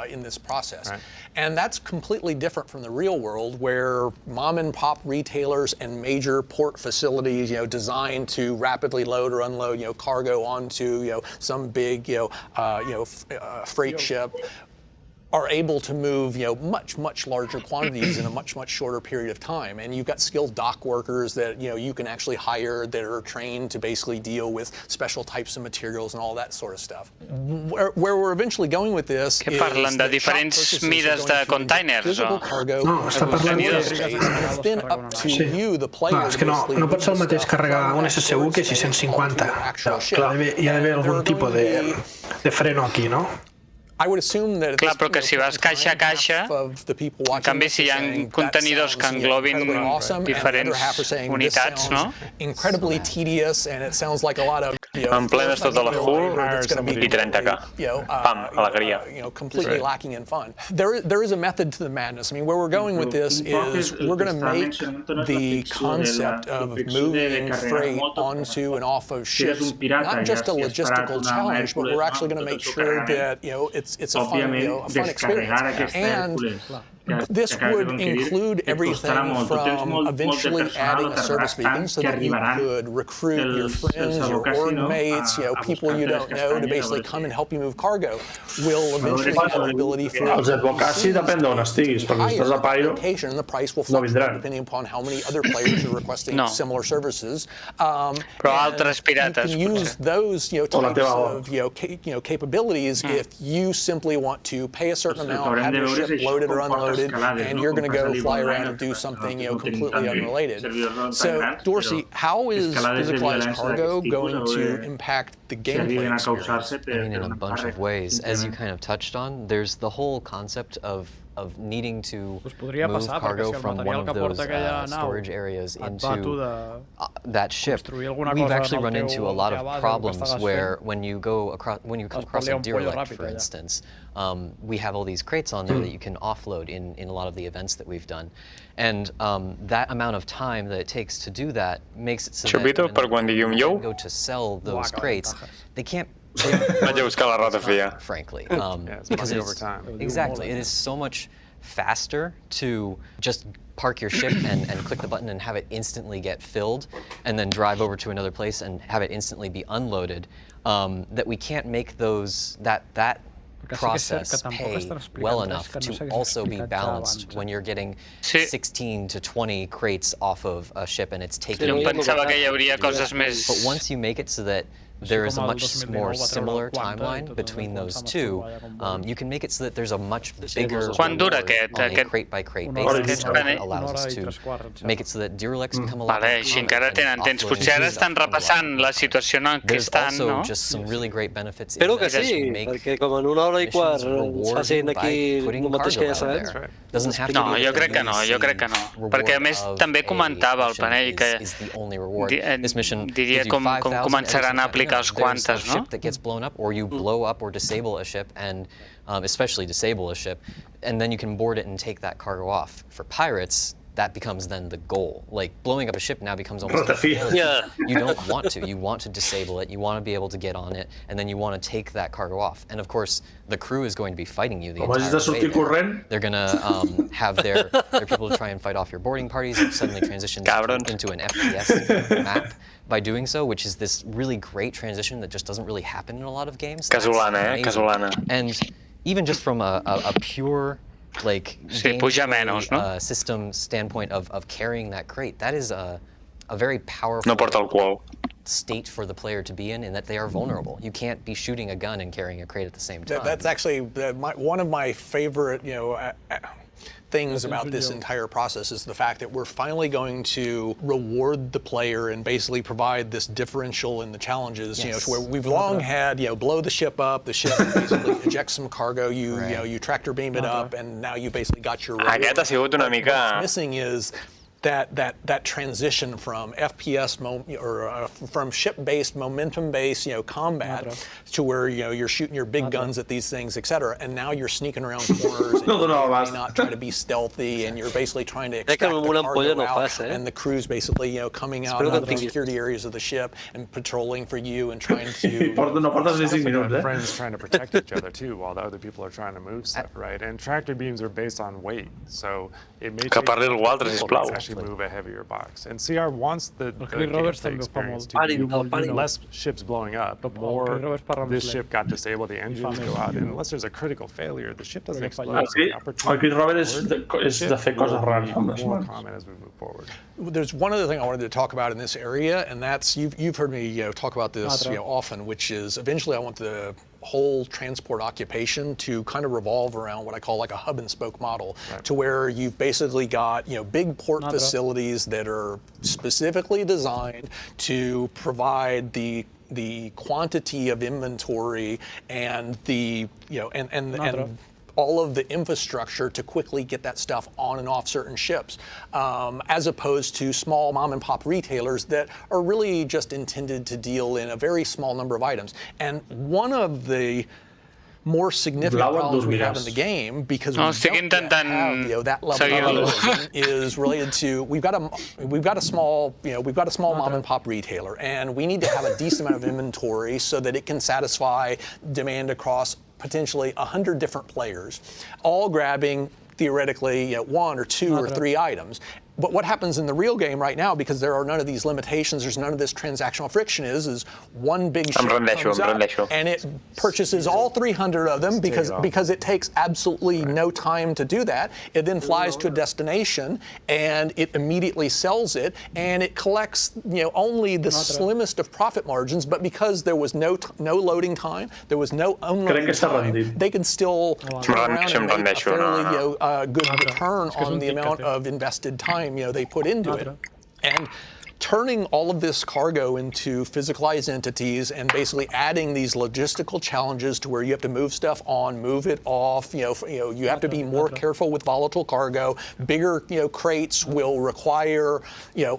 in this process. Right. And that's completely different from the real world, where mom and pop retailers and major port facilities, designed to rapidly load or unload, cargo onto, some big, freight ship, are able to move, much larger quantities in a much shorter period of time. And you've got skilled dock workers that, you can actually hire that are trained to basically deal with special types of materials and all that sort of stuff. Where we're eventually going with this is parlen de diferents mides de containers, o? No, està parlant de... És que no pot ser el mateix carregar un SSU que 650. Hi ha d'haver algun tipus de freno aquí, no? Clar, però que si vas caixa a caixa, en canvi si hi ha contenidors que englobin diferents unitats, no? En plenes tota la hull i 30k. Pam, alegria. Completely lacking in fun. There is a method to the madness. I mean, where we're going with this is we're going to make the concept of moving freight onto and off of ships not just a logistical challenge, but we're actually going to make sure that, it's a fun experience. And This would include everything from eventually adding a service beacon so that you could recruit your friends, your org mates, people you don't know to basically come and help you move cargo. Will eventually have the ability for els advocats depèn d'on estiguis, perquè si estàs a Pyro and the price will fluctuate depending upon how many other players are requesting similar services. Però altres pirates, you can use those types of capabilities if you simply want to pay a certain amount, have your ship loaded or unloaded, and you're going to go fly around and do something completely unrelated. So, Dorsey, how is physicalized cargo going to impact the gameplay experience? I mean, in a bunch of ways. As you kind of touched on, there's the whole concept of needing to move cargo from one of those storage areas into that ship. We've actually run into a lot of problems where when you come across a derelict, for instance, we have all these crates on there that you can offload in a lot of the events that we've done. And that amount of time that it takes to do that makes it so that when they go to sell those crates, they can't frankly, because over time. Exactly, it is so much faster to just park your ship and click the button and have it instantly get filled, and then drive over to another place and have it instantly be unloaded. That we can't make that process pay well enough to also be balanced when you're getting 16 to 20 crates off of a ship and it's taking. But once you make it so that there is a much more similar timeline between those two, you can make it so that there's a much bigger on a crate-by-crate basis. It allows us to make it so that derelicts become a lot more common. Encara tenen temps. Potser ara estan repassant la situació en què estan, no? There's also just some really great benefits. Espero que sí, perquè com en una hora i quart facin aquí el mateix que ja sabem. No, jo crec que no. Perquè a més també comentava el panell que diria com començaran a aplicar there's a ship that gets blown up, or you blow up or disable a ship, and especially disable a ship, and then you can board it and take that cargo off. For pirates, that becomes then the goal. Like, blowing up a ship now becomes almost a failure. Yeah. You don't want to. You want to disable it. You want to be able to get on it, and then you want to take that cargo off. And of course, the crew is going to be fighting you the entire way there. They're going to have their people to try and fight off your boarding parties and suddenly transition into an FPS map by doing so, which is this really great transition that just doesn't really happen in a lot of games. Casolana, Casolana. And even just from a pure gameplay, system standpoint of carrying that crate, that is a very powerful state for the player to be in that they are vulnerable. You can't be shooting a gun and carrying a crate at the same time. That's actually one of my favorite, things about this entire process is the fact that we're finally going to reward the player and basically provide this differential in the challenges. Yes. Where we've long had, blow the ship up, the ship basically ejects some cargo, you tractor beam it up, and now you basically got your reward. What's missing is that transition from FPS from ship-based, momentum-based, combat to where you're shooting your big guns at these things, etc. And now you're sneaking around corners and you may not try to be stealthy, and you're basically trying to extract the cargo out, and the crew's basically coming out of the security areas of the ship and patrolling for you and trying to. Friends trying to protect each other too, while the other people are trying to move stuff, right? And tractor beams are based on weight, so it may take move a heavier box. And CR wants the gameplay experience to be less ships blowing up, more this ship got disabled, the engines go out, and unless there's a critical failure, the ship doesn't explode. Aquí Robert és de fer coses rares. More common as we move forward. There's one other thing I wanted to talk about in this area, and that's, you've heard me talk about this often, which is eventually I want the whole transport occupation to kind of revolve around what I call like a hub and spoke model, to where you've basically got big port facilities that are specifically designed to provide the quantity of inventory and the and all of the infrastructure to quickly get that stuff on and off certain ships, as opposed to small mom and pop retailers that are really just intended to deal in a very small number of items. And one of the more significant problems we have in the game, because we don't have that level of is related to we've got a small mom and pop retailer, and we need to have a decent amount of inventory so that it can satisfy demand across potentially 100 different players, all grabbing theoretically, one or two or three items. But what happens in the real game right now, because there are none of these limitations, there's none of this transactional friction, is one big ship comes up and it purchases all 300 of them because it takes absolutely no time to do that. It then flies to a destination and it immediately sells it, and it collects only the slimmest of profit margins. But because there was no loading time, there was no unloading time, they can still turn around and make a fairly good return on the amount of invested time they put into it. And turning all of this cargo into physicalized entities and basically adding these logistical challenges to where you have to move stuff on, move it off, you have to be more careful with volatile cargo. Bigger crates will require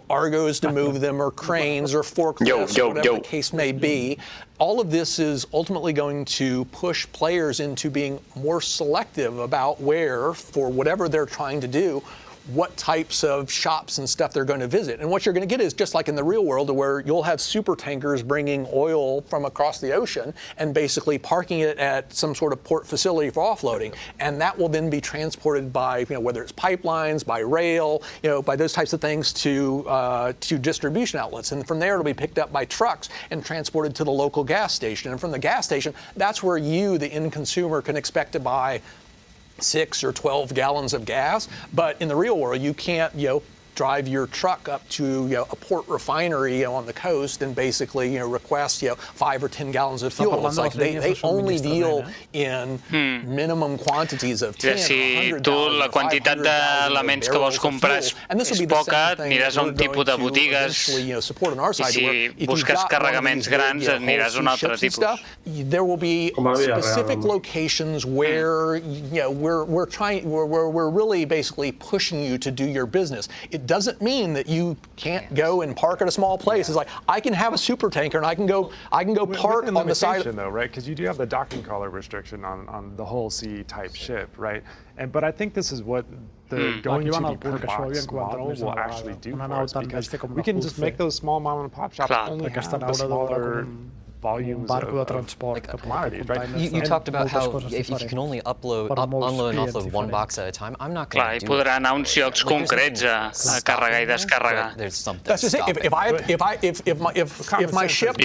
Argos to move them, or cranes, or forklifts, or whatever the case may be. All of this is ultimately going to push players into being more selective about where, for whatever they're trying to do, what types of shops and stuff they're going to visit. And what you're going to get is just like in the real world, where you'll have super tankers bringing oil from across the ocean and basically parking it at some sort of port facility for offloading. And that will then be transported by, whether it's pipelines, by rail, by those types of things to distribution outlets. And from there, it'll be picked up by trucks and transported to the local gas station. And from the gas station, that's where you, the end consumer, can expect to buy 6 or 12 gallons of gas. But in the real world, you can't, drive your truck up to a port refinery on the coast and basically request 5 or 10 gallons of fuel. It's like they only deal in minimum quantities of 10 si tu la quantitat d'elements que vols comprar és poca, aniràs a un tipus de botigues, i si busques carregaments grans aniràs a un altre tipus. There will be specific locations where we're really basically pushing you to do your business. It doesn't mean that you can't go and park at a small place. It's like, I can have a super tanker and I can go park on the side. Though, right? Because you do have the docking collar restriction on the whole sea type ship, right? But I think this is what the going to the per box model will actually do for us, because we can just make those small mom and pop shops only have the smaller volumes of commodities, right? You talked about how if you can only unload and offload one box at a time, I'm not going to do that. Clar, i podrà anar a uns llocs concrets a carregar i descarregar. That's just it. If my ship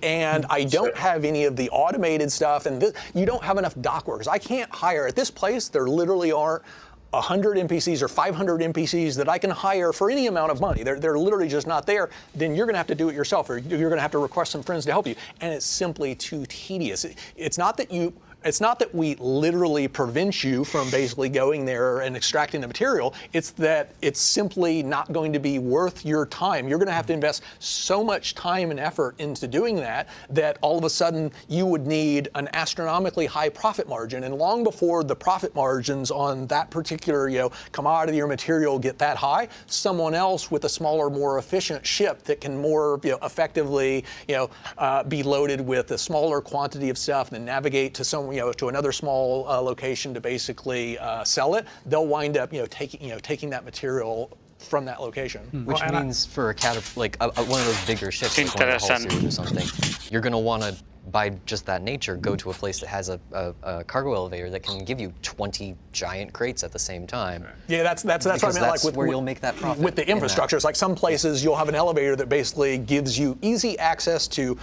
and I don't have any of the automated stuff, and you don't have enough dock workers, I can't hire at this place. There literally aren't 100 NPCs or 500 NPCs that I can hire for any amount of money. They're literally just not there. Then you're going to have to do it yourself, or you're going to have to request some friends to help you. And it's simply too tedious. It's not that we literally prevent you from basically going there and extracting the material. It's that it's simply not going to be worth your time. You're going to have to invest so much time and effort into doing that all of a sudden you would need an astronomically high profit margin. And long before the profit margins on that particular commodity or material get that high, someone else with a smaller, more efficient ship that can more effectively be loaded with a smaller quantity of stuff and navigate to to another small location to basically sell it, they'll wind up taking that material from that location. Which means for one of those bigger ships, like one of the Hull series or something, you're going to want to, by just that nature, go to a place that has a cargo elevator that can give you 20 giant crates at the same time. Yeah, that's what I meant. That's where you'll make that profit. With the infrastructure, it's like some places you'll have an elevator that basically gives you easy access to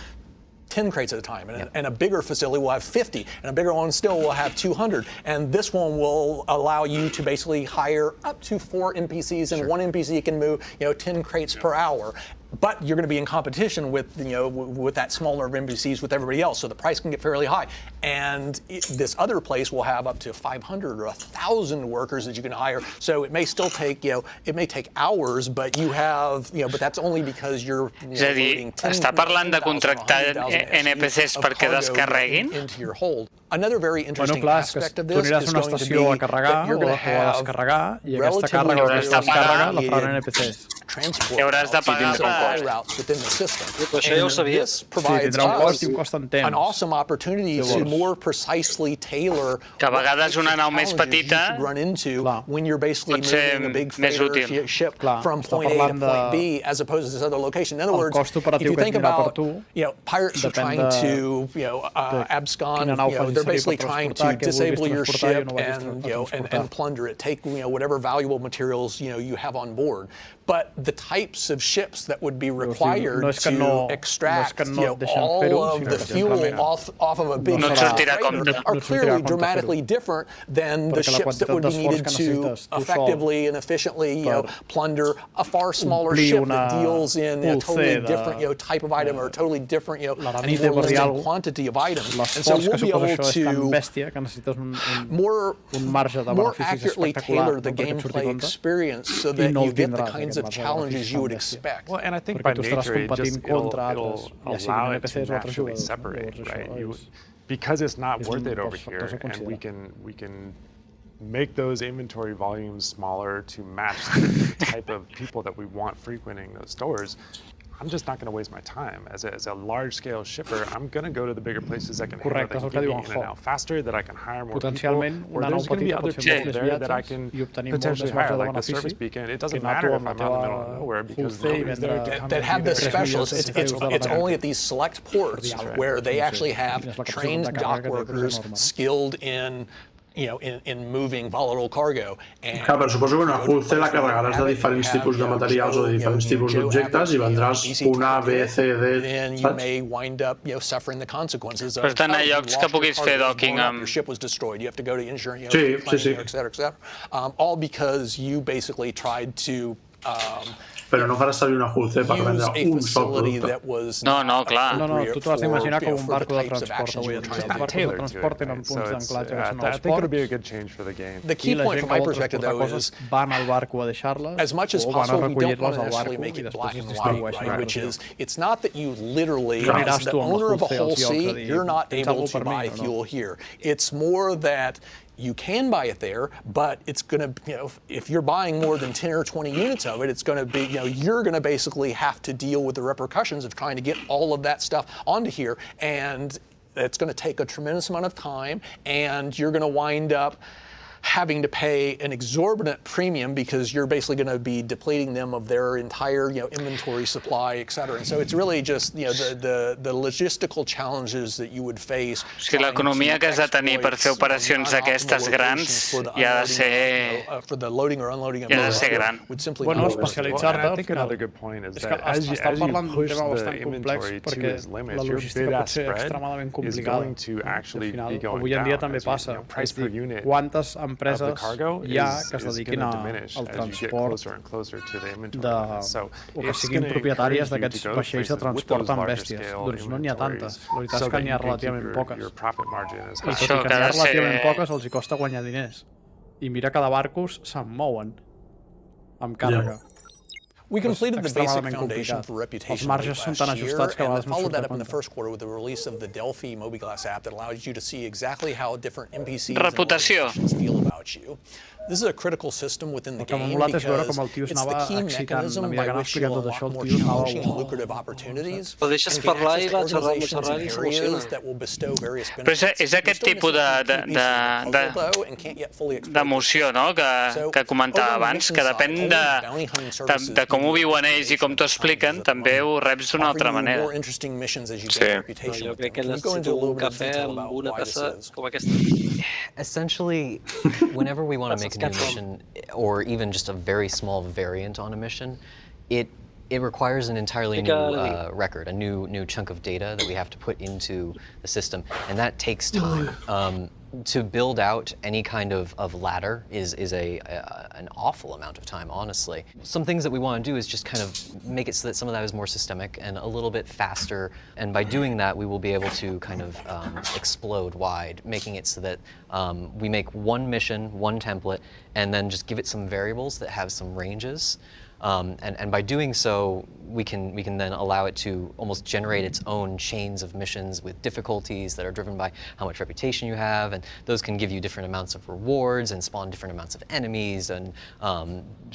10 crates at a time, and a bigger facility will have 50, and a bigger one still will have 200. And this one will allow you to basically hire up to 4 NPCs, and one NPC can move 10 crates per hour. But you're going to be in competition with with that smaller of NPCs with everybody else, so the price can get fairly high. And this other place will have up to 500 or 1,000 workers that you can hire. So it may still take it may take hours, but you have but that's only because you're loading 10 està parlant de contractar NPCs perquè descarreguin? Into your hold. Another very interesting aspect of this is going to be that you're going to have i aquesta càrrega o aquesta descàrrega la faran NPCs. transport hauràs de pagar supply routes within the system. Això ja ho sabia. This provides us an awesome opportunity to more precisely tailor que a vegades una nau més petita run into when you're basically pot ser moving a big més útil. freighter ship from point A to point B as opposed to this other location. In other words, if you think about, pirates are trying to, abscond, they're basically trying to disable your ship and plunder it, take, whatever valuable materials, you have on board. But the types of ships that would be required to extract, all of the fuel off of a big freighter are clearly dramatically different than the ships that would be needed to effectively and efficiently, plunder a far smaller ship that deals in a totally different, type of item or a totally different, and more limited quantity of items. And so we'll be able to more accurately tailor the gameplay experience so that you get the kinds of challenges you would expect. Well, and I think by nature it'll allow it to naturally separate, right? Because it's not worth it over here, and we can make those inventory volumes smaller to match the type of people that we want frequenting those stores. I'm just not going to waste my time. As a large-scale shipper, I'm going to go to the bigger places that can handle that can get me in and out faster, that I can hire more people, or there's going to be other people there that I can potentially hire, like the service beacon. It doesn't matter if I'm out in the middle of nowhere because nobody's there to come that have the specialists. It's only at these select ports where they actually have trained dock workers skilled in in moving volatile cargo. Clar, però suposo que una hull la carregaràs de diferents tipus de materials o de diferents tipus d'objectes i vendràs punt A, B, C, D, saps? Per tant, hi ha llocs que puguis fer docking amb... Sí. All because you basically tried to però no faràs servir una hull per vendre un sol producte. No, clar. No, tu t'ho has d'imaginar com un barco de transport avui en dia. Els barcos de transport tenen punts d'anclatge que són els ports i la gent que vol transportar coses van al barco a deixar-les o van a recollir-les al barco i després es distribueixen. It's not that you literally, as the owner of a whole sea, you're not able to buy fuel here. It's more that you can buy it there, but it's going to, if you're buying more than 10 or 20 units of it, it's going to be, you're going to basically have to deal with the repercussions of trying to get all of that stuff onto here. And it's going to take a tremendous amount of time, and you're going to wind up having to pay an exorbitant premium because you're basically going to be depleting them of their entire, inventory supply, et cetera. And so it's really just, the logistical challenges that you would face. Si l'economia que has de tenir per fer operacions d'aquestes grans ja ha de ser gran. Bueno, especialitzar-te, és que està parlant d'un tema bastant complex perquè la logística pot ser extremadament complicada. Al final, avui en dia també passa. És dir, quantes empreses hi ha que es dediquin al transport o que siguin propietàries d'aquests vaixells de transport amb bèsties. Doncs no n'hi ha tantes. La veritat és que n'hi ha relativament poques. I tot i que n'hi ha relativament poques els hi costa guanyar diners. I mira que de barcos se'n mouen amb càrrega. We completed the basic foundation for reputation last year, and followed that up in the first quarter with the release of the Delphi Mobiglass app that allows you to see exactly how different NPCs and organizations feel about you. This is a critical system within the game because it's the key mechanism by which you unlock more challenging and lucrative opportabilities and can access organizations and areas that will bestow various benefits. Però és aquest tipus d'emoció que comentava abans, que depèn de com ho viuen ells i com t'ho expliquen, també ho reps d'una altra manera. Jo crec que necessito un cafè amb una tassa com aquesta. Essentially, whenever we want to make a new mission, or even just a very small variant on a mission, it requires an entirely new record, a new chunk of data that we have to put into the system, and that takes time. To build out any kind of ladder is an awful amount of time, honestly. Some things that we want to do is just kind of make it so that some of that is more systemic and a little bit faster, and by doing that we will be able to kind of explode wide, making it so that we make one mission, one template, and then just give it some variables that have some ranges. And by doing so, we can then allow it to almost generate its own chains of missions with difficulties that are driven by how much reputation you have, and those can give you different amounts of rewards and spawn different amounts of enemies and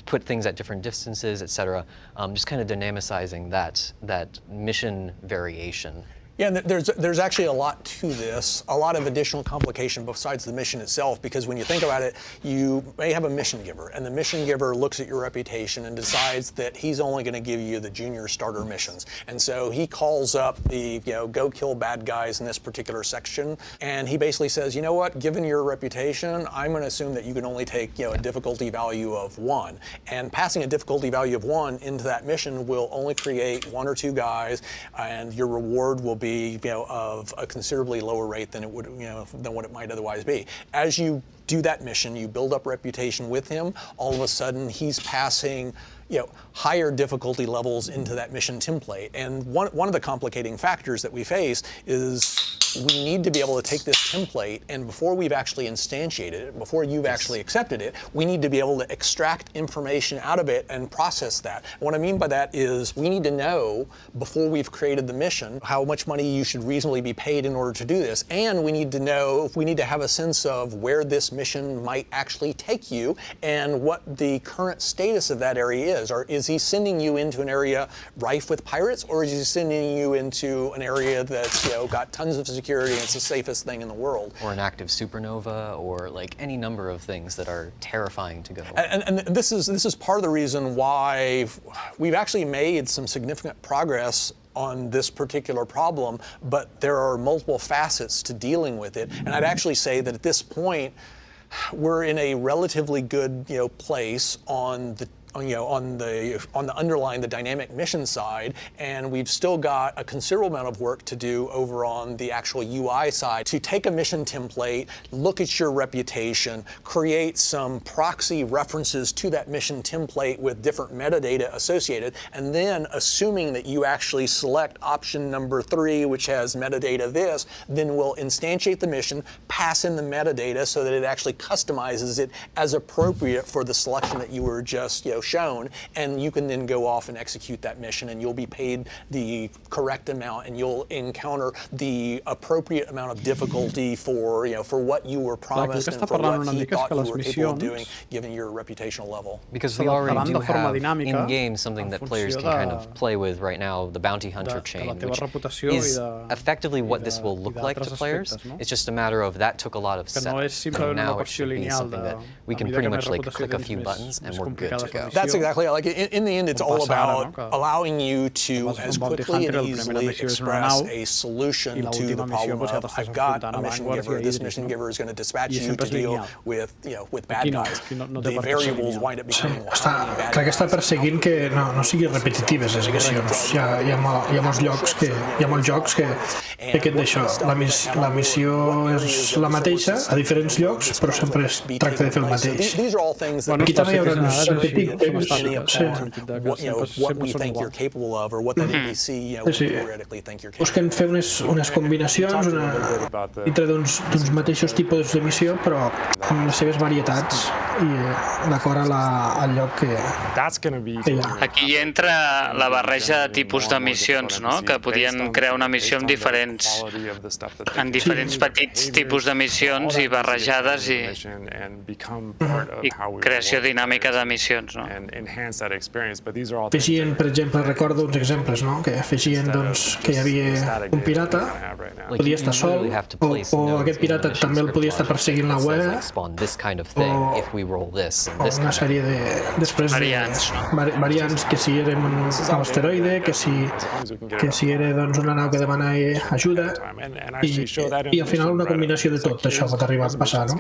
put things at different distances, etc. Just kind of dynamicizing that mission variation. Yeah, and there's actually a lot to this, a lot of additional complication besides the mission itself, because when you think about it, you may have a mission giver, and the mission giver looks at your reputation and decides that he's only going to give you the junior starter missions. And so he calls up the, go kill bad guys in this particular section, and he basically says, you know what, given your reputation, I'm going to assume that you can only take, a difficulty value of 1. And passing a difficulty value of 1 into that mission will only create 1 or 2 guys, and your reward will be of a considerably lower rate than it would, than what it might otherwise be. As you do that mission, you build up reputation with him. All of a sudden, he's passing, higher difficulty levels into that mission template. And one of the complicating factors that we face is we need to be able to take this template, and before we've actually instantiated it, before you've actually accepted it, we need to be able to extract information out of it and process that. And what I mean by that is we need to know, before we've created the mission, how much money you should reasonably be paid in order to do this. And we need to know, we need to have a sense of where this mission might actually take you and what the current status of that area is. Or is he sending you into an area rife with pirates, or is he sending you into an area that's got tons of security and it's the safest thing in the world? Or an active supernova, or like any number of things that are terrifying to go. And this is part of the reason why we've actually made some significant progress on this particular problem, but there are multiple facets to dealing with it. And I'd actually say that at this point, we're in a relatively good place on the underlying the dynamic mission side, and we've still got a considerable amount of work to do over on the actual UI side to take a mission template, look at your reputation, create some proxy references to that mission template with different metadata associated, and then assuming that you actually select option number 3, which has metadata this, then we'll instantiate the mission, pass in the metadata so that it actually customizes it as appropriate for the selection that you were just shown, and you can then go off and execute that mission, and you'll be paid the correct amount, and you'll encounter the appropriate amount of difficulty for what you were promised and for what he thought you were capable of doing, given your reputational level. Because we already do have in-game something that players can kind of play with right now, the bounty hunter chain, which is effectively what this will look like to players. It's just a matter of that took a lot of setup, and now it should be something that we can pretty much click a few buttons and we're good to go. That's exactly like in the end, it's all about allowing you to as quickly and easily express a solution to the problem of I've got a mission giver. This mission giver is going to dispatch you to deal with bad guys. The variables wind up becoming bad. Crec que està perseguint que no sigui repetitives les agressions. Hi ha molts jocs que pequen d'això. La missió és la mateixa a diferents llocs, però sempre es tracta de fer el mateix. Aquí també hi haurà uns repetitius. What we think you're capable of, or what the NPC theoretically think you're capable of. Busquen fer unes combinacions entre d'uns mateixos tipus de missió, però amb les seves varietats i d'acord al lloc que hi ha. Aquí entra la barreja de tipus de missions, no? Que podien crear una missió amb diferents petits tipus de missions i barrejades i creació dinàmica de missions, no? Afegien, per exemple, recordo uns exemples, no? Que afegien que hi havia un pirata, podia estar sol, o aquest pirata també el podia estar perseguint la UEC, o una sèrie després de variants, que si era un asteroide, que si era una nau que demana ajuda, i al final una combinació de tot això pot arribar a passar, no?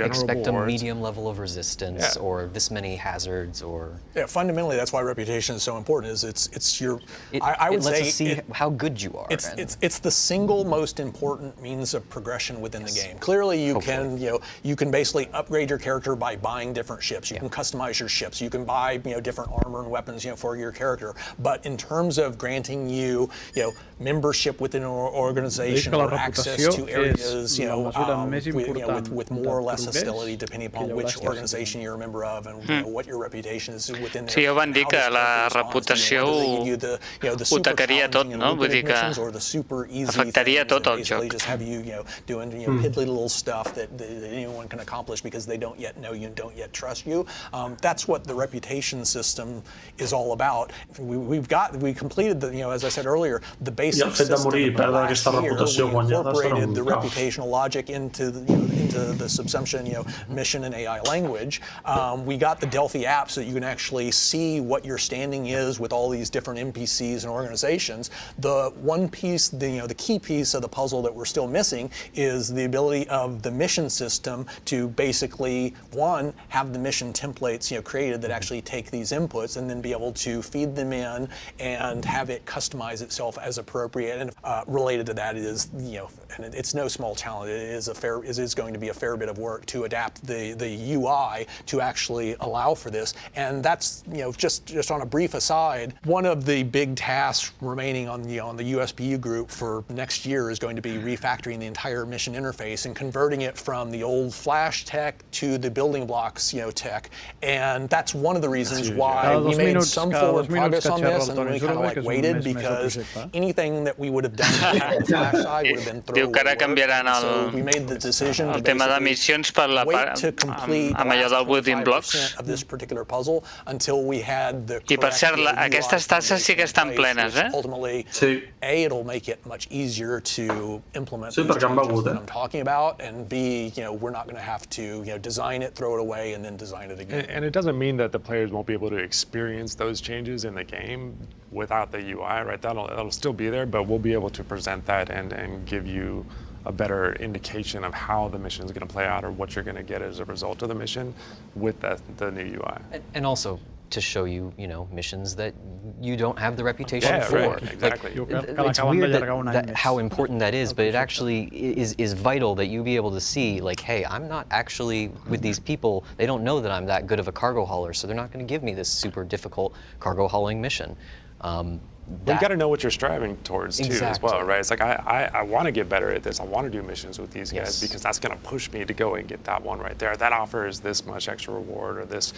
Expect a medium level of resistance, or this many hazards, or fundamentally that's why reputation is so important. Is it's your I would say us see how good you are. It's the single most important means of progression within the game. Clearly you can basically upgrade your character by buying different ships. You can customize your ships. You can buy different armor and weapons for your character. But in terms of granting you membership within an organization or access to areas with more or less hostility depending upon which organization you're a member of and what your reputation is within there. Sí, ja van dir que la reputació ho tacaria tot, no? Vull dir que afectaria tot el joc. Just have you doing piddly little stuff that anyone can accomplish because they don't yet know you and don't yet trust you. That's what the reputation system is all about. We completed as I said earlier, the basic system last year. We incorporated the reputational logic into the subsumption, mission and AI language. We got the Delphi app so that you can actually see what your standing is with all these different NPCs and organizations. The one piece, the key piece of the puzzle that we're still missing is the ability of the mission system to basically, one, have the mission templates created that actually take these inputs and then be able to feed them in and have it customize itself as appropriate. And related to that is, and it's no small challenge. It is going to be a fair bit of work to adapt the UI to actually allow for this. And that's just on a brief aside, one of the big tasks remaining on the USPU group for next year is going to be refactoring the entire mission interface and converting it from the old Flash tech to the building blocks tech. And that's one of the reasons why we made some forward progress on this, and then we kind of waited because anything that we would have done on the Flash side would have been thrown away. So we made the decision to tema de missions per la part amb allò del building blocks. Of this particular puzzle until we had the I per cert, aquestes tasses sí que estan plenes, Ultimately, it'll make it much easier to implement these changes that I'm talking about, and B, we're not going to have to design it, throw it away, and then design it again. And it doesn't mean that the players won't be able to experience those changes in the game without the UI, right? That'll still be there, but we'll be able to present that and give you a better indication of how the mission is going to play out or what you're going to get as a result of the mission with the new UI. And also to show you, missions that you don't have the reputation for. Right, exactly. It's weird how important that is, but it actually is vital that you be able to see, hey, I'm not actually with these people. They don't know that I'm that good of a cargo hauler, so they're not going to give me this super difficult cargo hauling mission. You got to know what you're striving towards too, as well, right? It's like I want to get better at this. I want to do missions with these guys because that's going to push me to go and get that one right there. That offers this much extra reward or this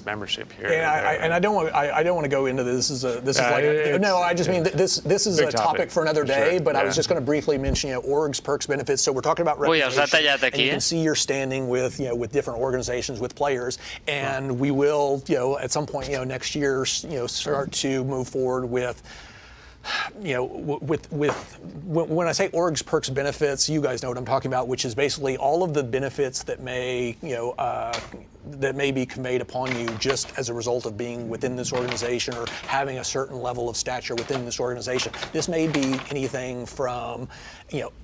membership here. And I don't want to go into this. I just mean this is a topic for another day. But I was just going to briefly mention orgs, perks, benefits. So we're talking about reputation, and you can see your standing with different organizations, with players, and we will at some point next year start to move forward with. When I say orgs, perks, benefits, you guys know what I'm talking about, which is basically all of the benefits that may be conveyed upon you just as a result of being within this organization or having a certain level of stature within this organization. This may be anything from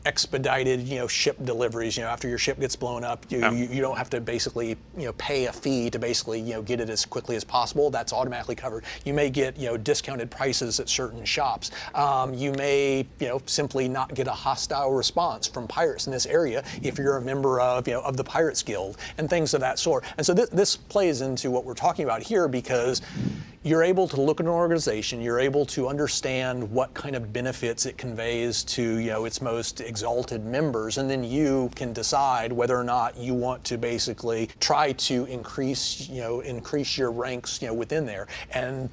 expedited ship deliveries. After your ship gets blown up, you don't have to basically pay a fee to basically get it as quickly as possible. That's automatically covered. You may get discounted prices at certain shops. You may simply not get a hostile response from pirates in this area if you're a member of the Pirates Guild and things of that sort. And so this plays into what we're talking about here, because you're able to look at an organization, you're able to understand what kind of benefits it conveys to its most exalted members, and then you can decide whether or not you want to basically try to increase your ranks within there. And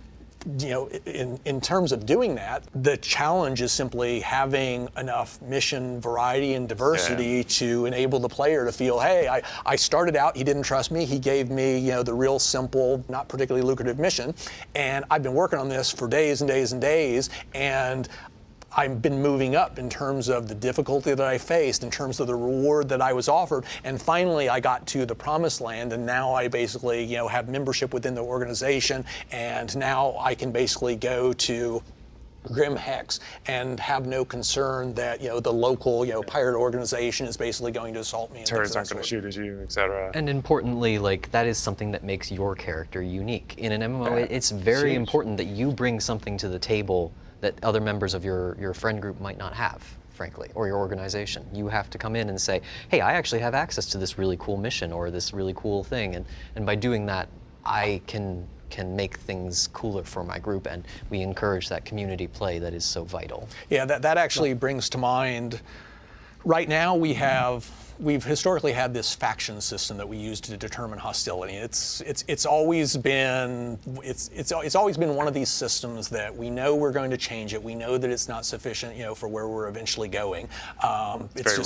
in terms of doing that, the challenge is simply having enough mission variety and diversity to enable the player to feel, hey, I started out, he didn't trust me, he gave me the real simple, not particularly lucrative mission, and I've been working on this for days and days and days, and I've been moving up in terms of the difficulty that I faced, in terms of the reward that I was offered, and finally I got to the promised land, and now I basically have membership within the organization, and now I can basically go to Grim Hex and have no concern that the local pirate organization is basically going to assault me. Terrorists aren't going to shoot at you, etc. And importantly, that is something that makes your character unique. In an MMO, it's very important that you bring something to the table that other members of your friend group might not have, frankly, or your organization. You have to come in and say, hey, I actually have access to this really cool mission or this really cool thing, and by doing that, I can make things cooler for my group, and we encourage that community play that is so vital. Yeah, that actually brings to mind, right now we have we've historically had this faction system that we use to determine hostility. It's always been one of these systems that we know we're going to change it. We know that it's not sufficient, for where we're eventually going. It's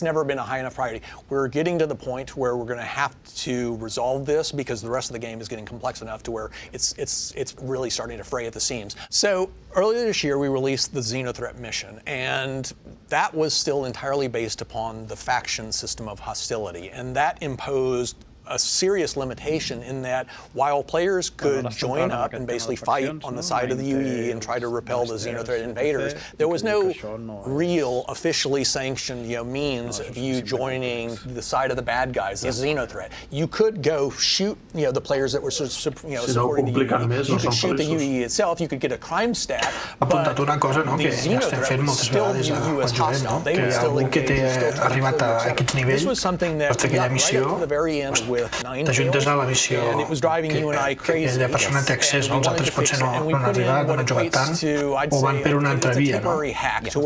never been a high enough priority. We're getting to the point where we're going to have to resolve this because the rest of the game is getting complex enough to where it's really starting to fray at the seams. So earlier this year, we released the Xenothreat mission, and that was still entirely based upon the faction system of hostility, and that imposed a serious limitation in that while players could join up and basically fight on the side of the UE and try to repel the Xenothreat invaders, there was no real officially sanctioned means of you joining the side of the bad guys, the Xenothreat. You could go shoot the players that were supporting the UE. You could shoot the UE itself, you could get a crime stat, but the Xenothreat would still view you as hostile. They would still engage. This was something that we got right up to the very end with t'ajuntes a la missió and it was driving you and I crazy. Aquella persona té accés, els altres potser no han arribat, no han jugat tant, o van per una altra via, no? Això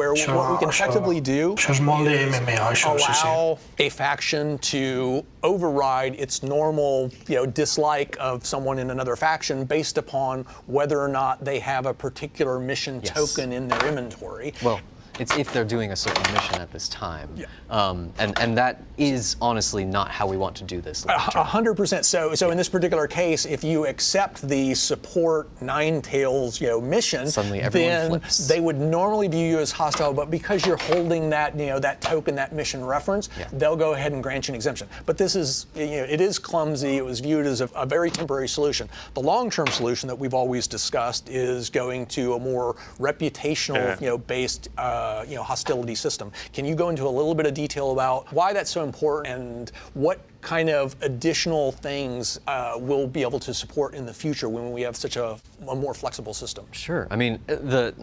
és molt de MMO, això, allow a faction to override its normal, dislike of someone in another faction based upon whether or not they have a particular mission token in their inventory. Well, it's if they're doing a certain mission at this time. And that is honestly not how we want to do this. 100%. So in this particular case, if you accept the support Ninetales mission, suddenly everyone then flips. They would normally view you as hostile, but because you're holding that that token, that mission reference, they'll go ahead and grant you an exemption. But this is it is clumsy. It was viewed as a very temporary solution. The long-term solution that we've always discussed is going to a more reputational based hostility system. Can you go into a little bit of detail about why that's so important and what kind of additional things we'll be able to support in the future when we have such a more flexible system? Sure. I mean, the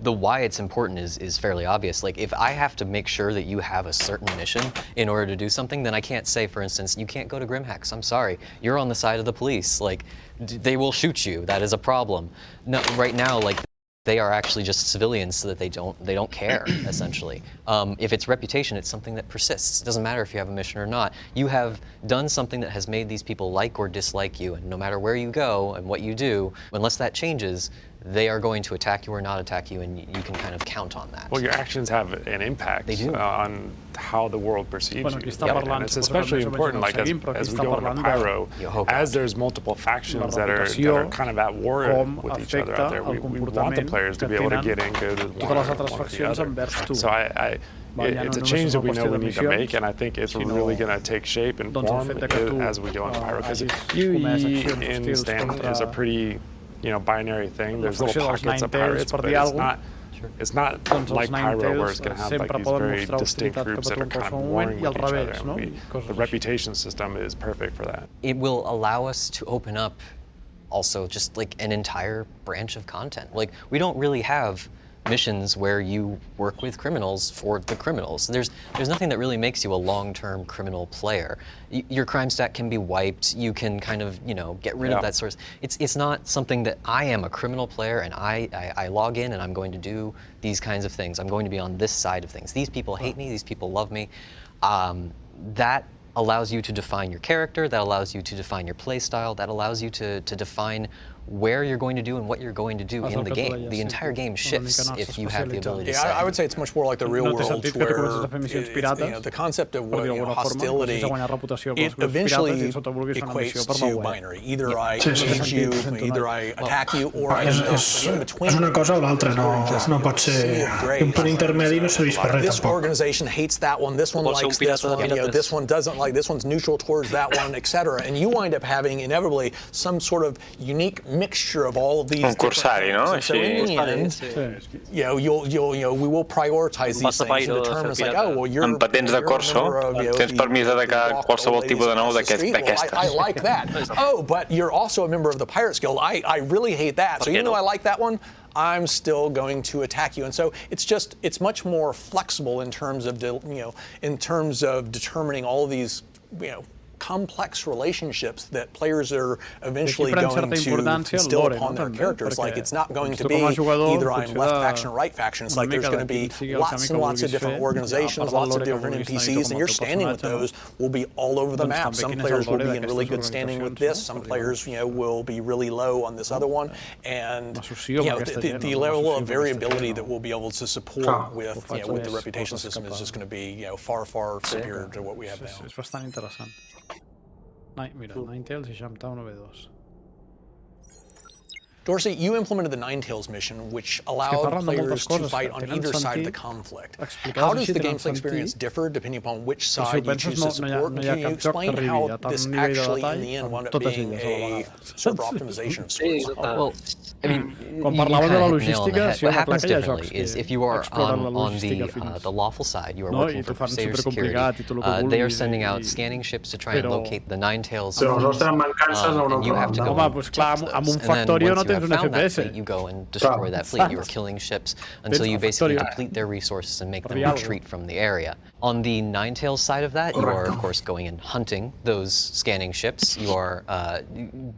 why it's important is fairly obvious. Like, if I have to make sure that you have a certain mission in order to do something, then I can't say, for instance, you can't go to Grimhex. I'm sorry. You're on the side of the police. Like, they will shoot you. That is a problem. No, right now, like, they are actually just civilians, so that they don't care, essentially. If it's reputation, it's something that persists. It doesn't matter if you have a mission or not. You have done something that has made these people like or dislike you, and no matter where you go and what you do, unless that changes, they are going to attack you or not attack you, and you can kind of count on that. Well, your actions have an impact on how the world perceives you. And it's especially important, like as we go into Pyro, as there's multiple factions that are kind of at war with each other out there, we want the players to be able to get in good one or the other. So it's a change that we know we need to make, and I think it's really going to take shape and form as we go into Pyro, because UE in stand is a pretty binary thing. There's little pockets of pirates, but it's not like Pyro where it's going to have like these very distinct groups that are kind of warring with each other. And the reputation system is perfect for that. It will allow us to open up also just like an entire branch of content. Like, we don't really have missions where you work with criminals for the criminals. There's nothing that really makes you a long-term criminal player. Your crime stat can be wiped. You can kind of get rid of that source. It's not something that I am a criminal player and I log in and I'm going to do these kinds of things. I'm going to be on this side of things. These people hate me. These people love me. That allows you to define your character. That allows you to define your play style. That allows you to define where you're going to do and what you're going to do in the game. The entire game shifts if you have the ability to say. I would say it's much more like the real world, where the concept of hostility, it eventually equates to binary. Either I engage you, either I attack you, or I in between. És una cosa o l'altra, no pot ser un punt intermedi, no serveix per res This tampoc. organization hates that one, this one likes this one, this one doesn't like, this one's neutral towards that one, etc. And you wind up having inevitably some sort of unique mixture of all of these. Un cursari, no? So in the end, we will prioritize these things and determine it's like, oh, well, you're amb patents de corso, tens permís d'atacar qualsevol tipus de nou d'aquestes. I like that. Oh, but you're also a member of the Pirates Guild. I really hate that. So even though I like that one, I'm still going to attack you. And so it's much more flexible in terms of determining all of these complex relationships that players are eventually going to instill upon their characters. Like, it's not going to be either I'm left faction or right faction. It's like there's going to be lots and lots of different organizations, lots of different NPCs, and your standing with those will be all over the map. Some players will be in really good standing with this. Some players, will be really low on this other one. And the level of variability that we'll be able to support with the reputation system is just going to be far superior to what we have now. És bastant interessant. Mira, Ninetales 61 V2. Dorsey, you implemented the Ninetales mission, which allowed players to fight on either side of the conflict. How does the gameplay experience differ depending upon which side you choose to support? Can you explain how this actually, in the end, wound up being a server optimization of sorts? Well, I mean, Quan parlaven de la logística, what happens differently is if you are on the lawful side, you are working for Crusader security, they are sending out scanning ships to try and locate the Ninetales. And you have to go and once you have found that fleet, you go and destroy that fleet. You are killing ships until you basically deplete their resources and make them retreat from the area. On the Ninetales side of that, you are, of course, going and hunting those scanning ships. You are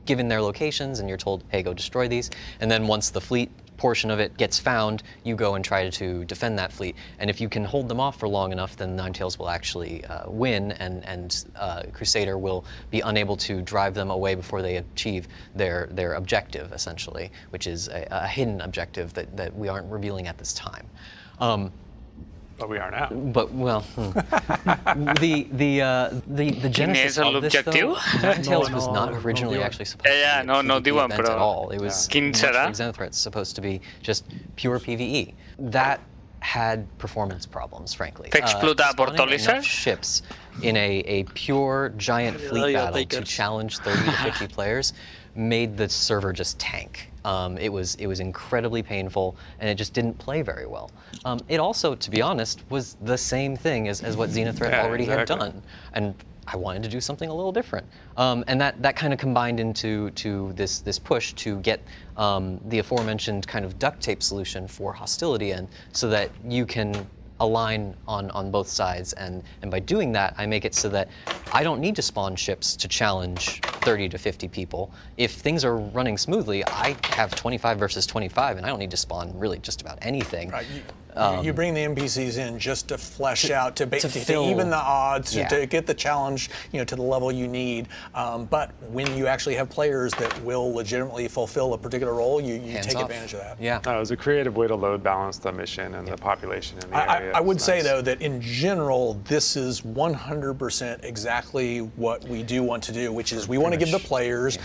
given their locations and you're told, hey, go destroy these. And then once the fleet portion of it gets found, you go and try to defend that fleet. And if you can hold them off for long enough, then Ninetales will actually win, and Crusader will be unable to drive them away before they achieve their objective, essentially, which is a hidden objective that we aren't revealing at this time. But we are now. But, well, the genesis of this, though, Ninetales was not originally actually supposed to be a PvP event at all. It was Xenothreats supposed to be just pure PvE. That had performance problems, frankly. Spawning enough ships in a pure giant fleet battle to challenge 30 to 50 players made the server just tank. It was incredibly painful, and it just didn't play very well. It also, to be honest, was the same thing as what Xenothreat already had done, and I wanted to do something a little different. And that kind of combined into this push to get the aforementioned kind of duct tape solution for hostility in, so that you can align on both sides, and by doing that, I make it so that I don't need to spawn ships to challenge 30 to 50 people. If things are running smoothly, I have 25 versus 25, and I don't need to spawn really just about anything. Right. You bring the NPCs in just to flesh out, to even the odds, to get the challenge, to the level you need. But when you actually have players that will legitimately fulfill a particular role, you take advantage of that. Yeah, it was a creative way to load balance the mission and the population in the area. I would say, though, that in general, this is 100% exactly what we do want to do, which is we want to give the players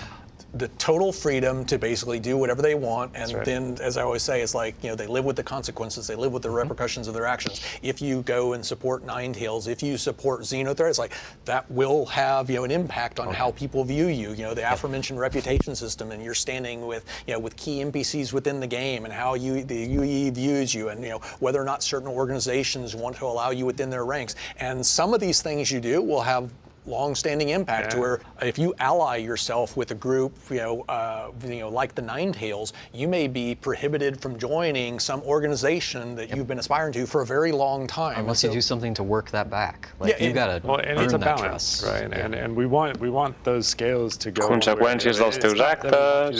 the total freedom to basically do whatever they want, and then, as I always say, it's like, they live with the consequences, they live with the repercussions of their actions. If you go and support Ninetales, if you support Xenothreat, it's like that will have an impact on how people view you. The aforementioned reputation system, and you're standing with with key NPCs within the game, and how the UE views you, and whether or not certain organizations want to allow you within their ranks. And some of these things you do will have long-standing impact, to where if you ally yourself with a group, like the Ninetales, you may be prohibited from joining some organization that you've been aspiring to for a very long time. Unless you do something to work that back. Like, you gotta and it's a balance, right? And we want those scales to go. Conseqüències dels teus actes.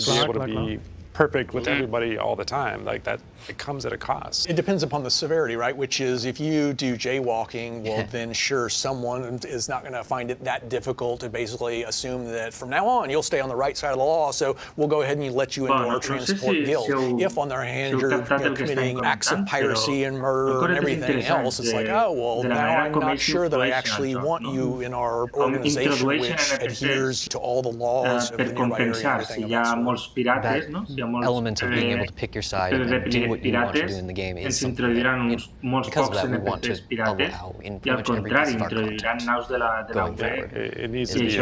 To be able to be perfect with everybody all the time, like that, it comes at a cost. It depends upon the severity, right? Which is, if you do jaywalking, well, then sure, someone is not going to find it that difficult to basically assume that from now on you'll stay on the right side of the law, so we'll go ahead and let you into our transport guild. If, on the other hand, you're committing acts of piracy and murder and everything else, it's like, oh, well, now I'm not sure that I actually want you in our organization, which adheres to all the laws of the nearby area and everything else. Element of being able to pick your side and do what you want to do in the game is something that, because of that, we want to allow in pretty much every piece of our content going forward. It needs to be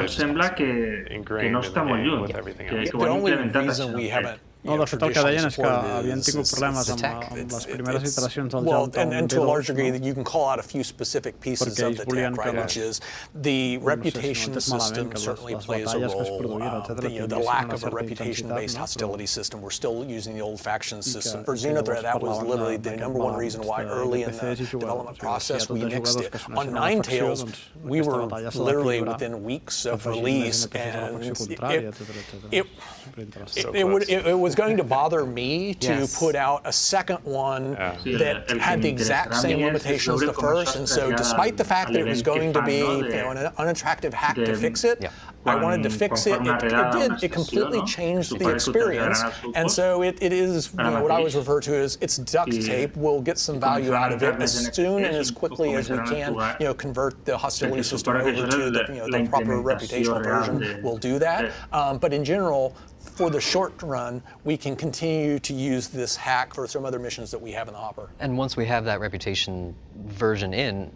ingrained in the game with everything else. The only reason we haven't No, de fet, el que deien és que havien tingut problemes amb les primeres iteracions del joc. And to a large degree, that you can call out a few specific pieces of the tech, right? Which is the reputation system certainly plays a role. The lack of a reputation-based hostility system. We're still using the old faction system. For Xenothreat, that was literally the number one reason why early in the development process we nixed it. On Ninetales, we were literally within weeks of release, and it was going to bother me to put out a second one that had the exact same limitations as the first, and so despite the fact that it was going to be an unattractive hack to fix it, I wanted to fix it. It completely changed the experience, and so it is what I always refer to as it's duct tape. We'll get some value out of it as soon and as quickly as we can. Convert the hostility system over to the proper reputational version. We'll do that, but in general, for the short run, we can continue to use this hack for some other missions that we have in the hopper. And once we have that reputation version in,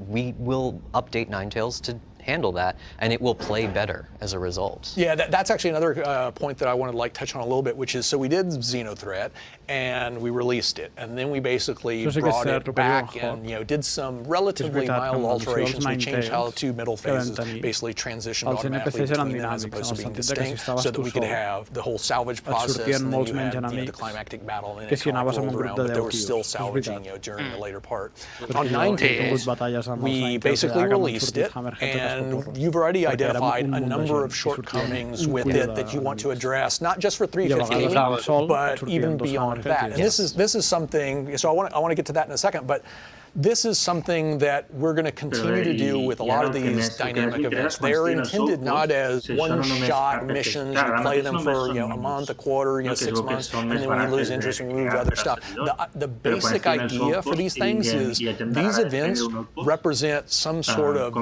we will update Ninetales to handle that, and it will play better as a result. Yeah, that's actually another point that I wanted to touch on a little bit, which is, so we did Xenothreat, and we released it, and then we basically brought it back and did some relatively mild alterations. We changed how the two middle phases basically transitioned automatically between them as opposed to being distinct, so that we could have the whole salvage process, and then you had the climactic battle, and it kind of rolled around, but there was still salvaging during the later part. On Ninetales, we basically released it, and you've already identified a number of shortcomings with it that you want to address, not just for 315, but even beyond that. And this is something, so I want to get to that in a second, but this is something that we're going to continue to do with a lot of these dynamic events. They're intended not as one-shot missions. We play them for a month, a quarter, 6 months, and then we lose interest and we move to other stuff. The basic idea for these things is these events represent some sort of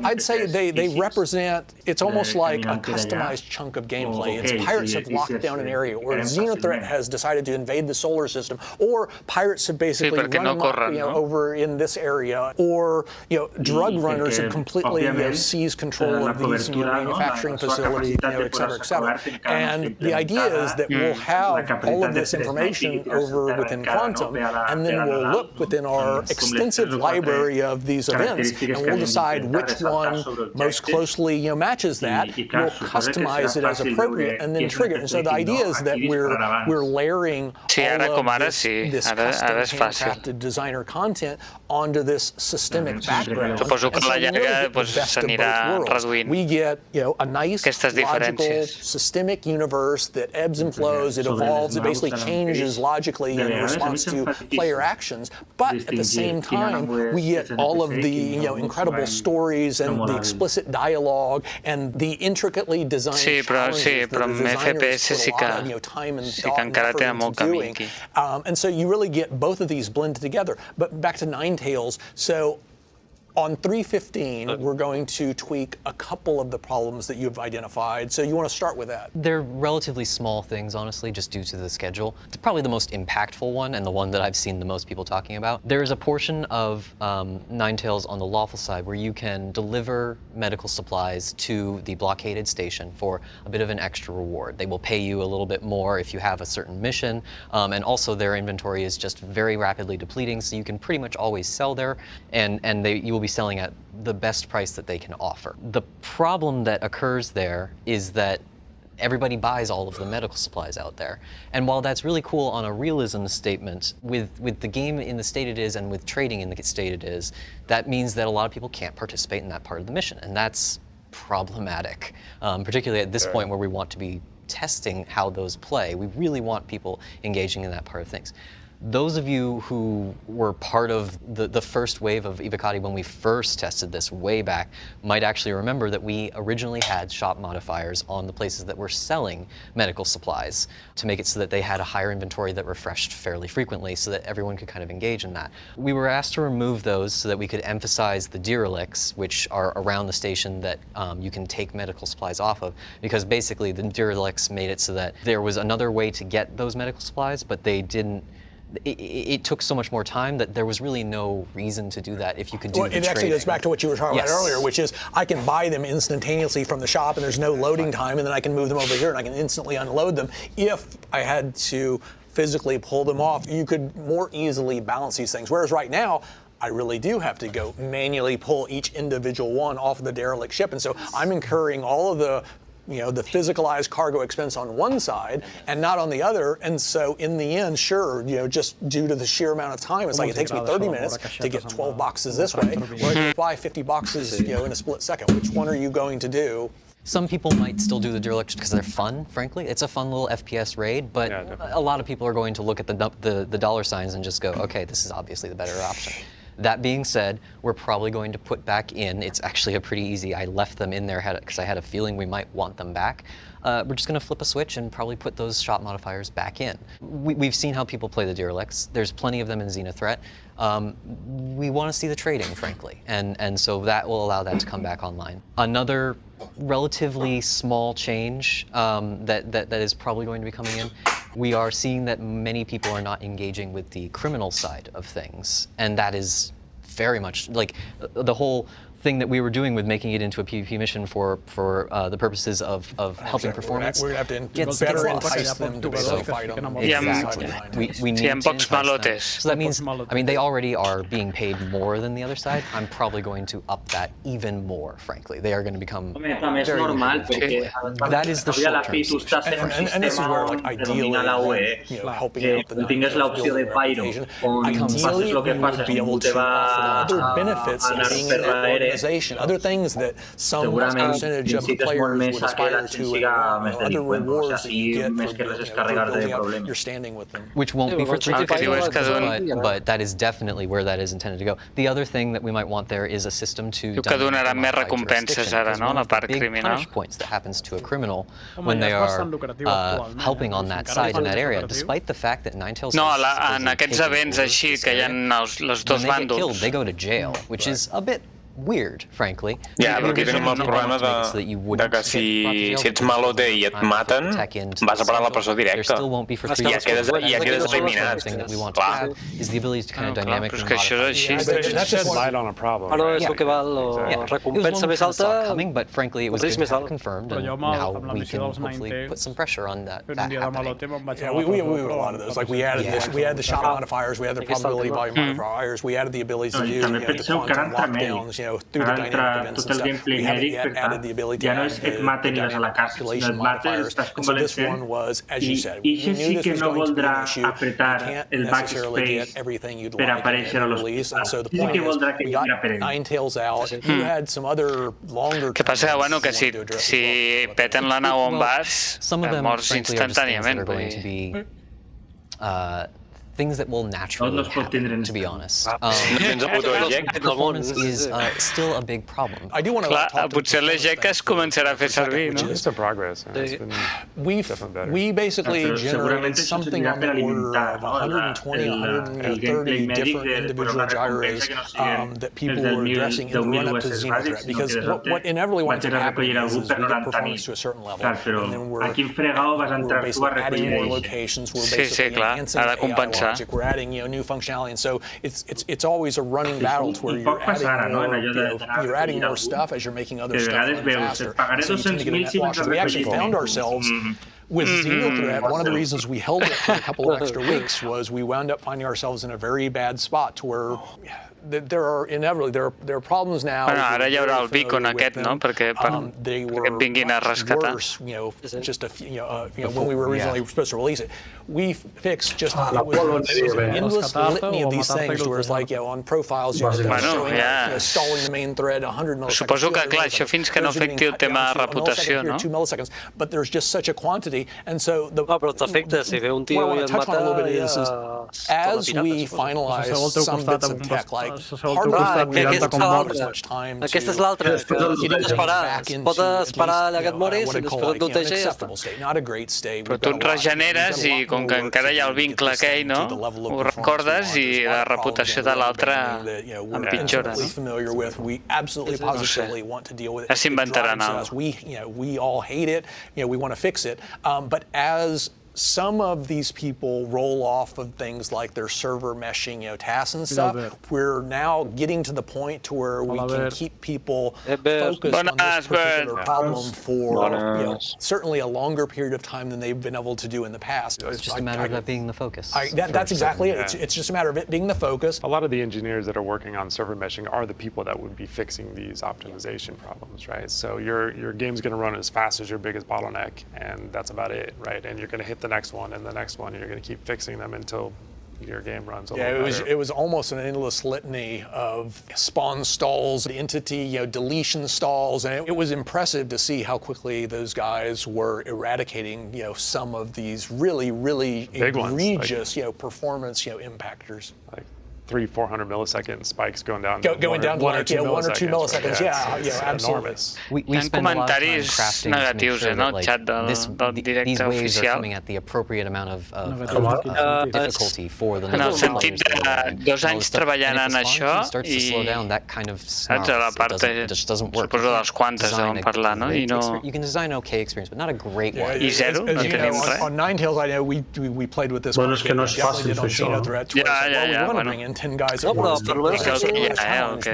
I'd say they represent. It's almost like a customized chunk of gameplay. It's pirates have locked down an area, or Xenothreat has decided to invade the solar system, or pirates have basically run amok, over in this area, or drug runners have completely seized control of these manufacturing facilities, et cetera, et cetera. And the idea is that we'll have all of this information over within Quantum, and then we'll look within our extensive library of these events, and we'll decide which one most closely matches that. We'll customize it as appropriate, and then trigger it. And so the idea is that we're layering all of this custom handcrafted designer content onto this systemic background. Suposo que a la llarga s'anirà reduint we get a nice, logical, systemic universe that ebbs and flows, it evolves, it basically changes logically in response to player actions, but at the same time we get all of the incredible stories and the explicit dialogue and the intricately designed challenges that the designers put a lot of time and thought and effort into doing. And so you really get both of these blended together. But back to Ninetales, so on 315, we're going to tweak a couple of the problems that you've identified. So you want to start with that? They're relatively small things, honestly, just due to the schedule. It's probably the most impactful one and the one that I've seen the most people talking about. There is a portion of Ninetales on the lawful side where you can deliver medical supplies to the blockaded station for a bit of an extra reward. They will pay you a little bit more if you have a certain mission, and also their inventory is just very rapidly depleting, so you can pretty much always sell there, and you will be selling at the best price that they can offer. The problem that occurs there is that everybody buys all of the medical supplies out there. And while that's really cool on a realism statement, with the game in the state it is and with trading in the state it is, that means that a lot of people can't participate in that part of the mission. And that's problematic, particularly at this point where we want to be testing how those play. We really want people engaging in that part of things. Those of you who were part of the first wave of Evocati when we first tested this way back might actually remember that we originally had shop modifiers on the places that were selling medical supplies to make it so that they had a higher inventory that refreshed fairly frequently so that everyone could kind of engage in that. We were asked to remove those so that we could emphasize the derelicts, which are around the station that you can take medical supplies off of, because basically the derelicts made it so that there was another way to get those medical supplies, but they didn't it took so much more time that there was really no reason to do that if you could do the It actually goes back to what you were talking about earlier, which is I can buy them instantaneously from the shop and there's no loading time, and then I can move them over here and I can instantly unload them. If I had to physically pull them off, you could more easily balance these things. Whereas right now, I really do have to go manually pull each individual one off of the derelict ship. And so I'm incurring all of the the physicalized cargo expense on one side and not on the other. And so in the end, sure, just due to the sheer amount of time, it's like it takes me 30 minutes to get 12 boxes this way, or I can buy 50 boxes, in a split second. Which one are you going to do? Some people might still do the derelict because they're fun, frankly. It's a fun little FPS raid, but a lot of people are going to look at the dollar signs and just go, okay, this is obviously the better option. That being said, we're probably going to put back in. It's actually a pretty easy. I left them in there because I had a feeling we might want them back. We're just going to flip a switch and probably put those shop modifiers back in. We've seen how people play the derelicts. There's plenty of them in Xenothreat. We want to see the trading, frankly, and so that will allow that to come back online. Another relatively small change that is probably going to be coming in. We are seeing that many people are not engaging with the criminal side of things, and that is very much like the whole thing that we were doing with making it into a PvP mission for the purposes of helping performance. We're going to have to better entice them to basically fight them. Exactly. We need to entice them. So that means, they already are being paid more than the other side. I'm probably going to up that even more, frankly. They are going to become very that is the short term. And this is where, ideally, helping out the ideally, we would be able to offer other benefits of being in that organization, other things that some percentage of the players would aspire to, and other rewards that you get for building up your standing with them. Which won't be for 3 to 5, but that is definitely where that is intended to go. The other thing that we might want there is a system to donaran més recompenses ara, no? La part criminal. Big points that happens to a criminal when they are helping on that side in that area, despite the fact that Ninetales. No, en aquests events així que hi ha els dos bàndols. They go to jail, which is a bit weird, frankly. Ja, però aquí tenim el problema de que si ets malote i et maten, vas a parar a la presó directa. I ja quedes eliminat. Clar. Però és que això és així. Però és el que val la recompensa més alta, but frankly, it was risc més alt. confirmed, and now we can hopefully put some pressure on that happening. Yeah, we have a lot of those. Like we added the shot modifiers, we added the probability volume modifiers, we added the ability to do quantum lockdowns, through the dynamic events and stuff. We haven't yet added the ability to add the dynamic calculation modifiers. And so this one was, as you said, we knew this was going to be an issue. You can't necessarily get everything you'd like in a release. And so the point is, we got Ninetales out. You had some other longer Què passa? Bueno, que si peten la nau on vas, morts instantàniament. Things that will naturally happen, to be honest. Performance is still a big problem. I do want to talk to potser l'ejecte es començarà a fer servir, no? It's a progress. We basically generated something on the order of 120, 130 different individual gyros that people were addressing in the run-up to Xenothreat. Because what inevitably winds up happening is we get performance to a certain level, and then we're basically adding more locations, we're basically enhancing the AI logic, we're adding new functionality, and so it's always a running battle to where you're adding more stuff as you're making other stuff run faster. So you tend to get a net wash. We actually found ourselves with Xenothreat, one of the reasons we held it for a couple of extra weeks was we wound up finding ourselves in a very bad spot to where there are problems now. Bueno, ara hi haurà el beacon aquest, no? Perquè vinguin a rescatar. Just when we were originally supposed to release it, we fixed just an endless litany of these things where it's like on profiles stalling the main thread 100 milliseconds. Suposo que clar, això fins que no afecti el tema de reputació, no? 2 milliseconds, but there's just such a quantity, and so però t'afecta si ve un tio i et mata. As we finalize some bits of tech, like aquesta és l'altra, es pot esperar allà que et moris i després et neteja i ja està. Però tu et regeneres i com que encara hi ha el vincle aquell, no? Ho recordes i la reputació de l'altre empitjora. No sé, ja s'inventaran alguna cosa. We all hate it, we want to fix it, but as some of these people roll off of things like their server meshing, tasks and stuff. We're now getting to the point to where we can keep people focused on this particular problem for certainly a longer period of time than they've been able to do in the past. It's just a matter of that being the focus. That's exactly it. It's just a matter of it being the focus. A lot of the engineers that are working on server meshing are the people that would be fixing these optimization problems, right? So your game's going to run as fast as your biggest bottleneck, and that's about it, right? And you're going to hit the next one and the next one, and you're going to keep fixing them until your game runs a little better. It was almost an endless litany of spawn stalls, entity, deletion stalls, and it was impressive to see how quickly those guys were eradicating, some of these really, really big egregious, performance, impactors. Like 300-400 millisecond spikes going down. Going down to like 1 or 2 milliseconds. Absolutely. We spend a lot of time crafting negatius, to make sure xat that these waves are coming at the appropriate amount of difficulty for the en el sentit de 2 anys treballant en això i saps, a la part suposo dels quantes deuen parlar, no? You can design an okay experience, but not a great one. I zero, no tenim res. On Ninetales, I know we played with this. Bueno, és que no és fàcil fer això. Bring in 10 guys at once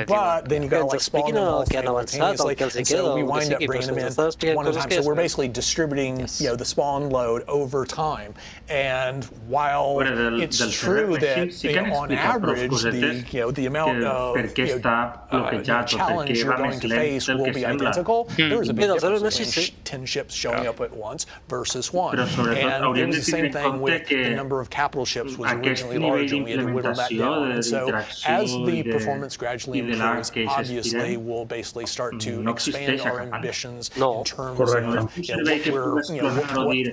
but then you got to like spawn them all simultaneously, and so we wind up bringing them in one at a time. So we're basically distributing the spawn load over time, and while it's true that on average the amount of challenge you're going to face will be identical, there is a big difference between 10 ships showing up at once versus 1, and it was the same thing with the number of capital ships was originally large, and we had to whittle that down. And so as the performance gradually improves, obviously we'll basically start to expand our ambitions in terms of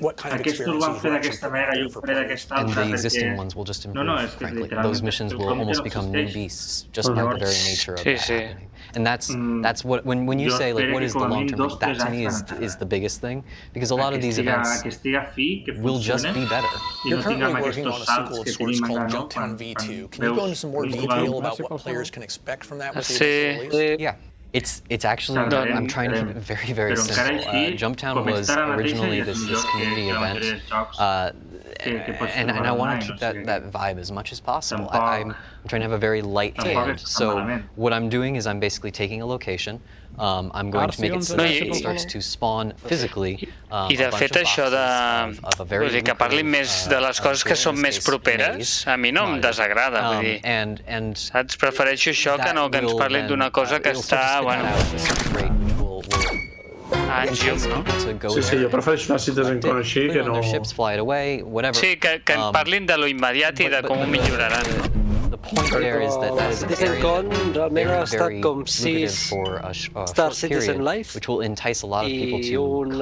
what kind of experience we're actually for players. And the existing ones will just improve, frankly. Those missions will almost become new beasts just by the very nature of that happening. And that's what, when you say, like, what is the long-term, that to me is the biggest thing, because a lot of these events will just be better. You're currently working on a sequel of sorts called Jumptown V2. Can you go into some more detail about what players can expect from that? Yeah. It's actually, I'm trying to keep it very, very simple. Jumptown was originally this community event, and I want to keep that vibe as much as possible. I'm trying to have a very light hand. So what I'm doing is I'm basically taking a location, I'm going to make it so that it starts to spawn physically. I de fet això vull dir, que parlin més de les coses que són més properes, a mi no em desagrada, vull dir, saps? Prefereixo això que no que ens parlin d'una cosa que està, bueno, anys llum, no? Sí, jo prefereixo una Citizencon així que no... Sí, que en parlin de lo immediat i de com ho milloraran. The point there is that is an area very lucrative for a short period, which will entice a lot of people to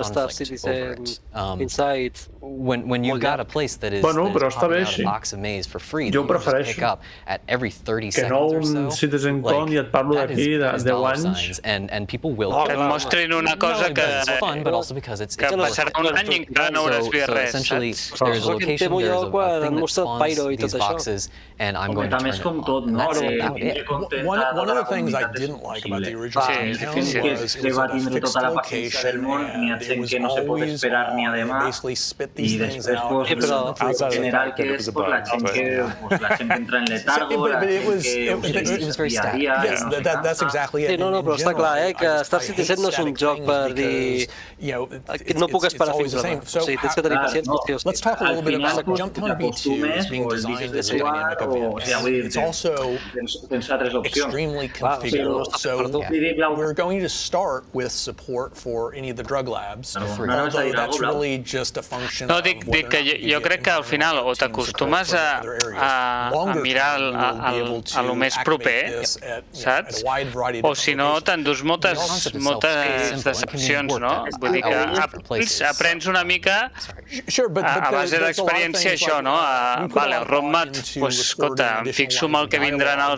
conflict over it. When you've got a place that is popping out a box of maize for free that you just pick up at every 30 seconds or so, that is dollar signs, and people will et mostrin una cosa que fun, but also because it's passarà un any i encara no hauràs vist res, essentially there's a location, there's a thing that spawns these boxes, and I'm going to turn it on. And that's about it. One of the things I didn't like about the original Jumptown was it was a fixed location, and it was always basically spit these things out. But it was very static. Yes, that's exactly it. No, però està clar, que Star Citizen no és un joc per dir no puc esperar fins demà. O sigui, tens que tenir paciència. Let's talk a little bit about Jumptown V2 is being designed as a dynamic event. It's also extremely configurable. So we're going to start with support for any of the drug labs, although that's really just a function of dic que jo crec que al final o t'acostumes a mirar a lo més proper, saps? O si no, t'endús moltes decepcions, no? Vull dir que aprens una mica a base d'experiència això, no? Vale, el roadmap, doncs, escolta, en fixo en el que vindrà en el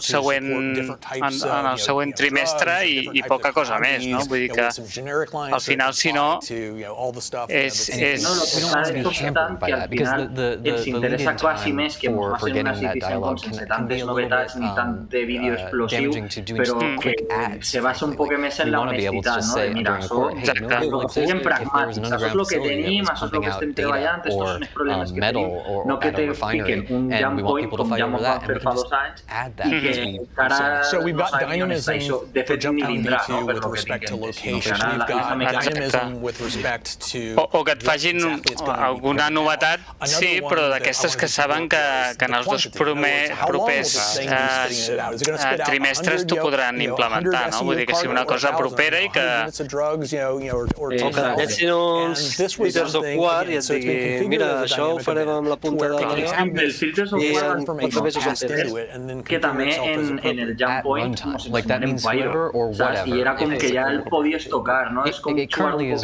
següent trimestre i poca cosa més, no? Vull dir que al final, si no, és... No, lo que està important que al final ens interessa quasi més que ens facin una Citizencon sense tantes novetats ni tant de vídeo explosiu, però que se basa un poc més en la honestitat, no? De mira, siguem pragmàtics, això és el que tenim, això és el que estem treballant, aquests són els problemes que tenim, no que te fiquen un jump point com ja ens van fer fa 2 anys i que encara no sabem on està això, de fet ni vindrà, no? Per lo que tinguem, o que et facin alguna novetat, sí, però d'aquestes que saben que en els 2 propers trimestres t'ho podran implementar, no? Vull dir que sigui una cosa propera i que... Si no uns filtres software i et digui, mira, això ho farem amb la punta de la... Els filtres software que també en el jump point en Pyro, saps? I era com que ja el podies tocar, no? És com jugar un poquet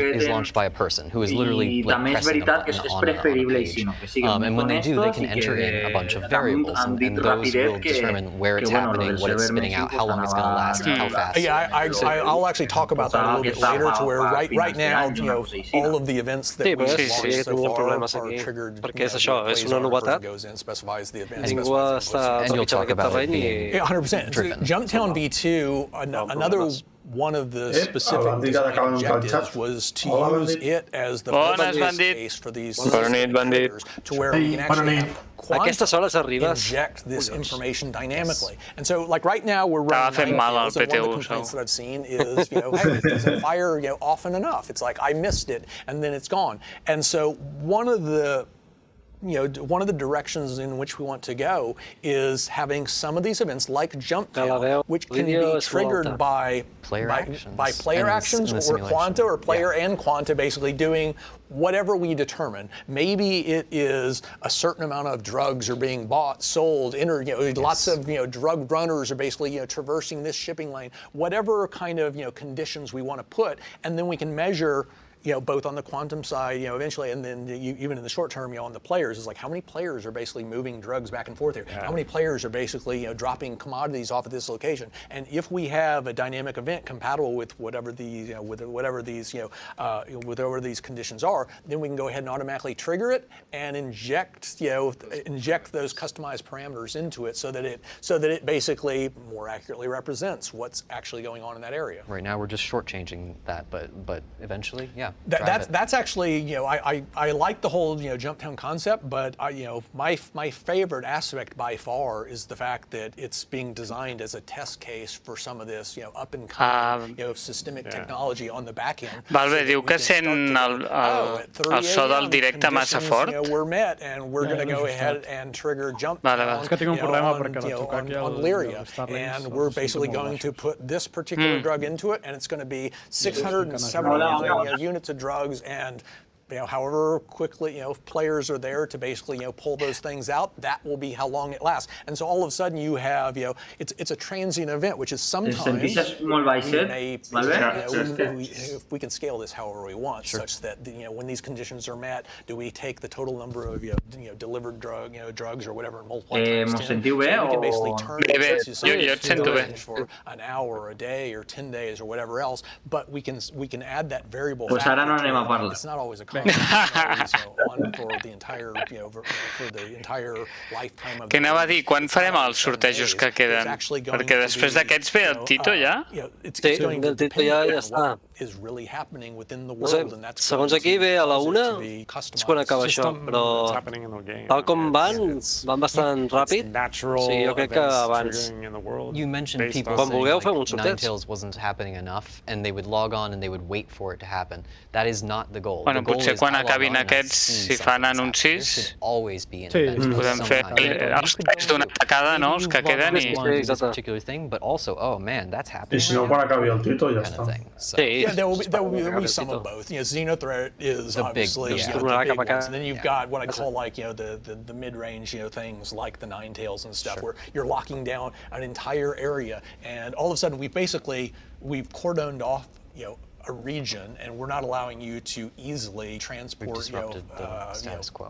i també és veritat que és preferible així, no? Que siguin més honestos i que han dit rapidet que bueno, lo del server México I'll actually talk about that a little bit later, to where right now, all of the events that we've launched so far are triggered. Perquè és això, és una novetat. Ningú està trepitjant aquest terreny i... 100%. Jumptown V2, another one of the specific objectives was to use it as the first space for these systems to where we can actually inject this information dynamically. And so, like right now, we're running 9 tails, and one of the complaints that I've seen is, hey, it doesn't fire often enough. It's like, I missed it, and then it's gone. And so one of the directions in which we want to go is having some of these events like Jumptown, which can be triggered by player actions or Quanta, or player and Quanta basically doing whatever we determine. Maybe it is a certain amount of drugs are being bought, sold, lots of drug runners are basically traversing this shipping lane. Whatever kind of conditions we want to put, and then we can measure both on the quantum side, eventually, and then even in the short term, on the players, is like how many players are basically moving drugs back and forth here? Yeah. How many players are basically dropping commodities off at this location? And if we have a dynamic event compatible with whatever these whatever these conditions are, then we can go ahead and automatically trigger it and inject those customized parameters into it so that it basically more accurately represents what's actually going on in that area. Right now, we're just shortchanging that, but eventually, yeah. That's actually, I like the whole Jumptown concept, but my favorite aspect by far is the fact that it's being designed as a test case for some of this up and coming systemic technology on the back end. Valve diu que sent el so del directe massa fort. We're met and we're going to go ahead and trigger Jumptown on Lyria, and we're basically going to put this particular drug into it, and it's going to be 670 units of drugs, and however quickly players are there to basically pull those things out, that will be how long it lasts. And so all of a sudden you have it's a transient event, which is sometimes we can scale this however we want, such that when these conditions are met, do we take the total number of delivered drugs or whatever and multiply times 10? So we can basically turn it for an hour or a day or 10 days or whatever else, but we can add that variable factor. It's not always a cost. Que anava a dir, quan farem els sortejos que queden? Perquè després d'aquests ve el Tito ja? Sí, el Tito ja està. No sé, segons aquí ve a la 1, és quan acaba això, però tal com van bastant ràpid, sí, jo crec que abans. Quan vulgueu fem un sorteig. Ninetales wasn't happening enough, and they would log on and they would wait for it to happen. That is not the goal. Bueno, potser quan acabin aquests, si fan anuncis, podem fer els tests d'una tacada, no?, els que queden i... But also, oh man, that's happening. I si no, quan acabi el Tito, ja està. Yeah, there will be some of both. Xenothreat is obviously the big ones, and then you've got what I call like the mid-range things like the Ninetales and stuff, where you're locking down an entire area, and all of a sudden we've cordoned off a region, and we're not allowing you to easily transport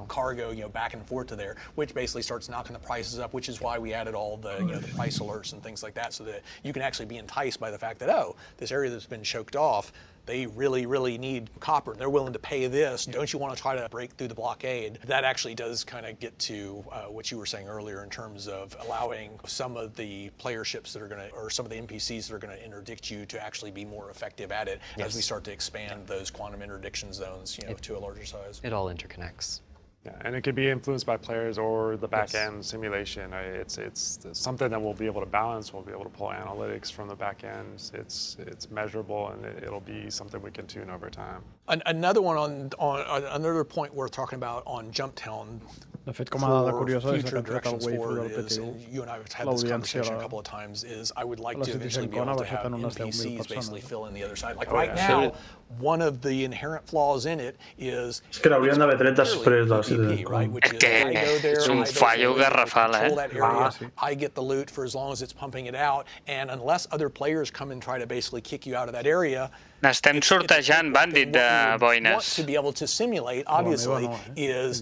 cargo back and forth to there, which basically starts knocking the prices up, which is why we added all the the price alerts and things like that, so that you can actually be enticed by the fact that, oh, this area that's been choked off, they really need copper. They're willing to pay this. Don't you want to try to break through the blockade? That actually does kind of get to what you were saying earlier in terms of allowing some of the player ships that are going to, or some of the NPCs that are going to interdict you to actually be more effective at it as we start to expand those quantum interdiction zones, to a larger size. It all interconnects. Yeah, and it could be influenced by players or the back-end simulation. It's something that we'll be able to balance. We'll be able to pull analytics from the back-end. It's measurable, and it'll be something we can tune over time. Another one on another point worth talking about on Jumptown. De fet, com a dada curiosa, és que el waifu del PTU, you and I have had this conversation a couple of times, is I would like to eventually be able to have NPCs basically fill in the other side. Like right now, one of the inherent flaws in it is... És que l'haurien d'haver tret després del Citizencon. És un fallo garrafal, I get the loot for as long as it's pumping it out, and unless other players come and try to basically kick you out of that area, n'estem sortejant, Bandit, de boines. To be able to simulate, obviously, is...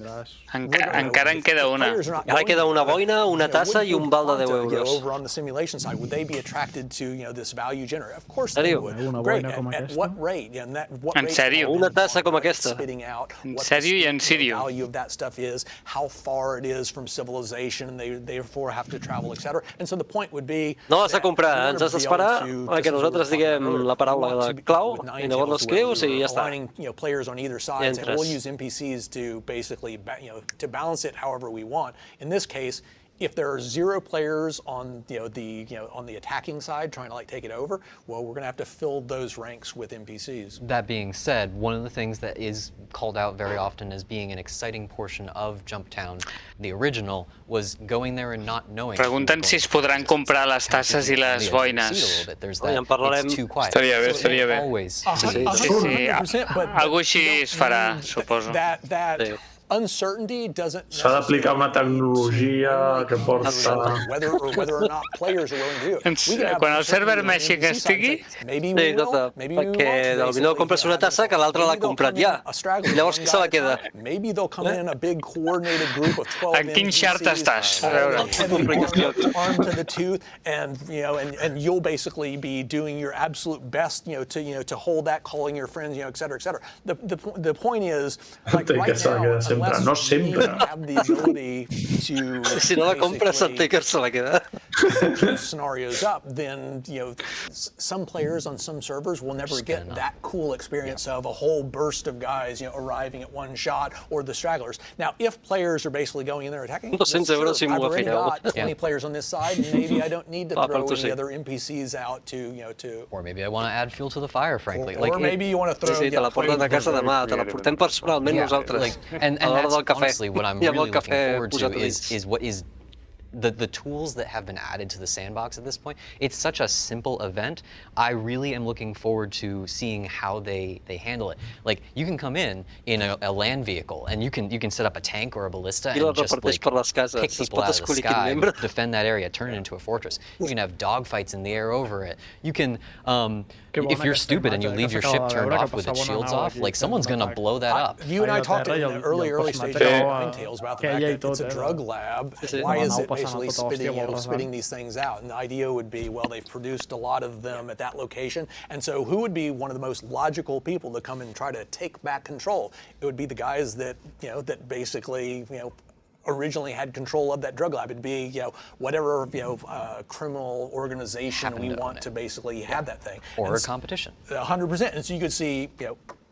Encara en queda una. Ara queda una boina, una tassa i un val de 10 euros. Over on the simulation side, would they be attracted to this value generator? Of course they would. Great. At what rate? En sèrio? Una tassa com aquesta. En sèrio i en sèrio. The value of that stuff is, how far it is from civilization, and they therefore have to travel, etc. And so the point would be... No has de comprar, ens has d'esperar que nosaltres diguem la paraula de clau i llavors l'escrius i ja està. Players on either side, and we'll use NPCs to basically, to balance it however we want. In this case, if there are 0 players on on the attacking side trying to take it over, well, we're going to have to fill those ranks with NPCs. That being said, one of the things that is called out very often as being an exciting portion of Jumptown, the original, was going there and not knowing. Pregunten si es podran comprar les tasses i les boines. Ja en parlarem. Estaria bé, estaria bé. Sí, algo així es farà, suposo. Uncertainty doesn't. S'ha d'aplicar una tecnologia que porta. Whether or not players are willing to do it. Quan el server Magic estigui, perquè potser compres una tassa que l'altre l'ha comprat ja. I llavors qui se la queda? Maybe they'll come in a big coordinated group of 12 en quin xart estàs? Armed to the tooth, and you'll basically be doing your absolute best, to hold that, calling your friends, et cetera, et cetera. The point is, like right now, no sempre. Si no la compres, el Taker se la queda. Scenarios up, then some players on some servers will never get that cool experience of a whole burst of guys arriving at one shot, or the stragglers. Now, if players are basically going in there attacking, I've already got 20 players on this side, and maybe I don't need to throw any other NPCs out to. Or maybe I want to add fuel to the fire, frankly. Or maybe you want to throw. Sí, te la porten a casa demà, te la portem personalment nosaltres. And that's honestly what I'm really looking forward to is what is the tools that have been added to the sandbox at this point. It's such a simple event. I really am looking forward to seeing how they handle it. Like, you can come in a land vehicle, and you can set up a tank or a ballista and just pick people out of the sky, defend that area, turn it into a fortress. You can have dogfights in the air over it. You can, if you're stupid and you leave your ship turned off with its shields off, like, someone's gonna blow that up. You and I talked in the early stages of Tales about the fact that it's a drug lab. Why is it basically spitting these things out? And the idea would be, well, they've produced a lot of them at that location, and so who would be one of the most logical people to come and try to take back control? It would be the guys that that basically originally had control of that drug lab. It'd be whatever criminal organization we want to basically have that thing, or a competition. 100%. And so you could see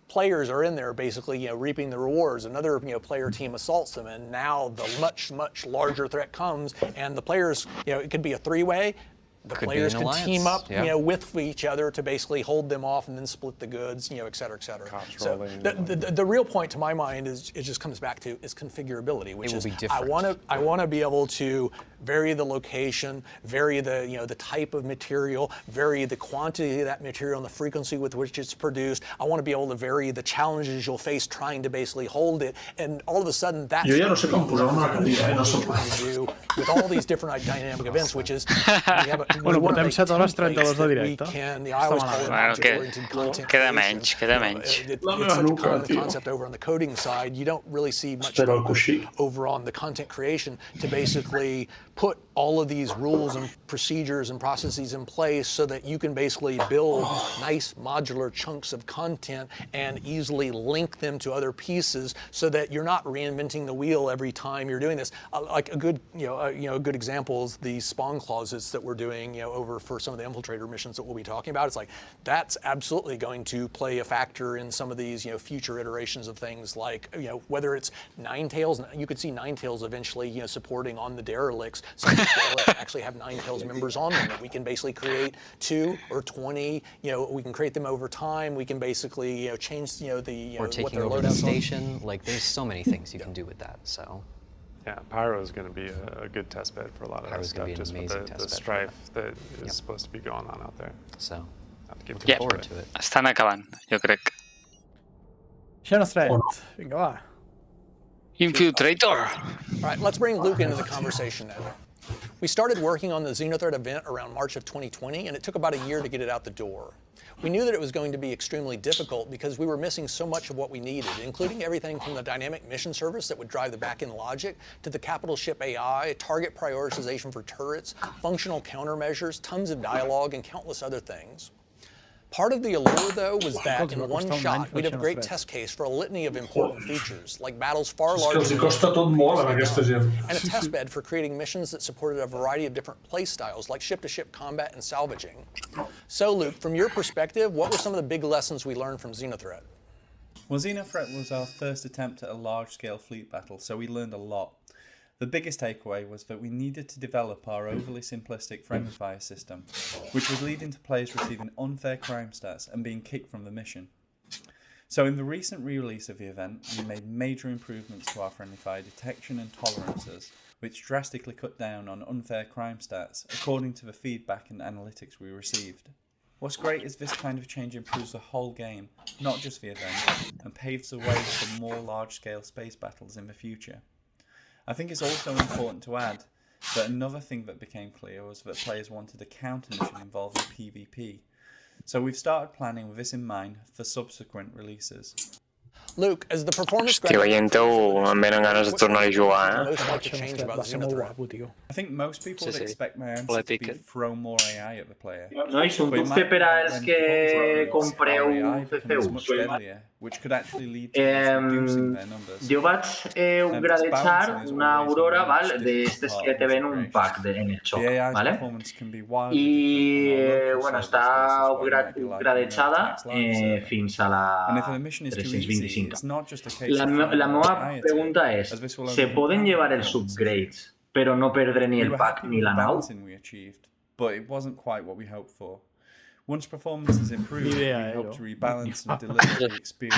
players are in there basically reaping the rewards. Another player team assaults them, and now the much larger threat comes, and the players it could be a 3-way. The players can team up, with each other to basically hold them off and then split the goods, et cetera, et cetera. So the real point to my mind is it just comes back to is configurability, which is I want to be able to vary the location, vary the type of material, vary the quantity of that material and the frequency with which it's produced. I want to be able to vary the challenges you'll face trying to basically hold it, and all of a sudden that's what we're trying to do with all these different dynamic events, which is Bueno, portem 7 hores 32 de directe. Queda menys. La meva nuca, tio. Espera el coixí. Over on the content creation to basically put all of these rules and procedures and processes in place so that you can basically build nice modular chunks of content and easily link them to other pieces so that you're not reinventing the wheel every time you're doing this. Like a good example is the spawn clauses that we're doing, over for some of the infiltrator missions that we'll be talking about. It's like that's absolutely going to play a factor in some of these, future iterations of things like, whether it's Ninetales, you could see Ninetales eventually, supporting on the derelicts. Some of the derelicts actually have Ninetales members on them that we can basically create 2 or 20. We can create them over time. We can basically, change, the or taking over the station. Like there's so many things you can do with that. So. Yeah, Pyro is going to be a good test bed for a lot of that stuff, just with the strife that is supposed to be going on out there. So, looking forward to it. Estan acabant, jo crec. Xenostret, vinga, va. Infiltrator. All right, let's bring Luke into the conversation now. We started working on the Xenothreat event around March of 2020, and it took about a year to get it out the door. We knew that it was going to be extremely difficult because we were missing so much of what we needed, including everything from the dynamic mission service that would drive the back-end logic, to the capital ship AI, target prioritization for turrets, functional countermeasures, tons of dialogue, and countless other things. Part of the allure, though, was that in one shot, we'd have a great test case for a litany of important features, like battles far larger than and a test bed for creating missions that supported a variety of different play styles, like ship-to-ship combat and salvaging. So, Luke, from your perspective, what were some of the big lessons we learned from Xenothreat? Well, Xenothreat was our first attempt at a large-scale fleet battle, so we learned a lot. The biggest takeaway was that we needed to develop our overly simplistic friendly fire system, which was leading to players receiving unfair crime stats and being kicked from the mission. So in the recent re-release of the event, we made major improvements to our friendly fire detection and tolerances, which drastically cut down on unfair crime stats, according to the feedback and analytics we received. What's great is this kind of change improves the whole game, not just the event, and paves the way for more large-scale space battles in the future. I think it's also important to add that another thing that became clear was that players wanted a counter mission involving PvP. So we've started planning with this in mind for subsequent releases. Luke, as the performance Hòstia, veient-ho, em venen ganes de tornar a jugar, I think most people would expect my answer to be throw more AI at the player. No, i són dubte per als que compreu CCUs. Which could actually lead to reducing their numbers. Jo vaig upgradejar una Aurora, d'estes que te ven un pack en el xoc, ¿vale? I, bueno, està upgradejada fins a la 325. La meva pregunta és, ¿se poden llevar els upgrades però no perdre ni el pack ni la nau? But it wasn't quite what we hoped for. Once performance is improved, we hope to rebalance and deliver the experience.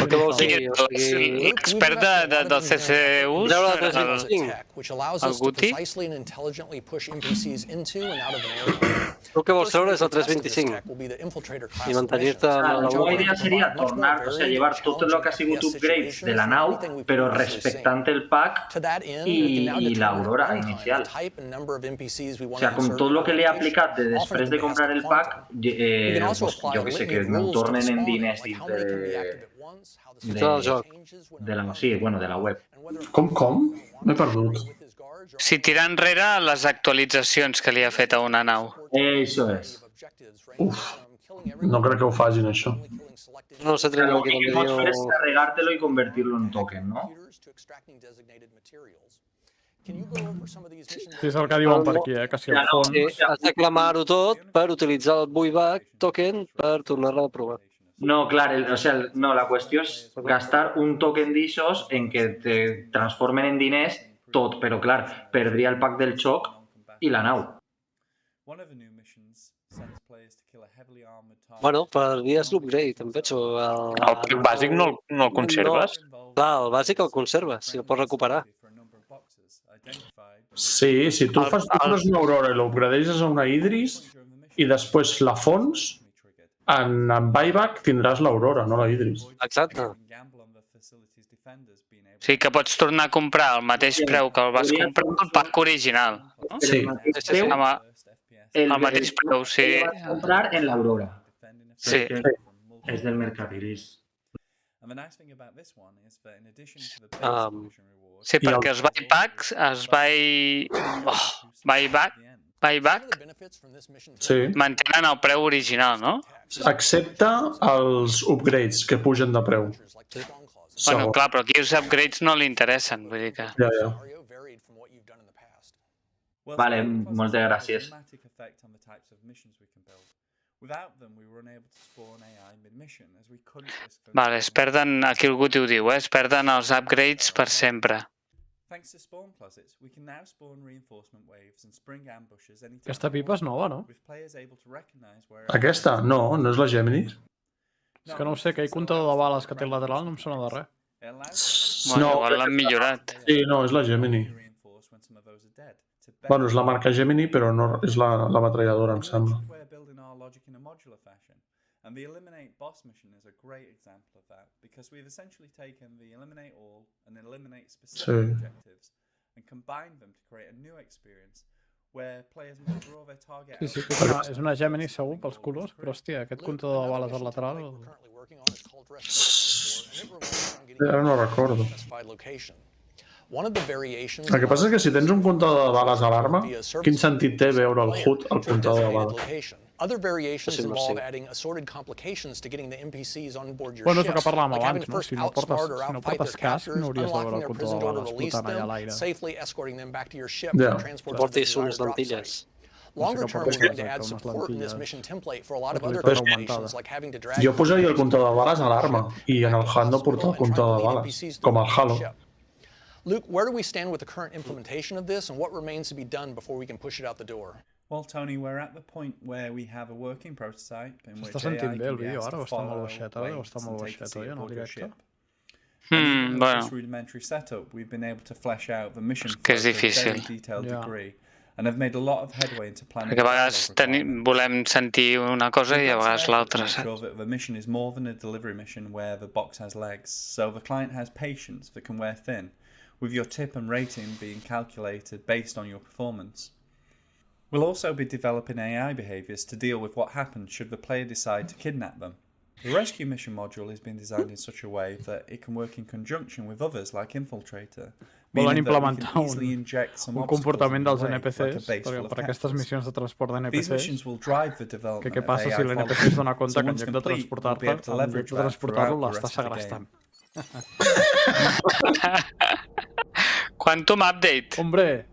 Expert del CCUs, el Guti. El que vols treure és el 325 i mantenir-te amb la meva idea seria tornar, o sigui, llevar tot el que ha sigut upgrades de la nau, però respectant el pack i l'Aurora inicial. O sigui, com tot el que li he aplicat després de comprar el pack, jo que sé, que no tornen en diners dins de la web. Com? M'he perdut. Si tirar enrere les actualitzacions que li ha fet a una nau. Això és. Uf, no crec que ho facin, això. No sé treure el que pots fer és carregar-te-lo i convertir-lo en token, no? Sí, és el que diuen per aquí, que si al fons... Has de clamar-ho tot per utilitzar el buyback token per tornar-la a provar. No, clar, no, la qüestió és gastar un token d'aixòs en què te transformen en diners tot, però clar, perdria el pack del xoc i la nau. Bueno, perdries l'upgrade, em penso. El pack bàsic no el conserves? Clar, el bàsic el conserves, si el pots recuperar. Sí, si tu fas una Aurora i l'upgradeges a una Idris i després la fons, en buyback tindràs l'Aurora, no la Idris. Exacte. Sí, que pots tornar a comprar al mateix preu que el vas comprar el pack original. Sí. El mateix preu, sí. El vas comprar en l'Aurora. Sí. És del mercat gris. Sí, perquè els buybacks, buyback mantenen el preu original, no? Excepte els upgrades que pugen de preu. Bueno, clar, però aquí els upgrades no li interessen, vull dir que... Ja. Vale, moltes gràcies. Vale, es perden, aquí algú t'ho diu, es perden els upgrades per sempre. Aquesta pipa és nova, no? Aquesta? No, no és la Gemini. És que no ho sé, aquell comptador de bales que té al lateral no em sona de res. Bueno, igual l'han millorat. Sí, no, és la Gemini. Bueno, és la marca Gemini, però no és la metralladora, em sembla. And the eliminate boss mission is a great example of that, because we've essentially taken the eliminate all and eliminate specific objectives and combined them to create a new experience where players must draw their target out. Sí, és una Gemini segur pels colors, però hòstia, aquest comptador de bales al lateral... Ara no recordo. El que passa és que si tens un comptador de bales a l'arma, quin sentit té veure el HUD al comptador de bales? Other variations involve adding assorted complications to getting the NPCs on board your Bueno, és el que ship, parlàvem like having abans, to no? first Si no outsmart or outfight portes their casc, captors, no hauries de veure unlocking el their comptador prison de door to bales release flotant allà a them, l'aire. safely escorting them back to your ship Yeah. and transport to the desired drop site. Longer term, we're going to add support in this mission template for a lot of other complications, like having to drag... Jo posaria el comptador de bales a l'arma i en el HUD no portar el comptador de bales, com al Halo. Luke, where do we stand with the current implementation of this, and what remains to be done before we can push it out the door? Well, Tony, we're at the point where we have a working prototype in which S'està sentint bé el vídeo ara o està molt baixet ara o està molt baixet oi en el directe? With this rudimentary setup, we've been able to flesh out the mission Que és to a difícil. very detailed degree, and have made a lot of headway into planning. Perquè a vegades volem sentir una cosa i a vegades l'altra. The mission is more than a delivery mission where the box has legs, so the client has patience that can wear thin, with your tip and rating being calculated based on your performance. We'll also be developing AI behaviours to deal with what happens should the player decide to kidnap them. The rescue mission module has been designed in such a way that it can work in conjunction with others like Infiltrator. Volen implementar un comportament dels NPCs per aquestes missions de transport d'NPCs, que què passa si l'NPC es dona compte que en lloc de transportar-lo l'està segrestant. Quantum update. Hombre.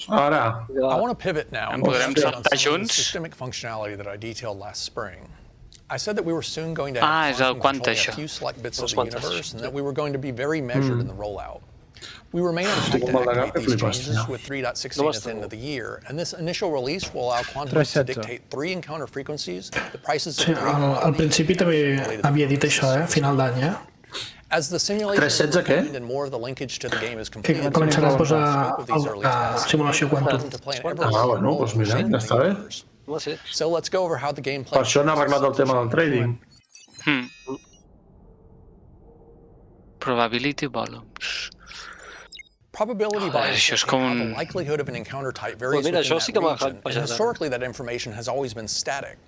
Ara. I want to pivot now. En podrem saltar junts? Systemic functionality that I detailed last spring. I said that we were soon going to have controlling a few select bits of the universe, and that we were going to be very measured in the rollout. We remain on track to activate these changes with 3.16 at the end of the year, and this initial release will allow Quantum to dictate 3 encounter frequencies, the prices of 3 al principi també havia dit això, final d'any, As the simulation is refined and more of the linkage to the game is completed, the scope of these early tests simulació quantum. Bueno, doncs mira, ja està bé. So let's go over how the game Per plays. això han arreglat el tema del trading. Probability volumes. Probability bias is the likelihood of an encounter type varies within that region, and historically that information has always been static.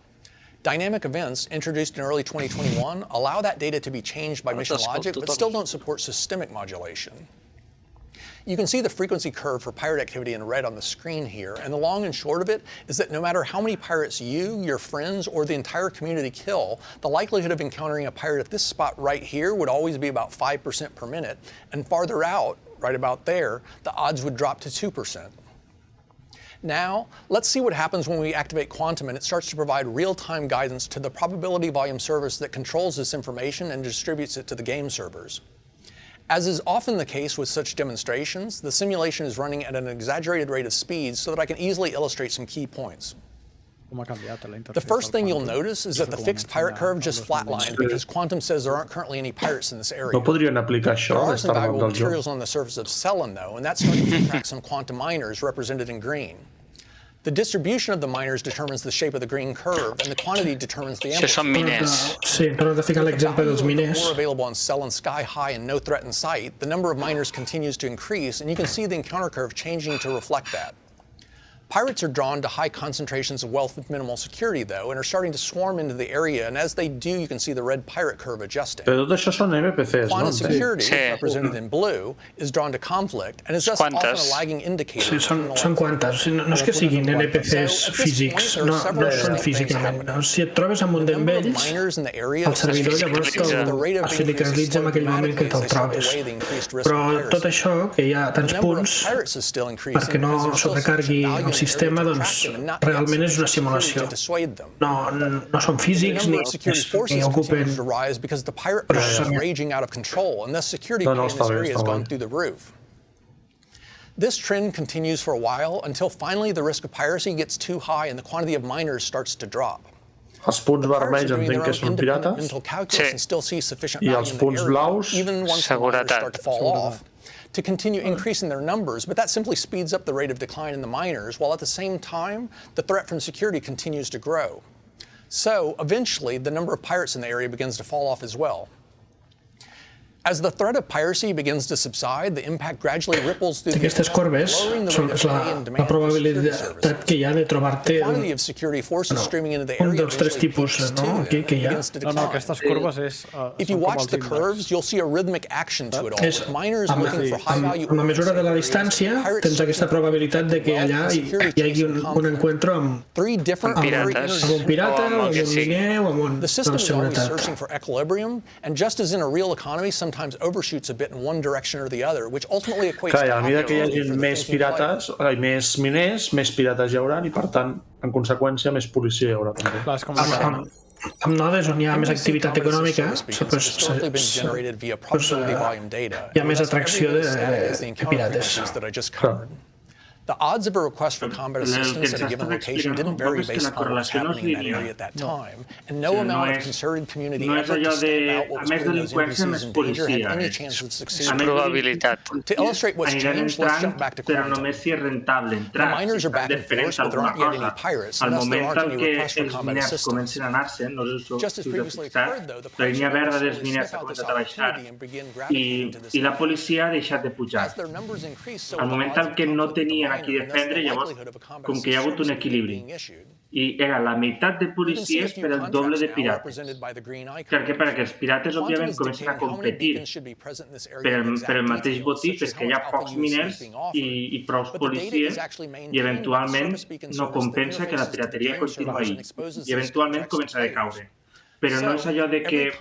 Dynamic events, introduced in early 2021, allow that data to be changed by mission logic, but still don't support systemic modulation. You can see the frequency curve for pirate activity in red on the screen here, and the long and short of it is that no matter how many pirates you, your friends, or the entire community kill, the likelihood of encountering a pirate at this spot right here would always be about 5% per minute, and farther out, right about there, the odds would drop to 2%. Now, let's see what happens when we activate Quantum and it starts to provide real-time guidance to the probability volume service that controls this information and distributes it to the game servers. As is often the case with such demonstrations, the simulation is running at an exaggerated rate of speed so that I can easily illustrate some key points. The first thing you'll notice is that the fixed pirate curve just flatlined because Quantum says there aren't currently any pirates in this area. No podrien aplicar això There are d'estar some arreglant valuable del joc. materials on the surface of Cellin, though, and that's starting to attract some quantum miners represented in green. The distribution of the miners determines the shape of the green curve, and the quantity determines the amplitude. Són miners. Sí, torno a ficar l'exemple dels miners. More available on Cellin Sky High and No Threat in Sight, the number of miners continues to increase, and you can see the encounter curve changing to reflect that. Pirates are drawn to high concentrations of wealth with minimal security, though, and are starting to swarm into the area, and as they do, you can see the red pirate curve adjusting. Però tot això són NPCs, no? Quanta security, represented in blue, is drawn to conflict, and is thus often a lagging indicator. Sí, són quantes. No és que siguin NPCs físics, no són físicament. Si et trobes amb un d'ells, el servidor llavors es filicalitza en aquell moment que te'l trobes. Però tot això, que hi ha tants punts, perquè no sobrecargui el sistema, doncs realment és una simulació. No són físics ni ocupen processament. This trend continues for a while until finally the risk of piracy gets too high and the quantity of miners starts to drop. Els punts vermells entenc que són pirates i els punts blaus, seguretat. To continue increasing their numbers, but that simply speeds up the rate of decline in the miners, while at the same time, the threat from security continues to grow. So, eventually, the number of pirates in the area begins to fall off as well. As the threat of piracy begins to subside, the impact gradually ripples through the Aquestes corbes són la probabilitat que hi ha de trobar-te un dels tres tipus que hi ha. No, aquestes corbes If you watch the curves, you'll see a rhythmic action to it all. Miners looking for high value. Amb la mesura de la distància, tens aquesta probabilitat de que allà hi hagi un encuentro amb pirates. Amb un pirata, o amb un miner, o amb un The system is always searching for equilibrium, and just as in a real economy, sometimes overshoots a bit in one direction or the other, which ultimately equates to a mesura que hi hagi més pirates, més miners, més pirates hi haurà i, per tant, en conseqüència, més policia hi haurà també. Amb nodes on hi ha més activitat econòmica, hi ha més atracció de pirates. The odds of a request for combat assistance at a given location didn't vary based on what was happening in that area at that time, and no amount of concerted community effort to stamp out what was putting those NPCs in danger had any chance of succeeding. To illustrate what's changed, let's jump back to quantum. The miners are back and forth, but there aren't yet any pirates, and thus there aren't any requests for combat assistance. Just as previously occurred, though, the pirates are activity and begin gravitating into this area. As their numbers increase, so a qui defendre, llavors, com que hi ha hagut un equilibri. I era la meitat de policies per el doble de pirates. Perquè els pirates, òbviament, comencen a competir per el mateix botí, perquè hi ha pocs miners i prou policies, i eventualment no compensa que la pirateria continuï i eventualment comença a decaure. Però no és allò de que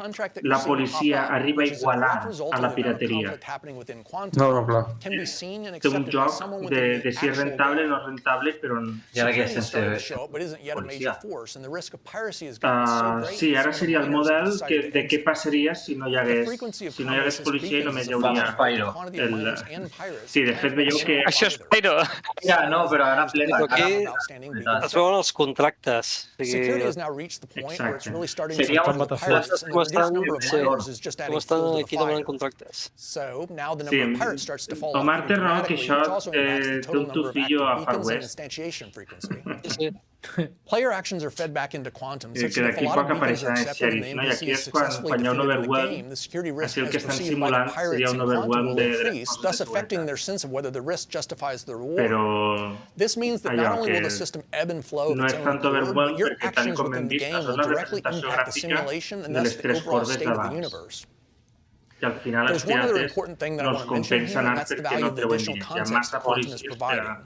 la policia arriba a igualar a la pirateria. No, clar. Té un joc de si és rentable o no rentable, però... I ara què és sense policia? Sí, ara seria el model de què passaria si no hi hagués policia i només hi hauria... Sí, de fet veieu que... Això és Pyro! Ja, no, però ara plena. Aquí es veuen els contractes. Exacte. Com estan aquí demanant contractes. Sí, el Marc té raó que això té un tufillo a Far West. Player actions are fed back into quantum. Que d'aquí poc apareixen els xèrifs, no? I aquí és quan hi ha un overwhelm, així el que estan simulant seria un overwhelm de thus affecting their sense of whether the risk justifies the reward. Però this means that not only will the system ebb and flow no és tant overwhelm perquè, tal com hem vist, això és la representació gràfica de les tres corbes de baix. I al final els pirates no els compensa anar perquè no treuen diners. Hi ha massa policies per a...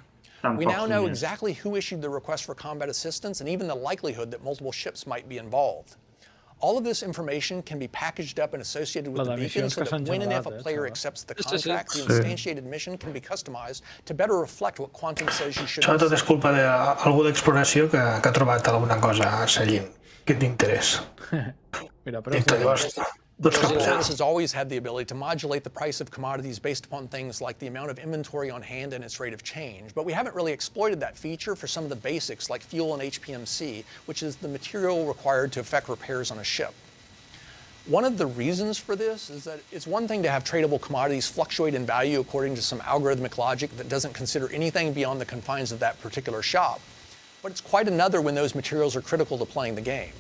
We now know exactly who issued the request for combat assistance and even the likelihood that multiple ships might be involved. All of this information can be packaged up and associated with the beacon so that when and if a player accepts the contract, the instantiated mission can be customized to better reflect what Quantum says you should. Sobretot és culpa d'algú d'exploració que ha trobat alguna cosa a Seguim que t'interessa. The service has always had the ability to modulate the price of commodities based upon things like the amount of inventory on hand and its rate of change, but we haven't really exploited that feature for some of the basics like fuel and HPMC, which is the material required to effect repairs on a ship. One of the reasons for this is that it's one thing to have tradable commodities fluctuate in value according to some algorithmic logic that doesn't consider anything beyond the confines of that particular shop, but it's quite another when those materials are critical to playing the game.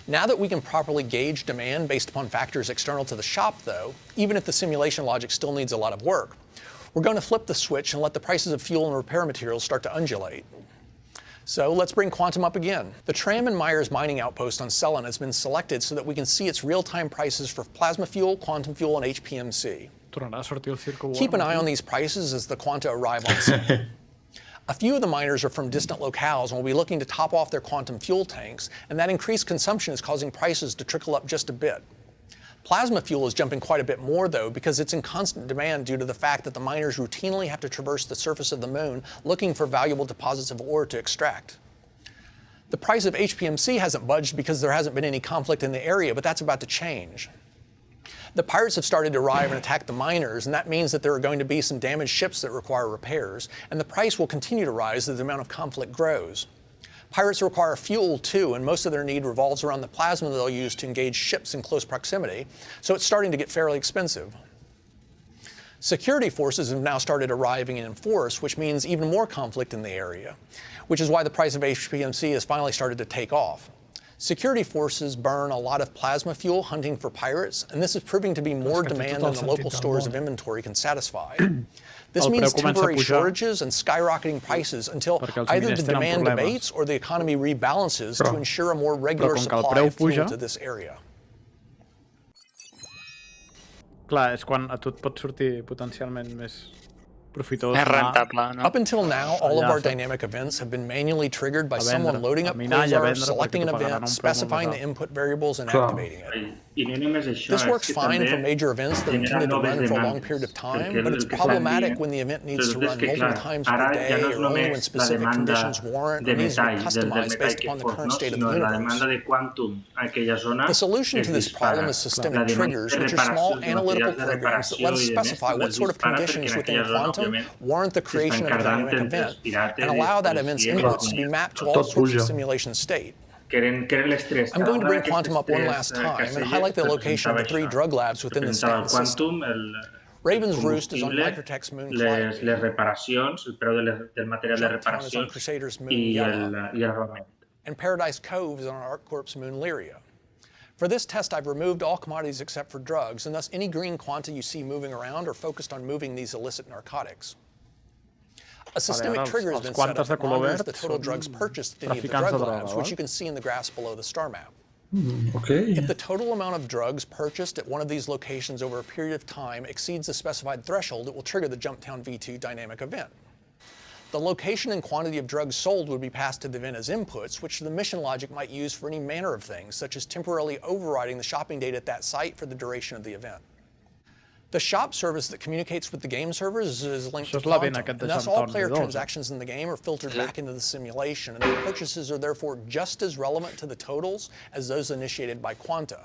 Now that we can properly gauge demand based upon factors external to the shop, though, even if the simulation logic still needs a lot of work, we're going to flip the switch and let the prices of fuel and repair materials start to undulate. So let's bring Quantum up again. The Tram and Myers mining outpost on Cellin has been selected so that we can see its real-time prices for plasma fuel, quantum fuel, and HPMC. Keep an eye on these prices as the Quanta arrive on site. A few of the miners are from distant locales and will be looking to top off their quantum fuel tanks, and that increased consumption is causing prices to trickle up just a bit. Plasma fuel is jumping quite a bit more, though, because it's in constant demand due to the fact that the miners routinely have to traverse the surface of the moon looking for valuable deposits of ore to extract. The price of HPMC hasn't budged because there hasn't been any conflict in the area, but that's about to change. The pirates have started to arrive and attack the miners, and that means that there are going to be some damaged ships that require repairs, and the price will continue to rise as the amount of conflict grows. Pirates require fuel too, and most of their need revolves around the plasma they'll use to engage ships in close proximity, so it's starting to get fairly expensive. Security forces have now started arriving in force, which means even more conflict in the area, which is why the price of HPMC has finally started to take off. Security forces burn a lot of plasma fuel hunting for pirates, and this is proving to be more demand than the local stores of inventory can satisfy. This means temporary shortages and skyrocketing prices until either the demand abates or the economy rebalances to ensure a more regular supply of fuel to this area. Clar, és quan a tu et pot sortir potencialment més profitós. És rentable, no? Up until now, all of our dynamic events have been manually triggered by someone loading up quasars, selecting an event, specifying the input variables, and activating it. This works fine for major events that are intended to run for a long period of time, but it's problematic when the event needs to run multiple times per day or only when specific conditions warrant or needs to be customized based upon the current state of the universe. The solution to this problem is systemic triggers, which are small analytical programs that let us specify what sort of conditions within Quantum warrant the creation of a dynamic event and allow that event's inputs to be mapped to all sorts of simulation state. I'm going to bring Quantum up one last time and highlight the location of the 3 drug labs within the span system. Raven's Roost is on Microtech's moon Cloud Imperium, and Paradise Cove is on ArcCorp's moon Lyria. For this test, I've removed all commodities except for drugs, and thus any green quanta you see moving around are focused on moving these illicit narcotics. A systemic trigger has been set up that monitors the total drugs purchased at any of the drug labs, which you can see in the graphs below the star map. If the total amount of drugs purchased at one of these locations over a period of time exceeds the specified threshold, it will trigger the Jumptown V2 dynamic event. The location and quantity of drugs sold would be passed to the event as inputs, which the mission logic might use for any manner of things, such as temporarily overriding the shopping data at that site for the duration of the event. The shop service that communicates with the game servers is linked to Quantum, and thus all player transactions in the game are filtered back into the simulation, and the purchases are therefore just as relevant to the totals as those initiated by Quanta.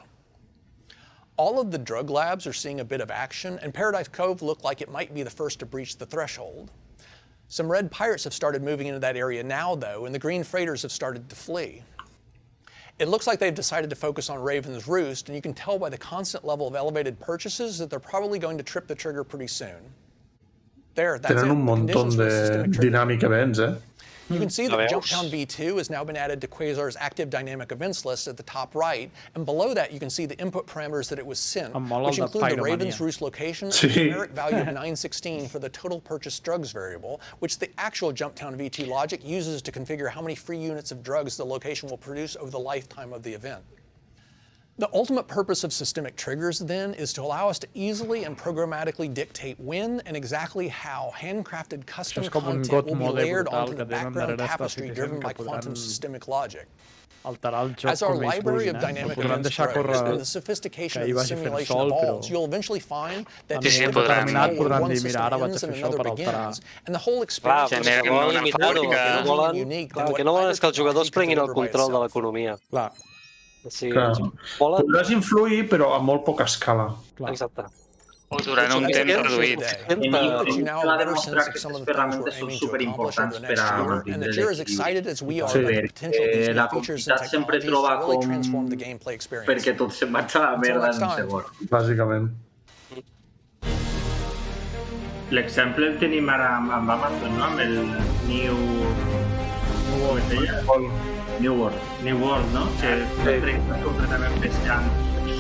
All of the drug labs are seeing a bit of action, and Paradise Cove looked like it might be the first to breach the threshold. Some red pirates have started moving into that area now, though, and the green freighters have started to flee. It looks like they've decided to focus on Raven's Roost, and you can tell by the constant level of elevated purchases that they're probably going to trip the trigger pretty soon. There, that's Tenen un montón de dynamic events, You can see that Jumptown V2 has now been added to Quasar's active dynamic events list at the top right, and below that you can see the input parameters that it was sent, which include the Raven's Roost location and the numeric value of 916 for the total purchased drugs variable, which the actual Jumptown V2 logic uses to configure how many free units of drugs the location will produce over the lifetime of the event. The ultimate purpose of systemic triggers, then, is to allow us to easily and programmatically dictate when and exactly how handcrafted custom content will be layered onto the background tapestry driven by Quantum systemic logic. As our library of dynamic events grows and the sophistication of the simulation evolves, you'll eventually find that one system ends and another begins, and the whole experience is unique. Que no volen és que els jugadors prenguin el control de l'economia. Sí, podràs influir, però a molt poca escala. Exacte. O durant un temps reduït. Hem demostrat que aquestes ferramentes són superimportants per a mantindre l'equilibri. Perquè la comunitat sempre troba com perquè tot se'n va a la merda en un segon. Bàsicament. L'exemple el tenim ara amb Amazon, no? Amb el New World, no? Que no trenca completament pescant,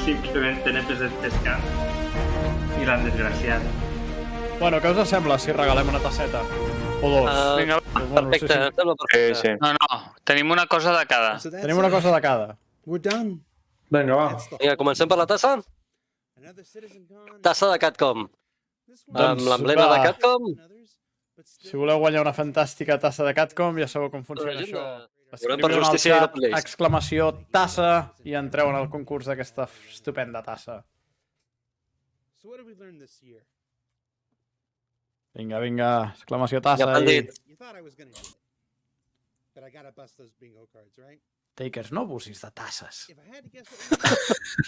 simplement NPCs pescant i l'han desgraciat. Bueno, què us sembla si regalem una tasseta? O dos? Vinga, perfecte, em sembla perfecte. No, tenim una cosa de cada. Tenim una cosa de cada. Vinga, va. Vinga, comencem per la tassa? Tassa de CATCOM. Amb l'emblema de CATCOM. Si voleu guanyar una fantàstica tassa de CATCOM, ja sabeu com funciona això. Volem per Escriviu en el justícia i no xat per lleis. exclamació tassa i entreu en el concurs d'aquesta estupenda tassa. Vinga, exclamació tassa. Ja m'han dit. Takers, no abusis de tasses.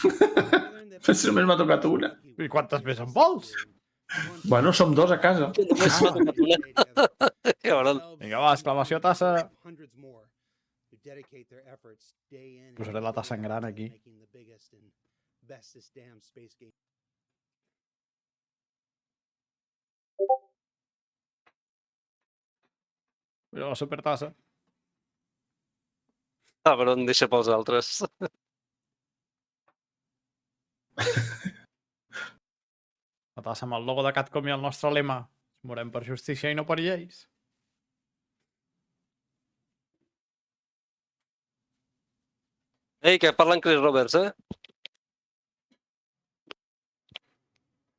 Però si només m'ha tocat una. I quantes més en vols? Bueno, som dos a casa. Vinga, va, exclamació tassa. Posaré la tassa en gran aquí. Mira la supertassa. Però en deixa pels altres. La tassa amb el logo de CATCOM i el nostre lema. Morem per justícia i no per lleis. Ei, que parlen Chris Roberts,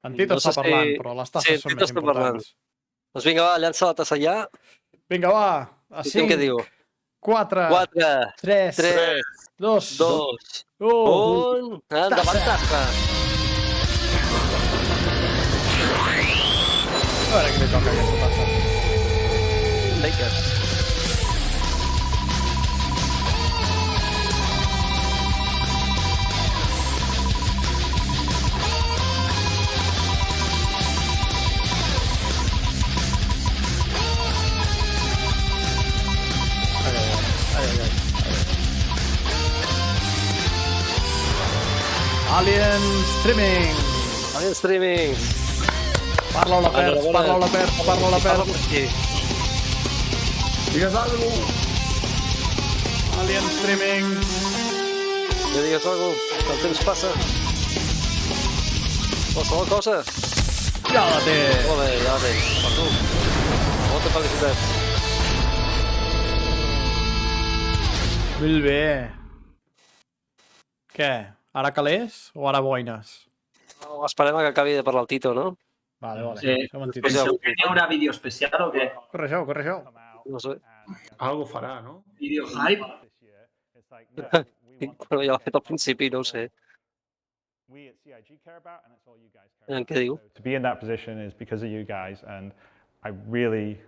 En Tito està parlant, però les tasses són més importants. Doncs vinga, va, llança la tassa ja. Vinga, va. A 5, Què diu? 4, 3, 2, 1. Endavant, tassa. A veure qui li toca aquesta tassa. Lakers. Alien Streaming. Alien Streaming. Parla o la perds, parla o la perds, parla o la perds. Digues alguna cosa. Alien Streaming. Ja digues alguna cosa, que el temps passa. Qualsevol cosa. Ja la té. Molt bé, ja la té. Per tu. Moltes felicitats. Molt bé. Què? Ara calés o ara boines? No, esperem que acabi de parlar el Tito, no? Vale. Penseu que hi haurà vídeo especial o què? Corre. No sé. Algo farà, no? Vídeo hype? Bueno, ja l'ha fet al principi, no ho sé. Què diu? To be in that position is because of you guys, and I really,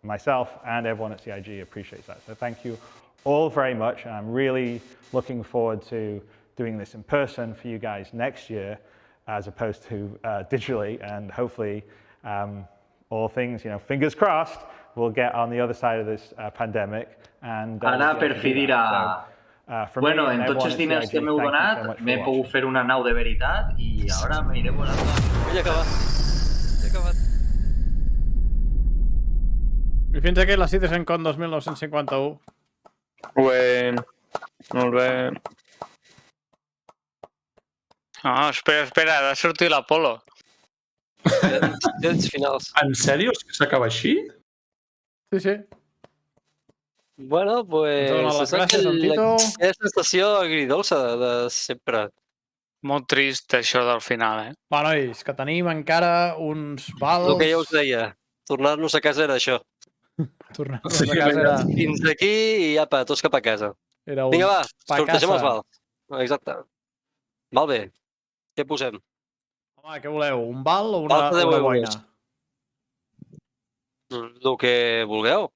myself and everyone at CIG appreciates that. So thank you all very much, and I'm really looking forward to doing this in person for you guys next year, as opposed to digitally, and hopefully all things, fingers crossed, we'll get on the other side of this pandemic. And ara, per fi dirà, bueno, en tots els diners que m'heu donat, m'he pogut fer una nau de veritat i ara m'aniré volant. Ja he acabat. I fins aquí la Citizencon 2951. Molt bé. No, espera, ha de sortir l'Apolo. Temps finals. En sèrio? És que s'acaba així? Sí. Bueno, pues... Les gràcies, en Tito. Aquesta estació agridolça de sempre. Molt trist, això del final, Va, nois, que tenim encara uns vals... El que ja us deia, tornar-nos a casa era això. Tornar-nos a casa era... Fins aquí i apa, tots cap a casa. Vinga, va, sortegem els vals. Exacte. Val bé. Què posem? Home, què voleu? Un val o una boina? El que vulgueu.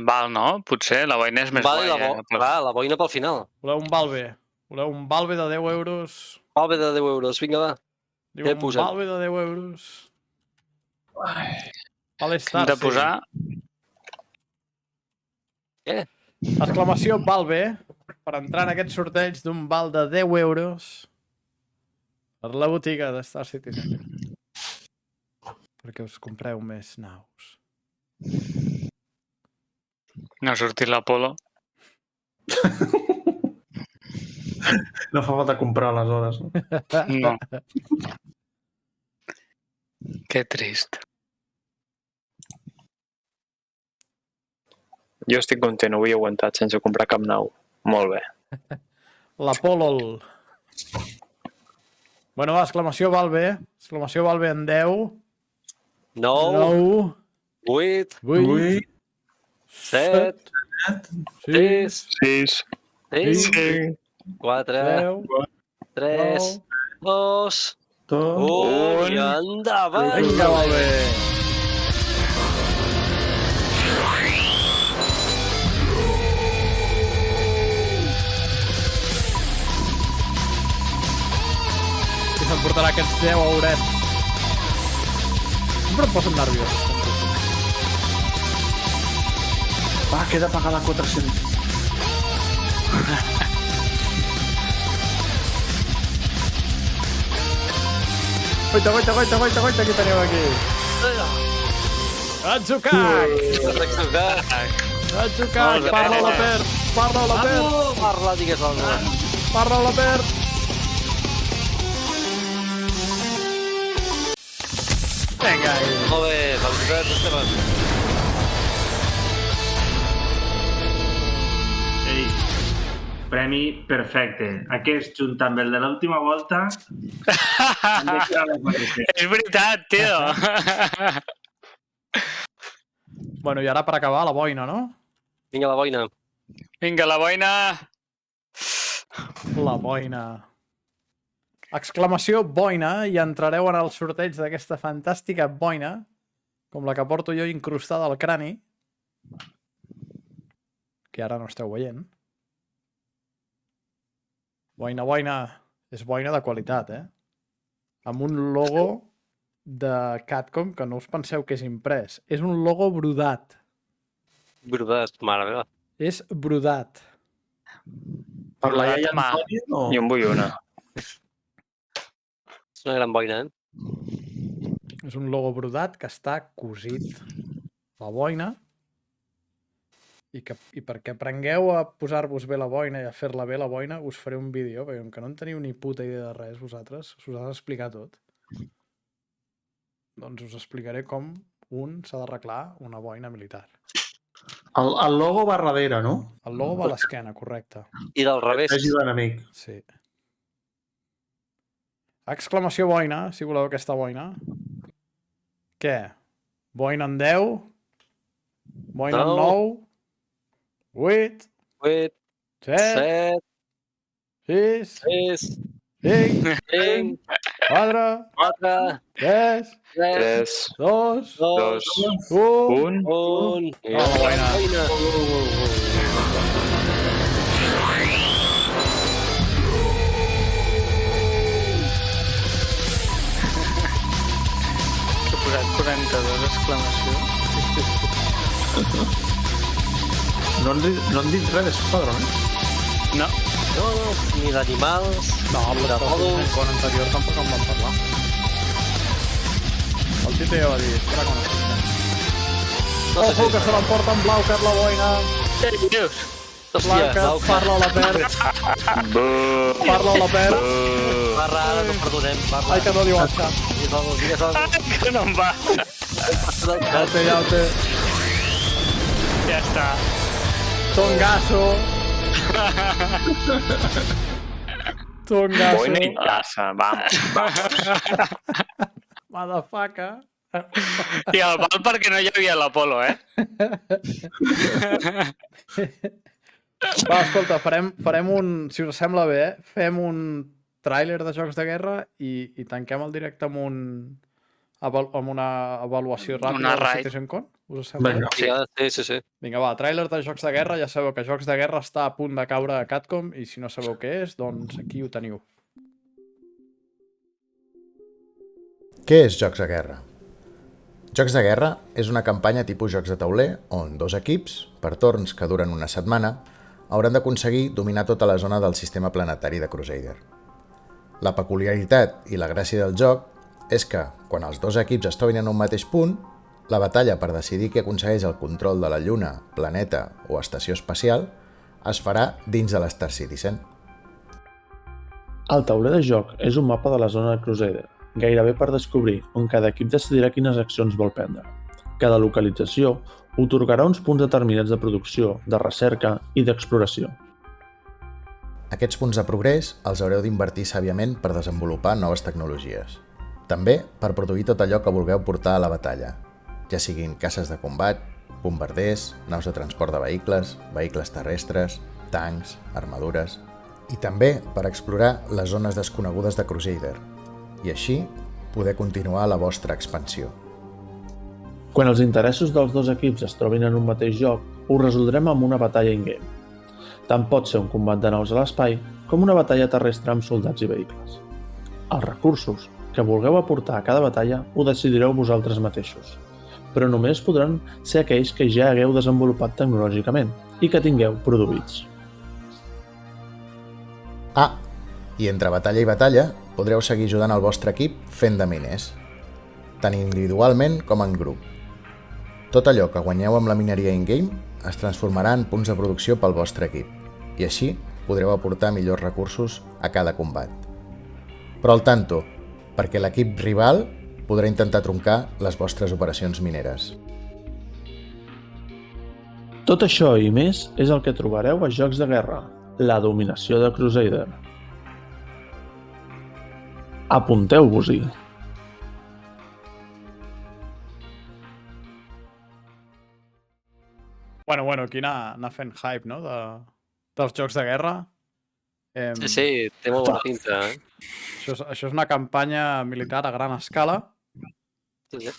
Val, no? Potser la boina és més guai. La boina pel final. Voleu un val bé? Voleu un val bé de 10 euros? Val bé de 10 euros, vinga, va. Diu un val bé de 10 euros. Hem de posar... Què? Exclamació val bé per entrar en aquest sorteig d'un val de 10 euros per la botiga de Star Citizen. Perquè us compreu més naus. No ha sortit l'Apolo. No fa falta comprar aleshores, no? No. Que trist. Jo estic content, ho havia aguantat sense comprar cap nau. Molt bé. La Polol. Bueno, exclamació val bé. Exclamació val bé en 10. 9. 8. 7. 6. 4. 3. 2. 1. I endavant! Vinga, val bé. I s'emportarà aquests 10 eurets. Sempre em posen nerviós. Va, queda pagar la 400. Goita, què teniu aquí? Atzucac! Atzucac! Parla la Pert! Parla, digues alguna cosa. Parla la Pert! Vinga, molt bé, felicitats, Esteban. Ei, premi perfecte. Aquest, junt amb el de l'última volta... És veritat, tio. Bueno, i ara per acabar, la boina, no? Vinga, la boina. Vinga, la boina. La boina. Exclamació boina, i entrareu en el sorteig d'aquesta fantàstica boina, com la que porto jo incrustada al crani, que ara no esteu veient. Boina. És boina de qualitat, Amb un logo de CATCOM que no us penseu que és imprès. És un logo brodat. Brodat, mare meva. És brodat. Per la iaia Antònia o...? Jo en vull una. És una gran boina, És un logo brodat que està cosit la boina i perquè aprengueu a posar-vos bé la boina i a fer-la bé la boina us faré un vídeo, perquè com que no en teniu ni puta idea de res vosaltres, us has d'explicar tot. Doncs us explicaré com un s'ha d'arreglar una boina militar. El logo va darrere, no? El logo va a l'esquena, correcte. I del revés. Vegi l'enemic. Sí. Exclamació boina, si voleu aquesta boina. Què? Boina en 10? Boina en 9? 8? 7? 6? 5? 4? 3? 2? 1? Boina. He posat 42 exclamació. No han dit res d'Esquadron, No, ni d'animals, ni de mòduls. En anterior tampoc en vam parlar. El Tito ja va dir, espera quan estic. Ojo, que se l'emporta en blau, que és la boina. Què dius? Blanca, parla a la Pert. Parla a la Pert. Parla, ara no perdonem. Ai, que no diu el xat. Digues alguna que no em va. Ja ho té. Ja està. Tongasso. Boina i caça, vamos. Motherfucker. I el val perquè no hi havia l'Apolo, Va, escolta, farem un... Si us sembla bé, fem un tràiler de jocs de guerra i tanquem el directe amb una avaluació ràpida de Citizencon. Us sembla bé? Sí. Vinga, va, tràiler de jocs de guerra. Ja sabeu que Jocs de Guerra està a punt de caure a CATCOM i si no sabeu què és, doncs aquí ho teniu. Què és Jocs de Guerra? Jocs de Guerra és una campanya tipus jocs de tauler on dos equips, per torns que duren una setmana, hauran d'aconseguir dominar tota la zona del sistema planetari de Crusader. La peculiaritat i la gràcia del joc és que, quan els dos equips es trobin en un mateix punt, la batalla per decidir qui aconsegueix el control de la Lluna, planeta o estació espacial es farà dins de l'Star Citizen. El tauler de joc és un mapa de la zona de Crusader, gairebé per descobrir, on cada equip decidirà quines accions vol prendre. Cada localització otorgarà uns punts determinats de producció, de recerca i d'exploració. Aquests punts de progrés els haureu d'invertir sàviament per desenvolupar noves tecnologies. També per produir tot allò que vulgueu portar a la batalla, ja siguin caces de combat, bombarders, naus de transport de vehicles, vehicles terrestres, tancs, armadures... I també per explorar les zones desconegudes de Crusader, i així poder continuar la vostra expansió. Quan els interessos dels dos equips es trobin en un mateix joc, ho resoldrem amb una batalla in-game. Tant pot ser un combat de naus a l'espai com una batalla terrestre amb soldats i vehicles. Els recursos que vulgueu aportar a cada batalla ho decidireu vosaltres mateixos, però només podran ser aquells que ja hagueu desenvolupat tecnològicament i que tingueu produïts. Ah, i entre batalla i batalla podreu seguir ajudant el vostre equip fent de miners, tant individualment com en grup. Tot allò que guanyeu amb la mineria in-game es transformarà en punts de producció pel vostre equip, i així podreu aportar millors recursos a cada combat. Però al tanto, perquè l'equip rival podrà intentar truncar les vostres operacions mineres. Tot això i més és el que trobareu a Jocs de Guerra, la dominació de Crusader. Apunteu-vos-hi! Bueno, aquí anar fent hype, no?, dels jocs de guerra. Sí, té molt bona pinta, eh? Això és una campanya militar a gran escala. Sí.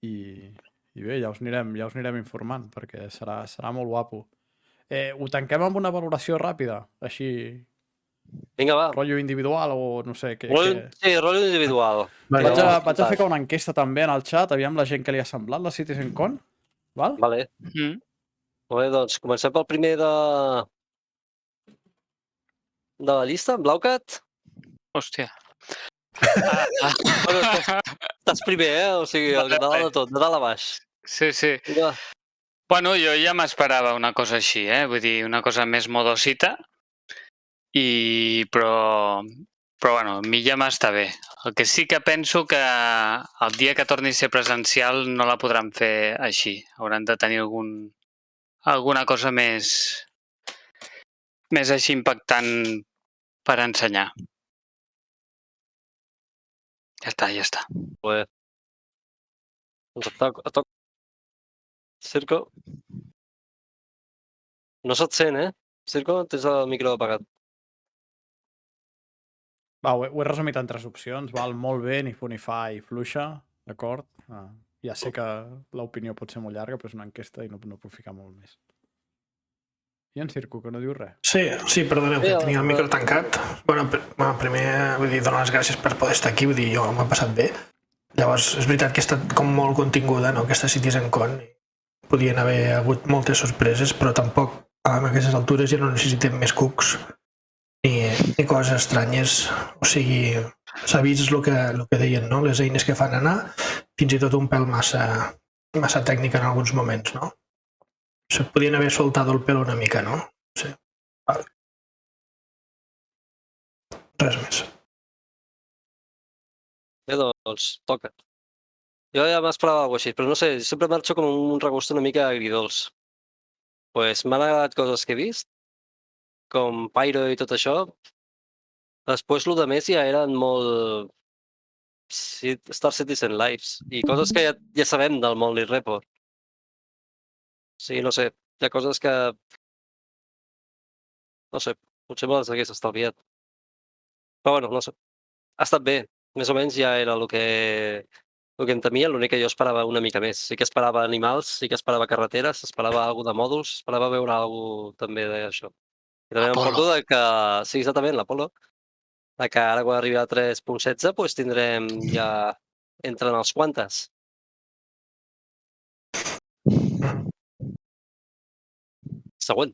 I bé, ja us anirem informant, perquè serà molt guapo. Ho tanquem amb una valoració ràpida, així... Vinga, va. Rotllo individual o no sé què... Sí, rotllo individual. Vaig a fer una enquesta també en el xat, aviam la gent que li ha semblat la Citizencon. Val? Vale. Molt bé, doncs comencem pel primer de la llista, en Blaucat. Hòstia. Estàs primer, O sigui, el de dalt de tot, de dalt a baix. Sí. Bueno, jo ja m'esperava una cosa així, Vull dir, una cosa més modosita, però bueno, a mi ja m'està bé. El que sí que penso que el dia que torni a ser presencial no la podran fer així. Hauran de tenir alguna cosa més així impactant per ensenyar. Ja està. Bé. Doncs et toca. Circo. No se't sent, Circo, tens el micro apagat. Va, ho he resumit en 3 opcions. Val, molt bé, ni fu ni fa i fluixa, d'acord? Ja sé que l'opinió pot ser molt llarga, però és una enquesta i no puc ficar molt més. I en Circo, que no diu res. Sí, perdoneu, que tenia el micro tancat. Bueno, primer, vull dir, donar les gràcies per poder estar aquí, vull dir, jo m'ha passat bé. Llavors, és veritat que ha estat com molt continguda, no?, aquesta Citizencon. Podien haver hagut moltes sorpreses, però tampoc a aquestes altures ja no necessitem més cucs ni coses estranyes. O sigui, s'ha vist el que deien, no?, les eines que fan anar, fins i tot un pèl massa tècnica en alguns moments, no? Se podien haver soltat el pèl una mica, no? Sí. Vale. Res més. Bé, doncs, toca. Jo ja m'esperava alguna cosa així, però no sé, sempre marxo com un regust una mica agridolç. Pues m'han agradat coses que he vist, com Pyro i tot això. Després, el de més ja eren molt Star Citizen Lives i coses que ja sabem del món Report. Sí, no sé, hi ha coses que... No sé, potser me les hagués estalviat. Però bueno, no sé. Ha estat bé. Més o menys ja era el que em temia, l'únic que jo esperava una mica més. Sí que esperava animals, sí que esperava carreteres, esperava alguna de mòduls, esperava veure alguna també d'això. I també em porto que... Sí, exactament, l'Apolo. Que ara quan arribi a 3.16 doncs tindrem ja... Entren els quantes. Següent.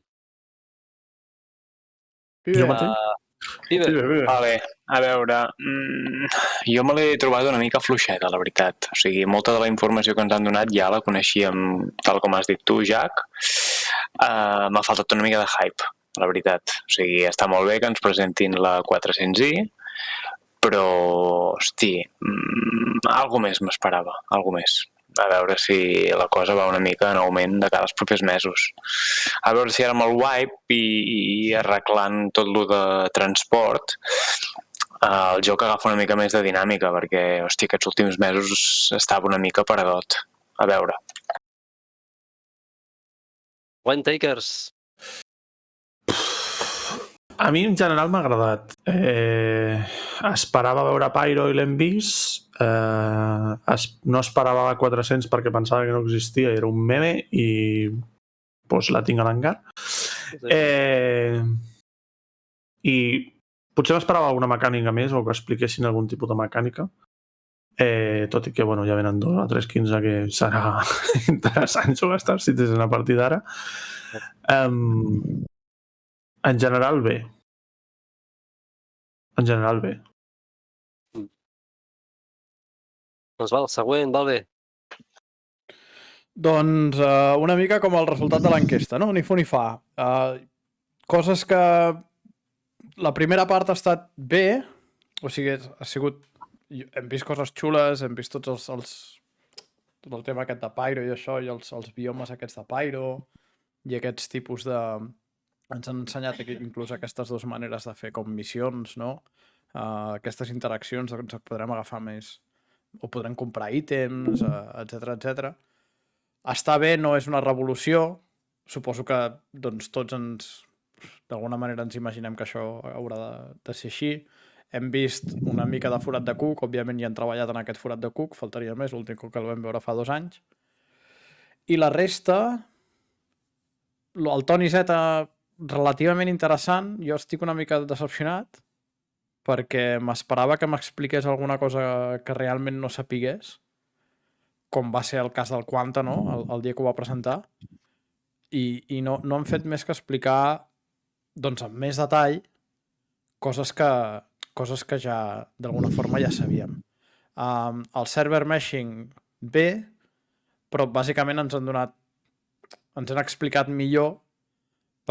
Vale, a veure, jo me l'he trobat una mica fluixeta, la veritat. O sigui, molta de la informació que ens han donat ja la coneixíem, tal com has dit tu, Jack. M'ha faltat una mica de hype, la veritat. O sigui, està molt bé que ens presentin la 400i, però, hosti, alguna més m'esperava, alguna més. A veure si la cosa va una mica en augment de cada els propers mesos. A veure si ara amb el wipe i arreglant tot lo de transport, el joc agafa una mica més de dinàmica, perquè, hosti, aquests últims mesos estava una mica paradot. A veure. One takers. A mi en general m'ha agradat. Esperava veure Pyro i l'hem vist. No esperava la 400 perquè pensava que no existia i era un meme i doncs la tinc a l'engar. I potser m'esperava alguna mecànica més o que expliquessin algun tipus de mecànica. Tot i que ja venen 2 a 3.15 que serà interessant jugar Star Citizen a partir d'ara. En general, bé. En general, bé. Doncs val, següent, val bé. Doncs una mica com el resultat de l'enquesta, no? Ni fu ni fa. Coses que la primera part ha estat bé, o sigui, ha sigut... Hem vist coses xules, hem vist tot el tema aquest de Pyro i això, i els biomes aquests de Pyro, i aquests tipus de... Ens han ensenyat inclús aquestes 2 maneres de fer com missions, no? Aquestes interaccions, doncs podrem agafar més, o podrem comprar ítems, etc. Està bé, no és una revolució. Suposo que doncs, tots d'alguna manera ens imaginem que això haurà de ser així. Hem vist una mica de forat de cuc, òbviament ja han treballat en aquest forat de cuc, faltaria més, l'últim cop que el vam veure fa 2 anys. I la resta, el Toni Z relativament interessant, jo estic una mica decepcionat perquè m'esperava que m'expliqués alguna cosa que realment no sapigués, com va ser el cas del Quanta, no? El dia que ho va presentar, i no han fet més que explicar doncs, amb més detall coses que ja d'alguna forma ja sabíem. El server meshing bé, però bàsicament ens han explicat millor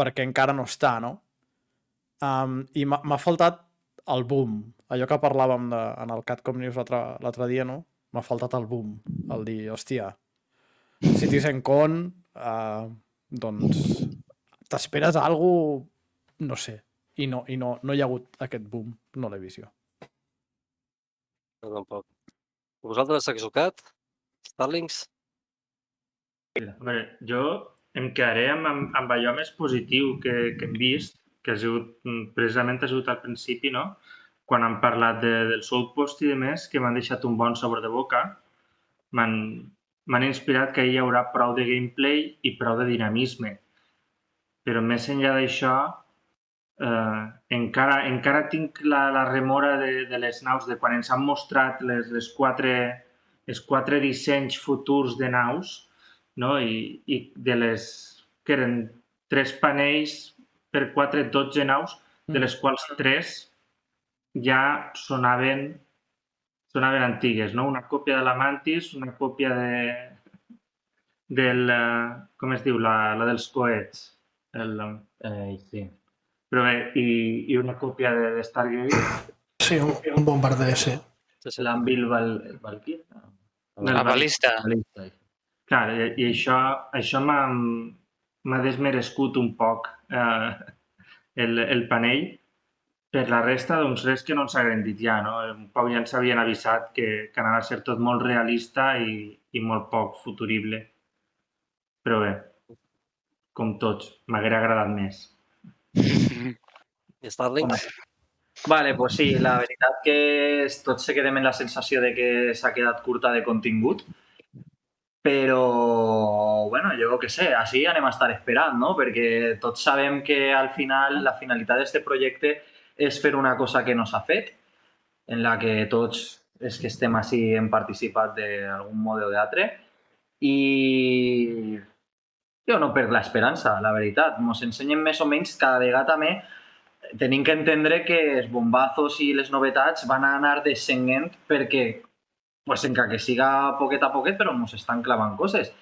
perquè encara no està, no? I m'ha faltat el boom, allò que parlàvem en el CATCOM News l'altre dia, no? M'ha faltat el boom, el dir, hòstia, Citizencon, doncs, t'esperes alguna cosa, no sé, i no hi ha hagut aquest boom, no l'he vist jo. No, tampoc. Vosaltres, Exocat? Starlings? Jo em quedaré amb allò més positiu que hem vist, que precisament ha sigut al principi, no? Quan han parlat del Soulpost i de més, que m'han deixat un bon sabor de boca. M'han inspirat que hi haurà prou de gameplay i prou de dinamisme. Però més enllà d'això, encara tinc la remora de les naus, de quan ens han mostrat els 4 dissenys futurs de naus, no? I de les que eren 3 panells per 12 naus, de les quals 3 ja sonaven antigues, no? Una còpia de la Mantis, una còpia del... com es diu? La dels coets. Sí. Però bé, i una còpia de Stargate. Sí, un bombarder, sí. L'Anvil Valkyr. La balista. Clar, i això m'ha desmerescut un poc el panell. Per la resta, doncs res que no ens haguem dit ja, no? Un poc ja ens havien avisat que anava a ser tot molt realista i molt poc futurible. Però bé, com tots, m'haguera agradat més. I Starlings? Vale, pues sí, la veritat que tots se quedem en la sensació de que s'ha quedat curta de contingut, però, bueno, jo què sé, així anem a estar esperant, no? Perquè tots sabem que al final la finalitat d'aquest projecte és fer una cosa que no s'ha fet, en la que tots els que estem així hem participat d'algun mode o d'altre, i jo no perc l'esperança, la veritat. Ens ensenyen més o menys cada vegada més. Tenim que entendre que els bombazos i les novetats van anar descenent perquè, pues, encara que siga poquet a poquet, però ens estan clavant coses.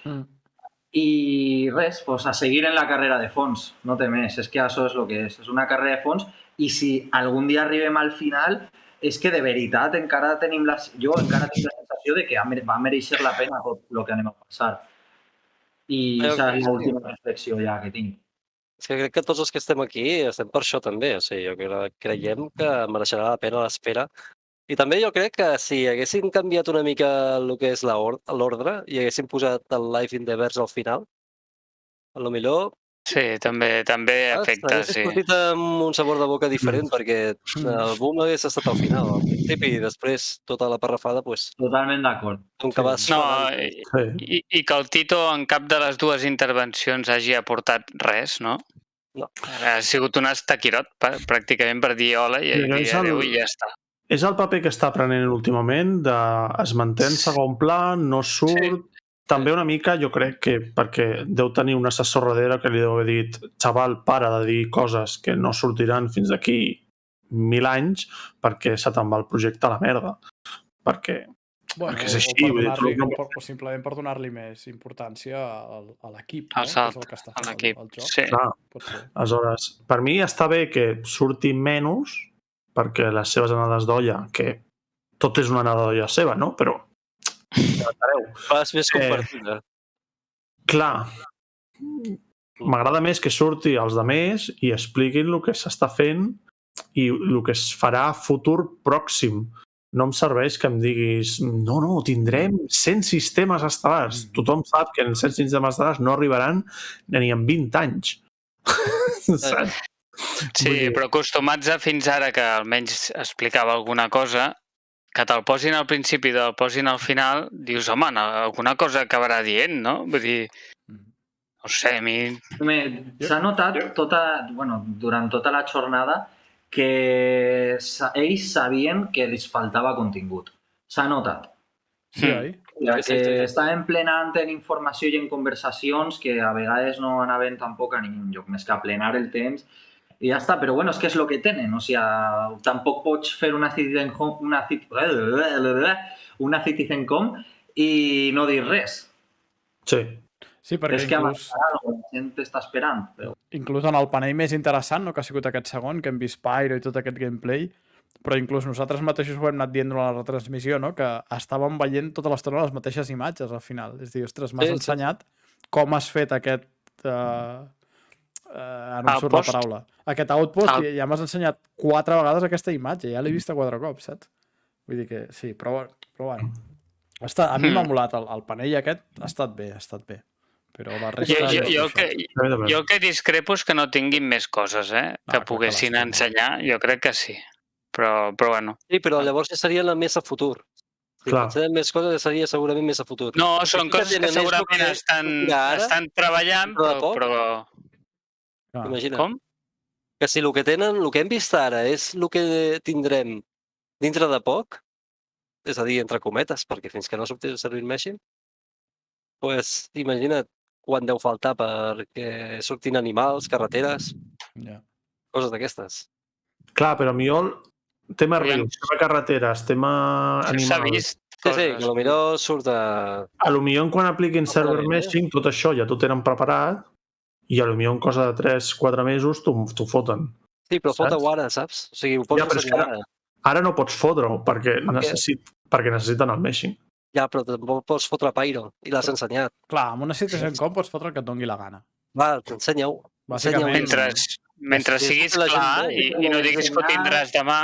I res, pues, a seguir en la carrera de fons, no té més. És que això és el que és una carrera de fons, i si algun dia arribem al final, és que de veritat encara tenim jo encara tinc la sensació de que va mereixer la pena tot el que anem a passar. I aquesta és l'última reflexió ja que tinc. És que crec que tots els que estem aquí estem per això també, o sigui, creiem que mereixerà la pena l'espera. I també jo crec que si haguessin canviat una mica el que és l'ordre i haguessin posat el Life in the Verse al final, a lo millor... Sí, també afecta, hagués sí. sortit amb un sabor de boca diferent, perquè el boom hagués estat al final, al principi, i després tota la parrafada, doncs... Totalment d'acord. Com que vas... No, i que el Tito en cap de les dues intervencions hagi aportat res, no? No. Ha sigut un estaquirot, pràcticament, per dir hola i dir adéu i ja està. És el paper que està prenent últimament, es manté en segon pla, no surt... També una mica, jo crec que perquè deu tenir un assessor darrere que li deu haver dit xaval, para de dir coses que no sortiran fins d'aquí 1000 anys perquè se te'n va el projecte a la merda. Perquè és així. O simplement per donar-li més importància a l'equip, no? Que és el que està fent el joc. Sí. Aleshores, per mi està bé que surti menys perquè les seves anades d'olla, que tot és una anada d'olla seva, no? Però Fas més compartida. Clar, m'agrada més que surti els demés i expliquin el que s'està fent i el que es farà a futur pròxim. No em serveix que em diguis no, tindrem 100 sistemes estel·lars. Tothom sap que els 100 sistemes estel·lars no arribaran ni en 20 anys. Sí, però acostumats a fins ara que almenys explicava alguna cosa, que te'l posin al principi i te'l posin al final, dius, home, alguna cosa acabarà dient, no? Vull dir, no sé, a mi... S'ha notat durant tota la jornada que ells sabien que els faltava contingut. S'ha notat. Sí, oi? Que estaven plenant en informació i en conversacions que a vegades no anaven tampoc a ningú lloc, més que a plenar el temps. I ja està, però bueno, és que és el que tenen, o sigui, tampoc pots fer una Citizencon i no dir res. Sí, perquè és que la gent t'està esperant. Inclús en el panell més interessant, no, que ha sigut aquest segon, que hem vist Pyro i tot aquest gameplay, però inclús nosaltres mateixos ho hem anat dient durant la retransmissió, no? Que estàvem veient tota l'estona les mateixes imatges al final. És a dir, ostres, m'has ensenyat com has fet aquest... no em surt la paraula. Aquest outpost, ja m'has ensenyat 4 vegades aquesta imatge, ja l'he vista 4 cops, saps? Vull dir que sí, però bueno. A mi m'ha molat, el panell aquest ha estat bé. Però la resta... Jo que discrepo és que no tinguin més coses, que poguessin ensenyar, jo crec que sí. Però bueno. Sí, però llavors ja seria la més a futur. Si pensem més coses, seria segurament més a futur. No, són coses que segurament estan treballant, però... Imagina't. Com? Que si el que tenen, el que hem vist ara és el que tindrem dintre de poc, és a dir, entre cometes, perquè fins que no sortís el servir meshing, doncs imagina't quan deu faltar perquè surtin animals, carreteres, coses d'aquestes. Clar, però potser tema rius, tema carreteres, tema animals... Sí, que potser surt a... Potser quan apliquin server meshing, tot això ja t'ho tenen preparat i potser en cosa de 3-4 mesos t'ho foten. Sí, però fota-ho ara, saps? O sigui, ho pots ensenyar ara. Ara no pots fotre-ho perquè necessiten el meshing. Ja, però tampoc pots fotre Pyro i l'has ensenyat. Clar, amb una Citizencon pots fotre el que et doni la gana. Va, t'ensenya-ho. Mentre siguis clar i no diguis que ho tindràs demà...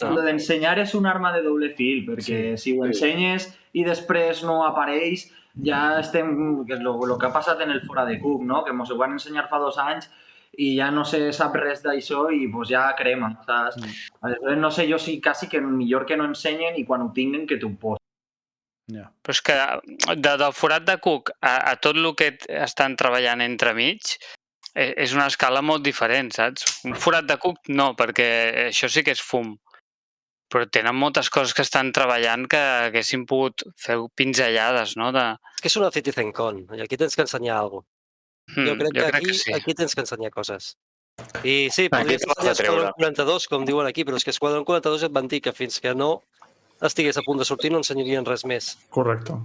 El d'ensenyar és un arma de doble fil, perquè si ho ensenyes i després no apareix, ja estem... que és el que ha passat en el fora de Cook, no? Que ens ho van ensenyar fa 2 anys i ja no se sap res d'això i ja crema, saps? No sé, jo sí, quasi que millor que no ensenyen i quan ho tinguin que t'ho posin. Però és que del forat de Cook a tot el que estan treballant entremig és una escala molt diferent, saps? Un forat de Cook no, perquè això sí que és fum. Però tenen moltes coses que estan treballant que haguessin pogut fer pinzellades, no? És que és una Citizencon i aquí tens que ensenyar alguna cosa. Jo crec que aquí tens que ensenyar coses. I sí, podries ensenyar Esquadron 42, com diuen aquí, però és que Esquadron 42 et van dir que fins que no estigués a punt de sortir no ensenyarien res més. Correcte.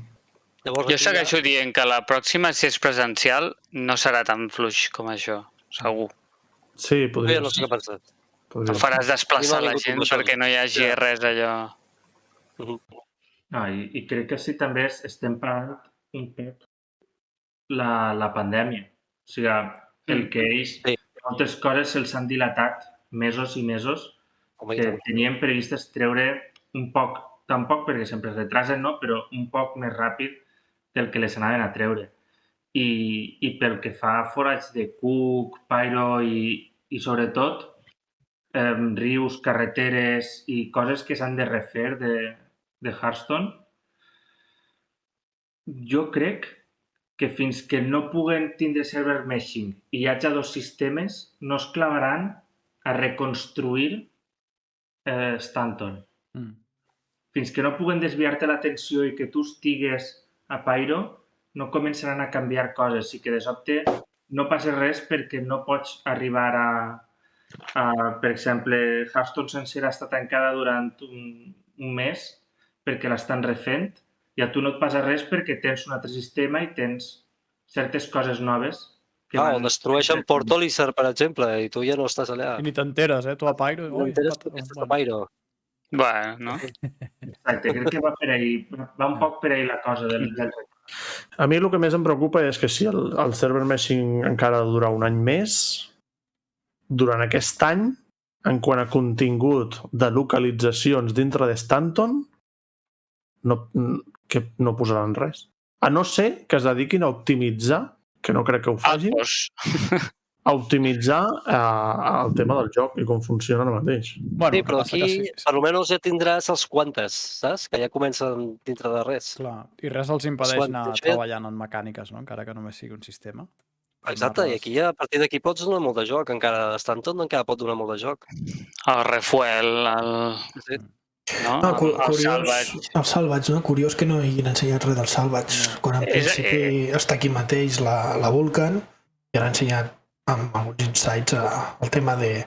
Jo segueixo dient que la pròxima, si és presencial, no serà tan fluix com això, segur. Sí, podria ser. Jo no sé què pensar. No faràs desplaçar la gent perquè no hi hagi res allò... I crec que sí també estem pagant un poc la pandèmia. O sigui, el que ells, moltes coses se'ls han dilatat mesos i mesos, que tenien previstes treure un poc, tampoc perquè sempre es retrasen, però un poc més ràpid del que les anaven a treure. I pel que fa a forats de cuc, pyro i sobretot rius, carreteres i coses que s'han de refer de Hearthstone, jo crec que fins que no puguen tindre server meshing i hi hagi dos sistemes, no es clavaran a reconstruir Stanton. Fins que no puguen desviar-te l'atenció i que tu estigues a Pyro, no començaran a canviar coses i que de sobte no passi res perquè no pots arribar a per exemple, Hearthstone sencera està tancada durant un mes perquè l'estan refent i a tu no et passa res perquè tens un altre sistema i tens certes coses noves. O destrueixen Port Olisar, per exemple, i tu ja no estàs allà. I ni t'enteres, tu a Pyro. No t'enteres perquè estàs a Pyro. Bueno, no? Exacte, crec que va per ahí, va un poc per ahí la cosa del joc. A mi el que més em preocupa és que si el server meshing encara ha de durar un any més, durant aquest any, en quant a contingut de localitzacions dintre de Stanton, que no posaran res. A no ser que es dediquin a optimitzar, que no crec que ho facin, a optimitzar el tema del joc i com funciona ara mateix. Sí, però aquí almenys ja tindràs els quantes, saps? Que ja comencen dintre de res. Clar, i res els impedeix anar treballant en mecàniques, no? Encara que només sigui un sistema. Exacte, i aquí a partir d'aquí pots donar molt de joc, encara Stanton encara pot donar molt de joc. El refuel, el salvage, no? Curiós que no hagin ensenyat res del salvage, quan en principi està aquí mateix la Vulcan i han ensenyat amb alguns insights el tema de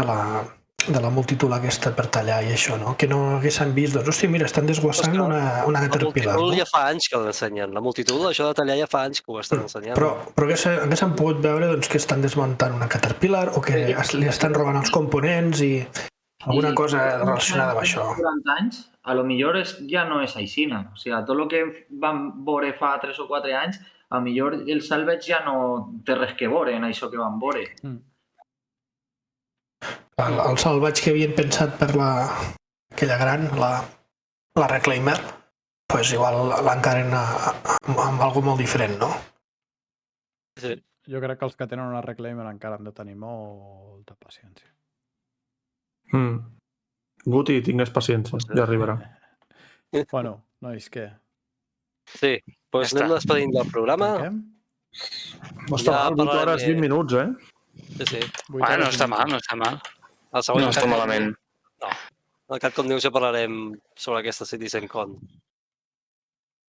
la multitud aquesta per tallar i això, no? Que no haguessin vist, doncs, hòstia, mira, estan desguassant una caterpillar. La multitud ja fa anys que l'ensenyen. La multitud, això de tallar ja fa anys que ho estan ensenyant. Però haguessin pogut veure que estan desmuntant una caterpillar o que li estan robant els components i alguna cosa relacionada amb això. Durant anys, a lo millor ja no és aixina. O sigui, tot el que vam veure fa 3 o 4 anys, a lo millor el salvage ja no té res que veure en això que vam veure. El salvatge que havien pensat per aquella gran, la Reclaimer, doncs igual l'encaren amb algo molt diferent, no? Sí. Jo crec que els que tenen una Reclaimer encara han de tenir molta paciència. Guti, tingues paciència, ja arribarà. Bueno, nois, què? Sí, doncs anem despedint del programa. Està mal, 8 hores 20 minuts, Sí. Bueno, no està mal, no està mal. No està malament. No. Al CATCOM News ja parlarem sobre aquesta Citizencon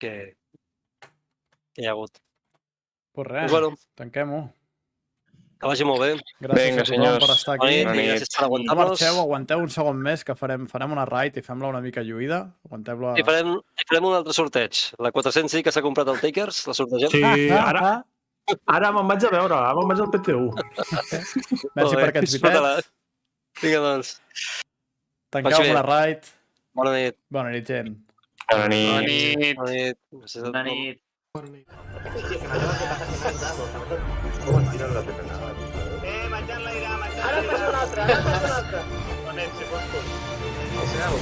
que hi ha hagut. Pues res, tanquem-ho. Que vagi molt bé. Gràcies a tothom per estar aquí. Gràcies per aguantar-nos. Aguanteu un segon més, que farem una raid i fem-la una mica lluïda. Aguanteu-la... I farem un altre sorteig. La 400 que s'ha comprat el Takers, la sortegem. Sí, ara me'n vaig a veure, ara me'n vaig al PTU. Merci per aquests bitets. Vinga, doncs. Tanqueu amb la raid. Bona nit. Bona nit, gent. Bona nit. Bona nit. Bona nit. Menjant l'aire, menjant. Ara passa un altre, On ets, si fos tu? Al cel.